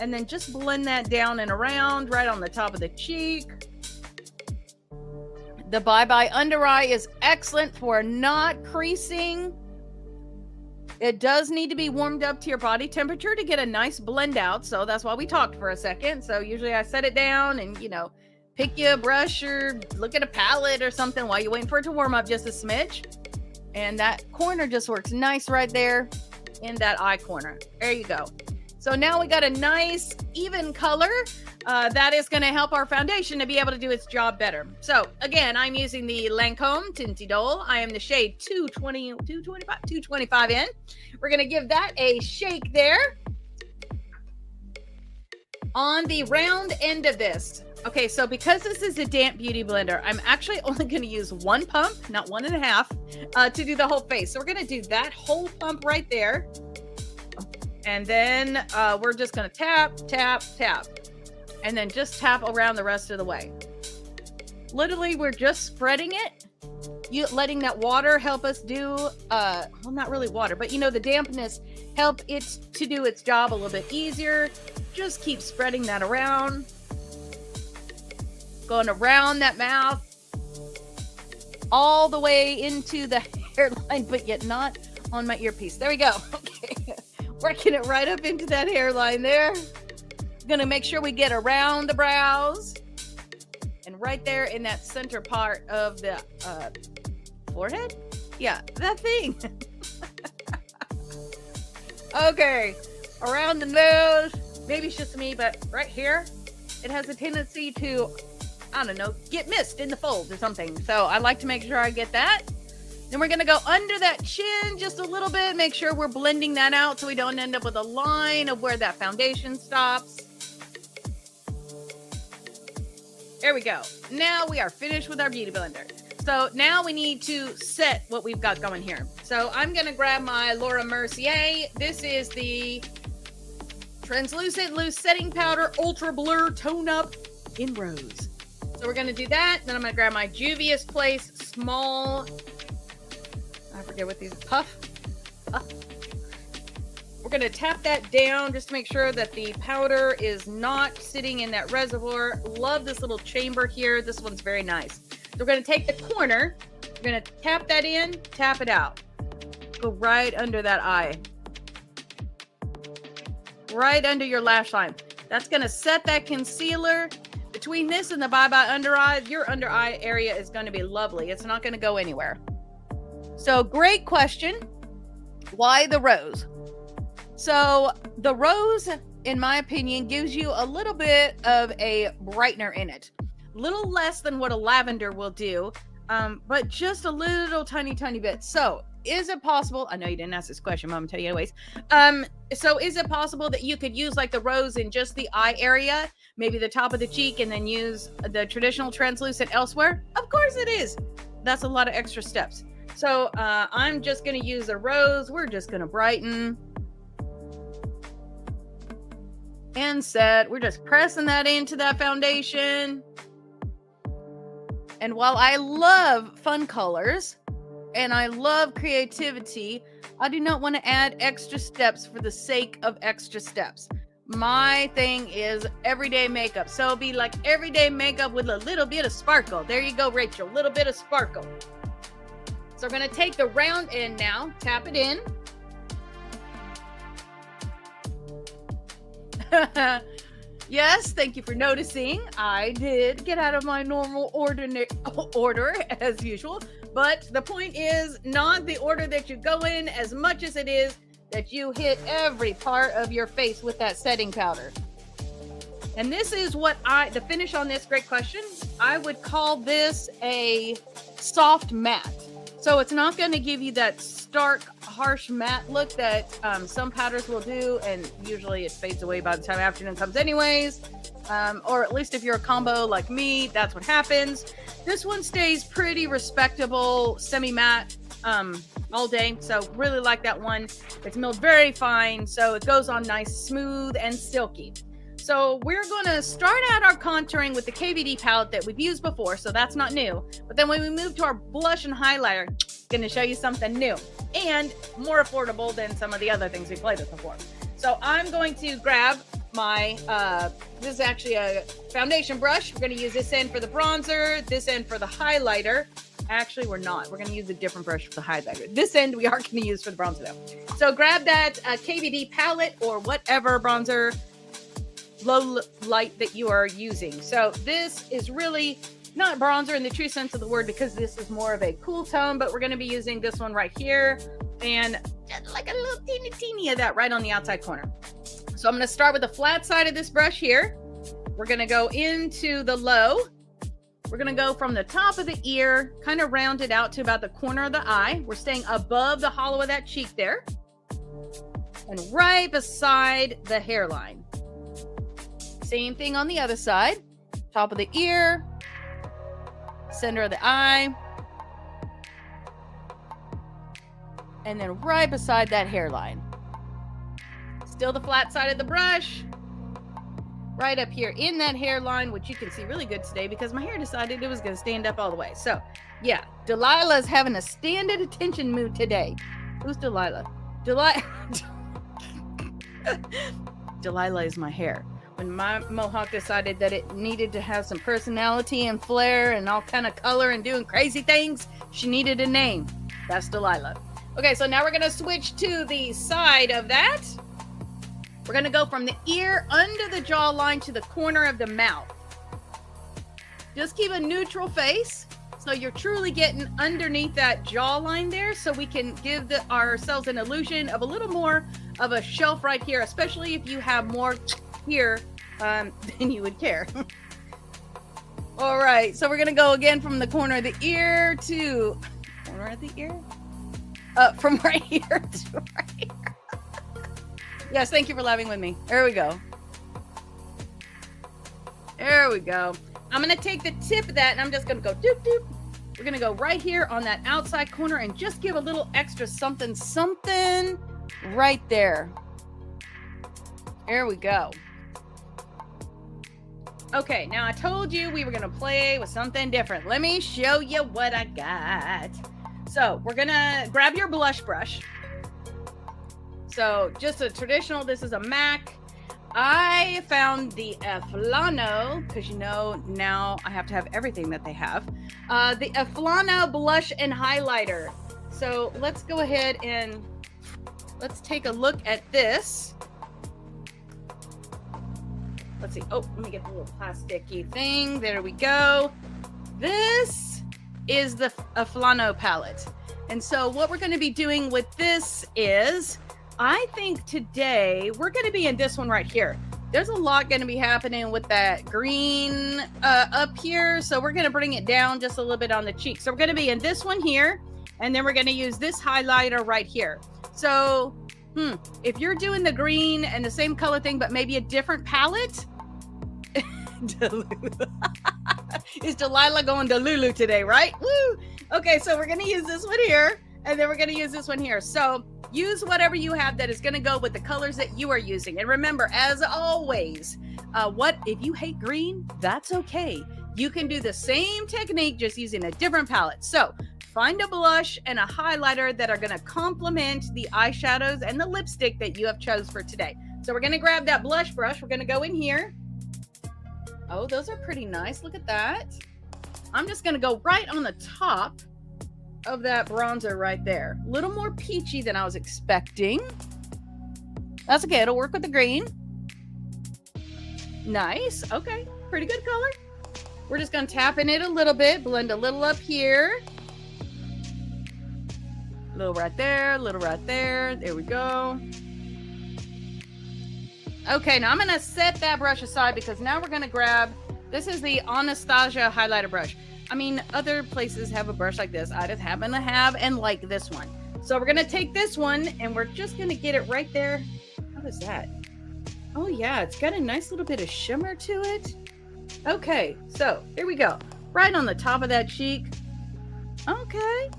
Speaker 1: And then just blend that down and around right on the top of the cheek. The Bye Bye Under Eye is excellent for not creasing. It does need to be warmed up to your body temperature to get a nice blend out. So that's why we talked for a second. So usually I set it down and, you know, pick you a brush or look at a palette or something while you're waiting for it to warm up just a smidge. And that corner just works nice right there in that eye corner. There you go. So now we got a nice even color that is going to help our foundation to be able to do its job better. So again, I'm using the Lancome Tinty Doll. I am the shade 225 in. We're going to give that a shake there on the round end of this. Okay, so because this is a damp beauty blender, I'm actually only going to use one pump, not 1.5, to do the whole face. So we're going to do that whole pump right there. And then we're just gonna tap, tap, tap. And then just tap around the rest of the way. Literally, we're just spreading it. Letting that water help us do, well, not really water, but you know, the dampness help it to do its job a little bit easier. Just keep spreading that around. Going around that mouth. All the way into the hairline, but yet not on my earpiece. There we go. Okay. Working it right up into that hairline there. Gonna make sure we get around the brows. And right there in that center part of the forehead? Yeah, that thing. Okay, around the nose. Maybe it's just me, but right here, it has a tendency to, I don't know, get missed in the folds or something. So I like to make sure I get that. Then we're going to go under that chin just a little bit. Make sure we're blending that out so we don't end up with a line of where that foundation stops. There we go. Now we are finished with our beauty blender. So now we need to set what we've got going here. So I'm going to grab my Laura Mercier. This is the Translucent Loose Setting Powder Ultra Blur Tone Up in Rose. So we're going to do that. Then I'm going to grab my Juvia's Place Small, I forget what these, Puff. We're going to tap that down just to make sure that the powder is not sitting in that reservoir. Love this little chamber here. This one's very nice. So we're going to take the corner. We're going to tap that in, tap it out. Go right under that eye. Right under your lash line. That's going to set that concealer. Between this and the Bye Bye Under Eye, your under eye area is going to be lovely. It's not going to go anywhere. So great question. Why the rose? So the rose, in my opinion, gives you a little bit of a brightener in it. A little less than what a lavender will do, but just a little tiny bit. So is it possible, I know you didn't ask this question, but I'm gonna tell you anyways. So is it possible that you could use like the rose in just the eye area, maybe the top of the cheek, and then use the traditional translucent elsewhere? Of course it is. That's a lot of extra steps. So I'm just gonna use the rose. We're just gonna brighten and set. We're just pressing that into that foundation. And while I love fun colors and I love creativity, I do not want to add extra steps for the sake of extra steps. My thing is everyday makeup. So it'll be like everyday makeup with a little bit of sparkle. There you go, Rachel. A little bit of sparkle. So we're going to take the round end now, tap it in. Yes, thank you for noticing. I did get out of my normal order as usual, but the point is not the order that you go in as much as it is that you hit every part of your face with that setting powder. And this is what the finish on this, great question. I would call this a soft matte. So it's not going to give you that stark, harsh matte look that some powders will do, and usually it fades away by the time afternoon comes anyways. Or at least if you're a combo like me, that's what happens. This one stays pretty respectable, semi-matte all day. So really like that one. It's milled very fine, so it goes on nice, smooth, and silky. So we're going to start out our contouring with the KVD palette that we've used before, so that's not new. But then when we move to our blush and highlighter, going to show you something new and more affordable than some of the other things we played with before. So I'm going to grab my, this is actually a foundation brush. We're going to use this end for the bronzer, this end for the highlighter. Actually, we're not. We're going to use a different brush for the highlighter. This end we are going to use for the bronzer though. So grab that KVD palette or whatever bronzer low light that you are using. So this is really not bronzer in the true sense of the word because this is more of a cool tone, but we're going to be using this one right here and just like a little teeny of that right on the outside corner. So I'm going to start with the flat side of this brush here. We're going to go into the low. We're going to go from the top of the ear, kind of round it out to about the corner of the eye. We're staying above the hollow of that cheek there and right beside the hairline. Same thing on the other side. Top of the ear, center of the eye, and then right beside that hairline. Still the flat side of the brush. Right up here in that hairline, which you can see really good today because my hair decided it was going to stand up all the way. So, yeah, Delilah's having a stand at attention mood today. Who's Delilah? Delilah is my hair. When my mohawk decided that it needed to have some personality and flair and all kind of color and doing crazy things, she needed a name. That's Delilah. Okay, so now we're going to switch to the side of that. We're going to go from the ear under the jawline to the corner of the mouth. Just keep a neutral face so you're truly getting underneath that jawline there, so we can give ourselves an illusion of a little more of a shelf right here, especially if you have more here than you would care. All right, so we're going to go again from the corner of the ear to corner of the ear? From right here to right here. Yes, thank you for laughing with me. There we go. There we go. I'm going to take the tip of that and I'm just going to go doop doop. We're going to go right here on that outside corner and just give a little extra something right there. There we go. Okay, now I told you we were going to play with something different. Let me show you what I got. So we're going to grab your blush brush. So just a traditional, this is a MAC. I found the Eflano, because you know now I have to have everything that they have. The Eflano blush and highlighter. So let's go ahead and let's take a look at this. Let's see. Oh, let me get the little plasticky thing. There we go. This is the Eflano palette. And so what we're going to be doing with this is, I think today we're going to be in this one right here. There's a lot going to be happening with that green up here. So we're going to bring it down just a little bit on the cheek. So we're going to be in this one here. And then we're going to use this highlighter right here. So if you're doing the green and the same color thing, but maybe a different palette. Is Delilah going to Lulu today, right? Woo! Okay, so we're going to use this one here. And then we're going to use this one here. So use whatever you have that is going to go with the colors that you are using. And remember, as always, if you hate green, that's okay. You can do the same technique, just using a different palette. So find a blush and a highlighter that are going to complement the eyeshadows and the lipstick that you have chose for today. So we're going to grab that blush brush. We're going to go in here. Oh, those are pretty nice. Look at that. I'm just going to go right on the top of that bronzer right there. A little more peachy than I was expecting. That's okay. It'll work with the green. Nice. Okay. Pretty good color. We're just going to tap in it a little bit. Blend a little up here. A little right there. A little right there. There we go. Okay. Now I'm going to set that brush aside because now we're going to grab, this is the Anastasia highlighter brush. I mean, other places have a brush like this. I just happen to have and like this one. So we're going to take this one and we're just going to get it right there. How is that? Oh yeah, it's got a nice little bit of shimmer to it. Okay, so here we go. Right on the top of that cheek. Okay.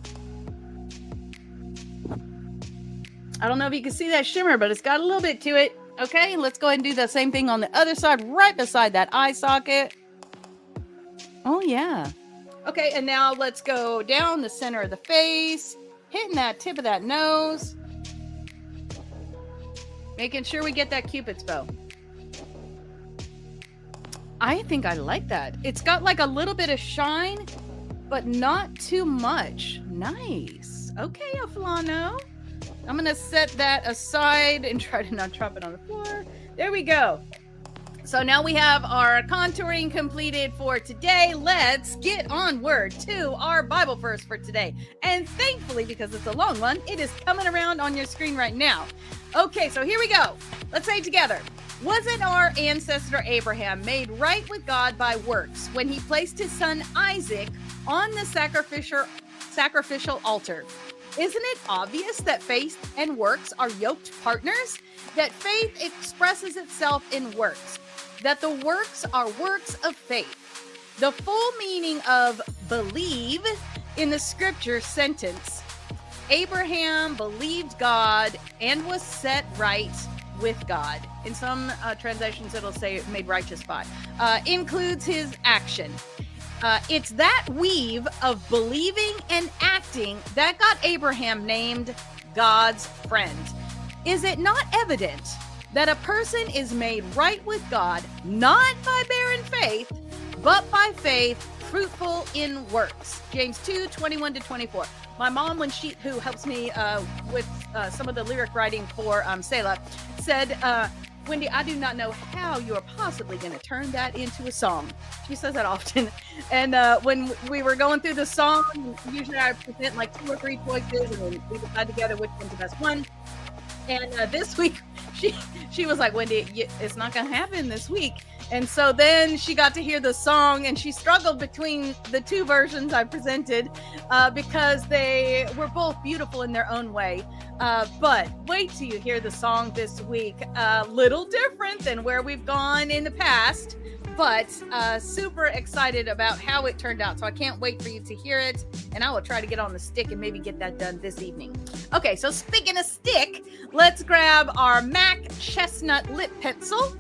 Speaker 1: I don't know if you can see that shimmer, but it's got a little bit to it. Okay, let's go ahead and do the same thing on the other side, right beside that eye socket. Oh yeah. Okay, and now let's go down the center of the face, hitting that tip of that nose, making sure we get that Cupid's bow. I think I like that. It's got like a little bit of shine, but not too much. Nice. Okay, Eflano. I'm going to set that aside and try to not drop it on the floor. There we go. So now we have our contouring completed for today. Let's get onward to our Bible verse for today. And thankfully, because it's a long one, it is coming around on your screen right now. Okay, so here we go. Let's say it together. Wasn't our ancestor Abraham made right with God by works when he placed his son Isaac on the sacrificial altar? Isn't it obvious that faith and works are yoked partners? That faith expresses itself in works? That the works are works of faith? The full meaning of believe in the scripture sentence, Abraham believed God and was set right with God. In some translations, it'll say made righteous by. Includes his action. It's that weave of believing and acting that got Abraham named God's friend. Is it not evident that a person is made right with God not by barren faith, but by faith fruitful in works? James 2:21-24. My mom, who helps me with some of the lyric writing for Selah, said, Wendy, I do not know how you are possibly going to turn that into a song. She says that often. And when we were going through the song, usually I present like 2 or 3 choices, and then we decide together which one's the best one. And this week, she was like, Wendy, it's not going to happen this week. And so then she got to hear the song, and she struggled between the 2 versions I presented because they were both beautiful in their own way. But wait till you hear the song this week. A little different than where we've gone in the past, but super excited about how it turned out. So I can't wait for you to hear it, and I will try to get on the stick and maybe get that done this evening. Okay, so speaking of stick, let's grab our MAC Chestnut Lip Pencil.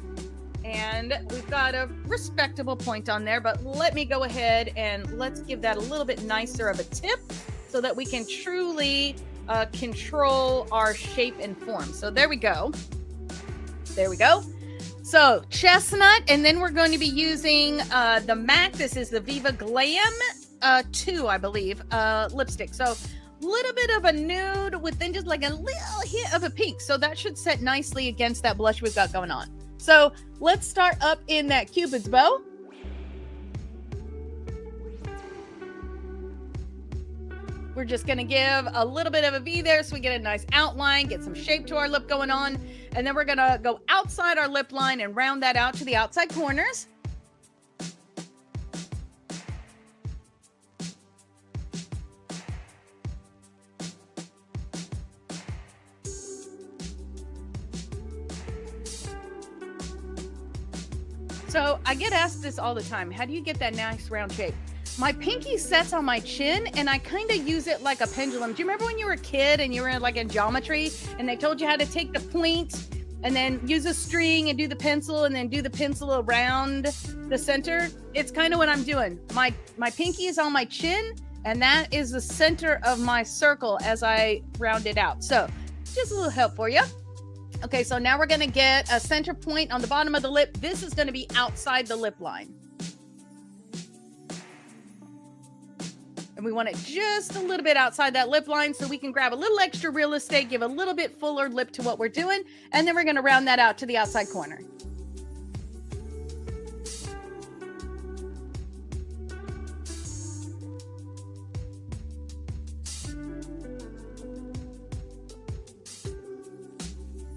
Speaker 1: And we've got a respectable point on there, but let me go ahead and let's give that a little bit nicer of a tip so that we can truly control our shape and form. So there we go. There we go. So chestnut, and then we're going to be using the MAC. This is the Viva Glam 2, I believe, lipstick. So a little bit of a nude with then just like a little hit of a pink. So that should set nicely against that blush we've got going on. So let's start up in that Cupid's bow. We're just going to give a little bit of a V there so we get a nice outline, get some shape to our lip going on. And then we're going to go outside our lip line and round that out to the outside corners. So I get asked this all the time. How do you get that nice round shape? My pinky sets on my chin, and I kind of use it like a pendulum. Do you remember when you were a kid and you were like in geometry and they told you how to take the point and then use a string and do the pencil and then do the pencil around the center? It's kind of what I'm doing. My pinky is on my chin, and that is the center of my circle as I round it out. So just a little help for you. Okay, so now we're going to get a center point on the bottom of the lip. This is going to be outside the lip line. And we want it just a little bit outside that lip line so we can grab a little extra real estate, give a little bit fuller lip to what we're doing, and then we're going to round that out to the outside corner.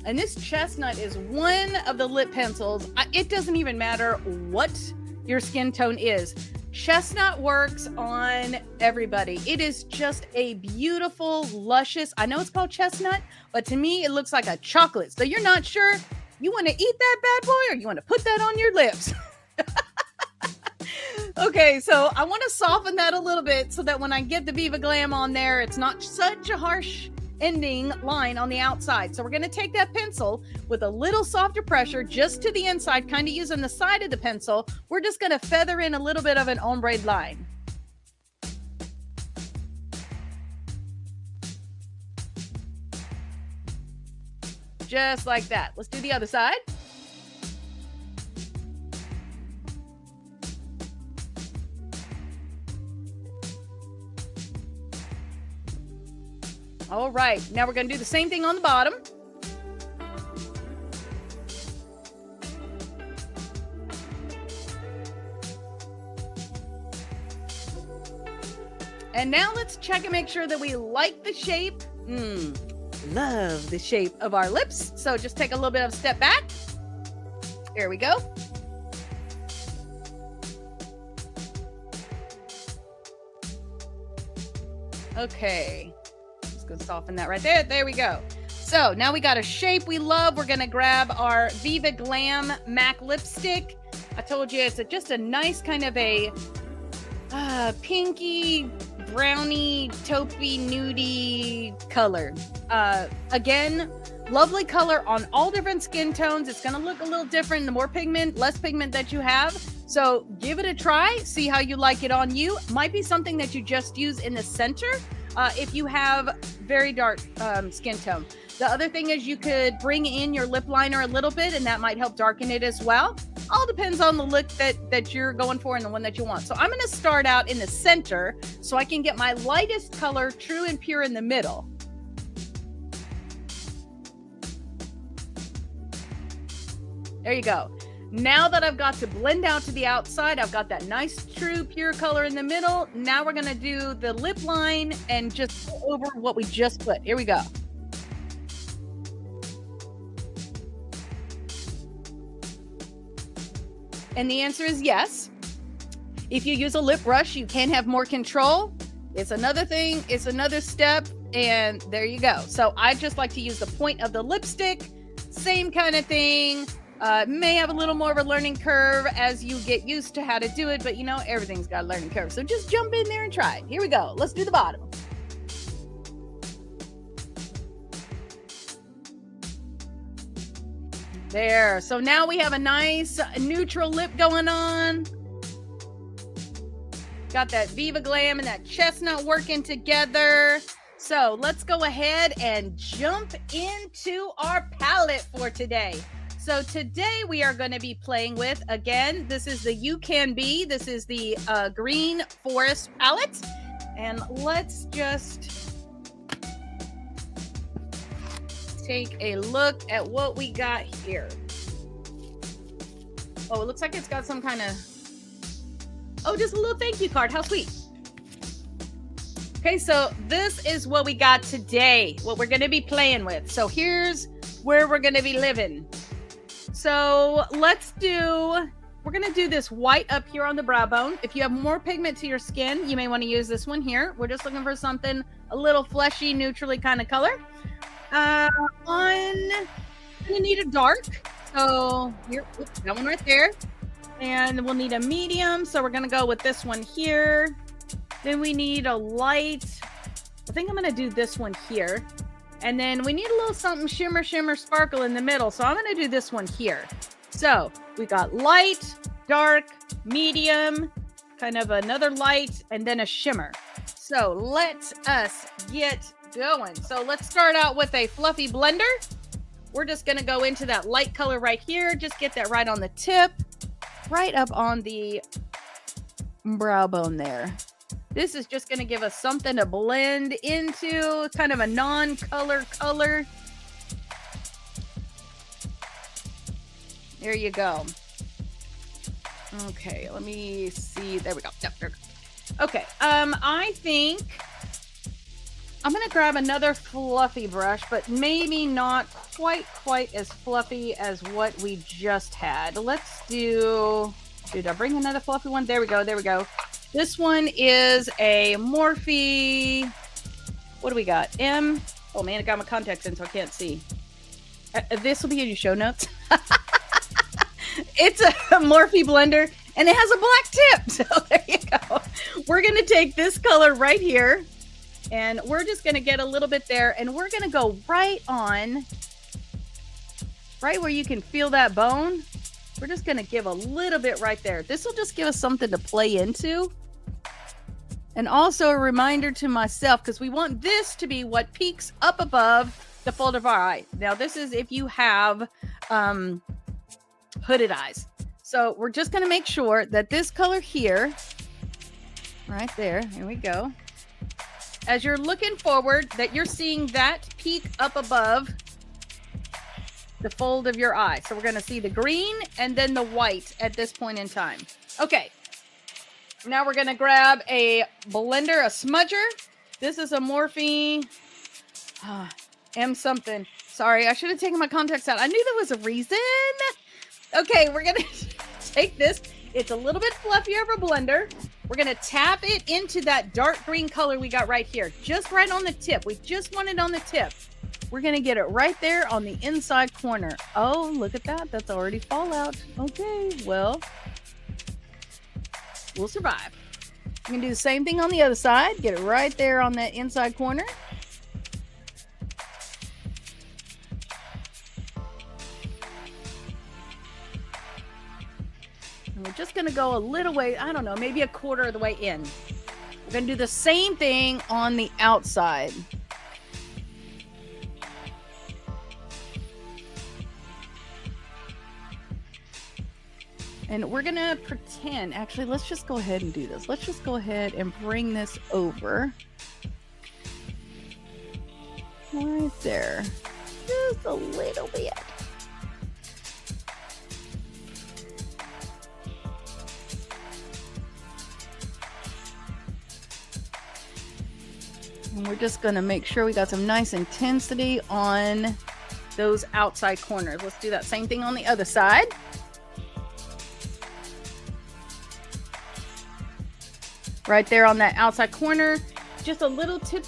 Speaker 1: And this chestnut is one of the lip pencils. It doesn't even matter what your skin tone is. Chestnut works on everybody. It is just a beautiful, luscious, I know it's called chestnut, but to me, it looks like a chocolate. So you're not sure you want to eat that bad boy or you want to put that on your lips. Okay, so I want to soften that a little bit so that when I get the Viva Glam on there, it's not such a harsh ending line on the outside. So we're going to take that pencil with a little softer pressure just to the inside, kind of using the side of the pencil. We're just going to feather in a little bit of an ombre line. Just like that. Let's do the other side. All right, now we're going to do the same thing on the bottom. And now let's check and make sure that we like the shape. Love the shape of our lips. So just take a little bit of a step back. There we go. Okay. Soften that right there. There we go. So now we got a shape we love. We're going to grab our Viva Glam MAC lipstick. I told you it's just a nice kind of a pinky, brownie, taupey, nudie color. Again, Lovely color on all different skin tones. It's going to look a little different. The more pigment, less pigment that you have. So give it a try. See how you like it on you. Might be something that you just use in the center if you have very dark skin tone. The other thing is you could bring in your lip liner a little bit, and that might help darken it as well. All depends on the look that you're going for and the one that you want. So I'm going to start out in the center so I can get my lightest color true and pure in the middle. There you go. Now that I've got to blend out to the outside, I've got that nice, true, pure color in the middle. Now we're going to do the lip line and just go over what we just put. Here we go. And the answer is yes. If you use a lip brush, you can have more control. It's another thing. It's another step. And there you go. So I just like to use the point of the lipstick. Same kind of thing. May have a little more of a learning curve as you get used to how to do it, but you know, everything's got a learning curve. So just jump in there and try it. Here we go. Let's do the bottom. There. So now we have a nice neutral lip going on. Got that Viva Glam and that chestnut working together. So let's go ahead and jump into our palette for today. So today we are going to be playing with, again, this is the You Can Be. This is the Green Forest palette. And let's just take a look at what we got here. Oh, it looks like it's got some kind of, oh, just a little thank you card. How sweet. Okay, so this is what we got today, what we're going to be playing with. So here's where we're going to be living. So we're going to do this white up here on the brow bone. If you have more pigment to your skin, you may want to use this one here. We're just looking for something a little fleshy, neutrally kind of color. You need a dark. So here, oops, that one right there. And we'll need a medium. So we're going to go with this one here. Then we need a light. I think I'm going to do this one here. And then we need a little something shimmer, shimmer, sparkle in the middle. So I'm going to do this one here. So we got light, dark, medium, kind of another light, and then a shimmer. So let us get going. So let's start out with a fluffy blender. We're just going to go into that light color right here. Just get that right on the tip, right up on the brow bone there. This is just going to give us something to blend into, kind of a non-color color. There you go. Okay, let me see. There we go. Yep, there we go. Okay, I think I'm going to grab another fluffy brush, but maybe not quite as fluffy as what we just had. Let's do, did I bring another fluffy one? There we go. There we go. This one is a Morphe. What do we got? M. Oh man, I got my contacts in so I can't see. This will be in your show notes. It's a Morphe blender and it has a black tip. So there you go. We're going to take this color right here and we're just going to get a little bit there and we're going to go right on, right where you can feel that bone. We're just going to give a little bit right there. This will just give us something to play into. And also a reminder to myself, because we want this to be what peaks up above the fold of our eye. Now, this is if you have hooded eyes. So we're just going to make sure that this color here, right there, here we go. As you're looking forward, that you're seeing that peak up above the fold of your eye. So we're going to see the green and then the white at this point in time. Okay. Now we're going to grab a blender, a smudger. This is a Morphe M something. Sorry, I should have taken my contacts out. I knew there was a reason. Okay, we're going to take this. It's a little bit fluffier of a blender. We're going to tap it into that dark green color we got right here. Just right on the tip. We just want it on the tip. We're going to get it right there on the inside corner. Oh, look at that. That's already fallout. Okay, well, we'll survive. We're going to do the same thing on the other side. Get it right there on that inside corner. going to go a little way, I don't know, maybe a quarter of the way in. We're going to do the same thing on the outside. And we're going to pretend, actually, let's just go ahead and do this. Let's just go ahead and bring this over. Right there. Just a little bit. And we're just going to make sure we got some nice intensity on those outside corners. Let's do that same thing on the other side. Right there on that outside corner, just a little tip.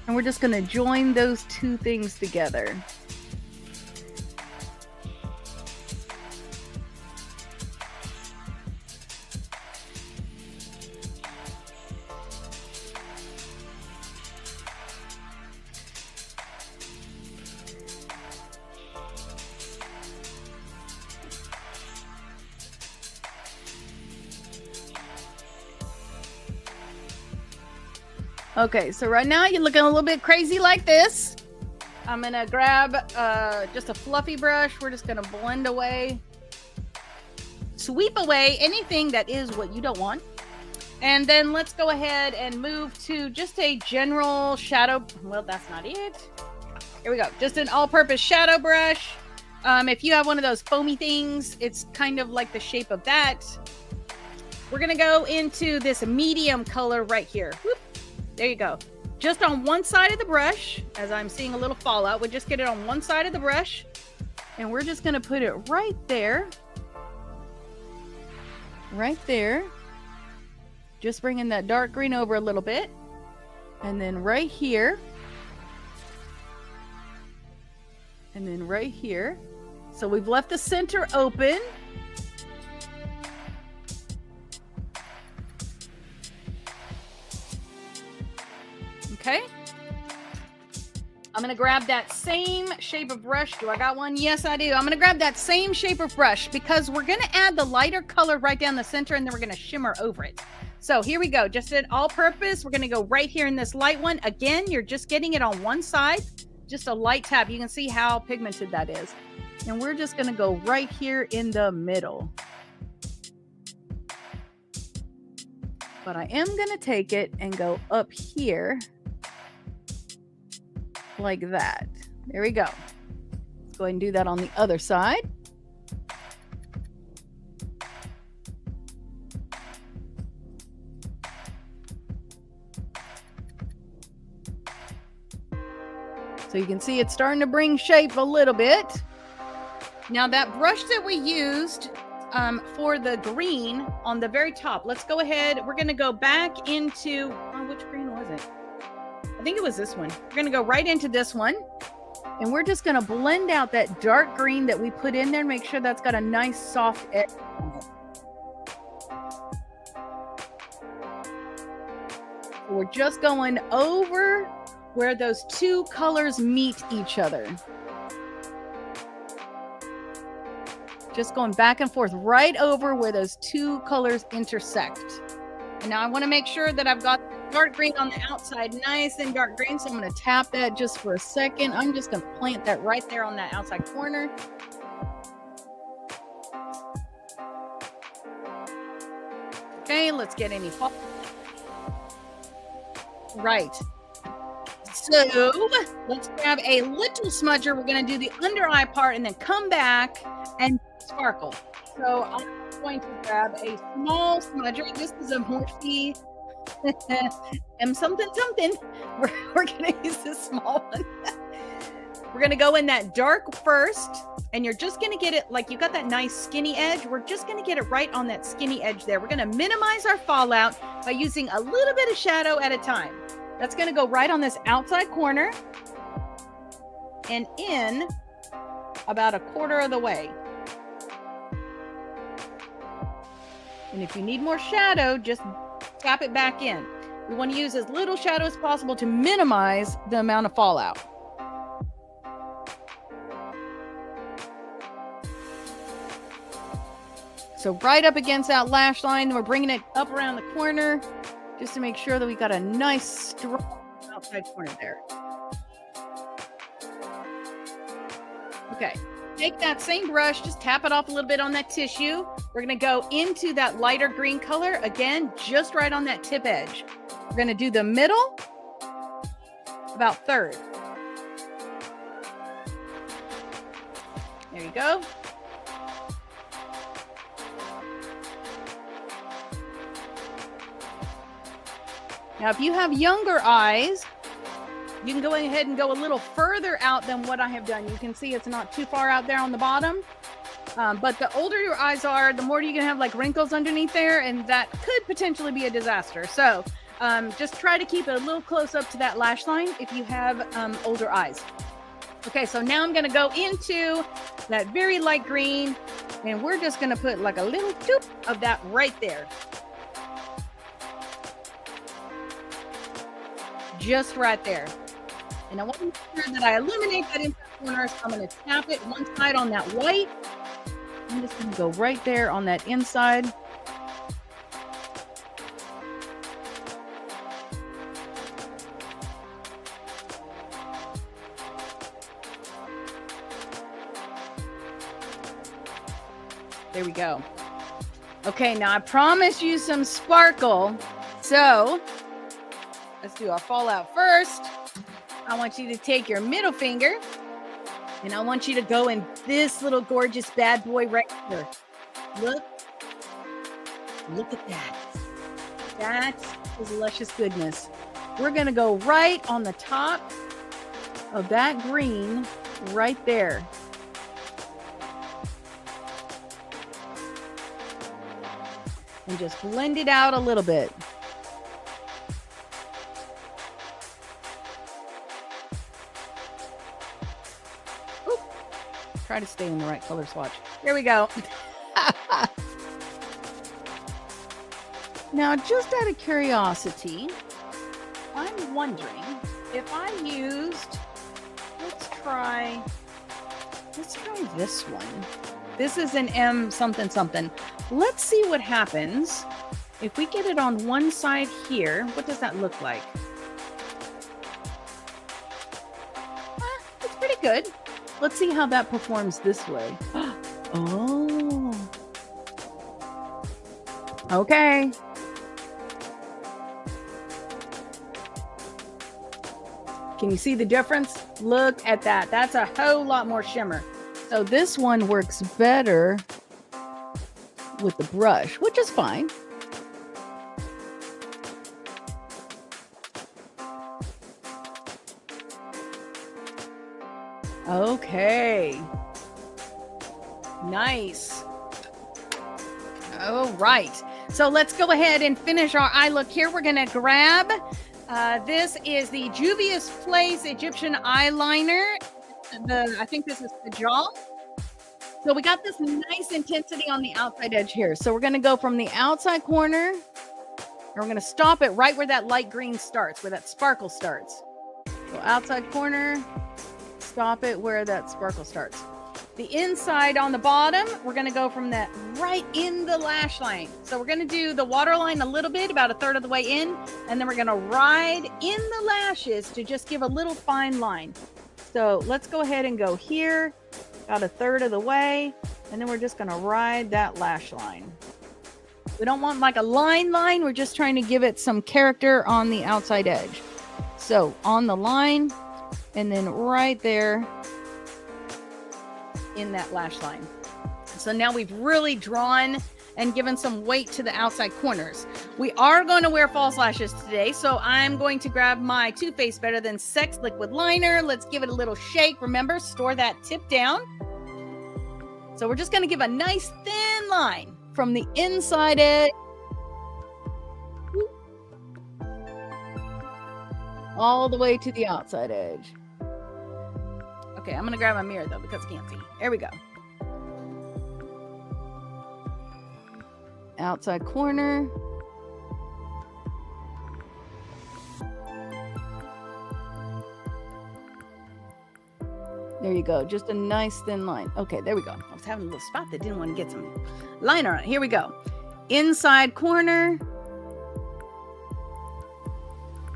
Speaker 1: And we're just going to join those two things together. Okay, so right now you're looking a little bit crazy like this. I'm gonna grab just a fluffy brush. We're just gonna blend away, sweep away anything that is what you don't want. And then let's go ahead and move to just a general shadow. Well, that's not it. Here we go. Just an all-purpose shadow brush. If you have one of those foamy things, it's kind of like the shape of that. We're gonna go into this medium color right here. Whoop. There you go. Just on one side of the brush, as I'm seeing a little fallout, we'll just get it on one side of the brush. And we're just going to put it right there. Right there. Just bringing that dark green over a little bit. And then right here. And then right here. So we've left the center open. Okay. I'm going to grab that same shape of brush. Do I got one? Yes, I do. I'm going to grab that same shape of brush because we're going to add the lighter color right down the center and then we're going to shimmer over it. So here we go. Just an all-purpose. We're going to go right here in this light one. Again, you're just getting it on one side. Just a light tap. You can see how pigmented that is. And we're just going to go right here in the middle. But I am going to take it and go up here. Like that. There we go. Let's go ahead and do that on the other side. So you can see it's starting to bring shape a little bit. Now that brush that we used for the green on the very top, let's go ahead. We're going to go back into, which green was it? I think it was this one. We're going to go right into this one. And we're just going to blend out that dark green that we put in there and make sure that's got a nice soft edge on it. So we're just going over where those two colors meet each other. Just going back and forth right over where those two colors intersect. And now I want to make sure that I've got dark green on the outside, nice and dark green. So I'm going to tap that just for a second. I'm just going to plant that right there on that outside corner. Okay, let's get any fall. Right. So let's grab a little smudger. We're going to do the under eye part and then come back and sparkle. So I'm going to grab a small smudger. This is a Morphe M something. We're going to use this small one. We're going to go in that dark first, and you're just going to get it like you got that nice skinny edge. We're just going to get it right on that skinny edge there. We're going to minimize our fallout by using a little bit of shadow at a time. That's going to go right on this outside corner and in about a quarter of the way. And if you need more shadow, just tap it back in. We want to use as little shadow as possible to minimize the amount of fallout. So right up against that lash line, we're bringing it up around the corner just to make sure that we got a nice strong outside corner there. Okay, take that same brush, just tap it off a little bit on that tissue. We're gonna go into that lighter green color, again, just right on that tip edge. We're gonna do the middle, about third. There you go. Now, if you have younger eyes, you can go ahead and go a little further out than what I have done. You can see it's not too far out there on the bottom. But the older your eyes are, the more you can have like wrinkles underneath there, and that could potentially be a disaster. So just try to keep it a little close up to that lash line if you have older eyes. Okay, so now I'm gonna go into that very light green, and we're just gonna put like a little doop of that right there. Just right there. And I want to make sure that I eliminate that inside corner, so I'm going to tap it one side on that white. I'm just going to go right there on that inside. There we go. Okay, now I promised you some sparkle. So let's do our fallout first. I want you to take your middle finger and I want you to go in this little gorgeous bad boy right here. Look at that. That is luscious goodness. We're going to go right on the top of that green right there. And just blend it out a little bit. Try to stay in the right color swatch. There we go. Now, just out of curiosity, I'm wondering if I used, let's try this one. This is an M something something. Let's see what happens if we get it on one side here. What does that look like? It's pretty good. Let's see how that performs this way. Oh. Okay. Can you see the difference? Look at that. That's a whole lot more shimmer. So this one works better with the brush, which is fine. Okay. Nice. All right. So let's go ahead and finish our eye look here. We're going to grab, this is the Juvia's Place Egyptian eyeliner. I think this is the jaw. So we got this nice intensity on the outside edge here. So we're going to go from the outside corner, and we're going to stop it right where that light green starts, where that sparkle starts. So outside corner, stop it where that sparkle starts. The inside on the bottom, we're going to go from that right in the lash line. So we're going to do the waterline a little bit, about a third of the way in, and then we're going to ride in the lashes to just give a little fine line. So let's go ahead and go here, about a third of the way, and then we're just going to ride that lash line. We don't want like a line, we're just trying to give it some character on the outside edge. So on the line, and then right there in that lash line. So now we've really drawn and given some weight to the outside corners. We are going to wear false lashes today, so I'm going to grab my Too Faced Better Than Sex liquid liner. Let's give it a little shake. Remember, store that tip down. So we're just going to give a nice thin line from the inside edge all the way to the outside edge. Okay, I'm going to grab my mirror though because I can't see. There we go. Outside corner. There you go. Just a nice thin line. Okay, there we go. I was having a little spot that didn't want to get some liner on it. Here we go. Inside corner.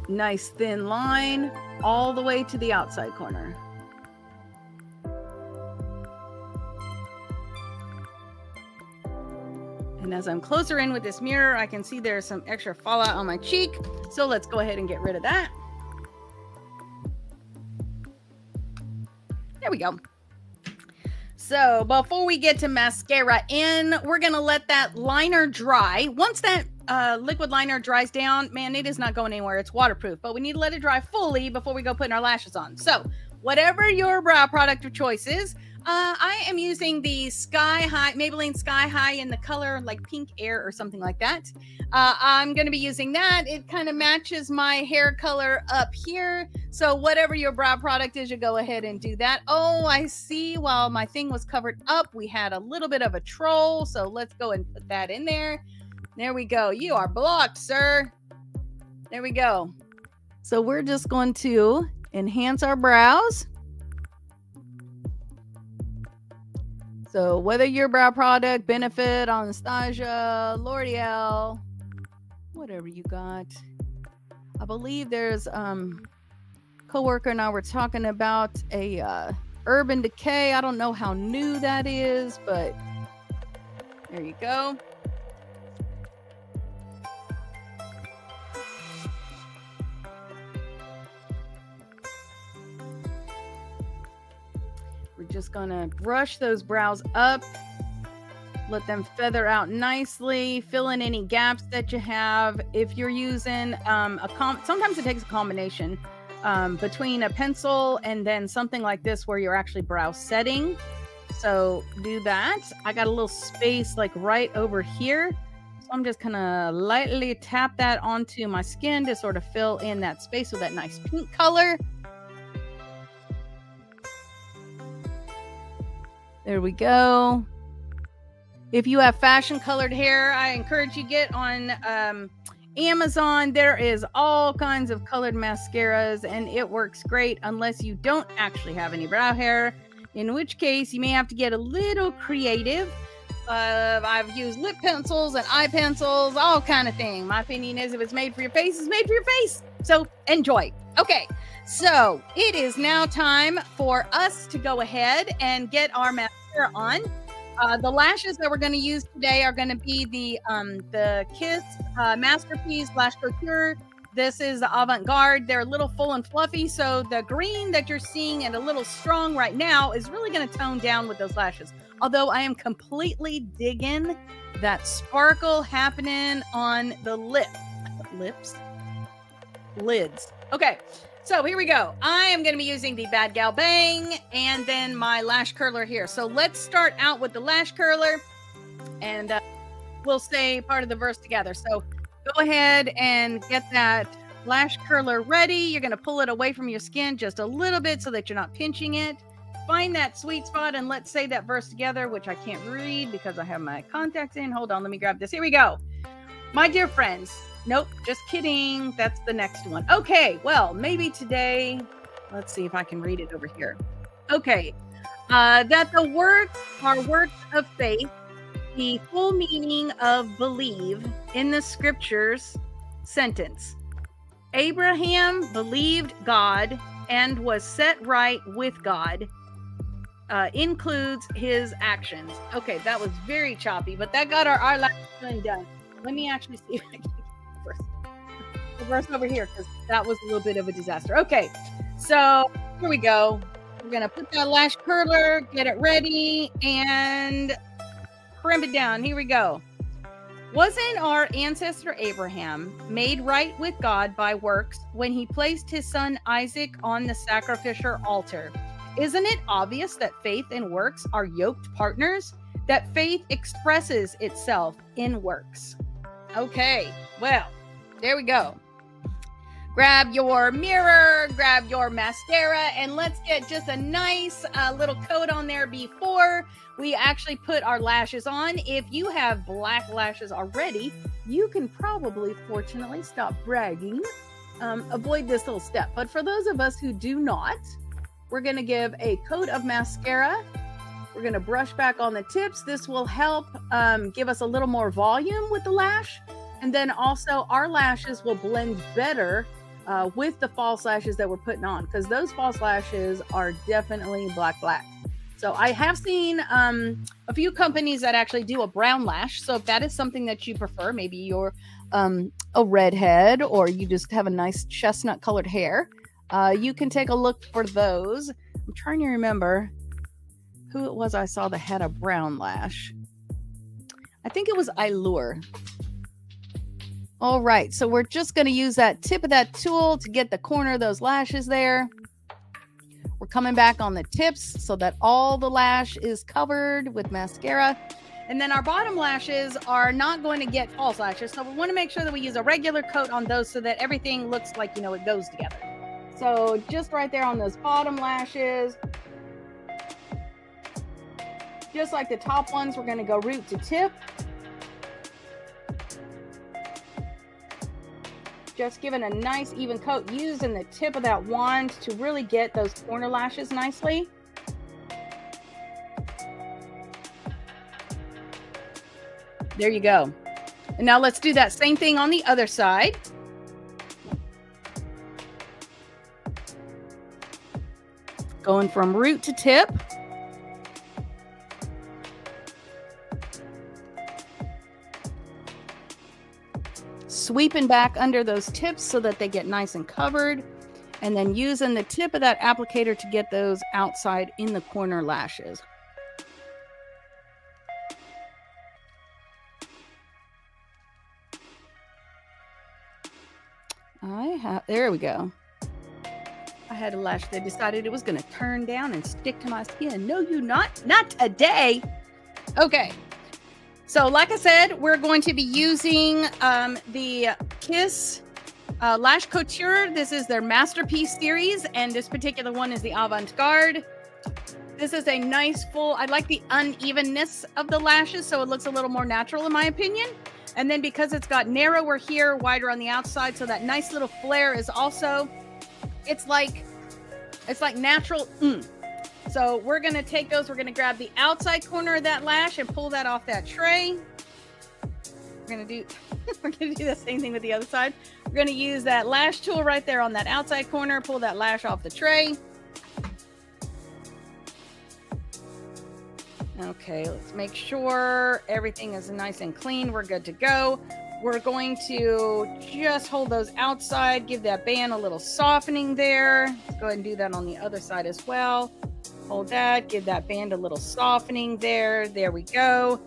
Speaker 1: Nice thin line all the way to the outside corner. And as I'm closer in with this mirror, I can see there's some extra fallout on my cheek. So let's go ahead and get rid of that. There we go. So before we get to mascara in, we're going to let that liner dry. Once that liquid liner dries down, man, it is not going anywhere. It's waterproof, but we need to let it dry fully before we go putting our lashes on. So whatever your brow product of choice is, I am using the Sky High, Maybelline Sky High in the color like pink air or something like that. I'm going to be using that. It kind of matches my hair color up here. So whatever your brow product is, you go ahead and do that. Oh, I see. While my thing was covered up, we had a little bit of a troll. So let's go and put that in there. There we go. You are blocked, sir. There we go. So we're just going to enhance our brows. So whether your brow product, Benefit, Anastasia, L'Oreal, whatever you got. I believe there's coworker and I were talking about a Urban Decay. I don't know how new that is, but there you go. We're just gonna brush those brows up, let them feather out nicely, fill in any gaps that you have. If you're using sometimes it takes a combination between a pencil and then something like this where you're actually brow setting. So do that. I got a little space like right over here. So I'm just gonna lightly tap that onto my skin to sort of fill in that space with that nice pink color. There we go. If you have fashion colored hair, I encourage you get on Amazon. There is all kinds of colored mascaras and it works great unless you don't actually have any brow hair, in which case you may have to get a little creative. I've used lip pencils and eye pencils, all kind of thing. My opinion is if it's made for your face, it's made for your face. So enjoy. Okay, so it is now time for us to go ahead and get our mascara on. The lashes that we're going to use today are going to be the Kiss Masterpiece Lash Couture. This is the Avant-Garde. They're a little full and fluffy, so the green that you're seeing and a little strong right now is really going to tone down with those lashes. Although I am completely digging that sparkle happening on the lids. Okay, so here we go. I am going to be using the Bad Gal Bang and then my lash curler here. So let's start out with the lash curler and we'll say part of the verse together. So go ahead and get that lash curler ready. You're going to pull it away from your skin just a little bit so that you're not pinching it. Find that sweet spot and let's say that verse together, which I can't read because I have my contacts in. Hold on, let me grab this. Here we go. My dear friends. Nope, just kidding. That's the next one. Okay, well, maybe today, let's see if I can read it over here. Okay, that the works are works of faith, the full meaning of believe in the scriptures sentence. Abraham believed God and was set right with God. Includes his actions. Okay, that was very choppy, but that got our last one done. Let me actually see if I can the verse over here because that was a little bit of a disaster. Okay, so here we go. We're gonna put that lash curler, get it ready, and crimp it down. Here we go. Wasn't our ancestor Abraham made right with God by works when he placed his son Isaac on the sacrificial altar? Isn't it obvious that faith and works are yoked partners? That faith expresses itself in works. Okay, well, there we go. Grab your mirror, grab your mascara, and let's get just a nice little coat on there before we actually put our lashes on. If you have black lashes already, you can probably, fortunately, stop bragging, avoid this little step. But for those of us who do not, we're going to give a coat of mascara. We're going to brush back on the tips. This will help give us a little more volume with the lash. And then also our lashes will blend better with the false lashes that we're putting on, because those false lashes are definitely black. So I have seen a few companies that actually do a brown lash. So if that is something that you prefer, maybe you're a redhead or you just have a nice chestnut colored hair, you can take a look for those. I'm trying to remember who it was I saw that had a brown lash. I think it was Allure. All right, so we're just going to use that tip of that tool to get the corner of those lashes there. We're coming back on the tips so that all the lash is covered with mascara. And then our bottom lashes are not going to get false lashes. So we want to make sure that we use a regular coat on those so that everything looks like, you know, it goes together. So just right there on those bottom lashes, just like the top ones, we're going to go root to tip. Just giving a nice even coat, using the tip of that wand to really get those corner lashes nicely. There you go. And now let's do that same thing on the other side. Going from root to tip. Sweeping back under those tips so that they get nice and covered, and then using the tip of that applicator to get those outside in the corner lashes. There we go. I had a lash that decided it was going to turn down and stick to my skin. No, not today. Okay. So like I said, we're going to be using the Kiss Lash Couture. This is their Masterpiece series, and this particular one is the Avant-Garde. This is a nice full, I like the unevenness of the lashes, so it looks a little more natural in my opinion. And then because it's got narrower here, wider on the outside, so that nice little flare is also, it's like natural. So we're going to take those, we're going to grab the outside corner of that lash and pull that off that tray. We're going to do the same thing with the other side. We're going to use that lash tool right there on that outside corner, pull that lash off the tray. Okay, let's make sure everything is nice and clean. We're good to go. We're going to just hold those outside, give that band a little softening there. Let's go ahead and do that on the other side as well. Hold that, give that band a little softening there. There we go.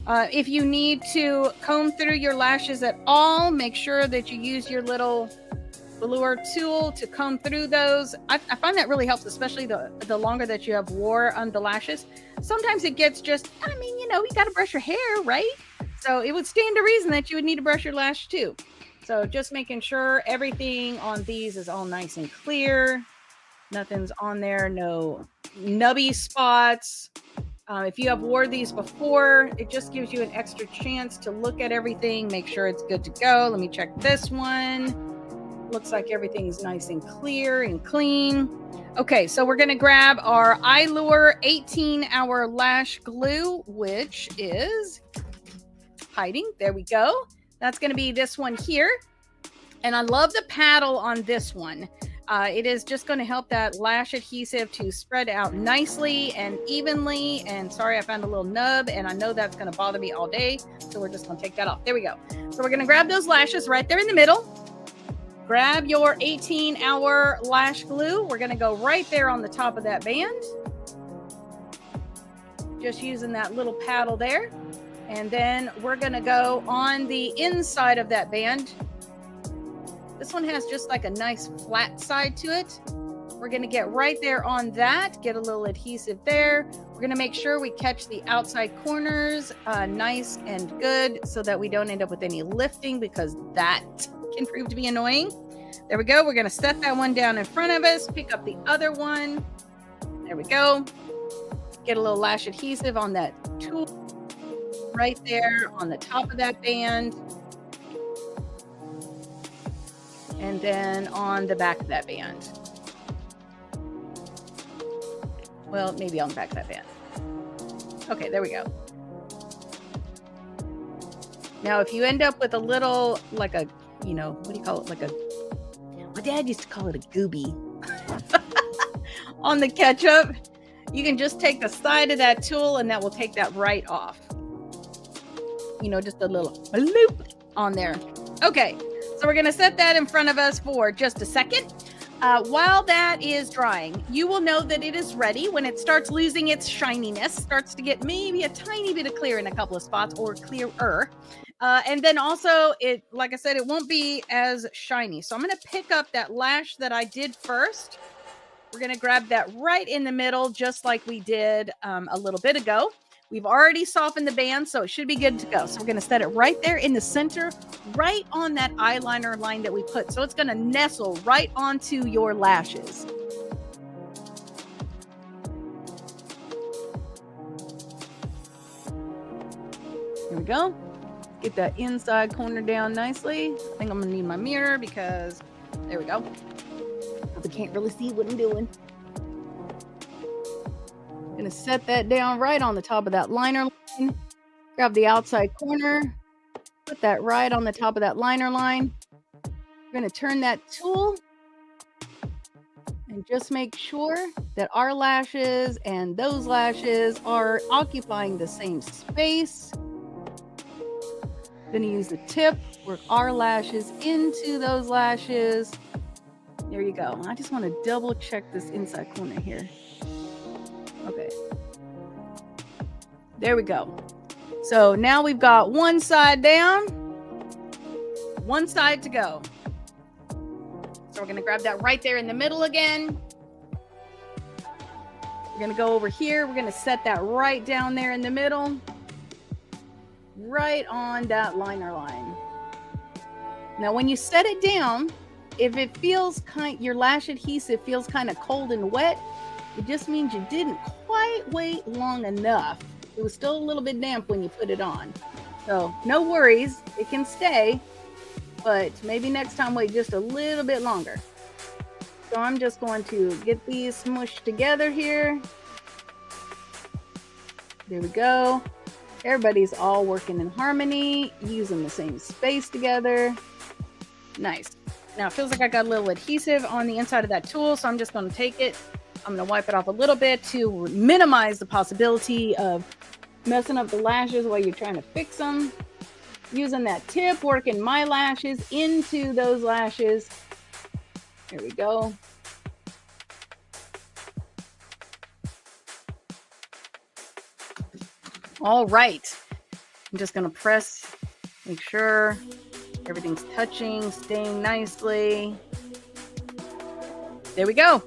Speaker 1: If you need to comb through your lashes at all, make sure that you use your little velour tool to comb through those. I find that really helps, especially the longer that you have wore on the lashes. Sometimes it gets just, I mean, you know, you got to brush your hair, right? So it would stand to reason that you would need to brush your lash too. So just making sure everything on these is all nice and clear. Nothing's on there, no nubby spots. If you have wore these before, it just gives you an extra chance to look at everything, make sure it's good to go. Let me check this one. Looks like everything's nice and clear and clean. Okay, so we're going to grab our Allure 18-hour lash glue, which is hiding. There we go. That's going to be this one here. And I love the paddle on this one. It is just going to help that lash adhesive to spread out nicely and evenly. And sorry, I found a little nub, and I know that's going to bother me all day. So we're just going to take that off. There we go. So we're going to grab those lashes right there in the middle. Grab your 18-hour lash glue. We're going to go right there on the top of that band. Just using that little paddle there. And then we're going to go on the inside of that band. This one has just like a nice flat side to it. We're going to get right there on that, get a little adhesive there. We're going to make sure we catch the outside corners nice and good so that we don't end up with any lifting, because that can prove to be annoying. There we go. We're going to set that one down in front of us, pick up the other one. There we go. Get a little lash adhesive on that tool right there on the top of that band. And then on the back of that band. Well, maybe on the back of that band. Okay, there we go. Now, if you end up with a little, like a, you know, what do you call it? Like a, my dad used to call it a gooby on the ketchup. You can just take the side of that tool and that will take that right off. You know, just a little loop on there. Okay, so we're going to set that in front of us for just a second. While that is drying, you will know that it is ready when it starts losing its shininess, starts to get maybe a tiny bit of clear in a couple of spots or clearer. And then also, it, like I said, it won't be as shiny. So I'm going to pick up that lash that I did first. We're going to grab that right in the middle, just like we did a little bit ago. We've already softened the band, so it should be good to go. So we're going to set it right there in the center, right on that eyeliner line that we put. So it's going to nestle right onto your lashes. Here we go. Get that inside corner down nicely. I think I'm going to need my mirror because there we go. I can't really see what I'm doing. Gonna set that down right on the top of that liner line. Grab the outside corner, put that right on the top of that liner line. We're gonna turn that tool and just make sure that our lashes and those lashes are occupying the same space. Gonna use the tip, work our lashes into those lashes. There you go. I just want to double check this inside corner here. Okay. There we go. So now we've got one side down, one side to go. So we're going to grab that right there in the middle again. We're going to go over here. We're going to set that right down there in the middle, right on that liner line. Now, when you set it down, if it feels your lash adhesive feels kind of cold and wet, it just means you didn't quite wait long enough. It was still a little bit damp when you put it on. So no worries, it can stay, but maybe next time wait just a little bit longer. So I'm just going to get these smushed together here. There we go. Everybody's all working in harmony, using the same space together. Nice. Now it feels like I got a little adhesive on the inside of that tool, so I'm just going to take it. I'm going to wipe it off a little bit to minimize the possibility of messing up the lashes while you're trying to fix them. Using that tip, working my lashes into those lashes. There we go. All right. I'm just going to press, make sure everything's touching, staying nicely. There we go.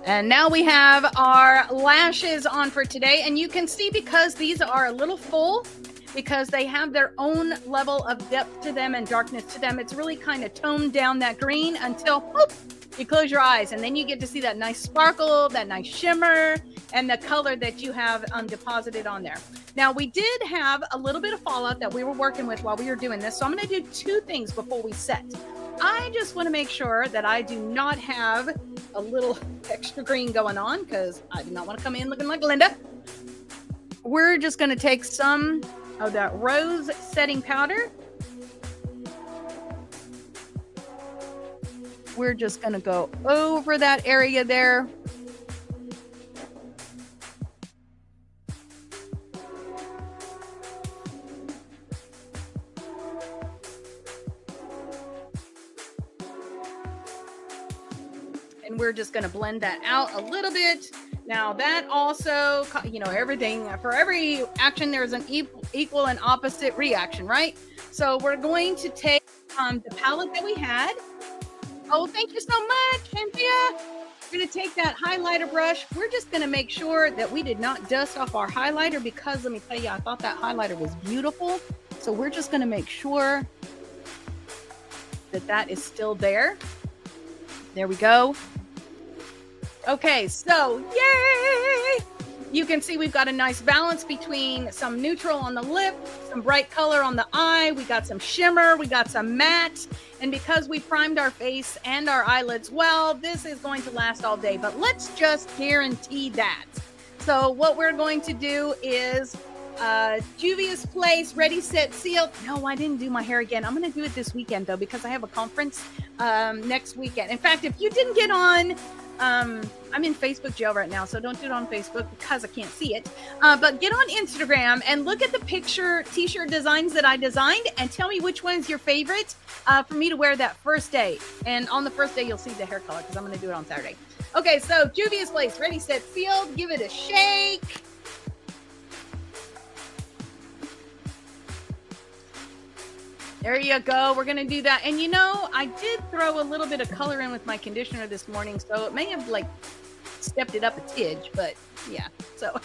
Speaker 1: And now we have our lashes on for today. And you can see because these are a little full, because they have their own level of depth to them and darkness to them, it's really kind of toned down that green until whoop, you close your eyes. And then you get to see that nice sparkle, that nice shimmer, and the color that you have deposited on there. Now, we did have a little bit of fallout that we were working with while we were doing this. So I'm going to do two things before we set. I just want to make sure that I do not have a little extra green going on because I do not want to come in looking like Linda. We're just going to take some of that rose setting powder. We're just going to go over that area there. And we're just going to blend that out a little bit. Now that also, you know, everything, for every action, there's an equal and opposite reaction, right? So we're going to take the palette that we had. Oh, thank you so much, Cynthia. We're going to take that highlighter brush. We're just going to make sure that we did not dust off our highlighter because let me tell you, I thought that highlighter was beautiful. So we're just going to make sure that that is still there. There we go. Okay, so yay! You can see we've got a nice balance between some neutral on the lip, some bright color on the eye. We got some shimmer, we got some matte. And because we primed our face and our eyelids well, this is going to last all day. But let's just guarantee that. So what we're going to do is Juvia's Place, Ready, Set, Seal. No, I didn't do my hair again. I'm going to do it this weekend, though, because I have a conference next weekend. In fact, if you didn't get on, I'm in Facebook jail right now, so don't do it on Facebook because I can't see it. But get on Instagram and look at the picture t-shirt designs that I designed and tell me which one is your favorite for me to wear that first day. And on the first day, you'll see the hair color because I'm going to do it on Saturday. Okay, so Juvia's Place, Ready, Set, Sealed. Give it a shake. There you go. We're going to do that. And you know, I did throw a little bit of color in with my conditioner this morning, so it may have like stepped it up a tidge, but yeah. So,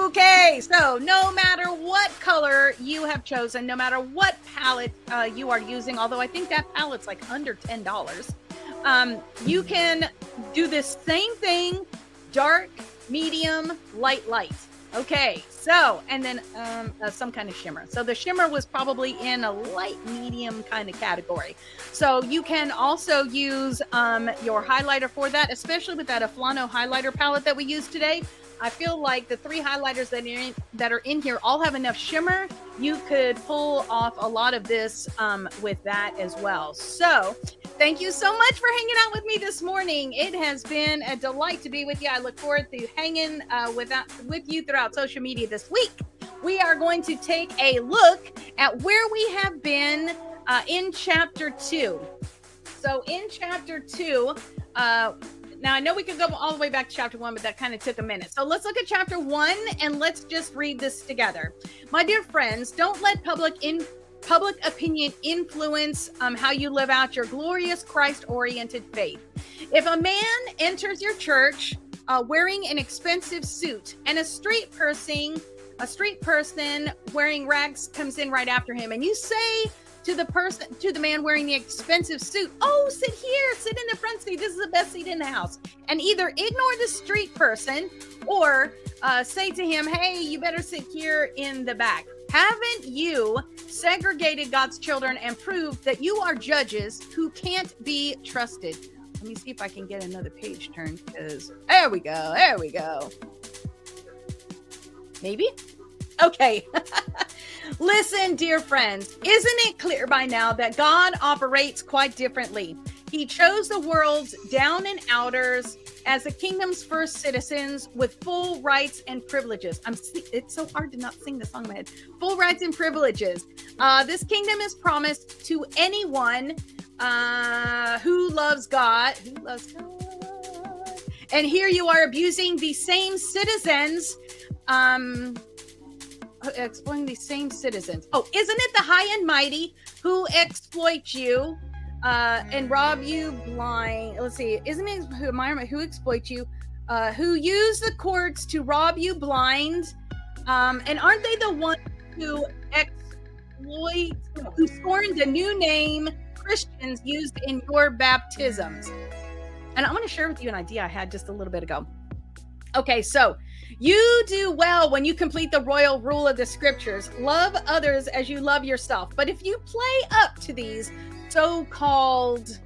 Speaker 1: okay. So no matter what color you have chosen, no matter what palette you are using, although I think that palette's like under $10, you can do this same thing, dark, medium, light, light. Okay, so, and then some kind of shimmer. So the shimmer was probably in a light medium kind of category. So you can also use your highlighter for that, especially with that Aflano highlighter palette that we used today. I feel like the 3 highlighters that are in here all have enough shimmer. You could pull off a lot of this with that as well. So thank you so much for hanging out with me this morning. It has been a delight to be with you. I look forward to hanging with you throughout social media this week. We are going to take a look at where we have been in chapter 2. So in chapter 2, now, I know we could go all the way back to chapter 1, but that kind of took a minute. So let's look at chapter 1 and let's just read this together. My dear friends, don't let public opinion influence how you live out your glorious Christ-oriented faith. If a man enters your church wearing an expensive suit and a street person wearing rags comes in right after him, and you say to the man wearing the expensive suit, "Oh, sit here, sit in the front seat. This is the best seat in the house." And either ignore the street person or say to him, "Hey, you better sit here in the back." Haven't you segregated God's children and proved that you are judges who can't be trusted? Let me see if I can get another page turned, because there we go. There we go. Maybe? Okay. Listen, dear friends, isn't it clear by now that God operates quite differently? He chose the world's down and outers as the kingdom's first citizens with full rights and privileges. It's so hard to not sing the song in my head. Full rights and privileges. This kingdom is promised to anyone who loves God. And here you are abusing the same citizens. Exploiting these same citizens. Oh, isn't it the high and mighty who exploit you and rob you blind? Let's see. Isn't it who exploit you, who use the courts to rob you blind? And aren't they the ones who exploit, who scorn the new name Christians used in your baptisms? And I'm going to share with you an idea I had just a little bit ago. Okay, so you do well when you complete the royal rule of the scriptures. Love others as you love yourself. But if you play up to these so-called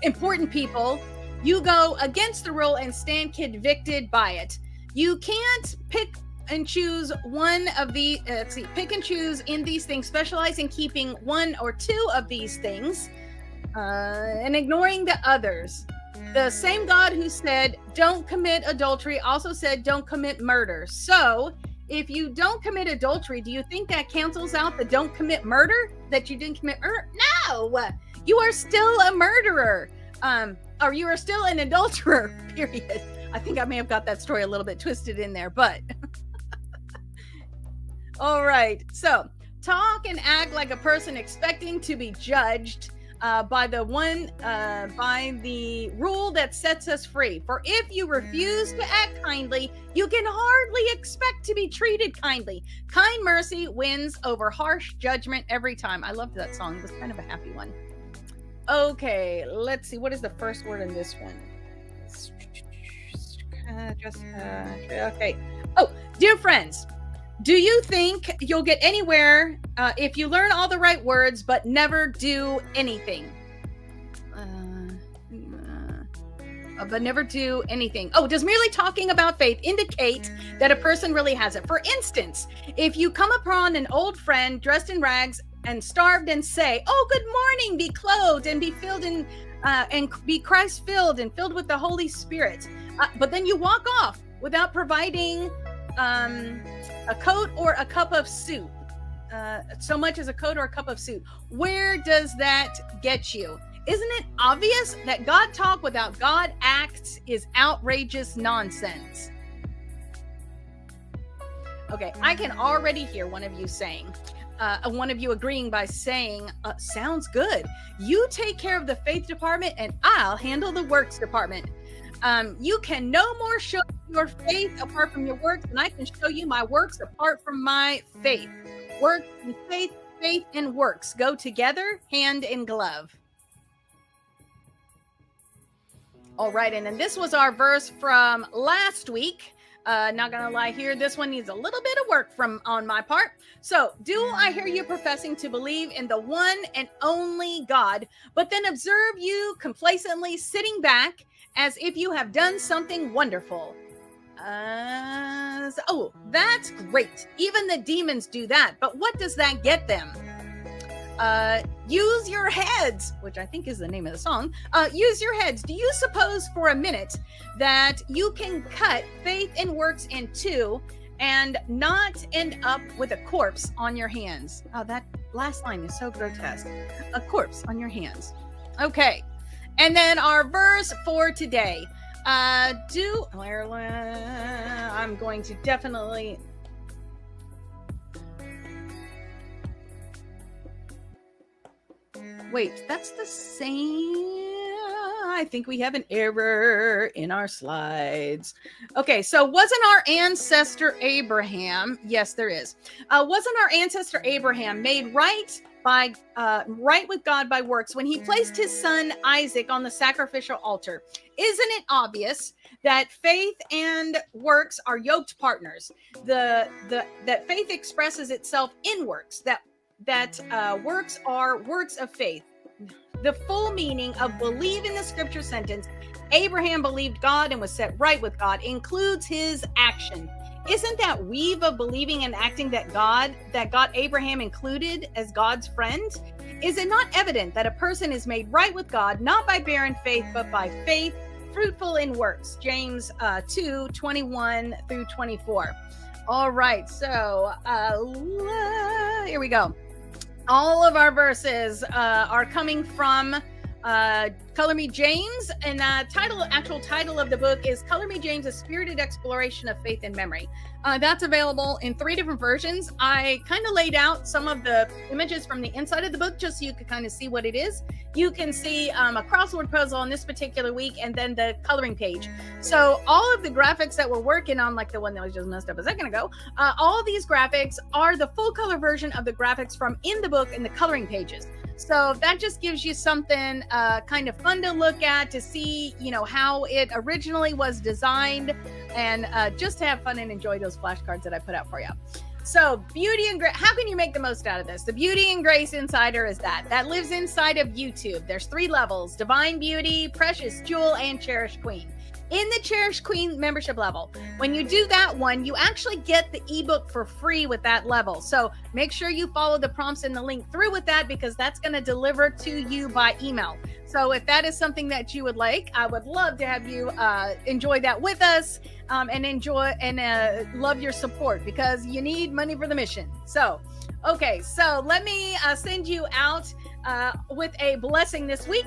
Speaker 1: important people, you go against the rule and stand convicted by it. You can't pick and choose one of the, pick and choose in these things, specialize in keeping one or two of these things and ignoring the others. The same God who said, don't commit adultery, also said, don't commit murder. So if you don't commit adultery, do you think that cancels out the don't commit murder? That you didn't commit murder? No, you are still a murderer. Or you are still an adulterer, period. I think I may have got that story a little bit twisted in there, but all right. So talk and act like a person expecting to be judged by the rule that sets us free. For if you refuse to act kindly, you can hardly expect to be treated kindly. Kind mercy wins over harsh judgment every time. I loved that song. It was kind of a happy one. Okay, let's see. What is the first word in this one? Okay. Oh, dear friends, do you think you'll get anywhere if you learn all the right words but never do anything? but never do anything. Oh, does merely talking about faith indicate that a person really has it? For instance, if you come upon an old friend dressed in rags and starved and say, "Oh, good morning, be clothed and be filled in and be Christ filled and filled with the Holy Spirit," but then you walk off without providing a coat or a cup of soup, so much as a coat or a cup of soup, where does that get you? Isn't it obvious that God talk without God acts is outrageous nonsense? Okay, I can already hear one of you saying, one of you agreeing by saying, sounds good. You take care of the faith department and I'll handle the works department. You can no more show your faith apart from your works than I can show you my works apart from my faith. Work and faith, faith and works go together hand in glove. All right, and then this was our verse from last week. Not gonna lie here, this one needs a little bit of work on my part. So, do I hear you professing to believe in the one and only God, but then observe you complacently sitting back as if you have done something wonderful? Oh, that's great. Even the demons do that, but what does that get them? Use your heads, which I think is the name of the song. Use your heads. Do you suppose for a minute that you can cut faith and works in two and not end up with a corpse on your hands? Oh, that last line is so grotesque. A corpse on your hands. Okay. And then our verse for today. I'm going to definitely... Wait, that's the same. I think we have an error in our slides. Okay, so wasn't our ancestor Abraham? Yes, there is. Wasn't our ancestor Abraham made right with God by works when he placed his son Isaac on the sacrificial altar? Isn't it obvious that faith and works are yoked partners? That faith expresses itself in works. That works are works of faith. The full meaning of believe in the scripture sentence, Abraham believed God and was set right with God, includes his action. Isn't that weave of believing and acting that God Abraham included as God's friend? Is it not evident that a person is made right with God, not by barren faith, but by faith, fruitful in works? James 2:21 through 24. All right, so here we go. All of our verses are coming from Color Me James, and actual title of the book is Color Me James: A Spirited Exploration of Faith and Memory. That's available in 3 different versions. I kind of laid out some of the images from the inside of the book just so you could kind of see what it is. You can see a crossword puzzle on this particular week and then the coloring page. So all of the graphics that we're working on, like the one that was just messed up a second ago, all of these graphics are the full color version of the graphics from in the book and the coloring pages. So that just gives you something kind of fun to look at, to see, how it originally was designed, and just to have fun and enjoy those flashcards that I put out for you. So beauty and grace, how can you make the most out of this? The Beauty and Grace Insider is that lives inside of YouTube. There's 3 levels: Divine Beauty, Precious Jewel, and Cherished Queen. In the Cherished Queen membership level, when you do that one, you actually get the ebook for free with that level. So make sure you follow the prompts in the link through with that, because that's going to deliver to you by email. So if that is something that you would like, I would love to have you enjoy that with us, and enjoy and love your support, because you need money for the mission. So, okay, so let me send you out with a blessing this week.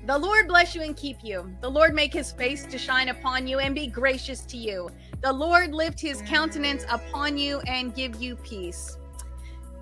Speaker 1: The Lord bless you and keep you. The Lord make his face to shine upon you and be gracious to you. The Lord lift his countenance upon you and give you peace.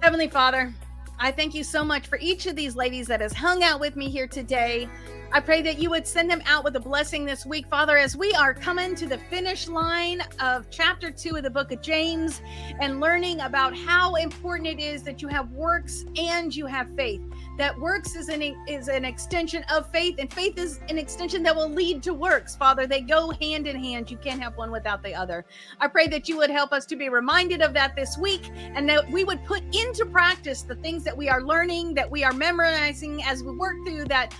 Speaker 1: Heavenly Father, I thank you so much for each of these ladies that has hung out with me here today. I pray that you would send them out with a blessing this week, Father, as we are coming to the finish line of chapter 2 of the book of James and learning about how important it is that you have works and you have faith. that works is an extension of faith, and faith is an extension that will lead to works. Father, they go hand in hand. You can't have one without the other. I pray that you would help us to be reminded of that this week, and that we would put into practice the things that we are learning, that we are memorizing as we work through that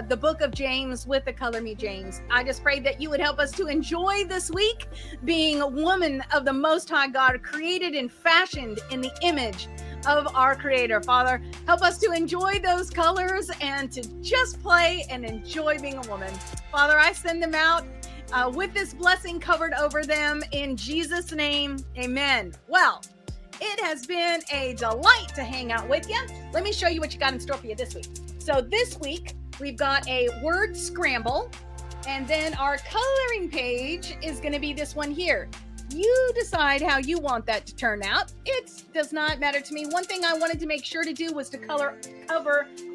Speaker 1: the book of James with the Color Me James. I just pray that you would help us to enjoy this week being a woman of the Most High God, created and fashioned in the image of our Creator. Father, help us to enjoy those colors and to just play and enjoy being a woman. Father, I send them out with this blessing covered over them in Jesus' name. Amen. Well, it has been a delight to hang out with you. Let me show you what you got in store for you this week. So this week, we've got a word scramble, and then our coloring page is going to be this one here. You decide how you want that to turn out. It does not matter to me. One thing I wanted to make sure to do was to cover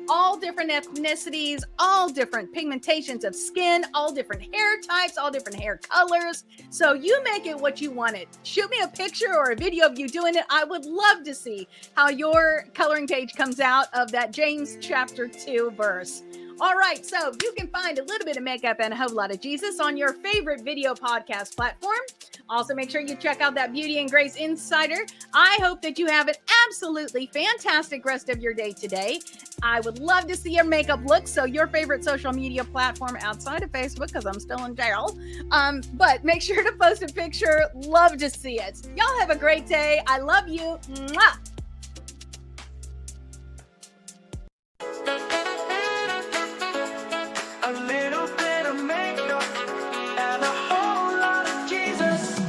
Speaker 1: all different ethnicities, all different pigmentations of skin, all different hair types, all different hair colors. So you make it what you want it. Shoot me a picture or a video of you doing it. I would love to see how your coloring page comes out of that James chapter 2 verse. All right, so you can find a little bit of makeup and a whole lot of Jesus on your favorite video podcast platform. Also, make sure you check out that Beauty and Grace Insider. I hope that you have an absolutely fantastic rest of your day today. I would love to see your makeup look, so your favorite social media platform outside of Facebook, because I'm still in jail. But make sure to post a picture. Love to see it. Y'all have a great day. I love you. Mwah!
Speaker 2: A little bit of makeup and a whole lot of Jesus.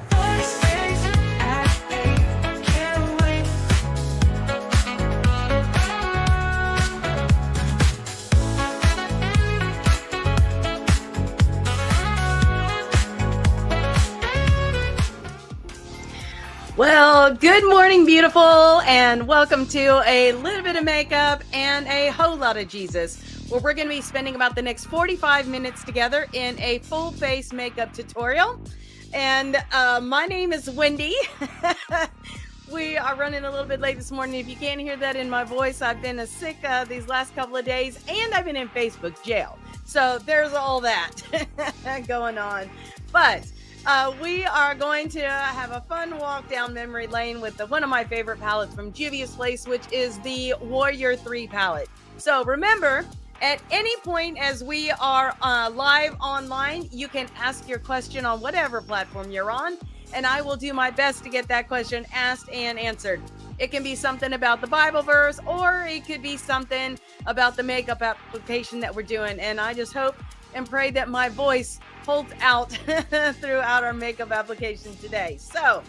Speaker 2: First days at 8, can't wait.
Speaker 1: Well, good morning, beautiful, and welcome to a little bit of makeup and a whole lot of Jesus, where we're going to be spending about the next 45 minutes together in a full face makeup tutorial. And my name is Wendy. We are running a little bit late this morning. If you can't hear that in my voice, I've been sick these last couple of days, and I've been in Facebook jail. So there's all that going on. But we are going to have a fun walk down memory lane with one of my favorite palettes from Juvia's Place, which is the Warrior 3 palette. So remember, at any point as we are live online, you can ask your question on whatever platform you're on, and I will do my best to get that question asked and answered. It can be something about the Bible verse, or it could be something about the makeup application that we're doing. And I just hope and pray that my voice holds out throughout our makeup application today. So,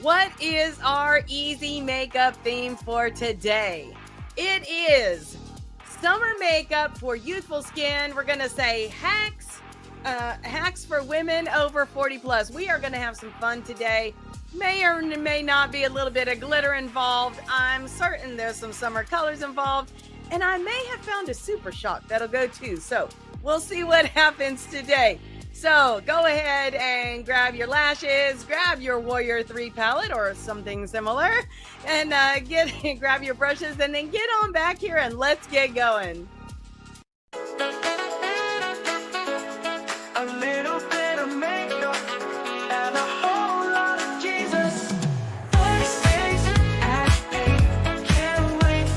Speaker 1: what is our easy makeup theme for today? It is summer makeup for youthful skin. We're going to say hacks for women over 40 plus. We are going to have some fun today. May or may not be a little bit of glitter involved. I'm certain there's some summer colors involved, and I may have found a super shock that'll go too. So we'll see what happens today. So go ahead and grab your lashes, grab your Warrior 3 palette or something similar, and grab your brushes, and then get on back here and let's get going.
Speaker 2: A little bit of makeup and a whole lot of Jesus. First days at 8, can't wait.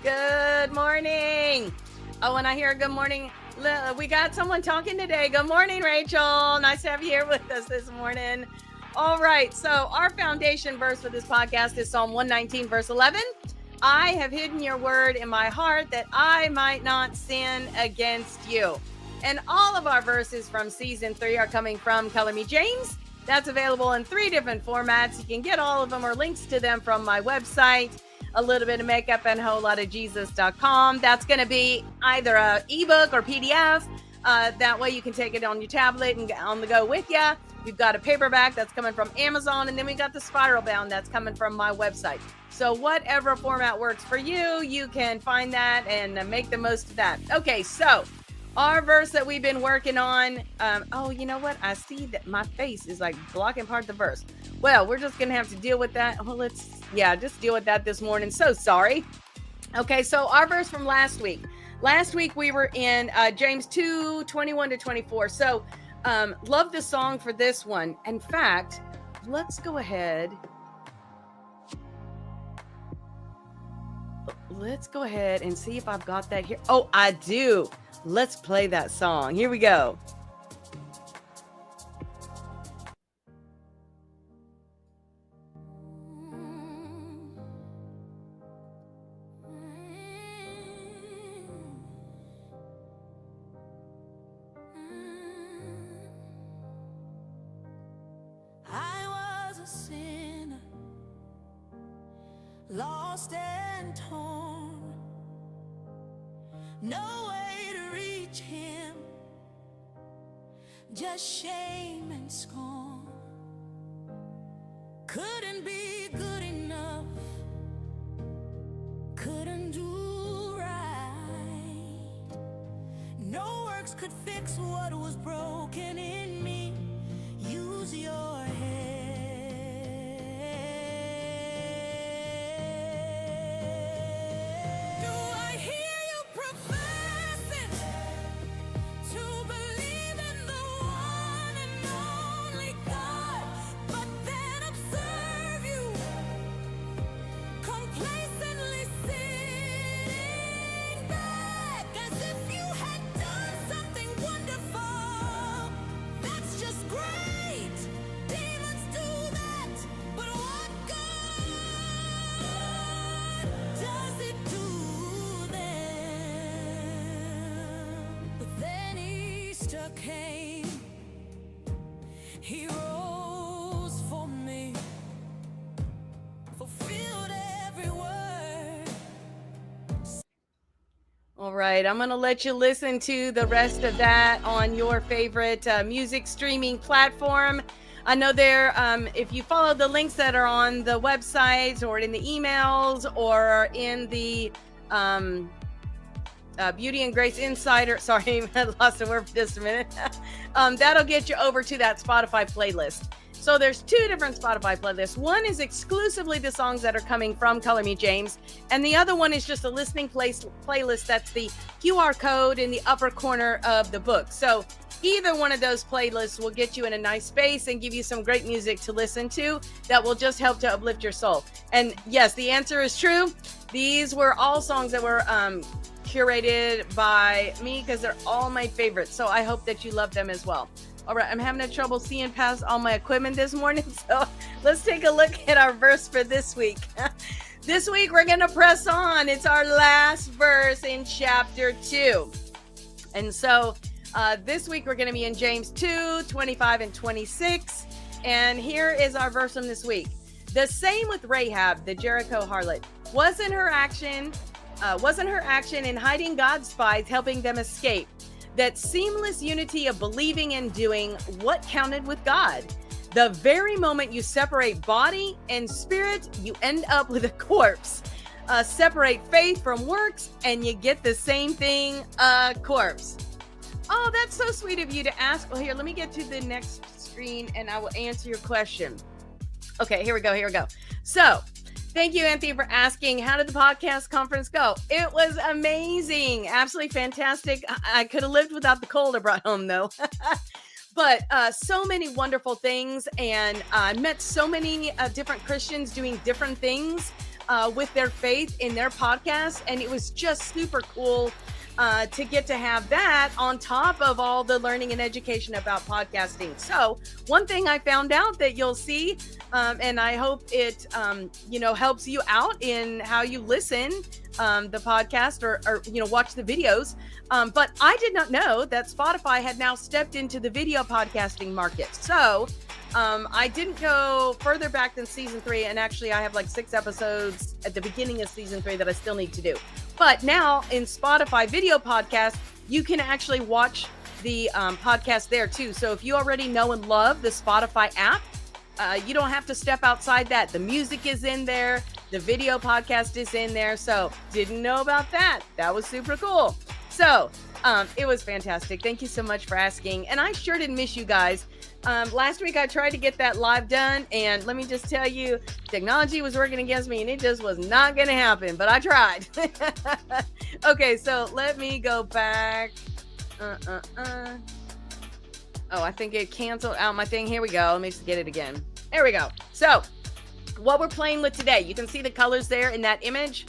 Speaker 1: Good morning. Oh, when I hear good morning, we got someone talking today. Good morning, Rachel. Nice to have you here with us this morning. All right. So our foundation verse for this podcast is Psalm 119, verse 11. I have hidden your word in my heart that I might not sin against you. And all of our verses from season 3 are coming from Color Me James. That's available in 3 different formats. You can get all of them or links to them from my website, a little bit of makeup and a whole lot of Jesus.com. That's going to be either a ebook or PDF. That way you can take it on your tablet and get on the go with you. We've got a paperback that's coming from Amazon, and then we got the spiral bound that's coming from my website. So whatever format works for you, you can find that and make the most of that. Okay, so our verse that we've been working on. Oh, you know what? I see that my face is like blocking part of the verse. Well, we're just gonna have to deal with that. Well, just deal with that this morning. So sorry. Okay, so our verse from last week. Last week we were in James 2:21-24. So love the song for this one. In fact, let's go ahead. Let's go ahead and see if I've got that here. Oh, I do. Let's play that song. Here we go.
Speaker 5: I was a sinner, lost and torn, no way to reach him, just shame and scorn. Couldn't be good enough, couldn't do right. No works could fix what was broken in me. Use your head. Do I hear you professing to believe in the one and only God, but then observe you complacently sitting back as if you had done something wonderful? That's just great. Demons do that, but what good does it do them? But then Easter came. He rose for me, fulfilled every word.
Speaker 1: All right, I'm going to let you listen to the rest of that on your favorite music streaming platform. I know there, if you follow the links that are on the website or in the emails or in the Beauty and Grace Insider, sorry, I lost a word for just a minute. That'll get you over to that Spotify playlist. So there's two different Spotify playlists. One is exclusively the songs that are coming from Color Me James, and the other one is just a listening playlist that's the QR code in the upper corner of the book. So either one of those playlists will get you in a nice space and give you some great music to listen to that will just help to uplift your soul. And yes, the answer is true. These were all songs that were curated by me because they're all my favorites. So I hope that you love them as well. All right, I'm having trouble seeing past all my equipment this morning, so let's take a look at our verse for this week. This week, we're going to press on. It's our last verse in chapter 2. And so this week, we're going to be in James 2:25-26. And here is our verse from this week. The same with Rahab, the Jericho harlot. Wasn't her action in hiding God's spies helping them escape? That seamless unity of believing and doing what counted with God. The very moment you separate body and spirit, you end up with a corpse. Separate faith from works, and you get the same thing, a corpse. Oh, that's so sweet of you to ask. Well, here, let me get to the next screen, and I will answer your question. Okay, here we go. So, thank you, Anthony, for asking, how did the podcast conference go? It was amazing. Absolutely fantastic. I could have lived without the cold I brought home, though. But so many wonderful things. And I met so many different Christians doing different things with their faith in their podcast. And it was just super cool to get to have that on top of all the learning and education about podcasting. So one thing I found out that you'll see, and I hope it, helps you out in how you listen the podcast or watch the videos. But I did not know that Spotify had now stepped into the video podcasting market. So I didn't go further back than season 3. And actually I have like 6 episodes at the beginning of season 3 that I still need to do. But now in Spotify video podcast, you can actually watch the podcast there too. So if you already know and love the Spotify app, you don't have to step outside that. The music is in there. The video podcast is in there. So didn't know about that. That was super cool. So It was fantastic. Thank you so much for asking. And I sure didn't miss you guys. Last week I tried to get that live done, and let me just tell you, technology was working against me and it just was not going to happen, but I tried. Okay, so let me go back. Oh, I think it canceled out my thing. Here we go. Let me just get it again. There we go. So what we're playing with today, you can see the colors there in that image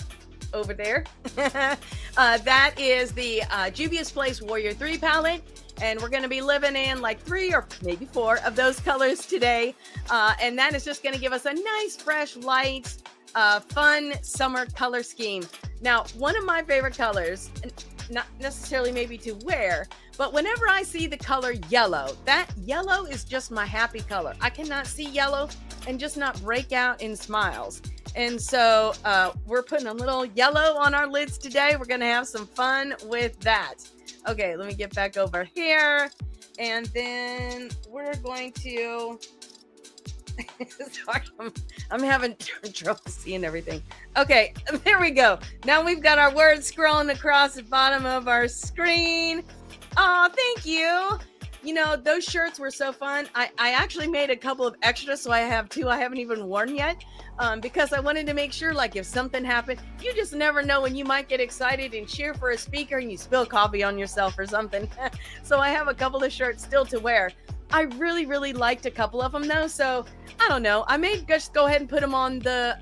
Speaker 1: over there. That is the Juvia's Place Warrior 3 palette. And we're going to be living in like 3 or maybe 4 of those colors today. And that is just going to give us a nice, fresh, light, fun summer color scheme. Now, one of my favorite colors, not necessarily maybe to wear, but whenever I see the color yellow, that yellow is just my happy color. I cannot see yellow and just not break out in smiles. And so we're putting a little yellow on our lids today. We're going to have some fun with that. Okay, let me get back over here. And then we're going to... Sorry, I'm having trouble seeing everything. Okay, there we go. Now we've got our words scrolling across the bottom of our screen. Oh, thank you. You know, those shirts were so fun. I actually made a couple of extras, so I have 2 I haven't even worn yet, because I wanted to make sure, like, if something happened, you just never know when you might get excited and cheer for a speaker and you spill coffee on yourself or something. So I have a couple of shirts still to wear. I really, really liked a couple of them, though, so I don't know. I may just go ahead and put them on the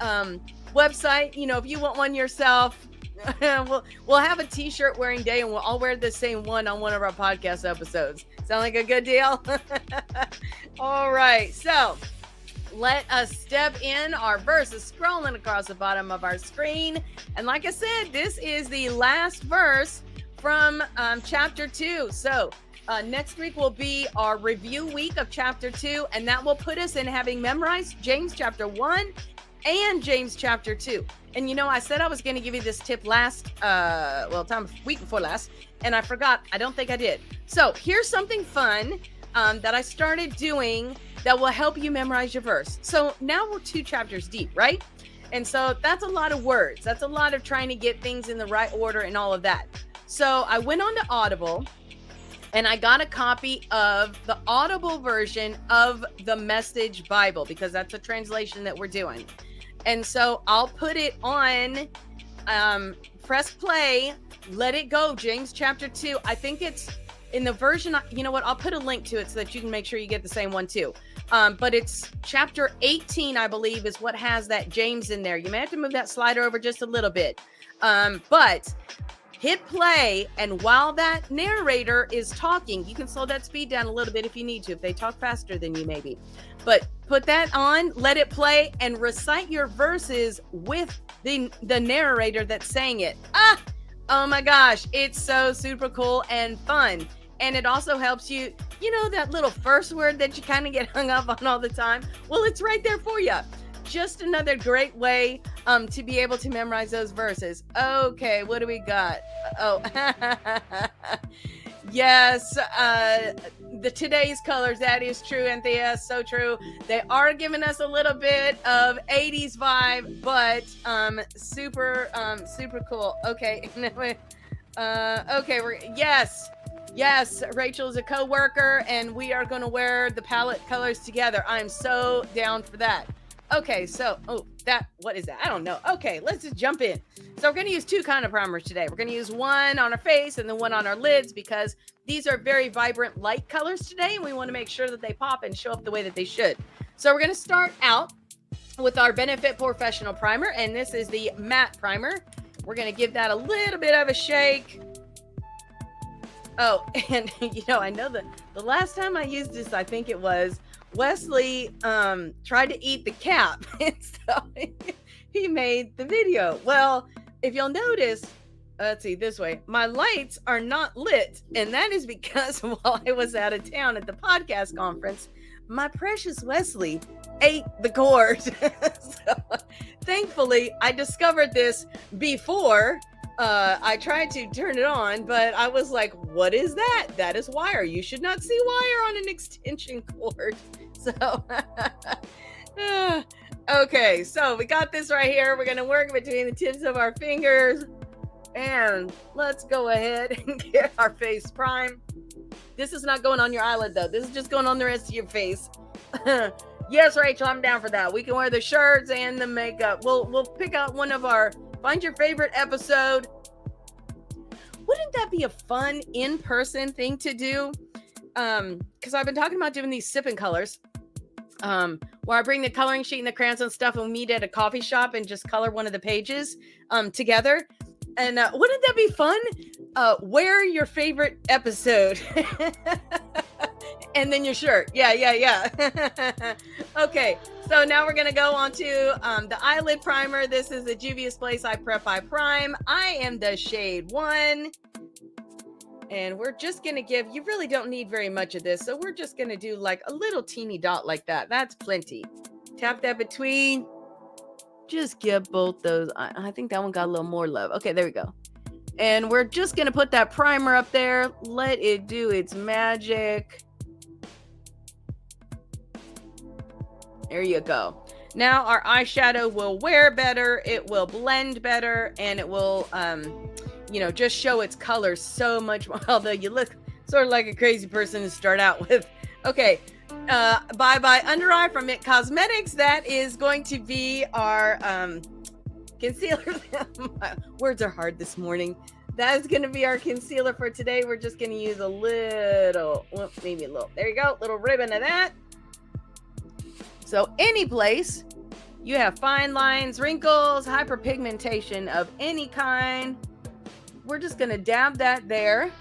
Speaker 1: website. You know, if you want one yourself, we'll have a t-shirt wearing day, and we'll all wear the same one on one of our podcast episodes. Sound like a good deal? All right, so let us step in. Our verse is scrolling across the bottom of our screen, and like I said, this is the last verse from chapter 2. So next week will be our review week of chapter 2, and that will put us in having memorized James chapter 1 and James chapter 2. And you know, I said I was going to give you this tip week before last, and I forgot. I don't think I did. So here's something fun that I started doing that will help you memorize your verse. So now we're 2 chapters deep, right? And so that's a lot of words. That's a lot of trying to get things in the right order and all of that. So I went on to Audible, and I got a copy of the Audible version of the Message Bible, because that's a translation that we're doing. And so I'll put it on, press play, let it go, James chapter 2. I think it's in the version, you know what, I'll put a link to it so that you can make sure you get the same one too. But it's chapter 18, I believe, is what has that James in there. You may have to move that slider over just a little bit. But hit play, and while that narrator is talking, you can slow that speed down a little bit if you need to, if they talk faster than you maybe. But put that on, let it play, and recite your verses with the narrator that's saying it. Oh my gosh, it's so super cool and fun. And it also helps you, you know, that little first word that you kind of get hung up on all the time. Well, it's right there for you. Just another great way to be able to memorize those verses. Okay, what do we got? Oh, yes, the today's colors, that is true, Anthea, so true. They are giving us a little bit of 80s vibe, but super cool. Okay, okay, yes, Rachel's a co-worker, and we are going to wear the palette colors together. I'm so down for that. Okay, so, what is that? I don't know. Okay, let's just jump in. So we're going to use 2 kind of primers today. We're going to use one on our face and then one on our lids, because these are very vibrant light colors today, and we want to make sure that they pop and show up the way that they should. So we're going to start out with our Benefit Professional Primer, and this is the matte primer. We're going to give that a little bit of a shake. Oh, and you know, I know that the last time I used this, I think it was Wesley tried to eat the cap, and so he made the video. Well, if you'll notice, let's see, this way, my lights are not lit, and that is because while I was out of town at the podcast conference, my precious Wesley ate the cord. So, thankfully, I discovered this before I tried to turn it on, but I was like, what is that? That is wire. You should not see wire on an extension cord. So, okay, so we got this right here. We're going to work between the tips of our fingers. And let's go ahead and get our face prime. This is not going on your eyelid though. This is just going on the rest of your face. Yes, Rachel, I'm down for that. We can wear the shirts and the makeup. We'll pick out one of our, find your favorite episode. Wouldn't that be a fun in-person thing to do? Because I've been talking about doing these sipping colors. Where I bring the coloring sheet and the crayons and stuff and we meet at a coffee shop and just color one of the pages together. And wouldn't that be fun? Wear your favorite episode. And then your shirt. Yeah. Okay, so now we're gonna go on to the eyelid primer. This is the Juvia's Place I Prep I Prime. I am the shade 1. And we're just gonna give, you really don't need very much of this, so we're just gonna do like a little teeny dot like that. That's plenty. Tap that between. Just get both those. I think that one got a little more love. Okay, there we go. And we're just gonna put that primer up there. Let it do its magic. There you go. Now our eyeshadow will wear better, it will blend better, and it will, just show its color so much more. Although you look sort of like a crazy person to start out with. Okay, Bye Bye Under Eye from It Cosmetics. That is going to be our concealer. Words are hard this morning. That is going to be our concealer for today. We're just going to use a little, well, maybe a little. There you go, little ribbon of that. So any place you have fine lines, wrinkles, hyperpigmentation of any kind, we're just going to dab that there.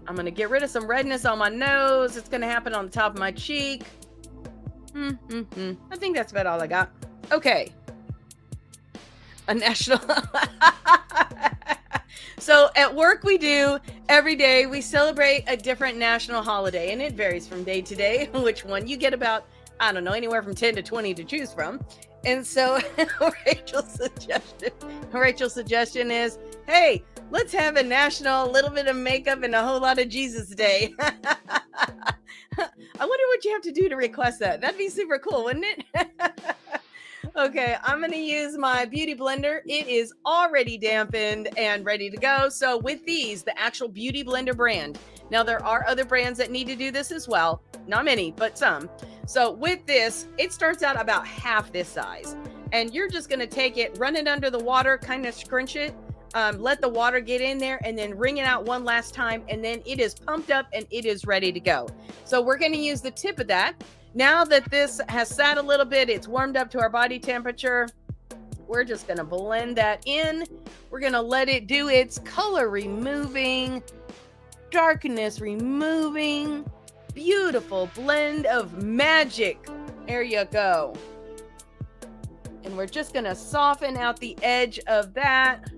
Speaker 1: I'm going to get rid of some redness on my nose. It's going to happen on the top of my cheek. I think that's about all I got. Okay. A national... So at work we do, every day we celebrate a different national holiday, and it varies from day to day which one. You get about, I don't know, anywhere from 10 to 20 to choose from. And so Rachel's suggestion is, hey, let's have a national little bit of makeup and a whole lot of Jesus day. I wonder what you have to do to request that. That'd be super cool, wouldn't it? Okay, I'm going to use my beauty blender. It is already dampened and ready to go. So with these, the actual Beauty Blender brand. Now there are other brands that need to do this as well. Not many, but some. So with this, it starts out about half this size. And you're just going to take it, run it under the water, kind of scrunch it. Let the water get in there and then wring it out one last time. And then it is pumped up and it is ready to go. So we're going to use the tip of that. Now that this has sat a little bit, it's warmed up to our body temperature. We're just going to blend that in. We're going to let it do its color removing, darkness removing, beautiful blend of magic. There you go. And we're just going to soften out the edge of that.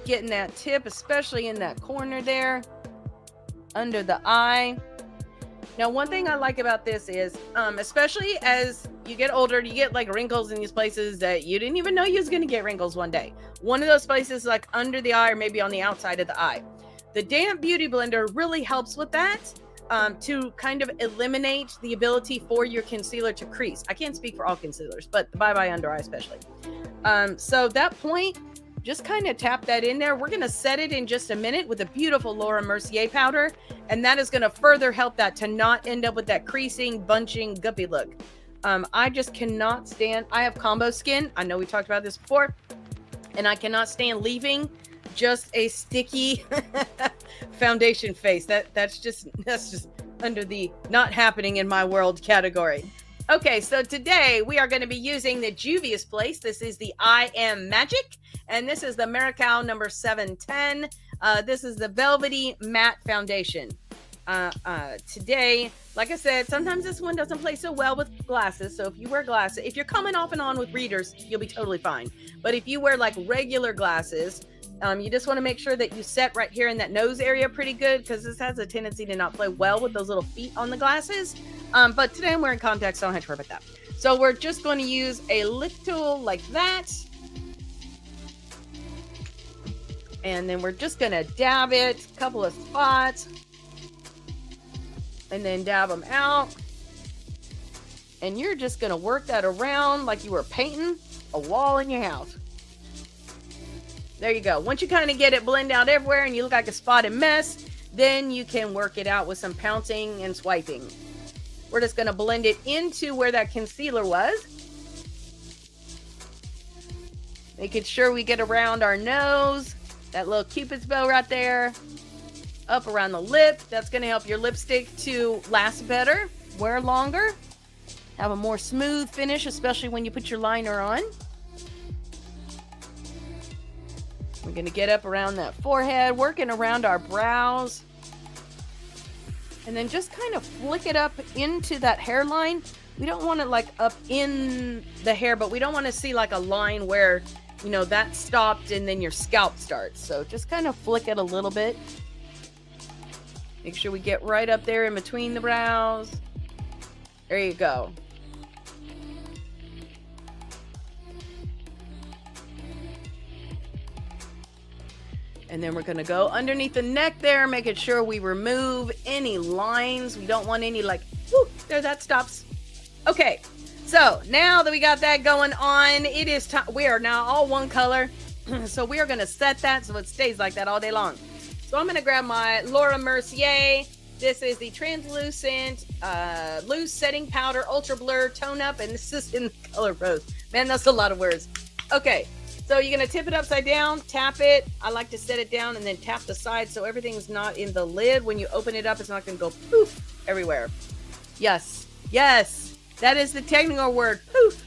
Speaker 1: Getting that tip, especially in that corner there, under the eye. Now, one thing I like about this is, especially as you get older, you get like wrinkles in these places that you didn't even know you was going to get wrinkles one day. One of those places like under the eye or maybe on the outside of the eye. The damp beauty blender really helps with that, to kind of eliminate the ability for your concealer to crease. I can't speak for all concealers, but the Bye Bye Under Eye especially. So that point, just kind of tap that in there. We're going to set it in just a minute with a beautiful Laura Mercier powder. And that is going to further help that to not end up with that creasing, bunching, guppy look. I just cannot stand, I have combo skin. I know we talked about this before. And I cannot stand leaving just a sticky foundation face. That's just under the not happening in my world category. Okay, so today we are going to be using the Juvia's Place. This is the I Am Magic, and this is the Maricao number 710. This is the Velvety Matte Foundation. Today, like I said, sometimes this one doesn't play so well with glasses, so if you wear glasses, if you're coming off and on with readers, you'll be totally fine. But if you wear like regular glasses, you just want to make sure that you set right here in that nose area pretty good, because this has a tendency to not play well with those little feet on the glasses. But today I'm wearing contacts, so I don't have to worry about that. So we're just going to use a little like that. And then we're just going to dab it a couple of spots. And then dab them out. And you're just going to work that around like you were painting a wall in your house. There you go. Once you kind of get it blend out everywhere and you look like a spotted mess, then you can work it out with some pouncing and swiping. We're just going to blend it into where that concealer was. Making sure we get around our nose, that little cupid's bow right there, up around the lip. That's going to help your lipstick to last better, wear longer, have a more smooth finish, especially when you put your liner on. We're going to get up around that forehead, working around our brows. And then just kind of flick it up into that hairline. We don't want it like up in the hair, but we don't want to see like a line where, you know, that stopped and then your scalp starts. So just kind of flick it a little bit. Make sure we get right up there in between the brows. There you go. And then we're going to go underneath the neck there, making sure we remove any lines. We don't want any like, whoop, there, that stops. Okay, so now that we got that going on, it is time. We are now all one color. So we are going to set that so it stays like that all day long. So I'm going to grab my Laura Mercier. This is the translucent loose setting powder, ultra blur tone up, and this is in the color rose. Man, that's a lot of words. Okay. So you're going to tip it upside down, tap it. I like to set it down and then tap the side so everything's not in the lid. When you open it up, it's not going to go poof everywhere. Yes, yes, that is the technical word, poof.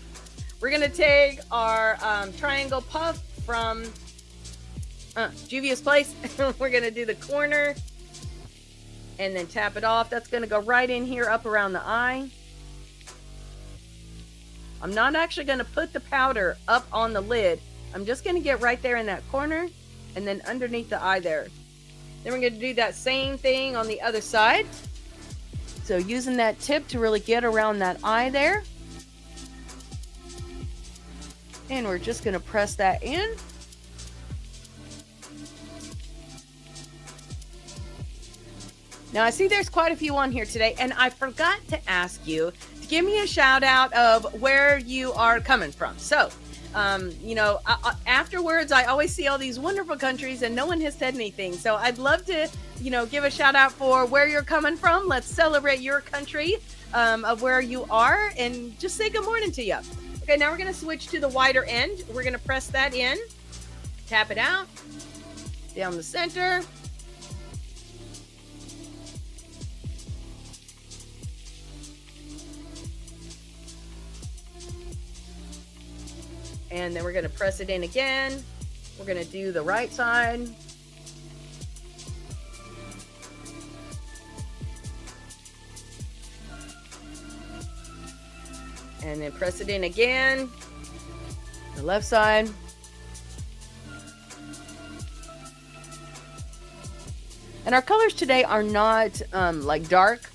Speaker 1: We're going to take our triangle puff from Juvia's Place. We're going to do the corner and then tap it off. That's going to go right in here up around the eye. I'm not actually going to put the powder up on the lid. I'm just going to get right there in that corner and then underneath the eye there. Then we're going to do that same thing on the other side. So using that tip to really get around that eye there. And we're just going to press that in. Now I see there's quite a few on here today, and I forgot to ask you to give me a shout out of where you are coming from. So, you know, afterwards, I always see all these wonderful countries and no one has said anything. So I'd love to, you know, give a shout out for where you're coming from. Let's celebrate your country of where you are and just say good morning to you. Okay, now we're going to switch to the wider end. We're going to press that in, tap it out, down the center. And then we're going to press it in again. We're going to do the right side. And then press it in again. The left side. And our colors today are not like dark.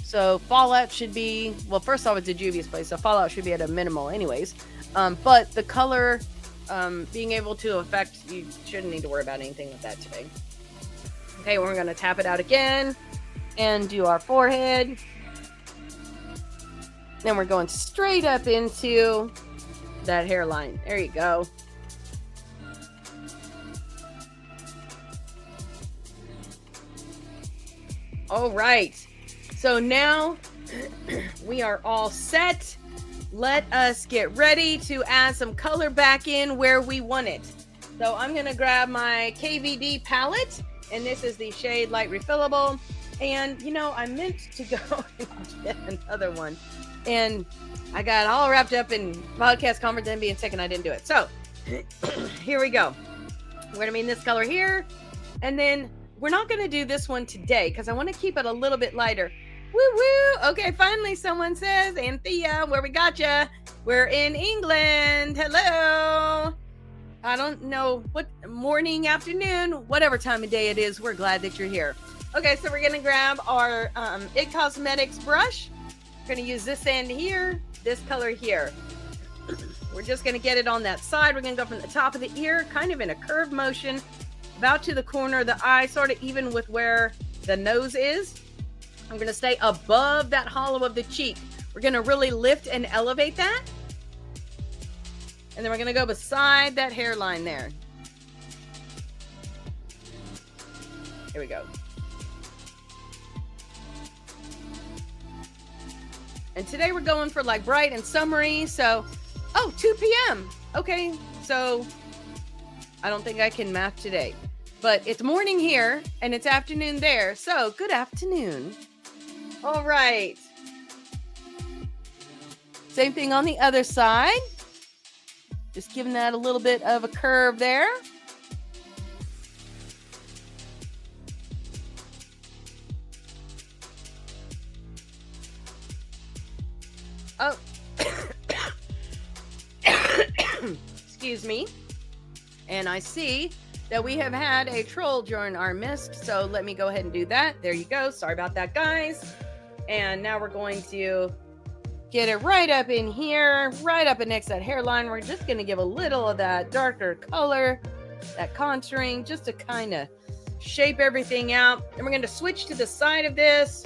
Speaker 1: So fallout should be, well, first off, it's a Juvia's Place, so fallout should be at a minimal anyways. But the color being able to affect, you shouldn't need to worry about anything with that today. Okay, we're going to tap it out again and do our forehead. Then we're going straight up into that hairline. There you go. All right. So now we are all set. Let us get ready to add some color back in where we want it. So I'm going to grab my KVD palette, and this is the shade Light Refillable. And, you know, I meant to go and get another one. And I got all wrapped up in podcast conference and being sick, and I didn't do it. So here we go. We're going to be in this color here. And then we're not going to do this one today because I want to keep it a little bit lighter. Woo woo. Okay, finally someone says, Anthea, where we got ya? We're in England. Hello. I don't know what morning, afternoon, whatever time of day it is. We're glad that you're here. Okay, so we're going to grab our IT Cosmetics brush. We're going to use this end here, this color here. We're just going to get it on that side. We're going to go from the top of the ear, kind of in a curved motion, about to the corner of the eye, sort of even with where the nose is. I'm going to stay above that hollow of the cheek. We're going to really lift and elevate that. And then we're going to go beside that hairline there. Here we go. And today we're going for like bright and summery. So, 2 p.m. Okay, so I don't think I can math today. But it's morning here and it's afternoon there. So, good afternoon. All right. Same thing on the other side. Just giving that a little bit of a curve there. Oh, excuse me. And I see that we have had a troll join our mist. So let me go ahead and do that. There you go. Sorry about that, guys. And now we're going to get it right up in here, right up next to that hairline. We're just going to give a little of that darker color, that contouring, just to kind of shape everything out. And we're going to switch to the side of this.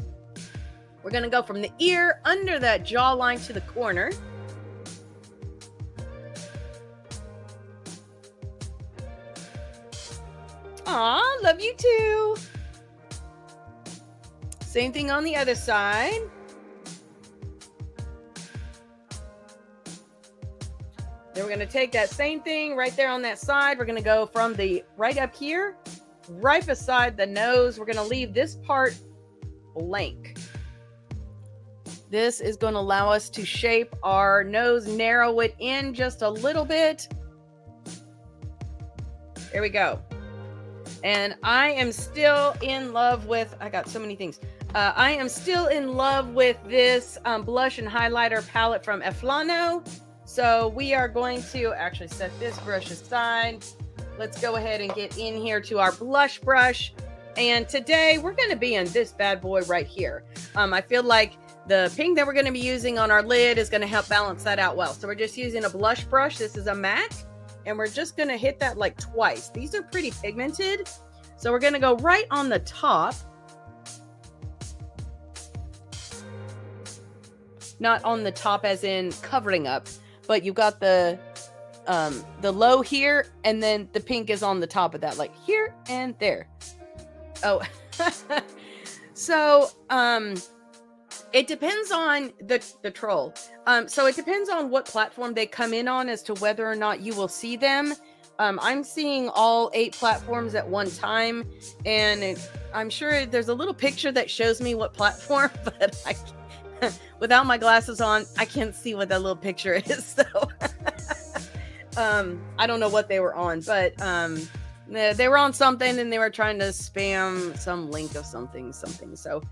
Speaker 1: We're going to go from the ear under that jawline to the corner. Aw, love you too. Same thing on the other side. Then we're going to take that same thing right there on that side. We're going to go from the right up here, right beside the nose. We're going to leave this part blank. This is going to allow us to shape our nose, narrow it in just a little bit. There we go. And I am still in love with, I got so many things. I am still in love with this blush and highlighter palette from Eflano. So we are going to actually set this brush aside. Let's go ahead and get in here to our blush brush. And today we're going to be in this bad boy right here. I feel like the pink that we're going to be using on our lid is going to help balance that out well. So we're just using a blush brush. This is a matte. And we're just going to hit that like twice. These are pretty pigmented. So we're going to go right on the top. Not on the top as in covering up. But you got the low here. And then the pink is on the top of that. Like here and there. Oh. So, it depends on the troll. So it depends on what platform they come in on as to whether or not you will see them. I'm seeing all 8 platforms at one time, and I'm sure there's a little picture that shows me what platform, but without my glasses on, I can't see what that little picture is. So I don't know what they were on, but they were on something and they were trying to spam some link of something. So,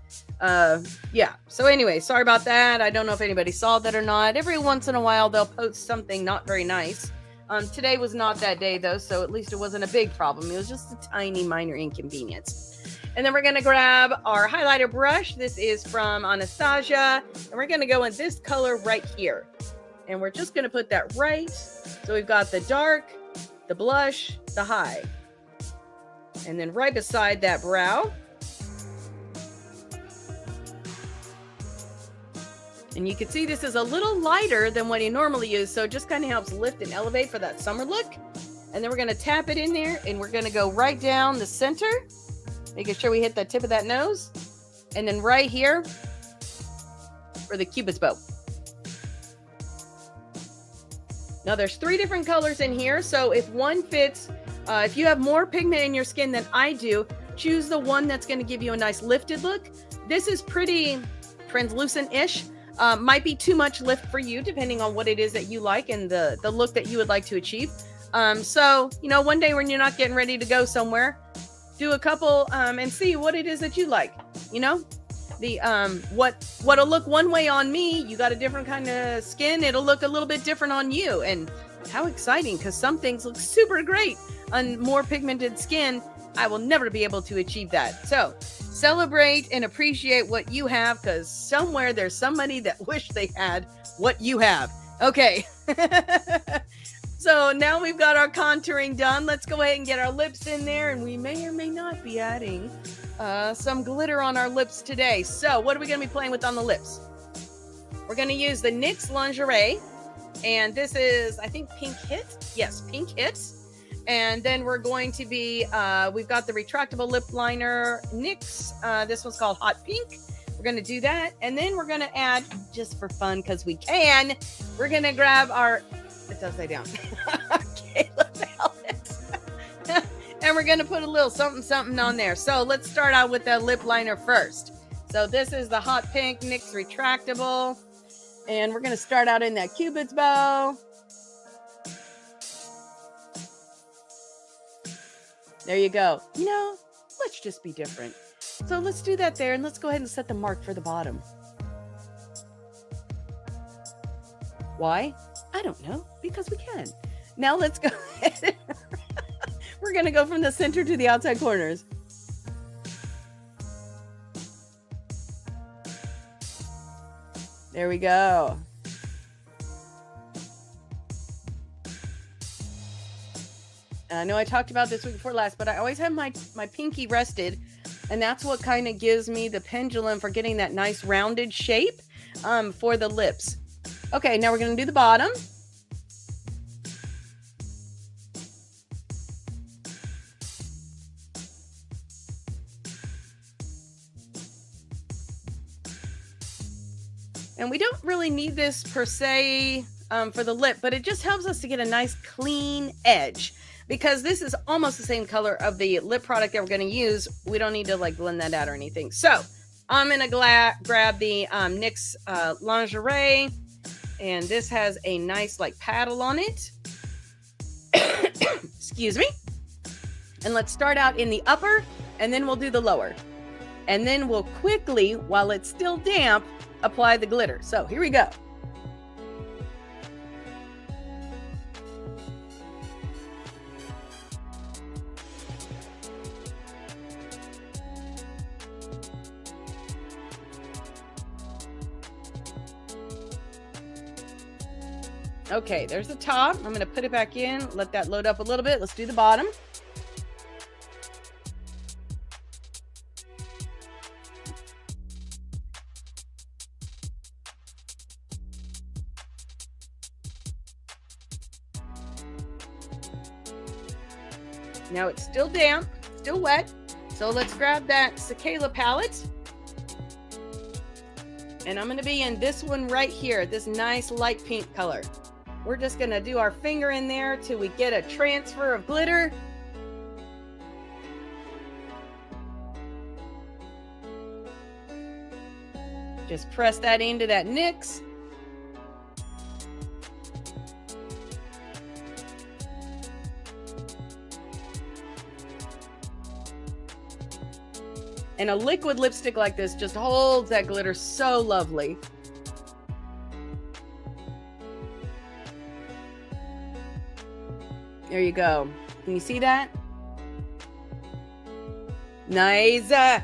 Speaker 1: yeah. So anyway, sorry about that. I don't know if anybody saw that or not. Every once in a while, they'll post something not very nice. Today was not that day though. So at least it wasn't a big problem. It was just a tiny minor inconvenience. And then we're going to grab our highlighter brush. This is from Anastasia. And we're going to go in this color right here. And we're just going to put that right. So we've got the dark, the blush, the high. And then right beside that brow. And you can see this is a little lighter than what you normally use. So it just kind of helps lift and elevate for that summer look. And then we're going to tap it in there. And we're going to go right down the center. Making sure we hit the tip of that nose. And then right here for the Cupid's bow. Now there's 3 different colors in here. So if one fits... if you have more pigment in your skin than I do, choose the one that's going to give you a nice lifted look. This is pretty translucent-ish. Might be too much lift for you, depending on what it is that you like and the look that you would like to achieve. So, you know, one day when you're not getting ready to go somewhere, do a couple and see what it is that you like. You know, the what'll look one way on me, you got a different kind of skin. It'll look a little bit different on you. And how exciting, because some things look super great on more pigmented skin. I will never be able to achieve that. So celebrate and appreciate what you have, because somewhere there's somebody that wish they had what you have. Okay. So now we've got our contouring done. Let's go ahead and get our lips in there, and we may or may not be adding some glitter on our lips today. So what are we going to be playing with on the lips? We're going to use the NYX Lingerie. And this is, I think, Pink Hit. Yes, Pink Hit. And then we're going to be, we've got the retractable lip liner NYX. This one's called Hot Pink. We're going to do that. And then we're going to add, just for fun, because we can, we're going to grab our, it does say down, Kayla palette. And we're going to put a little something, something on there. So let's start out with the lip liner first. So this is the Hot Pink NYX retractable. And we're going to start out in that Cupid's bow. There you go. You know, let's just be different. So let's do that there, and let's go ahead and set the mark for the bottom. Why? I don't know, because we can. Now let's go ahead. We're going to go from the center to the outside corners. There we go. I know I talked about this week before last, but I always have my pinky rested, and that's what kind of gives me the pendulum for getting that nice rounded shape for the lips. Okay, now we're going to do the bottom. And we don't really need this per se for the lip, but it just helps us to get a nice clean edge, because this is almost the same color of the lip product that we're going to use. We don't need to like blend that out or anything. So I'm going to grab the NYX Lingerie, and this has a nice like paddle on it. Excuse me. And let's start out in the upper, and then we'll do the lower. And then we'll quickly, while it's still damp, apply the glitter. So here we go. Okay, there's the top. I'm going to put it back in, let that load up a little bit. Let's do the bottom. Now it's still damp, still wet. So let's grab that Cicala palette. And I'm going to be in this one right here, this nice light pink color. We're just going to do our finger in there till we get a transfer of glitter. Just press that into that NYX. And a liquid lipstick like this just holds that glitter so lovely. There you go. Can you see that? Nice. I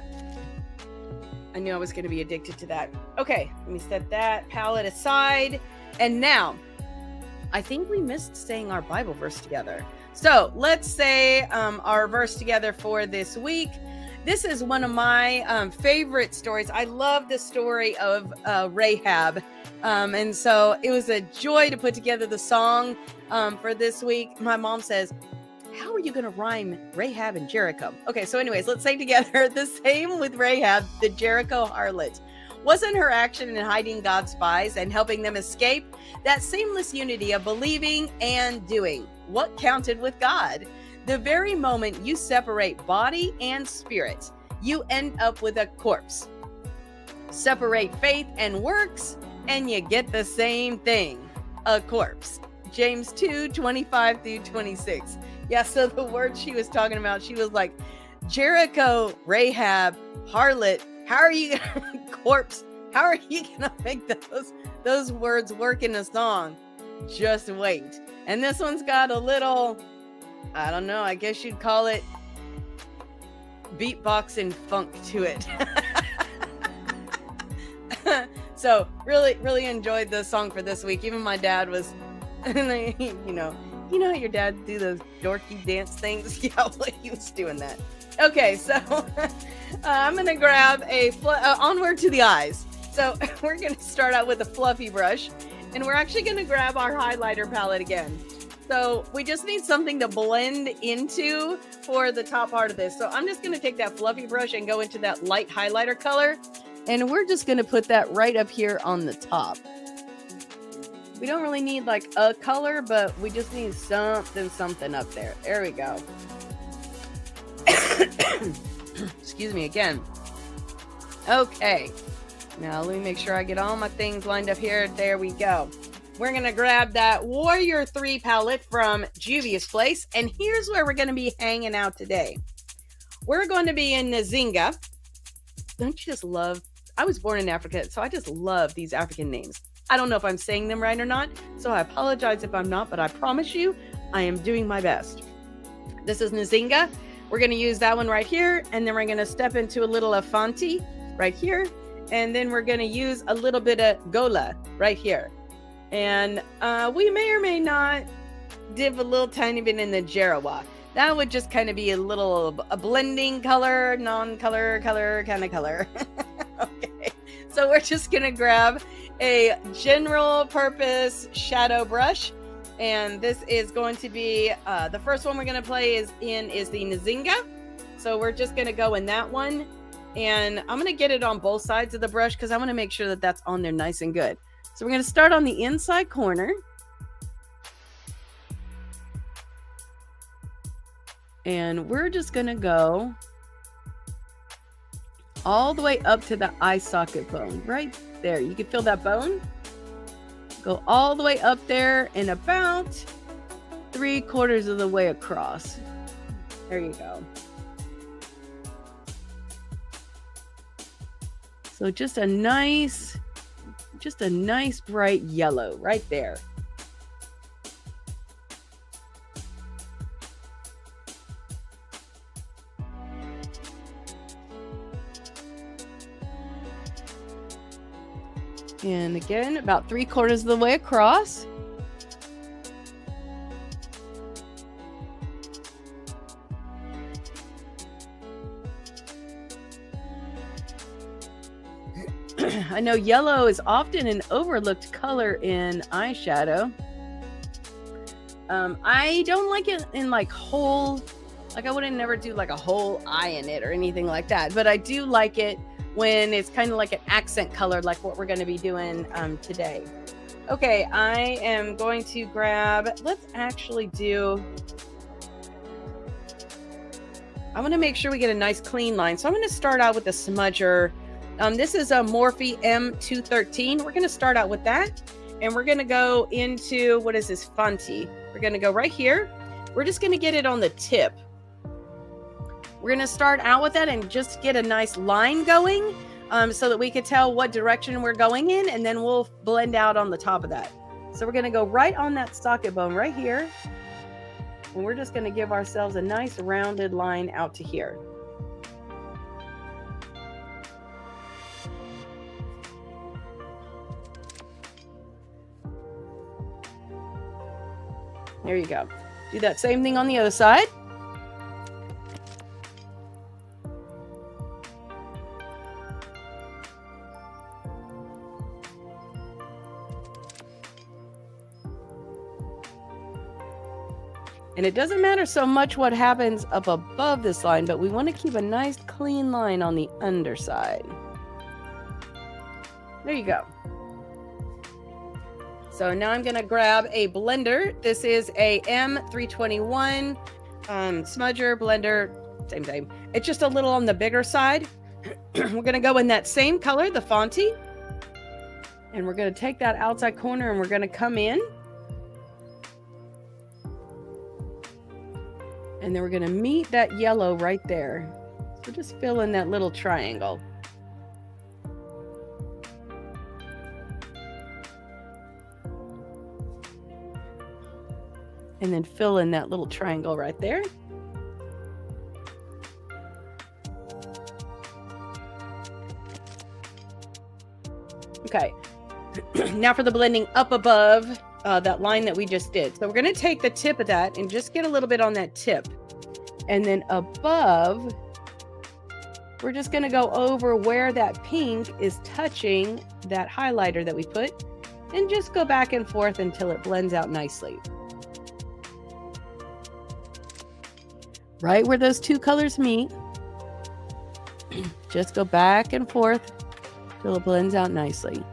Speaker 1: knew I was going to be addicted to that. Okay, let me set that palette aside. And now, I think we missed saying our Bible verse together. So let's say our verse together for this week. This is one of my favorite stories. I love the story of Rahab. And so it was a joy to put together the song for this week. My mom says, how are you going to rhyme Rahab and Jericho? Okay, so anyways, let's say together, the same with Rahab, the Jericho harlot. Wasn't her action in hiding God's spies and helping them escape that seamless unity of believing and doing what counted with God? The very moment you separate body and spirit, you end up with a corpse. Separate faith and works, and you get the same thing, a corpse. James 2:25-26. Yeah, so the word she was talking about, she was like, Jericho, Rahab, harlot, how are you gonna corpse? How are you gonna make those words work in a song? Just wait. And this one's got a little, I don't know, I guess you'd call it beatbox and funk to it. So really enjoyed the song for this week. Even my dad was, you know how your dad do those dorky dance things? Yeah, well, he was doing that. Okay, so I'm gonna grab a onward to the eyes. So we're going to start out with a fluffy brush, and we're actually going to grab our highlighter palette again. So we just need something to blend into for the top part of this. So I'm just going to take that fluffy brush and go into that light highlighter color, and we're just going to put that right up here on the top. We don't really need like a color, but we just need something up there. There we go. Excuse me again. Okay. Now let me make sure I get all my things lined up here. There we go. We're going to grab that Warrior 3 palette from Juvia's Place. And here's where we're going to be hanging out today. We're going to be in Nzinga. Don't you just love... I was born in Africa, so I just love these African names. I don't know if I'm saying them right or not, so I apologize if I'm not, but I promise you, I am doing my best. This is Nzinga. We're going to use that one right here, and then we're going to step into a little Afanti right here, and then we're going to use a little bit of Gola right here. And we may or may not dip a little tiny bit in the Jarawa. That would just kind of be a blending color, non-color, color, kind of color. Okay, so we're just going to grab a general purpose shadow brush. And this is going to be, the first one we're going to play is the Nzinga. So we're just going to go in that one. And I'm going to get it on both sides of the brush because I want to make sure that that's on there nice and good. So we're going to start on the inside corner. And we're just going to go all the way up to the eye socket bone. Right there. You can feel that bone? Go all the way up there and about 3/4 of the way across. There you go. So just a nice bright yellow right there. And again, about 3/4 of the way across. I know yellow is often an overlooked color in eyeshadow. I don't like it in like whole, like I wouldn't never do like a whole eye in it or anything like that. But I do like it when it's kind of like an accent color, like what we're going to be doing today. Okay, I am going to grab, let's actually do, I want to make sure we get a nice clean line. So I'm going to start out with the smudger. This is a Morphe M213. We're going to start out with that. And we're going to go into, what is this, Fanti. We're going to go right here. We're just going to get it on the tip. We're going to start out with that and just get a nice line going so that we can tell what direction we're going in, and then we'll blend out on the top of that. So we're going to go right on that socket bone right here, and we're just going to give ourselves a nice rounded line out to here. There you go. Do that same thing on the other side. And it doesn't matter so much what happens up above this line, but we want to keep a nice clean line on the underside. There you go. So now I'm going to grab a blender. This is a M321 smudger blender. Same. It's just a little on the bigger side. We're going to go in that same color, the Fanti. And we're going to take that outside corner and we're going to come in. And then we're going to meet that yellow right there. So just fill in that little triangle. And then fill in that little triangle right there. Okay. Now for the blending up above that line that we just did. So we're going to take the tip of that and just get a little bit on that tip. And then above, we're just going to go over where that pink is touching that highlighter that we put and just go back and forth until it blends out nicely. Right where those two colors meet, just go back and forth till it blends out nicely.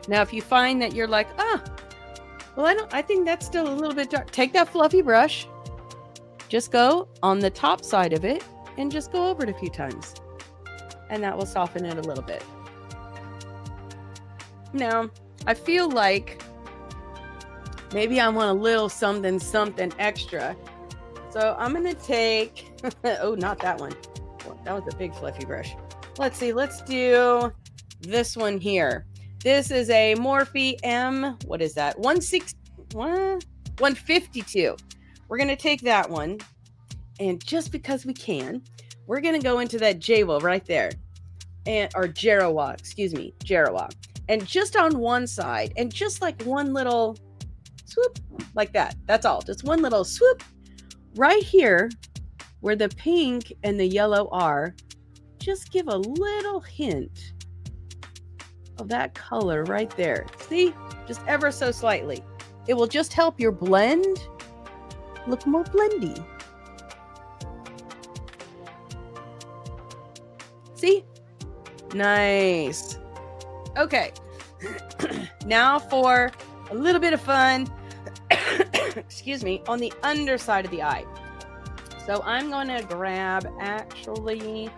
Speaker 1: Now, if you find that you're like, well, I think that's still a little bit dark, take that fluffy brush, just go on the top side of it and just go over it a few times. And that will soften it a little bit. Now, I feel like maybe I want a little something extra. So I'm going to take, oh, not that one. Oh, that was a big fluffy brush. Let's see. Let's do this one here. This is a Morphe M. What is that? 152. We're going to take that one. And just because we can, we're going to go into that Jawa right there. Or Jarawa, excuse me. Jarawa. And just on one side. And just like one little swoop. Like that. That's all. Just one little swoop. Right here, where the pink and the yellow are, just give a little hint of that color right there. See? Just ever so slightly. It will just help your blend look more blendy. See? Nice. Okay. Now for a little bit of fun. Excuse me, on the underside of the eye. So I'm going to grab, actually,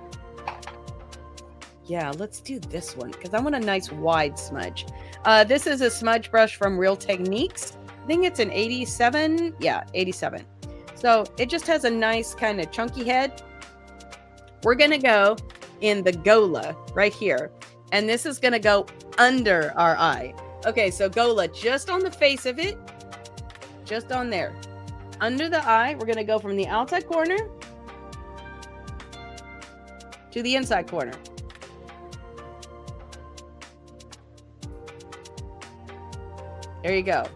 Speaker 1: yeah, let's do this one because I want a nice wide smudge. This is a smudge brush from Real Techniques. I think it's an 87. Yeah, 87. So it just has a nice kind of chunky head. We're going to go in the Gola right here. And this is going to go under our eye. Okay, so Gola just on the face of it. Just on there. Under the eye, we're going to go from the outside corner to the inside corner. There you go.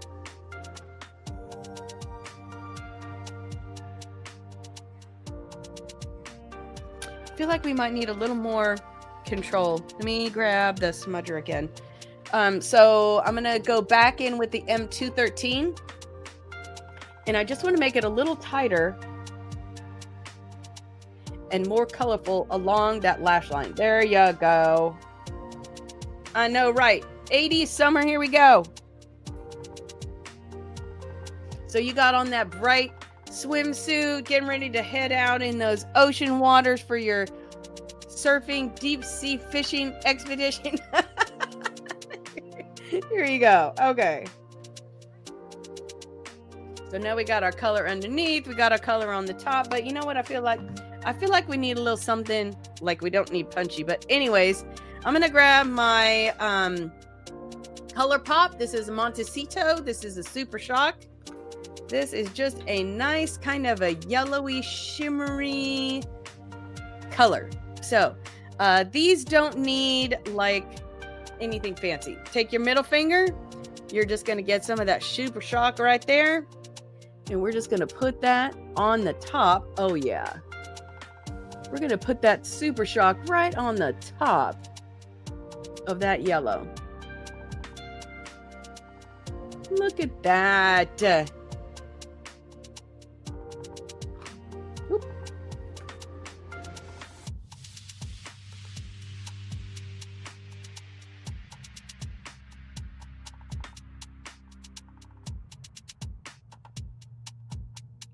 Speaker 1: I feel like we might need a little more control. Let me grab the smudger again. So I'm going to go back in with the M213. And I just want to make it a little tighter and more colorful along that lash line. There you go. I know, right? 80s summer, here we go. So you got on that bright swimsuit, getting ready to head out in those ocean waters for your surfing, deep sea fishing expedition. Here you go. Okay. So now we got our color underneath, we got our color on the top, but you know what I feel like? I feel like we need a little something, like we don't need punchy, but anyways, I'm going to grab my Color Pop. This is a Montecito. This is a Super Shock. This is just a nice kind of a yellowy, shimmery color. So these don't need like anything fancy. Take your middle finger. You're just going to get some of that Super Shock right there. And we're just going to put that on the top. Oh, yeah. We're going to put that Super Shock right on the top of that yellow. Look at that. Oop.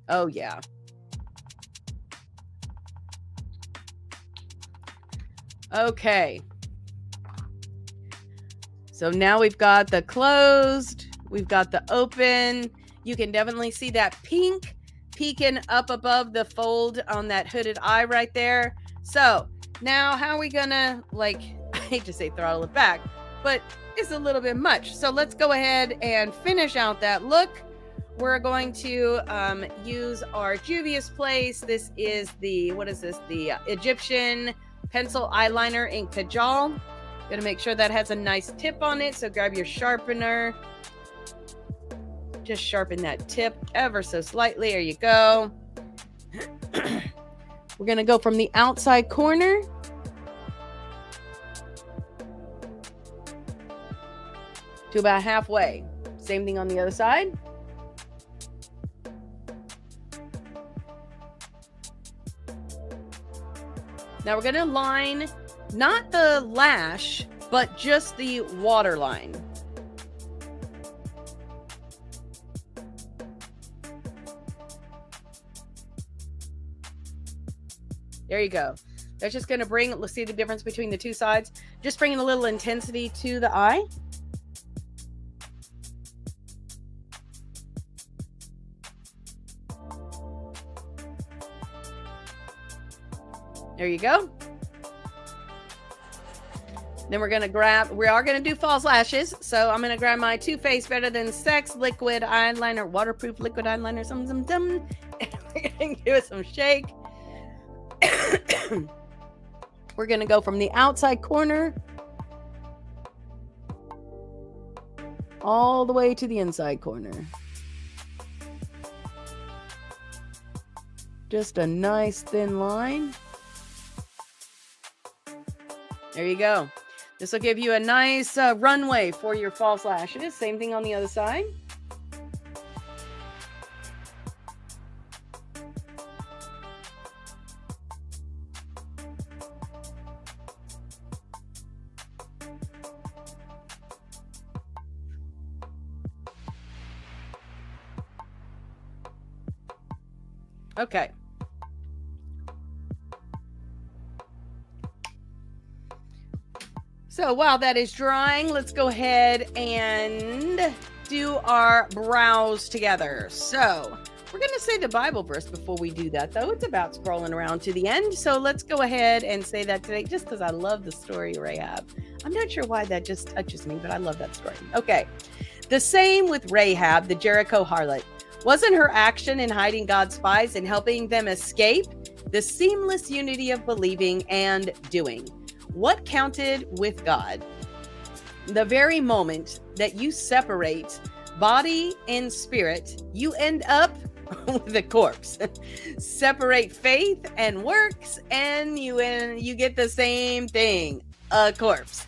Speaker 1: Oh, yeah. Okay. So now we've got the closed, we've got the open. You can definitely see that pink peeking up above the fold on that hooded eye right there. So now how are we gonna, like, I hate to say throttle it back, but it's a little bit much. So let's go ahead and finish out that look. We're going to use our Juvia's Place. This is the, what is this? The Egyptian pencil eyeliner in Kajal. Gonna make sure that has a nice tip on it. So grab your sharpener. Just sharpen that tip ever so slightly. There you go. We're going to go from the outside corner to about halfway. Same thing on the other side. Now we're going to line not the lash, but just the waterline. There you go. That's just going to bring, let's see the difference between the two sides. Just bringing a little intensity to the eye. There you go. Then we're going to grab, we are going to do false lashes. So I'm going to grab my Too Faced Better Than Sex liquid eyeliner, waterproof liquid eyeliner, and we're going to give it some shake. We're going to go from the outside corner all the way to the inside corner. Just a nice thin line. There you go. This will give you a nice runway for your false lashes. Same thing on the other side. Okay. So while that is drying, let's go ahead and do our brows together. So we're going to say the Bible verse before we do that, though. It's about scrolling around to the end. So let's go ahead and say that today, just because I love the story of Rahab. I'm not sure why that just touches me, but I love that story. Okay. The same with Rahab, the Jericho harlot. Wasn't her action in hiding God's spies and helping them escape the seamless unity of believing and doing? What counted with God? The very moment that you separate body and spirit, you end up with a corpse. Separate faith and works, and you get the same thing, a corpse.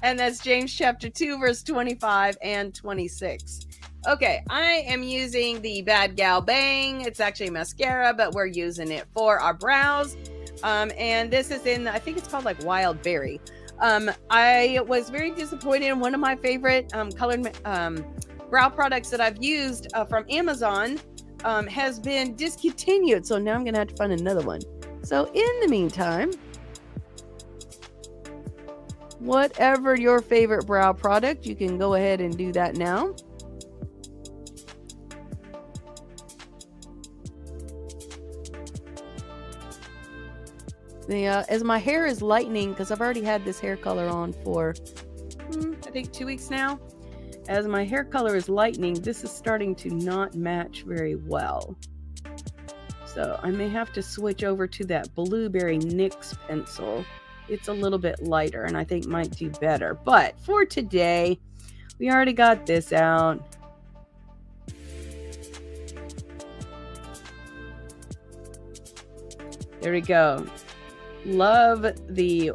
Speaker 1: And that's James chapter 2, verse 25 and 26. Okay, I am using the Bad Gal Bang. It's actually mascara, but we're using it for our brows. And this is in, I think it's called like Wild Berry. I was very disappointed in one of my favorite colored brow products that I've used from Amazon has been discontinued. So now I'm going to have to find another one. So in the meantime, whatever your favorite brow product, you can go ahead and do that now. As my hair is lightening, because I've already had this hair color on for, I think 2 weeks now. As my hair color is lightening, this is starting to not match very well. So I may have to switch over to that Blueberry NYX pencil. It's a little bit lighter and I think might do better. But for today, we already got this out. There we go. Love the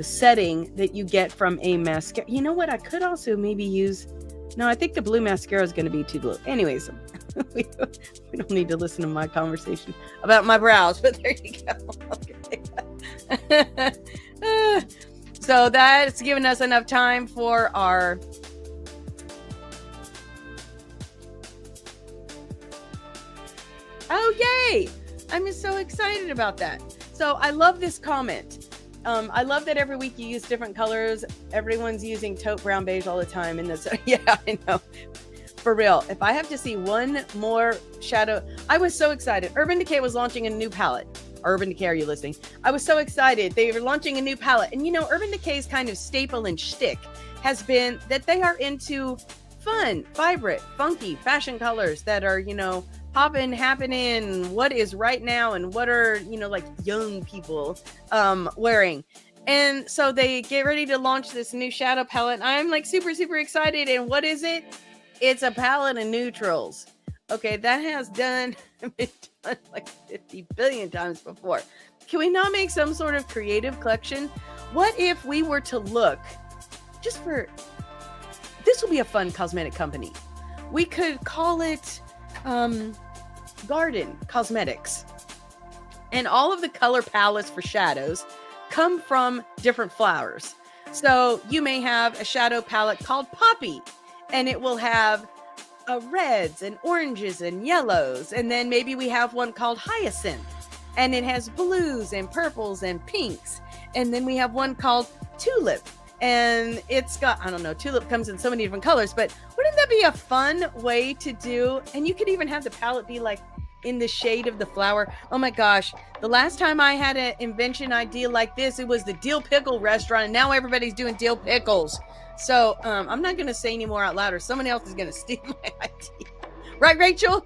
Speaker 1: setting that you get from a mascara. You know what? I could also maybe use. No, I think the blue mascara is going to be too blue. Anyways, we don't need to listen to my conversation about my brows. But there you go. Okay. So that's given us enough time for our. Oh, yay! I'm just so excited about that. So I love this comment. I love that every week you use different colors. Everyone's using taupe brown beige all the time. And that's, yeah, I know. For real. If I have to see one more shadow, I was so excited. Urban Decay was launching a new palette. Urban Decay, are you listening? I was so excited. They were launching a new palette. And you know, Urban Decay's kind of staple and shtick has been that they are into fun, vibrant, funky fashion colors that are, you know, popping, happening, what is right now and what are, you know, like young people wearing. And so they get ready to launch this new shadow palette. I'm like super excited. And what is it? It's a palette of neutrals. Okay, that has been done like 50 billion times before. Can we not make some sort of creative collection? What if we were to look just for, this will be a fun cosmetic company. We could call it Garden Cosmetics. And all of the color palettes for shadows come from different flowers. So you may have a shadow palette called Poppy, and it will have reds and oranges and yellows. And then maybe we have one called Hyacinth, and it has blues and purples and pinks. And then we have one called Tulip, and it's got, I don't know, Tulip comes in so many different colors, but wouldn't that be a fun way to do? And you could even have the palette be like in the shade of the flower. Oh my gosh, the last time I had an invention idea like this, it was the dill pickle restaurant, and now everybody's doing dill pickles. So I'm not going to say any more out loud, or someone else is going to steal my idea. Right, Rachel?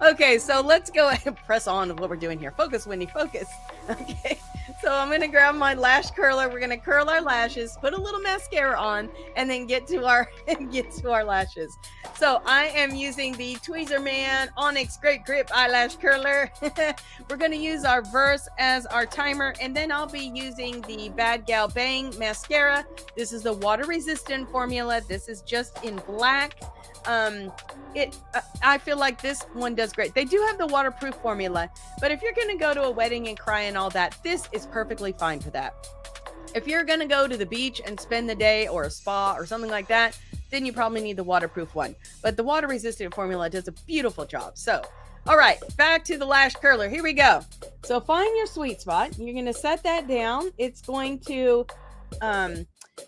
Speaker 1: Okay, so let's go ahead and press on with what we're doing here. Focus, Wendy, focus. Okay, so I'm going to grab my lash curler. We're going to curl our lashes, put a little mascara on, and then get to our lashes. So I am using the Tweezerman Onyx Great Grip Eyelash Curler. We're going to use our Verse as our timer, and then I'll be using the Bad Gal Bang Mascara. This is the water-resistant formula. This is just in black. I feel like this one does great. They do have the waterproof formula, but if you're going to go to a wedding and cry and all that, this is perfectly fine for that. If you're going to go to the beach and spend the day, or a spa or something like that, then you probably need the waterproof one. But the water resistant formula does a beautiful job. So, all right, back to the lash curler. Here we go. So find your sweet spot. You're going to set that down. It's going to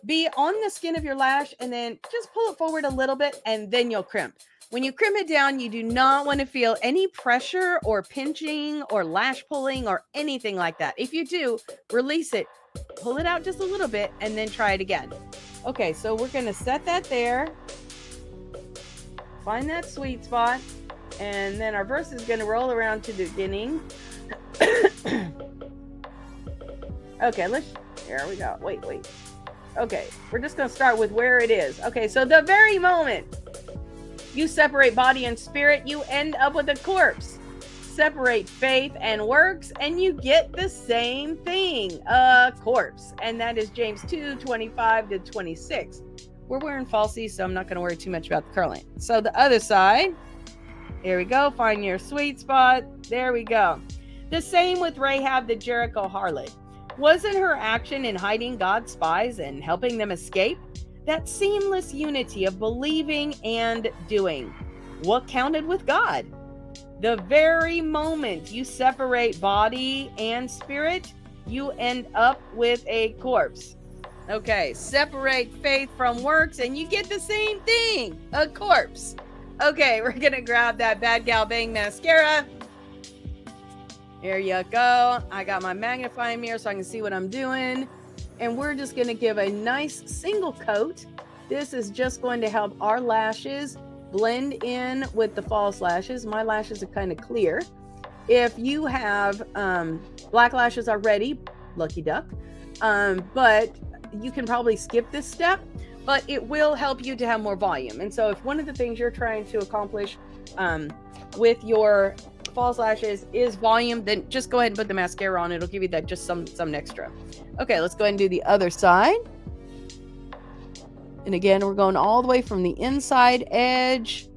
Speaker 1: be on the skin of your lash, and then just pull it forward a little bit, and then you'll crimp. When you crimp it down, you do not want to feel any pressure or pinching or lash pulling or anything like that. If you do, release it, pull it out just a little bit, and then try it again. Okay, so we're going to set that there. Find that sweet spot, and then our verse is going to roll around to the beginning. Okay, here we go. Wait. Okay, we're just going to start with where it is. Okay, so the very moment you separate body and spirit, you end up with a corpse. Separate faith and works, and you get the same thing, a corpse. And that is James 2:25-26. We're wearing falsies, so I'm not going to worry too much about the curling. So the other side, here we go. Find your sweet spot. There we go. The same with Rahab the Jericho harlot. Wasn't her action in hiding God's spies and helping them escape? That seamless unity of believing and doing. What counted with God? The very moment you separate body and spirit, you end up with a corpse. Okay, separate faith from works, and you get the same thing, a corpse. Okay, we're gonna grab that Bad Gal Bang mascara. Here you go. I got my magnifying mirror so I can see what I'm doing. And we're just going to give a nice single coat. This is just going to help our lashes blend in with the false lashes. My lashes are kind of clear. If you have black lashes already, lucky duck. But you can probably skip this step, but it will help you to have more volume. And so if one of the things you're trying to accomplish with your false lashes is volume, then just go ahead and put the mascara on. It'll give you that just some extra. Okay, let's go ahead and do the other side. And again, we're going all the way from the inside edge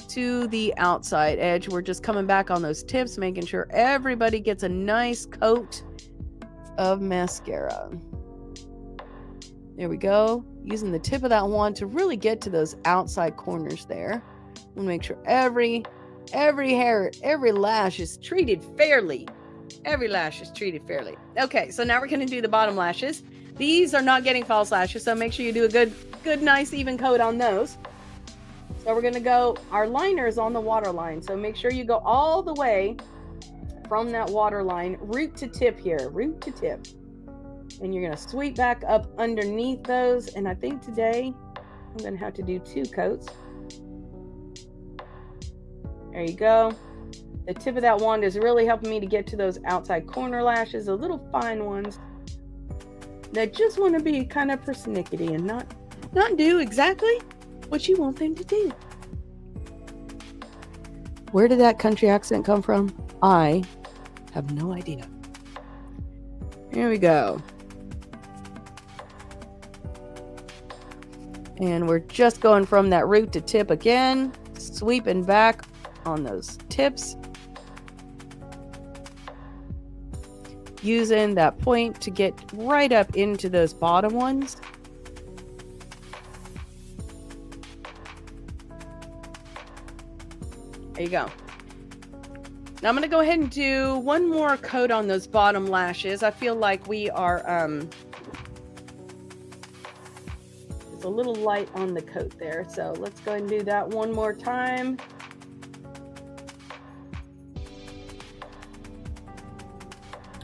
Speaker 1: to the outside edge. We're just coming back on those tips, making sure everybody gets a nice coat of mascara. There we go. Using the tip of that wand to really get to those outside corners there. We'll make sure every hair, every lash is treated fairly. Every lash is treated fairly. Okay, so now we're going to do the bottom lashes. These are not getting false lashes, so make sure you do a good, nice, even coat on those. So we're going to go, our liner is on the water line, so make sure you go all the way from that water line, root to tip here, root to tip. And you're going to sweep back up underneath those, and I think today I'm going to have to do 2 coats. There you go. The tip of that wand is really helping me to get to those outside corner lashes, the little fine ones that just want to be kind of persnickety and not do exactly what you want them to do.
Speaker 6: Where did that country accent come from? I have no idea. Here we go. And we're just going from that root to tip again, sweeping back on those tips. Using that point to get right up into those bottom ones. There you go. Now I'm going to go ahead and do one more coat on those bottom lashes. I feel like we are it's a little light on the coat there. So let's go ahead and do that one more time.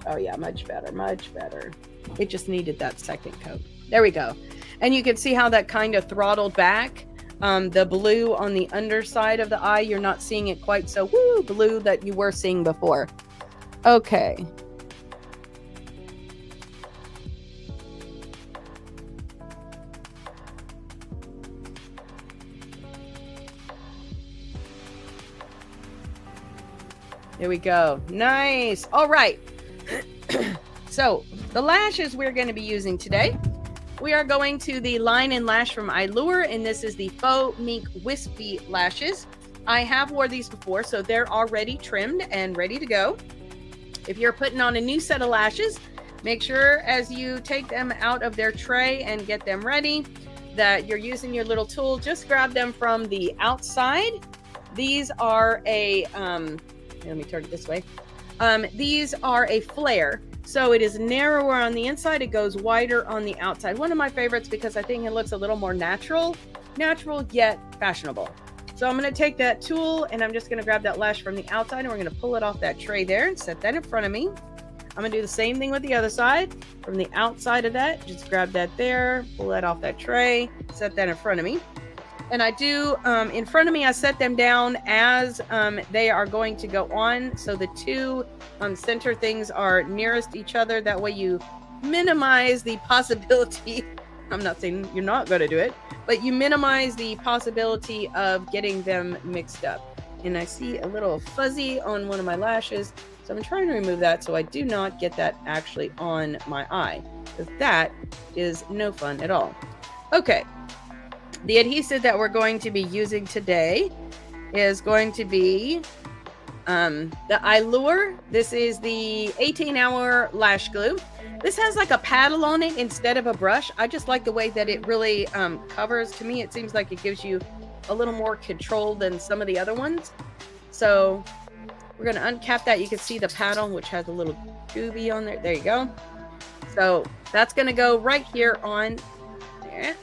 Speaker 6: Oh yeah, much better, much better. It just needed that second coat. There we go. And you can see how that kind of throttled back. The blue on the underside of the eye, you're not seeing it quite so blue that you were seeing before. Okay. There we go. Nice. All right. So the lashes we're going to be using today, we are going to the Line and Lash from Allure, and this is the Faux Mink Wispy Lashes. I have wore these before, so they're already trimmed and ready to go. If you're putting on a new set of lashes, make sure as you take them out of their tray and get them ready that you're using your little tool. Just grab them from the outside. These are a, let me turn it this way. These are a flare. So it is narrower on the inside. It goes wider on the outside. One of my favorites because I think it looks a little more natural yet fashionable. So I'm going to take that tool and I'm just going to grab that lash from the outside and we're going to pull it off that tray there and set that in front of me. I'm going to do the same thing with the other side. From the outside of that, just grab that there, pull that off that tray, set that in front of me. And I do, in front of me, I set them down as they are going to go on. So the two center things are nearest each other. That way you minimize the possibility. I'm not saying you're not going to do it, but you minimize the possibility of getting them mixed up. And I see a little fuzzy on one of my lashes. So I'm trying to remove that so I do not get that actually on my eye, because that is no fun at all. Okay. The adhesive that we're going to be using today is going to be the Allure. This is the 18-hour lash glue. This has like a paddle on it instead of a brush. I just like the way that it really covers. To me, it seems like it gives you a little more control than some of the other ones. So we're going to uncap that. You can see the paddle, which has a little gooby on there. There you go. So that's going to go right here on there.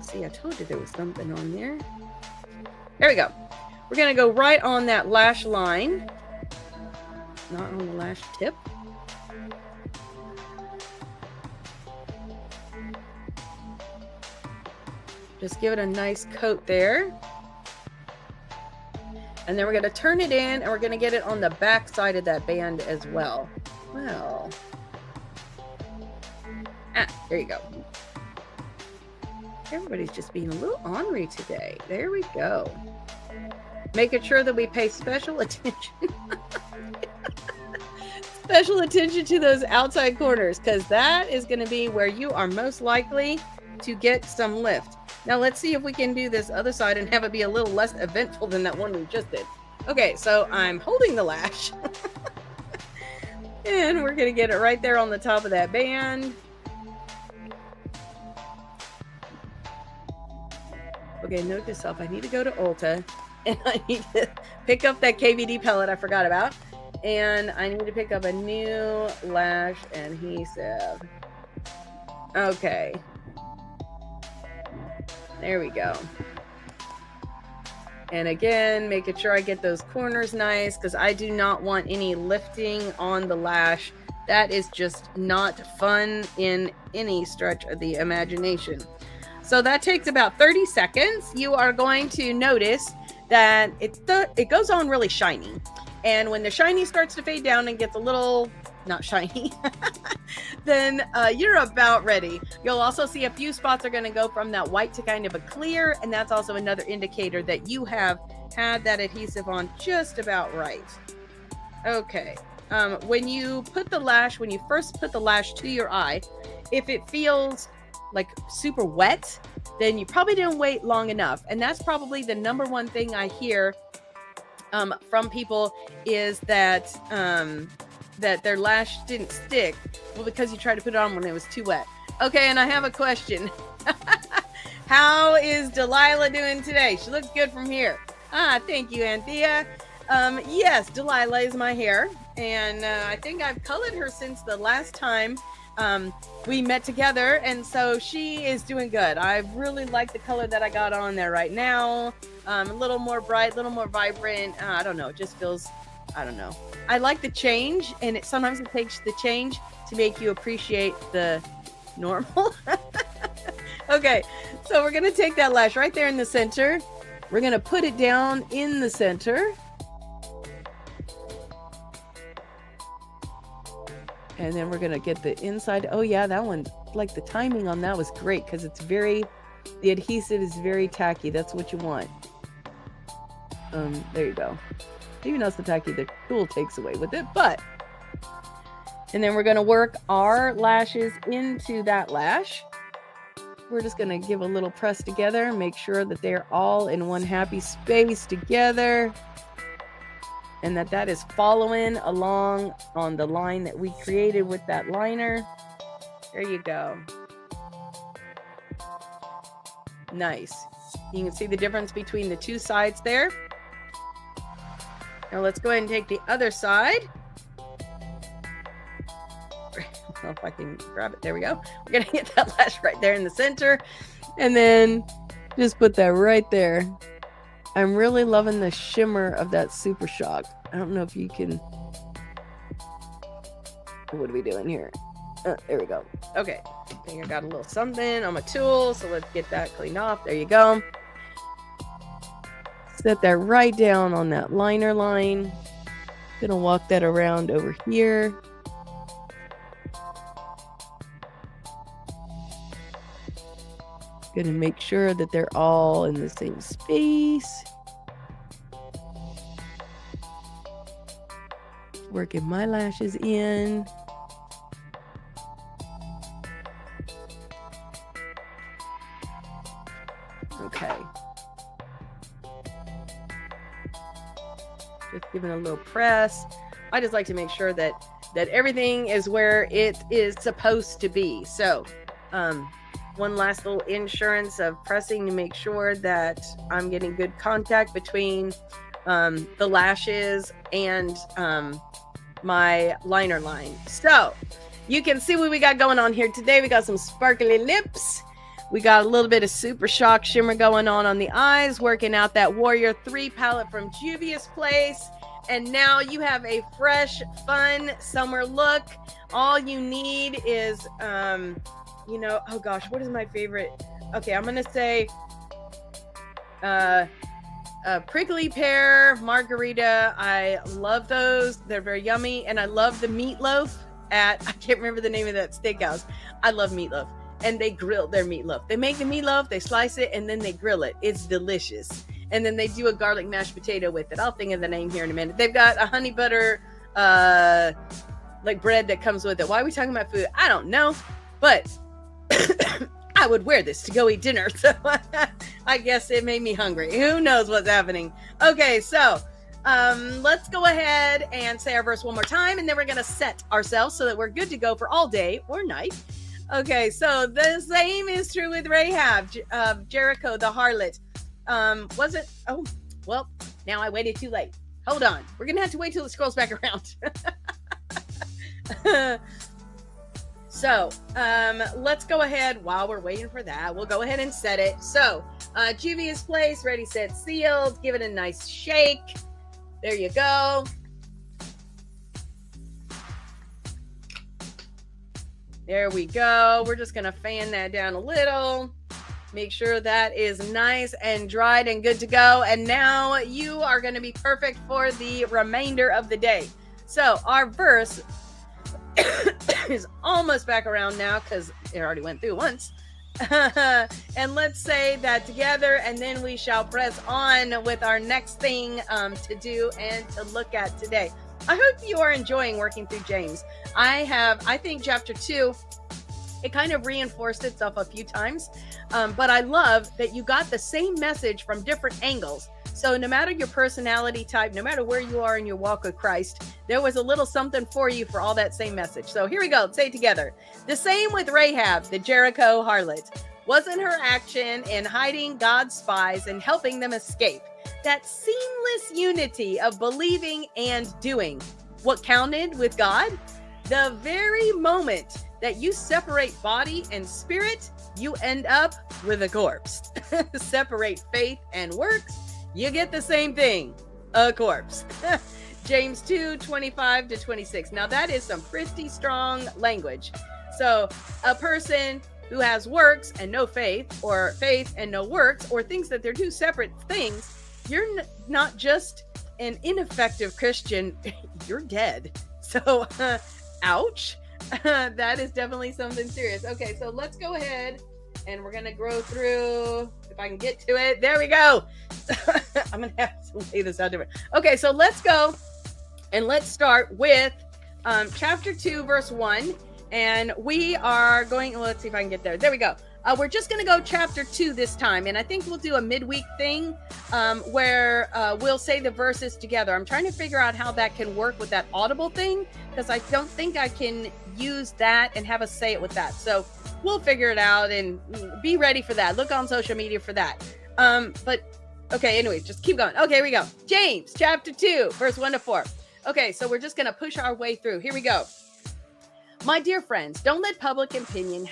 Speaker 6: See, I told you there was something on there. There we go. We're going to go right on that lash line. Not on the lash tip. Just give it a nice coat there. And then we're going to turn it in and we're going to get it on the back side of that band as well. Well. There you go. Everybody's just being a little ornery today. There we go. Making sure that we pay special attention. Special attention to those outside corners, because that is going to be where you are most likely to get some lift. Now let's see if we can do this other side and have it be a little less eventful than that one we just did. Okay, so I'm holding the lash. And we're going to get it right there on the top of that band. Okay, note to self, I need to go to Ulta and I need to pick up that KVD pellet I forgot about. And I need to pick up a new lash adhesive. Okay. There we go. And again, making sure I get those corners nice, because I do not want any lifting on the lash. That is just not fun in any stretch of the imagination. So that takes about 30 seconds. You are going to notice that it goes on really shiny. And when the shiny starts to fade down and gets a little, not shiny, then you're about ready. You'll also see a few spots are going to go from that white to kind of a clear, and that's also another indicator that you have had that adhesive on just about right. Okay. When you first put the lash to your eye, if it feels like super wet, then you probably didn't wait long enough. And that's probably the number one thing I hear from people is that that their lash didn't stick. Well, because you tried to put it on when it was too wet. Okay, and I have a question. How is Delilah doing today? She looks good from here. Thank you, Anthea. Yes, Delilah is my hair, and I think I've colored her since the last time we met together, and so she is doing good. I really like the color that I got on there right now. A little more bright, a little more vibrant. I don't know, it just feels, I don't know. I like the change, and sometimes it takes the change to make you appreciate the normal. Okay, so we're gonna take that lash right there in the center. We're gonna put it down in the center. And then we're going to get the inside. Oh yeah, that one, like the timing on that was great because the adhesive is very tacky. That's what you want. There you go. Even though it's so tacky, the tool takes away with it, and then we're going to work our lashes into that lash. We're just going to give a little press together, make sure that they're all in one happy space together. And that is following along on the line that we created with that liner. There you go. Nice. You can see the difference between the two sides there. Now let's go ahead and take the other side. I don't know if I can grab it. There we go. We're going to get that lash right there in the center. And then just put that right there. I'm really loving the shimmer of that Super Shock. I don't know if you can... What are we doing here? There we go. Okay. I think I got a little something on my tool, so let's get that cleaned off. There you go. Set that right down on that liner line. Gonna walk that around over here. Gonna make sure that they're all in the same space. Working my lashes in. Okay. Just giving a little press. I just like to make sure that everything is where it is supposed to be. So, one last little insurance of pressing to make sure that I'm getting good contact between the lashes and my liner line. So you can see what we got going on here today. We got some sparkly lips. We got a little bit of Super Shock shimmer going on the eyes, working out that Warrior 3 palette from Juvia's Place. And now you have a fresh, fun summer look. All you need is oh gosh, what is my favorite? Okay, I'm gonna say prickly pear margarita. I love those. They're very yummy. And I love the meatloaf I can't remember the name of that steakhouse. I love meatloaf. And they grill their meatloaf. They make the meatloaf, they slice it, and then they grill it. It's delicious. And then they do a garlic mashed potato with it. I'll think of the name here in a minute. They've got a honey butter like bread that comes with it. Why are we talking about food? I don't know. But I would wear this to go eat dinner. So I guess it made me hungry. Who knows what's happening? Okay, so let's go ahead and say our verse one more time, and then we're going to set ourselves so that we're good to go for all day or night. Okay, so the same is true with Rahab, Jericho, the harlot. Was it? Oh, well, now I waited too late. Hold on. We're going to have to wait till it scrolls back around. So, let's go ahead while we're waiting for that. We'll go ahead and set it. So, Juvia's Place, ready, set, sealed. Give it a nice shake. There you go. There we go. We're just going to fan that down a little. Make sure that is nice and dried and good to go. And now you are going to be perfect for the remainder of the day. So, our verse is almost back around now because it already went through once. And let's say that together, and then we shall press on with our next thing to do and to look at today. I hope you are enjoying working through James. I think chapter 2, it kind of reinforced itself a few times, but I love that you got the same message from different angles. So no matter your personality type, no matter where you are in your walk with Christ, there was a little something for you for all that same message. So here we go. Let's say it together. The same with Rahab, the Jericho harlot. Wasn't her action in hiding God's spies and helping them escape? That seamless unity of believing and doing. What counted with God? The very moment that you separate body and spirit, you end up with a corpse. Separate faith and works, you get the same thing, a corpse. James 2:25-26. Now that is some pretty strong language. So a person who has works and no faith, or faith and no works, or thinks that they're two separate things, you're not just an ineffective Christian, you're dead. So, ouch. That is definitely something serious. Okay, so let's go ahead and we're going to go through, if I can get to it. There we go. I'm going to have to lay this out different. Okay, so let's go and let's start with chapter 2, verse 1. And we are going, well, let's see if I can get there. There we go. We're just going to go chapter 2 this time. And I think we'll do a midweek thing where we'll say the verses together. I'm trying to figure out how that can work with that audible thing, because I don't think I can use that and have us say it with that. So we'll figure it out and be ready for that. Look on social media for that. But okay, anyway, just keep going. Okay, here we go. James chapter 2, verse 1-4. Okay, so we're just going to push our way through. Here we go. My dear friends, don't let public opinion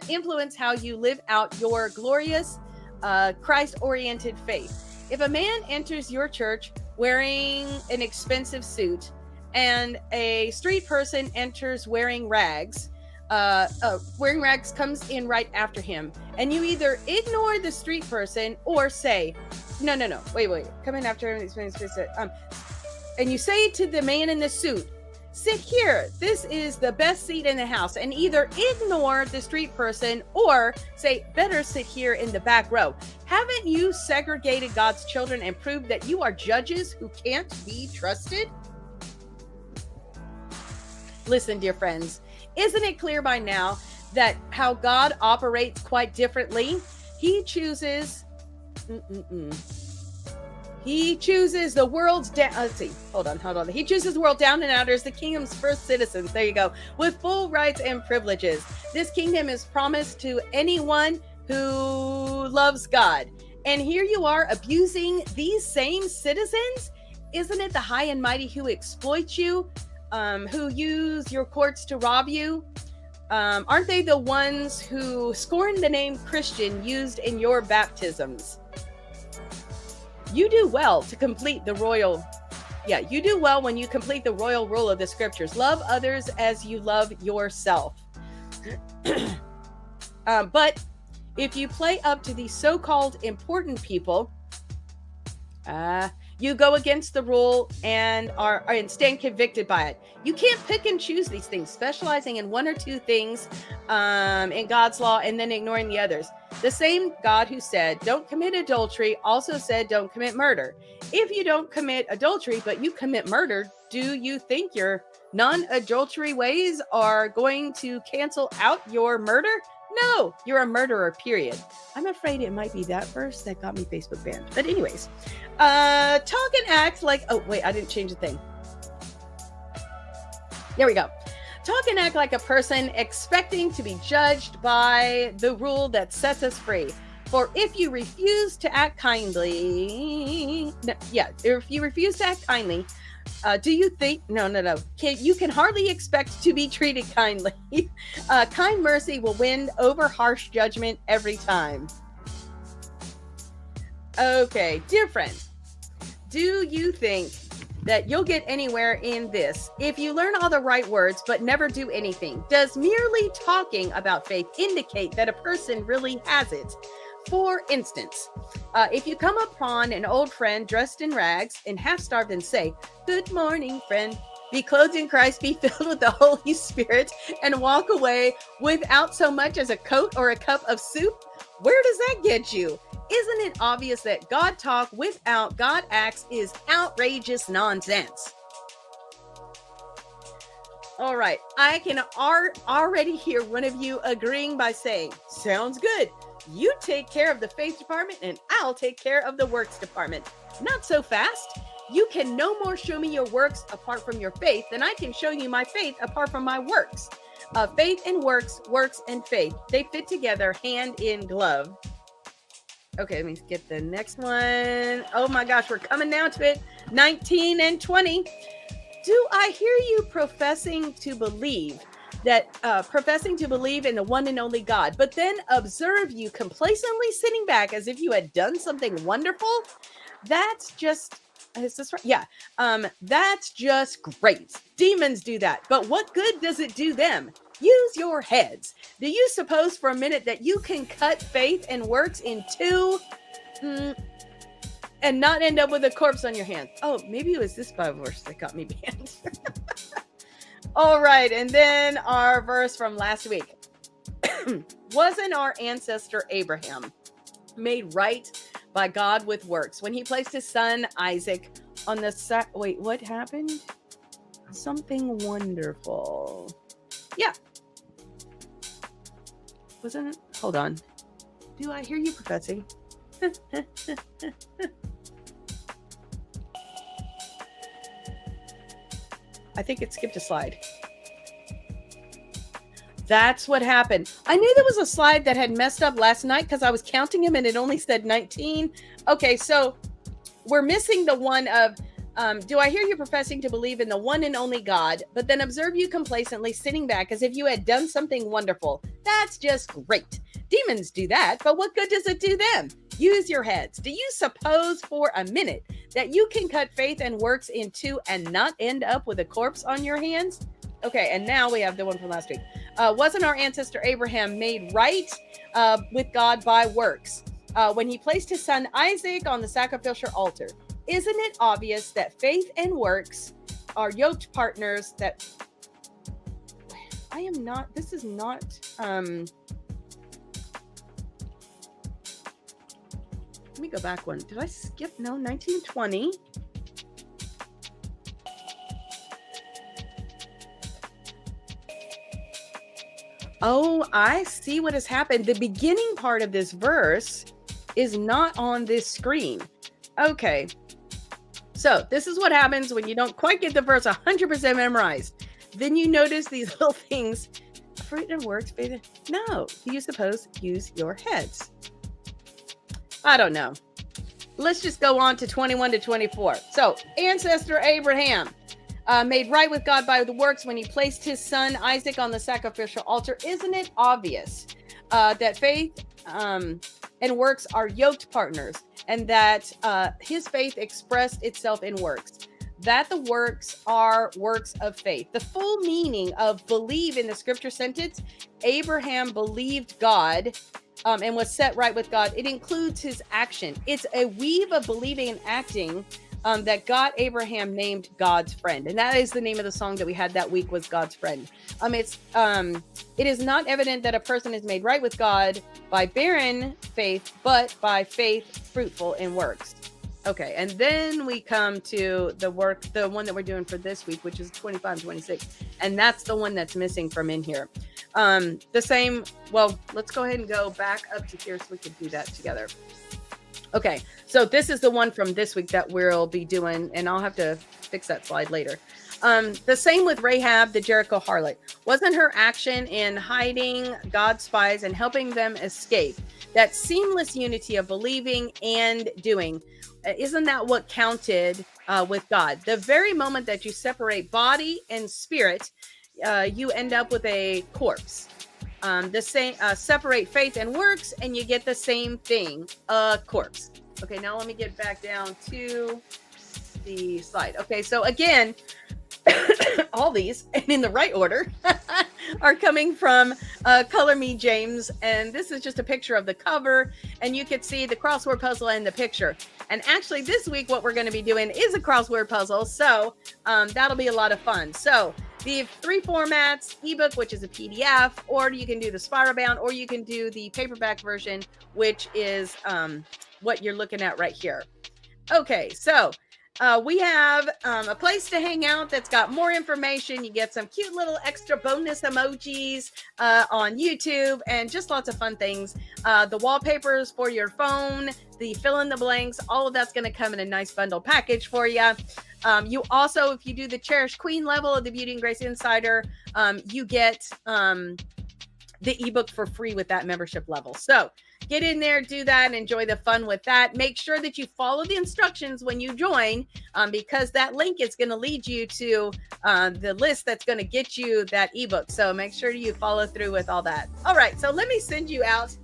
Speaker 6: influence how you live out your glorious, Christ-oriented faith. If a man enters your church wearing an expensive suit and a street person enters wearing rags comes in right after him, and you either ignore the street person or say, no, wait, come in after him, and you say to the man in the suit, sit here, this is the best seat in the house, and either ignore the street person or say, better sit here in the back row. Haven't you segregated God's children and proved that you are judges who can't be trusted? Listen, dear friends, isn't it clear by now that how God operates quite differently? He chooses He chooses the world's let's see. Hold on. He chooses the world down and outers, the kingdom's first citizens. There you go. With full rights and privileges. This kingdom is promised to anyone who loves God. And here you are abusing these same citizens? Isn't it the high and mighty who exploit you, who use your courts to rob you? Aren't they the ones who scorn the name Christian used in your baptisms? You do well to complete the royal. You do well when you complete the royal rule of the scriptures. Love others as you love yourself. But if you play up to these so-called important people, you go against the rule and stand convicted by it. You can't pick and choose these things, specializing in one or two things in God's law and then ignoring the others. The same God who said, don't commit adultery, also said, don't commit murder. If you don't commit adultery, but you commit murder, do you think your non-adultery ways are going to cancel out your murder? No, you're a murderer, period. I'm afraid it might be that verse that got me Facebook banned. But anyways, talk and act like, oh, wait, I didn't change the thing. There we go. Talk and act like a person expecting to be judged by the rule that sets us free. For if you refuse to act kindly, if you refuse to act kindly, do you think, no, you can hardly expect to be treated kindly. Kind mercy will win over harsh judgment every time. Okay, dear friend, do you think that you'll get anywhere in this if you learn all the right words but never do anything? Does merely talking about faith indicate that a person really has it? For instance, if you come upon an old friend dressed in rags and half-starved and say, good morning, friend, be clothed in Christ, be filled with the Holy Spirit, and walk away without so much as a coat or a cup of soup? Where does that get you? Isn't it obvious that God talk without God acts is outrageous nonsense? All right, I can already hear one of you agreeing by saying, sounds good. You take care of the faith department and I'll take care of the works department. Not so fast. You can no more show me your works apart from your faith than I can show you my faith apart from my works. Faith and works, works and faith. They fit together hand in glove. Okay, let me get the next one. Oh my gosh, we're coming down to it. 19 and 20. Do I hear you professing to believe in the one and only God, but then observe you complacently sitting back as if you had done something wonderful? That's just, is this right? Yeah. That's just great. Demons do that. But what good does it do them? Use your heads. Do you suppose for a minute that you can cut faith and works in two and not end up with a corpse on your hands? Oh, maybe it was this Bible verse that got me banned. All right, and then our verse from last week. Wasn't our ancestor Abraham made right by God with works when he placed his son Isaac on the wait, what happened? Something wonderful. Yeah. Wasn't it? Hold on. Do I hear you professing? I think it skipped a slide. That's what happened. I knew there was a slide that had messed up last night because I was counting them and it only said 19. Okay, so we're missing the one of, do I hear you professing to believe in the one and only God, but then observe you complacently sitting back as if you had done something wonderful? That's just great. Demons do that, but what good does it do them? Use your heads. Do you suppose for a minute that you can cut faith and works in two and not end up with a corpse on your hands? Okay, and now we have the one from last week. Wasn't our ancestor Abraham made right with God by works when he placed his son Isaac on the sacrificial altar? Isn't it obvious that faith and works are yoked partners? That I am not, this is not, let me go back one. Did I skip? No, 1920. Oh, I see what has happened. The beginning part of this verse is not on this screen. Okay. So this is what happens when you don't quite get the verse 100% memorized. Then you notice these little things. Fruit and works. No. Do you suppose use your heads? I don't know. Let's just go on to 21 to 24. So ancestor Abraham made right with God by the works when he placed his son Isaac on the sacrificial altar. Isn't it obvious that faith and works are yoked partners, and that his faith expressed itself in works? That the works are works of faith. The full meaning of believe in the scripture sentence, Abraham believed God and was set right with God. It includes his action. It's a weave of believing and acting that got Abraham named God's friend. And that is the name of the song that we had that week, was God's friend. It is not evident that a person is made right with God by barren faith, but by faith fruitful in works. Okay, and then we come to the one that we're doing for this week, which is 25 and 26. And that's the one that's missing from in here. The same, well, let's go ahead and go back up to here so we can do that together. Okay, so this is the one from this week that we'll be doing, and I'll have to fix that slide later. The same with Rahab, the Jericho harlot. Wasn't her action in hiding God's spies and helping them escape, that seamless unity of believing and doing, isn't that what counted with God? The very moment that you separate body and spirit, you end up with a corpse. The same, separate faith and works, and you get the same thing, a corpse. Okay, now let me get back down to the slide. Okay, so again, all these, and in the right order, are coming from Color Me James, and this is just a picture of the cover, and you can see the crossword puzzle and the picture. And actually this week, what we're going to be doing is a crossword puzzle. So that'll be a lot of fun. So the 3 formats, ebook, which is a PDF, or you can do the spiral bound, or you can do the paperback version, which is what you're looking at right here. Okay, so we have a place to hang out that's got more information. You get some cute little extra bonus emojis on YouTube and just lots of fun things. The wallpapers for your phone, the fill in the blanks, all of that's going to come in a nice bundle package for you. You also, if you do the Cherished Queen level of the Beauty and Grace Insider, you get the ebook for free with that membership level. So get in there, do that, and enjoy the fun with that. Make sure that you follow the instructions when you join, because that link is going to lead you to the list that's going to get you that ebook. So make sure you follow through with all that. All right, so let me send you out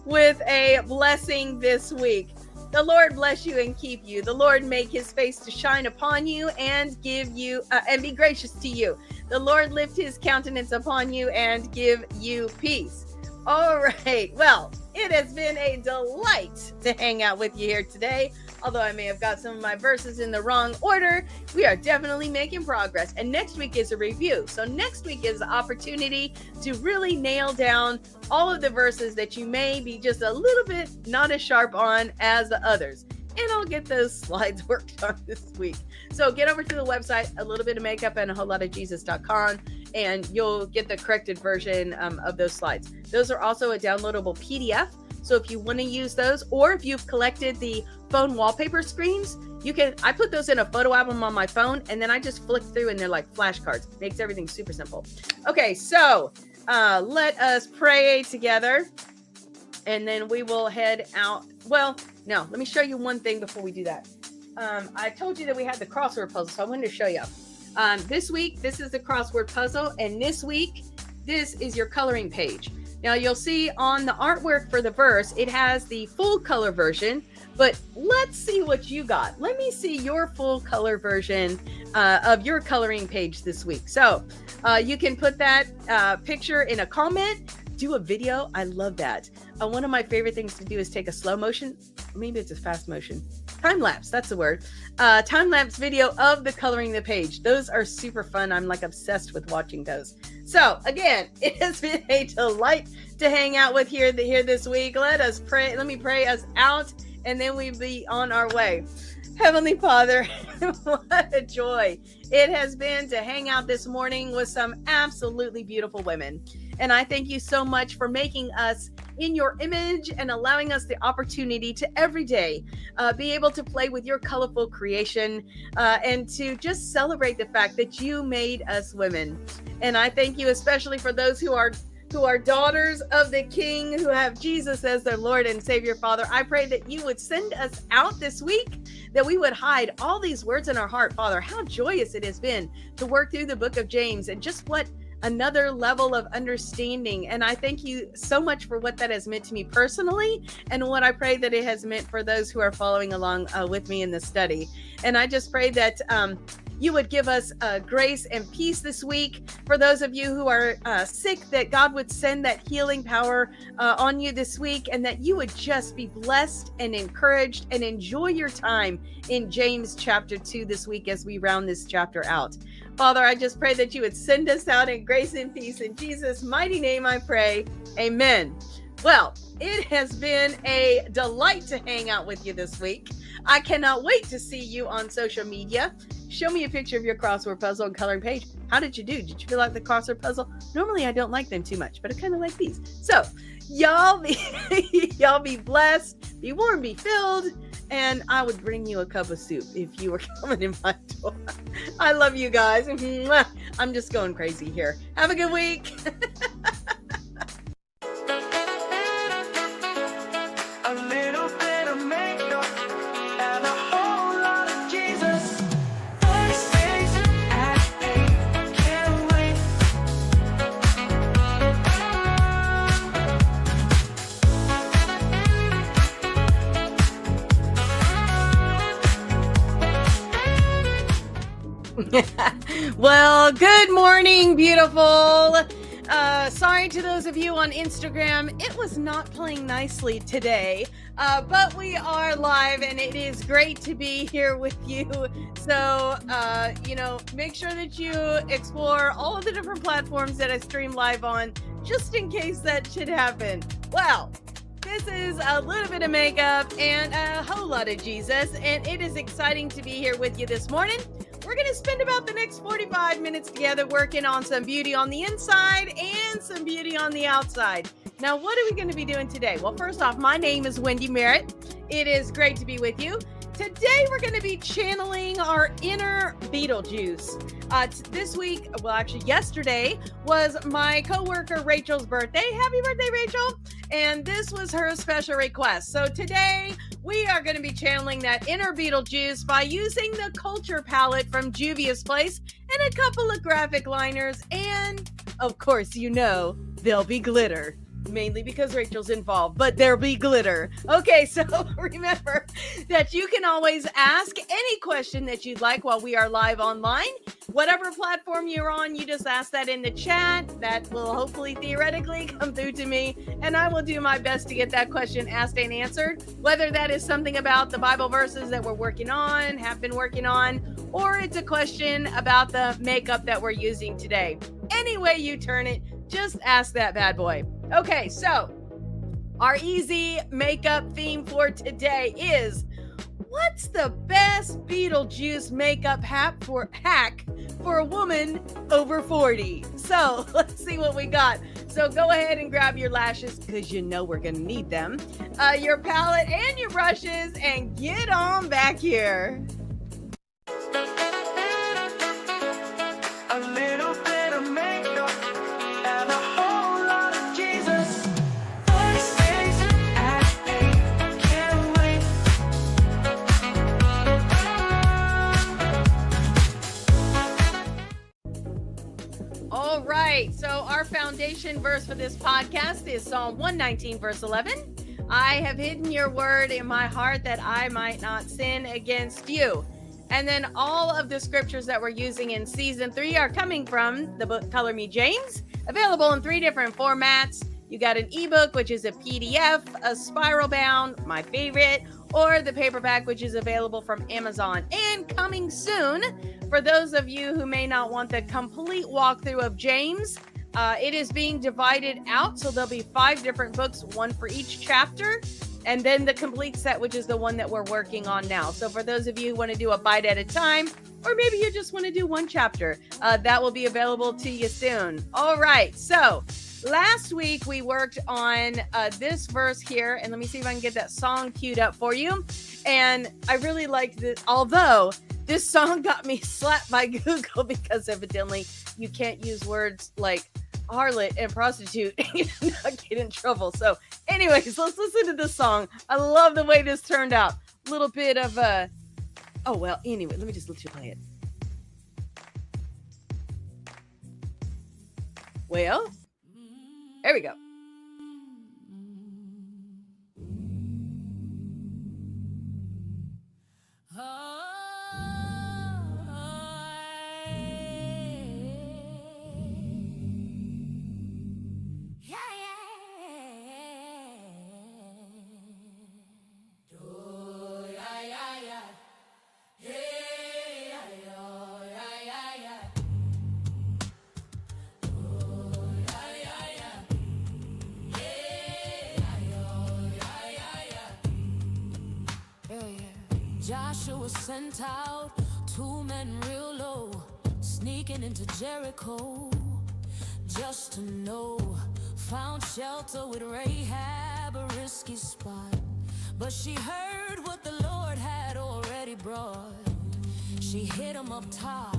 Speaker 6: with a blessing this week. The Lord bless you and keep you. The Lord make his face to shine upon you and give you and be gracious to you. The Lord lift his countenance upon you and give you peace. All right. Well, it has been a delight to hang out with you here today. Although I may have got some of my verses in the wrong order, we are definitely making progress. And next week is a review. So next week is the opportunity to really nail down all of the verses that you may be just a little bit not as sharp on as the others. And I'll get those slides worked on this week. So get over to the website, a little bit of makeup and a whole lot of Jesus.com, and you'll get the corrected version of those slides. Those are also a downloadable PDF. So if you want to use those, or if you've collected the phone wallpaper screens, you can, I put those in a photo album on my phone, and then I just flick through and they're like flashcards. Makes everything super simple. Okay, so let us pray together, and then we will head out. Well, no, let me show you one thing before we do that. I told you that we had the crossword puzzle, so I wanted to show you. This week, this is the crossword puzzle, and this week, this is your coloring page. Now you'll see on the artwork for the verse, it has the full color version, but let's see what you got. Let me see your full color version of your coloring page this week. So you can put that picture in a comment, do a video. I love that. One of my favorite things to do is take a slow motion, maybe it's a fast motion, time lapse, that's the word, time lapse video of the coloring the page. Those are super fun. I'm like obsessed with watching those. So again, it has been a delight to hang out with here this week. Let us pray. Let me pray us out, and then we'll be on our way. Heavenly Father, what a joy it has been to hang out this morning with some absolutely beautiful women. And I thank you so much for making us in your image and allowing us the opportunity to every day be able to play with your colorful creation and to just celebrate the fact that you made us women. And I thank you especially for those who are daughters of the King, who have Jesus as their Lord and Savior. Father, I pray that you would send us out this week, that we would hide all these words in our heart. Father, how joyous it has been to work through the book of James, and just what another level of understanding. And I thank you so much for what that has meant to me personally, and what I pray that it has meant for those who are following along with me in the study. And I just pray that you would give us grace and peace this week. For those of you who are sick, that God would send that healing power on you this week, and that you would just be blessed and encouraged and enjoy your time in James chapter 2 this week as we round this chapter out. Father, I just pray that you would send us out in grace and peace. In Jesus' mighty name I pray. Amen. Well, it has been a delight to hang out with you this week. I cannot wait to see you on social media. Show me a picture of your crossword puzzle and coloring page. How did you do? Did you feel like the crossword puzzle? Normally I don't like them too much, but I kind of like these. So y'all be blessed, be warm, be filled, and I would bring you a cup of soup if you were coming in my door. I love you guys. I'm just going crazy here. Have a good week.
Speaker 2: A little bit of makeup and a whole lot of Jesus. Voices at 8, can't wait.
Speaker 6: Well, good morning, beautiful. Sorry to those of you on Instagram. It was not playing nicely today, but we are live and it is great to be here with you. So, make sure that you explore all of the different platforms that I stream live on, just in case that should happen. Well, this is a little bit of makeup and a whole lot of Jesus, and it is exciting to be here with you this morning. We're going to spend about the next 45 minutes together working on some beauty on the inside and some beauty on the outside. Now, what are we going to be doing today? Well, first off, my name is Wendy Merritt. It is great to be with you. Today, we're going to be channeling our inner Beetlejuice. This week, well, actually yesterday, was my coworker Rachel's birthday. Happy birthday, Rachel. And this was her special request. So today, we are going to be channeling that inner Beetlejuice by using the Culture palette from Juvia's Place and a couple of graphic liners. And, of course, there'll be glitter. Mainly because Rachel's involved, but there'll be glitter. Okay, so remember that you can always ask any question that you'd like while we are live online. Whatever platform you're on, you just ask that in the chat. That will hopefully theoretically come through to me, and I will do my best to get that question asked and answered, whether that is something about the Bible verses that we're working on, have been working on, or it's a question about the makeup that we're using today. Any way you turn it, just ask that bad boy. Okay, so our easy makeup theme for today is, what's the best Beetlejuice makeup hack for a woman over 40? So let's see what we got. So go ahead and grab your lashes, because we're going to need them, your palette and your brushes, and get on back here.
Speaker 2: A little bit of makeup and a whole lot of Jesus. First days at 8, can't wait.
Speaker 6: All right, so our foundation verse for this podcast is Psalm 119, verse 11. I have hidden your word in my heart that I might not sin against you. And then all of the scriptures that we're using in season 3 are coming from the book Color Me James, available in 3 different formats. You got an ebook, which is a PDF, a spiral bound, my favorite, or the paperback, which is available from Amazon. And coming soon, for those of you who may not want the complete walkthrough of James, it is being divided out. So there'll be 5 different books, one for each chapter. And then the complete set, which is the one that we're working on now. So for those of you who want to do a bite at a time, or maybe you just want to do one chapter, that will be available to you soon. All right. So last week we worked on this verse here, and let me see if I can get that song queued up for you. And I really liked it, although this song got me slapped by Google because evidently you can't use words like harlot and prostitute and not get in trouble. So anyways, let's listen to this song. I love the way this turned out. A little bit of anyway, let me just let you play it. Well, there we go.
Speaker 5: Joshua sent out 2 men real low, sneaking into Jericho, just to know. Found shelter with Rahab, a risky spot, but she heard what the Lord had already brought. She hit him up top,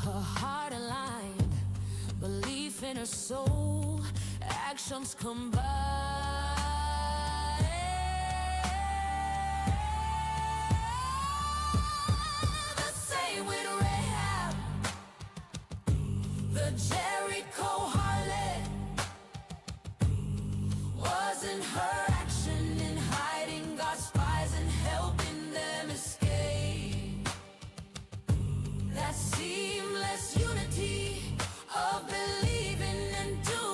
Speaker 5: her heart aligned, belief in her soul, actions combined. Jericho harlot wasn't her action in hiding God's spies and helping them escape. That seamless unity of believing and doing.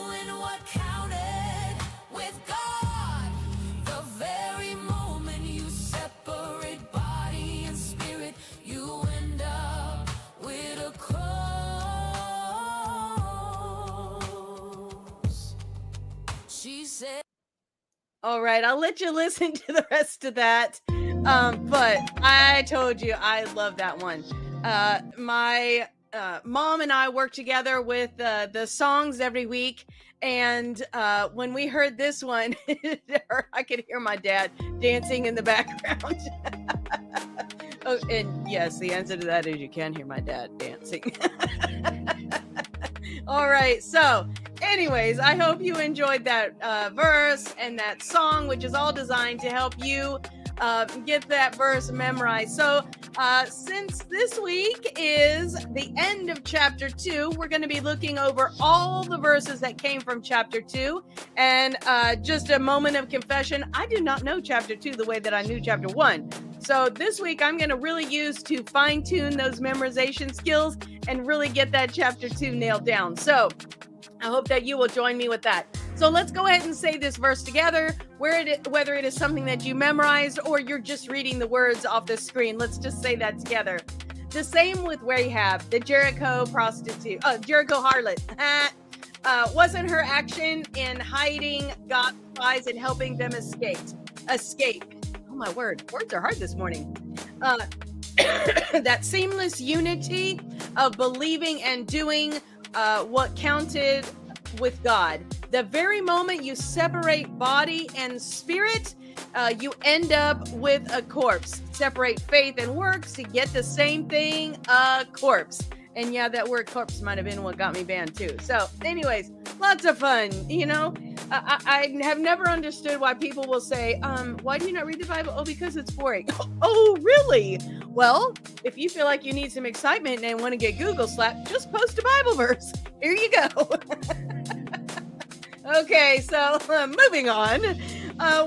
Speaker 6: All right, I'll let you listen to the rest of that. But I told you I love that one. My mom and I work together with the songs every week. And when we heard this one, I could hear my dad dancing in the background. Oh, and yes, the answer to that is you can hear my dad dancing. All right, so anyways, I hope you enjoyed that verse and that song, which is all designed to help you get that verse memorized. So since this week is the end of chapter 2, we're going to be looking over all the verses that came from chapter 2. And just a moment of confession, I do not know chapter 2 the way that I knew chapter 1. So this week I'm going to really use to fine tune those memorization skills and really get that chapter 2 nailed down. So I hope that you will join me with that. So let's go ahead and say this verse together, whether it is something that you memorized or you're just reading the words off the screen. Let's just say that together. The same with Rahab, the Jericho harlot. Wasn't her action in hiding God's spies and helping them escape? Oh my word, words are hard this morning. That seamless unity of believing and doing what counted with God. The very moment you separate body and spirit, you end up with a corpse. Separate faith and works to get the same thing, a corpse. And yeah, that word corpse might have been what got me banned too. So anyways, lots of fun, you know. I have never understood why people will say, why do you not read the Bible? Oh, because it's boring. Oh, really? Well, if you feel like you need some excitement and want to get Google slapped, just post a Bible verse. Here you go. Okay, so moving on.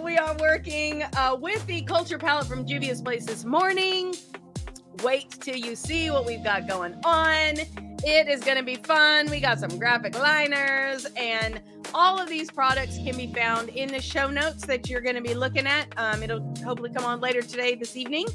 Speaker 6: We are working with the culture palette from Juvia's Place this morning. Wait till you see what we've got going on. It is going to be fun. We got some graphic liners, and all of these products can be found in the show notes that you're going to be looking at. It'll hopefully come on later today, this evening.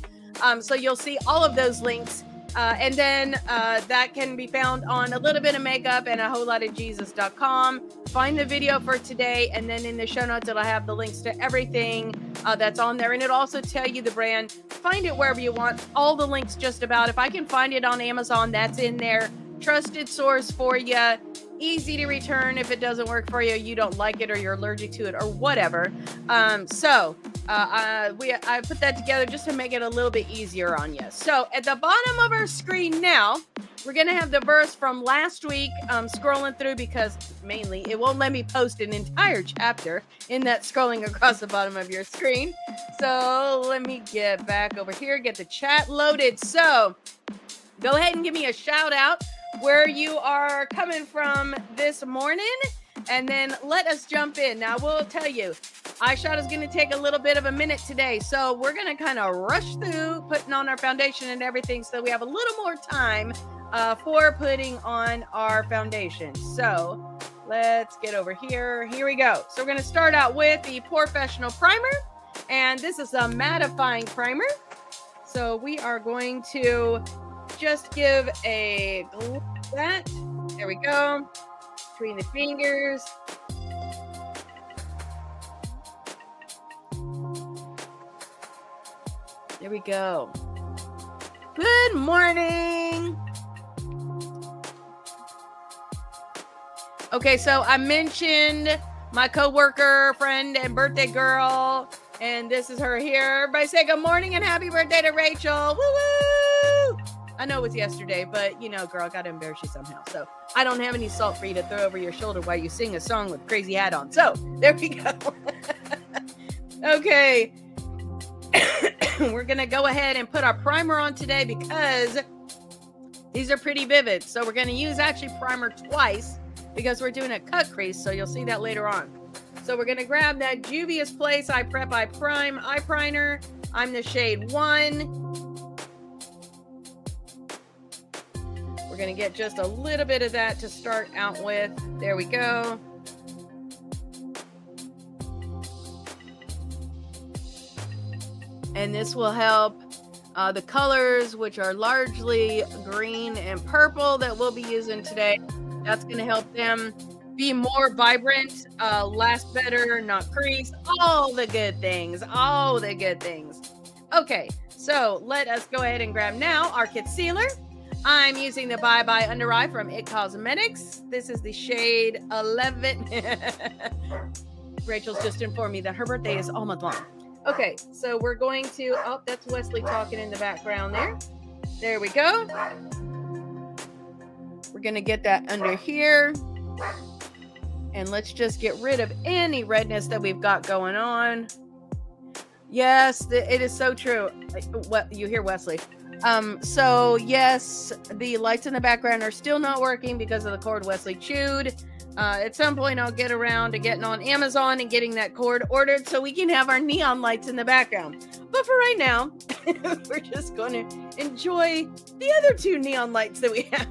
Speaker 6: So you'll see all of those links. And then that can be found on a little bit of makeup and a whole lot of Jesus.com. Find the video for today, and then in the show notes it'll have the links to everything that's on there, and it'll also tell you the brand. Find it wherever you want. All the links just about. If I can find it on Amazon, that's in there. Trusted source for you. Easy to return if it doesn't work for you, you don't like it, or you're allergic to it, or whatever. I put that together just to make it a little bit easier on you. So at the bottom of our screen now, we're going to have the verse from last week. Scrolling through because mainly it won't let me post an entire chapter in that scrolling across the bottom of your screen. So let me get back over here, get the chat loaded. So go ahead and give me a shout out where you are coming from this morning, and then let us jump in. Now, we'll tell you, Eyeshadow is going to take a little bit of a minute today, so we're going to kind of rush through putting on our foundation and everything so we have a little more time for putting on our foundation. So let's get over here. Here we go. So we're going to start out with the Professional Primer, and this is a mattifying primer. So we are going to just give a glue of that. There we go. Between the fingers. There we go. Good morning. Okay, so I mentioned my coworker, friend, and birthday girl, and this is her here. Everybody say good morning and happy birthday to Rachel. Woo woo! I know it was yesterday, but you know, girl, I gotta embarrass you somehow. So I don't have any salt for you to throw over your shoulder while you sing a song with crazy hat on. So there we go. Okay. We're gonna go ahead and put our primer on today because these are pretty vivid. So we're gonna use actually primer twice because we're doing a cut crease. So you'll see that later on. So we're gonna grab that Juvia's Place I Prep I Prime eye primer. I'm the shade 1. We're going to get just a little bit of that to start out with. There we go. And this will help the colors, which are largely green and purple that we'll be using today. That's going to help them be more vibrant, last better, not crease, all the good things, all the good things. Okay, so let us go ahead and grab now our concealer. I'm using the Bye Bye Under Eye from It Cosmetics. This is the shade 11. Rachel's just informed me that her birthday is all month long. Okay, so we're going to, oh, that's Wesley talking in the background there. There we go. We're going to get that under here. And let's just get rid of any redness that we've got going on. Yes, it is so true. What you hear, Wesley. So yes, the lights in the background are still not working because of the cord Wesley chewed. At some point, I'll get around to getting on Amazon and getting that cord ordered so we can have our neon lights in the background. But for right now, we're just going to enjoy the other two neon lights that we have.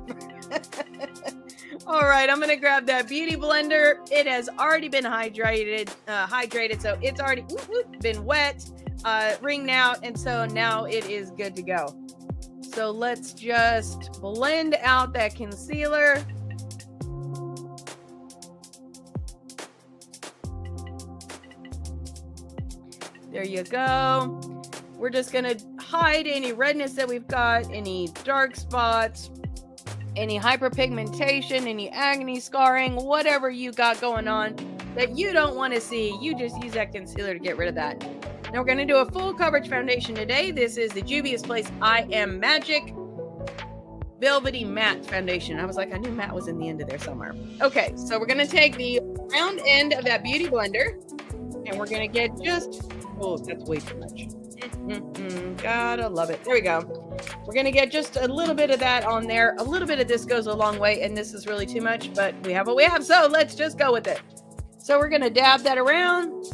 Speaker 6: All right, I'm going to grab that beauty blender. It has already been hydrated, so it's already been wet, wringed out, and so now it is good to go. So let's just blend out that concealer. There you go. We're just going to hide any redness that we've got, any dark spots, any hyperpigmentation, any acne scarring, whatever you got going on that you don't want to see. You just use that concealer to get rid of that. Now we're going to do a full coverage foundation today. This is the Juvia's Place I Am Magic Velvety Matte Foundation. I was like, I knew matte was in the end of there somewhere. Okay, so we're going to take the round end of that beauty blender and we're going to get just, oh, that's way too much. Gotta love it. There we go. We're going to get just a little bit of that on there. A little bit of this goes a long way, and this is really too much, but we have what we have, so let's just go with it. So we're going to dab that around.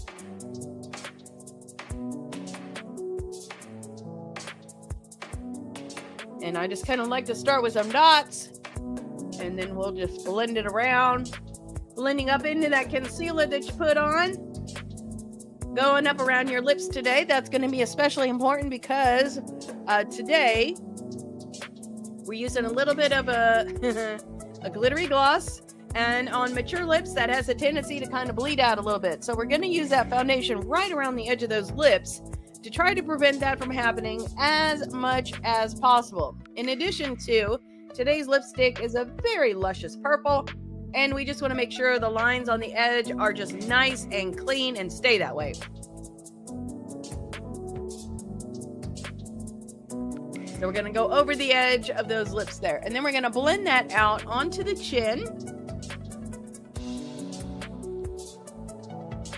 Speaker 6: And I just kind of like to start with some dots, and then we'll just blend it around. Blending up into that concealer that you put on. Going up around your lips today. That's going to be especially important because today we're using a little bit of a glittery gloss, and on mature lips that has a tendency to kind of bleed out a little bit. So we're going to use that foundation right around the edge of those lips to try to prevent that from happening as much as possible. In addition to, today's lipstick is a very luscious purple, and we just want to make sure the lines on the edge are just nice and clean and stay that way. So we're going to go over the edge of those lips there. And then we're going to blend that out onto the chin.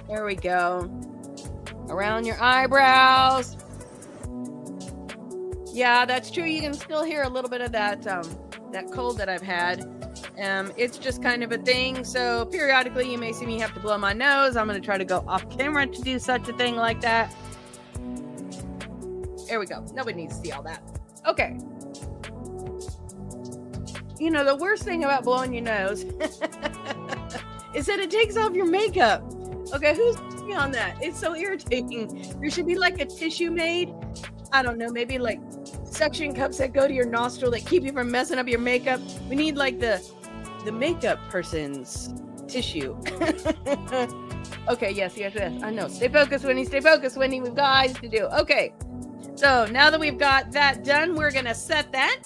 Speaker 6: There we go. Around your eyebrows. Yeah, that's true. You can still hear a little bit of that, that cold that I've had. It's just kind of a thing. So periodically you may see me have to blow my nose. I'm going to try to go off camera to do such a thing like that. There we go. Nobody needs to see all that. Okay. You know, the worst thing about blowing your nose is that it takes off your makeup. Okay, who's on that? It's so irritating. There should be like a tissue made. I don't know, maybe like suction cups that go to your nostril that keep you from messing up your makeup. We need like the makeup person's tissue. Okay, yes. I know. Stay focused, Winnie. Stay focused, Winnie. We've got eyes to do. Okay. So now that we've got that done, we're going to set that.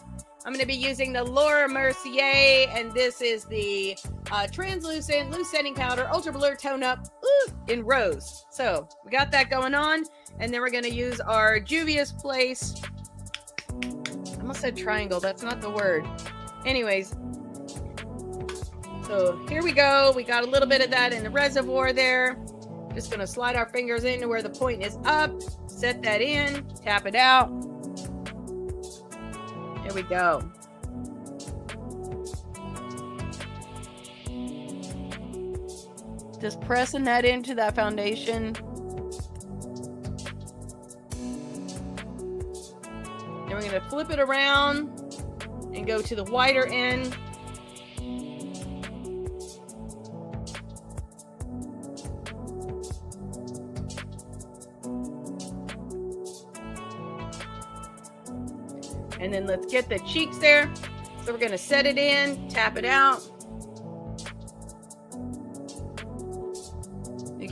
Speaker 6: I'm going to be using the Laura Mercier, and this is the translucent loose setting powder ultra blur tone up in rose. So we got that going on, and then we're going to use our Juvia's Place. I almost said triangle. That's not the word. Anyways, so here we go. We got a little bit of that in the reservoir there. Just going to slide our fingers into where the point is up. Set that in. Tap it out. There we go. Just pressing that into that foundation. Then we're going to flip it around and go to the wider end. And then let's get the cheeks there. So we're going to set it in, tap it out.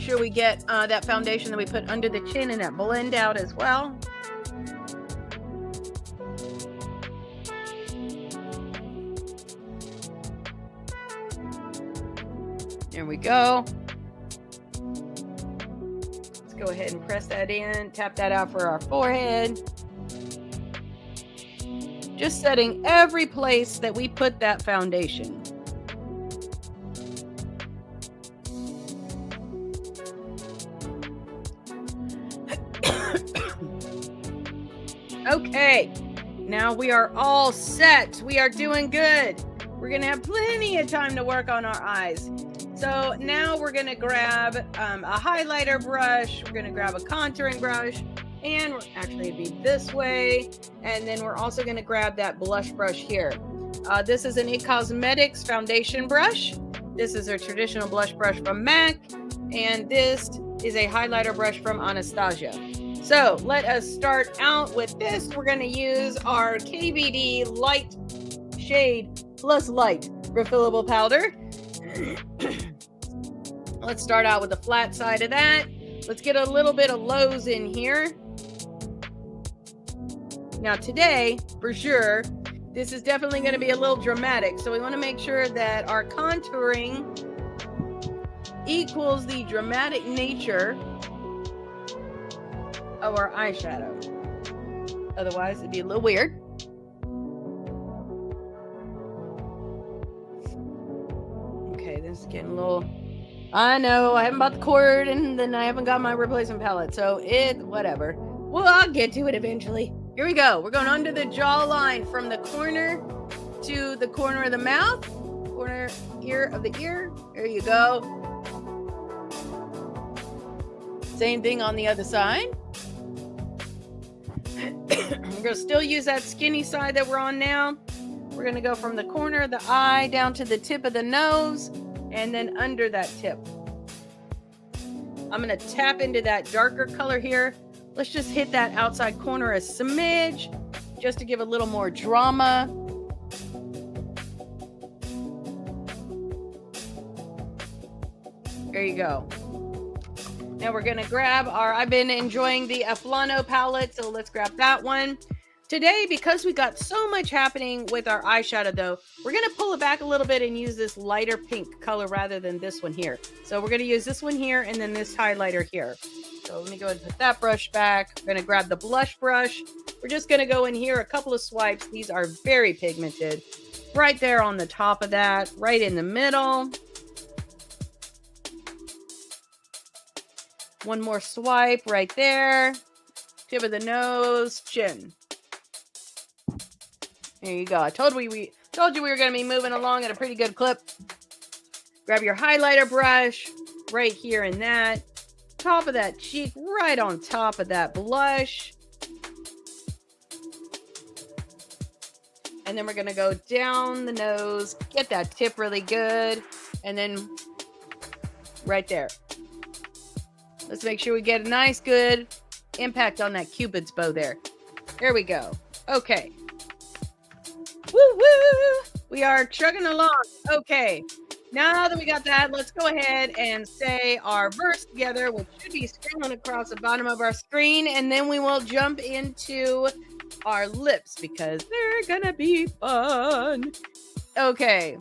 Speaker 6: sure we get that foundation that we put under the chin and that blend out as well. There we go. Let's go ahead and press that in, tap that out for our forehead. Just setting every place that we put that foundation. Okay, now we are all set. We are doing good. We're gonna have plenty of time to work on our eyes. So now we're gonna grab a highlighter brush. We're gonna grab a contouring brush, and actually it'd be this way. And then we're also gonna grab that blush brush here. This is an It Cosmetics foundation brush. This is a traditional blush brush from MAC, and this is a highlighter brush from Anastasia. So let us start out with this. We're gonna use our KVD Light Shade Plus Light refillable powder. Let's start out with the flat side of that. Let's get a little bit of lows in here. Now today, for sure, this is definitely going to be a little dramatic. So we want to make sure that our contouring equals the dramatic nature of our eyeshadow. Otherwise, it'd be a little weird. Okay, this is getting a little... I know, I haven't bought the cord, and then I haven't got my replacement palette, so whatever. Well, I'll get to it eventually. Here we go. We're going under the jawline from the corner to the corner of the mouth, corner ear of the ear. There you go. Same thing on the other side. We're going to still use that skinny side that we're on now. We're going to go from the corner of the eye down to the tip of the nose, and then under that tip. I'm going to tap into that darker color here. Let's just hit that outside corner a smidge, just to give a little more drama. There you go. Now we're going to grab I've been enjoying the Aflano palette, so let's grab that one. Today, because we got so much happening with our eyeshadow though, we're going to pull it back a little bit and use this lighter pink color rather than this one here. So we're going to use this one here and then this highlighter here. So let me go ahead and put that brush back. We're going to grab the blush brush. We're just going to go in here a couple of swipes. These are very pigmented. Right there on the top of that, right in the middle. One more swipe right there. Tip of the nose, chin. There you go. I told you we were going to be moving along at a pretty good clip. Grab your highlighter brush right here in that. Top of that cheek, right on top of that blush. And then we're going to go down the nose, get that tip really good. And then right there. Let's make sure we get a nice, good impact on that Cupid's bow there. There we go. Okay. Woo woo! We are chugging along. Okay. Now that we got that, let's go ahead and say our verse together, which should be scrolling across the bottom of our screen. And then we will jump into our lips because they're gonna be fun. Okay.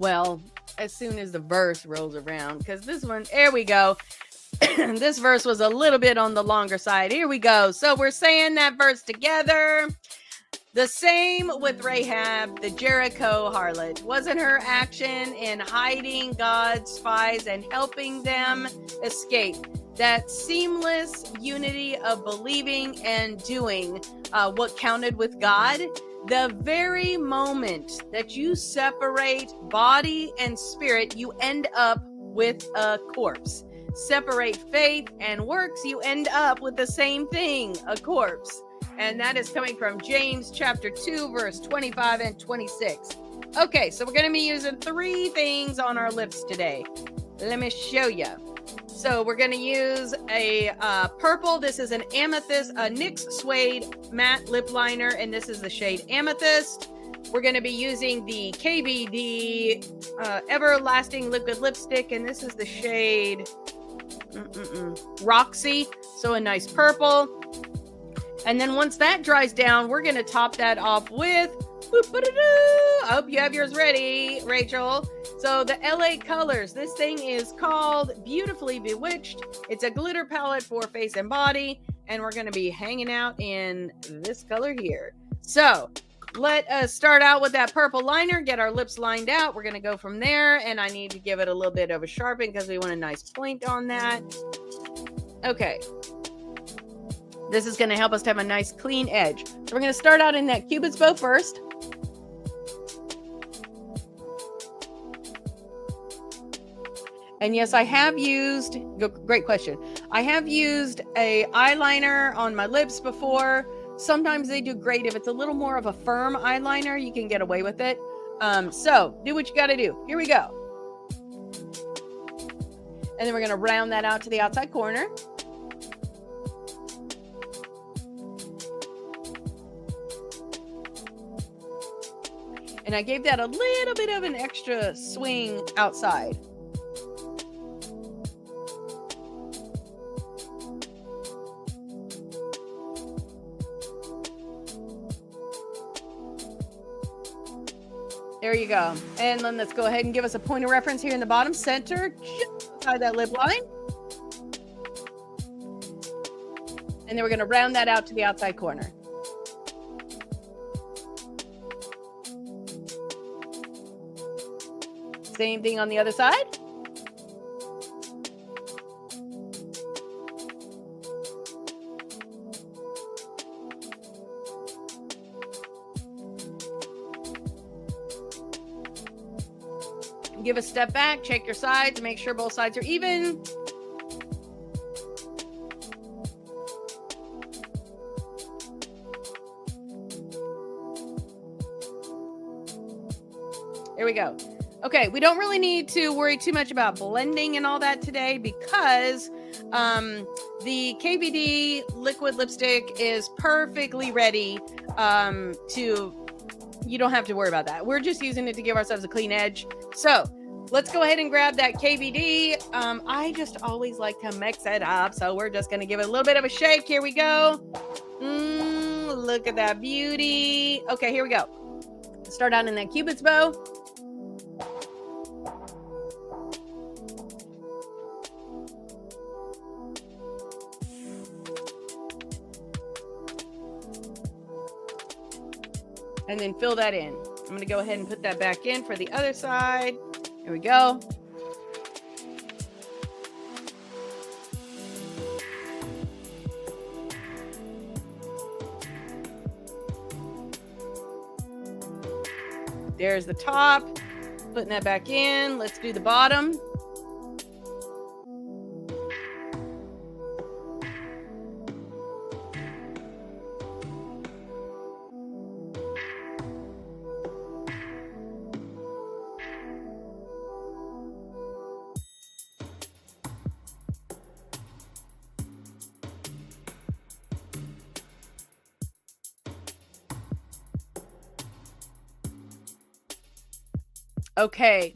Speaker 6: Well, as soon as the verse rolls around, because this one, there we go. This verse was a little bit on the longer side. Here we go. So we're saying that verse together. The same with Rahab, the Jericho harlot. Wasn't her action in hiding God's spies and helping them escape? That seamless unity of believing and doing what counted with God. The very moment that you separate body and spirit, you end up with a corpse. Separate faith and works, you end up with the same thing, a corpse. And that is coming from James chapter 2, verse 25 and 26. Okay, so we're going to be using 3 things on our lips today. Let me show you. So we're going to use a purple. This is an amethyst, a NYX Suede matte lip liner, and this is the shade Amethyst. we're going to be using the KVD Everlasting Liquid Lipstick, and this is the shade Roxy, so a nice purple. And then once that dries down, we're going to top that off with, I hope you have yours ready, Rachel. So the LA Colors, this thing is called Beautifully Bewitched. It's a glitter palette for face and body, and we're going to be hanging out in this color here. So let us start out with that purple liner, get our lips lined out. We're going to go from there, and I need to give it a little bit of a sharpen because we want a nice point on that. Okay. This is going to help us to have a nice clean edge. So we're going to start out in that Cupid's bow first. And yes, I have used, great question. I have used a eyeliner on my lips before. Sometimes they do great. If it's a little more of a firm eyeliner, you can get away with it. So do what you got to do. Here we go. And then we're going to round that out to the outside corner. And I gave that a little bit of an extra swing outside. There you go. And then let's go ahead and give us a point of reference here in the bottom center, just beside that lip line. And then we're going to round that out to the outside corner. Same thing on the other side. Give a step back, check your sides, make sure both sides are even. There we go. Okay, we don't really need to worry too much about blending and all that today because the KVD liquid lipstick is perfectly ready you don't have to worry about that. We're just using it to give ourselves a clean edge. So let's go ahead and grab that KVD. I just always like to mix it up. So we're just going to give it a little bit of a shake. Here we go. Look at that beauty. Okay, here we go. Start out in that Cupid's bow. And then fill that in. I'm going to go ahead and put that back in for the other side. Here we go. There's the top. Putting that back in. Let's do the bottom. Okay,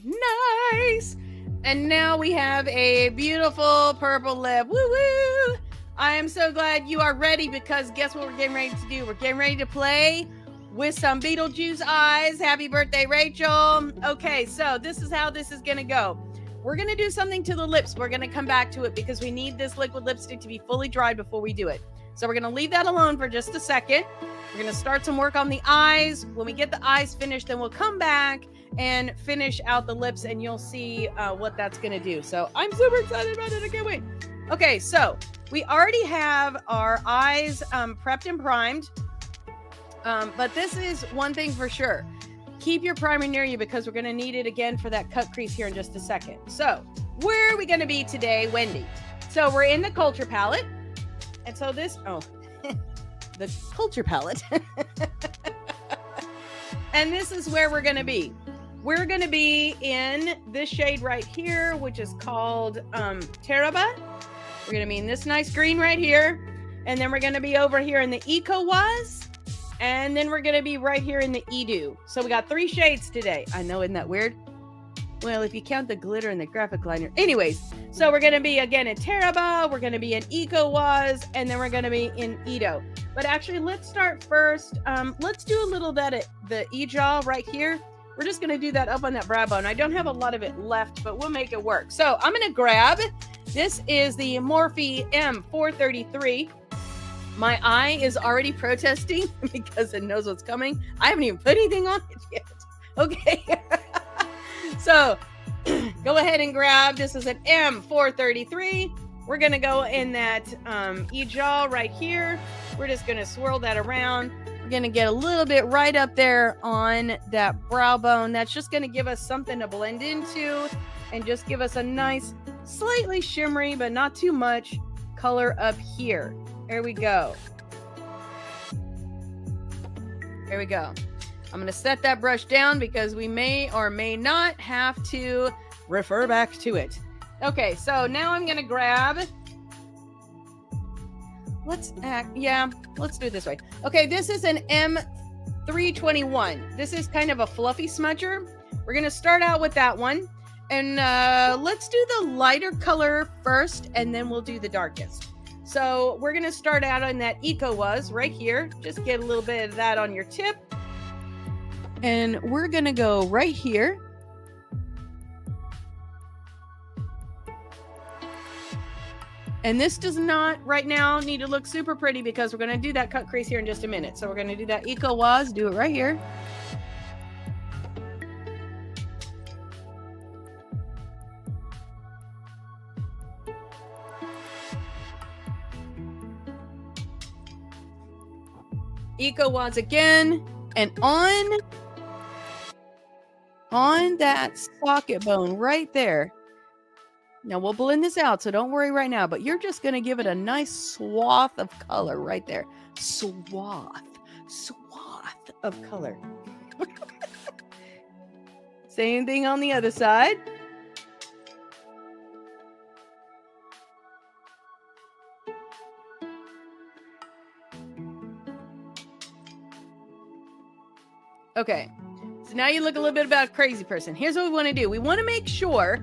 Speaker 6: nice. And now we have a beautiful purple lip. Woo woo. I am so glad you are ready because guess what we're getting ready to do? We're getting ready to play with some Beetlejuice eyes. Happy birthday, Rachel. Okay, so this is how this is going to go. We're going to do something to the lips. We're going to come back to it because we need this liquid lipstick to be fully dried before we do it. So we're going to leave that alone for just a second. We're going to start some work on the eyes. When we get the eyes finished, then we'll come back and finish out the lips and you'll see what that's going to do. So I'm super excited about it. I can't wait. Okay, so we already have our eyes prepped and primed. But this is one thing for sure. Keep your primer near you because we're going to need it again for that cut crease here in just a second. So where are we going to be today, Wendy? So we're in the Culture palette. And so this, the Culture palette. And this is where we're going to be. We're going to be in this shade right here, which is called Teraba. We're going to be in this nice green right here. And then we're going to be over here in the Eco Was. And then we're going to be right here in the Edu. So we got 3 shades today. I know, isn't that weird? Well, if you count the glitter and the graphic liner. Anyways, so we're going to be again in Teraba, we're going to be in Eco-Waz, and then we're going to be in Edo. But actually, let's start first. Let's do a little bit at the E-jaw right here. We're just going to do that up on that brow bone. I don't have a lot of it left, but we'll make it work. So I'm going to grab, this is the Morphe M433. My eye is already protesting because it knows what's coming. I haven't even put anything on it yet. Okay. So go ahead and grab, this is an M433. We're going to go in that E-jaw right here. We're just going to swirl that around. We're going to get a little bit right up there on that brow bone. That's just going to give us something to blend into and just give us a nice, slightly shimmery, but not too much color up here. There we go. There we go. I'm going to set that brush down because we may or may not have to refer back to it. Okay, so now I'm going to grab, let's do it this way. Okay, this is an M321. This is kind of a fluffy smudger. We're going to start out with that one. And let's do the lighter color first, and then we'll do the darkest. So we're going to start out on that Eco-Waz right here. Just get a little bit of that on your tip. And we're going to go right here. And this does not right now need to look super pretty because we're going to do that cut crease here in just a minute. So we're going to do that Eco-Waz, do it right here. Eco-Waz again, and on that socket bone right there. Now we'll blend this out, so don't worry right now, but you're just going to give it a nice swath of color right there. Swath of color. Same thing on the other side. Okay, so now you look a little bit about a crazy person. Here's what we want to do. We want to make sure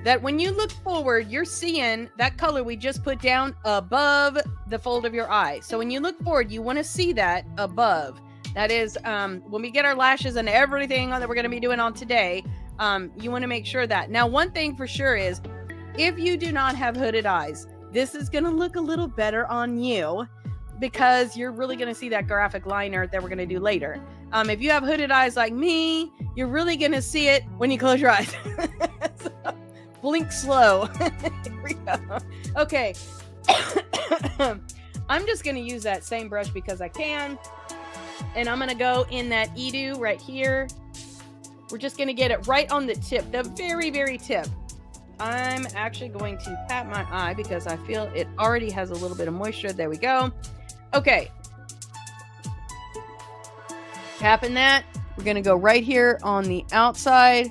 Speaker 6: that when you look forward, you're seeing that color we just put down above the fold of your eye. So when you look forward, you want to see that above. That is, when we get our lashes and everything that we're going to be doing on today, you want to make sure that. Now, one thing for sure is, if you do not have hooded eyes, this is going to look a little better on you because you're really going to see that graphic liner that we're going to do later. If you have hooded eyes like me, you're really going to see it when you close your eyes. So, blink slow. Here we go. Okay. I'm just going to use that same brush because I can. And I'm going to go in that Edu right here. We're just going to get it right on the tip, the very, very tip. I'm actually going to pat my eye because I feel it already has a little bit of moisture. There we go. Okay. Tapping that. We're going to go right here on the outside.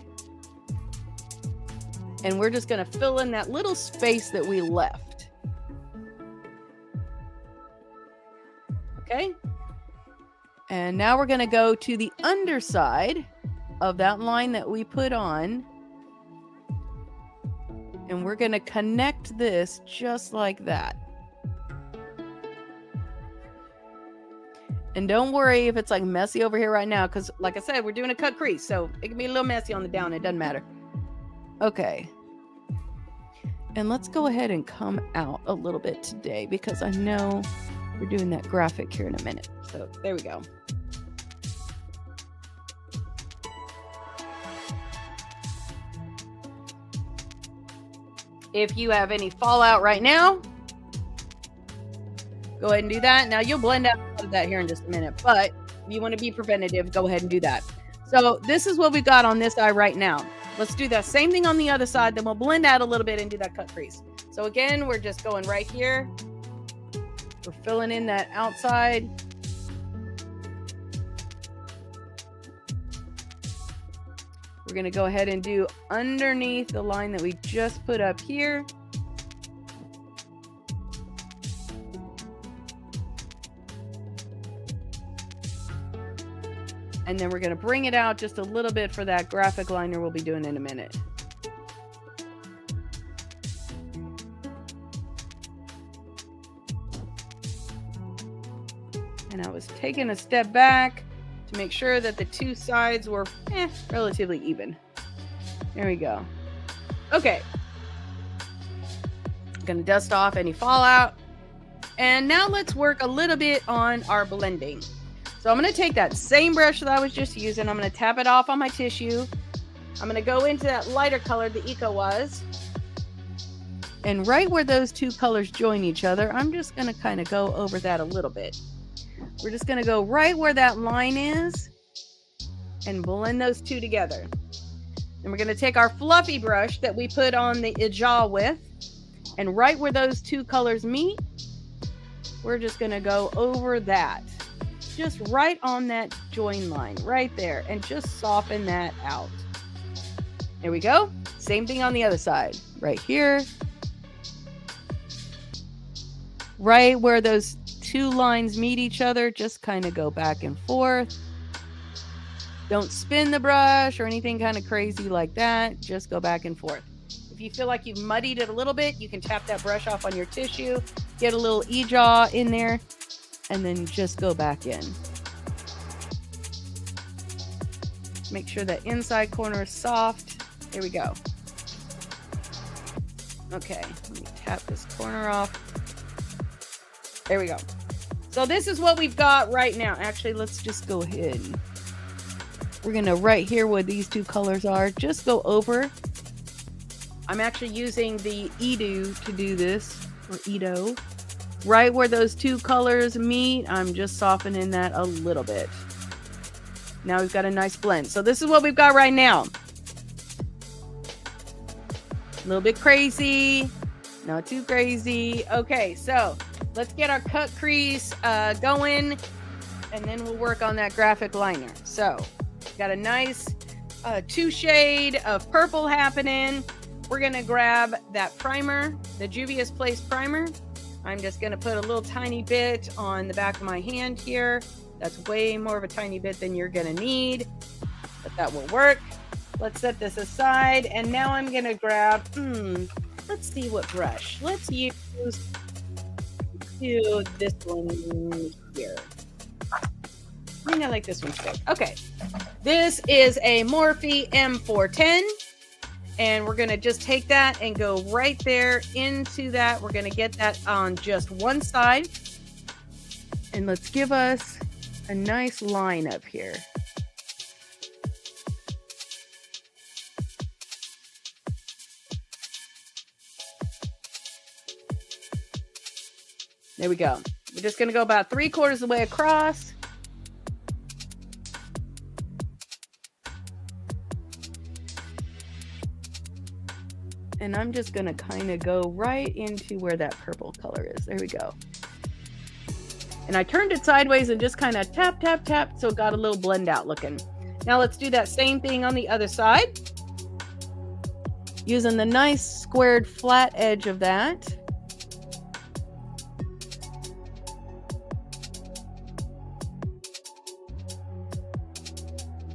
Speaker 6: And we're just going to fill in that little space that we left. Okay. And now we're going to go to the underside of that line that we put on. And we're going to connect this just like that. And don't worry if it's like messy over here right now, because like I said, we're doing a cut crease. So it can be a little messy on the down. It doesn't matter. Okay. And let's go ahead and come out a little bit today because I know we're doing that graphic here in a minute. So there we go. If you have any fallout right now, go ahead and do that. Now you'll blend out of that here in just a minute, but if you want to be preventative, go ahead and do that. So this is what we got on this eye right now. Let's do that same thing on the other side. Then we'll blend out a little bit and do that cut crease. So again, we're just going right here. We're filling in that outside. We're going to go ahead and do underneath the line that we just put up here. And then we're going to bring it out just a little bit for that graphic liner we'll be doing in a minute. And I was taking a step back to make sure that the two sides were relatively even. There we go. Okay. I'm going to dust off any fallout. And now let's work a little bit on our blending. So I'm going to take that same brush that I was just using. I'm going to tap it off on my tissue. I'm going to go into that lighter color the Eco was. And right where those two colors join each other, I'm just going to kind of go over that a little bit. We're just going to go right where that line is and blend those two together. And we're going to take our fluffy brush that we put on the Eyeshadow with, and right where those two colors meet, we're just going to go over that. Just right on that join line right there, and just soften that out. There we go. Same thing on the other side. Right here. Right where those two lines meet each other, just kind of go back and forth. Don't spin the brush or anything kind of crazy like that. Just go back and forth. If you feel like you've muddied it a little bit, you can tap that brush off on your tissue, get a little Eyeshadow in there, and then just go back in. Make sure that inside corner is soft. There we go. Okay, let me tap this corner off. There we go. So this is what we've got right now. Actually, let's just go ahead. We're gonna right here where these two colors are, just go over. I'm actually using the Edo to do this, or Edo. Right where those two colors meet, I'm just softening that a little bit. Now we've got a nice blend. So this is what we've got right now. A little bit crazy, not too crazy. Okay, so let's get our cut crease going, and then we'll work on that graphic liner. So got a nice 2 shade of purple happening. We're gonna grab that primer, the Juvia's Place primer. I'm just gonna put a little tiny bit on the back of my hand here. That's way more of a tiny bit than you're gonna need, but that will work. Let's set this aside, and now I'm gonna grab, let's see what brush. Let's use this one here. I think I like this one too. Okay, this is a Morphe M410, and we're gonna just take that and go right there into that. We're gonna get that on just one side, and let's give us a nice line up here. There we go. We're just gonna go about 3/4 of the way across. And I'm just gonna kind of go right into where that purple color is. There we go. And I turned it sideways and just kind of tap, tap, tap, so it got a little blend out looking. Now let's do that same thing on the other side. Using the nice squared flat edge of that.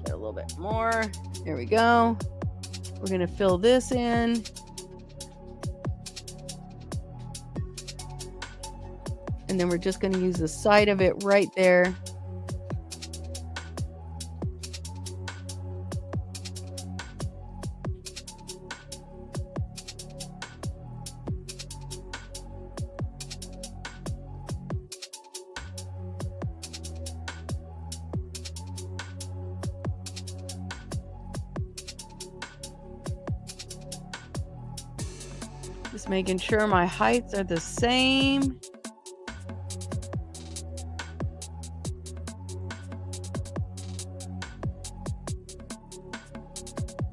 Speaker 6: Get a little bit more. There we go. We're gonna fill this in. And then we're just going to use the side of it right there. Just making sure my heights are the same.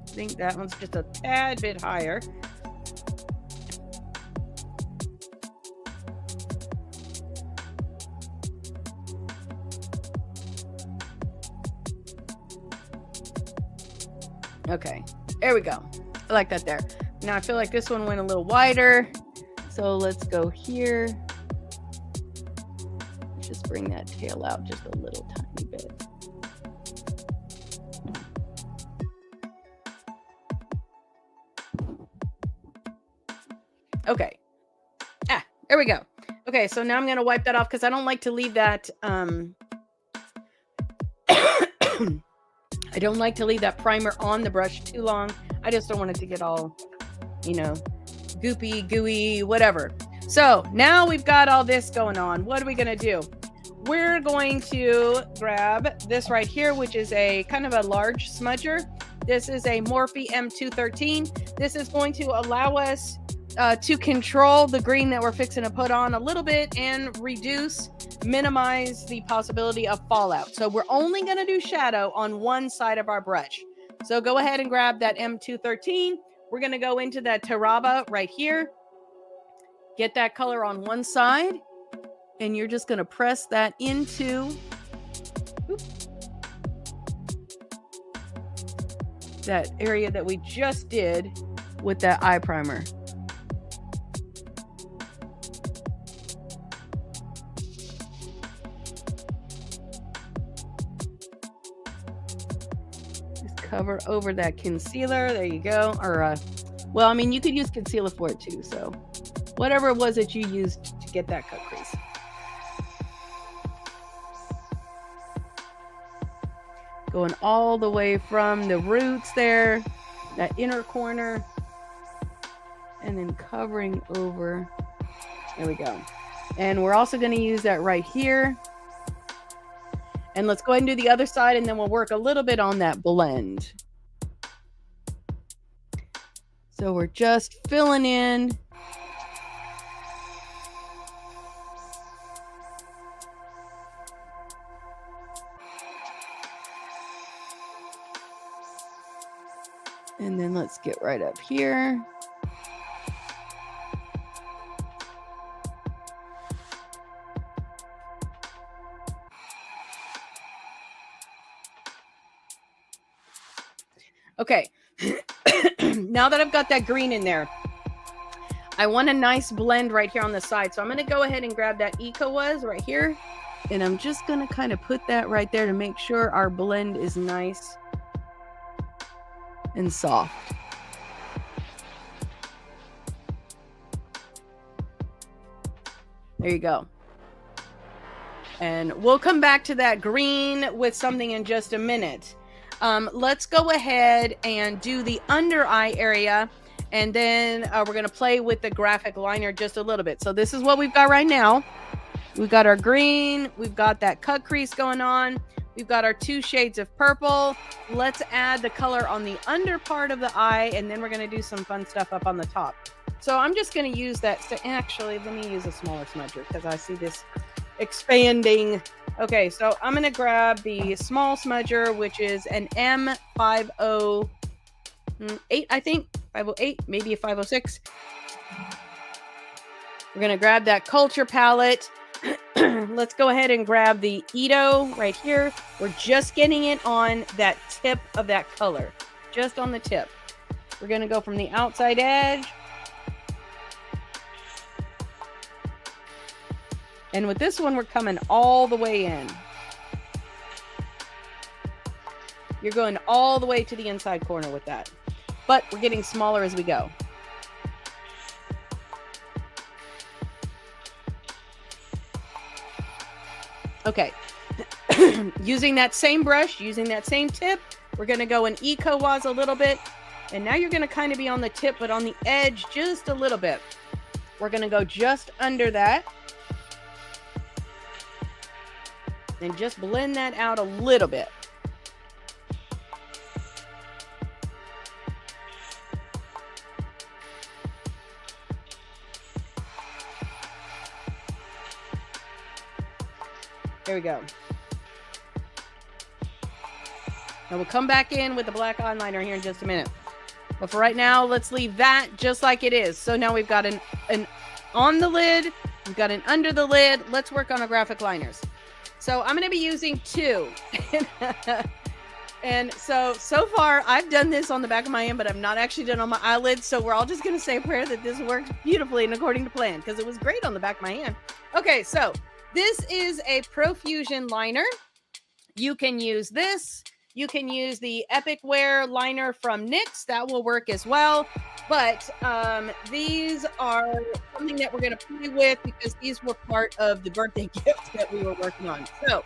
Speaker 6: I think that one's just a tad bit higher. Okay, there we go. I like that there. Now I feel like this one went a little wider, so let's go here. Just bring that tail out just a little tiny bit. Okay. There we go. Okay, so now I'm going to wipe that off because I don't like to leave that I don't like to leave that primer on the brush too long. I just don't want it to get all, you know, goopy, gooey, whatever. So now we've got all this going on. What are we going to do? We're going to grab this right here, which is a kind of a large smudger. This is a Morphe M213. This is going to allow us to control the green that we're fixing to put on a little bit and minimize the possibility of fallout. So we're only going to do shadow on one side of our brush. So go ahead and grab that M213. We're going to go into that Taraba right here. Get that color on one side. And you're just going to press that into that area that we just did with that eye primer. Cover over that concealer. There you go. Or, well, I mean, you could use concealer for it too. So whatever it was that you used to get that cut crease. Going all the way from the roots there, that inner corner, and then covering over. There we go. And we're also going to use that right here. And let's go ahead and do the other side, and then we'll work a little bit on that blend. So we're just filling in. And then let's get right up here. Okay, now that I've got that green in there, I want a nice blend right here on the side. So I'm going to go ahead and grab that EcoWaz right here. And I'm just going to kind of put that right there to make sure our blend is nice and soft. There you go. And we'll come back to that green with something in just a minute. Let's go ahead and do the under eye area, and then we're going to play with the graphic liner just a little bit. So this is what we've got right now. We've got our green, we've got that cut crease going on, we've got our 2 shades of purple. Let's add the color on the under part of the eye, and then we're going to do some fun stuff up on the top. So I'm just going to use that. So actually, let me use a smaller smudger because I see this expanding. Okay, so I'm going to grab the small smudger, which is an M508, I think. 508, maybe a 506. We're going to grab that Culture palette. Let's go ahead and grab the Edo right here. We're just getting it on that tip of that color. Just on the tip. We're going to go from the outside edge. And with this one, we're coming all the way in. You're going all the way to the inside corner with that. But we're getting smaller as we go. Okay. Using that same brush, using that same tip, we're going to go in EcoWaz a little bit. And now you're going to kind of be on the tip, but on the edge just a little bit. We're going to go just under that. And just blend that out a little bit. There we go. Now we'll come back in with the black eyeliner here in just a minute. But for right now, let's leave that just like it is. So now we've got an on the lid, we've got an under the lid. Let's work on our graphic liners. So I'm going to be using 2. And so far I've done this on the back of my hand, but I've not actually done it on my eyelids. So we're all just going to say a prayer that this works beautifully and according to plan, because it was great on the back of my hand. Okay, so this is a Profusion liner. You can use this. You can use the Epic Wear liner from NYX. That will work as well. But these are something that we're going to play with because these were part of the birthday gift that we were working on. So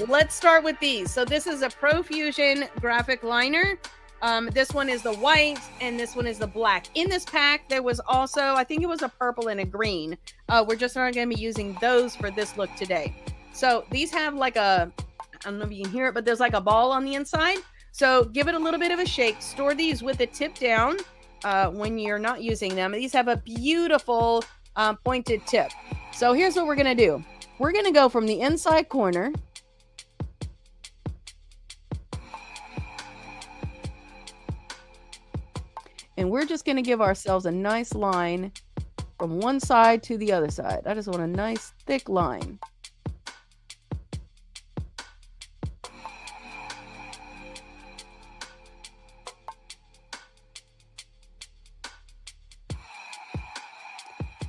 Speaker 6: let's start with these. So this is a Profusion graphic liner. This one is the white and this one is the black. In this pack, there was also, I think it was a purple and a green. We're just not going to be using those for this look today. So these have like a, I don't know if you can hear it, but there's like a ball on the inside. So give it a little bit of a shake. Store these with the tip down when you're not using them. These have a beautiful pointed tip. So here's what we're going to do. We're going to go from the inside corner. And we're just going to give ourselves a nice line from one side to the other side. I just want a nice thick line.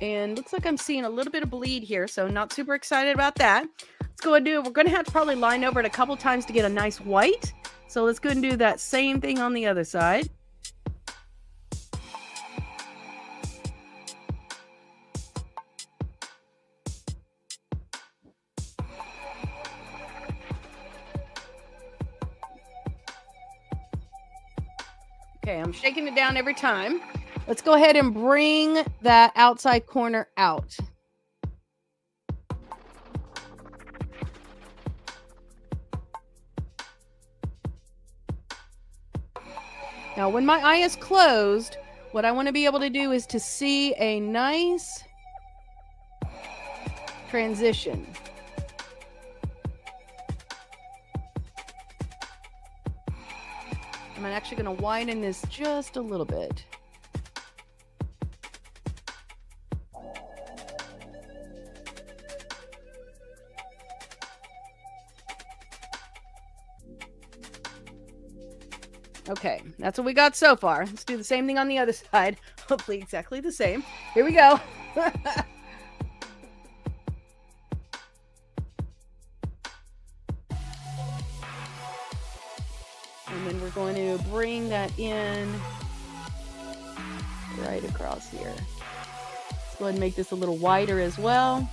Speaker 6: And looks like I'm seeing a little bit of bleed here, so not super excited about that. Let's go and do it. We're going to have to probably line over it a couple times to get a nice white. So let's go and do that same thing on the other side. Okay, I'm shaking it down every time. Let's go ahead and bring that outside corner out. Now, when my eye is closed, what I want to be able to do is to see a nice transition. I'm actually going to widen this just a little bit. Okay, that's what we got so far. Let's do the same thing on the other side. Hopefully exactly the same. Here we go. And then we're going to bring that in right across here. Let's go ahead and make this a little wider as well.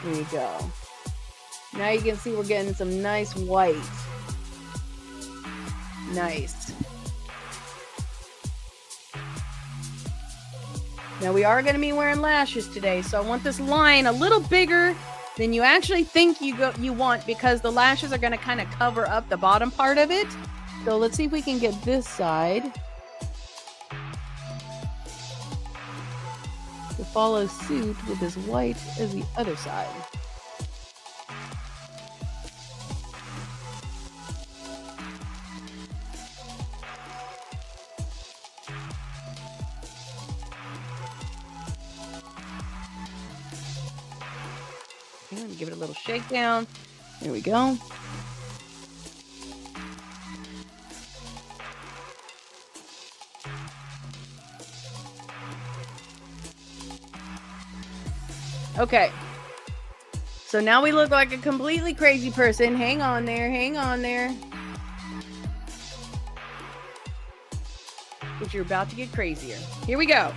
Speaker 6: There you go. Now you can see we're getting some nice white. Nice. Now we are going to be wearing lashes today, so I want this line a little bigger than you actually think you want because the lashes are going to kind of cover up the bottom part of it. So let's see if we can get this side to follow suit with as white as the other side. And give it a little shake down. There we go. Okay. So now we look like a completely crazy person. Hang on there. Hang on there. Because you're about to get crazier. Here we go.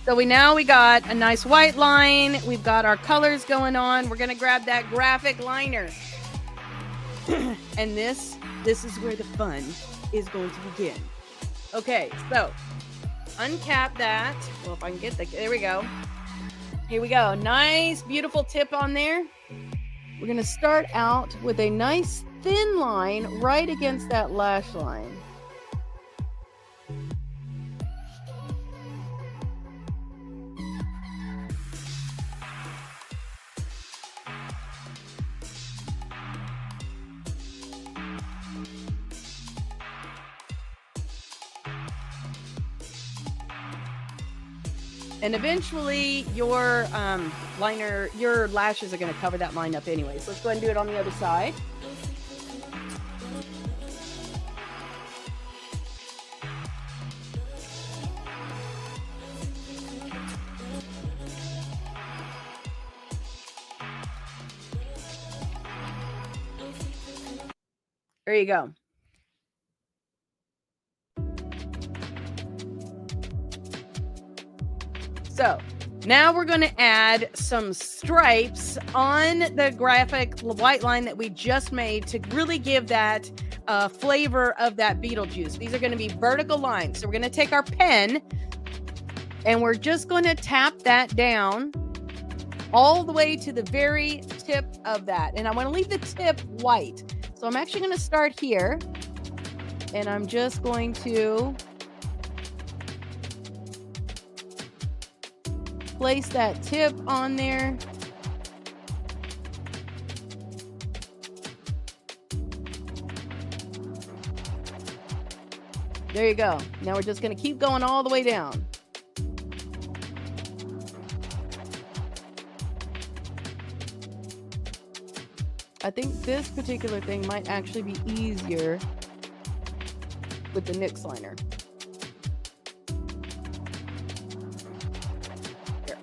Speaker 6: So we got a nice white line. We've got our colors going on. We're going to grab that graphic liner. And this is where the fun is going to begin. Okay, so uncap that. Well, if I can get there we go. Here we go. Nice, beautiful tip on there. We're going to start out with a nice thin line right against that lash line. And eventually your liner, your lashes are going to cover that line up anyway. So let's go ahead and do it on the other side. There you go. So now we're going to add some stripes on the graphic white line that we just made to really give that flavor of that Beetlejuice. These are going to be vertical lines. So we're going to take our pen and we're just going to tap that down all the way to the very tip of that. And I want to leave the tip white. So I'm actually going to start here and I'm just going to place that tip on there. There you go. Now we're just going to keep going all the way down. I think this particular thing might actually be easier with the NYX liner. Here.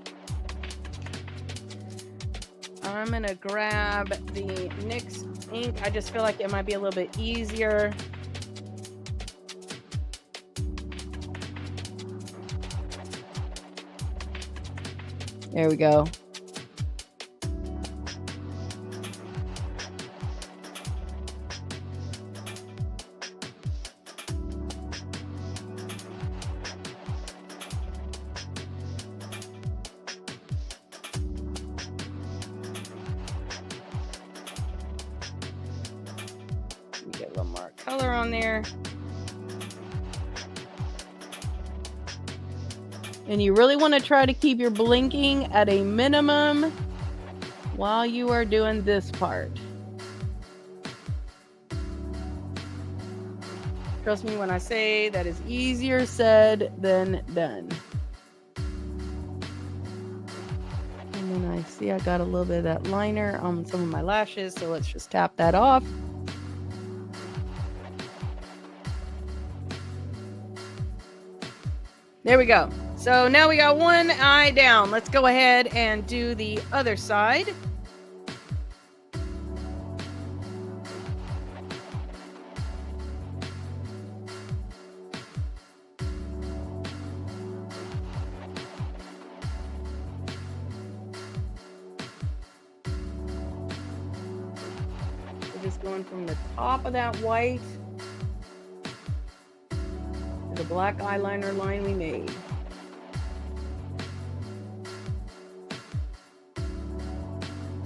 Speaker 6: I'm going to grab the NYX ink. I just feel like it might be a little bit easier. There we go. Get a little more color on there. And you really want to try to keep your blinking at a minimum while you are doing this part. Trust me when I say that is easier said than done. And then I see I got a little bit of that liner on some of my lashes, so let's just tap that off. There we go. So now we got one eye down. Let's go ahead and do the other side. We're just going from the top of that white to the black eyeliner line we made.